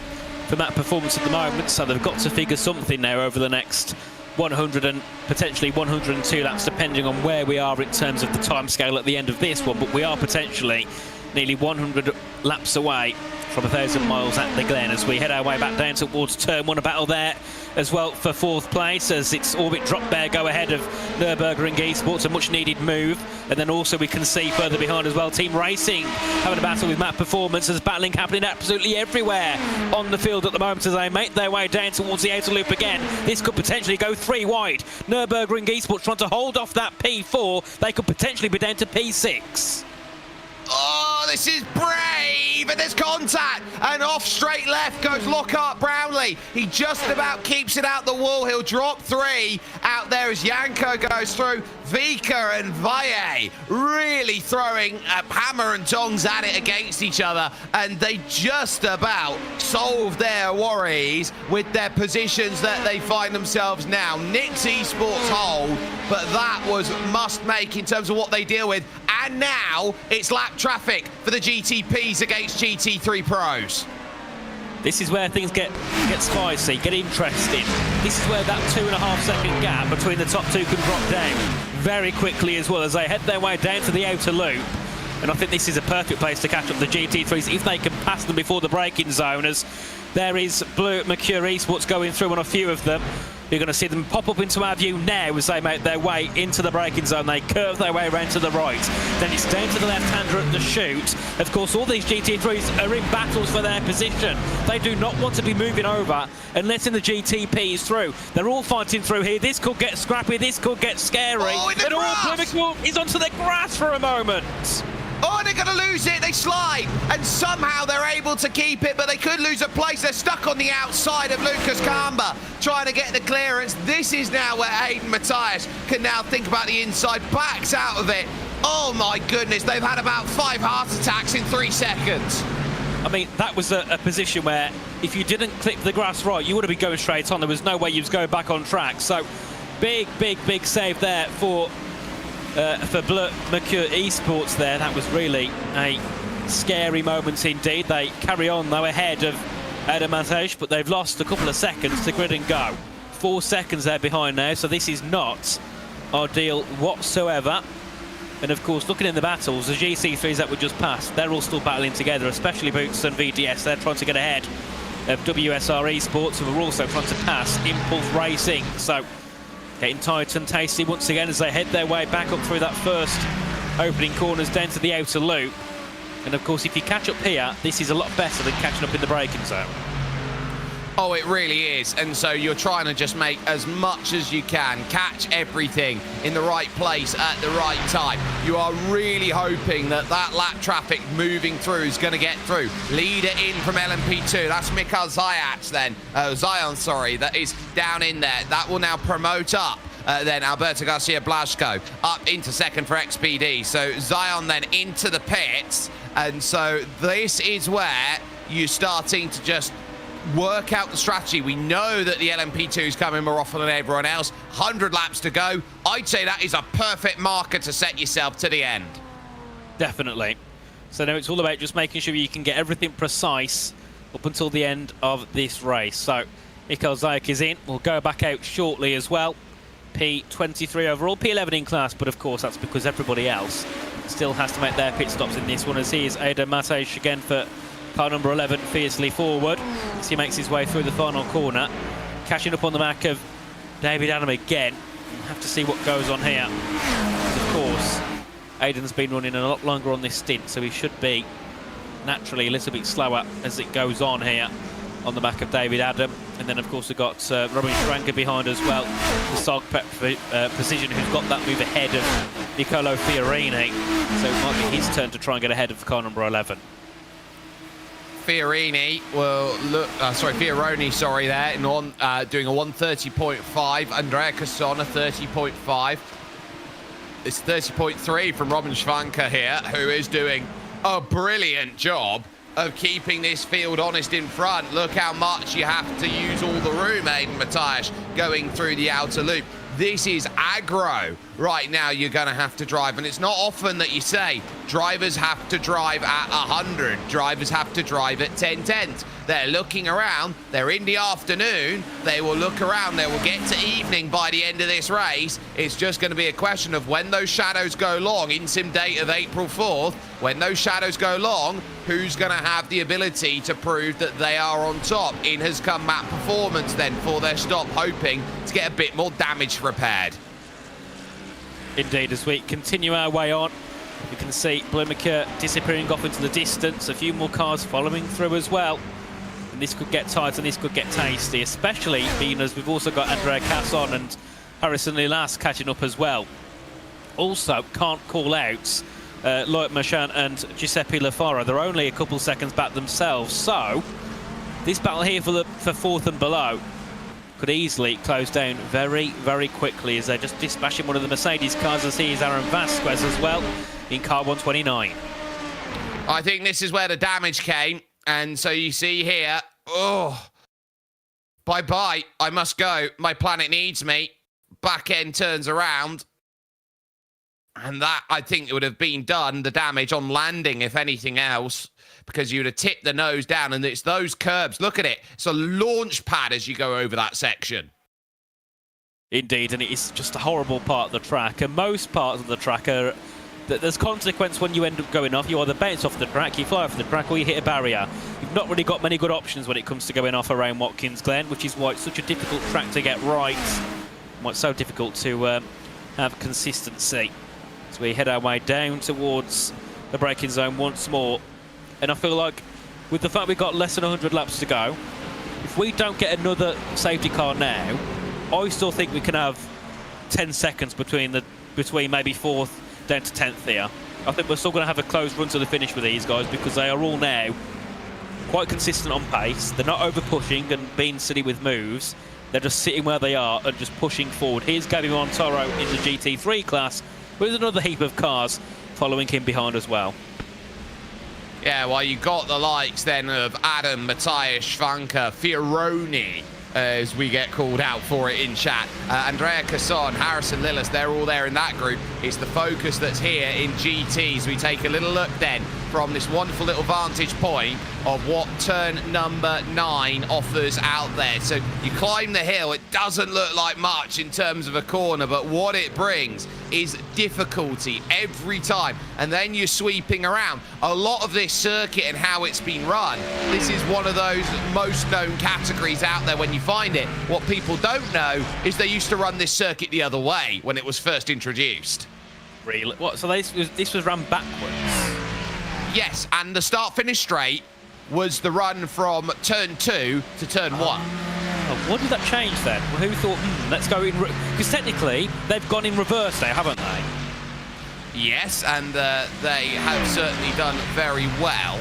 from that performance at the moment, so they've got to figure something there over the next 100 and potentially 102 laps, depending on where we are in terms of the timescale at the end of this one. But we are potentially nearly 100 laps away from 1,000 miles at the Glen as we head our way back down towards turn one. A battle there as well for fourth place as it's Orbit Drop Bear go ahead of Nürburgring Esports, a much needed move. And then also we can see further behind as well Team Racing having a battle with Map Performance. There's battling happening absolutely everywhere on the field at the moment as they make their way down towards the outer loop again. This could potentially go 3 wide. Nürburgring Esports trying to hold off that P4. They could potentially be down to P6. Oh, this is brave, and there's contact, and off straight left goes Lockhart Brownlee. He just about keeps it out the wall. He'll drop 3 out there as Janko goes through. Vika and Valle really throwing hammer and tongs at it against each other, and they just about solve their worries with their positions that they find themselves now. Nix Esports hold, but that was must make in terms of what they deal with. And now it's lap traffic for the GTPs against GT3 Pros. This is where things get spicy, get interesting. This is where that 2.5 second gap between the top two can drop down very quickly as well as they head their way down to the outer loop. And I think this is a perfect place to catch up the GT3s if they can pass them before the braking zone, as there is Blue Mercure Esports going through on a few of them. You're going to see them pop up into our view now as they make their way into the braking zone. They curve their way around to the right. Then it's down to the left-hander at the chute. Of course, all these GT3s are in battles for their position. They do not want to be moving over and letting the GTPs through. They're all fighting through here. This could get scrappy. This could get scary. Oh, in the grass! All is onto the grass for a moment. Oh, they're going to lose it. They slide, and somehow they're able to keep it, but they could lose a place. They're stuck on the outside of Lucas Kamba, trying to get the clearance. This is now where Hayden Matthias can now think about the inside, backs out of it. Oh, my goodness. They've had about 5 heart attacks in 3 seconds. I mean, that was a position where if you didn't clip the grass right, you would have been going straight on. There was no way you was going back on track. So, big save there for Bleu Mercure Esports there. That was really a scary moment indeed. They carry on though ahead of Adam Matesh, but they've lost a couple of seconds to grid and go. 4 seconds they're behind now, so this is not ideal whatsoever. And of course, looking in the battles, the GC3s that were just passed, they're all still battling together, especially Boots and VDS. They're trying to get ahead of WSR Esports, who are also trying to pass Impulse Racing. So getting tight and tasty once again as they head their way back up through that first opening corners down to the outer loop. And of course, if you catch up here, this is a lot better than catching up in the braking zone. Oh, it really is. And so you're trying to just make as much as you can, catch everything in the right place at the right time. You are really hoping that that lap traffic moving through is going to get through. Leader in from LMP2. That's Mikhail Zayats then. Zion, sorry, that is down in there. That will now promote up. Then Alberto Garcia Blasco up into second for XPD. So Zion then into the pits. And so this is where you're starting to just work out the strategy. We know that the LMP2 is coming more often than everyone else. 100 laps to go. I'd say that is a perfect marker to set yourself to the end. Definitely. So now it's all about just making sure you can get everything precise up until the end of this race. So Mikhail Zayak is in. We'll go back out shortly as well. P23 overall, P11 in class, but of course that's because everybody else still has to make their pit stops in this one, as he is Adam Matesh again for car number 11 fiercely forward as he makes his way through the final corner, catching up on the back of David Adam again. We'll have to see what goes on here. Of course, Aiden's been running a lot longer on this stint, so he should be naturally a little bit slower as it goes on here on the back of David Adam. And then, of course, we've got Robin Schranker behind as well, the Sog Precision, who's got that move ahead of Nicolo Fiorini. So it might be his turn to try and get ahead of car number 11. Fiorini will look, Fioroni, there, in doing a 130.5. Andrea Casson, a 30.5. It's 30.3 from Robin Schwanker here, who is doing a brilliant job of keeping this field honest in front. Look how much you have to use all the room, Aiden Matthias, going through the outer loop. This is aggro right now you're going to have to drive. And it's not often that you say drivers have to drive at 100. Drivers have to drive at 10/10. They're looking around. They're in the afternoon. They will look around. They will get to evening by the end of this race. It's just going to be a question of when those shadows go long, in sim date of April 4th, when those shadows go long, who's going to have the ability to prove that they are on top. In has come Matt Performance then for their stop, hoping to get a bit more damage repaired. Indeed, as we continue our way on, you can see Blumenker disappearing off into the distance. A few more cars following through as well. And this could get tight and this could get tasty, especially being as we've also got Andrea Casson and Harrison Lilas catching up as well. Also, can't call out Loic Marchand and Giuseppe Lafaro. They're only a couple seconds back themselves. So, this battle here for fourth and below could easily close down very, very quickly as they're just dispatching one of the Mercedes cars, as he is Aaron Vasquez as well in car 129. I think this is where the damage came. And so you see here, bye-bye, I must go. My planet needs me. Back end turns around. And that, I think, it would have been done, the damage on landing, if anything else, because you would have tipped the nose down, and it's those curbs. Look at it. It's a launch pad as you go over that section. Indeed, and it is just a horrible part of the track. And most parts of the track are... There's consequence when you end up going off. You either bounce off the track, you fly off the track, or you hit a barrier. You've not really got many good options when it comes to going off around Watkins Glen, which is why it's such a difficult track to get right. Why it's so difficult to have consistency. So we head our way down towards the braking zone once more. And I feel like with the fact we've got less than 100 laps to go, if we don't get another safety car now, I still think we can have 10 seconds between maybe 4th down to 10th here. I think we're still going to have a close run to the finish with these guys because they are all now quite consistent on pace. They're not over pushing and being silly with moves. They're just sitting where they are and just pushing forward. Here's Gabi Montoro in the GT3 class with another heap of cars following him behind as well. Yeah, well, you got the likes then of Adam, Matthias, Schwanker, Fioroni, as we get called out for it in chat. Andrea Casson, Harrison Lilas, they're all there in that group. It's the focus that's here in GTs. We take a little look then from this wonderful little vantage point of what turn number 9 offers out there. So you climb the hill. It doesn't look like much in terms of a corner, but what it brings is difficulty every time. And then you're sweeping around. A lot of this circuit and how it's been run, this is one of those most known categories out there when you find it. What people don't know is they used to run this circuit the other way when it was first introduced. Really? What? So this was run backwards? Yes, and the start-finish straight was the run from turn 2 to turn 1. What did that change then? Who thought, let's go in... Because technically, they've gone in reverse now, haven't they? Yes, and they have certainly done very well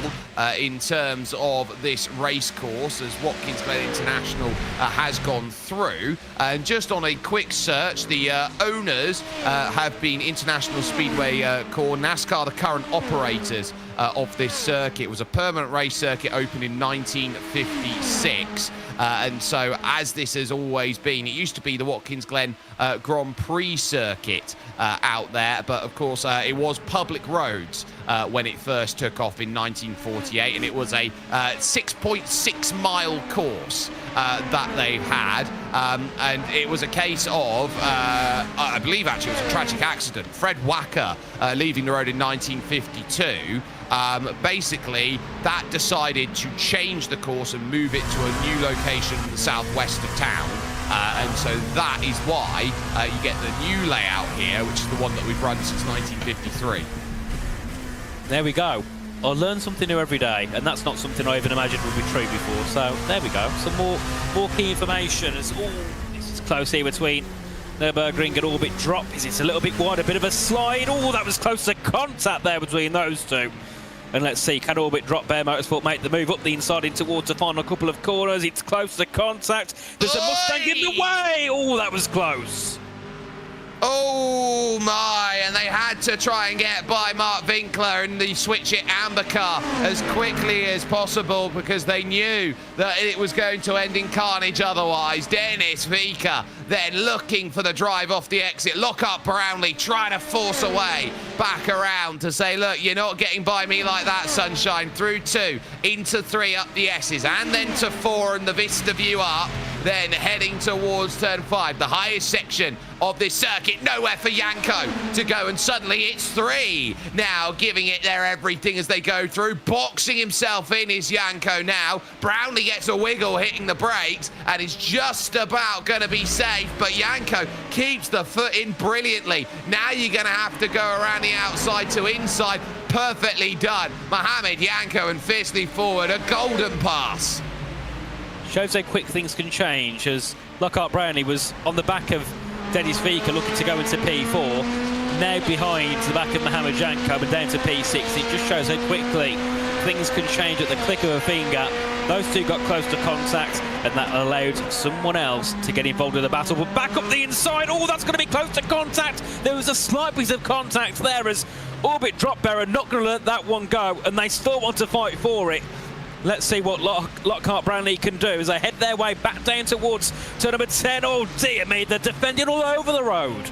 in terms of this race course as Watkins Glen International has gone through. And just on a quick search, the owners have been International Speedway Corps, NASCAR, the current operators of this circuit. It was a permanent race circuit opened in 1956. And so, as this has always been, it used to be the Watkins Glen Grand Prix circuit out there, but of course it was public roads when it first took off in 1948, and it was a 6.6 mile course that they had, and it was a case of, I believe actually it was a tragic accident. Fred Wacker leaving the road in 1952. Basically, that decided to change the course and move it to a new location in the southwest of town. And so that is why you get the new layout here, which is the one that we've run since 1953. There we go. I learn something new every day, and that's not something I even imagined would be true before. So there we go. Some more key information. As this is close here between Nürburgring and Orbit Drop. Is it a little bit wide? A bit of a slide. Oh, that was close to contact there between those two. And let's see, can Orbit Drop Bear Motorsport make the move up the inside in towards the final couple of corners? It's close to contact. There's a Mustang in the way. Oh, that was close. Oh my, and they had to try and get by Mark Winkler and the Switch It Amber car as quickly as possible because they knew that it was going to end in carnage otherwise. Dennis Vika then looking for the drive off the exit. Lockhart Brownlee trying to force a way back around to say, look, you're not getting by me like that, sunshine. Through 2, into 3 up the S's, and then to 4 and the Vista View up. Then heading towards turn 5, the highest section of this circuit. Nowhere for Janko to go, and suddenly it's 3. Now giving it their everything as they go through. Boxing himself in is Janko now. Brownlee gets a wiggle hitting the brakes and is just about going to be safe, but Janko keeps the foot in brilliantly. Now you're going to have to go around the outside to inside. Perfectly done. Mohamed Janko and fiercely forward. A golden pass. Shows how quick things can change, as Lockhart Brownlee was on the back of Dennis Vika looking to go into P4, now behind the back of Mohamed Janko and down to P6. It just shows how quickly things can change at the click of a finger. Those two got close to contact, and that allowed someone else to get involved in the battle. But back up the inside, oh, that's going to be close to contact. There was a slight piece of contact there as Orbit Drop Bear are not going to let that one go, and they still want to fight for it. Let's see what Lockhart Brownlee can do as they head their way back down towards turn number 10. Oh dear me, they're defending all over the road.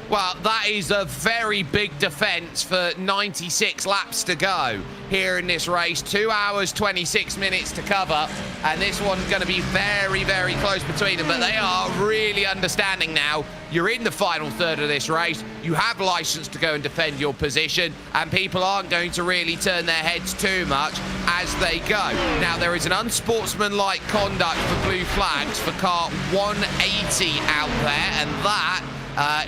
Well, that is a very big defence for 96 laps to go here in this race. 2 hours, 26 minutes to cover, and this one's going to be very, very close between them, but they are really understanding now. You're in the final third of this race. You have licence to go and defend your position, and people aren't going to really turn their heads too much as they go. Now, there is an unsportsmanlike conduct for blue flags for car 180 out there, and that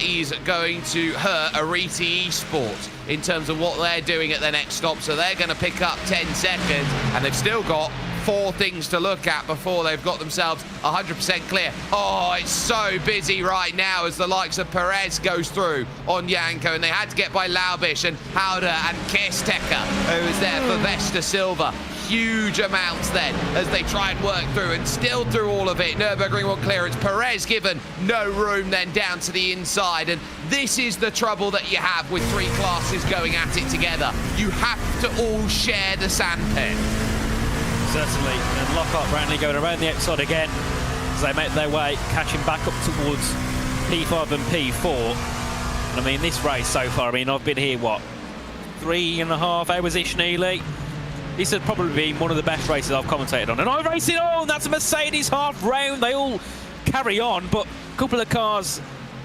is going to hurt Ariti Esports in terms of what they're doing at their next stop. So they're going to pick up 10 seconds, and they've still got 4 things to look at before they've got themselves 100% clear. Oh, it's so busy right now as the likes of Perez goes through on Janko, and they had to get by Laubish and Howder and Kerstecker, who is there for Vesta Silva. Huge amounts then as they try and work through, and still through all of it. Nürburgring want clearance. Perez given no room then down to the inside, and this is the trouble that you have with 3 classes going at it together. You have to all share the sandpit. Certainly, and Lockhart Brownlee going around the outside again as they make their way, catching back up towards P5 and P4. And I mean, this race so far, I mean, I've been here, what, 3.5 hours-ish nearly. This has probably been one of the best races I've commentated on. And I'm racing on, that's a Mercedes half round. They all carry on, but a couple of cars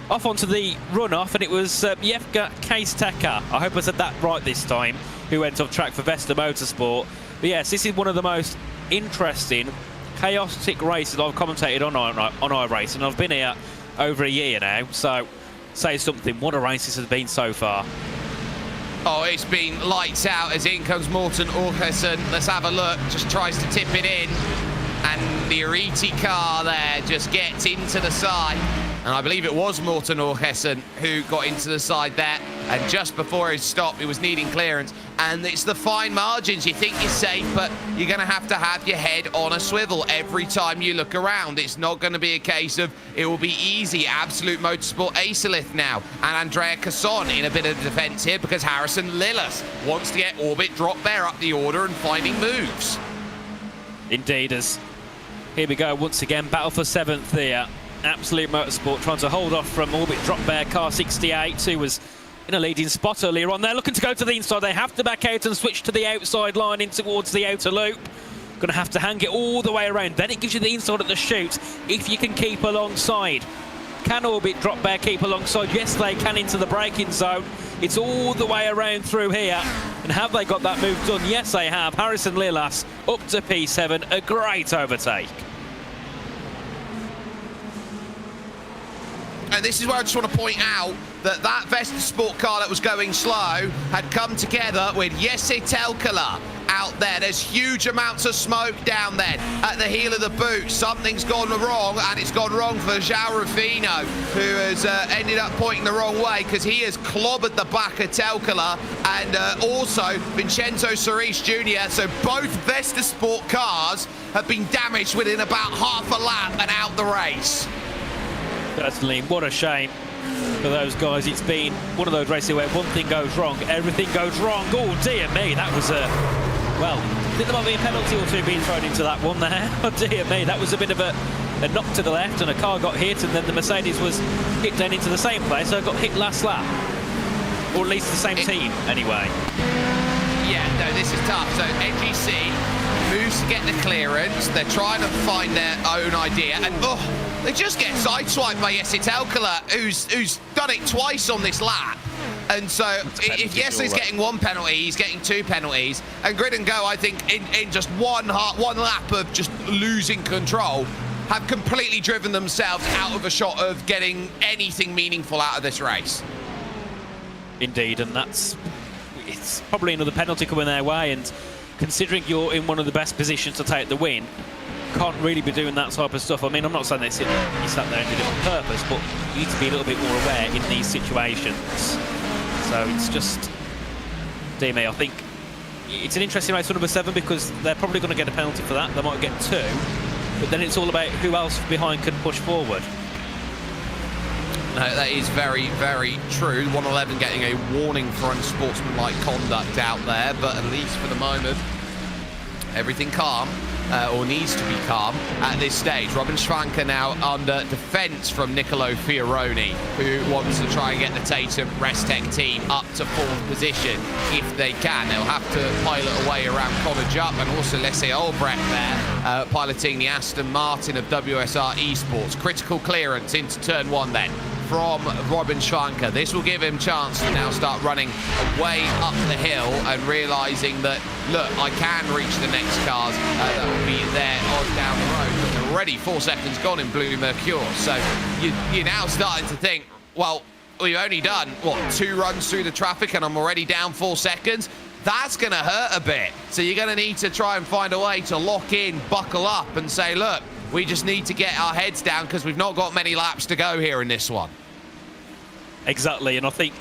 off onto the runoff, and it was Yevka Kerstecker, I hope I said that right this time, who went off track for Vesta Motorsport. But yes, this is one of the most interesting, chaotic races I've commentated on iRace, and I've been here over a year now, so say something. What a race this has been so far. Oh, it's been lights out as in comes Morten Orkesson. Let's have a look. Just tries to tip it in. And the Ariti car there just gets into the side. And I believe it was Morten Orkesson who got into the side there. And just before his stop, he was needing clearance. And it's the fine margins. You think you're safe, but you're going to have your head on a swivel every time you look around. It's not going to be a case of it will be easy. Absolute Motorsport Acelith now. And Andrea Casson in a bit of defence here because Harrison Lillis wants to get Orbit Drop Bear up the order and finding moves. Indeed, as here we go once again, battle for 7th here. Absolute Motorsport trying to hold off from Orbit Drop Bear car 68, who was in a leading spot earlier on. They're looking to go to the inside. They have to back out and switch to the outside line in towards the outer loop. Going to have to hang it all the way around. Then it gives you the inside at the chute if you can keep alongside. Can Orbit Drop Bear keep alongside? Yes, they can into the braking zone. It's all the way around through here. And have they got that move done? Yes, they have. Harrison Lillas up to P7. A great overtake. And this is where I just want to point out that that Vesta Sport car that was going slow had come together with Jesse Telkala out there. There's huge amounts of smoke down there at the heel of the boot. Something's gone wrong, and it's gone wrong for João Rufino, who has ended up pointing the wrong way because he has clobbered the back of Telkala and also Vincenzo Cerise Jr. So both Vesta Sport cars have been damaged within about half a lap and out the race. Certainly, what a shame for those guys. It's been one of those races where one thing goes wrong, everything goes wrong. Oh dear me, that was well, I think there might be a penalty or two being thrown into that one there. Oh dear me, that was a bit of a knock to the left, and a car got hit, and then the Mercedes was hit down into the same place, so it got hit last lap. Or at least the same team, anyway. Yeah, no, this is tough. So NGC moves to get the clearance. They're trying to find their own idea, and they just get sideswiped by Jesse Telkala, who's done it twice on this lap. And so if Jesse's getting one penalty, he's getting two penalties. And Grid and Go, I think, in just one lap of just losing control, have completely driven themselves out of a shot of getting anything meaningful out of this race. Indeed, and it's probably another penalty coming their way, and considering you're in one of the best positions to take the win, can't really be doing that type of stuff. I mean, I'm not saying that you sat there and did it on purpose, but you need to be a little bit more aware in these situations. So it's just, dear me, I think it's an interesting race for number 7 because they're probably going to get a penalty for that. They might get 2, but then it's all about who else behind can push forward. No, that is very, very true. 111 getting a warning for unsportsmanlike conduct out there, but at least for the moment, everything calm, or needs to be calm at this stage. Robin Schwanker now under defence from Nicolo Fioroni, who wants to try and get the Tatum Restec team up to 4th position if they can. They'll have to pilot away around Connor Jupp and also Lasse Albrecht there, piloting the Aston Martin of WSR Esports. Critical clearance into turn 1 then from Robin Schwanker. This will give him chance to now start running way up the hill and realising that, look, I can reach the next cars that will be there on down the road. But they're already 4 seconds gone in Blue Mercure. So you're now starting to think, well, we've only done, what, 2 runs through the traffic and I'm already down 4 seconds? That's going to hurt a bit. So you're going to need to try and find a way to lock in, buckle up and say, look, we just need to get our heads down because we've not got many laps to go here in this one. Exactly, and I think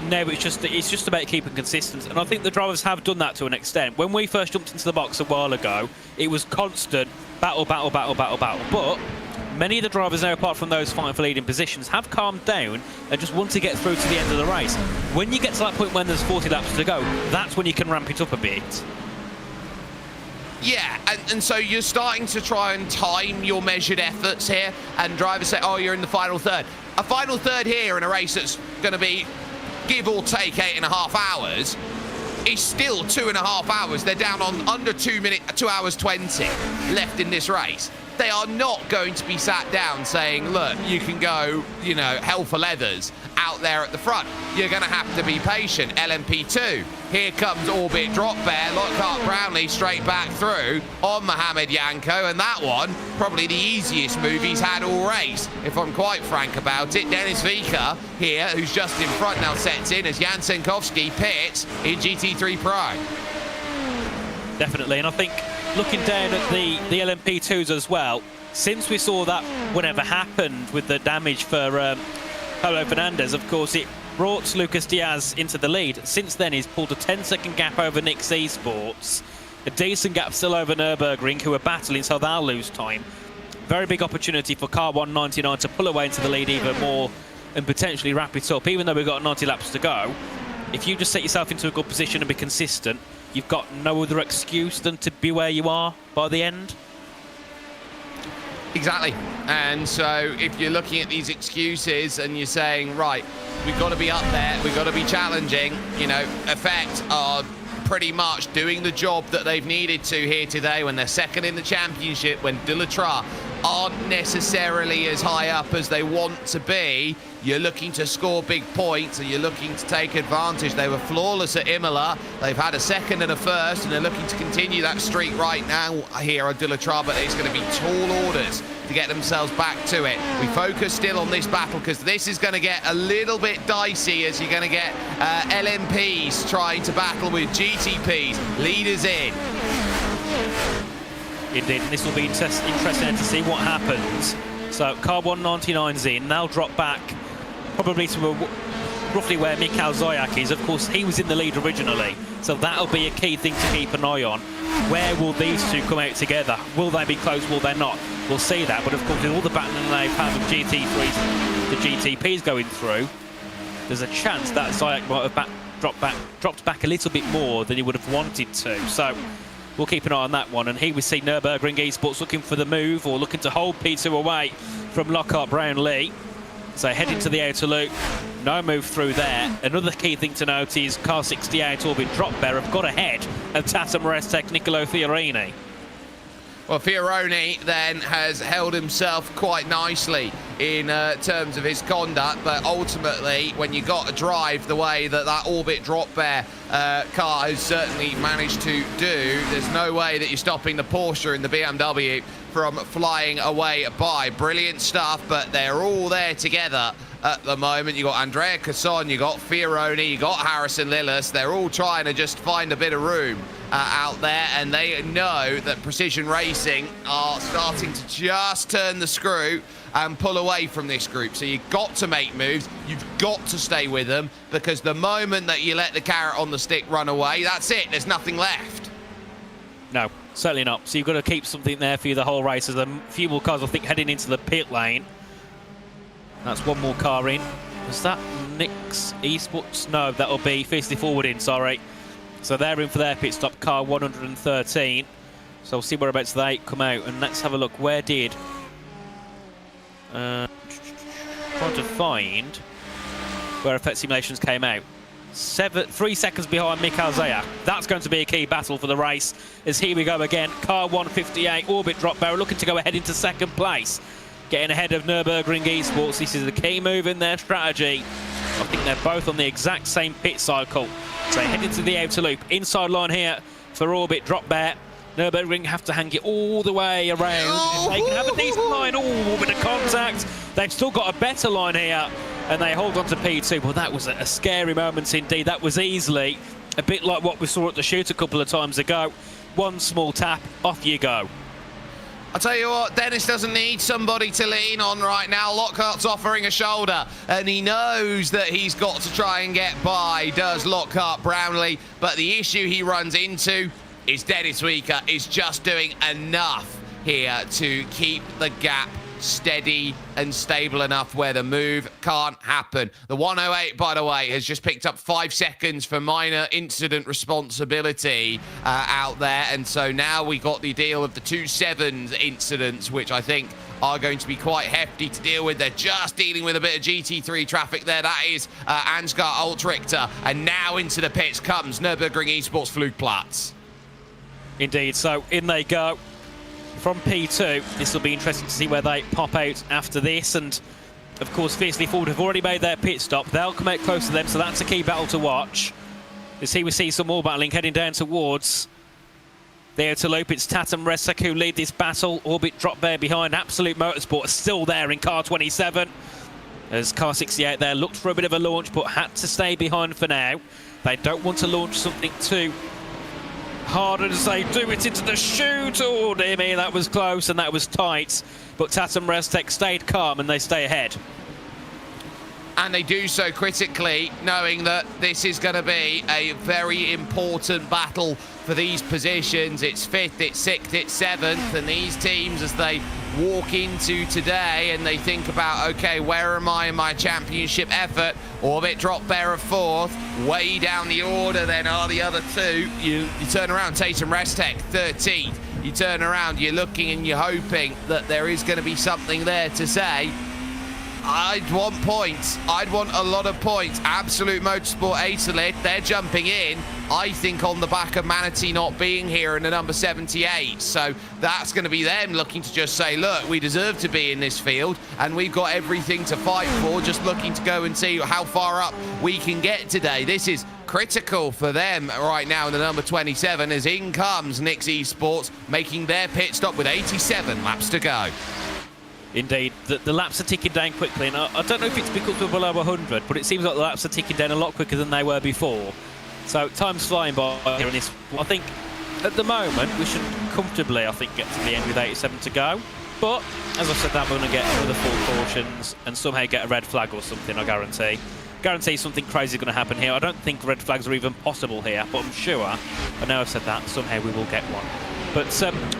now it's just about keeping consistent, and I think the drivers have done that to an extent. When we first jumped into the box a while ago, it was constant battle, but many of the drivers now, apart from those fighting for leading positions, have calmed down and just want to get through to the end of the race. When you get to that point when there's 40 laps to go, that's when you can ramp it up a bit. Yeah, and so you're starting to try and time your measured efforts here, and drivers say, oh, you're in the final third. A final third here in a race that's going to be, give or take, 8.5 hours, is still 2.5 hours. They're down on under 2 hours 20 left in this race. They are not going to be sat down saying, look, you can go, you know, hell for leathers out there at the front. You're going to have to be patient. LMP2. Here comes Orbit Drop Bear. Lockhart Brownlee straight back through on Mohamed Yanko. And that one, probably the easiest move he's had all race, if I'm quite frank about it. Dennis Vika here, who's just in front now, sets in as Jan Senkowski pits in GT3 Pro. Definitely, and I think looking down at the LMP2s as well, since we saw that whatever happened with the damage for Paulo Fernandez, of course, it brought Lucas Diaz into the lead. Since then, he's pulled a 10-second gap over Nix Esports, a decent gap still over Nürburgring, who are battling, so they'll lose time. Very big opportunity for Car 199 to pull away into the lead even more and potentially wrap it up, even though we've got 90 laps to go. If you just set yourself into a good position and be consistent, you've got no other excuse than to be where you are by the end. Exactly. And so if you're looking at these excuses and you're saying, right, we've got to be up there, we've got to be challenging, you know, Effect are pretty much doing the job that they've needed to here today when they're second in the championship, when De La Tra aren't necessarily as high up as they want to be. You're looking to score big points and you're looking to take advantage. They were flawless at Imola. They've had a second and a first, and they're looking to continue that streak right now here at De La Tra, but it's going to be tall orders to get themselves back to it. We focus still on this battle because this is going to get a little bit dicey as you're going to get LMPs trying to battle with GTPs. Leaders in. Indeed, and this will be interesting to see what happens. So car 199's in, they'll drop back probably to roughly where Mikhail Zayak is. Of course, he was in the lead originally, so that'll be a key thing to keep an eye on. Where will these two come out together? Will they be close? Will they not? We'll see that. But of course, with all the battling they've had with GT3s, the GTPs going through, there's a chance that Zayak might have dropped back a little bit more than he would have wanted to. So we'll keep an eye on that one. And here we see Nürburgring Esports looking for the move or looking to hold P2 away from Lockhart Brownlee. So heading to the outer loop, no move through there. Another key thing to note is car 68 Orbit Drop Bear have got ahead of Tata Marestek Nicolo Fiorini. Well, Fiorini then has held himself quite nicely in terms of his conduct, but ultimately, when you got to drive the way that Orbit Drop Bear car has certainly managed to do, there's no way that you're stopping the Porsche and the BMW from flying away by. Brilliant stuff, but they're all there together at the moment. You got Andrea Casson, you got Fiorini, you got Harrison Lillis. They're all trying to just find a bit of room out there, and they know that Precision Racing are starting to just turn the screw and pull away from this group. So you've got to make moves, you've got to stay with them, because the moment that you let the carrot on the stick run away, that's it, there's nothing left. No, certainly not. So you've got to keep something there for you the whole race. There's a few more cars, I think, heading into the pit lane. That's one more car in. Was that Nix Esports? No, that'll be Fiercely Forward in, sorry. So they're in for their pit stop, car 113. So we'll see whereabouts they come out. And let's have a look. Where did... trying to find where Effect Simulations came out. 3 seconds behind Mikhail Zayak. That's going to be a key battle for the race. As here we go again. Car 158, Orbit Drop Barrel, looking to go ahead into second place. Getting ahead of Nürburgring Esports. This is a key move in their strategy. I think they're both on the exact same pit cycle. So heading to the outer loop. Inside line here for Orbit Drop Bear. Nürburgring have to hang it all the way around. They can have a decent line. Oh, bit of contact. They've still got a better line here. And they hold on to P2. Well, that was a scary moment indeed. That was easily a bit like what we saw at the shoot a couple of times ago. One small tap, off you go. I'll tell you what, Dennis doesn't need somebody to lean on right now. Lockhart's offering a shoulder, and he knows that he's got to try and get by, does Lockhart Brownlee. But the issue he runs into is Dennis Weaker is just doing enough here to keep the gap steady and stable enough where the move can't happen. The 108, by the way, has just picked up 5 seconds for minor incident responsibility out there, and so now we got the deal of the 2.7 incidents, which I think are going to be quite hefty to deal with. They're just dealing with a bit of GT3 traffic there. That is Ansgar Ultrichter, and now into the pits comes Nürburgring Esports Flugplatz. Indeed, so in they go. From P2, this will be interesting to see where they pop out after this. And, of course, Fiercely Forward have already made their pit stop. They'll come out close to them, so that's a key battle to watch. As here we see some more battling heading down towards the outer loop. It's Tatum Resak who lead this battle. Orbit Drop Bear behind. Absolute Motorsport still there in car 27. As car 68 there looked for a bit of a launch, but had to stay behind for now. They don't want to launch something too harder as they do it into the chute. Oh dear me, that was close and that was tight. But Tatum Restek stayed calm and they stay ahead. And they do so critically, knowing that this is going to be a very important battle for these positions. It's 5th, it's 6th, it's 7th, and these teams, as they walk into today and they think about, okay, where am I in my championship effort? Orbit Drop Bear of 4th, way down the order then are the other two. You turn around, Tatum Restek 13th. You turn around, you're looking and you're hoping that there is going to be something there to say, I'd want points. I'd want a lot of points. Absolute Motorsport Aetherlit, they're jumping in, I think, on the back of Manatee not being here in the number 78. So that's going to be them looking to just say, look, we deserve to be in this field and we've got everything to fight for, just looking to go and see how far up we can get today. This is critical for them right now in the number 27, as in comes Nix Esports making their pit stop with 87 laps to go. Indeed, the laps are ticking down quickly, and I don't know if it's because we're below 100, but it seems like the laps are ticking down a lot quicker than they were before. So time's flying by here in this. I think at the moment we should comfortably, I think, get to the end with 87 to go. But as I said, that we're going to get another 4 cautions and somehow get a red flag or something. I guarantee. Guarantee something crazy is going to happen here. I don't think red flags are even possible here, but I'm sure. I know I've said that. Somehow we will get one. But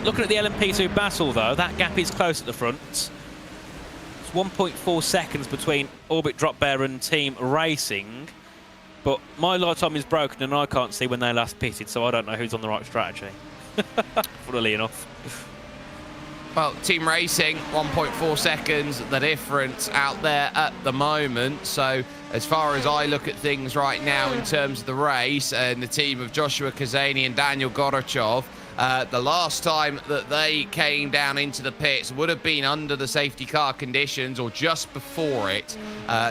looking at the LMP2 battle, though, that gap is close at the front. It's 1.4 seconds between Orbit Drop Bear and Team Racing. But my light time is broken and I can't see when they last pitted, so I don't know who's on the right strategy. Funnily enough. Well, Team Racing, 1.4 seconds, the difference out there at the moment. So as far as I look at things right now in terms of the race and the team of Joshua Kazani and Daniel Gorachov, the last time that they came down into the pits would have been under the safety car conditions or just before it,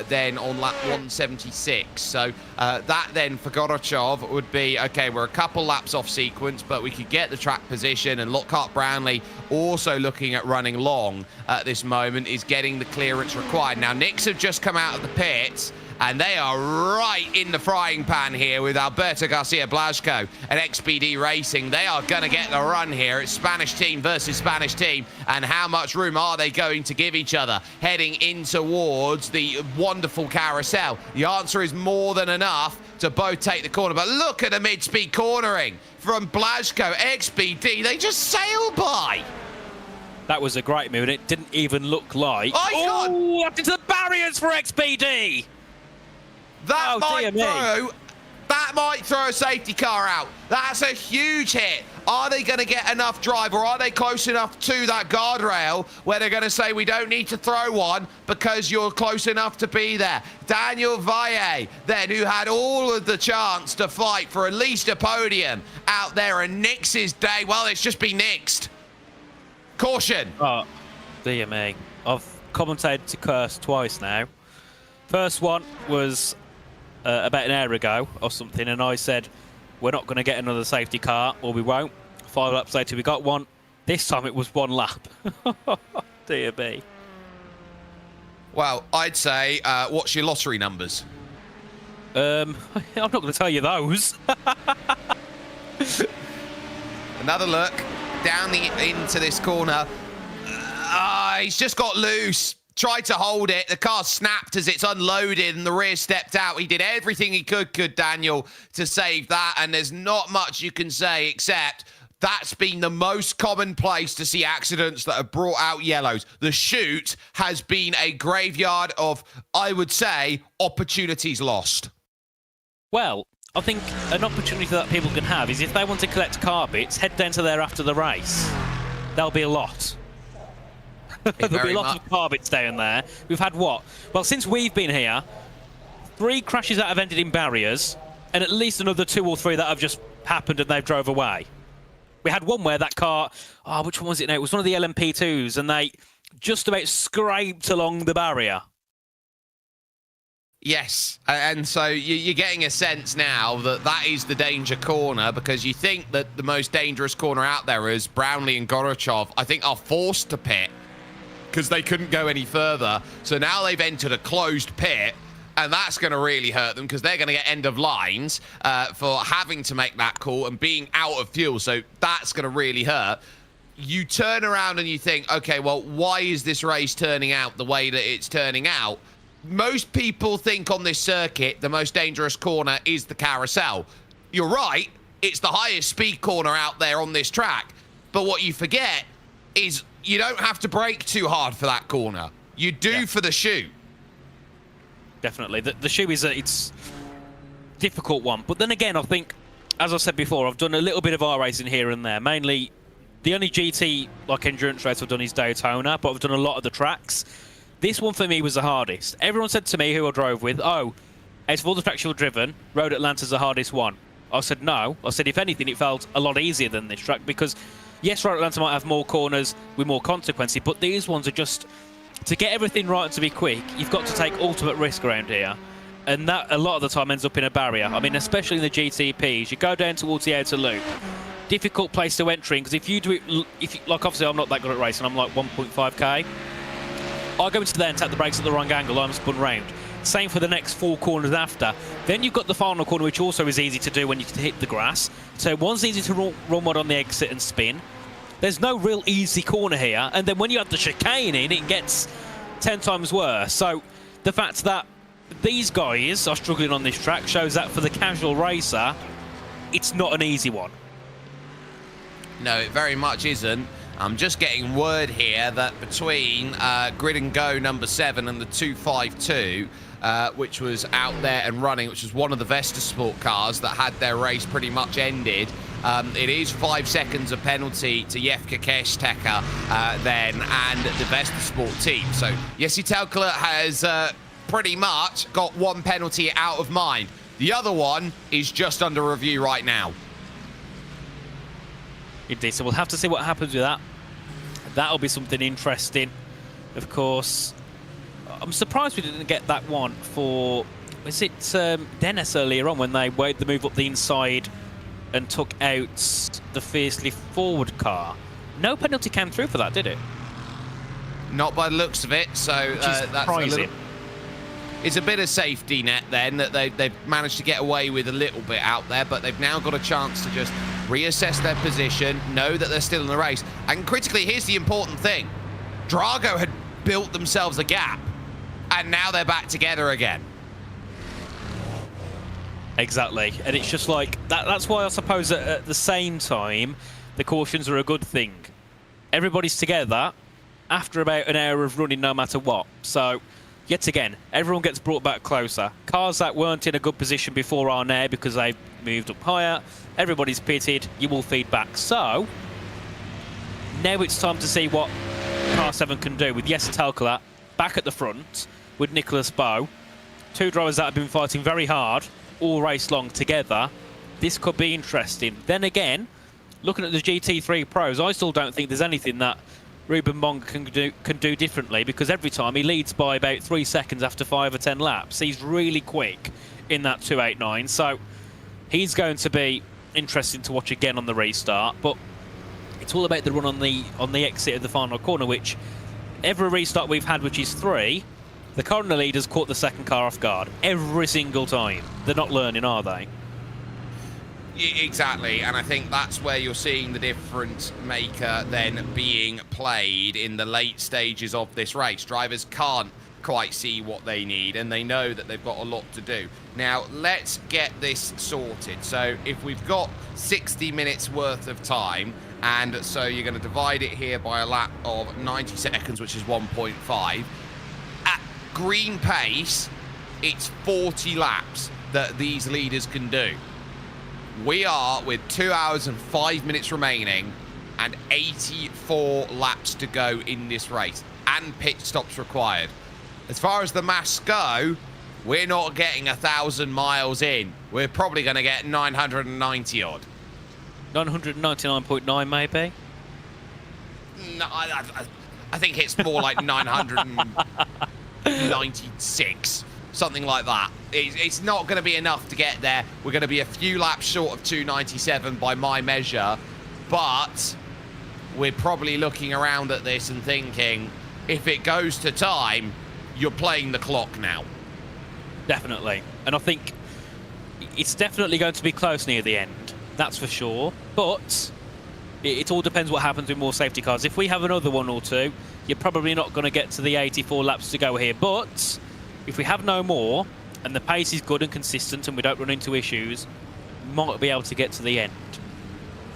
then on lap 176. So that then for Gorachov would be, okay, we're a couple laps off sequence, but we could get the track position, and Lockhart Brownlee also looking at running long at this moment is getting the clearance required. Now, Knicks have just come out of the pits, and they are right in the frying pan here with Alberto Garcia Blasco and XPD Racing. They are going to get the run here. It's Spanish team versus Spanish team. And how much room are they going to give each other heading in towards the wonderful carousel? The answer is more than enough to both take the corner. But look at the mid-speed cornering from Blasco, XPD. They just sail by. That was a great move, and it didn't even look like... Oh, up into the barriers for XPD! That might throw a safety car out. That's a huge hit. Are they going to get enough drive, or are they close enough to that guardrail where they're going to say we don't need to throw one because you're close enough to be there? Daniel Valle then, who had all of the chance to fight for at least a podium out there, and Nix's day, well, it's just been nixed. Caution. Oh, dear me. I've commentated to curse twice now. First one was about an hour ago or something, and I said we're not going to get another safety car, or we won't. 5 laps later we got one. This time it was 1 lap. Dear me. Well, I'd say what's your lottery numbers? I'm not going to tell you those. Another look down into this corner. He's just got loose. Tried to hold it. The car snapped as it's unloaded and the rear stepped out. He did everything he could Daniel, to save that. And there's not much you can say except that's been the most common place to see accidents that have brought out yellows. The chute has been a graveyard of, I would say, opportunities lost. Well, I think an opportunity that people can have is if they want to collect car bits, head down to there after the race. There'll be a lot. There'll be a lot of car bits down there. We've had what? Well, since we've been here, 3 crashes that have ended in barriers, and at least another 2 or 3 that have just happened and they've drove away. We had one where that car, which one was it now? It was one of the LMP2s, and they just about scraped along the barrier. Yes, and so you're getting a sense now that that is the danger corner, because you think that the most dangerous corner out there is Brownlee and Gorachov, I think, are forced to pit because they couldn't go any further. So now they've entered a closed pit, and that's going to really hurt them because they're going to get end of lines for having to make that call and being out of fuel. So that's going to really hurt. You turn around and you think, okay, well, why is this race turning out the way that it's turning out? Most people think on this circuit the most dangerous corner is the carousel. You're right, it's the highest speed corner out there on this track. But what you forget is you don't have to brake too hard for that corner. You do for the chute. Definitely. The chute is it's difficult one. But then again, I think, as I said before, I've done a little bit of R-racing here and there. Mainly, the only GT endurance race I've done is Daytona, but I've done a lot of the tracks. This one for me was the hardest. Everyone said to me, who I drove with, oh, out of all the tracks you've driven, Road Atlanta's the hardest one. I said no. I said, if anything, it felt a lot easier than this track because, yes, Road Atlanta might have more corners with more consequences, but these ones are just, to get everything right and to be quick, you've got to take ultimate risk around here. And that, a lot of the time, ends up in a barrier. I mean, especially in the GTPs, you go down towards the outer loop. Difficult place to enter in, because if you do it, like, obviously I'm not that good at racing, I'm like 1.5k. I go into there and tap the brakes at the wrong angle, I'm spun round. Same for the next 4 corners after. Then you've got the final corner, which also is easy to do when you hit the grass. So one's easy to run one on the exit and spin. There's no real easy corner here. And then when you have the chicane in, it gets 10 times worse. So the fact that these guys are struggling on this track shows that for the casual racer, it's not an easy one. No, it very much isn't. I'm just getting word here that between Grid and Go number 7 and the 252, which was out there and running, which was one of the VestaSport cars that had their race pretty much ended, it is 5 seconds of penalty to Jefka Kestecker then and the VestaSport team. So Jesse Telkler has pretty much got 1 penalty out of mind. The other one is just under review right now. Indeed, so we'll have to see what happens with that. That'll be something interesting, of course. I'm surprised we didn't get that one for, was it Dennis earlier on when they weighed the move up the inside and took out the fiercely forward car? No penalty came through for that, did it? Not by the looks of it, so that's a little... It's a bit of safety net then that they've managed to get away with a little bit out there, but they've now got a chance to just reassess their position, know that they're still in the race. And critically, here's the important thing. Drago had built themselves a gap, and now they're back together again. Exactly, and it's just like, that's why I suppose that at the same time, the cautions are a good thing. Everybody's together after about an hour of running no matter what. So, yet again, everyone gets brought back closer. Cars that weren't in a good position before are now because they've moved up higher. Everybody's pitted, you will feed back. So, now it's time to see what Car 7 can do with Jesse Telkler back at the front with Nicholas Bowe. 2 drivers that have been fighting very hard all race long together. This could be interesting. Then again, looking at the GT3 Pros, I still don't think there's anything that Ruben Monga can do differently, because every time he leads by about 3 seconds after 5 or 10 laps. He's really quick in that 289, so he's going to be interesting to watch again on the restart. But it's all about the run on the exit of the final corner, which every restart we've had, which is 3, the corner leaders caught the second car off guard every single time. They're not learning, are they? Exactly, and I think that's where you're seeing the difference maker then being played in the late stages of this race. Drivers can't quite see what they need, and they know that they've got a lot to do. Now, let's get this sorted. So if we've got 60 minutes worth of time, and so you're going to divide it here by a lap of 90 seconds, which is 1.5. At green pace, it's 40 laps that these leaders can do. We are with 2 hours and 5 minutes remaining and 84 laps to go in this race, and pit stops required. As far as the maths go, we're not getting 1,000 miles in. We're probably going to get 990 odd. 999.9 maybe? No, I think it's more like 996. Something like that. It's not going to be enough to get there. We're going to be a few laps short of 297 by my measure, but we're probably looking around at this and thinking, if it goes to time, you're playing the clock now. Definitely. And I think it's definitely going to be close near the end. That's for sure. But it all depends what happens with more safety cars. If we have another 1 or 2, you're probably not going to get to the 84 laps to go here. But if we have no more, and the pace is good and consistent and we don't run into issues, we might be able to get to the end.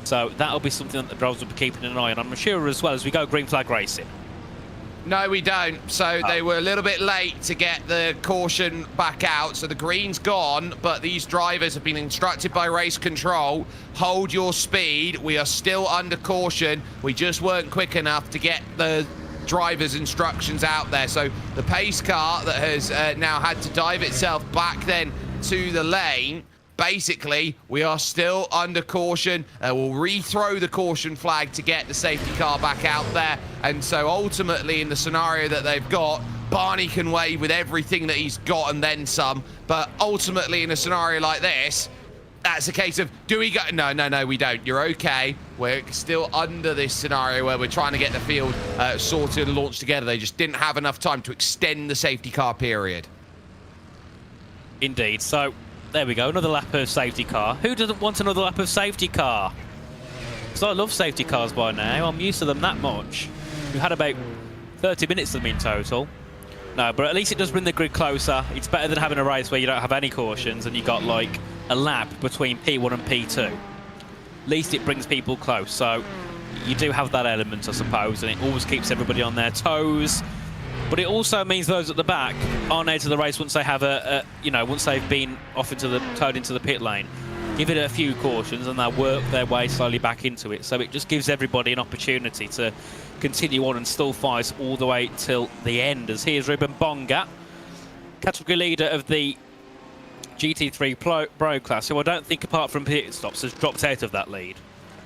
So that'll be something that the drivers will be keeping an eye on. I'm sure as well as we go green flag racing. No, we don't. So they were a little bit late to get the caution back out. So the green's gone, but these drivers have been instructed by race control, hold your speed. We are still under caution. We just weren't quick enough to get the driver's instructions out there. So the pace car that has now had to dive itself back then to the lane, basically we are still under caution. We'll rethrow the caution flag to get the safety car back out there, and so ultimately in the scenario that they've got, Barney can wave with everything that he's got and then some, but ultimately in a scenario like this, that's a case of, do we go? No, we don't. You're okay. We're still under this scenario where we're trying to get the field sorted and launched together. They just didn't have enough time to extend the safety car period. Indeed. So there we go. Another lap of safety car. Who doesn't want another lap of safety car? Because I love safety cars by now. I'm used to them that much. We've had about 30 minutes of them in total. No, but at least it does bring the grid closer. It's better than having a race where you don't have any cautions and you got like a lap between P1 and P2. At least it brings people close. So you do have that element, I suppose, and it always keeps everybody on their toes. But it also means those at the back aren't out of the race once they have once they've been off towed into the pit lane. Give it a few cautions and they'll work their way slowly back into it. So it just gives everybody an opportunity to continue on and still fight all the way till the end. As here's Ruben Bonga, category leader of the GT3 Pro class, who I don't think, apart from pit stops, has dropped out of that lead.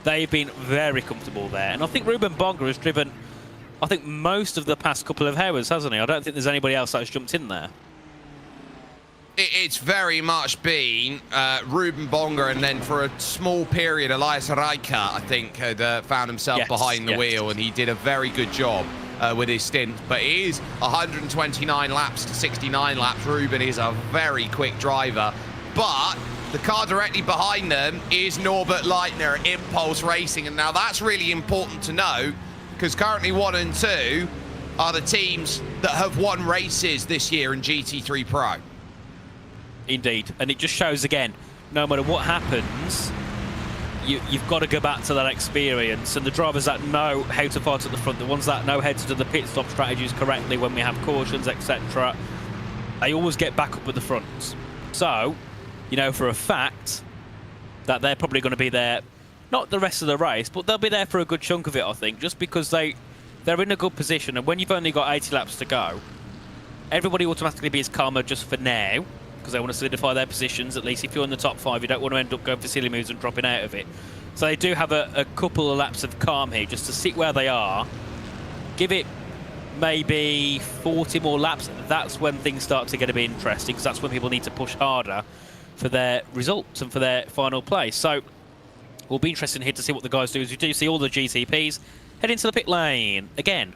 They've been very comfortable there. And I think Ruben Bonga has driven, I think, most of the past couple of hours, hasn't he? I don't think there's anybody else that's jumped in there. It's very much been Ruben Bonga, and then for a small period, Elias Riker, I think, had found himself behind the wheel, and he did a very good job with his stint. But it is 129 laps to 69 laps. Ruben is a very quick driver, but the car directly behind them is Norbert Leitner, Impulse Racing, and now that's really important to know, because currently 1 and 2 are the teams that have won races this year in GT3 Pro. Indeed, and it just shows again, no matter what happens, you've got to go back to that experience, and the drivers that know how to fight at the front, the ones that know how to do the pit stop strategies correctly when we have cautions, etc., they always get back up at the front. So, you know for a fact that they're probably going to be there, not the rest of the race, but they'll be there for a good chunk of it, I think, just because they're in a good position, and when you've only got 80 laps to go, everybody automatically be as calmer just for now, because they want to solidify their positions. At least if you're in the top 5, you don't want to end up going for silly moves and dropping out of it. So they do have a couple of laps of calm here just to sit where they are. Give it maybe 40 more laps. That's when things start to get a bit interesting, because that's when people need to push harder for their results and for their final place. So we'll be interested here to see what the guys do, as we do see all the GTPs head into the pit lane again.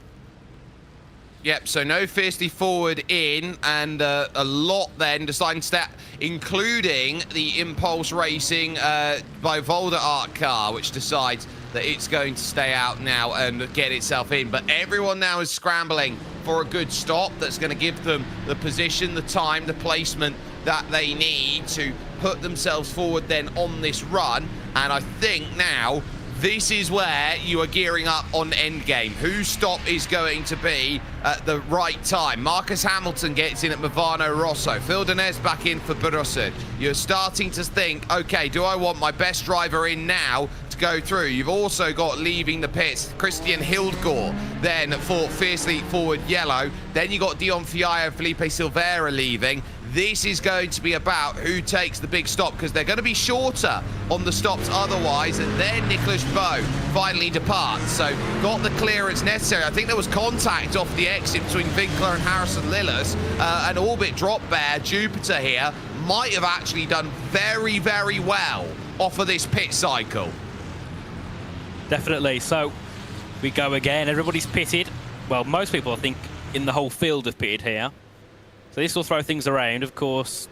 Yep, so no fiercely forward in, and a lot then deciding to step, including the Impulse Racing by Volder Art car, which decides that it's going to stay out now and get itself in. But everyone now is scrambling for a good stop that's going to give them the position, the time, the placement that they need to put themselves forward then on this run. And I think now this is where you are gearing up on endgame. Whose stop is going to be at the right time? Marcus Hamilton gets in at Movano Rosso. Phil Denez back in for Brusson. You're starting to think, okay, do I want my best driver in now to go through? You've also got leaving the pits, Christian Hildgaard, then for fiercely forward yellow. Then you got Dion Fiallo and Felipe Silveira leaving. This is going to be about who takes the big stop, because they're going to be shorter on the stops otherwise, and then Nicholas Bowe finally departs. So got the clearance necessary. I think there was contact off the exit between Winkler and Harrison Lillis. An Orbit drop bear, Jupiter here, might have actually done very, very well off of this pit cycle. Definitely. So we go again. Everybody's pitted. Well, most people, I think, in the whole field have pitted here. So this will throw things around, of course.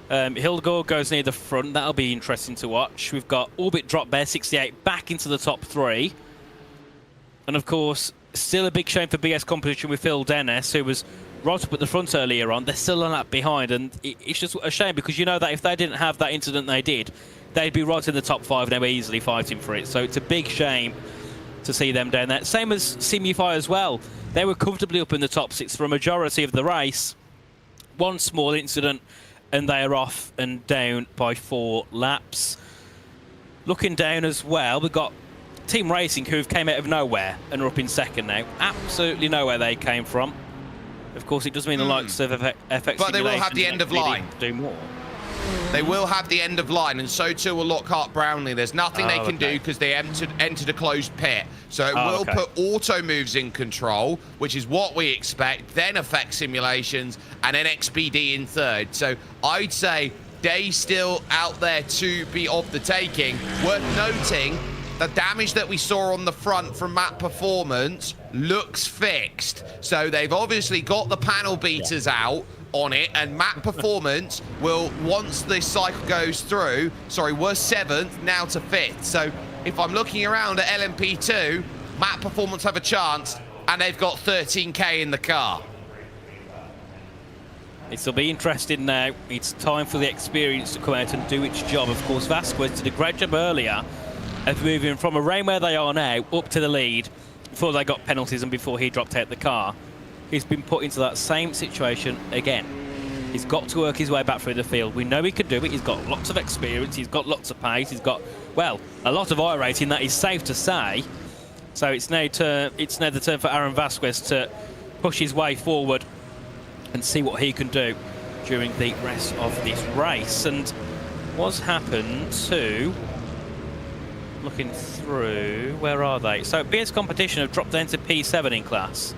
Hildgaard goes near the front. That'll be interesting to watch. We've got Orbit Drop Bear 68 back into the top 3. And of course, still a big shame for BS competition with Phil Dennis, who was right up at the front earlier on. They're still a lap behind, and it's just a shame, because you know that if they didn't have that incident they did, they'd be right in the top 5 and they were easily fighting for it. So it's a big shame to see them down there. Same as Simufy as well. They were comfortably up in the top 6 for a majority of the race. One small incident and they are off and down by 4 laps. Looking down as well, we've got Team Racing, who have came out of nowhere and are up in second now. Absolutely nowhere they came from. Of course, it does mean the likes of FX, but they will have the end of line. Do more. They will have the end of line, and so too will Lockhart Brownlee. There's nothing they can do because they entered a closed pit. So it will put auto moves in control, which is what we expect, then effect simulations, and then XPD in third. So I'd say day still out there to be of the taking. Worth noting, the damage that we saw on the front from Map Performance looks fixed. So they've obviously got the panel beaters out on it, and Map Performance will, once this cycle goes through, we're 7th, now to 5th. So if I'm looking around at LMP2, Map Performance have a chance, and they've got 13k in the car. It'll be interesting now. It's time for the experience to come out and do its job. Of course, Vasquez did a great job earlier of moving from around where they are now up to the lead before they got penalties and before he dropped out the car. He's been put into that same situation again. He's got to work his way back through the field. We know he can do it. He's got lots of experience. He's got lots of pace. He's got, well, a lot of I rating, that is safe to say. So it's now the turn for Aaron Vasquez to push his way forward and see what he can do during the rest of this race. And what's happened to, looking through, where are they? So BS Competition have dropped down to P7 in class.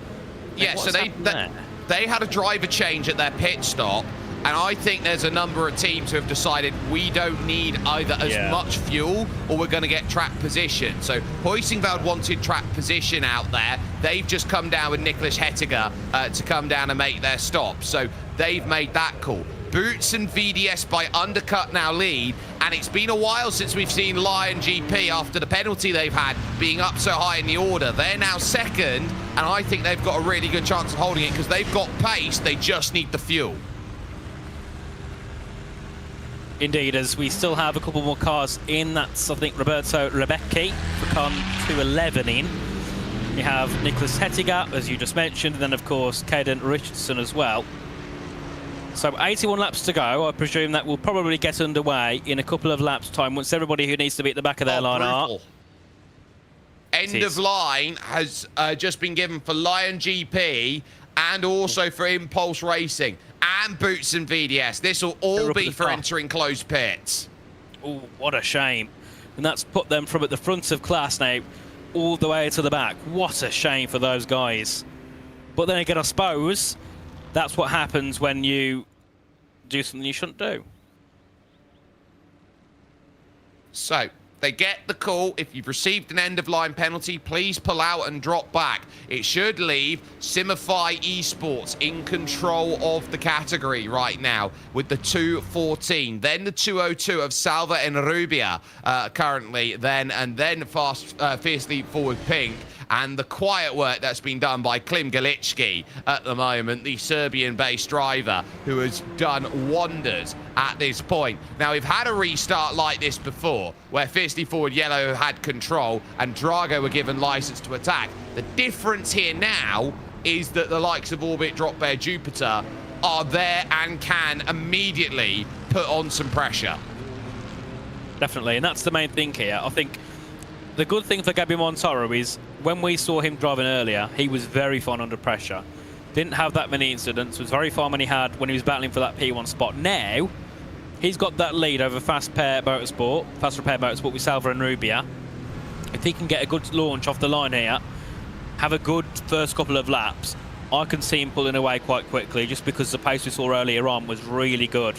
Yeah, so they had a driver change at their pit stop, and I think there's a number of teams who have decided we don't need either as much fuel or we're going to get track position. So Hoisingveld wanted track position out there. They've just come down with Nicholas Hettiger to come down and make their stop. So they've made that call. Boots and VDS by undercut now lead, and it's been a while since we've seen Lion GP after the penalty they've had being up so high in the order. They're now 2nd, and I think they've got a really good chance of holding it because they've got pace, they just need the fuel. Indeed, as we still have a couple more cars in. That's, I think, Roberto Rebecchi for car 211 in. We have Nicholas Hettiger, as you just mentioned, and then, of course, Caden Richardson as well. So 81 laps to go. I presume that will probably get underway in a couple of laps' time once everybody who needs to be at the back of their line are. End of line has just been given for Lion GP and also for Impulse Racing and Boots and VDS. This will all be for entering closed pits. Oh, what a shame. And that's put them from at the front of class now all the way to the back. What a shame for those guys. But then again, I suppose that's what happens when you do something you shouldn't do. So they get the call. If you've received an end-of-line penalty, please pull out and drop back. It should leave Simify Esports in control of the category right now with the 214. Then the 202 of Salva and Rubia currently then, and then Fiercely Forward Pink. And the quiet work that's been done by Klim Galicki at the moment, the Serbian-based driver who has done wonders at this point. Now, we've had a restart like this before, where Fiercely Forward Yellow had control and Drago were given license to attack. The difference here now is that the likes of Orbit, Drop Bear, Jupiter are there and can immediately put on some pressure. Definitely, and that's the main thing here. I think the good thing for Gabby Montoro is when we saw him driving earlier, he was very fine under pressure. Didn't have that many incidents, was very fine when he was battling for that P1 spot. Now, he's got that lead over Fast Repair Motorsport with Salva and Rubia. If he can get a good launch off the line here, have a good first couple of laps, I can see him pulling away quite quickly just because the pace we saw earlier on was really good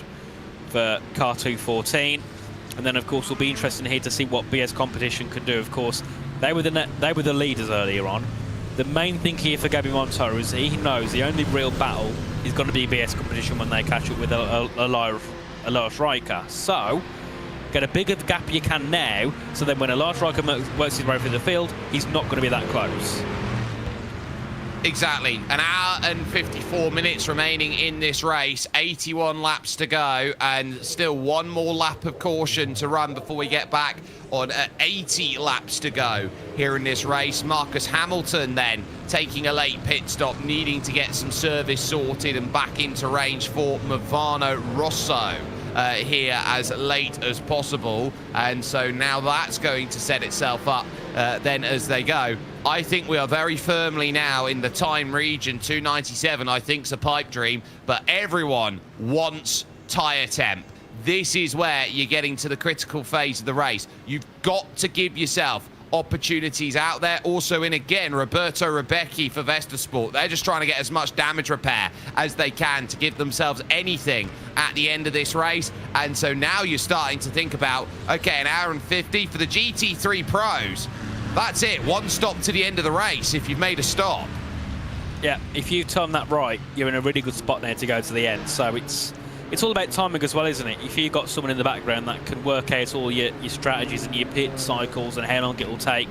for car 214. And then, of course, it'll be interesting here to see what BS Competition can do. Of course, they were the leaders earlier on. The main thing here for Gabby Montoro is he knows the only real battle is going to be BS Competition when they catch up with Elias Riker. So, get a bigger gap you can now, so then when Elias Riker works his way through the field, he's not going to be that close. Exactly. An hour and 54 minutes remaining in this race. 81 laps to go, and still one more lap of caution to run before we get back on 80 laps to go here in this race. Marcus Hamilton then taking a late pit stop, needing to get some service sorted and back into range for Movano Rosso. Here as late as possible, and so now that's going to set itself up then as they go. I think we are very firmly now in the time region. 297 I think's a pipe dream, but everyone wants tyre temp. This is where you're getting to the critical phase of the race. You've got to give yourself opportunities out there. Also in, again, Roberto Rebecchi for VestaSport. They're just trying to get as much damage repair as they can to give themselves anything at the end of this race. And so now you're starting to think about, okay, an hour and 50 for the GT3 Pros. That's it. One stop to the end of the race if you've made a stop. Yeah, if you time that right, you're in a really good spot now to go to the end. So it's all about timing as well, isn't it? If you've got someone in the background that can work out all your strategies and your pit cycles and how long it will take,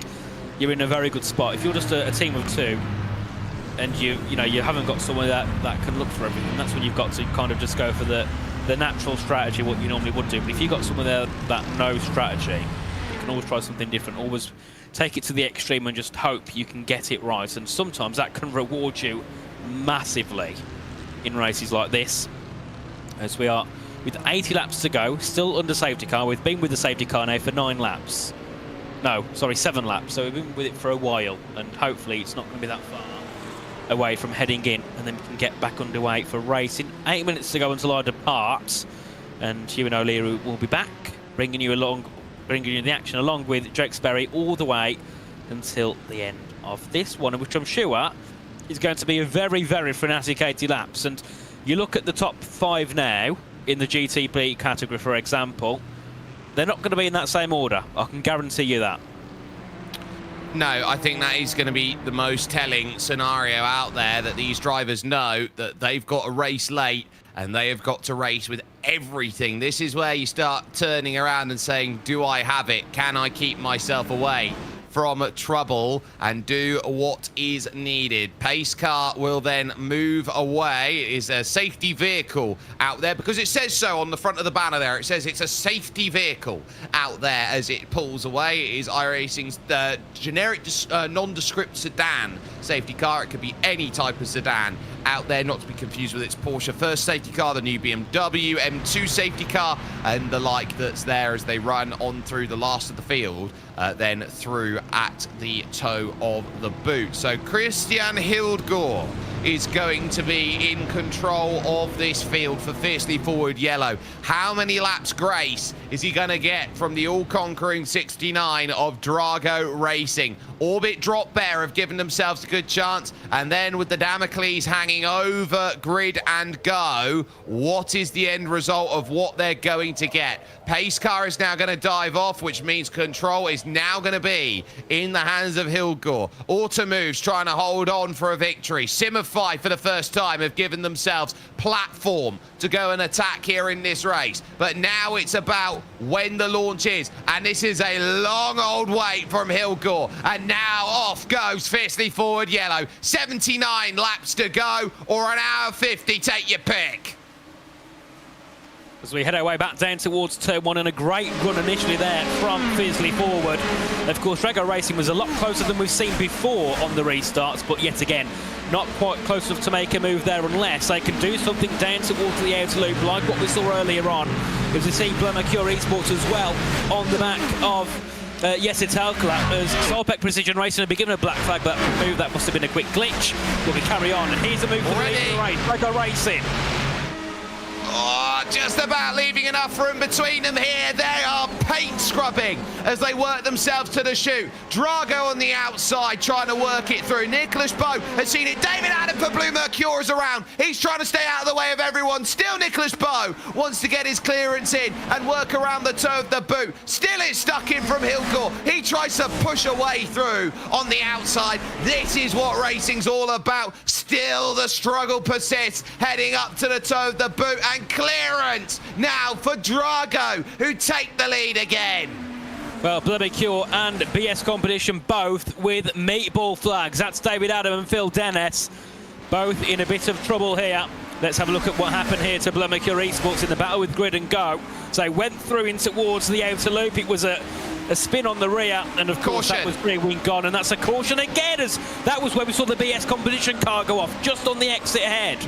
you're in a very good spot. If you're just a team of two and you haven't got someone that can look for everything, that's when you've got to kind of just go for the natural strategy, what you normally would do. But if you've got someone there that knows strategy, you can always try something different, always take it to the extreme and just hope you can get it right. And sometimes that can reward you massively in races like this. As we are with 80 laps to go, still under safety car. We've been with the safety car now for 9 laps. No, sorry, 7 laps. So we've been with it for a while, and hopefully it's not going to be that far away from heading in, and then we can get back underway for racing. 8 minutes to go until I depart, and Ewan O'Leary will be back, bringing you the action along with Jake Sperry all the way until the end of this one, which I'm sure is going to be a very, very frenetic 80 laps. And you look at the top 5 now in the GTP category, for example, they're not going to be in that same order. I can guarantee you that. No, I think that is going to be the most telling scenario out there, that these drivers know that they've got a race late and they have got to race with everything. This is where you start turning around and saying, do I have it? Can I keep myself away from trouble and do what is needed? Pace car will then move away. It is a safety vehicle out there because it says so on the front of the banner there. It says it's a safety vehicle out there as it pulls away. It is iRacing's generic nondescript sedan safety car. It could be any type of sedan out there, not to be confused with its Porsche first safety car, the new BMW M2 safety car, and the like that's there as they run on through the last of the field, then through at the toe of the boot. So Christian Hildgaard is going to be in control of this field for Fiercely Forward Yellow. How many laps grace is he going to get from the all-conquering 69 of Drago Racing? Orbit Drop Bear have given themselves a good chance, and then with the Damocles hanging over Grid and Go, what is the end result of what they're going to get? Pace car is now going to dive off, which means control is now going to be in the hands of Hildgaard. Automoves trying to hold on for a victory. Simify for the first time have given themselves platform to go and attack here in this race. But now it's about when the launch is. And this is a long old wait from Hildgaard. And now off goes Fiercely Forward Yellow. 79 laps to go, or an hour 50, take your pick. As we head our way back down towards turn 1, and a great run initially there from Fiercely Forward. Of course, Drago Racing was a lot closer than we've seen before on the restarts, but yet again, not quite close enough to make a move there unless they can do something down towards the outer loop, like what we saw earlier on. As we see Blemacure Esports as well on the back of Yes, it's Alcala, as Solpec Precision Racing had been given a black flag, but move that must have been a quick glitch. But we carry on, and here's a move for the lead of the race. Drago Racing. Oh, just about leaving enough room between them here. They are paint scrubbing as they work themselves to the chute. Drago on the outside trying to work it through. Nicholas Bowe has seen it. David Adam for Blue Mercure is around. He's trying to stay out of the way of everyone. Still Nicholas Bowe wants to get his clearance in and work around the toe of the boot. Still it's stuck in from Hildgaard. He tries to push a way through on the outside. This is what racing's all about. Still the struggle persists, heading up to the toe of the boot, and clearance now for Drago, who take the lead again. Well, Blemacure and BS Competition both with meatball flags. That's David Adam and Phil Dennis, both in a bit of trouble here. Let's have a look at what happened here to Blemacure Esports in the battle with Grid and Go. So they went through in towards the outer loop. It was a spin on the rear, and of course that was rear wing gone, and that's a caution again, as that was where we saw the BS Competition car go off, just on the exit ahead.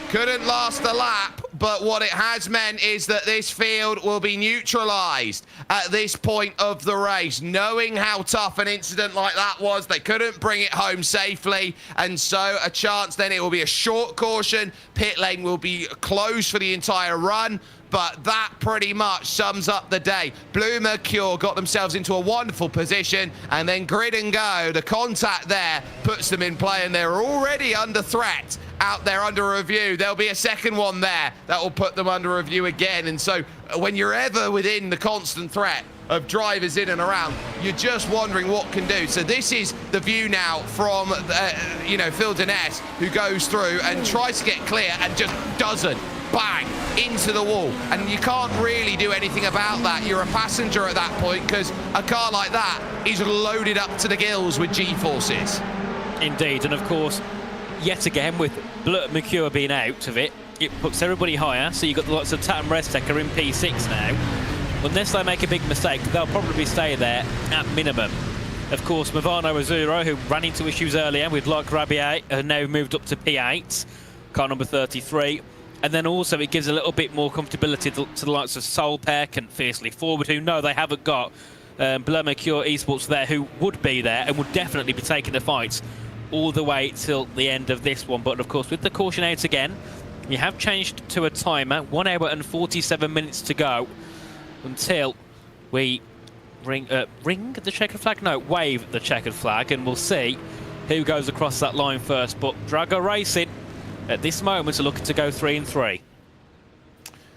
Couldn't last a lap, but what it has meant is that this field will be neutralised at this point of the race. Knowing how tough an incident like that was, they couldn't bring it home safely, and so a chance then it will be a short caution. Pit lane will be closed for the entire run. but that pretty much sums up the day. Blue Mercure got themselves into a wonderful position, and then Grid and Go, the contact there puts them in play, and they're already under threat out there under review. There'll be a second one there that will put them under review again. And so when you're ever within the constant threat of drivers in and around, you're just wondering what can do. So this is the view now from Phil Deness, who goes through and tries to get clear and just doesn't. Bang into the wall, and you can't really do anything about that. You're a passenger at that point, because a car like that is loaded up to the gills with G-forces. Indeed, and of course, yet again, with Mercure being out of it, it puts everybody higher. So you've got the lots of Tat and Restec are in P6 now. Unless they make a big mistake, they'll probably stay there at minimum. Of course, Movano Azuro, who ran into issues earlier with Like Rabier, have now moved up to P8, car number 33. And then also it gives a little bit more comfortability to the likes of Solpeck and Fiercely Forward, who know they haven't got Bleu Mercure Esports there, who would be there and would definitely be taking the fights all the way till the end of this one. But of course, with the caution out again, you have changed to a timer, 1 hour and 47 minutes to go until we ring the checkered flag? No, wave the checkered flag, and we'll see who goes across that line first. But Drago Racing at this moment are looking to go 3 and 3.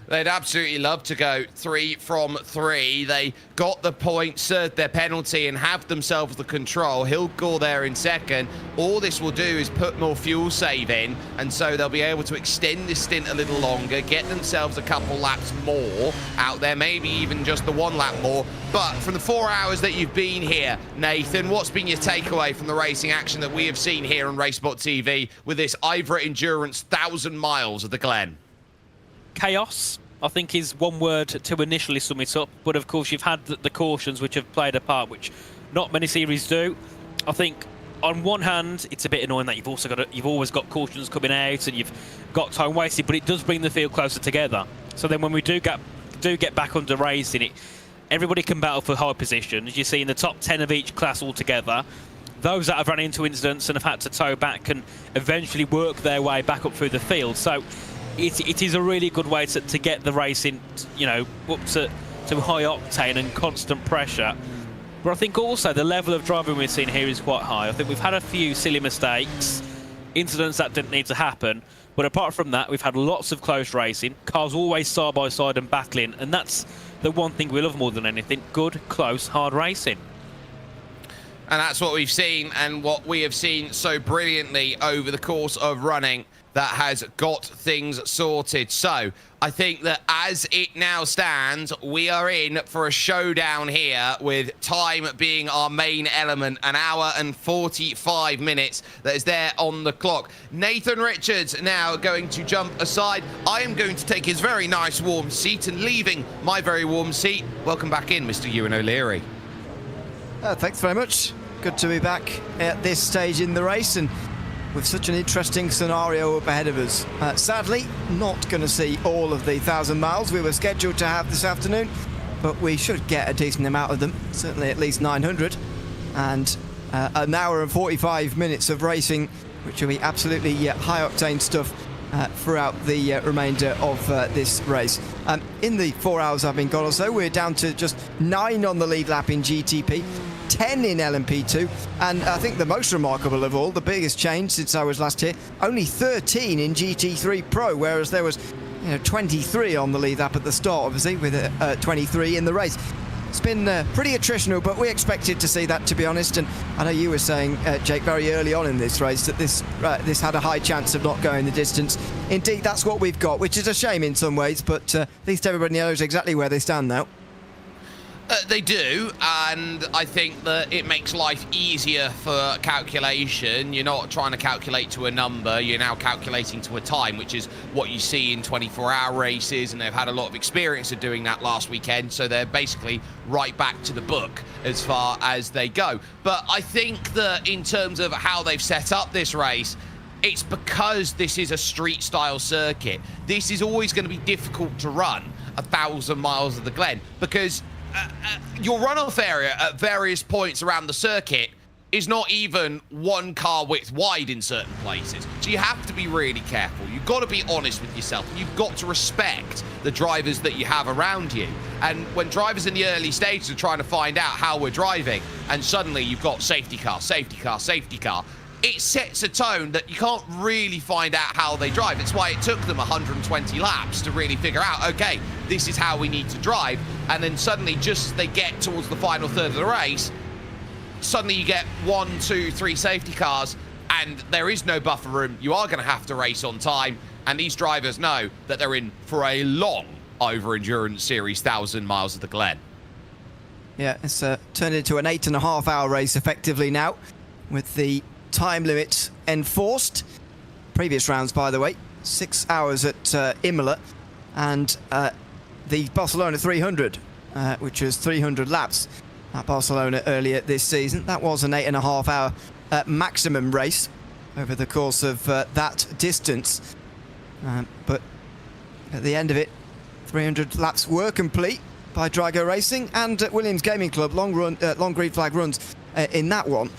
They'd absolutely love to go 3 from 3. They got the point, served their penalty, and have themselves the control. Hildgore there in second. All this will do is put more fuel save in, and so they'll be able to extend this stint a little longer, get themselves a couple laps more out there, maybe even just the 1 lap more. But from the 4 hours that you've been here, Nathan, what's been your takeaway from the racing action that we have seen here on RaceSpotTV with this IVRA Endurance 1,000 miles of the Glen? Chaos, I think, is one word to initially sum it up. But of course, you've had the cautions which have played a part, which not many series do. I think on one hand, it's a bit annoying that you've always got cautions coming out and you've got time wasted, but it does bring the field closer together. So then when we do get back under racing, it everybody can battle for high position. As you see in the top 10 of each class altogether, those that have run into incidents and have had to tow back can eventually work their way back up through the field. So it is a really good way to get the racing, up to high octane and constant pressure. But I think also the level of driving we've seen here is quite high. I think we've had a few silly mistakes, incidents that didn't need to happen. But apart from that, we've had lots of close racing, cars always side by side and battling, and that's the one thing we love more than anything: good, close, hard racing. And that's what we've seen, and what we have seen so brilliantly over the course of running that has got things sorted. So I think that as it now stands, we are in for a showdown here, with time being our main element. 1 hour and 45 minutes that is there on the clock. Nathan Richards now going to jump aside. I am going to take his very nice warm seat, and leaving my very warm seat, welcome back in Mr. Ewan O'Leary. Thanks very much. Good to be back at this stage in the race, and with such an interesting scenario up ahead of us. Sadly, not going to see all of the 1,000 miles we were scheduled to have this afternoon, but we should get a decent amount of them, certainly at least 900, and 1 hour and 45 minutes of racing, which will be absolutely high-octane stuff throughout the remainder of this race. In the 4 hours I've been gone or so, we're down to just 9 on the lead lap in GTP, 10 in LMP2, and I think the most remarkable of all, the biggest change since I was last here, only 13 in GT3 Pro, whereas there was 23 on the lead lap at the start, obviously, with 23 in the race. It's been pretty attritional, but we expected to see that, to be honest. And I know you were saying, Jake, very early on in this race that this had a high chance of not going the distance. Indeed, that's what we've got, which is a shame in some ways, but at least everybody knows exactly where they stand now. They do, and I think that it makes life easier for calculation. You're not trying to calculate to a number, you're now calculating to a time, which is what you see in 24-hour races, and they've had a lot of experience of doing that last weekend, so they're basically right back to the book as far as they go. But I think that in terms of how they've set up this race, it's because this is a street-style circuit. This is always going to be difficult to run 1,000 miles of the Glen, because your runoff area at various points around the circuit is not even one car width wide in certain places. So you have to be really careful. You've got to be honest with yourself. You've got to respect the drivers that you have around you. And when drivers in the early stages are trying to find out how we're driving, and suddenly you've got safety car, safety car, safety car, it sets a tone that you can't really find out how they drive. It's why it took them 120 laps to really figure out, okay, this is how we need to drive. And then suddenly, just as they get towards the final third of the race, suddenly you get 1, 2, 3 safety cars, and there is no buffer room. You are going to have to race on time, and these drivers know that they're in for a long over-endurance series, 1,000 miles of the Glen. Yeah, it's turned into an 8.5-hour race effectively now, with the time limit enforced. Previous rounds, by the way, 6 hours at Imola, and the Barcelona 300, which was 300 laps at Barcelona earlier this season. That was an 8.5-hour maximum race over the course of that distance. But at the end of it, 300 laps were complete by Drago Racing and Williams Gaming Club. Long green flag runs in that one,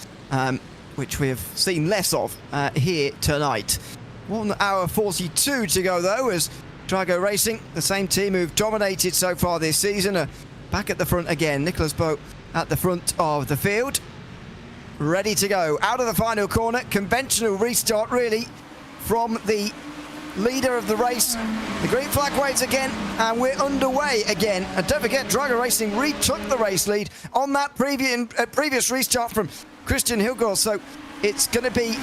which we have seen less of here tonight. 1 hour 42 to go, though, as Drago Racing, the same team who've dominated so far this season, are back at the front again. Nicholas Boat at the front of the field, ready to go. Out of the final corner, conventional restart really from the leader of the race. The green flag waves again, and we're underway again. And don't forget, Drago Racing retook the race lead on that previous restart from Christian Hilgor, so it's going to be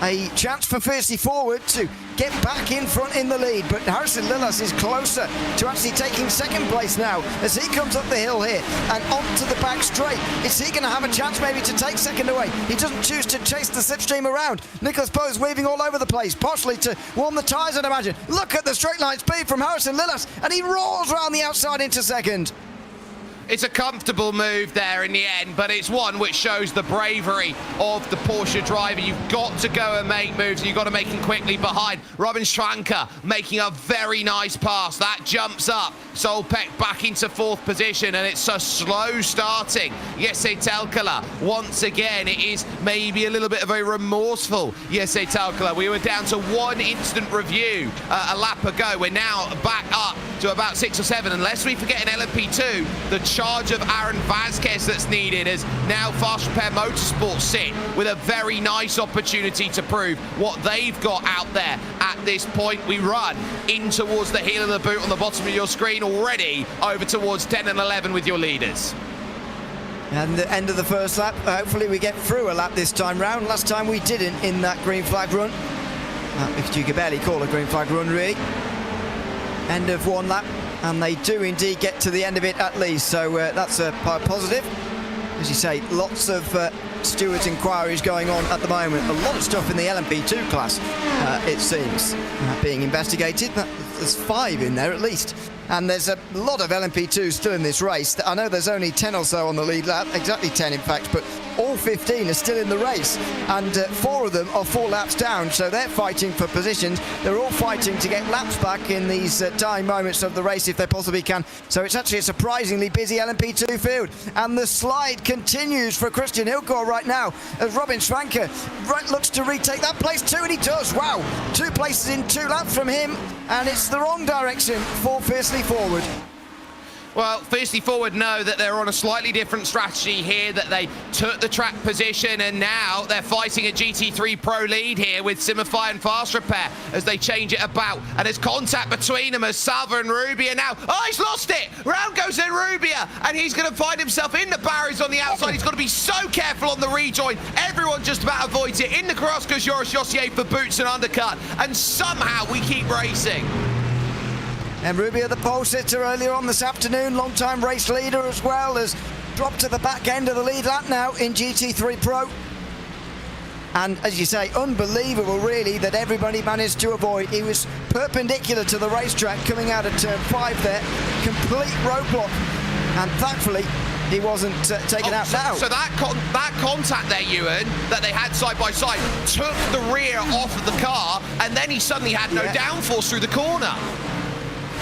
a chance for Fiercely Forward to get back in front in the lead, but Harrison Lillas is closer to actually taking second place now as he comes up the hill here and onto the back straight. Is he going to have a chance maybe to take second away? He doesn't choose to chase the slipstream around. Nicholas Poe is weaving all over the place, partially to warm the tyres, I'd imagine. Look at the straight line speed from Harrison Lillas, and he roars around the outside into second. It's a comfortable move there in the end, but it's one which shows the bravery of the Porsche driver. You've got to go and make moves, and you've got to make them quickly behind. Robin Schwanker making a very nice pass. That jumps up Solpeck back into fourth position, and it's a slow starting Jesse Telkala. Once again, it is maybe a little bit of a remorseful Jesse Telkala. We were down to one instant review a lap ago. We're now back up to about 6 or 7, unless we forget in LMP2, the charge of Aaron Vasquez that's needed as now Fast Repair Motorsports sit with a very nice opportunity to prove what they've got out there at this point. We run in towards the heel of the boot on the bottom of your screen already, over towards 10 and 11 with your leaders. And the end of the first lap, hopefully we get through a lap this time round. Last time we didn't in that green flag run, because you could barely call a green flag run really. End of one lap, and they do indeed get to the end of it at least, so that's a positive. As you say, lots of stewards' inquiries going on at the moment. A lot of stuff in the LMP2 class, it seems, being investigated. There's 5 in there at least. And there's a lot of LMP2 still in this race. I know there's only 10 or so on the lead lap, exactly 10 in fact, but all 15 are still in the race, and 4 of them are 4 laps down, so they're fighting for positions. They're all fighting to get laps back in these dying moments of the race if they possibly can. So it's actually a surprisingly busy LMP2 field, and the slide continues for Christian Hilgor right now as Robin Schwanker looks to retake that place too, and he does. Wow, 2 places in 2 laps from him, and it's the wrong direction for Fiercely Forward. Well, Fiercely Forward know that they're on a slightly different strategy here, that they took the track position, and now they're fighting a GT3 Pro lead here with Simify and Fast Repair as they change it about. And there's contact between them as Salva and Rubia now. Oh, he's lost it! Round goes in Rubia, and he's going to find himself in the barriers on the outside. He's got to be so careful on the rejoin. Everyone just about avoids it. In the cross goes Joris Jossier for boots and undercut, and somehow we keep racing. And Rubia, the pole sitter earlier on this afternoon, long-time race leader as well, has dropped to the back end of the lead lap now in GT3 Pro. And as you say, unbelievable really that everybody managed to avoid. He was perpendicular to the racetrack coming out of turn 5 there, complete roadblock, and thankfully he wasn't taken out now. So that contact there, Ewan, that they had side by side, took the rear off of the car, and then he suddenly had no downforce through the corner.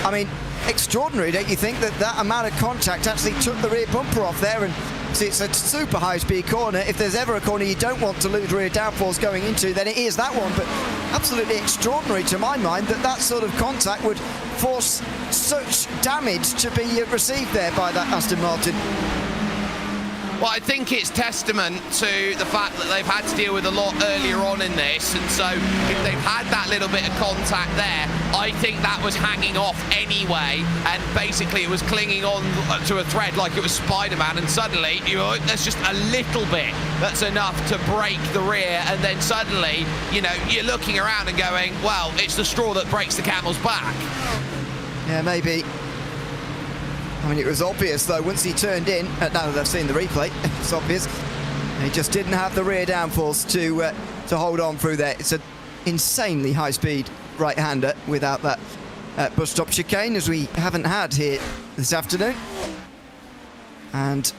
I mean, extraordinary, don't you think, that amount of contact actually took the rear bumper off there, and See, it's a super high-speed corner. If there's ever a corner you don't want to lose rear downforce going into, then it is that one. But absolutely extraordinary to my mind that sort of contact would force such damage to be received there by that Aston Martin. Well, I think it's testament to the fact that they've had to deal with a lot earlier on in this, and so if they've had that little bit of contact there, I think that was hanging off anyway, and basically it was clinging on to a thread like it was Spider-Man, and suddenly, there's just a little bit that's enough to break the rear, and then suddenly, you're looking around and going, well, it's the straw that breaks the camel's back. Yeah, maybe. I mean, it was obvious, though, once he turned in, now that I've seen the replay, it's obvious, he just didn't have the rear downforce to hold on through there. It's an insanely high-speed right-hander without that bus stop chicane, as we haven't had here this afternoon. And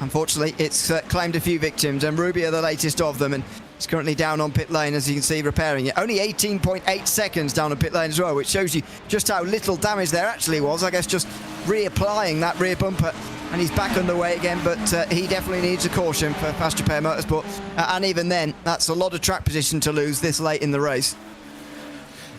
unfortunately, it's claimed a few victims, and Rubio the latest of them, and he's currently down on pit lane, as you can see, repairing it. Only 18.8 seconds down on pit lane as well, which shows you just how little damage there actually was. I guess just reapplying that rear bumper, and he's back underway again, but he definitely needs a caution for Fast Repair Motorsport. And even then, that's a lot of track position to lose this late in the race.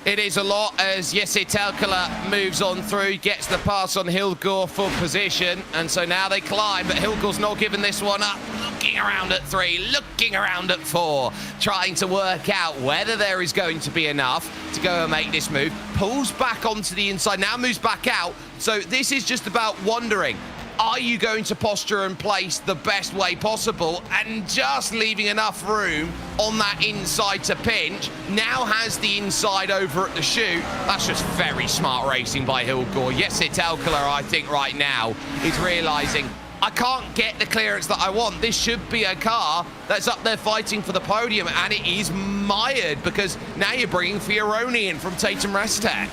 It is a lot as Jesse Telkala moves on through, gets the pass on Hildgaard for position, and so now they climb, but Hildgaard's not giving this one up. Looking around at 3, looking around at 4, trying to work out whether there is going to be enough to go and make this move. Pulls back onto the inside, now moves back out, so this is just about wondering, are you going to posture and place the best way possible, and just leaving enough room on that inside to pinch? Now has the inside over at the chute. That's just very smart racing by Hildgaard. Yes, Telkala, I think right now is realising, I can't get the clearance that I want. This should be a car that's up there fighting for the podium, and it is mired because now you're bringing Fioroni in from Tatum Restec.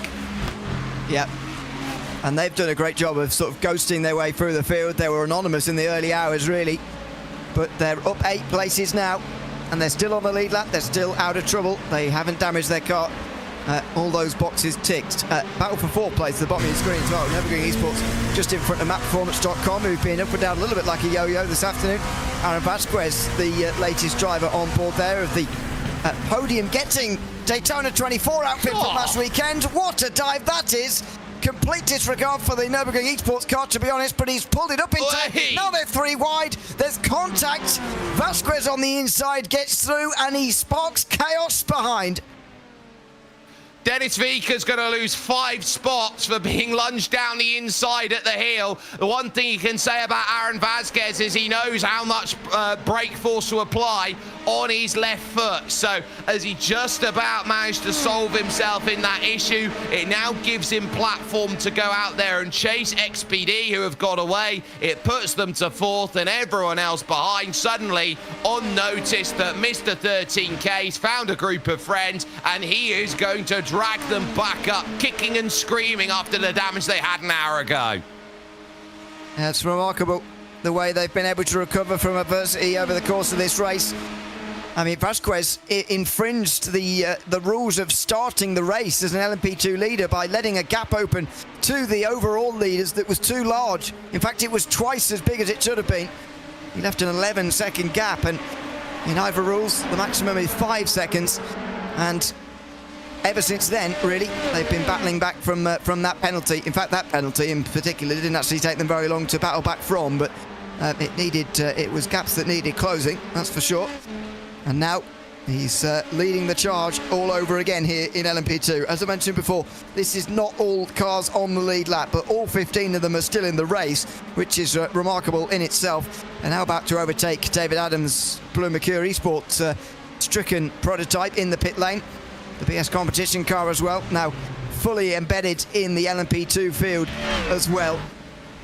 Yeah. And they've done a great job of sort of ghosting their way through the field. They were anonymous in the early hours, really. But they're up 8 places now, and they're still on the lead lap. They're still out of trouble. They haven't damaged their car. All those boxes ticked. Battle for 4th place at the bottom of your screen as well. Nürburgring Esports just in front of mapperformance.com, who've been up and down a little bit like a yo-yo this afternoon. Aaron Vasquez, the latest driver on board there of the podium, getting Daytona 24 outfit from last weekend. What a dive that is. Complete disregard for the Nürburgring Esports car, to be honest, but he's pulled it up in time. Now they're 3 wide. There's contact. Vasquez on the inside gets through, and he sparks chaos behind. Dennis Vika's going to lose 5 spots for being lunged down the inside at the heel. The one thing you can say about Aaron Vasquez is he knows how much brake force to apply on his left foot. So as he just about managed to solve himself in that issue, it now gives him platform to go out there and chase XPD, who have got away. It puts them to 4th, and everyone else behind suddenly on notice that Mr. 13K's found a group of friends, and he is going to drag them back up, kicking and screaming after the damage they had an hour ago. That's remarkable, the way they've been able to recover from adversity over the course of this race. I mean, Vasquez infringed the rules of starting the race as an LMP2 leader by letting a gap open to the overall leaders that was too large. In fact, it was twice as big as it should have been. He left an 11-second gap, and in IVRA rules, the maximum is 5 seconds. And ever since then, really, they've been battling back from that penalty. In fact, that penalty in particular didn't actually take them very long to battle back from, but it was gaps that needed closing, that's for sure. And now he's leading the charge all over again here in LMP2. As I mentioned before, this is not all cars on the lead lap, but all 15 of them are still in the race, which is remarkable in itself. And now about to overtake David Adams' Blue Mercury Esports stricken prototype in the pit lane. The BS competition car as well, now fully embedded in the LMP2 field as well.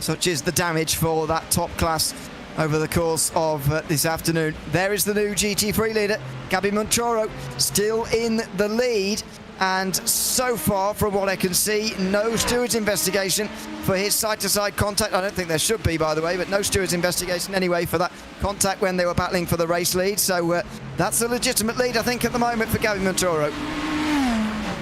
Such is the damage for that top class over the course of this afternoon. There is the new GT3 leader, Gabby Montoro, still in the lead. And so far, from what I can see, no stewards investigation for his side-to-side contact. I don't think there should be, by the way, but no stewards investigation anyway for that contact when they were battling for the race lead. So that's a legitimate lead, I think, at the moment for Gabby Montoro.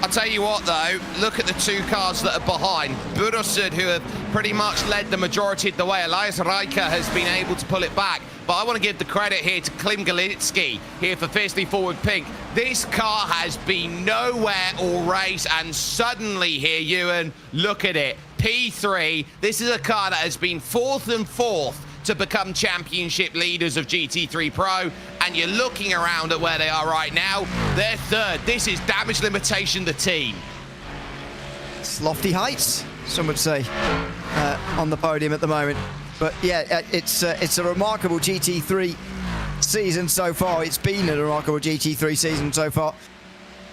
I'll tell you what, though, look at the two cars that are behind. Burosud, who have pretty much led the majority of the way. Elias Riker has been able to pull it back. But I want to give the credit here to Klim Galitsky here for Fiercely Forward Pink. This car has been nowhere all race, and suddenly here, Ewan, look at it. P3, this is a car that has been fourth and fourth to become championship leaders of GT3 Pro, and you're looking around at where they are right now. They're third. This is damage limitation, the team. It's lofty heights, some would say, on the podium at the moment. But yeah, it's a remarkable GT3 season so far. It's been a remarkable GT3 season so far.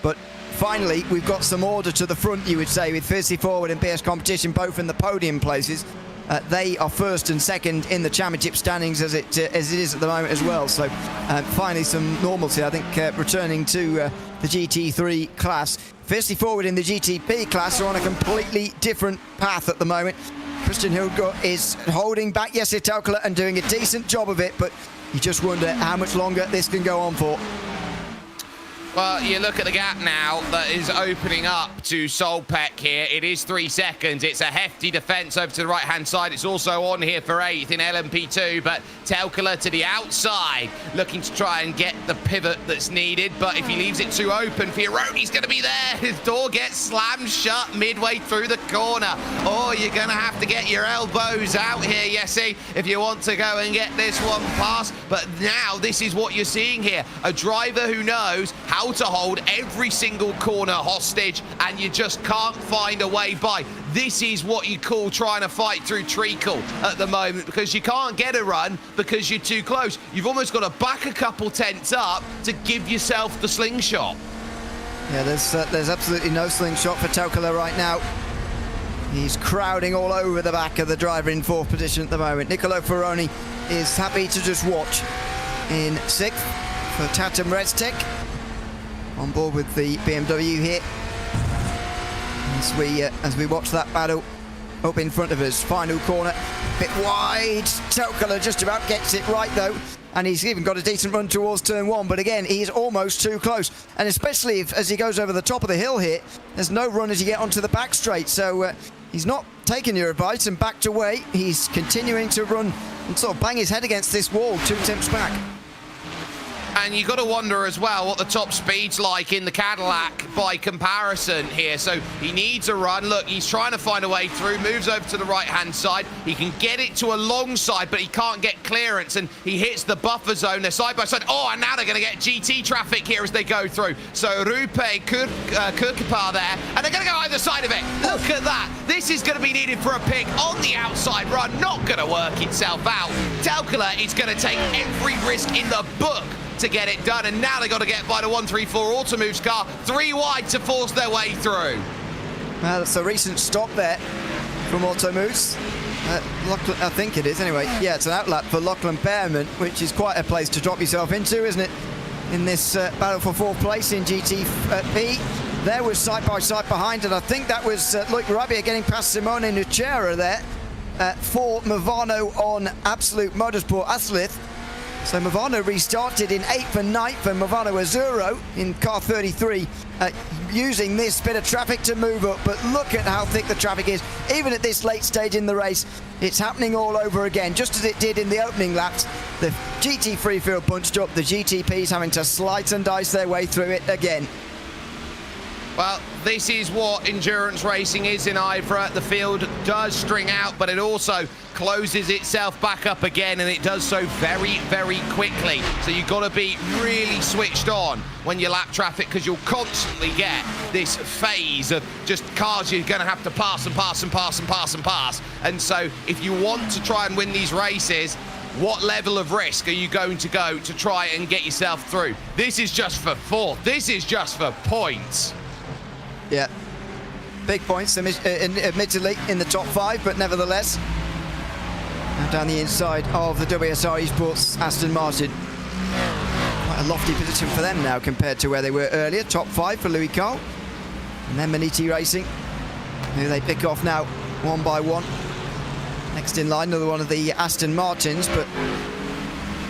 But finally, we've got some order to the front, you would say, with Fiercely Forward and BS Competition both in the podium places. They are first and second in the championship standings as it is at the moment as well. So finally some normalcy, I think, returning to the GT3 class. Fiercely Forward in the GTP class are on a completely different path at the moment. Christian Hildgaard is holding back Jesse Telkala and doing a decent job of it, but you just wonder how much longer this can go on for. Well, you look at the gap now that is opening up to Solpec here. It is 3 seconds. It's a hefty defence over to the right-hand side. It's also on here for 8th in LMP2, but Telkala to the outside, looking to try and get the pivot that's needed. But if he leaves it too open, Fioroni's going to be there. His door gets slammed shut midway through the corner. Oh, you're going to have to get your elbows out here, Jesse, if you want to go and get this one past. But now this is what you're seeing here. A driver who knows how to hold every single corner hostage, and you just can't find a way by. This is what you call trying to fight through treacle at the moment, because you can't get a run because you're too close. You've almost got to back a couple tenths up to give yourself the slingshot. Yeah, there's absolutely no slingshot for Telkala right now. He's crowding all over the back of the driver in 4th position at the moment. Niccolo Ferroni is happy to just watch in 6th for Tatum Reztek. On board with the BMW here as we watch that battle up in front of us. Final corner, bit wide. Telkala just about gets it right though, and he's even got a decent run towards turn 1, but again he's almost too close, and especially as he goes over the top of the hill here, there's no run as you get onto the back straight, so he's not taking your advice and backed away. He's continuing to run and sort of bang his head against this wall 2 attempts back. And you've got to wonder as well what the top speed's like in the Cadillac by comparison here. So he needs a run. Look, he's trying to find a way through, moves over to the right-hand side. He can get it to a long side, but he can't get clearance, and he hits the buffer zone. They're side by side. Oh, and now they're going to get GT traffic here as they go through. So Rupe Kurkapar there, and they're going to go either side of it. Look at that. This is going to be needed for a pick on the outside run. Not going to work itself out. Telkala is going to take every risk in the book to get it done, and now they got to get by the 134 Automoves car 3 wide to force their way through. Well, that's a recent stop there from Automoves. I think it is anyway. Yeah, it's an outlap for Lachlan Behrman, which is quite a place to drop yourself into, isn't it? In this battle for 4th place in GTP. There was side by side behind, and I think that was Luke Rabbia getting past Simone Nucera there for Movano on Absolute Motorsport Aslith. So Movano restarted in 8th and 9th, and Movano Azzurro in car 33 using this bit of traffic to move up. But look at how thick the traffic is, even at this late stage in the race. It's happening all over again, just as it did in the opening laps. The GT Freefield bunched up, the GTPs having to slice and dice their way through it again. Well, this is what endurance racing is in IVRA. The field does string out, but it also closes itself back up again, and it does so very, very quickly. So you've got to be really switched on when you lap traffic, because you'll constantly get this phase of just cars you're going to have to pass and pass and pass and pass and pass. And so if you want to try and win these races, what level of risk are you going to go to try and get yourself through? This is just for 4th. This is just for points. Yeah, big points, admittedly, in the top 5, but nevertheless. And down the inside of the WSR Esports Aston Martin. Quite a lofty position for them now compared to where they were earlier. Top 5 for Louis Carl. And then Maniti Racing, who they pick off now one by one. Next in line, another one of the Aston Martins, but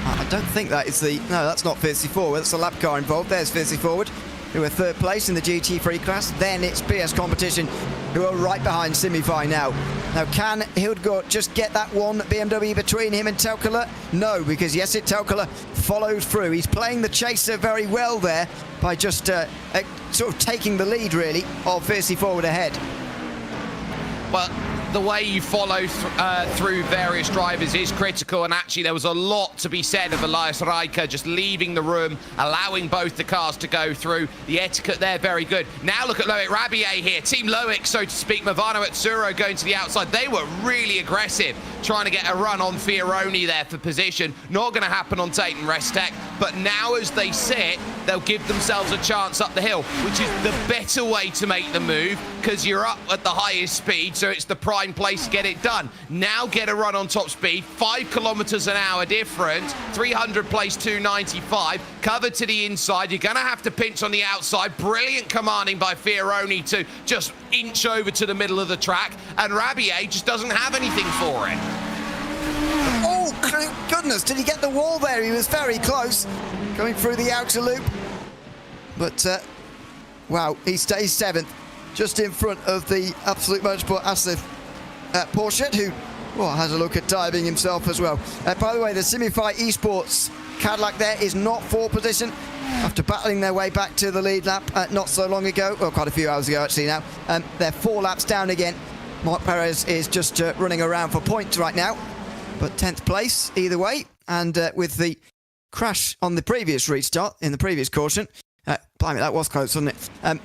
I don't think that is the... No, that's not Fiercely Forward. That's the lap car involved. There's Fiercely Forward. who are third place in the GT3 class. Then it's PS Competition, who are right behind Simify now. Now, can Hildgaard just get that one BMW between him and Telkula? No, because Jesse Telkula followed through. He's playing the chaser very well there by just sort of taking the lead, really, of Fiercely Forward ahead. Well, the way you follow through various drivers is critical, and actually there was a lot to be said of Elias Riker just leaving the room, allowing both the cars to go through. The etiquette there, very good. Now look at Loic Rabier here. Team Loic, so to speak. Movano at Tsuro going to the outside. They were really aggressive, trying to get a run on Fioroni there for position. Not going to happen on Tate and Restek, but now as they sit, they'll give themselves a chance up the hill, which is the better way to make the move, because you're up at the highest speed, so it's the prime place to get it done. Now get a run on top speed, 5 kilometers an hour difference, 300 place 295, covered to the inside. You're going to have to pinch on the outside. Brilliant commanding by Fioroni to just inch over to the middle of the track, and Rabier just doesn't have anything for it. Oh, goodness, did he get the wall there? He was very close, going through the outer loop. But, wow, he stays 7th, just in front of the Absolute Motorsport Asif Porsche, who has a look at diving himself as well. By the way, the Simify Esports Cadillac there is not 4th position after battling their way back to the lead lap not so long ago, well, quite a few hours ago actually now. They're 4 laps down again. Mark Perez is just running around for points right now, but 10th place either way. And with the crash on the previous restart in the previous caution, blimey, that was close, wasn't it?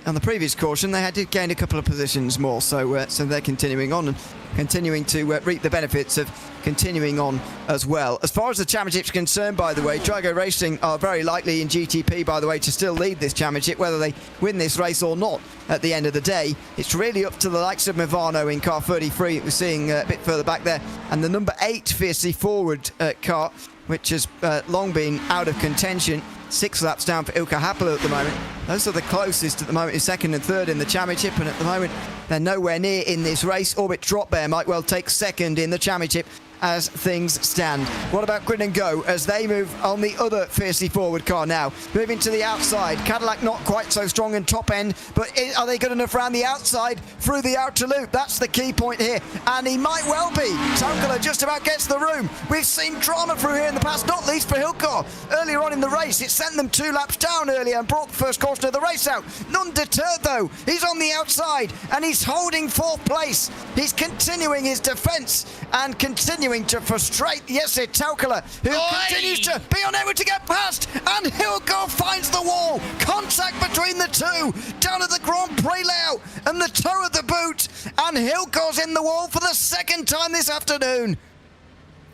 On the previous caution, they had to gain a couple of positions more, so they're continuing on and continuing to reap the benefits of continuing on as well. As far as the championship's concerned, by the way, Drago Racing are very likely in GTP, by the way, to still lead this championship, whether they win this race or not at the end of the day. It's really up to the likes of Movano in car 33, we're seeing a bit further back there, and the number 8 Fiercely Forward car, which has long been out of contention. 6 laps down for Ilkka Happel at the moment. Those are the closest at the moment, is 2nd and 3rd in the championship, and at the moment they're nowhere near in this race. Orbit Drop Bear might well take 2nd in the championship as things stand. What about Grid and Go as they move on the other Fiercely Forward car now? Moving to the outside. Cadillac not quite so strong in top end, but are they good enough around the outside through the outer loop? That's the key point here, and he might well be. Tokala just about gets the room. We've seen drama through here in the past, not least for Hildgaard. Earlier on in the race, it sent them 2 laps down earlier and brought the first caution of the race out. None deterred though. He's on the outside and he's holding 4th place. He's continuing his defence and continuing to frustrate Jesse Telkala, who continues to be unable to get past, and Hildgaard finds the wall. Contact between the two down at the Grand Prix layout and the toe of the boot, and Hildgaard's in the wall for the 2nd time this afternoon.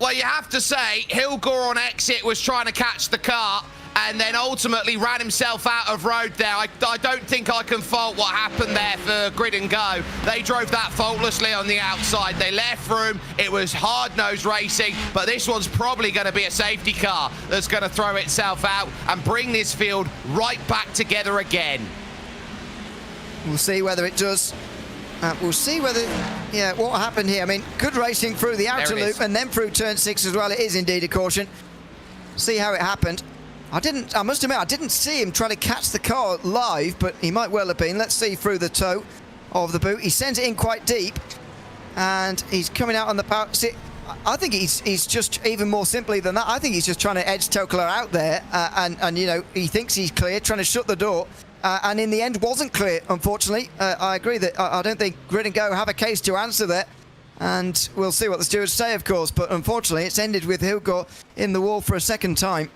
Well, you have to say, Hildgaard on exit was trying to catch the car and then ultimately ran himself out of road there. I don't think I can fault what happened there for Grid and Go. They drove that faultlessly on the outside. They left room. It was hard-nosed racing, but this one's probably going to be a safety car that's going to throw itself out and bring this field right back together again. We'll see whether it does. We'll see whether, what happened here. I mean, good racing through the outer loop and then through turn 6 as well. It is indeed a caution. See how it happened. I must admit, I didn't see him try to catch the car live, but he might well have been. Let's see through the toe of the boot. He sends it in quite deep, and he's coming out on the power. See, I think he's just even more simply than that. I think he's just trying to edge Telkala out there, and he thinks he's clear, trying to shut the door. And in the end, wasn't clear, unfortunately. I agree that I don't think Grid and Go have a case to answer there. And we'll see what the stewards say, of course. But unfortunately, it's ended with Hildgaard in the wall for a 2nd time.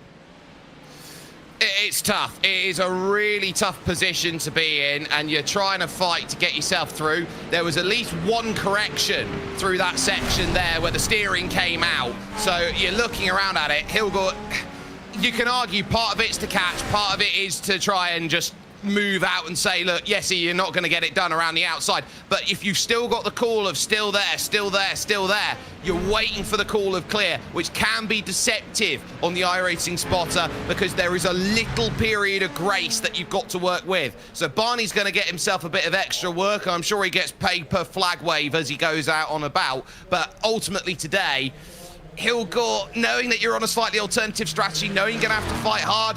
It's tough. It is a really tough position to be in, and you're trying to fight to get yourself through. There was at least one correction through that section there where the steering came out. So you're looking around at it. Hildgaard, you can argue part of it's to catch, part of it is to try and just move out and say, look, Jesse, you're not going to get it done around the outside. But if you've still got the call of still there, still there, still there, you're waiting for the call of clear, which can be deceptive on the iRacing spotter because there is a little period of grace that you've got to work with. So Barney's going to get himself a bit of extra work. I'm sure he gets paid per flag wave as he goes out on about. But ultimately today, Hildgaard, knowing that you're on a slightly alternative strategy, knowing you're going to have to fight hard,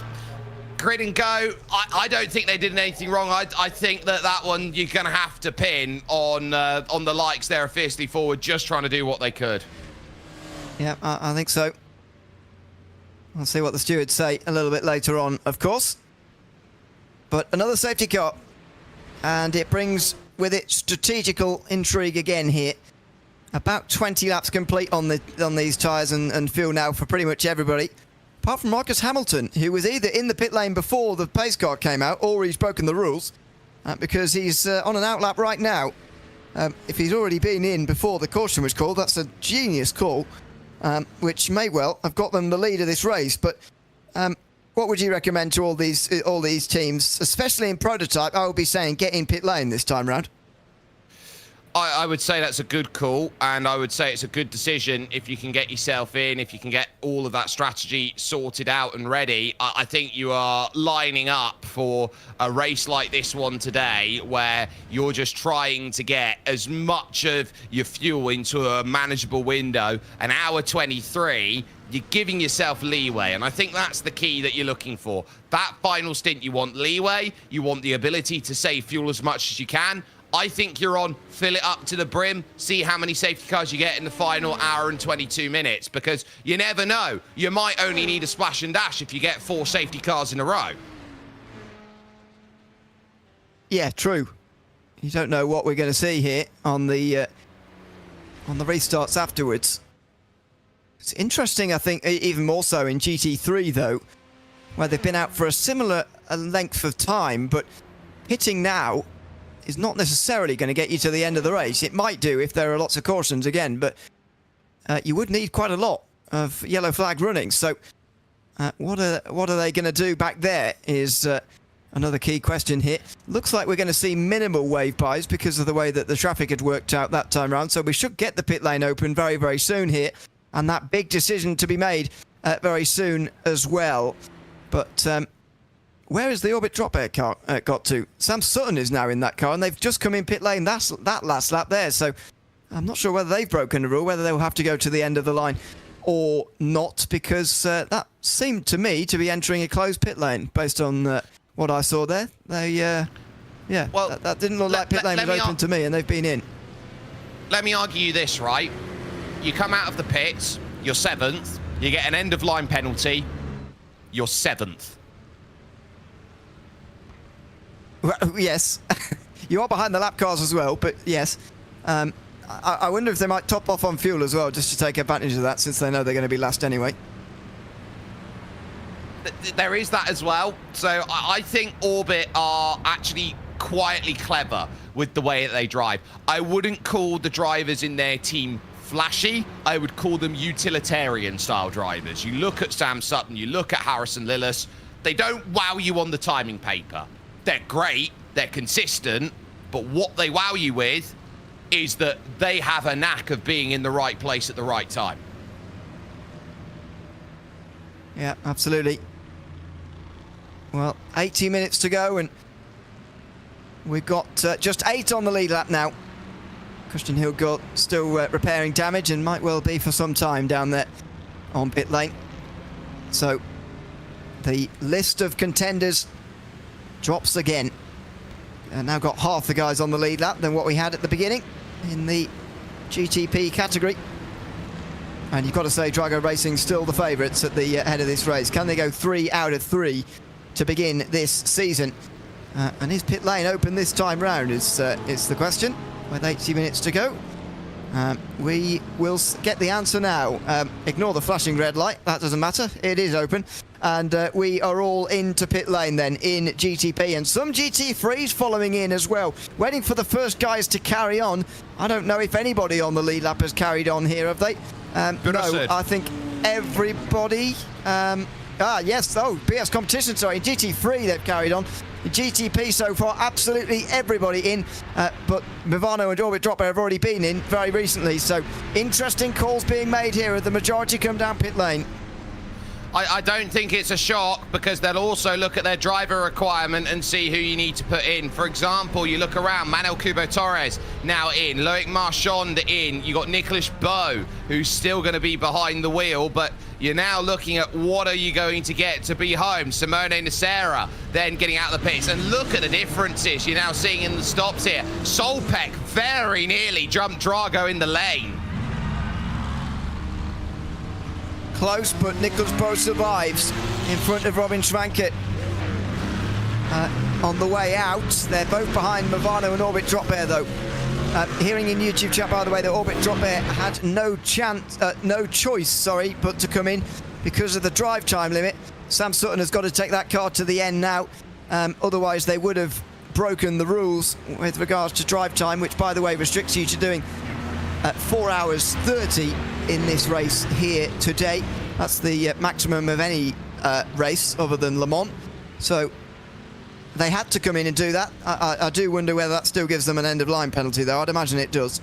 grid and go. I don't think they did anything wrong. I think that one you're going to have to pin on the likes there of Fiercely Forward, just trying to do what they could. Yeah, I think so. We'll see what the stewards say a little bit later on, of course. But another safety car, and it brings with it strategical intrigue again here. About 20 laps complete on these tyres and fuel now for pretty much everybody. Apart from Marcus Hamilton, who was either in the pit lane before the pace car came out, or he's broken the rules, because he's on an outlap right now. If he's already been in before the caution was called, that's a genius call, which may well have got them the lead of this race. But what would you recommend to all these teams, especially in prototype? I would be saying get in pit lane this time round. I would say that's a good call, and I would say it's a good decision if you can get yourself in, if you can get all of that strategy sorted out and ready. I think you are lining up for a race like this one today, where you're just trying to get as much of your fuel into a manageable window. An hour 23, you're giving yourself leeway, and I think that's the key that you're looking for. That final stint, you want leeway, you want the ability to save fuel as much as you can. I think you're on, fill it up to the brim, see how many safety cars you get in the final hour and 22 minutes, because you never know. You might only need a splash and dash if you get 4 safety cars in a row. Yeah, true. You don't know what we're going to see here on the restarts afterwards. It's interesting, I think, even more so in GT3, though, where they've been out for a similar length of time, but hitting now is not necessarily going to get you to the end of the race. It might do if there are lots of cautions again, but you would need quite a lot of yellow flag running. So what are they going to do back there is another key question here. Looks like we're going to see minimal wave buys because of the way that the traffic had worked out that time around. So we should get the pit lane open very, very soon here, and that big decision to be made very soon as well. But where is the Orbit Drop Air car got to? Sam Sutton is now in that car, and they've just come in pit lane that last lap there. So I'm not sure whether they've broken the rule, whether they'll have to go to the end of the line or not, because that seemed to me to be entering a closed pit lane based on what I saw there. They, yeah, well, that didn't look like pit lane was open to me, and they've been in. Let me argue you this, right? You come out of the pits, you're 7th, you get an end of line penalty, you're 7th. Well, yes, you are behind the lap cars as well, but yes. I wonder if they might top off on fuel as well, just to take advantage of that, since they know they're going to be last anyway. There is that as well. So I think Orbit are actually quietly clever with the way that they drive. I wouldn't call the drivers in their team flashy. I would call them utilitarian style drivers. You look at Sam Sutton, you look at Harrison Lillis, they don't wow you on the timing paper. They're great, they're consistent, but what they wow you with is that they have a knack of being in the right place at the right time. Yeah, absolutely. Well, 80 minutes to go, and we've got just 8 on the lead lap now. Christian Hillgaard still repairing damage, and might well be for some time down there on pit lane. So the list of contenders drops again. And now got half the guys on the lead lap than what we had at the beginning in the GTP category. And you've got to say Drago Racing still the favourites at the head of this race. Can they go 3 out of 3 to begin this season? And is pit lane open this time round is the question, with 80 minutes to go. We will get the answer now. Ignore the flashing red light, that doesn't matter, it is open. And we are all into pit lane then in GTP, and some GT3s following in as well, waiting for the first guys to carry on. I don't know if anybody on the lead lap has carried on here, have they? No, I think everybody. BS Competition, sorry, GT3 they've carried on. GTP so far, absolutely everybody in, but Movano and Orbit Drop have already been in very recently, so interesting calls being made here as the majority come down pit lane. I don't think it's a shock, because they'll also look at their driver requirement and see who you need to put in. For example, you look around, Manuel Kubo-Torres now in, Loic Marchand in, you got Nicolas Beau, who's still going to be behind the wheel, but you're now looking at what are you going to get to be home. Simone Nacera then getting out of the pits. And look at the differences you're now seeing in the stops here. Solpec very nearly jumped Drago in the lane. Close, but Nicholas Bo survives in front of Robin Schwankert. On the way out, they're both behind Movano and Orbit Drop Air, though. Hearing in YouTube chat, by the way, that Orbit Drop Air had no choice, but to come in because of the drive time limit. Sam Sutton has got to take that car to the end now. Otherwise, they would have broken the rules with regards to drive time, which, by the way, restricts you to doing 4 hours 30 in this race here today. That's the maximum of any race other than Le Mans. So they had to come in and do that. I do wonder whether that still gives them an end-of-line penalty, though. I'd imagine it does.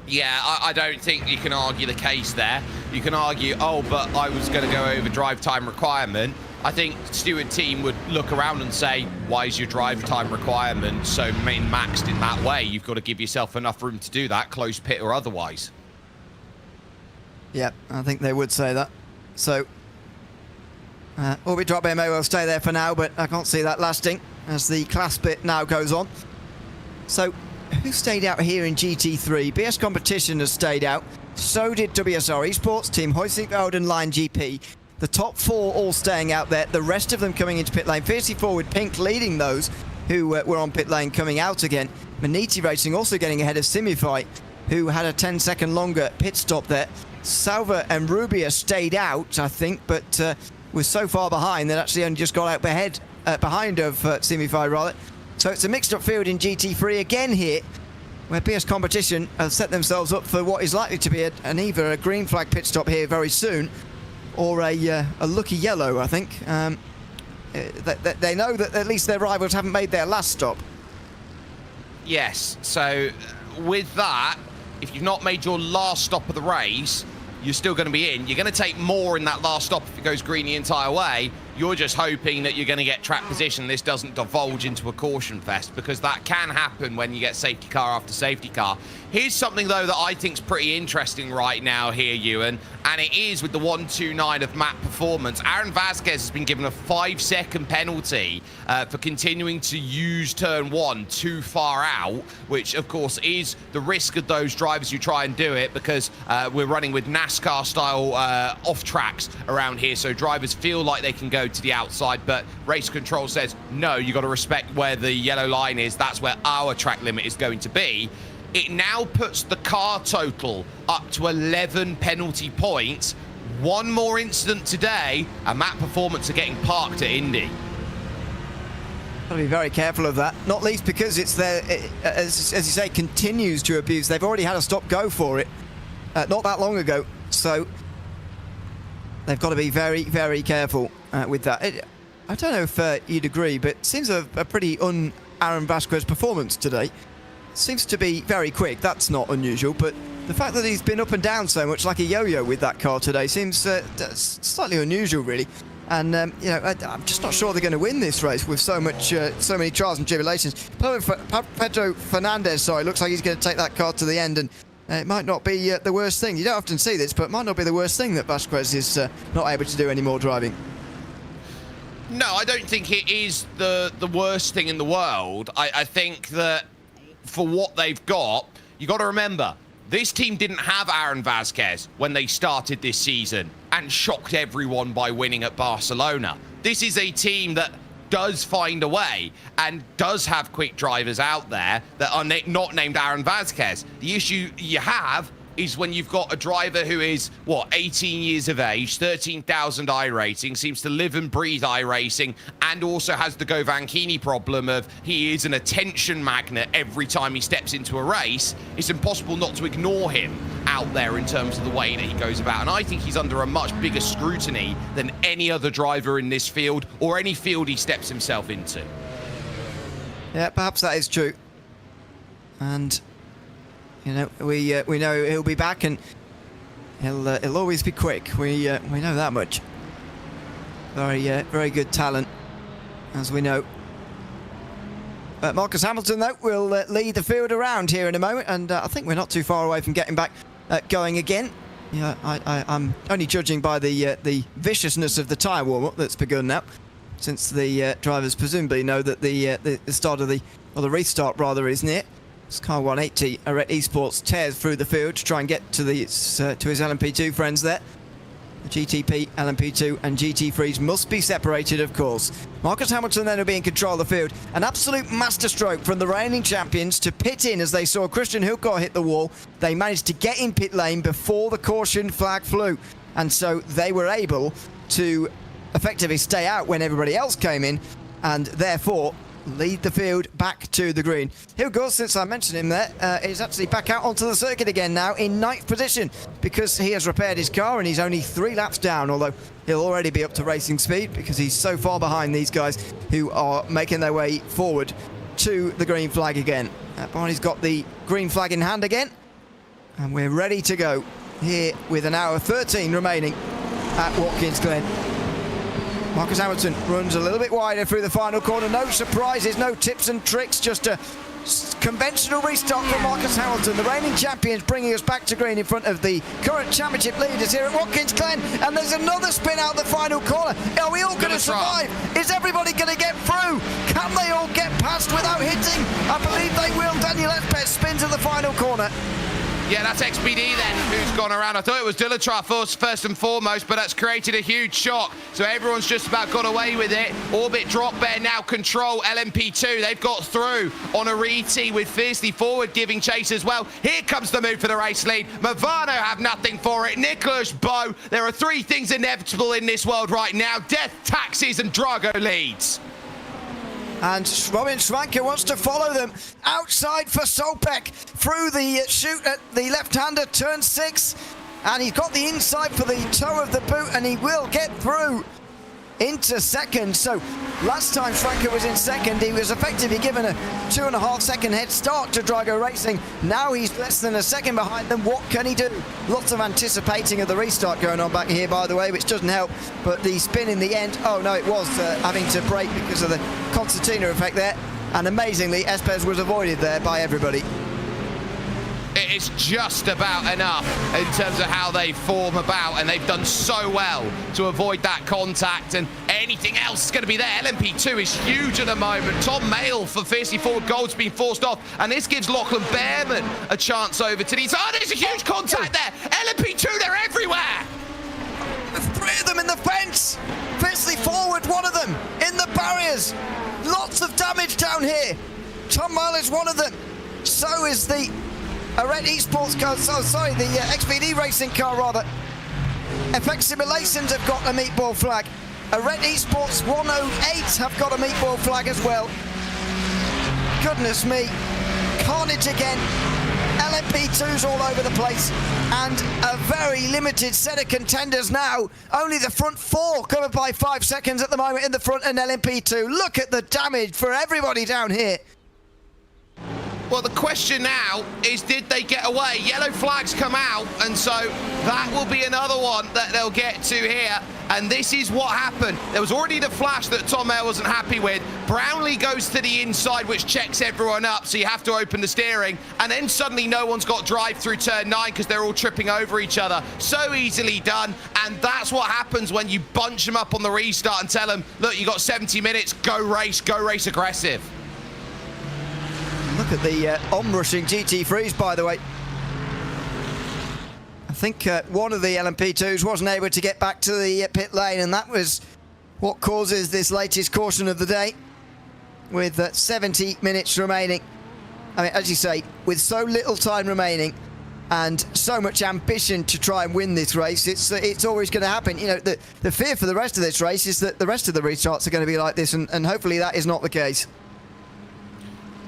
Yeah, I don't think you can argue the case there. You can argue, oh, but I was going to go over drive time requirement. I think Stewart team would look around and say, why is your drive time requirement so min-maxed in that way? You've got to give yourself enough room to do that, close pit or otherwise. Yeah, I think they would say that. So Orbit Drop Air may well stay there for now, but I can't see that lasting as the class bit now goes on. So who stayed out here in GT3? BS Competition has stayed out. So did WSR Esports Team, Hoisingveld and Line GP. The top 4 all staying out there. The rest of them coming into pit lane. Fiercely Forward Pink leading those who were on pit lane coming out again. Maniti Racing also getting ahead of Simify, who had a 10-second longer pit stop there. Salva and Rubia stayed out, I think, but was so far behind that actually only just got out behind of Simify, rather. So it's a mixed-up field in GT3 again here, where PS Competition have set themselves up for what is likely to be either a green flag pit stop here very soon, or a lucky yellow, I think. They know that at least their rivals haven't made their last stop. Yes, so with that, if you've not made your last stop of the race, you're still going to be in. You're going to take more in that last stop if it goes green the entire way. You're just hoping that you're going to get track position. This doesn't divulge into a caution fest, because that can happen when you get safety car after safety car. Here's something, though, that I think is pretty interesting right now here, Ewan, and it is with the 129 of map performance. Aaron Vasquez has been given a 5-second penalty for continuing to use turn 1 too far out, which, of course, is the risk of those drivers who try and do it, because we're running with NASCAR-style off-tracks around here, so drivers feel like they can go to the outside, but race control says, no, you got to respect where the yellow line is. That's where our track limit is going to be. It now puts the car total up to 11 penalty points. One more incident today, and Matt Performance are getting parked at Indy. Got to be very careful of that, not least because it's there, as you say, continues to abuse. They've already had a stop go for it not that long ago, so they've got to be very, very careful with that. I don't know if you'd agree, but it seems a pretty un-Aaron Vasquez performance today. Seems to be very quick. That's not unusual, but the fact that he's been up and down so much like a yo-yo with that car today seems slightly unusual, really. And you know, I'm just not sure they're going to win this race with so many trials and tribulations. Pedro Fernandez, looks like he's going to take that car to the end, and it might not be the worst thing. You don't often see this, but it might not be the worst thing that Vasquez is not able to do any more driving. No, I don't think it is the worst thing in the world. I think that for what they've got, you got to remember, this team didn't have Aaron Vasquez when they started this season and shocked everyone by winning at Barcelona. This is a team that does find a way and does have quick drivers out there that are not named Aaron Vasquez. The issue you have is when you've got a driver who is, 18 years of age, 13,000 iRating, seems to live and breathe iRacing, and also has the Govankini problem of he is an attention magnet every time he steps into a race. It's impossible not to ignore him out there in terms of the way that he goes about. And I think he's under a much bigger scrutiny than any other driver in this field or any field he steps himself into. Yeah, perhaps that is true. And you know, we know he'll be back, and he'll always be quick. We know that much. Very good talent, as we know. Marcus Hamilton, though, will lead the field around here in a moment, and I think we're not too far away from getting back going again. Yeah, I'm only judging by the viciousness of the tyre warm-up that's begun now, since the drivers presumably know that the start of the restart rather is near. It's car 180 at Esports tears through the field to try and get to his LMP2 friends there. The GTP, LMP2 and GT3s must be separated, of course. Marcus Hamilton then will be in control of the field. An absolute masterstroke from the reigning champions to pit in as they saw Christian Hülgaard hit the wall. They managed to get in pit lane before the caution flag flew. And so they were able to effectively stay out when everybody else came in and therefore lead the field back to the green. Hülgaard, since I mentioned him there, is actually back out onto the circuit again now in 9th position because he has repaired his car and he's only 3 laps down, although he'll already be up to racing speed because he's so far behind these guys who are making their way forward to the green flag again. Barney's got the green flag in hand again and we're ready to go here with an hour 13 remaining at Watkins Glen. Marcus Hamilton runs a little bit wider through the final corner. No surprises, no tips and tricks, just a conventional restart for Marcus Hamilton. The reigning champions bringing us back to green in front of the current championship leaders here at Watkins Glen. And there's another spin out the final corner. Are we all going to survive? Is everybody going to get through? Can they all get past without hitting? I believe they will. Daniel Espes spins to the final corner. Yeah, that's XPD then who's gone around. I thought it was Dilitraf first and foremost, but that's created a huge shock. So everyone's just about got away with it. Orbit Drop Bear now control LMP2. They've got through on a re-tee with Fiercely Forward giving chase as well. Here comes the move for the race lead. Movano have nothing for it. Nicholas Bowe. There are 3 things inevitable in this world right now. Death, taxis, and Drago leads. And Robin Schwanke wants to follow them outside for Solpek through the chute at the left-hander, turn 6. And he's got the inside for the toe of the boot and he will get through into second. So last time Schwanke was in second, he was effectively given a 2.5 second head start to Drago Racing. Now he's less than a second behind them. What can he do? Lots of anticipating of the restart going on back here, by the way, which doesn't help. But the spin in the end, oh no, it was having to brake because of the concertina effect there. And amazingly, Espes was avoided there by everybody. It's just about enough in terms of how they form about, and they've done so well to avoid that contact, and anything else is going to be there. LMP2 is huge at the moment. Tom Mayle for Fiercely Forward Gold's been forced off, and this gives Lachlan Behrman a chance over to these. Oh, there's a huge contact there. LMP2, they're everywhere. 3 of them in the fence. Fiercely Forward, 1 of them in the barriers. Lots of damage down here. Tom Mayle is 1 of them. So is the Red Esports car, the XPD racing car rather. FX Simulations have got a meatball flag. Red Esports 108 have got a meatball flag as well. Goodness me, carnage again. LMP2's all over the place and a very limited set of contenders now. Only the front 4 covered by 5 seconds at the moment in the front and LMP2. Look at the damage for everybody down here. Well, the question now is, did they get away? Yellow flags come out, and so that will be another one that they'll get to here. And this is what happened. There was already the flash that Tom Mayle wasn't happy with. Brownlee goes to the inside, which checks everyone up, so you have to open the steering. And then suddenly no one's got drive through turn 9 because they're all tripping over each other. So easily done. And that's what happens when you bunch them up on the restart and tell them, look, you got 70 minutes, go race aggressive. Look at the onrushing GT3s, by the way. I think one of the LMP2s wasn't able to get back to the pit lane, and that was what causes this latest caution of the day, with 70 minutes remaining. I mean, as you say, with so little time remaining and so much ambition to try and win this race, it's always going to happen. You know, the fear for the rest of this race is that the rest of the restarts are going to be like this, and hopefully that is not the case.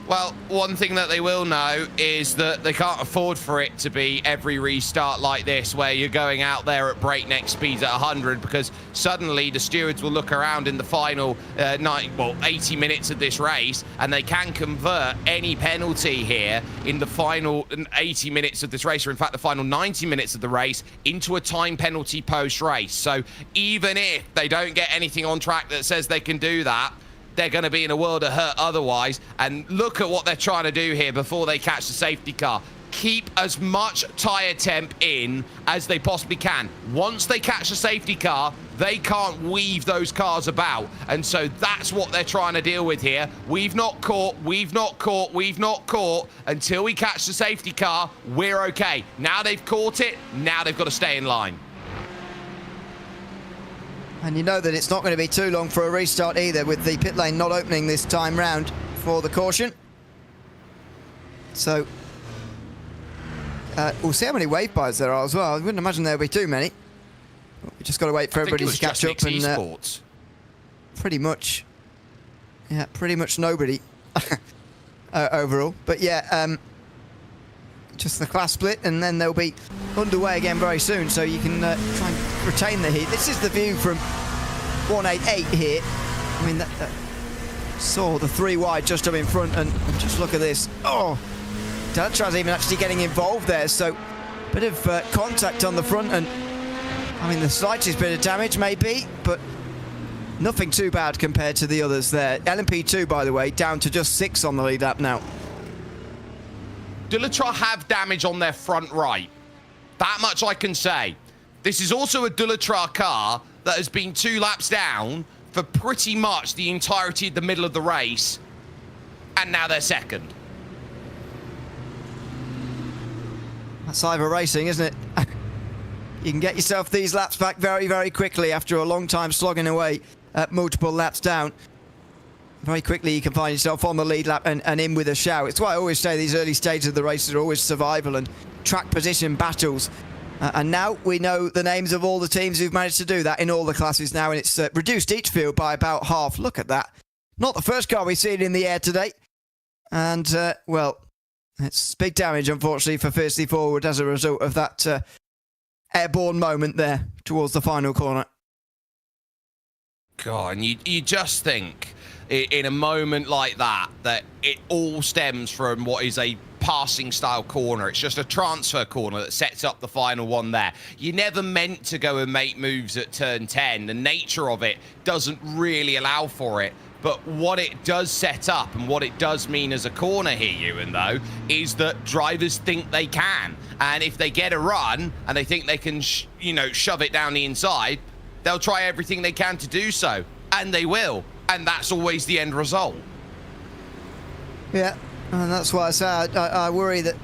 Well, one thing that they will know is that they can't afford for it to be every restart like this, where you're going out there at breakneck speeds at 100, because suddenly the stewards will look around in the final 80 minutes of this race, and they can convert any penalty here in the final 80 minutes of this race, or in fact the final 90 minutes of the race, into a time penalty post-race. So even if they don't get anything on track that says they can do that, they're going to be in a world of hurt otherwise. And look at what they're trying to do here before they catch the safety car. keep as much tyre temp in as they possibly can. Once they catch a safety car, they can't weave those cars about. And so that's what they're trying to deal with here. We've not caught, we've not caught, we've not caught. Until we catch the safety car, we're okay. Now they've caught it, now they've got to stay in line. And you know that it's not going to be too long for a restart either, with the pit lane not opening this time round for the caution. So we'll see how many wave bars there are as well. I wouldn't imagine there'll be too many. We just got to wait for everybody to catch up, and pretty much nobody overall. But yeah, just the class split, and then they'll be underway again very soon, so you can try and retain the heat. This is the view from 188 here. I mean, that saw the 3 wide just up in front, and just look at this. Oh, Delatraz even actually getting involved there, so bit of contact on the front, and I mean, the slightest bit of damage maybe, but nothing too bad compared to the others there. LMP2, by the way, down to just 6 on the lead lap now. Delatraz have damage on their front right. That much I can say. This is also a Delatraz car that has been 2 laps down for pretty much the entirety of the middle of the race, and now they're second. That's IVRA racing, isn't it? You can get yourself these laps back very, very quickly after a long time slogging away at multiple laps down. Very quickly you can find yourself on the lead lap and in with a shout. It's why I always say these early stages of the races are always survival and track position battles. And now we know the names of all the teams who've managed to do that in all the classes now, and it's reduced each field by about half. Look at that. Not the first car we've seen in the air today. And, well, it's big damage, unfortunately, for Fiercely Forward as a result of that airborne moment there towards the final corner. God, and you just think in a moment like that it all stems from what is a passing style corner. It's just a transfer corner that sets up the final one there. You're never meant to go and make moves at turn 10. The nature of it doesn't really allow for it. But what it does set up and what it does mean as a corner here, Ewan, though, is that drivers think they can. And if they get a run and they think they can, shove it down the inside, they'll try everything they can to do so. And they will. And that's always the end result. Yeah, and that's why I say I worry that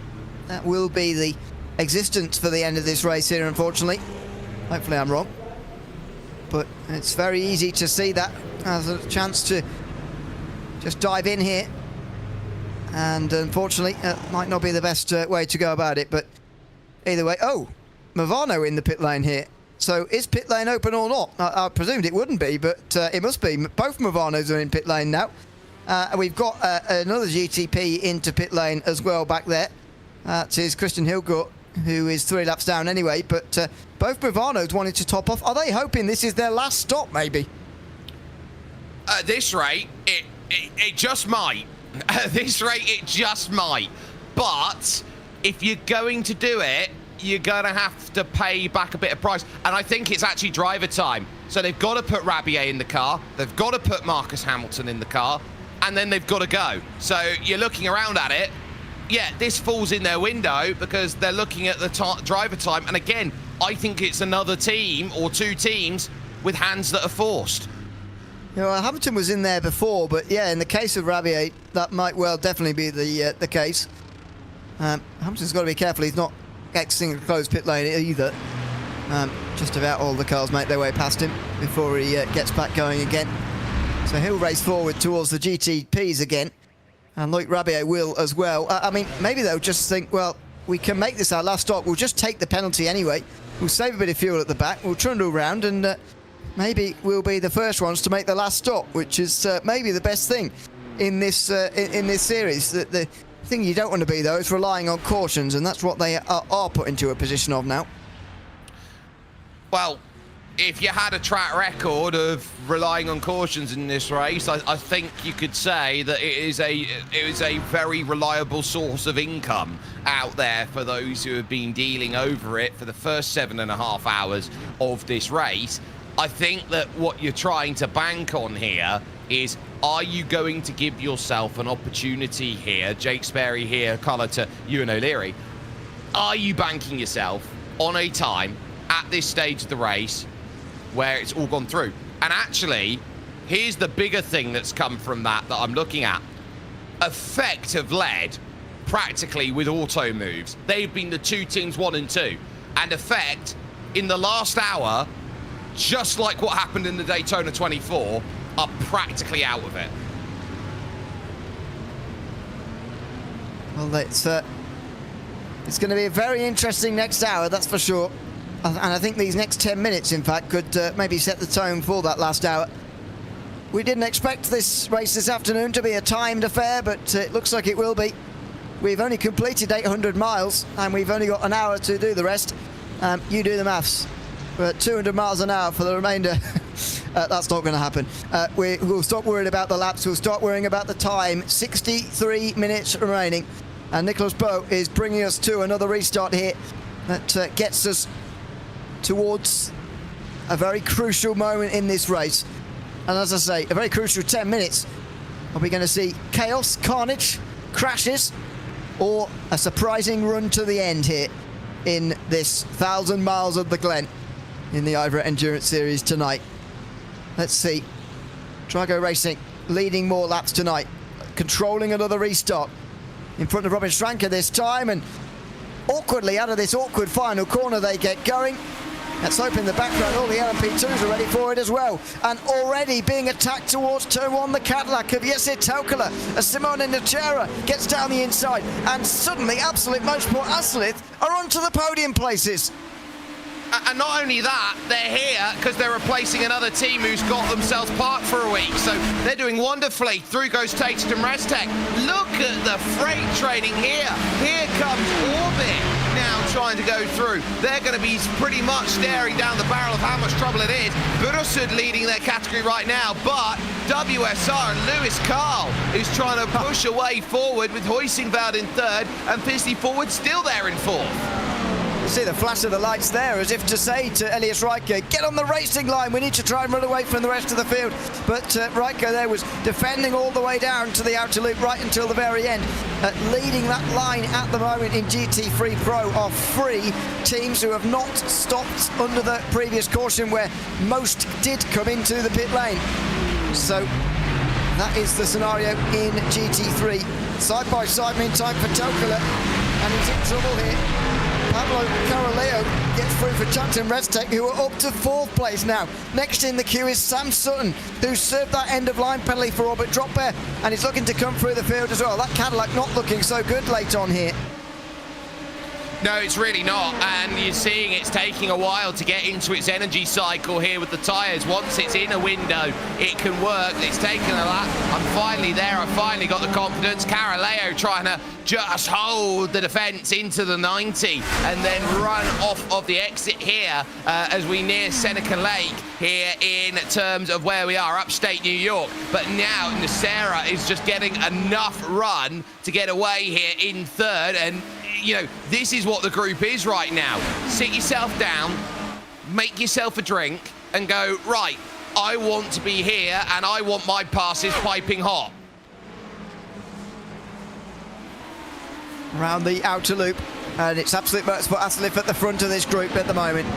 will be the existence for the end of this race here, unfortunately. Hopefully I'm wrong. But it's very easy to see that as a chance to just dive in here. And unfortunately, might not be the best way to go about it. But either way, oh, Movano in the pit lane here. So is pit lane open or not? I presumed it wouldn't be, but it must be. Both Movanos are in pit lane now. We've got another GTP into pit lane as well back there. That is Christian Hilgert, who is 3 laps down anyway. But both Movanos wanted to top off. Are they hoping this is their last stop, maybe? At this rate, it just might. At this rate, it just might. But if you're going to do it, you're going to have to pay back a bit of price. And I think it's actually driver time. So they've got to put Rabier in the car. They've got to put Marcus Hamilton in the car. And then they've got to go. So you're looking around at it. Yeah, this falls in their window because they're looking at the driver time. And again, I think it's another team or 2 teams with hands that are forced. You know, Hamilton was in there before, but yeah, in the case of Rabier, that might well definitely be the case. Hamilton's got to be careful. He's not exiting a closed pit lane either. Just about all the cars make their way past him before he gets back going again. So he'll race forward towards the GTPs again. And Loic Rabier will as well. I mean, maybe they'll just think, well, we can make this our last stop. We'll just take the penalty anyway. We'll save a bit of fuel at the back. We'll trundle around and maybe we'll be the first ones to make the last stop, which is maybe the best thing in this series. The thing you don't want to be, though, is relying on cautions, and that's what they are put into a position of now. Well, if you had a track record of relying on cautions in this race, I think you could say that it is a very reliable source of income out there for those who have been dealing over it for the first 7.5 hours of this race. I think that what you're trying to bank on here is, are you going to give yourself an opportunity here, Jake Sperry here, colour to Ewan O'Leary, are you banking yourself on a time at this stage of the race where it's all gone through? And actually, here's the bigger thing that's come from that I'm looking at. Effect have led practically with auto moves. They've been the two teams 1 and 2. And Effect, in the last hour, just like what happened in the Daytona 24, are practically out of it. Well, it's going to be a very interesting next hour, that's for sure. And I think these next 10 minutes, in fact, could maybe set the tone for that last hour. We didn't expect this race this afternoon to be a timed affair, but it looks like it will be. We've only completed 800 miles, and we've only got an hour to do the rest. You do the maths. We're at 200 miles an hour for the remainder. That's not going to happen. We'll stop worrying about the laps. We'll start worrying about the time. 63 minutes remaining. And Nicholas Bowe is bringing us to another restart here that gets us towards a very crucial moment in this race. And as I say, a very crucial 10 minutes. Are we going to see chaos, carnage, crashes, or a surprising run to the end here in this 1,000 miles of the Glen in the IVRA Endurance Series tonight? Let's see. Drago Racing leading more laps tonight, controlling another restart in front of Robin Schranker this time, and awkwardly out of this awkward final corner they get going. Let's hope in the background all the LMP2s are ready for it as well. And already being attacked towards turn 1, the Cadillac of Jesse Taukala as Simone Nocera gets down the inside, and suddenly Absolute Motorsport Aslith are onto the podium places. And not only that, they're here because they're replacing another team who's got themselves parked for a week. So they're doing wonderfully. Through goes Tated and Restec. Look at the freight training here. Here comes Orbit now trying to go through. They're going to be pretty much staring down the barrel of how much trouble it is. Burusud leading their category right now, but WSR and Lewis Carl is trying to push away forward with Huysingveld in 3rd and Pisley Forward still there in 4th. See the flash of the lights there, as if to say to Elias Reiko, get on the racing line, we need to try and run away from the rest of the field. But Reiko there was defending all the way down to the outer loop right until the very end. Leading that line at the moment in GT3 Pro are 3 teams who have not stopped under the previous caution where most did come into the pit lane. So that is the scenario in GT3. Side by side meantime for Taukala, and he's in trouble here. Pablo Caroleo gets through for Chatham Restec, who are up to 4th place now. Next in the queue is Sam Sutton, who served that end-of-line penalty for Orbit Drop there, and he's looking to come through the field as well. That Cadillac not looking so good late on here. No, it's really not, and you're seeing it's taking a while to get into its energy cycle here with the tyres. Once it's in a window, it can work. It's taken a lap. I'm finally there. I've finally got the confidence. Caroleo trying to just hold the defence into the 90 and then run off of the exit here as we near Seneca Lake here in terms of where we are, upstate New York. But now Nocera is just getting enough run to get away here in 3rd, and you know, this is what the group is right now. Sit yourself down, make yourself a drink, and go, right, I want to be here, and I want my passes piping hot. Around the outer loop, and it's Absolute Motorsport Aslith at the front of this group at the moment.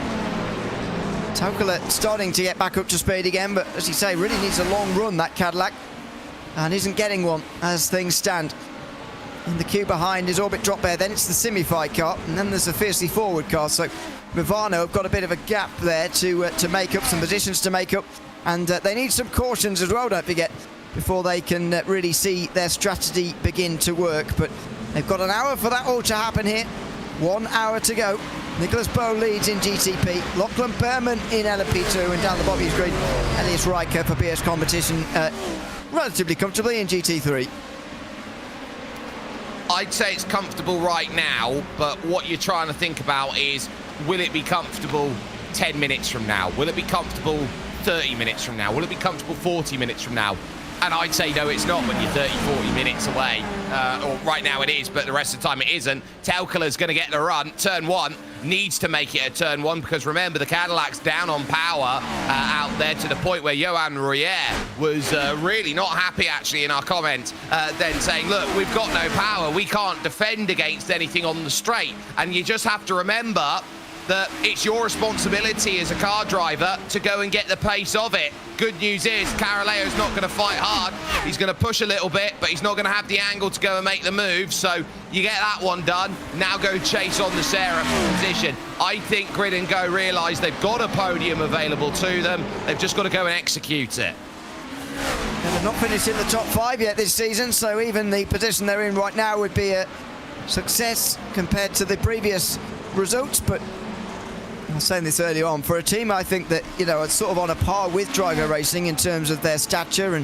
Taukala starting to get back up to speed again, but as you say, really needs a long run, that Cadillac, and isn't getting one as things stand. In the queue behind is Orbit Drop Bear, then it's the Simi-Fi car, and then there's the Fiercely Forward car. So Movano have got a bit of a gap there to make up, some positions to make up, and they need some cautions as well, don't forget, before they can really see their strategy begin to work. But they've got an hour for that all to happen here. 1 hour to go. Nicholas Bowe leads in GTP, Lachlan Berman in LMP2, and down the Bobby's Green, Elias Reiko for BS competition relatively comfortably in GT3. I'd say it's comfortable right now, but what you're trying to think about is, will it be comfortable 10 minutes from now? Will it be comfortable 30 minutes from now? Will it be comfortable 40 minutes from now? And I'd say, no, it's not when you're 30, 40 minutes away. Or right now it is, but the rest of the time it isn't. Telkela's going to get the run. Turn 1 needs to make it a turn 1 because remember, the Cadillac's down on power out there to the point where Johan Royer was really not happy, actually, in our comment, then saying, look, we've got no power. We can't defend against anything on the straight. And you just have to remember that it's your responsibility as a car driver to go and get the pace of it. Good news is Caraleo's not going to fight hard. He's going to push a little bit, but he's not going to have the angle to go and make the move. So you get that one done. Now go chase on the Sarah position. I think Grid and Go realise they've got a podium available to them. They've just got to go and execute it. And they've not finished in the top 5 yet this season, so even the position they're in right now would be a success compared to the previous results. But I was saying this earlier on, for a team I think that, you know, are sort of on a par with Driver Racing in terms of their stature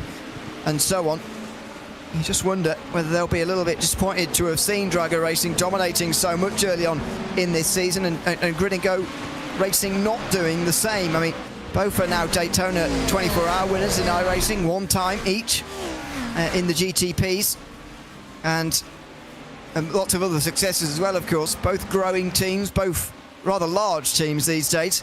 and so on. You just wonder whether they'll be a little bit disappointed to have seen Driver Racing dominating so much early on in this season and Grid and Go Racing not doing the same. I mean, both are now Daytona 24-hour winners in iRacing, 1 time each in the GTPs, and lots of other successes as well, of course. Both growing teams, both rather large teams these days.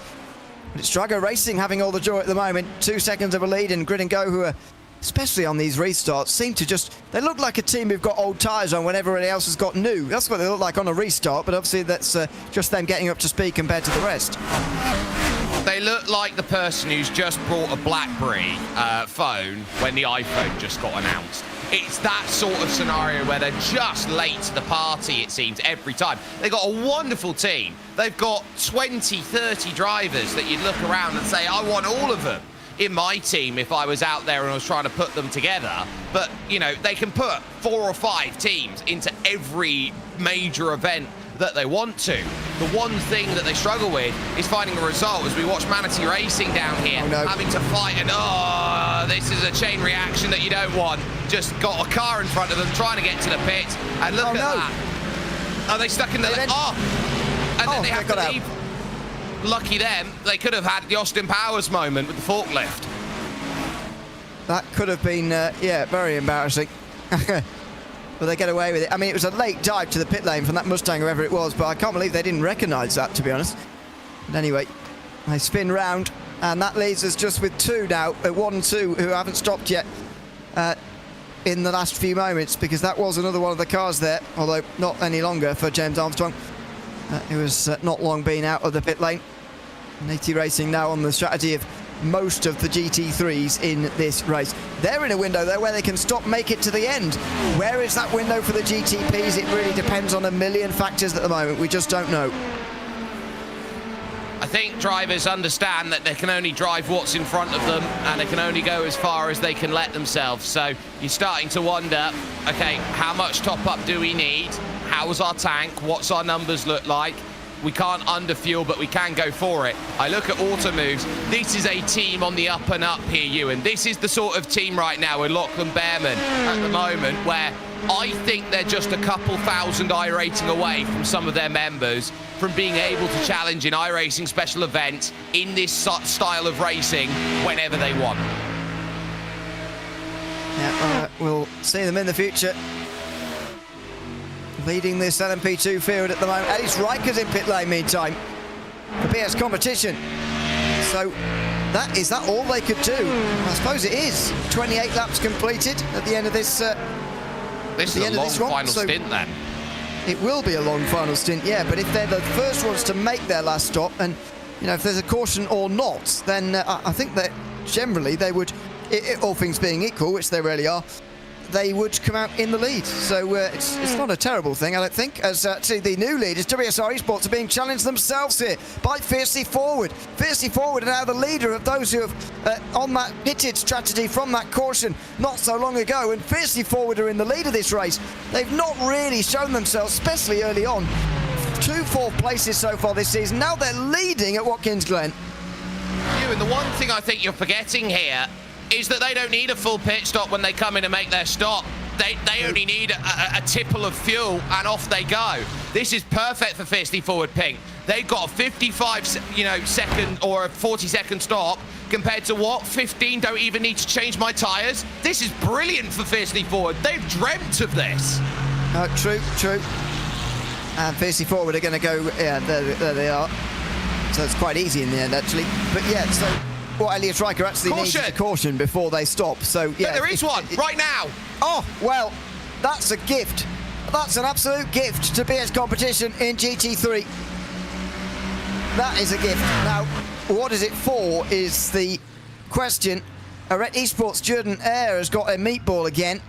But it's Drago Racing having all the joy at the moment. 2 seconds of a lead, and Grid and Go, who are, especially on these restarts, seem to just, they look like a team who've got old tyres on when everybody else has got new. That's what they look like on a restart, but obviously that's just them getting up to speed compared to the rest. They look like the person who's just brought a BlackBerry phone when the iPhone just got announced. It's that sort of scenario where they're just late to the party, it seems, every time. They've got a wonderful team. They've got 20, 30 drivers that you'd look around and say, I want all of them in my team if I was out there and I was trying to put them together. But, you know, they can put 4 or 5 teams into every major event that they want to. The one thing that they struggle with is finding a result, as we watch Manatee Racing down here, having to fight, and this is a chain reaction that you don't want. Just got a car in front of them trying to get to the pit, and look at that. Are they stuck in the... And then they have to leave. Lucky them, they could have had the Austin Powers moment with the forklift. That could have been, yeah, very embarrassing. But they get away with it. I mean, it was a late dive to the pit lane from that Mustang, whoever it was, but I can't believe they didn't recognise that, to be honest. But anyway, they spin round, and that leaves us just with 2 now, 1 and 2, who haven't stopped yet in the last few moments, because that was another one of the cars there, although not any longer for James Armstrong. It was not long been out of the pit lane. Manatee Racing now on the strategy of most of the GT3s in this race. They're in a window there where they can stop, make it to the end. Where is that window for the GTPs? It really depends on a million factors at the moment. We just don't know. I think drivers understand that they can only drive what's in front of them and they can only go as far as they can let themselves. So you're starting to wonder, okay, how much top up do we need? How's our tank? What's our numbers look like? We can't underfuel, but we can go for it. I look at auto moves. This is a team on the up and up here, Ewan. This is the sort of team right now with Lachlan Behrman at the moment where I think they're just a couple thousand iRating away from some of their members from being able to challenge in iRacing special events in this style of racing whenever they want. Yeah, we'll see them in the future. Leading this LMP2 field at the moment. Eddie Riker's in pit lane meantime for PS competition. So is that all they could do? I suppose it is. 28 laps completed at the end of this. This is a long final stint then. It will be a long final stint, yeah. But if they're the first ones to make their last stop, and you know, if there's a caution or not, then I think that generally they would, all things being equal, which they really are, they would come out in the lead. So it's not a terrible thing, I don't think, as actually the new leaders, WSR Esports, are being challenged themselves here by Fiercely Forward. Fiercely Forward are now the leader of those who have on that pitted strategy from that caution not so long ago, and Fiercely Forward are in the lead of this race. They've not really shown themselves, especially early on. 2 4th places so far this season. Now they're leading at Watkins Glen. And the one thing I think you're forgetting here is that they don't need a full pit stop when they come in and make their stop. They only need a tipple of fuel and off they go. This is perfect for Fiercely Forward, Pink. They've got a 55, second or a 40-second stop compared to what? 15, don't even need to change my tyres. This is brilliant for Fiercely Forward. They've dreamt of this. True. And Fiercely Forward are going to go, yeah, there they are. So it's quite easy in the end, actually. But yeah, so what Elliot Riker actually needs is a caution before they stop. So yeah, but there is one right now. Oh, well, that's a gift. That's an absolute gift to BS Competition in GT3. That is a gift. Now, what is it for is the question. Red Esports Jordan Air has got a meatball again.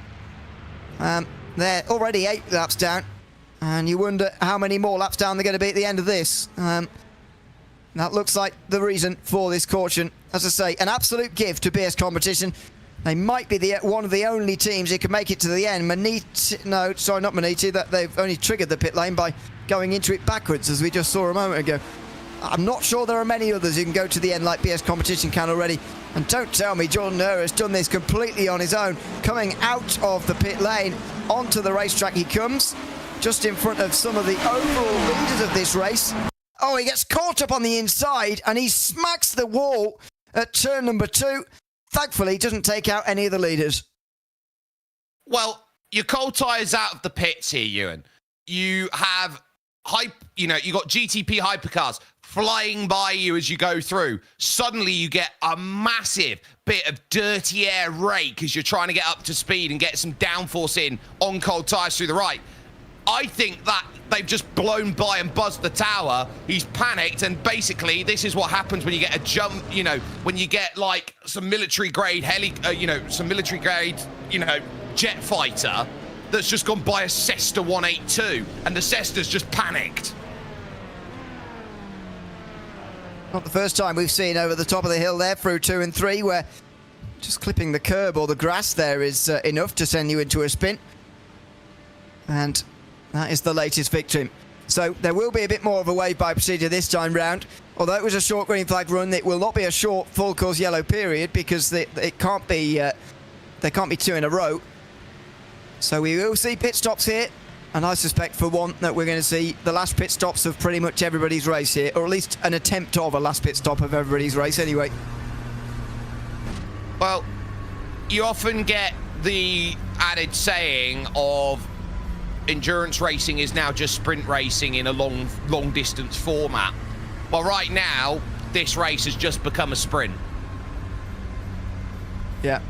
They're already 8 laps down. And you wonder how many more laps down they're going to be at the end of this. That looks like the reason for this caution. As I say, an absolute gift to BS Competition. They might be one of the only teams who can make it to the end. That they've only triggered the pit lane by going into it backwards, as we just saw a moment ago. I'm not sure there are many others who can go to the end like BS Competition can already. And don't tell me Jordan Ura has done this completely on his own. Coming out of the pit lane onto the racetrack he comes, just in front of some of the overall leaders of this race. Oh, he gets caught up on the inside and he smacks the wall at turn number 2. Thankfully, he doesn't take out any of the leaders. Well, your cold tyres out of the pits here, Ewan. You have you got GTP hypercars flying by you as you go through. Suddenly you get a massive bit of dirty air rake as you're trying to get up to speed and get some downforce in on cold tyres through the right. I think that they've just blown by and buzzed the tower. He's panicked, and basically this is what happens when you get a jump, when you get like some military grade jet fighter that's just gone by a Cessna 182, and the Cessna's just panicked. Not the first time we've seen over the top of the hill there through 2 and 3 where just clipping the curb or the grass there is enough to send you into a spin. And that is the latest victim. So there will be a bit more of a wave-by procedure this time round. Although it was a short green flag run, it will not be a short full course yellow period because it can't be. There can't be 2 in a row. So we will see pit stops here, and I suspect for one that we're going to see the last pit stops of pretty much everybody's race here, or at least an attempt of a last pit stop of everybody's race anyway. Well, you often get the added saying of endurance racing is now just sprint racing in a long distance format. Well, right now, this race has just become a sprint. Yeah.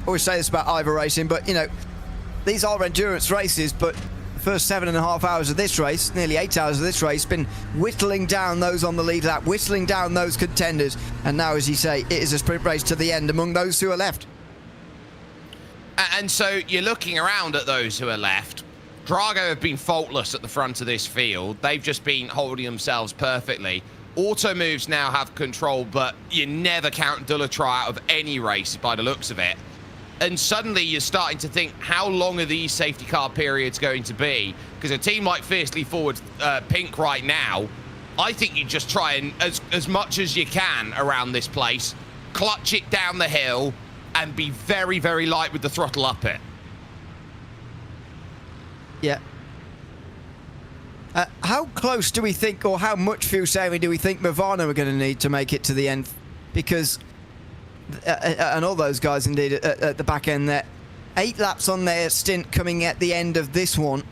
Always say this about IVRA racing, but these are endurance races, but the first 7.5 hours of this race, nearly 8 hours of this race, been whittling down those on the lead lap, whittling down those contenders, and now, as you say, it is a sprint race to the end among those who are left. And so you're looking around at those who are left. Drago have been faultless at the front of this field. They've just been holding themselves perfectly. Auto moves now have control, but you never count Dulatro out of any race by the looks of it. And suddenly you're starting to think, how long are these safety car periods going to be? Because a team like Fiercely Forward Pink right now, I think you just try and, as much as you can around this place, clutch it down the hill and be very, very light with the throttle up it. Yeah. How close do we think, or how much fuel saving do we think Movano are going to need to make it to the end? Because, and all those guys indeed at the back end there, 8 laps on their stint coming at the end of this one,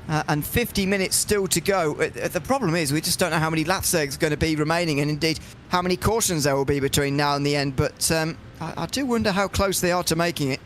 and 50 minutes still to go. The problem is we just don't know how many laps there's going to be remaining, and indeed how many cautions there will be between now and the end, but I do wonder how close they are to making it.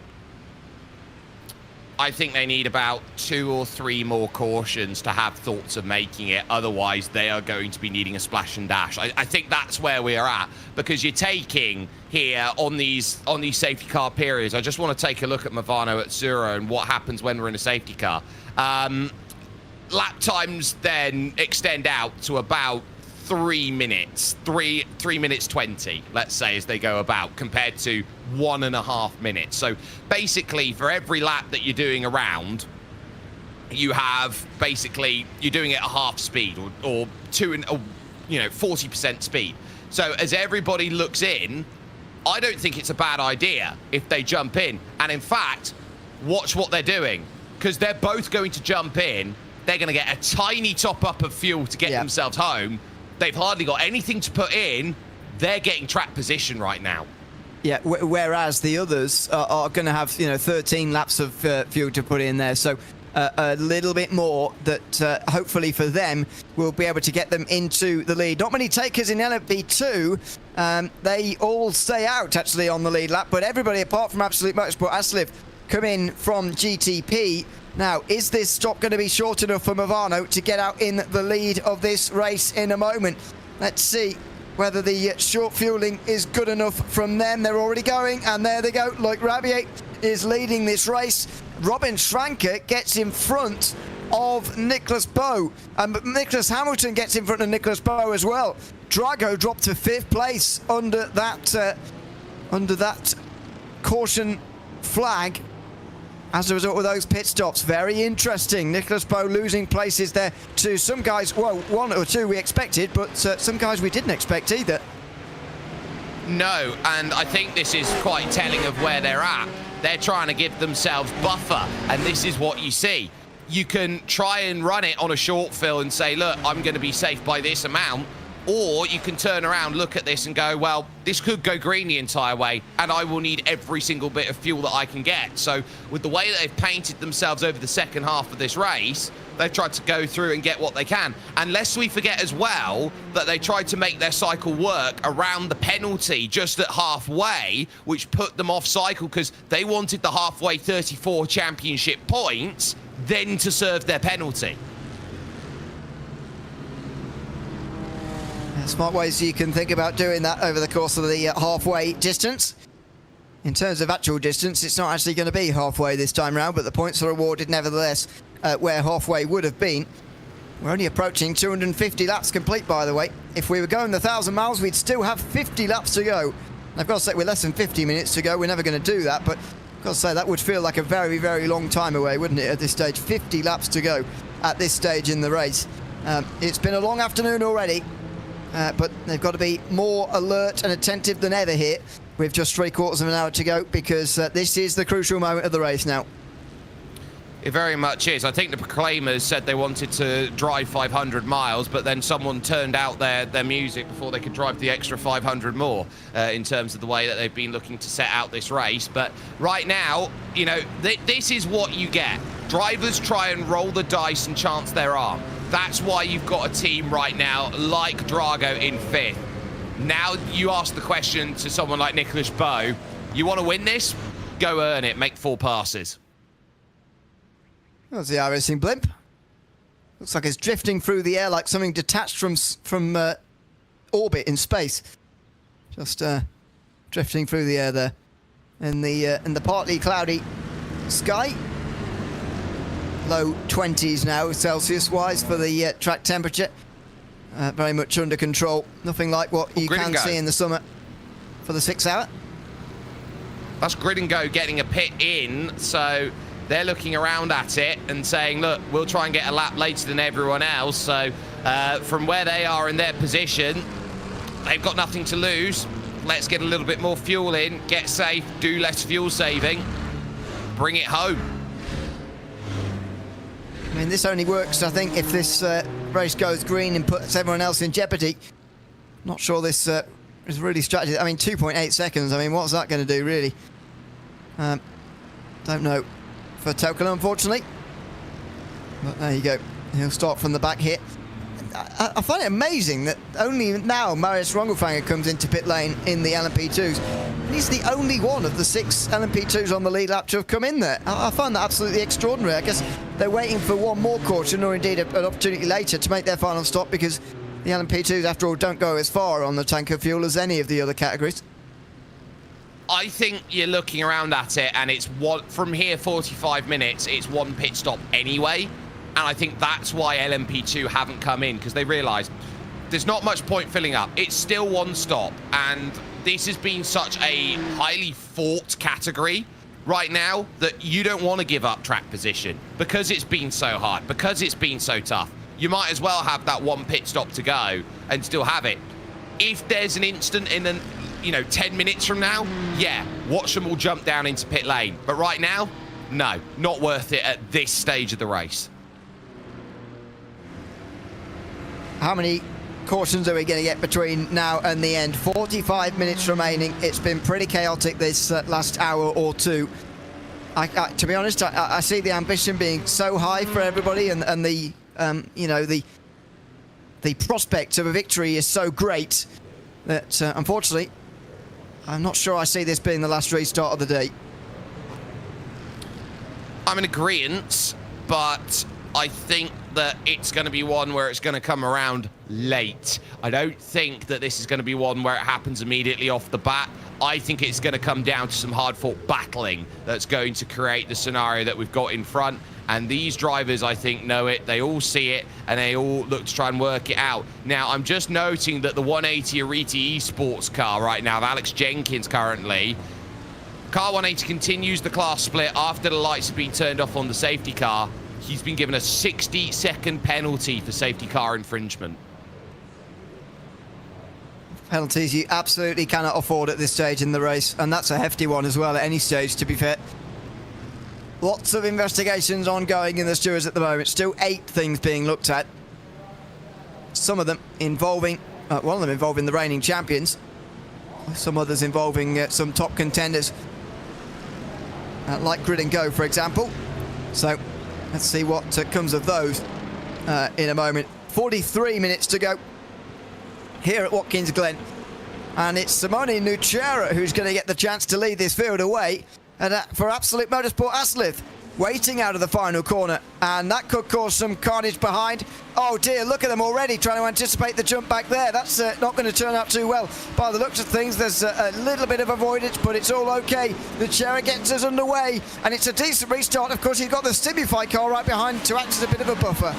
I think they need about 2 or 3 more cautions to have thoughts of making it. Otherwise, they are going to be needing a splash and dash. I think that's where we are at, because you're taking here on these safety car periods. I just want to take a look at Movano at Zero and what happens when we're in a safety car. Lap times then extend out to about 3 minutes, 3 minutes 20, let's say, as they go about, compared to 1.5 minutes. So basically, for every lap that you're doing around, you have basically, you're doing it at half speed or 40% speed. So as everybody looks in, I don't think it's a bad idea if they jump in. And in fact, watch what they're doing, because they're both going to jump in They're going to get a tiny top-up of fuel to get themselves home. They've hardly got anything to put in. They're getting track position right now. Yeah, whereas the others are going to have, 13 laps of fuel to put in there. So a little bit more that hopefully for them will be able to get them into the lead. Not many takers in LMP2. They all stay out actually on the lead lap, but everybody apart from Absolute Motorsport, Asliv, come in from GTP. Now, is this stop going to be short enough for Movano to get out in the lead of this race in a moment? Let's see whether the short fueling is good enough from them. They're already going, and there they go. Look, Rabier is leading this race. Robin Schranker gets in front of Nicholas Bowe, and Nicholas Hamilton gets in front of Nicholas Bowe as well. Drago dropped to 5th place under that caution flag as a result of those pit stops. Very interesting. Nicholas Bowe losing places there to some guys, well, 1 or 2 we expected, but some guys we didn't expect either. No, and I think this is quite telling of where they're at. They're trying to give themselves buffer, and this is what you see. You can try and run it on a short fill and say, look, I'm going to be safe by this amount, or you can turn around, look at this and go, well, this could go green the entire way, and I will need every single bit of fuel that I can get. So with the way that they've painted themselves over the second half of this race, they've tried to go through and get what they can. And lest we forget as well that they tried to make their cycle work around the penalty just at halfway, which put them off cycle because they wanted the halfway 34 championship points, then to serve their penalty. Smart ways you can think about doing that over the course of the halfway distance. In terms of actual distance, it's not actually going to be halfway this time round, but the points are awarded nevertheless where halfway would have been. We're only approaching 250 laps complete, by the way. If we were going the 1,000 miles, we'd still have 50 laps to go. I've got to say, we're less than 50 minutes to go. We're never going to do that, but I've got to say that would feel like a very, very long time away, wouldn't it, at this stage? 50 laps to go at this stage in the race. It's been a long afternoon already. But they've got to be more alert and attentive than ever here with just 3/4 of an hour to go, because this is the crucial moment of the race now. It very much is. I think the Proclaimers said they wanted to drive 500 miles, but then someone turned out their music before they could drive the extra 500 more in terms of the way that they've been looking to set out this race. But right now, this is what you get. Drivers try and roll the dice and chance their arm. That's why you've got a team right now like Drago in 5th. Now you ask the question to someone like Nicholas Bowe, you want to win this? Go earn it, make 4 passes. That's the iRacing blimp. Looks like it's drifting through the air like something detached from orbit in space. Just drifting through the air there in the partly cloudy sky. Low 20s now Celsius-wise for the track temperature. Very much under control. Nothing like what you can see in the summer for the 6 hour. That's Grid and Go getting a pit in, so they're looking around at it and saying, look, we'll try and get a lap later than everyone else. So from where they are in their position, they've got nothing to lose. Let's get a little bit more fuel in, get safe, do less fuel saving, bring it home. I mean, this only works, I think, if this race goes green and puts everyone else in jeopardy. Not sure this is really strategy. I mean, 2.8 seconds. I mean, what's that going to do, really? Don't know for Tokel, unfortunately. But there you go. He'll start from the back here. I find it amazing that only now Marius Rongelfanger comes into pit lane in the LMP2s. He's the only one of the 6 LMP2s on the lead lap to have come in there. I find that absolutely extraordinary. I guess they're waiting for one more caution, or indeed an opportunity later to make their final stop, because the LMP2s, after all, don't go as far on the tank of fuel as any of the other categories. I think you're looking around at it, and it's from here 45 minutes, it's 1 pit stop anyway. And I think that's why LMP2 haven't come in, because they realised there's not much point filling up. It's still 1 stop, and this has been such a highly fought category right now that you don't want to give up track position because it's been so hard, because it's been so tough. You might as well have that 1 pit stop to go and still have it. If there's an instant in 10 minutes from now, yeah, watch them all jump down into pit lane. But right now, no, not worth it at this stage of the race. how many cautions are we going to get between now and the end? 45 minutes remaining. It's been pretty chaotic this last hour or two. To be honest, I see the ambition being so high for everybody, and the you know, the prospect of a victory is so great that unfortunately I'm not sure I see this being the last restart of the day. I'm in agreement, but I think that it's going to be one where it's going to come around late. I don't think that this is going to be one where it happens immediately off the bat. I think it's going to come down to some hard-fought battling that's going to create the scenario that we've got in front. And these drivers, I think, know it. They all see it, and they all look to try and work it out. Now, I'm just noting that the 180 Ariti Esports car right now, of Alex Jenkins currently, car 180 continues the class split after the lights have been turned off on the safety car. He's been given a 60-second penalty for safety car infringement. Penalties you absolutely cannot afford at this stage in the race, and that's a hefty one as well at any stage, to be fair. Lots of investigations ongoing in the stewards at the moment. Still 8 things being looked at. Some of them involving, one of them involving the reigning champions. Some others involving some top contenders, like Grid and Go, for example. So let's see what comes of those in a moment. 43 minutes to go here at Watkins Glen, and it's Simone Nucera who's going to get the chance to lead this field away. And for Absolute Motorsport Aslith, waiting out of the final corner, and that could cause some carnage behind. Oh dear, look at them already trying to anticipate the jump back there. That's not going to turn out too well. By the looks of things, there's a little bit of avoidance, but it's all okay. The Nucera gets us underway, and it's a decent restart. Of course, you've got the Stimify car right behind to act as a bit of a buffer.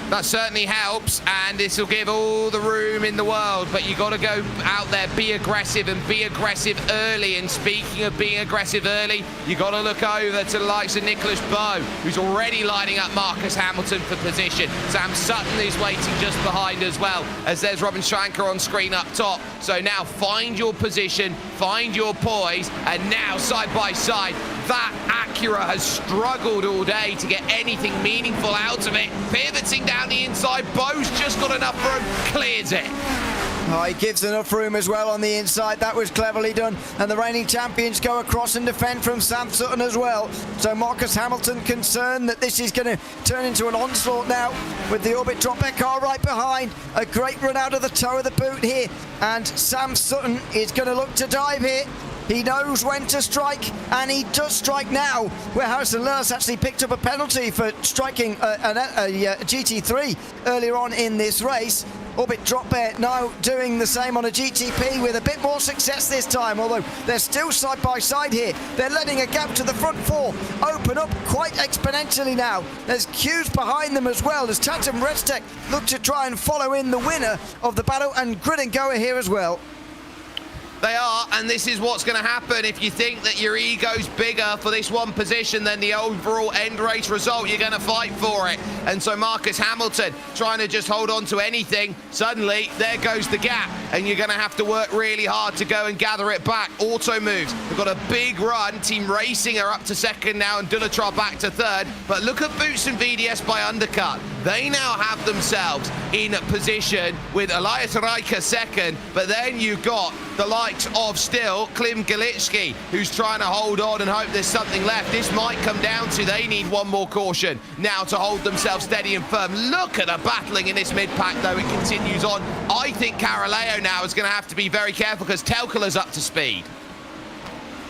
That certainly helps, and this will give all the room in the world, but you got to go out there, be aggressive, and be aggressive early. And speaking of being aggressive early, you got to look over to the likes of Nicholas Bowe, who's already lining up Marcus Hamilton for position. Sam Sutton is waiting just behind as well, as there's Robin Schranker on screen up top. So now find your position, find your poise, and now side by side, that Acura has struggled all day to get anything meaningful out of it. Pivoting down the inside, Bowe's just got enough room, clears it. Oh, he gives enough room as well on the inside. That was cleverly done. And the reigning champions go across and defend from Sam Sutton as well. So Marcus Hamilton concerned that this is going to turn into an onslaught now with the Orbit drop back car right behind. A great run out of the toe of the boot here. And Sam Sutton is going to look to dive here. He knows when to strike, and he does strike now, where Harrison Lewis actually picked up a penalty for striking a GT3 earlier on in this race. Orbit Drop Bear now doing the same on a GTP with a bit more success this time, although they're still side by side here. They're letting a gap to the front 4 open up quite exponentially now. There's queues behind them as well as Tatum Redstech look to try and follow in the winner of the battle, and Grid and Go are here as well. They are, and this is what's going to happen if you think that your ego's bigger for this one position than the overall end race result. You're going to fight for it. And so Marcus Hamilton trying to just hold on to anything. Suddenly, there goes the gap, and you're going to have to work really hard to go and gather it back. Auto moves. We've got a big run. Team Racing are up to second now, and Dulatrar back to third. But look at Boots and VDS by undercut. They now have themselves in position with Elias Riker second, but then you've got the likes of still Klim Galitsky, who's trying to hold on and hope there's something left. This might come down to they need one more caution now to hold themselves steady and firm. Look at the battling in this mid-pack, though. It continues on. I think Caroleo now is going to have to be very careful because Telkula's up to speed.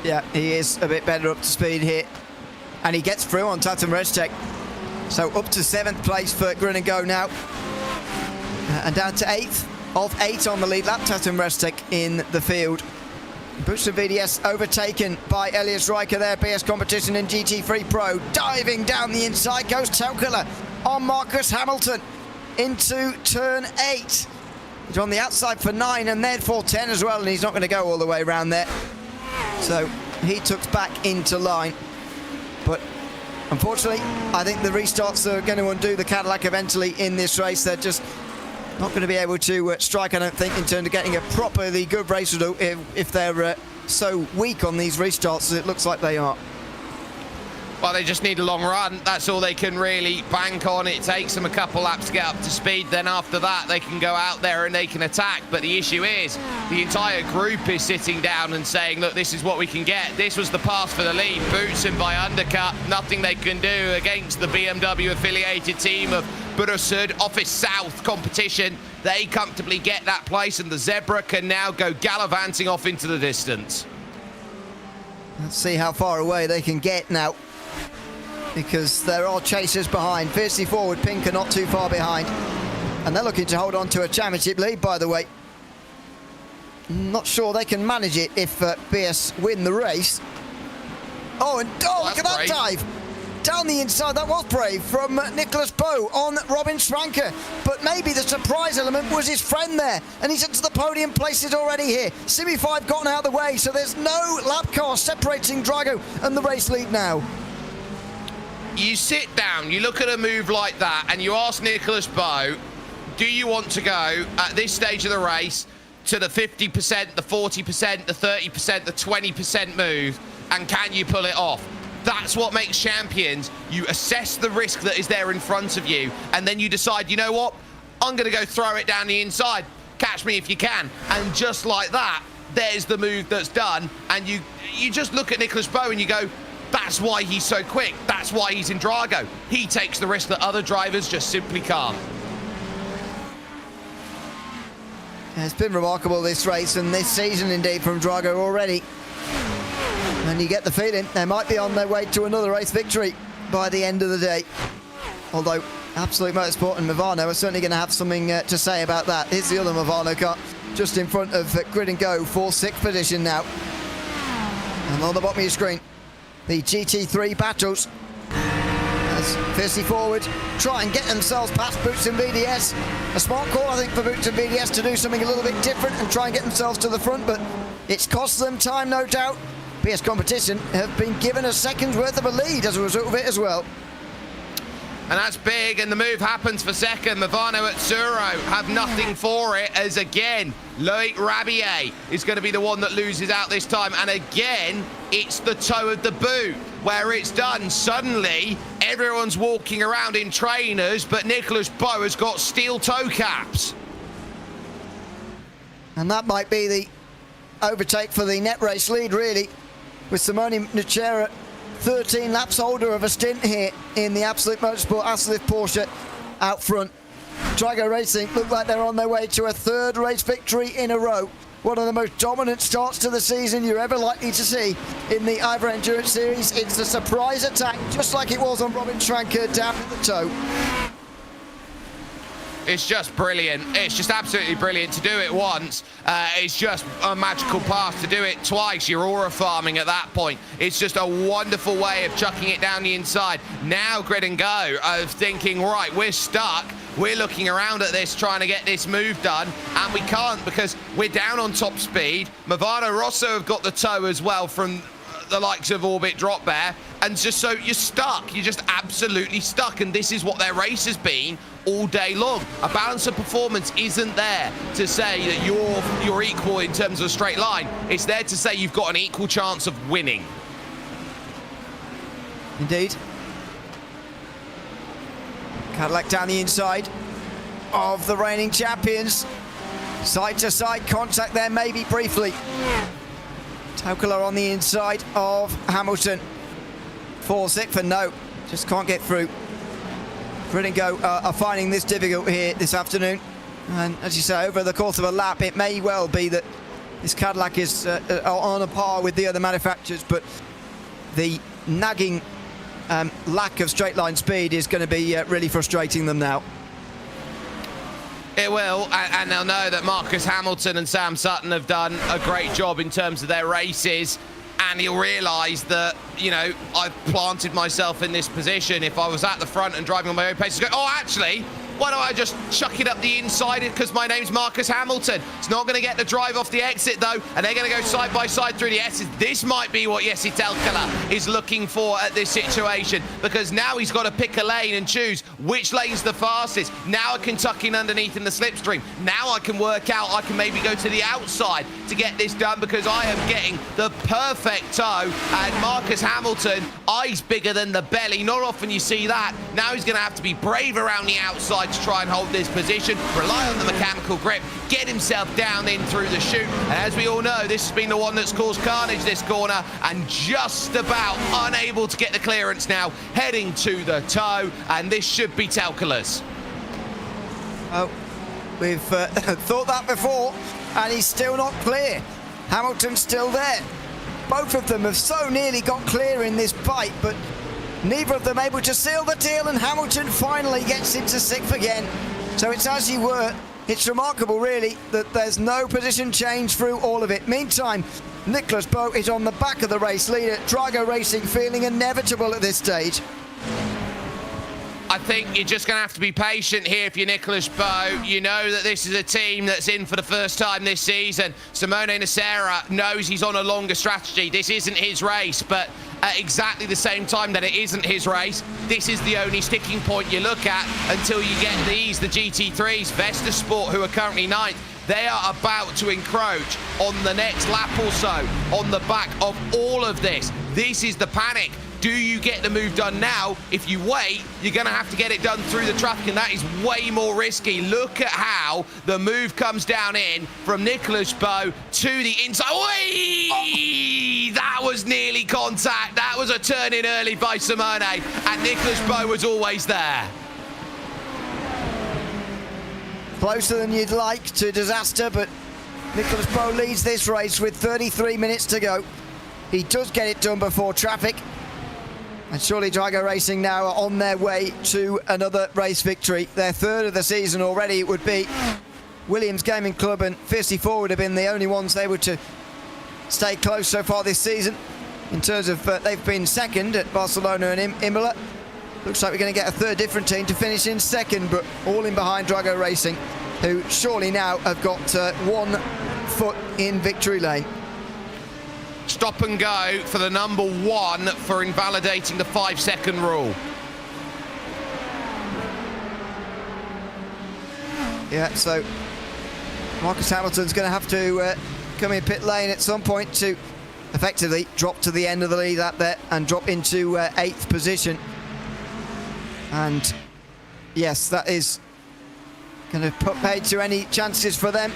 Yeah, he is a bit better up to speed here, and he gets through on Tatum Redstech. So up to 7th place for Grid and Go now, and down to 8th of 8 on the lead lap. Tatum Redstech in the field. Booster VDS overtaken by Elias Riker there. BS Competition in GT3 Pro. Diving down the inside goes Telkula on Marcus Hamilton into turn 8. He's on the outside for 9 and then for 10 as well, and he's not going to go all the way around there. So he tucks back into line. But unfortunately, I think the restarts are going to undo the Cadillac eventually in this race. They're just not going to be able to strike, I don't think, in terms of getting a properly good race result if they're so weak on these restarts as it looks like they are. Well, they just need a long run. That's all they can really bank on. It takes them a couple laps to get up to speed. Then after that, they can go out there and they can attack. But the issue is the entire group is sitting down and saying, look, this is what we can get. This was the pass for the lead. Boots him by undercut. Nothing they can do against the BMW-affiliated team of Burasud Office South competition. They comfortably get that place, and the Zebra can now go gallivanting off into the distance. Let's see how far away they can get now, because there are chasers behind. Fiercely forward, Pink are not too far behind. And they're looking to hold on to a championship lead, by the way. Not sure they can manage it if BS win the race. Oh, and look at that dive! Down the inside, that was brave from Nicholas Bowe on Robin Schranker. But maybe the surprise element was his friend there. And he's into the podium places already here. Simi 5 gotten out of the way, so there's no lap car separating Drago and the race lead now. You sit down, you look at a move like that, and you ask Nicholas Bowe, do you want to go at this stage of the race to the 50%, the 40%, the 30%, the 20% move, and can you pull it off? That's what makes champions. You assess the risk that is there in front of you, and then you decide, you know what? I'm going to go throw it down the inside. Catch me if you can. And just like that, there's the move that's done. And you just look at Nicholas Bowe and you go, that's why he's so quick. That's why he's in Drago. He takes the risk that other drivers just simply can't. It's been remarkable, this race and this season indeed from Drago already. And you get the feeling they might be on their way to another race victory by the end of the day. Although Absolute Motorsport and Movano are certainly going to have something to say about that. Here's the other Movano car just in front of Grid and Go for 6th position now. And on the bottom of your screen, the GT3 battles as Fiercely Forward try and get themselves past Boots and BDS. A smart call, I think, for Boots and BDS to do something a little bit different and try and get themselves to the front, but it's cost them time, no doubt. PS Competition have been given a second's worth of a lead as a result of it as well. And that's big, and the move happens for second. Movano at Suro have nothing for it, as again, Loic Rabier is going to be the one that loses out this time. And again, it's the toe of the boot where it's done. Suddenly, everyone's walking around in trainers, but Nicholas Bowe has got steel toe caps. And that might be the overtake for the net race lead, really, with Simone Nucera 13 laps older of a stint here in the Absolute Motorsport Asliff Porsche out front. Drago Racing look like they're on their way to a 3rd race victory in a row. One of the most dominant starts to the season you're ever likely to see in the IVRA Endurance Series. It's a surprise attack, just like it was on Robin Schranker down at the toe. It's just brilliant. It's just absolutely brilliant. To do it once, it's just a magical pass. To do it twice, you're aura farming at that point. It's just a wonderful way of chucking it down the inside. Now Grid and Go of thinking, right, we're stuck. We're looking around at this, trying to get this move done, and we can't because we're down on top speed. Movano Rosso have got the toe as well from the likes of Orbit Drop Bear, and just so you're stuck. You're just absolutely stuck, and this is what their race has been all day long. A balance of performance isn't there to say that you're equal in terms of a straight line. It's there to say you've got an equal chance of winning. Indeed. Cadillac down the inside of the reigning champions. Side to side contact there, maybe briefly. Tokala on the inside of Hamilton. Falls it for no, just can't get through. Grid and Go are finding this difficult here this afternoon. And as you say, over the course of a lap, it may well be that this Cadillac is on a par with the other manufacturers, but the nagging lack of straight line speed is going to be really frustrating them now. It will, and they'll know that Marcus Hamilton and Sam Sutton have done a great job in terms of their races, and he'll realise that, you know, I've planted myself in this position. If I was at the front and driving on my own pace, go, oh, actually, why don't I just chuck it up the inside because my name's Marcus Hamilton. It's not going to get the drive off the exit though, and they're going to go side by side through the S's. This might be what Jesse Telkala is looking for at this situation, because now he's got to pick a lane and choose which lane's the fastest. Now I can tuck in underneath in the slipstream. Now I can work out, I can maybe go to the outside to get this done, because I am getting the perfect toe, and Marcus Hamilton, eyes bigger than the belly. Not often you see that. Now he's going to have to be brave around the outside to try and hold this position, rely on the mechanical grip, get himself down in through the chute. And as we all know, this has been the one that's caused carnage this corner, and just about unable to get the clearance now, heading to the toe, and this should be Telkala's. Oh, we've thought that before, and he's still not clear. Hamilton's still there. Both of them have so nearly got clear in this fight, but neither of them able to seal the deal, and Hamilton finally gets into sixth again. So it's as you were. It's remarkable, really, that there's no position change through all of it. Meantime, Nicholas Bowe is on the back of the race leader. Drago Racing feeling inevitable at this stage. I think you're just going to have to be patient here if you're Nicholas Bowe. You know that this is a team that's in for the first time this season. Simone Nacera knows he's on a longer strategy. This isn't his race, but at exactly the same time that it isn't his race, this is the only sticking point you look at until you get these, the GT3s, Vesta Sport, who are currently 9th. They are about to encroach on the next lap or so on the back of all of this. This is the panic. Do you get the move done now? If you wait, you're going to have to get it done through the traffic, and that is way more risky. Look at how the move comes down in from Nicholas Bowe to the inside. Whee! That was nearly contact. That was a turn in early by Simone, and Nicholas Bowe was always there. Closer than you'd like to disaster, but Nicholas Bowe leads this race with 33 minutes to go. He does get it done before traffic. And surely Drago Racing now are on their way to another race victory. Their third of the season already it would be. Williams Gaming Club and 54 would have been the only ones able to stay close so far this season. In terms of, they've been second at Barcelona and Imola. Looks like we're going to get a third different team to finish in second, but all in behind Drago Racing, who surely now have got 1 foot in victory lane. Stop and go for the number 1 for invalidating the 5-second rule. Yeah, so Marcus Hamilton's going to have to come in pit lane at some point to effectively drop to the end of the lead out there and drop into 8th position. And yes, that is going to put paid to any chances for them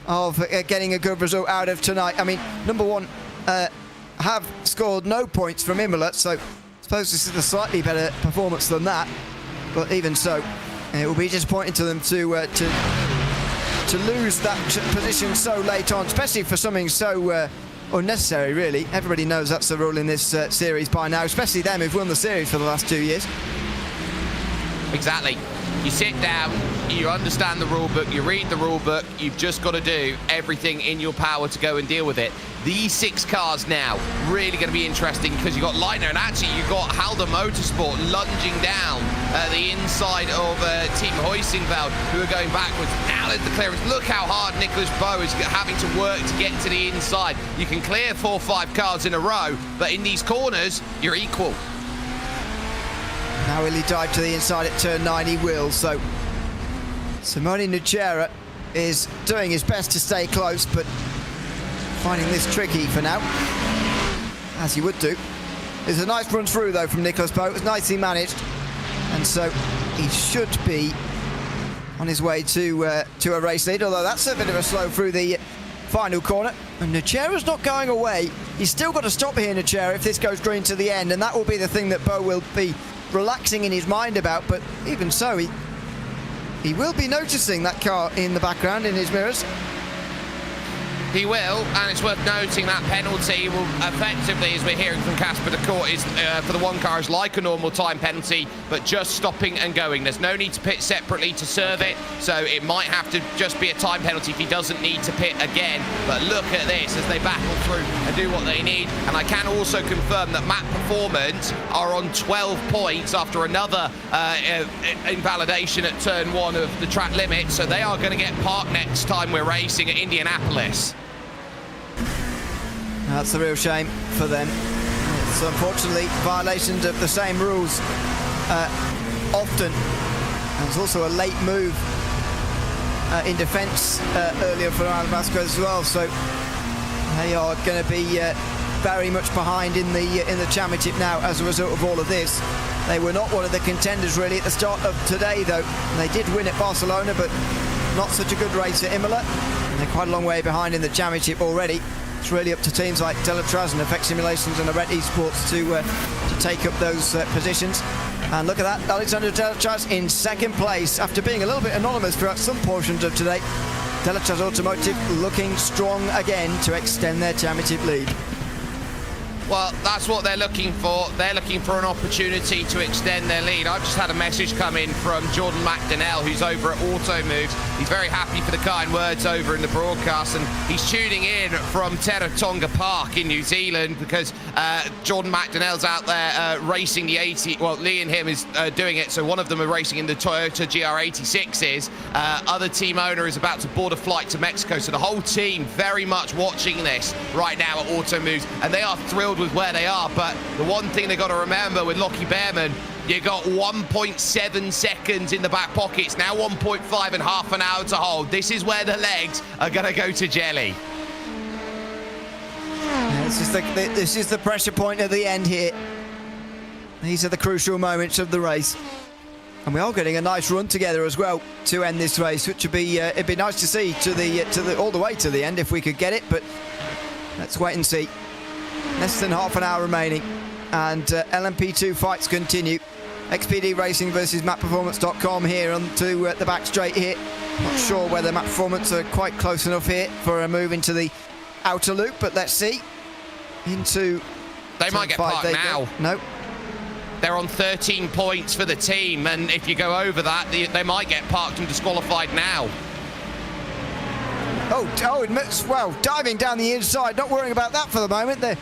of getting a good result out of tonight. I mean, number 1 have scored no points from Imola, so I suppose this is a slightly better performance than that. But even so, it will be disappointing to them to lose that position so late on, especially for something so unnecessary, really. Everybody knows that's the rule in this series by now, especially them who've won the series for the last 2 years. Exactly. You sit down, you understand the rule book, you read the rule book, you've just got to do everything in your power to go and deal with it. These 6 cars now really going to be interesting, because you've got Leitner and actually you've got Halder Motorsport lunging down the inside of Team Hoisingveld, who are going backwards. Now there's the clearance. Look how hard Nicholas Bowe is having to work to get to the inside. You can clear 4 or 5 cars in a row, but in these corners, you're equal. Now will he dive to the inside at turn 9? He will. So Simone Nacera is doing his best to stay close, but finding this tricky for now, as he would do. There's a nice run through though from Nicholas Bowe. It was nicely managed, and so he should be on his way to a race lead, although that's a bit of a slow through the final corner. And Nacera's not going away. He's still got to stop here, Nacera, if this goes green to the end, and that will be the thing that Bowe will be relaxing in his mind about. But even so, he will be noticing that car in the background in his mirrors. He will, and it's worth noting that penalty will effectively, as we're hearing from Casper de Court, is for the one car is like a normal time penalty, but just stopping and going. There's no need to pit separately to serve it, so it might have to just be a time penalty if he doesn't need to pit again. But look at this as they battle through and do what they need. And I can also confirm that Map Performance are on 12 points after another invalidation at turn 1 of the track limit, so they are going to get parked next time we're racing at Indianapolis. That's a real shame for them. It's unfortunately violations of the same rules often. There's also a late move in defence earlier for Vasquez as well, so they are going to be very much behind in the championship now as a result of all of this. They were not one of the contenders really at the start of today, though. They did win at Barcelona, but not such a good race at Imola. And they're quite a long way behind in the championship already. It's really up to teams like Delatraz and Effect Simulations and Arete Esports to take up those positions. And look at that, Alexander Delatraz in second place after being a little bit anonymous throughout some portions of today. Delatraz Automotive looking strong again to extend their championship lead. Well, that's what they're looking for. They're looking for an opportunity to extend their lead. I've just had a message come in from Jordan McDonnell, who's over at Automoves. He's very happy for the kind words over in the broadcast, and he's tuning in from Teretonga Park in New Zealand because Jordan McDonnell's out there racing the 80. Well, Lee and him is doing it, so one of them are racing in the Toyota GR86s. Other team owner is about to board a flight to Mexico, so the whole team very much watching this right now at Automoves, and they are thrilled with where they are. But the one thing they got to remember with Lockie Behrman, you got 1.7 seconds in the back pocket. It's now 1.5 and half an hour to hold. This is where the legs are going to go to jelly. This is the pressure point at the end here. These are the crucial moments of the race. And we are getting a nice run together as well to end this race, which would be it'd be nice to see all the way to the end if we could get it, but let's wait and see. Less than half an hour remaining, and LMP2 fights continue. XPD Racing versus MapPerformance.com here onto the back straight here. Not sure whether Map Performance are quite close enough here for a move into the outer loop, but let's see. They might get parked now. No. They're on 13 points for the team, and if you go over that, they might get parked and disqualified now. Well, diving down the inside, not worrying about that for the moment. They're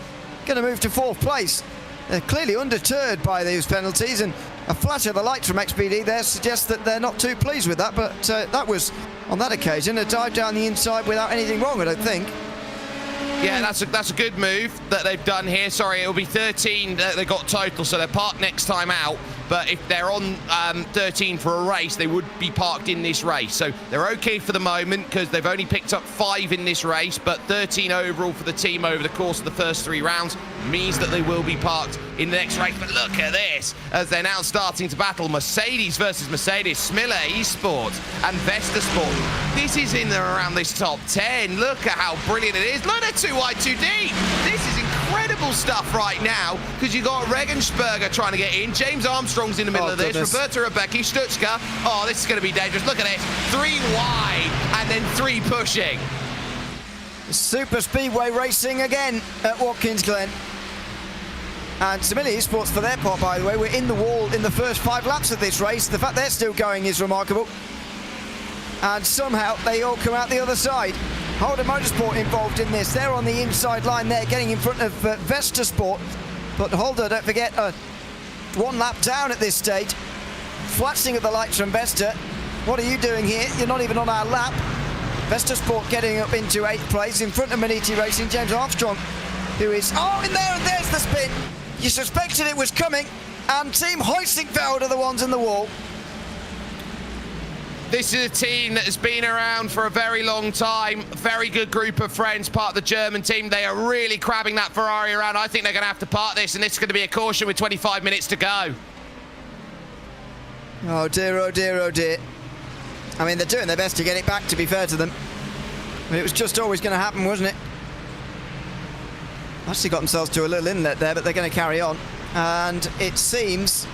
going to move to 4th place. They're clearly undeterred by these penalties, and a flash of the lights from XPD there suggests that they're not too pleased with that, but that was, on that occasion, a dive down the inside without anything wrong, I don't think. Yeah, that's a good move that they've done here. Sorry, it'll be 13 that they got total, so they're parked next time out. But if they're on 13 for a race, they would be parked in this race. So they're okay for the moment because they've only picked up 5 in this race, but 13 overall for the team over the course of the first 3 rounds means that they will be parked in the next race. But look at this, as they're now starting to battle Mercedes versus Mercedes, Smiller Esports and Vesta Sport. This is in there around this top 10. Look at how brilliant it is. Look, they're too wide, too deep. This is incredible stuff right now because you got Regensburger trying to get in. James Armstrong's in the middle of this. Goodness. Roberta Rebecca, Stutzka. Oh, this is going to be dangerous. Look at this. 3 wide and then 3 pushing. Super speedway racing again at Watkins Glen. And Smiller Esports, for their part, by the way, we're in the wall in the first 5 laps of this race. The fact they're still going is remarkable. And somehow they all come out the other side. Holder Motorsport involved in this. They're on the inside line there, getting in front of Vesta Sport. But Holder, don't forget, 1 lap down at this stage. Flashing at the lights from Vesta. What are you doing here? You're not even on our lap. Vesta Sport getting up into 8th place in front of Maniti Racing. James Armstrong, who is in there, and there's the spin. You suspected it was coming, and Team Heusingfeld are the ones in the wall. This is a team that has been around for a very long time. Very good group of friends, part of the German team. They are really crabbing that Ferrari around. I think they're going to have to park this, and this is going to be a caution with 25 minutes to go. Oh dear, oh dear, oh dear. I mean, they're doing their best to get it back, to be fair to them. I mean, it was just always going to happen, wasn't it? Actually got themselves to a little inlet there, but they're going to carry on. And it seems...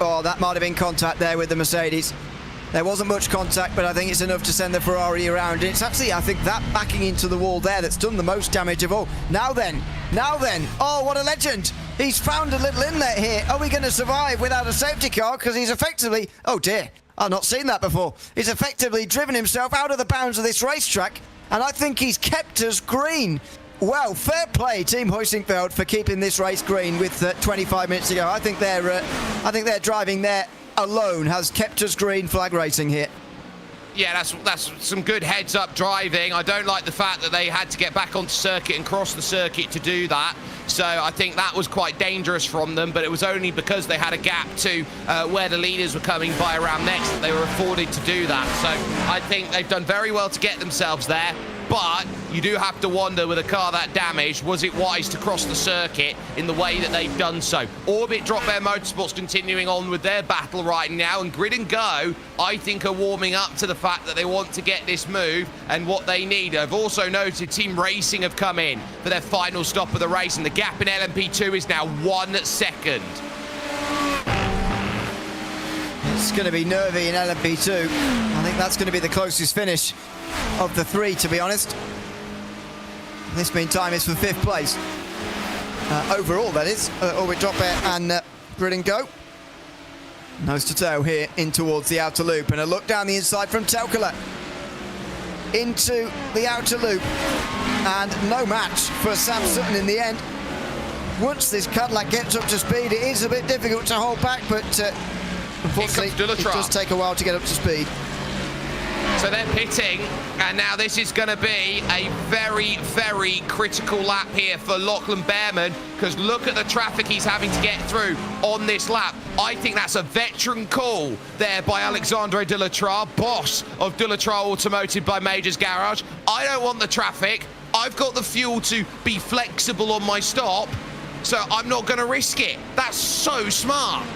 Oh, that might have been contact there with the Mercedes. There wasn't much contact, but I think it's enough to send the Ferrari around. And it's actually, I think, that backing into the wall there that's done the most damage of all. Now then. Oh, what a legend. He's found a little inlet here. Are we going to survive without a safety car? Because he's effectively... Oh, dear. I've not seen that before. He's effectively driven himself out of the bounds of this racetrack. And I think he's kept us green. Well, fair play, Team Huizinfeld, for keeping this race green with 25 minutes to go. I think their driving there alone has kept us green flag racing here. Yeah, that's some good heads-up driving. I don't like the fact that they had to get back onto circuit and cross the circuit to do that. So I think that was quite dangerous from them, but it was only because they had a gap to where the leaders were coming by around next that they were afforded to do that. So I think they've done very well to get themselves there. But you do have to wonder, with a car that damaged, was it wise to cross the circuit in the way that they've done so? Orbit Drop Bear Motorsports continuing on with their battle right now, and Grid and Go, I think, are warming up to the fact that they want to get this move and what they need. I've also noted Team Racing have come in for their final stop of the race, and the gap in LMP2 is now 1 second. It's going to be nervy in LMP2. I think that's going to be the closest finish of the three, to be honest. This meantime is for 5th place. Overall, that is. Orbit Drop Bear and Grid and Go. Nose to tail here in towards the outer loop. And a look down the inside from Telkala into the outer loop. And no match for Sam Sutton in the end. Once this Cadillac gets up to speed, it is a bit difficult to hold back, but unfortunately, it does take a while to get up to speed. So they're pitting, and now this is going to be a very, very critical lap here for Lachlan Behrman, because look at the traffic he's having to get through on this lap. I think that's a veteran call there by Alexandre Delatrar, boss of Delatrar Automotive by Majors Garage. I don't want the traffic. I've got the fuel to be flexible on my stop, so I'm not going to risk it. That's so smart.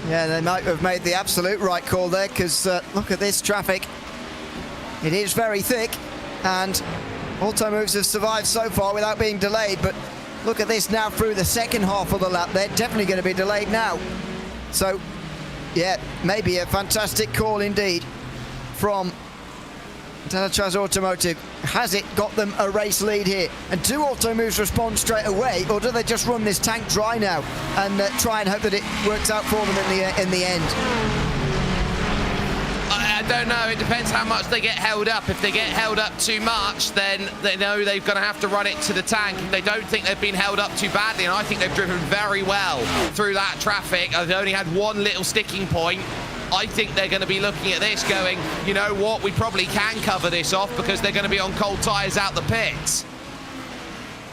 Yeah, they might have made the absolute right call there, because look at this traffic. It is very thick, and Automoves have survived so far without being delayed, but look at this now through the second half of the lap. They're definitely going to be delayed now. So, yeah, maybe a fantastic call indeed from Delatraz Automotive. Has it got them a race lead here? And do Automoves respond straight away, or do they just run this tank dry now and try and hope that it works out for them in the end? I don't know. It depends how much they get held up. If they get held up too much, then they know they're going to have to run it to the tank. If they don't think they've been held up too badly, and I think they've driven very well through that traffic. They've only had one little sticking point. I think they're going to be looking at this going, you know what, we probably can cover this off, because they're going to be on cold tyres out the pits.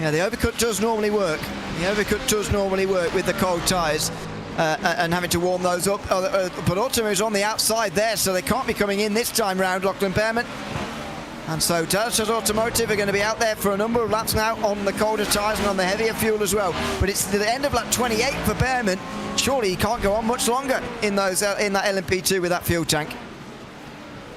Yeah, the overcut does normally work. The overcut does normally work with the cold tyres and having to warm those up. But Automo's on the outside there, so they can't be coming in this time round, Lachlan Behrman. And so Delatraz Automotive are going to be out there for a number of laps now on the colder tyres and on the heavier fuel as well. But it's the end of lap 28 for Behrman. Surely he can't go on much longer in those in that LMP2 with that fuel tank.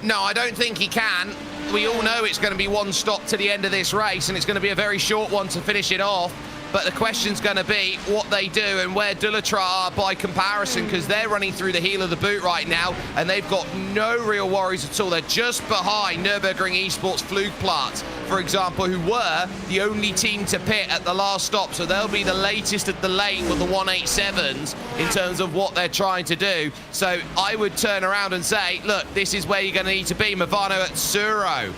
No, I don't think he can. We all know it's going to be one stop to the end of this race, and it's going to be a very short one to finish it off. But the question's going to be what they do and where Delatrar are by comparison, because they're running through the heel of the boot right now, and they've got no real worries at all. They're just behind Nürburgring Esports Flugplatz, for example, who were the only team to pit at the last stop. So they'll be the latest at the lane with the 187s in terms of what they're trying to do. So I would turn around and say, look, this is where you're going to need to be. Movano at Suro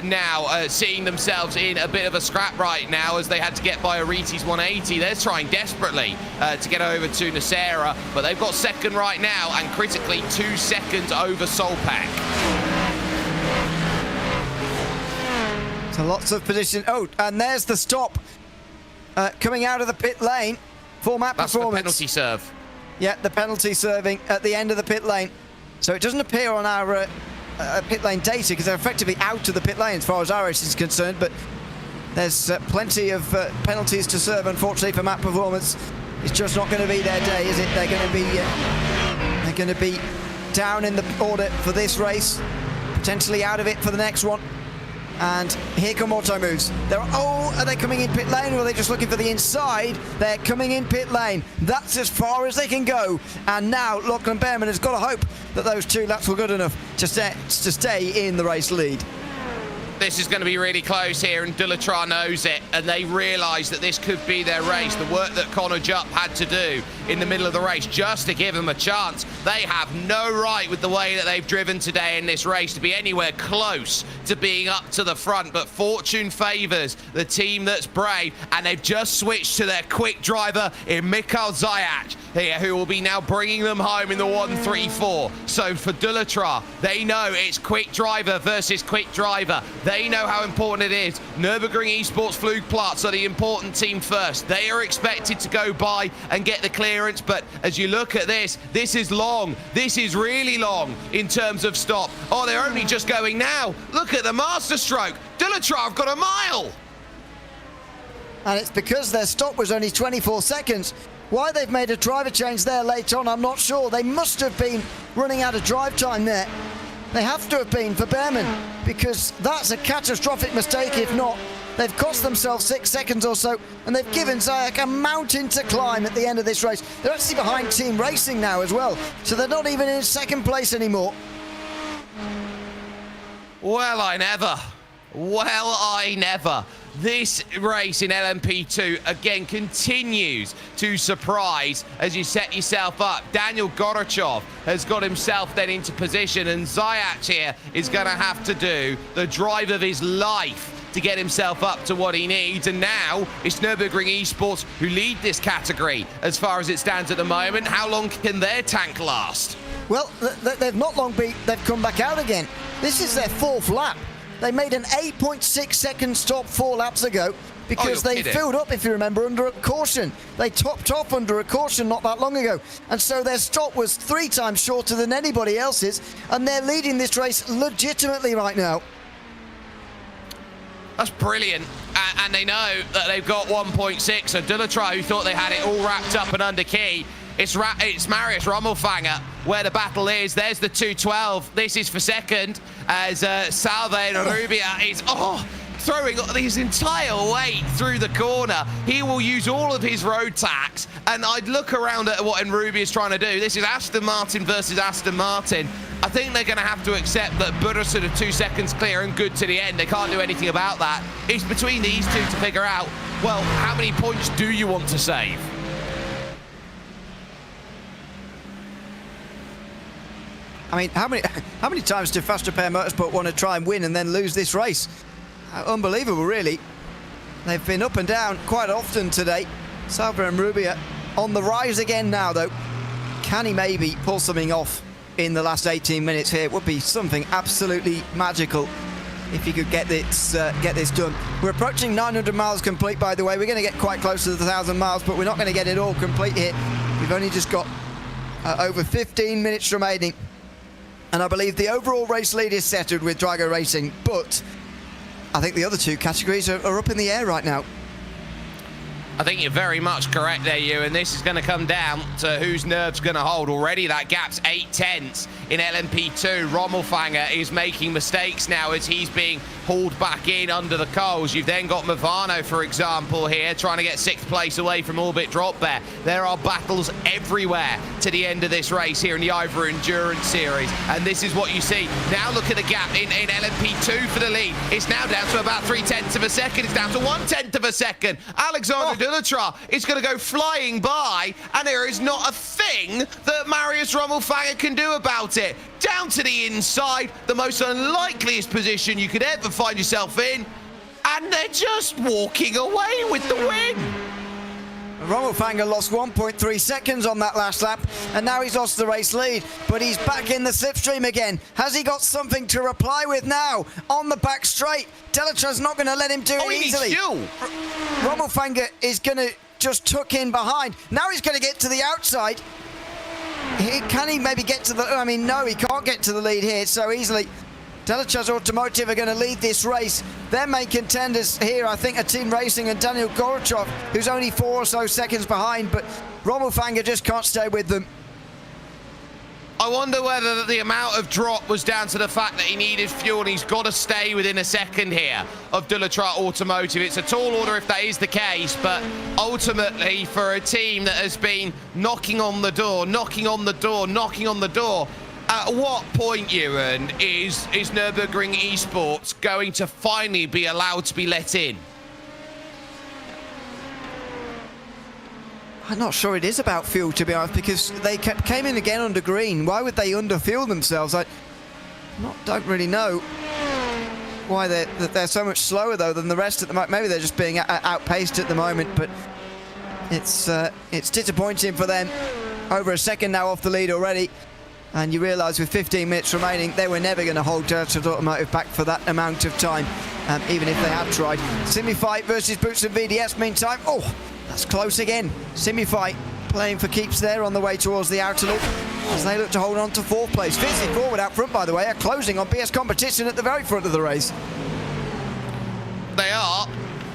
now seeing themselves in a bit of a scrap right now, as they had to get by Ariti's 180. They're trying desperately to get over to Nacera, but they've got second right now, and critically 2 seconds over Solpak. So lots of position. Oh, and there's the stop coming out of the pit lane for Map That's Performance. the penalty serve. Yeah, the penalty serving at the end of the pit lane. So it doesn't appear on our pit lane data, because they're effectively out of the pit lane as far as our race is concerned, but there's plenty of penalties to serve, unfortunately, for Map Performance. It's just not going to be their day, is it? They're going to be down in the order for this race, potentially out of it for the next one. And here come auto moves. Are they coming in pit lane, or are they just looking for the inside? They're coming in pit lane. That's as far as they can go. And now Lachlan Behrman has got to hope that those 2 laps were good enough to stay in the race lead. This is going to be really close here, and Dulatrar knows it, and they realise that this could be their race. The work that Connor Jupp had to do in the middle of the race just to give them a chance. They have no right, with the way that they've driven today in this race, to be anywhere close to being up to the front, but fortune favours the team that's brave, and they've just switched to their quick driver in Mikhail Zayac here, who will be now bringing them home in the 1-3-4. So for Dulatrar, they know it's quick driver versus quick driver. They know how important it is. Nürburgring Esports Flugplatz are the important team first. They are expected to go by and get the clearance, but as you look at this, this is long. This is really long in terms of stop. Oh, they're only just going now. Look at the master stroke. Dulatrar have got a mile. And it's because their stop was only 24 seconds. Why they've made a driver change there late on, I'm not sure. They must have been running out of drive time there. They have to have been for Behrman, because that's a catastrophic mistake. If not, they've cost themselves 6 seconds or so, and they've given Zayac a mountain to climb at the end of this race. They're actually behind Team Racing now as well, so they're not even in second place anymore. Well, I never. This race in LMP2 again continues to surprise as you set yourself up. Daniel Gorachov has got himself then into position, and Zayac here is going to have to do the drive of his life to get himself up to what he needs. And now it's Nürburgring Esports who lead this category as far as it stands at the moment. How long can their tank last? Well, they've not long they've come back out again. This is their 4th lap. They made an 8.6 second stop 4 laps ago because they filled up, if you remember, under a caution. They topped off under a caution not that long ago. And so their stop was 3 times shorter than anybody else's, and they're leading this race legitimately right now. That's brilliant. And they know that they've got 1.6. So Dulatrar, who thought they had it all wrapped up and under key, it's Marius Rommelfanger where the battle is. There's the 212. This is for second as Salve and Rubia is throwing his entire weight through the corner. He will use all of his road tax, and I'd look around at what Enrubi is trying to do. This is Aston Martin versus Aston Martin. I think they're going to have to accept that Burrison are 2 seconds clear and good to the end. They can't do anything about that. It's between these two to figure out, well, how many points do you want to save? I mean, how many times do Fast Repair Motorsport want to try and win and then lose this race? Unbelievable, really. They've been up and down quite often today. Salva and Rubia on the rise again now, though. Can he maybe pull something off in the last 18 minutes here? It would be something absolutely magical if he could get this done. We're approaching 900 miles complete, by the way. We're going to get quite close to the 1,000 miles, but we're not going to get it all complete here. We've only just got over 15 minutes remaining. And I believe the overall race lead is settled with Drago Racing, but I think the other 2 categories are up in the air right now. I think you're very much correct there, you, and this is going to come down to whose nerves going to hold. Already that gap's 8/10 in LMP2. Rommelfanger is making mistakes now as he's being hauled back in under the coals. You've then got Movano, for example, here, trying to get 6th place away from Orbit Drop there. There are battles everywhere to the end of this race here in the IVRA Endurance Series, and this is what you see. Now look at the gap in LMP2 for the lead. It's now down to about 0.3 of a second. It's down to 1/10 of a second. Alexander Dulatrar is going to go flying by, and there is not a thing that Marius Rommelfanger can do about it. Down to the inside, the most unlikeliest position you could ever find yourself in, and they're just walking away with the win. Rommelfanger lost 1.3 seconds on that last lap, and now he's lost the race lead, but he's back in the slipstream again. Has he got something to reply with now? On the back straight, Delatra's not going to let him do it easily. Rommelfanger is going to just tuck in behind. Now he's going to get to the outside. Can he maybe get to the... I mean, no, he can't get to the lead here so easily. Delatra's Automotive are going to lead this race. Their main contenders here, I think, are Team Racing and Daniel Gorachov, who's only 4 or so seconds behind, but Rommelfanger just can't stay with them. I wonder whether the amount of drop was down to the fact that he needed fuel and he's got to stay within a second here of Delatrat Automotive. It's a tall order if that is the case, but ultimately for a team that has been knocking on the door, knocking on the door, knocking on the door, at what point, Ewan, is Nürburgring Esports going to finally be allowed to be let in? I'm not sure it is about fuel, to be honest, because they came in again under green. Why would they underfuel themselves? I don't really know why they're so much slower, though, than the rest at the moment. Maybe they're just being outpaced at the moment, but it's disappointing for them. Over a second now off the lead already. And you realise with 15 minutes remaining, they were never going to hold Delatrat Automotive back for that amount of time, even if they had tried. Simi-Fight versus Boots and VDS, meantime. Oh, that's close again. Simi-Fight playing for keeps there on the way towards the outer loop as they look to hold on to 4th place. Fizzy forward out front, by the way, are closing on BS Competition at the very front of the race. They are.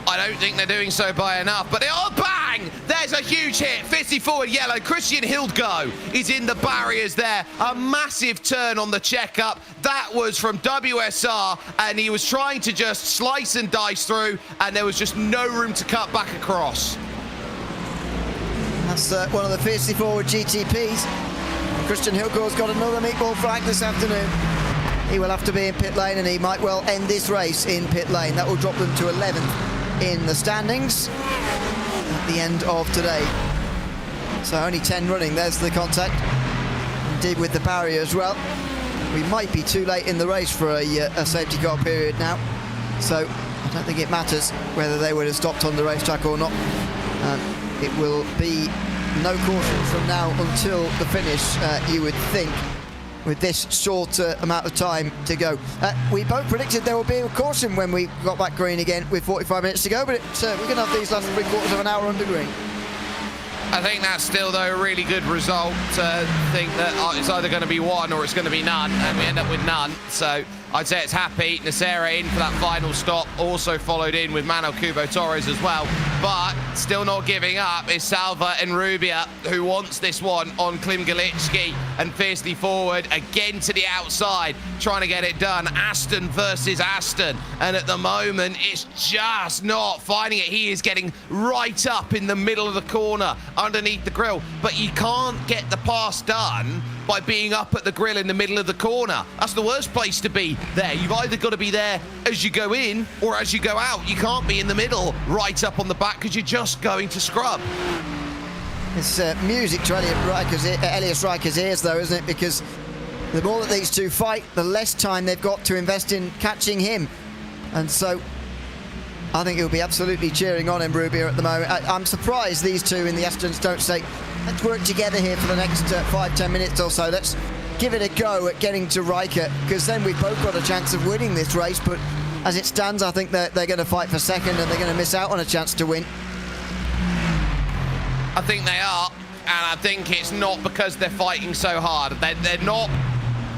I don't think they're doing so by enough, but they are. Bang! There's a huge hit. 50 forward yellow. Christian Hildgo is in the barriers there. A massive turn on the checkup. That was from WSR, and he was trying to just slice and dice through, and there was just no room to cut back across. That's one of the fiercely forward GTPs. Christian Hildgo's got another meatball flag this afternoon. He will have to be in pit lane, and he might well end this race in pit lane. That will drop them to 11th in the standings at the end of today. So only 10 running. There's the contact. Indeed with the barrier as well. We might be too late in the race for a safety car period now. So I don't think it matters whether they would have stopped on the racetrack or not. It will be no caution from now until the finish, you would think, with this short amount of time to go. We both predicted there will be a caution when we got back green again with 45 minutes to go, but we're going to have these last 3/4 of an hour under green. I think that's still, though, a really good result. To think that it's either going to be one or it's going to be none, and we end up with none. So I'd say it's happy. Nacera in for that final stop, also followed in with Manuel Kubo Torres as well. But still not giving up is Salva and Rubia, who wants this one on Klim Galitsky, and fiercely forward again to the outside, trying to get it done. Aston versus Aston, and at the moment it's just not finding it. He is getting right up in the middle of the corner underneath the grill, but you can't get the pass done by being up at the grill in the middle of the corner. That's the worst place to be there. You've either got to be there as you go in or as you go out. You can't be in the middle right up on the back because you're just going to scrub. It's music to Elias Riker's ears, though, isn't it? Because the more that these two fight, the less time they've got to invest in catching him. And so I think he'll be absolutely cheering on him, Rubia, at the moment. I'm surprised these two in the Astons don't say, let's work together here for the next 5-10 minutes or so. Let's give it a go at getting to Riker, because then we've both got a chance of winning this race. But as it stands, I think they're going to fight for second, and they're going to miss out on a chance to win. I think they are, and I think it's not because they're fighting so hard. They're not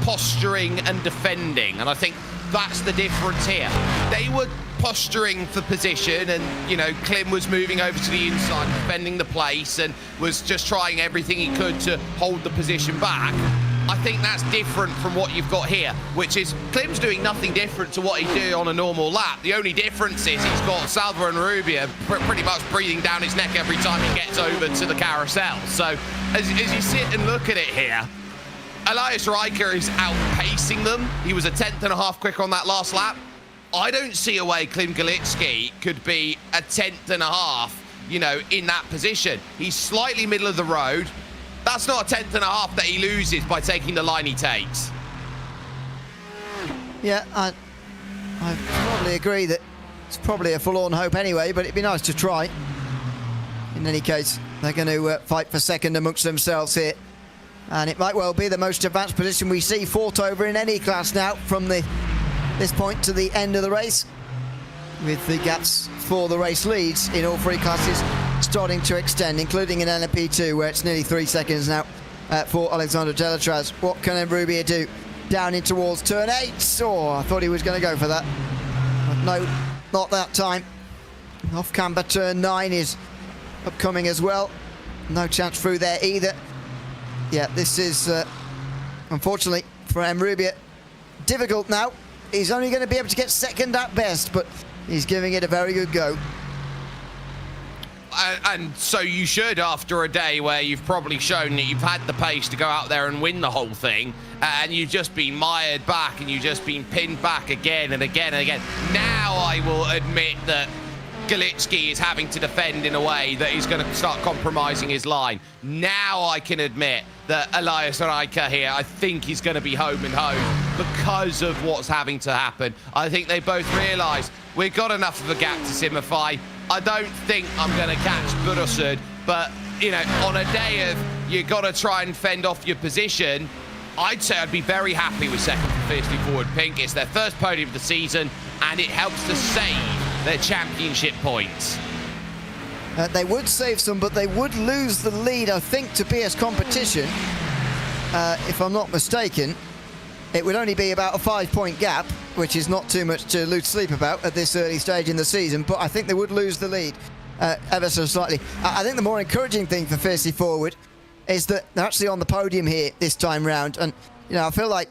posturing and defending, and I think that's the difference here. They were posturing for position, and you know, Klim was moving over to the inside, defending the place, and was just trying everything he could to hold the position back. I think that's different from what you've got here, which is Klim's doing nothing different to what he'd do on a normal lap. The only difference is he's got Salva and Rubia pretty much breathing down his neck every time he gets over to the carousel. So as you sit and look at it here, Elias Riker is outpacing them. He was a 10th.5 quicker on that last lap. I don't see a way Klim Galitsky could be a 10th.5, you know, in that position. He's slightly middle of the road. That's not a 10th.5 that he loses by taking the line he takes. Yeah, I probably agree that it's probably a forlorn hope anyway, but it'd be nice to try. In any case, they're going to fight for second amongst themselves here. And it might well be the most advanced position we see fought over in any class now from this point to the end of the race, with the gaps for the race leads in all three classes starting to extend, including in LMP2, where it's nearly 3 seconds now for Alexander Delatraz. What can Rubia do? Down in towards turn 8. Oh, I thought he was going to go for that. But no, not that time. Off camber turn 9 is upcoming as well. No chance through there either. Yeah, this is unfortunately for Rubia, difficult now. He's only going to be able to get second at best, but he's giving it a very good go. And so you should, after a day where you've probably shown that you've had the pace to go out there and win the whole thing, and you've just been mired back and you've just been pinned back again and again and again. Now I will admit that Galitsky is having to defend in a way that he's going to start compromising his line. Now I can admit that Elias Riker here, I think he's going to be home and home because of what's having to happen. I think they both realise we've got enough of a gap to simplify. I don't think I'm going to catch Burusud, but, you know, on a day of you've got to try and fend off your position, I'd say I'd be very happy with second for Fiercely Forward Pink. It's their first podium of the season, and it helps to save their championship points. They would save some, but they would lose the lead, I think, to PS Competition. If I'm not mistaken, it would only be about a 5-point gap, which is not too much to lose sleep about at this early stage in the season, but I think they would lose the lead ever so slightly. I think the more encouraging thing for Fiercely Forward is that they're actually on the podium here this time round, and you know, I feel like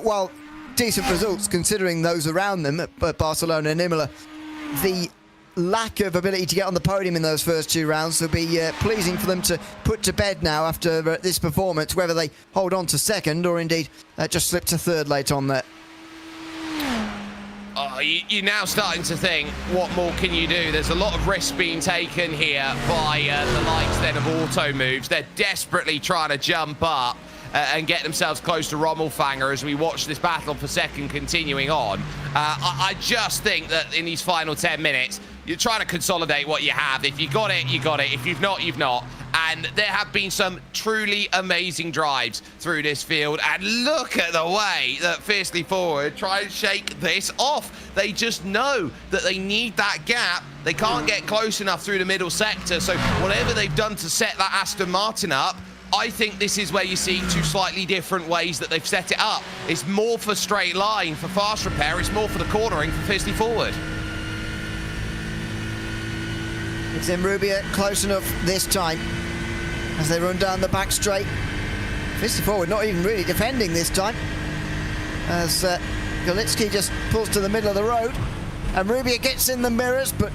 while decent results considering those around them at Barcelona and Imola, the lack of ability to get on the podium in those first two rounds will be pleasing for them to put to bed now after this performance, whether they hold on to second or indeed just slip to third late on there. You're now starting to think, what more can you do? There's a lot of risks being taken here by the likes then of Auto Moves. They're desperately trying to jump up and get themselves close to Rommelfanger as we watch this battle for second continuing on. I just think that in these final 10 minutes, you're trying to consolidate what you have. If you got it, you got it. If you've not, you've not. And there have been some truly amazing drives through this field. And look at the way that Fiercely Forward try and shake this off. They just know that they need that gap. They can't get close enough through the middle sector. So whatever they've done to set that Aston Martin up, I think this is where you see two slightly different ways that they've set it up. It's more for straight line for fast repair. It's more for the cornering for Fiercely Forward. It's Rubia close enough this time as they run down the back straight. Fiercely Forward not even really defending this time as Galitsky just pulls to the middle of the road and Rubia gets in the mirrors, but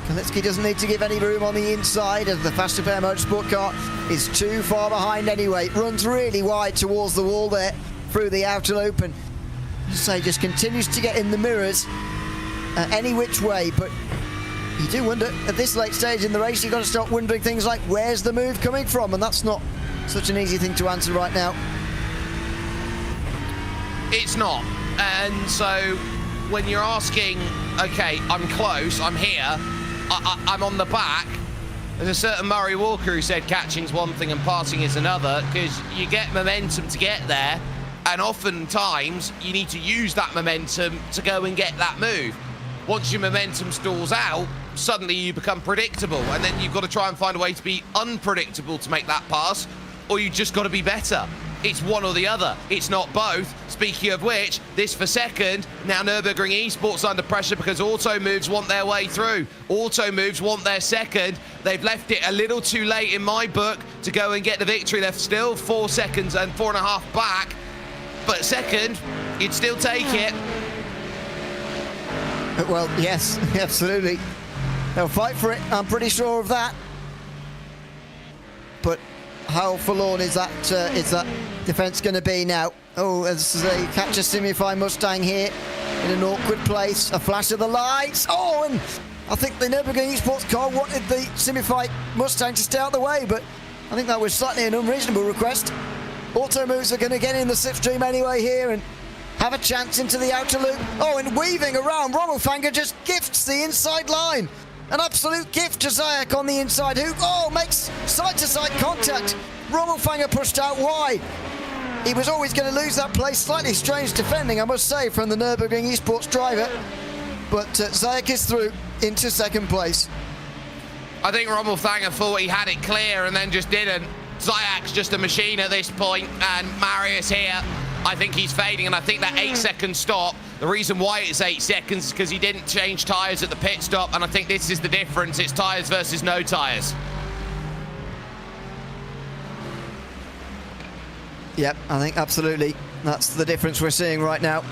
Galitsky doesn't need to give any room on the inside as the Fast Repair Motorsport car is too far behind anyway. Runs really wide towards the wall there through the outer loop and just continues to get in the mirrors any which way, but you do wonder, at this late stage in the race, you've got to start wondering things like, where's the move coming from? And that's not such an easy thing to answer right now. It's not. And so when you're asking, okay, I'm close, I'm here, I'm on the back, there's a certain Murray Walker who said catching's one thing and passing is another, because you get momentum to get there, and oftentimes you need to use that momentum to go and get that move. Once your momentum stalls out, suddenly you become predictable, and then you've got to try and find a way to be unpredictable to make that pass, or you just got to be better. It's one or the other. It's not both. Speaking of which, this for second. Now Nürburgring Esports under pressure because Auto Moves want their way through. Auto Moves want their second. They've left it a little too late in my book to go and get the victory. They're still 4 seconds and 4.5 back. But second, you'd still take it. Well, yes, absolutely. They'll fight for it, I'm pretty sure of that. But how forlorn is that defence going to be now? Oh, as they catch a Simify Mustang here in an awkward place. A flash of the lights. Oh, and I think the Nürburgring Esports car wanted the Simify Mustang to stay out the way, but I think that was slightly an unreasonable request. Auto Moves are going to get in the slipstream anyway here and have a chance into the outer loop. Oh, and weaving around, Rommelfanger just gifts the inside line. An absolute gift to Zayek on the inside, who, makes side-to-side contact. Rommelfanger pushed out wide. He was always going to lose that place. Slightly strange defending, I must say, from the Nürburgring Esports driver. But Zayek is through into second place. I think Rommelfanger thought he had it clear and then just didn't. Zayek's just a machine at this point, and Marius here, I think he's fading, and I think that 8-second stop, the reason why it's 8 seconds is because he didn't change tyres at the pit stop, and I think this is the difference. It's tyres versus no tyres. Yep, I think absolutely that's the difference we're seeing right now.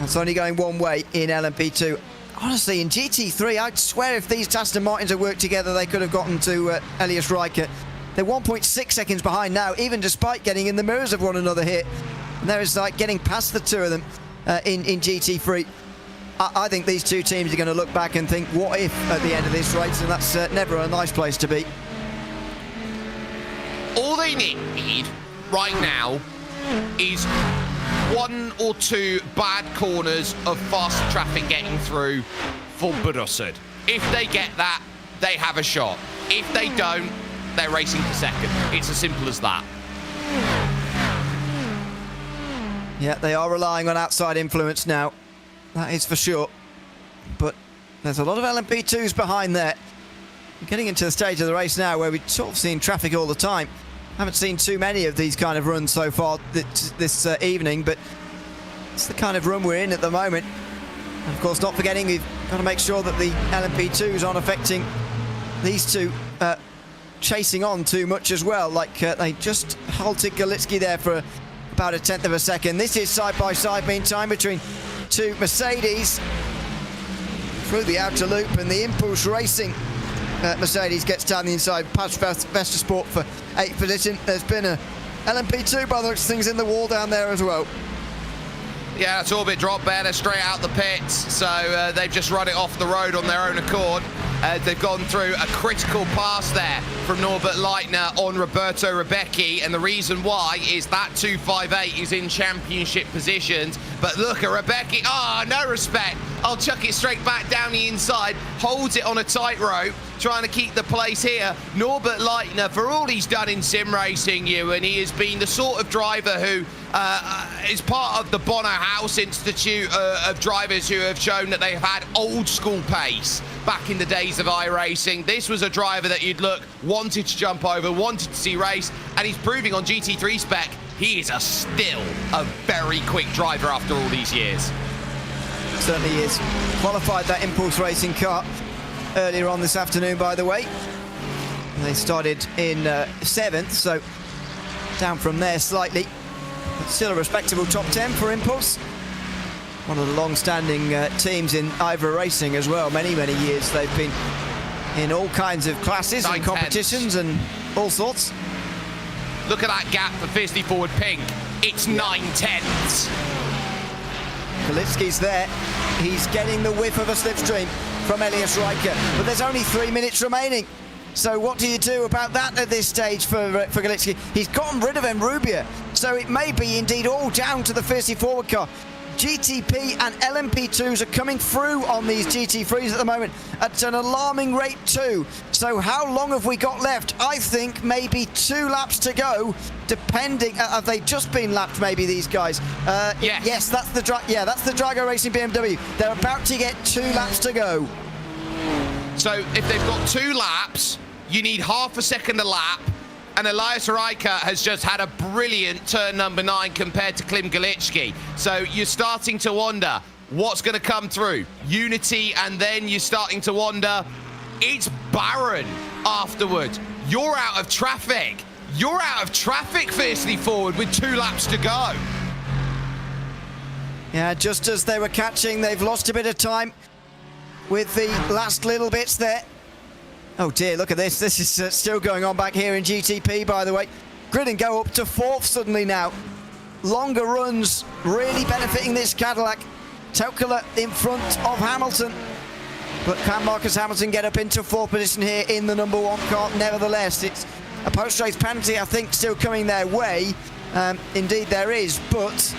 It's only going one way in LMP2. Honestly, in GT3, I'd swear if these Aston Martins had worked together, they could have gotten to Elias Riker. They're 1.6 seconds behind now, even despite getting in the mirrors of one another here. And there is like getting past the two of them in GT3. I think these two teams are going to look back and think, what if at the end of this race? And that's never a nice place to be. All they need right now is one or two bad corners of fast traffic getting through for Borussia. If they get that, they have a shot. If they don't, they're racing for second. It's as simple as that. Yeah, they are relying on outside influence now. That is for sure. But there's a lot of LMP2s behind there. We're getting into the stage of the race now where we've sort of seen traffic all the time. Haven't seen too many of these kind of runs so far this evening, but it's the kind of run we're in at the moment. And of course, not forgetting, we've got to make sure that the LMP2s aren't affecting these two chasing on too much as well. Like they just halted Galitsky there for about a tenth of a second. This is side-by-side meantime between two Mercedes through the outer loop, and the Impulse Racing Mercedes gets down the inside past Vesta Sport for 8th position. There's been a LMP2 by the looks of things in the wall down there as well. Yeah, it's orbit drop better straight out the pits, so they've just run it off the road on their own accord. They've gone through a critical pass there from Norbert Leitner on Roberto Rebecchi, and the reason why is that 258 is in championship positions. But look at Rebecchi, no respect. I'll chuck it straight back down the inside, holds it on a tightrope, trying to keep the place here. Norbert Leitner, for all he's done in sim racing, and he has been the sort of driver who is part of the Bono House Institute of drivers who have shown that they have had old school pace back in the days of iRacing. This was a driver that you'd look, wanted to jump over, wanted to see race, and he's proving on GT3 spec he is still a very quick driver after all these years. Certainly is. Qualified that Impulse Racing car earlier on this afternoon, by the way. They started in 7th, so down from there slightly. But still a respectable top 10 for Impulse. One of the long-standing teams in IVRA Racing as well. Many, many years they've been in all kinds of classes and competitions and all sorts. Look at that gap for Fisley Forward Pink. It's 9/10. Galitsky's there. He's getting the whiff of a slipstream from Elias Riker, but there's only 3 minutes remaining. So what do you do about that at this stage for Galitsky? He's gotten rid of Enrubia, so it may be indeed all down to the Fisley Forward car. GTP and LMP2s are coming through on these GT3s at the moment at an alarming rate too. So how long have we got left? I think maybe 2 laps to go, depending. Have they just been lapped? Maybe these guys. Yes. Yes, that's the Drago Racing BMW. They're about to get 2 laps to go. So if they've got 2 laps, you need half a second a lap. And Elias Riker has just had a brilliant turn number 9 compared to Klim Galitsky. So you're starting to wonder what's going to come through. Unity, and then you're starting to wonder, it's barren afterwards. You're out of traffic. You're out of traffic, Fisley Forward, with 2 laps to go. Yeah, just as they were catching, they've lost a bit of time with the last little bits there. Oh dear, look at this. This is still going on back here in GTP, by the way. Grid and go up to 4th suddenly now. Longer runs really benefiting this Cadillac. Tokala in front of Hamilton. But can Marcus Hamilton get up into 4th position here in the number 1 car? Nevertheless, it's a post-race penalty, I think, still coming their way. Indeed there is, but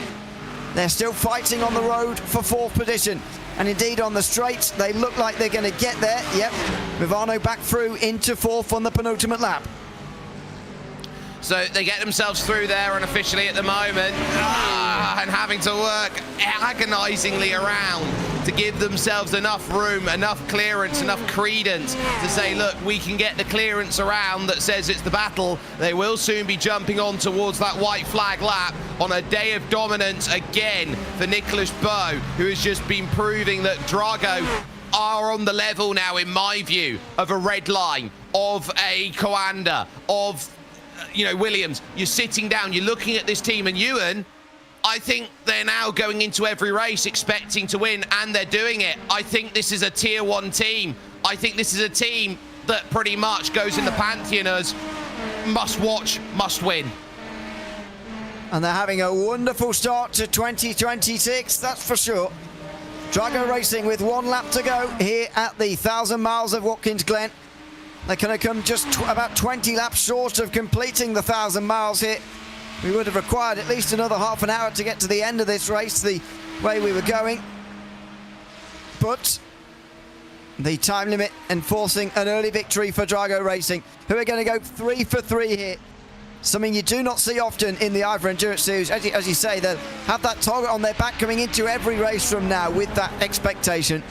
they're still fighting on the road for 4th position. And indeed on the straights, they look like they're going to get there. Yep, Movano back through into 4th on the penultimate lap. So they get themselves through there unofficially at the moment, and having to work agonizingly around to give themselves enough room, enough clearance, enough credence to say, look, we can get the clearance around that says it's the battle. They will soon be jumping on towards that white flag lap on a day of dominance again for Nicholas Bowe, who has just been proving that Drago are on the level now, in my view, of a Red Line, of a Coanda, of Williams, you're sitting down, you're looking at this team, and Ewan, I think they're now going into every race expecting to win, and they're doing it. I think this is a tier 1 team. I think this is a team that pretty much goes in the pantheon as must watch, must win. And they're having a wonderful start to 2026, that's for sure. Drago Racing with 1 lap to go here at the 1,000 miles of Watkins Glen. They're going to come just about 20 laps short of completing the 1,000 miles here. We would have required at least another half an hour to get to the end of this race the way we were going. But the time limit enforcing an early victory for Drago Racing, who are going to go 3 for 3 here. Something you do not see often in the IVRA Endurance Series. As you say, they'll have that target on their back coming into every race from now with that expectation.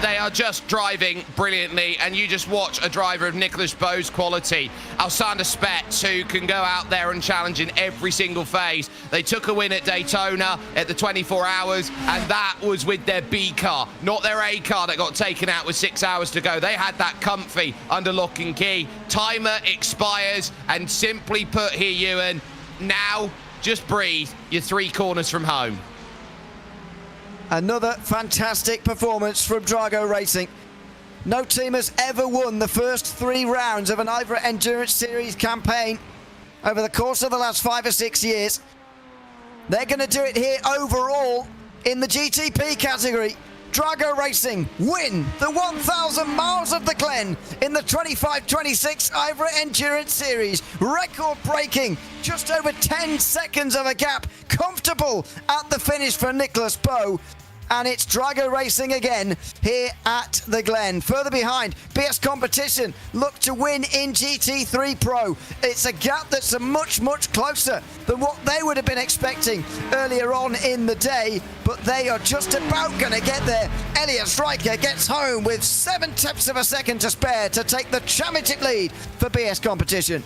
They are just driving brilliantly, and you just watch a driver of Nicholas Bowe's quality. Alexander Spets, who can go out there and challenge in every single phase. They took a win at Daytona at the 24 hours, and that was with their B car, not their A car that got taken out with 6 hours to go. They had that comfy under lock and key. Timer expires, and simply put here, Ewan, now just breathe. You're 3 corners from home. Another fantastic performance from Drago Racing. No team has ever won the first 3 rounds of an IVRA Endurance Series campaign over the course of the last 5 or 6 years. They're going to do it here overall in the GTP category. Drago Racing win the 1,000 miles of the Glen in the 25-26 IVRA Endurance Series. Record-breaking, just over 10 seconds of a gap. Comfortable at the finish for Nicholas Bowe. And it's Drago Racing again here at the Glen. Further behind, BS Competition look to win in GT3 Pro. It's a gap that's much, much closer than what they would have been expecting earlier on in the day, but they are just about going to get there. Elliot Stryker gets home with 7/10 of a second to spare to take the championship lead for BS Competition.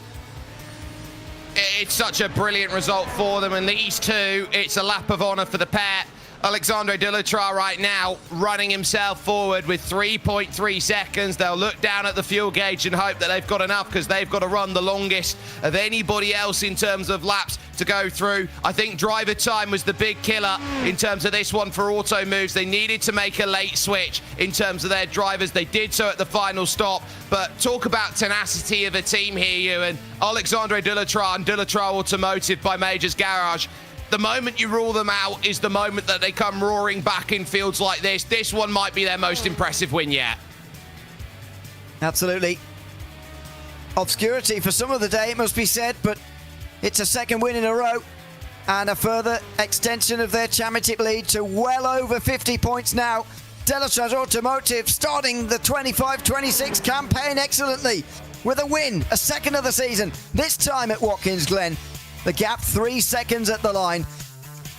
It's such a brilliant result for them, and these two, it's a lap of honour for the pair. Alexandre Delatraz right now running himself forward with 3.3 seconds. They'll look down at the fuel gauge and hope that they've got enough, because they've got to run the longest of anybody else in terms of laps to go through. I think driver time was the big killer in terms of this one for Auto Moves. They needed to make a late switch in terms of their drivers. They did so at the final stop. But talk about tenacity of a team here, Ewan. Alexandre Delatraz and Delatraz Automotive by Majors Garage. The moment you rule them out is the moment that they come roaring back in fields like this. This one might be their most impressive win yet. Absolutely. Obscurity for some of the day, it must be said, but it's a second win in a row and a further extension of their championship lead to well over 50 points now. Delatraz Automotive starting the 25-26 campaign excellently with a win, a second of the season, this time at Watkins Glen. The gap 3 seconds at the line.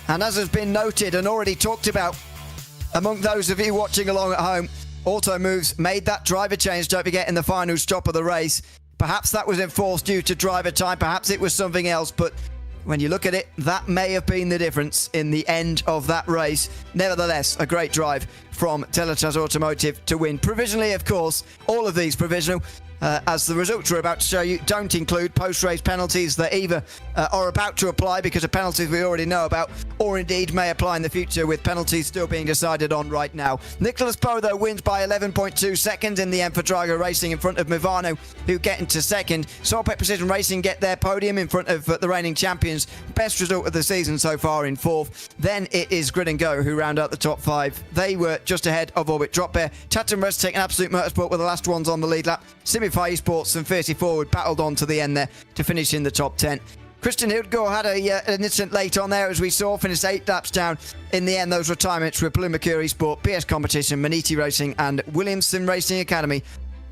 And as has been noted and already talked about among those of you watching along at home, Auto Moves made that driver change, don't forget, in the final stop of the race. Perhaps that was enforced due to driver time, perhaps it was something else, but when you look at it, that may have been the difference in the end of that race. Nevertheless, a great drive from Delatraz Automotive to win. Provisionally, of course, all of these provisional. As the results we're about to show you don't include post-race penalties that either are about to apply because of penalties we already know about, or indeed may apply in the future with penalties still being decided on right now. Nicholas Bowe, though, wins by 11.2 seconds in the end for Drago Racing in front of Movano, who get into second. Solpec Precision Racing get their podium in front of the reigning champions. Best result of the season so far in fourth. Then it is Grid and Go who round out the top 5. They were just ahead of Orbit Drop Bear. Tatum Rest and Absolute Motorsport were the last ones on the lead lap. Simify Esports and 30 Forward battled on to the end there to finish in the top 10. Christian Hildgaard had an incident late on there, as we saw, finished 8 laps down. In the end, those retirements were Blue Mercury Sport, BS Competition, Maniti Racing and Williamson Racing Academy,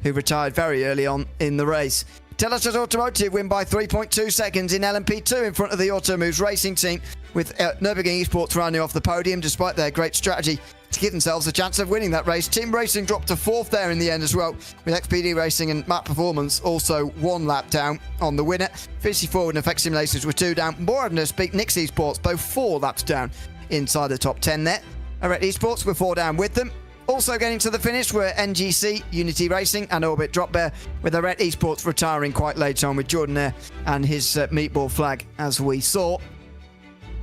who retired very early on in the race. Delatraz Automotive win by 3.2 seconds in LMP2 in front of the Auto Moves Racing team, with Nürburgring Esports rounding off the podium despite their great strategy to give themselves a chance of winning that race. Team Racing dropped to 4th there in the end as well, with XPD Racing and Map Performance also 1 lap down on the winner. 50 Forward and Effect Simulators were 2 down. Moradness beat Nix Esports, both 4 laps down inside the top 10 there. Erect Esports were 4 down with them. Also getting to the finish were NGC, Unity Racing and Orbit Drop Bear, with Arret Esports retiring quite late on with Jordan Air and his meatball flag, as we saw.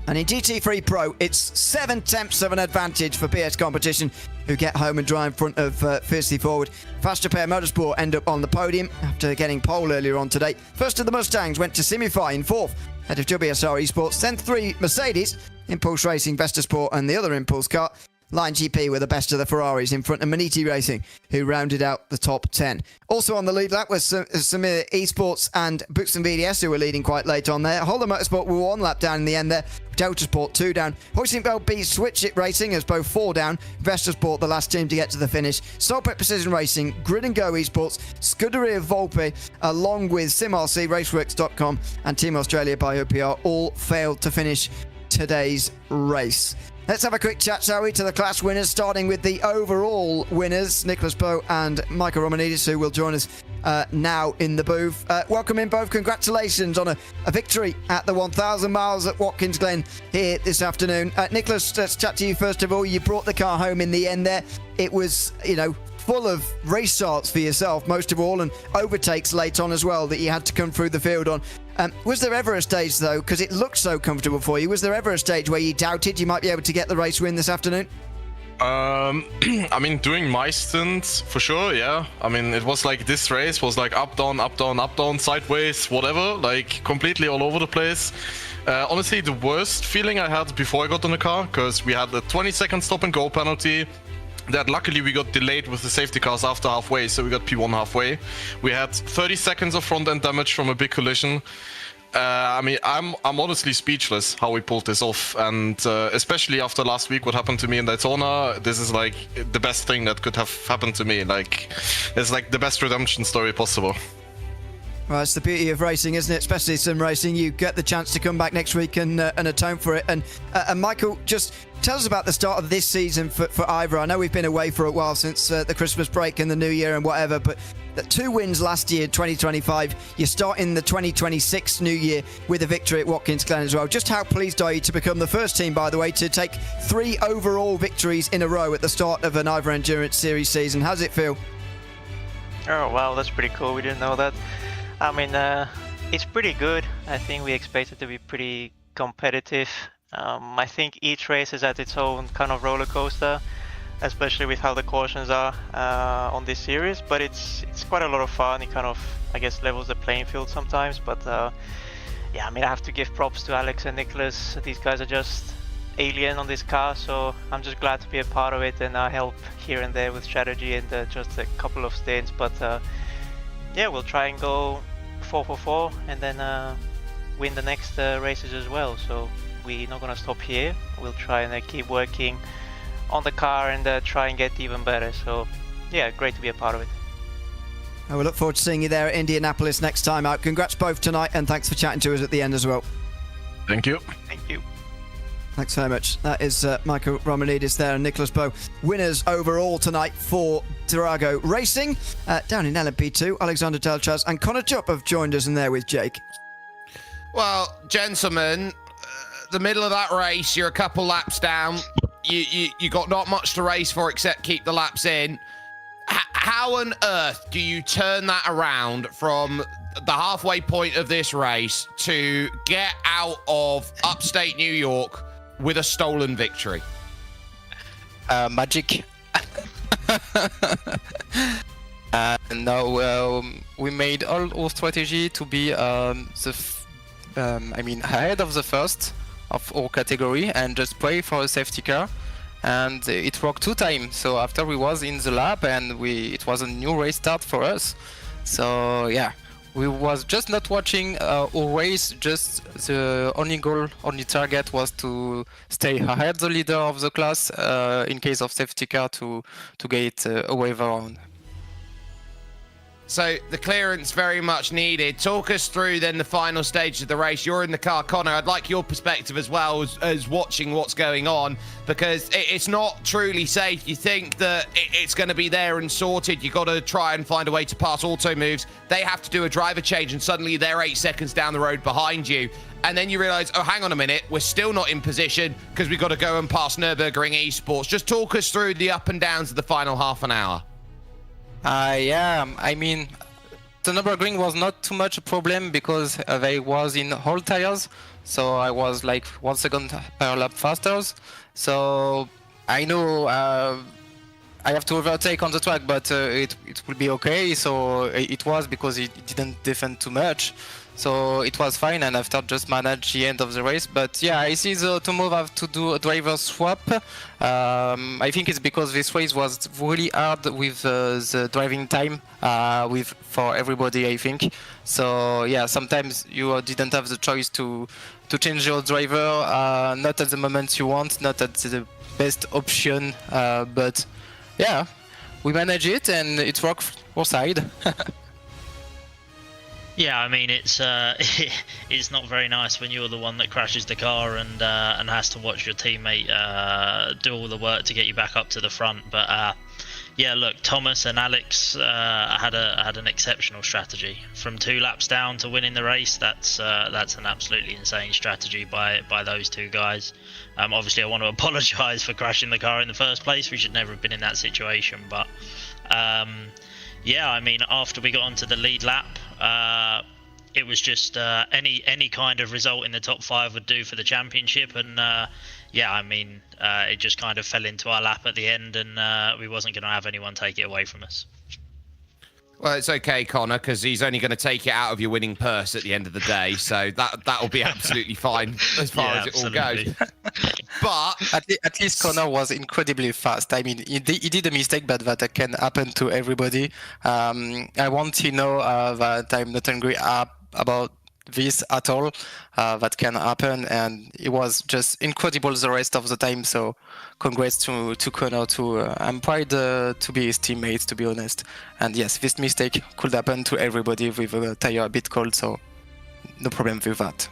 And in GT3 Pro, it's 7/10 of an advantage for PS Competition, who get home and dry in front of Fiercely Forward. Fast Repair Motorsport end up on the podium after getting pole earlier on today. First of the Mustangs went to Simify in fourth, ahead of WSR Esports. Then 3 Mercedes, Impulse Racing, Vesta Sport and the other Impulse car. Line GP were the best of the Ferraris in front of Maniti Racing, who rounded out the top 10. Also on the lead lap was Samir Esports and Buxton VDS, who were leading quite late on there. Holder Motorsport were 1 lap down in the end there. Delta Sport 2 down. Hoisting Bell B Switch It Racing as both 4 down. Vesta Sport the last team to get to the finish. Solpet Precision Racing, Grid and Go Esports, Scuderia Volpe, along with SimRC, Raceworks.com and Team Australia by OPR all failed to finish today's race. Let's have a quick chat, shall we, to the class winners, starting with the overall winners, Nicholas Poe and Michael Romanidis, who will join us now in the booth. Welcome in both. Congratulations on a victory at the 1,000 miles at Watkins Glen here this afternoon. Nicholas, let's chat to you first of all. You brought the car home in the end there. It was, full of race starts for yourself, most of all, and overtakes late on as well that you had to come through the field on. Was there ever a stage, though, because it looked so comfortable for you, was there ever a stage where you doubted you might be able to get the race win this afternoon? I mean, during my stint, for sure, yeah. I mean, it was like this race was like up, down, sideways, whatever, like completely all over the place. Honestly, the worst feeling I had before I got in the car, because we had a 20-second stop and go penalty. That luckily we got delayed with the safety cars after halfway, so we got P1 halfway. We had 30 seconds of front end damage from a big collision. I mean, I'm honestly speechless how we pulled this off, and especially after last week, what happened to me in Daytona, this is like the best thing that could have happened to me. Like, it's like the best redemption story possible. Well, it's the beauty of racing, isn't it? Especially sim racing. You get the chance to come back next week and atone for it. And Michael, just tell us about the start of this season for IVRA. I know we've been away for a while since the Christmas break and the New Year and whatever, but the 2 wins last year, 2025. You're starting the 2026 new year with a victory at Watkins Glen as well. Just how pleased are you to become the first team, by the way, to take 3 overall victories in a row at the start of an IVRA Endurance Series season? How does it feel? Oh, wow, that's pretty cool. We didn't know that. I mean, it's pretty good. I think we expect it to be pretty competitive. I think each race is at its own kind of roller coaster, especially with how the cautions are on this series. But it's quite a lot of fun. It kind of, I guess, levels the playing field sometimes. But yeah, I mean, I have to give props to Alex and Nicholas. These guys are just alien on this car, so I'm just glad to be a part of it, and I help here and there with strategy and just a couple of stints. But yeah, we'll try and go 4 for 4 and then win the next races as well. So we're not going to stop here. We'll try and keep working on the car and try and get even better. So yeah, great to be a part of it. I will look forward to seeing you there at Indianapolis next time out. Congrats both tonight, and thanks for chatting to us at the end as well. Thank you. Thank you. Thanks so much. That is Michael Romanidis there and Nicholas Poe. Winners overall tonight for Durago Racing. Down in LMP2, Alexander Delchaz and Connor Jupp have joined us in there with Jake. Well, gentlemen, the middle of that race, you're a couple laps down. You got not much to race for except keep the laps in. How on earth do you turn that around from the halfway point of this race to get out of upstate New York with a stolen victory? Magic. No, we made all our strategy to be ahead of the first of our category and just pray for a safety car, and it worked 2 times. So after we was in the lap and it was a new race start for us. So yeah, we was just not watching our race, just the only goal, only target was to stay ahead the leader of the class in case of safety car to get a wave around. So the clearance very much needed. Talk us through then the final stage of the race. You're in the car, Connor. I'd like your perspective as well as watching what's going on, because it's not truly safe. You think that it's going to be there and sorted. You got to try and find a way to pass auto moves. They have to do a driver change, and suddenly they're 8 seconds down the road behind you. And then you realize, oh, hang on a minute, we're still not in position because we've got to go and pass Nürburgring Esports. Just talk us through the up and downs of the final half an hour. Yeah, I mean, the Nürburgring was not too much a problem because they was in whole tires, so I was like 1 second per lap faster. So I know I have to overtake on the track, but it will be okay. So it was because it didn't defend too much. So it was fine, and after just manage the end of the race. But yeah, I see the Automotive have to do a driver swap. I think it's because this race was really hard with the driving time for everybody, I think. So yeah, sometimes you didn't have the choice to change your driver, not at the moment you want, not at the best option. But yeah, we manage it, and it worked for side. Yeah, I mean it's not very nice when you're the one that crashes the car and has to watch your teammate do all the work to get you back up to the front. But yeah, look, Thomas and Alex had an exceptional strategy. From 2 laps down to winning the race, that's an absolutely insane strategy by those two guys. Obviously, I want to apologise for crashing the car in the first place. We should never have been in that situation, but. Yeah, I mean, after we got onto the lead lap, it was just any kind of result in the top 5 would do for the championship, and yeah, I mean, it just kind of fell into our lap at the end, and we wasn't going to have anyone take it away from us. Well, it's okay, Connor, because he's only going to take it out of your winning purse at the end of the day, so that'll be absolutely fine as far as it all goes. But at least Connor was incredibly fast. I mean, he did a mistake, but that can happen to everybody. I want to know that I'm not angry about this at all. That can happen, and it was just incredible the rest of the time. So congrats to Connor too. I'm proud to be his teammate, to be honest. And yes, this mistake could happen to everybody with a tire a bit cold, so no problem with that.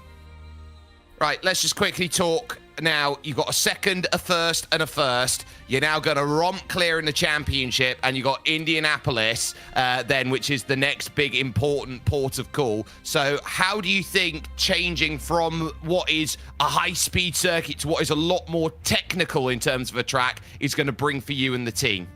Right, let's just quickly talk now. You've got a second, a first, and a first. You're now going to romp clear in the championship, and you've got Indianapolis then, which is the next big important port of call. So how do you think changing from what is a high-speed circuit to what is a lot more technical in terms of a track is going to bring for you and the team?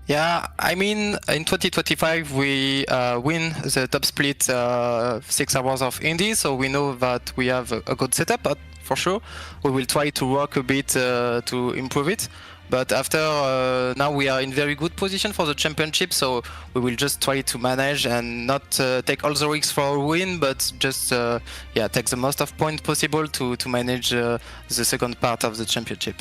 Yeah, I mean, in 2025, we win the top split 6 hours of Indy, so we know that we have a good setup, but for sure, we will try to work a bit to improve it. But after, now we are in very good position for the championship, so we will just try to manage and not take all the risks for a win, but just yeah, take the most of points possible to manage the second part of the championship.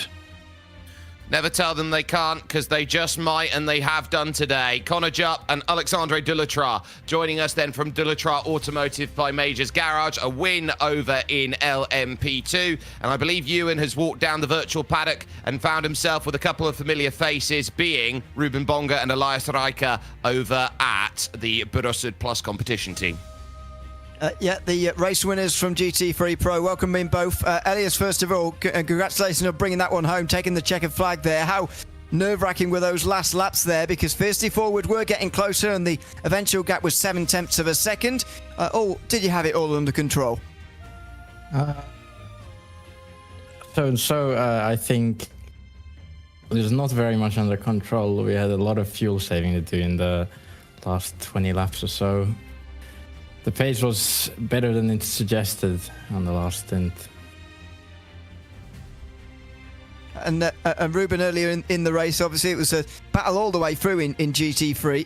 Never tell them they can't, because they just might, and they have done today. Connor Jupp and Alexandre Delatraz joining us then from Delatraz Automotive by Majors Garage, a win over in LMP2. And I believe Ewan has walked down the virtual paddock and found himself with a couple of familiar faces, being Ruben Bonga and Elias Reicher over at the Borussard Plus competition team. Yeah, the race winners from GT3 Pro. Welcome in both. Elias, first of all, congratulations on bringing that one home, taking the checkered flag there. How nerve-wracking were those last laps there? Because Fiercely Forward were getting closer, and the eventual gap was 0.7 of a second. Did you have it all under control? I think there's not very much under control. We had a lot of fuel saving to do in the last 20 laps or so. The pace was better than it suggested on the last stint. And Ruben, earlier in the race, obviously it was a battle all the way through in GT3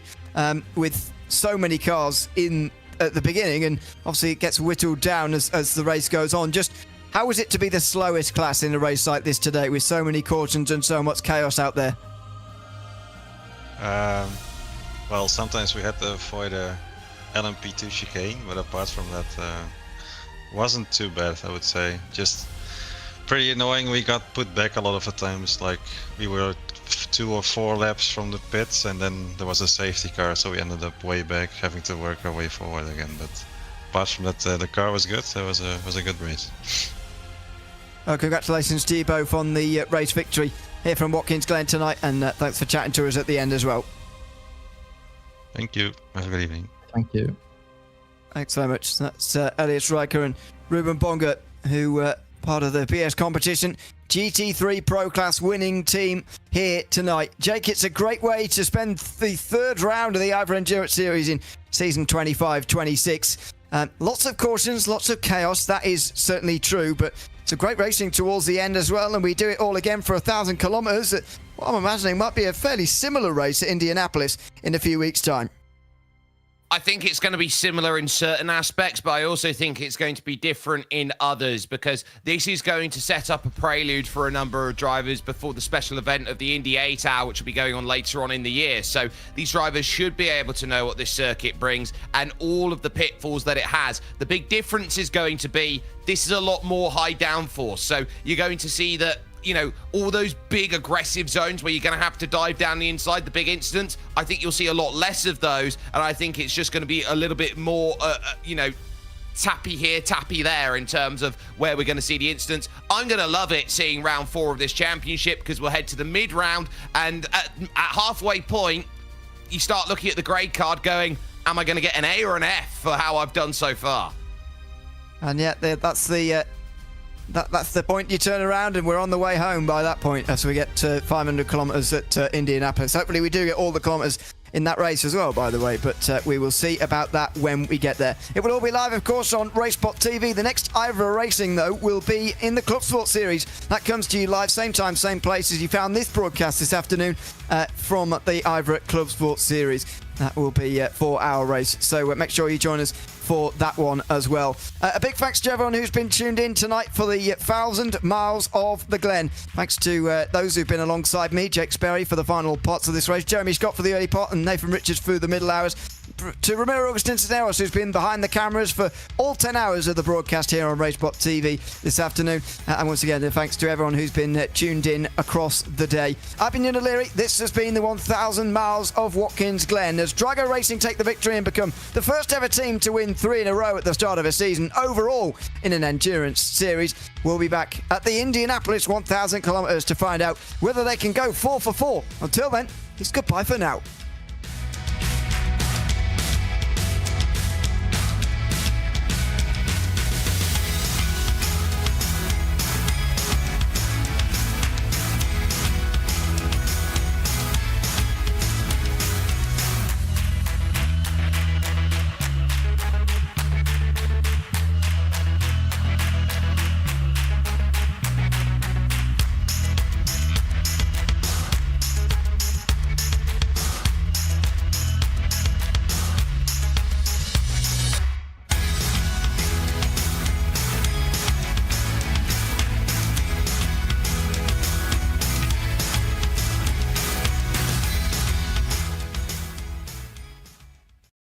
with so many cars in at the beginning, and obviously it gets whittled down as the race goes on. Just how was it to be the slowest class in a race like this today with so many cautions and so much chaos out there? Well, sometimes we had to avoid a LMP2 chicane, but apart from that, wasn't too bad, I would say. Just pretty annoying. We got put back a lot of the times, like we were 2 or 4 laps from the pits, and then there was a safety car, so we ended up way back, having to work our way forward again. But apart from that, the car was good. It was a good race. Congratulations to you both on the race victory here from Watkins Glen tonight, and thanks for chatting to us at the end as well. Thank you. Have a good evening. Thank you. Thanks so much. That's Elias Riker and Ruben Bonga, who part of the BS competition GT3 Pro Class winning team here tonight. Jake, it's a great way to spend the third round of the IVRA Endurance Series in season 25-26. Lots of cautions, lots of chaos, that is certainly true, but it's a great racing towards the end as well, and we do it all again for 1,000 kilometres. What I'm imagining might be a fairly similar race at Indianapolis in a few weeks' time. I think it's going to be similar in certain aspects, but I also think it's going to be different in others, because this is going to set up a prelude for a number of drivers before the special event of the Indy 8 Hour, which will be going on later on in the year. So these drivers should be able to know what this circuit brings and all of the pitfalls that it has. The big difference is going to be this is a lot more high downforce. So you're going to see that, you know, all those big aggressive zones where you're going to have to dive down the inside, the big incidents, I think you'll see a lot less of those. And I think it's just going to be a little bit more, you know, tappy here, tappy there in terms of where we're going to see the incidents. I'm going to love it seeing round 4 of this championship, because we'll head to the mid round, and at halfway point, you start looking at the grade card going, am I going to get an A or an F for how I've done so far? And yet that's the point you turn around, and we're on the way home by that point as we get to 500 kilometres at Indianapolis. Hopefully we do get all the kilometres in that race as well, by the way, but we will see about that when we get there. It will all be live, of course, on RaceSpotTV. The next IVRA racing, though, will be in the Club Sport Series. That comes to you live, same time, same place as you found this broadcast this afternoon from the IVRA Club Sport Series. That will be a 4-hour race, so make sure you join us for that one as well. A big thanks to everyone who's been tuned in tonight for the 1,000 miles of the Glen. Thanks to those who've been alongside me, Jake Sperry for the final parts of this race, Jeremy Scott for the early part, and Nathan Richards through the middle hours. To Ramiro Augustin Cisneros, who's been behind the cameras for all 10 hours of the broadcast here on RaceSpotTV this afternoon. And once again, thanks to everyone who's been tuned in across the day. I've been Ian O'Leary. This has been the 1,000 miles of Watkins Glen, as Drago Racing take the victory and become the first ever team to win 3 in a row at the start of a season overall in an endurance series. We'll be back at the Indianapolis 1,000 kilometres to find out whether they can go 4 for 4. Until then, it's goodbye for now.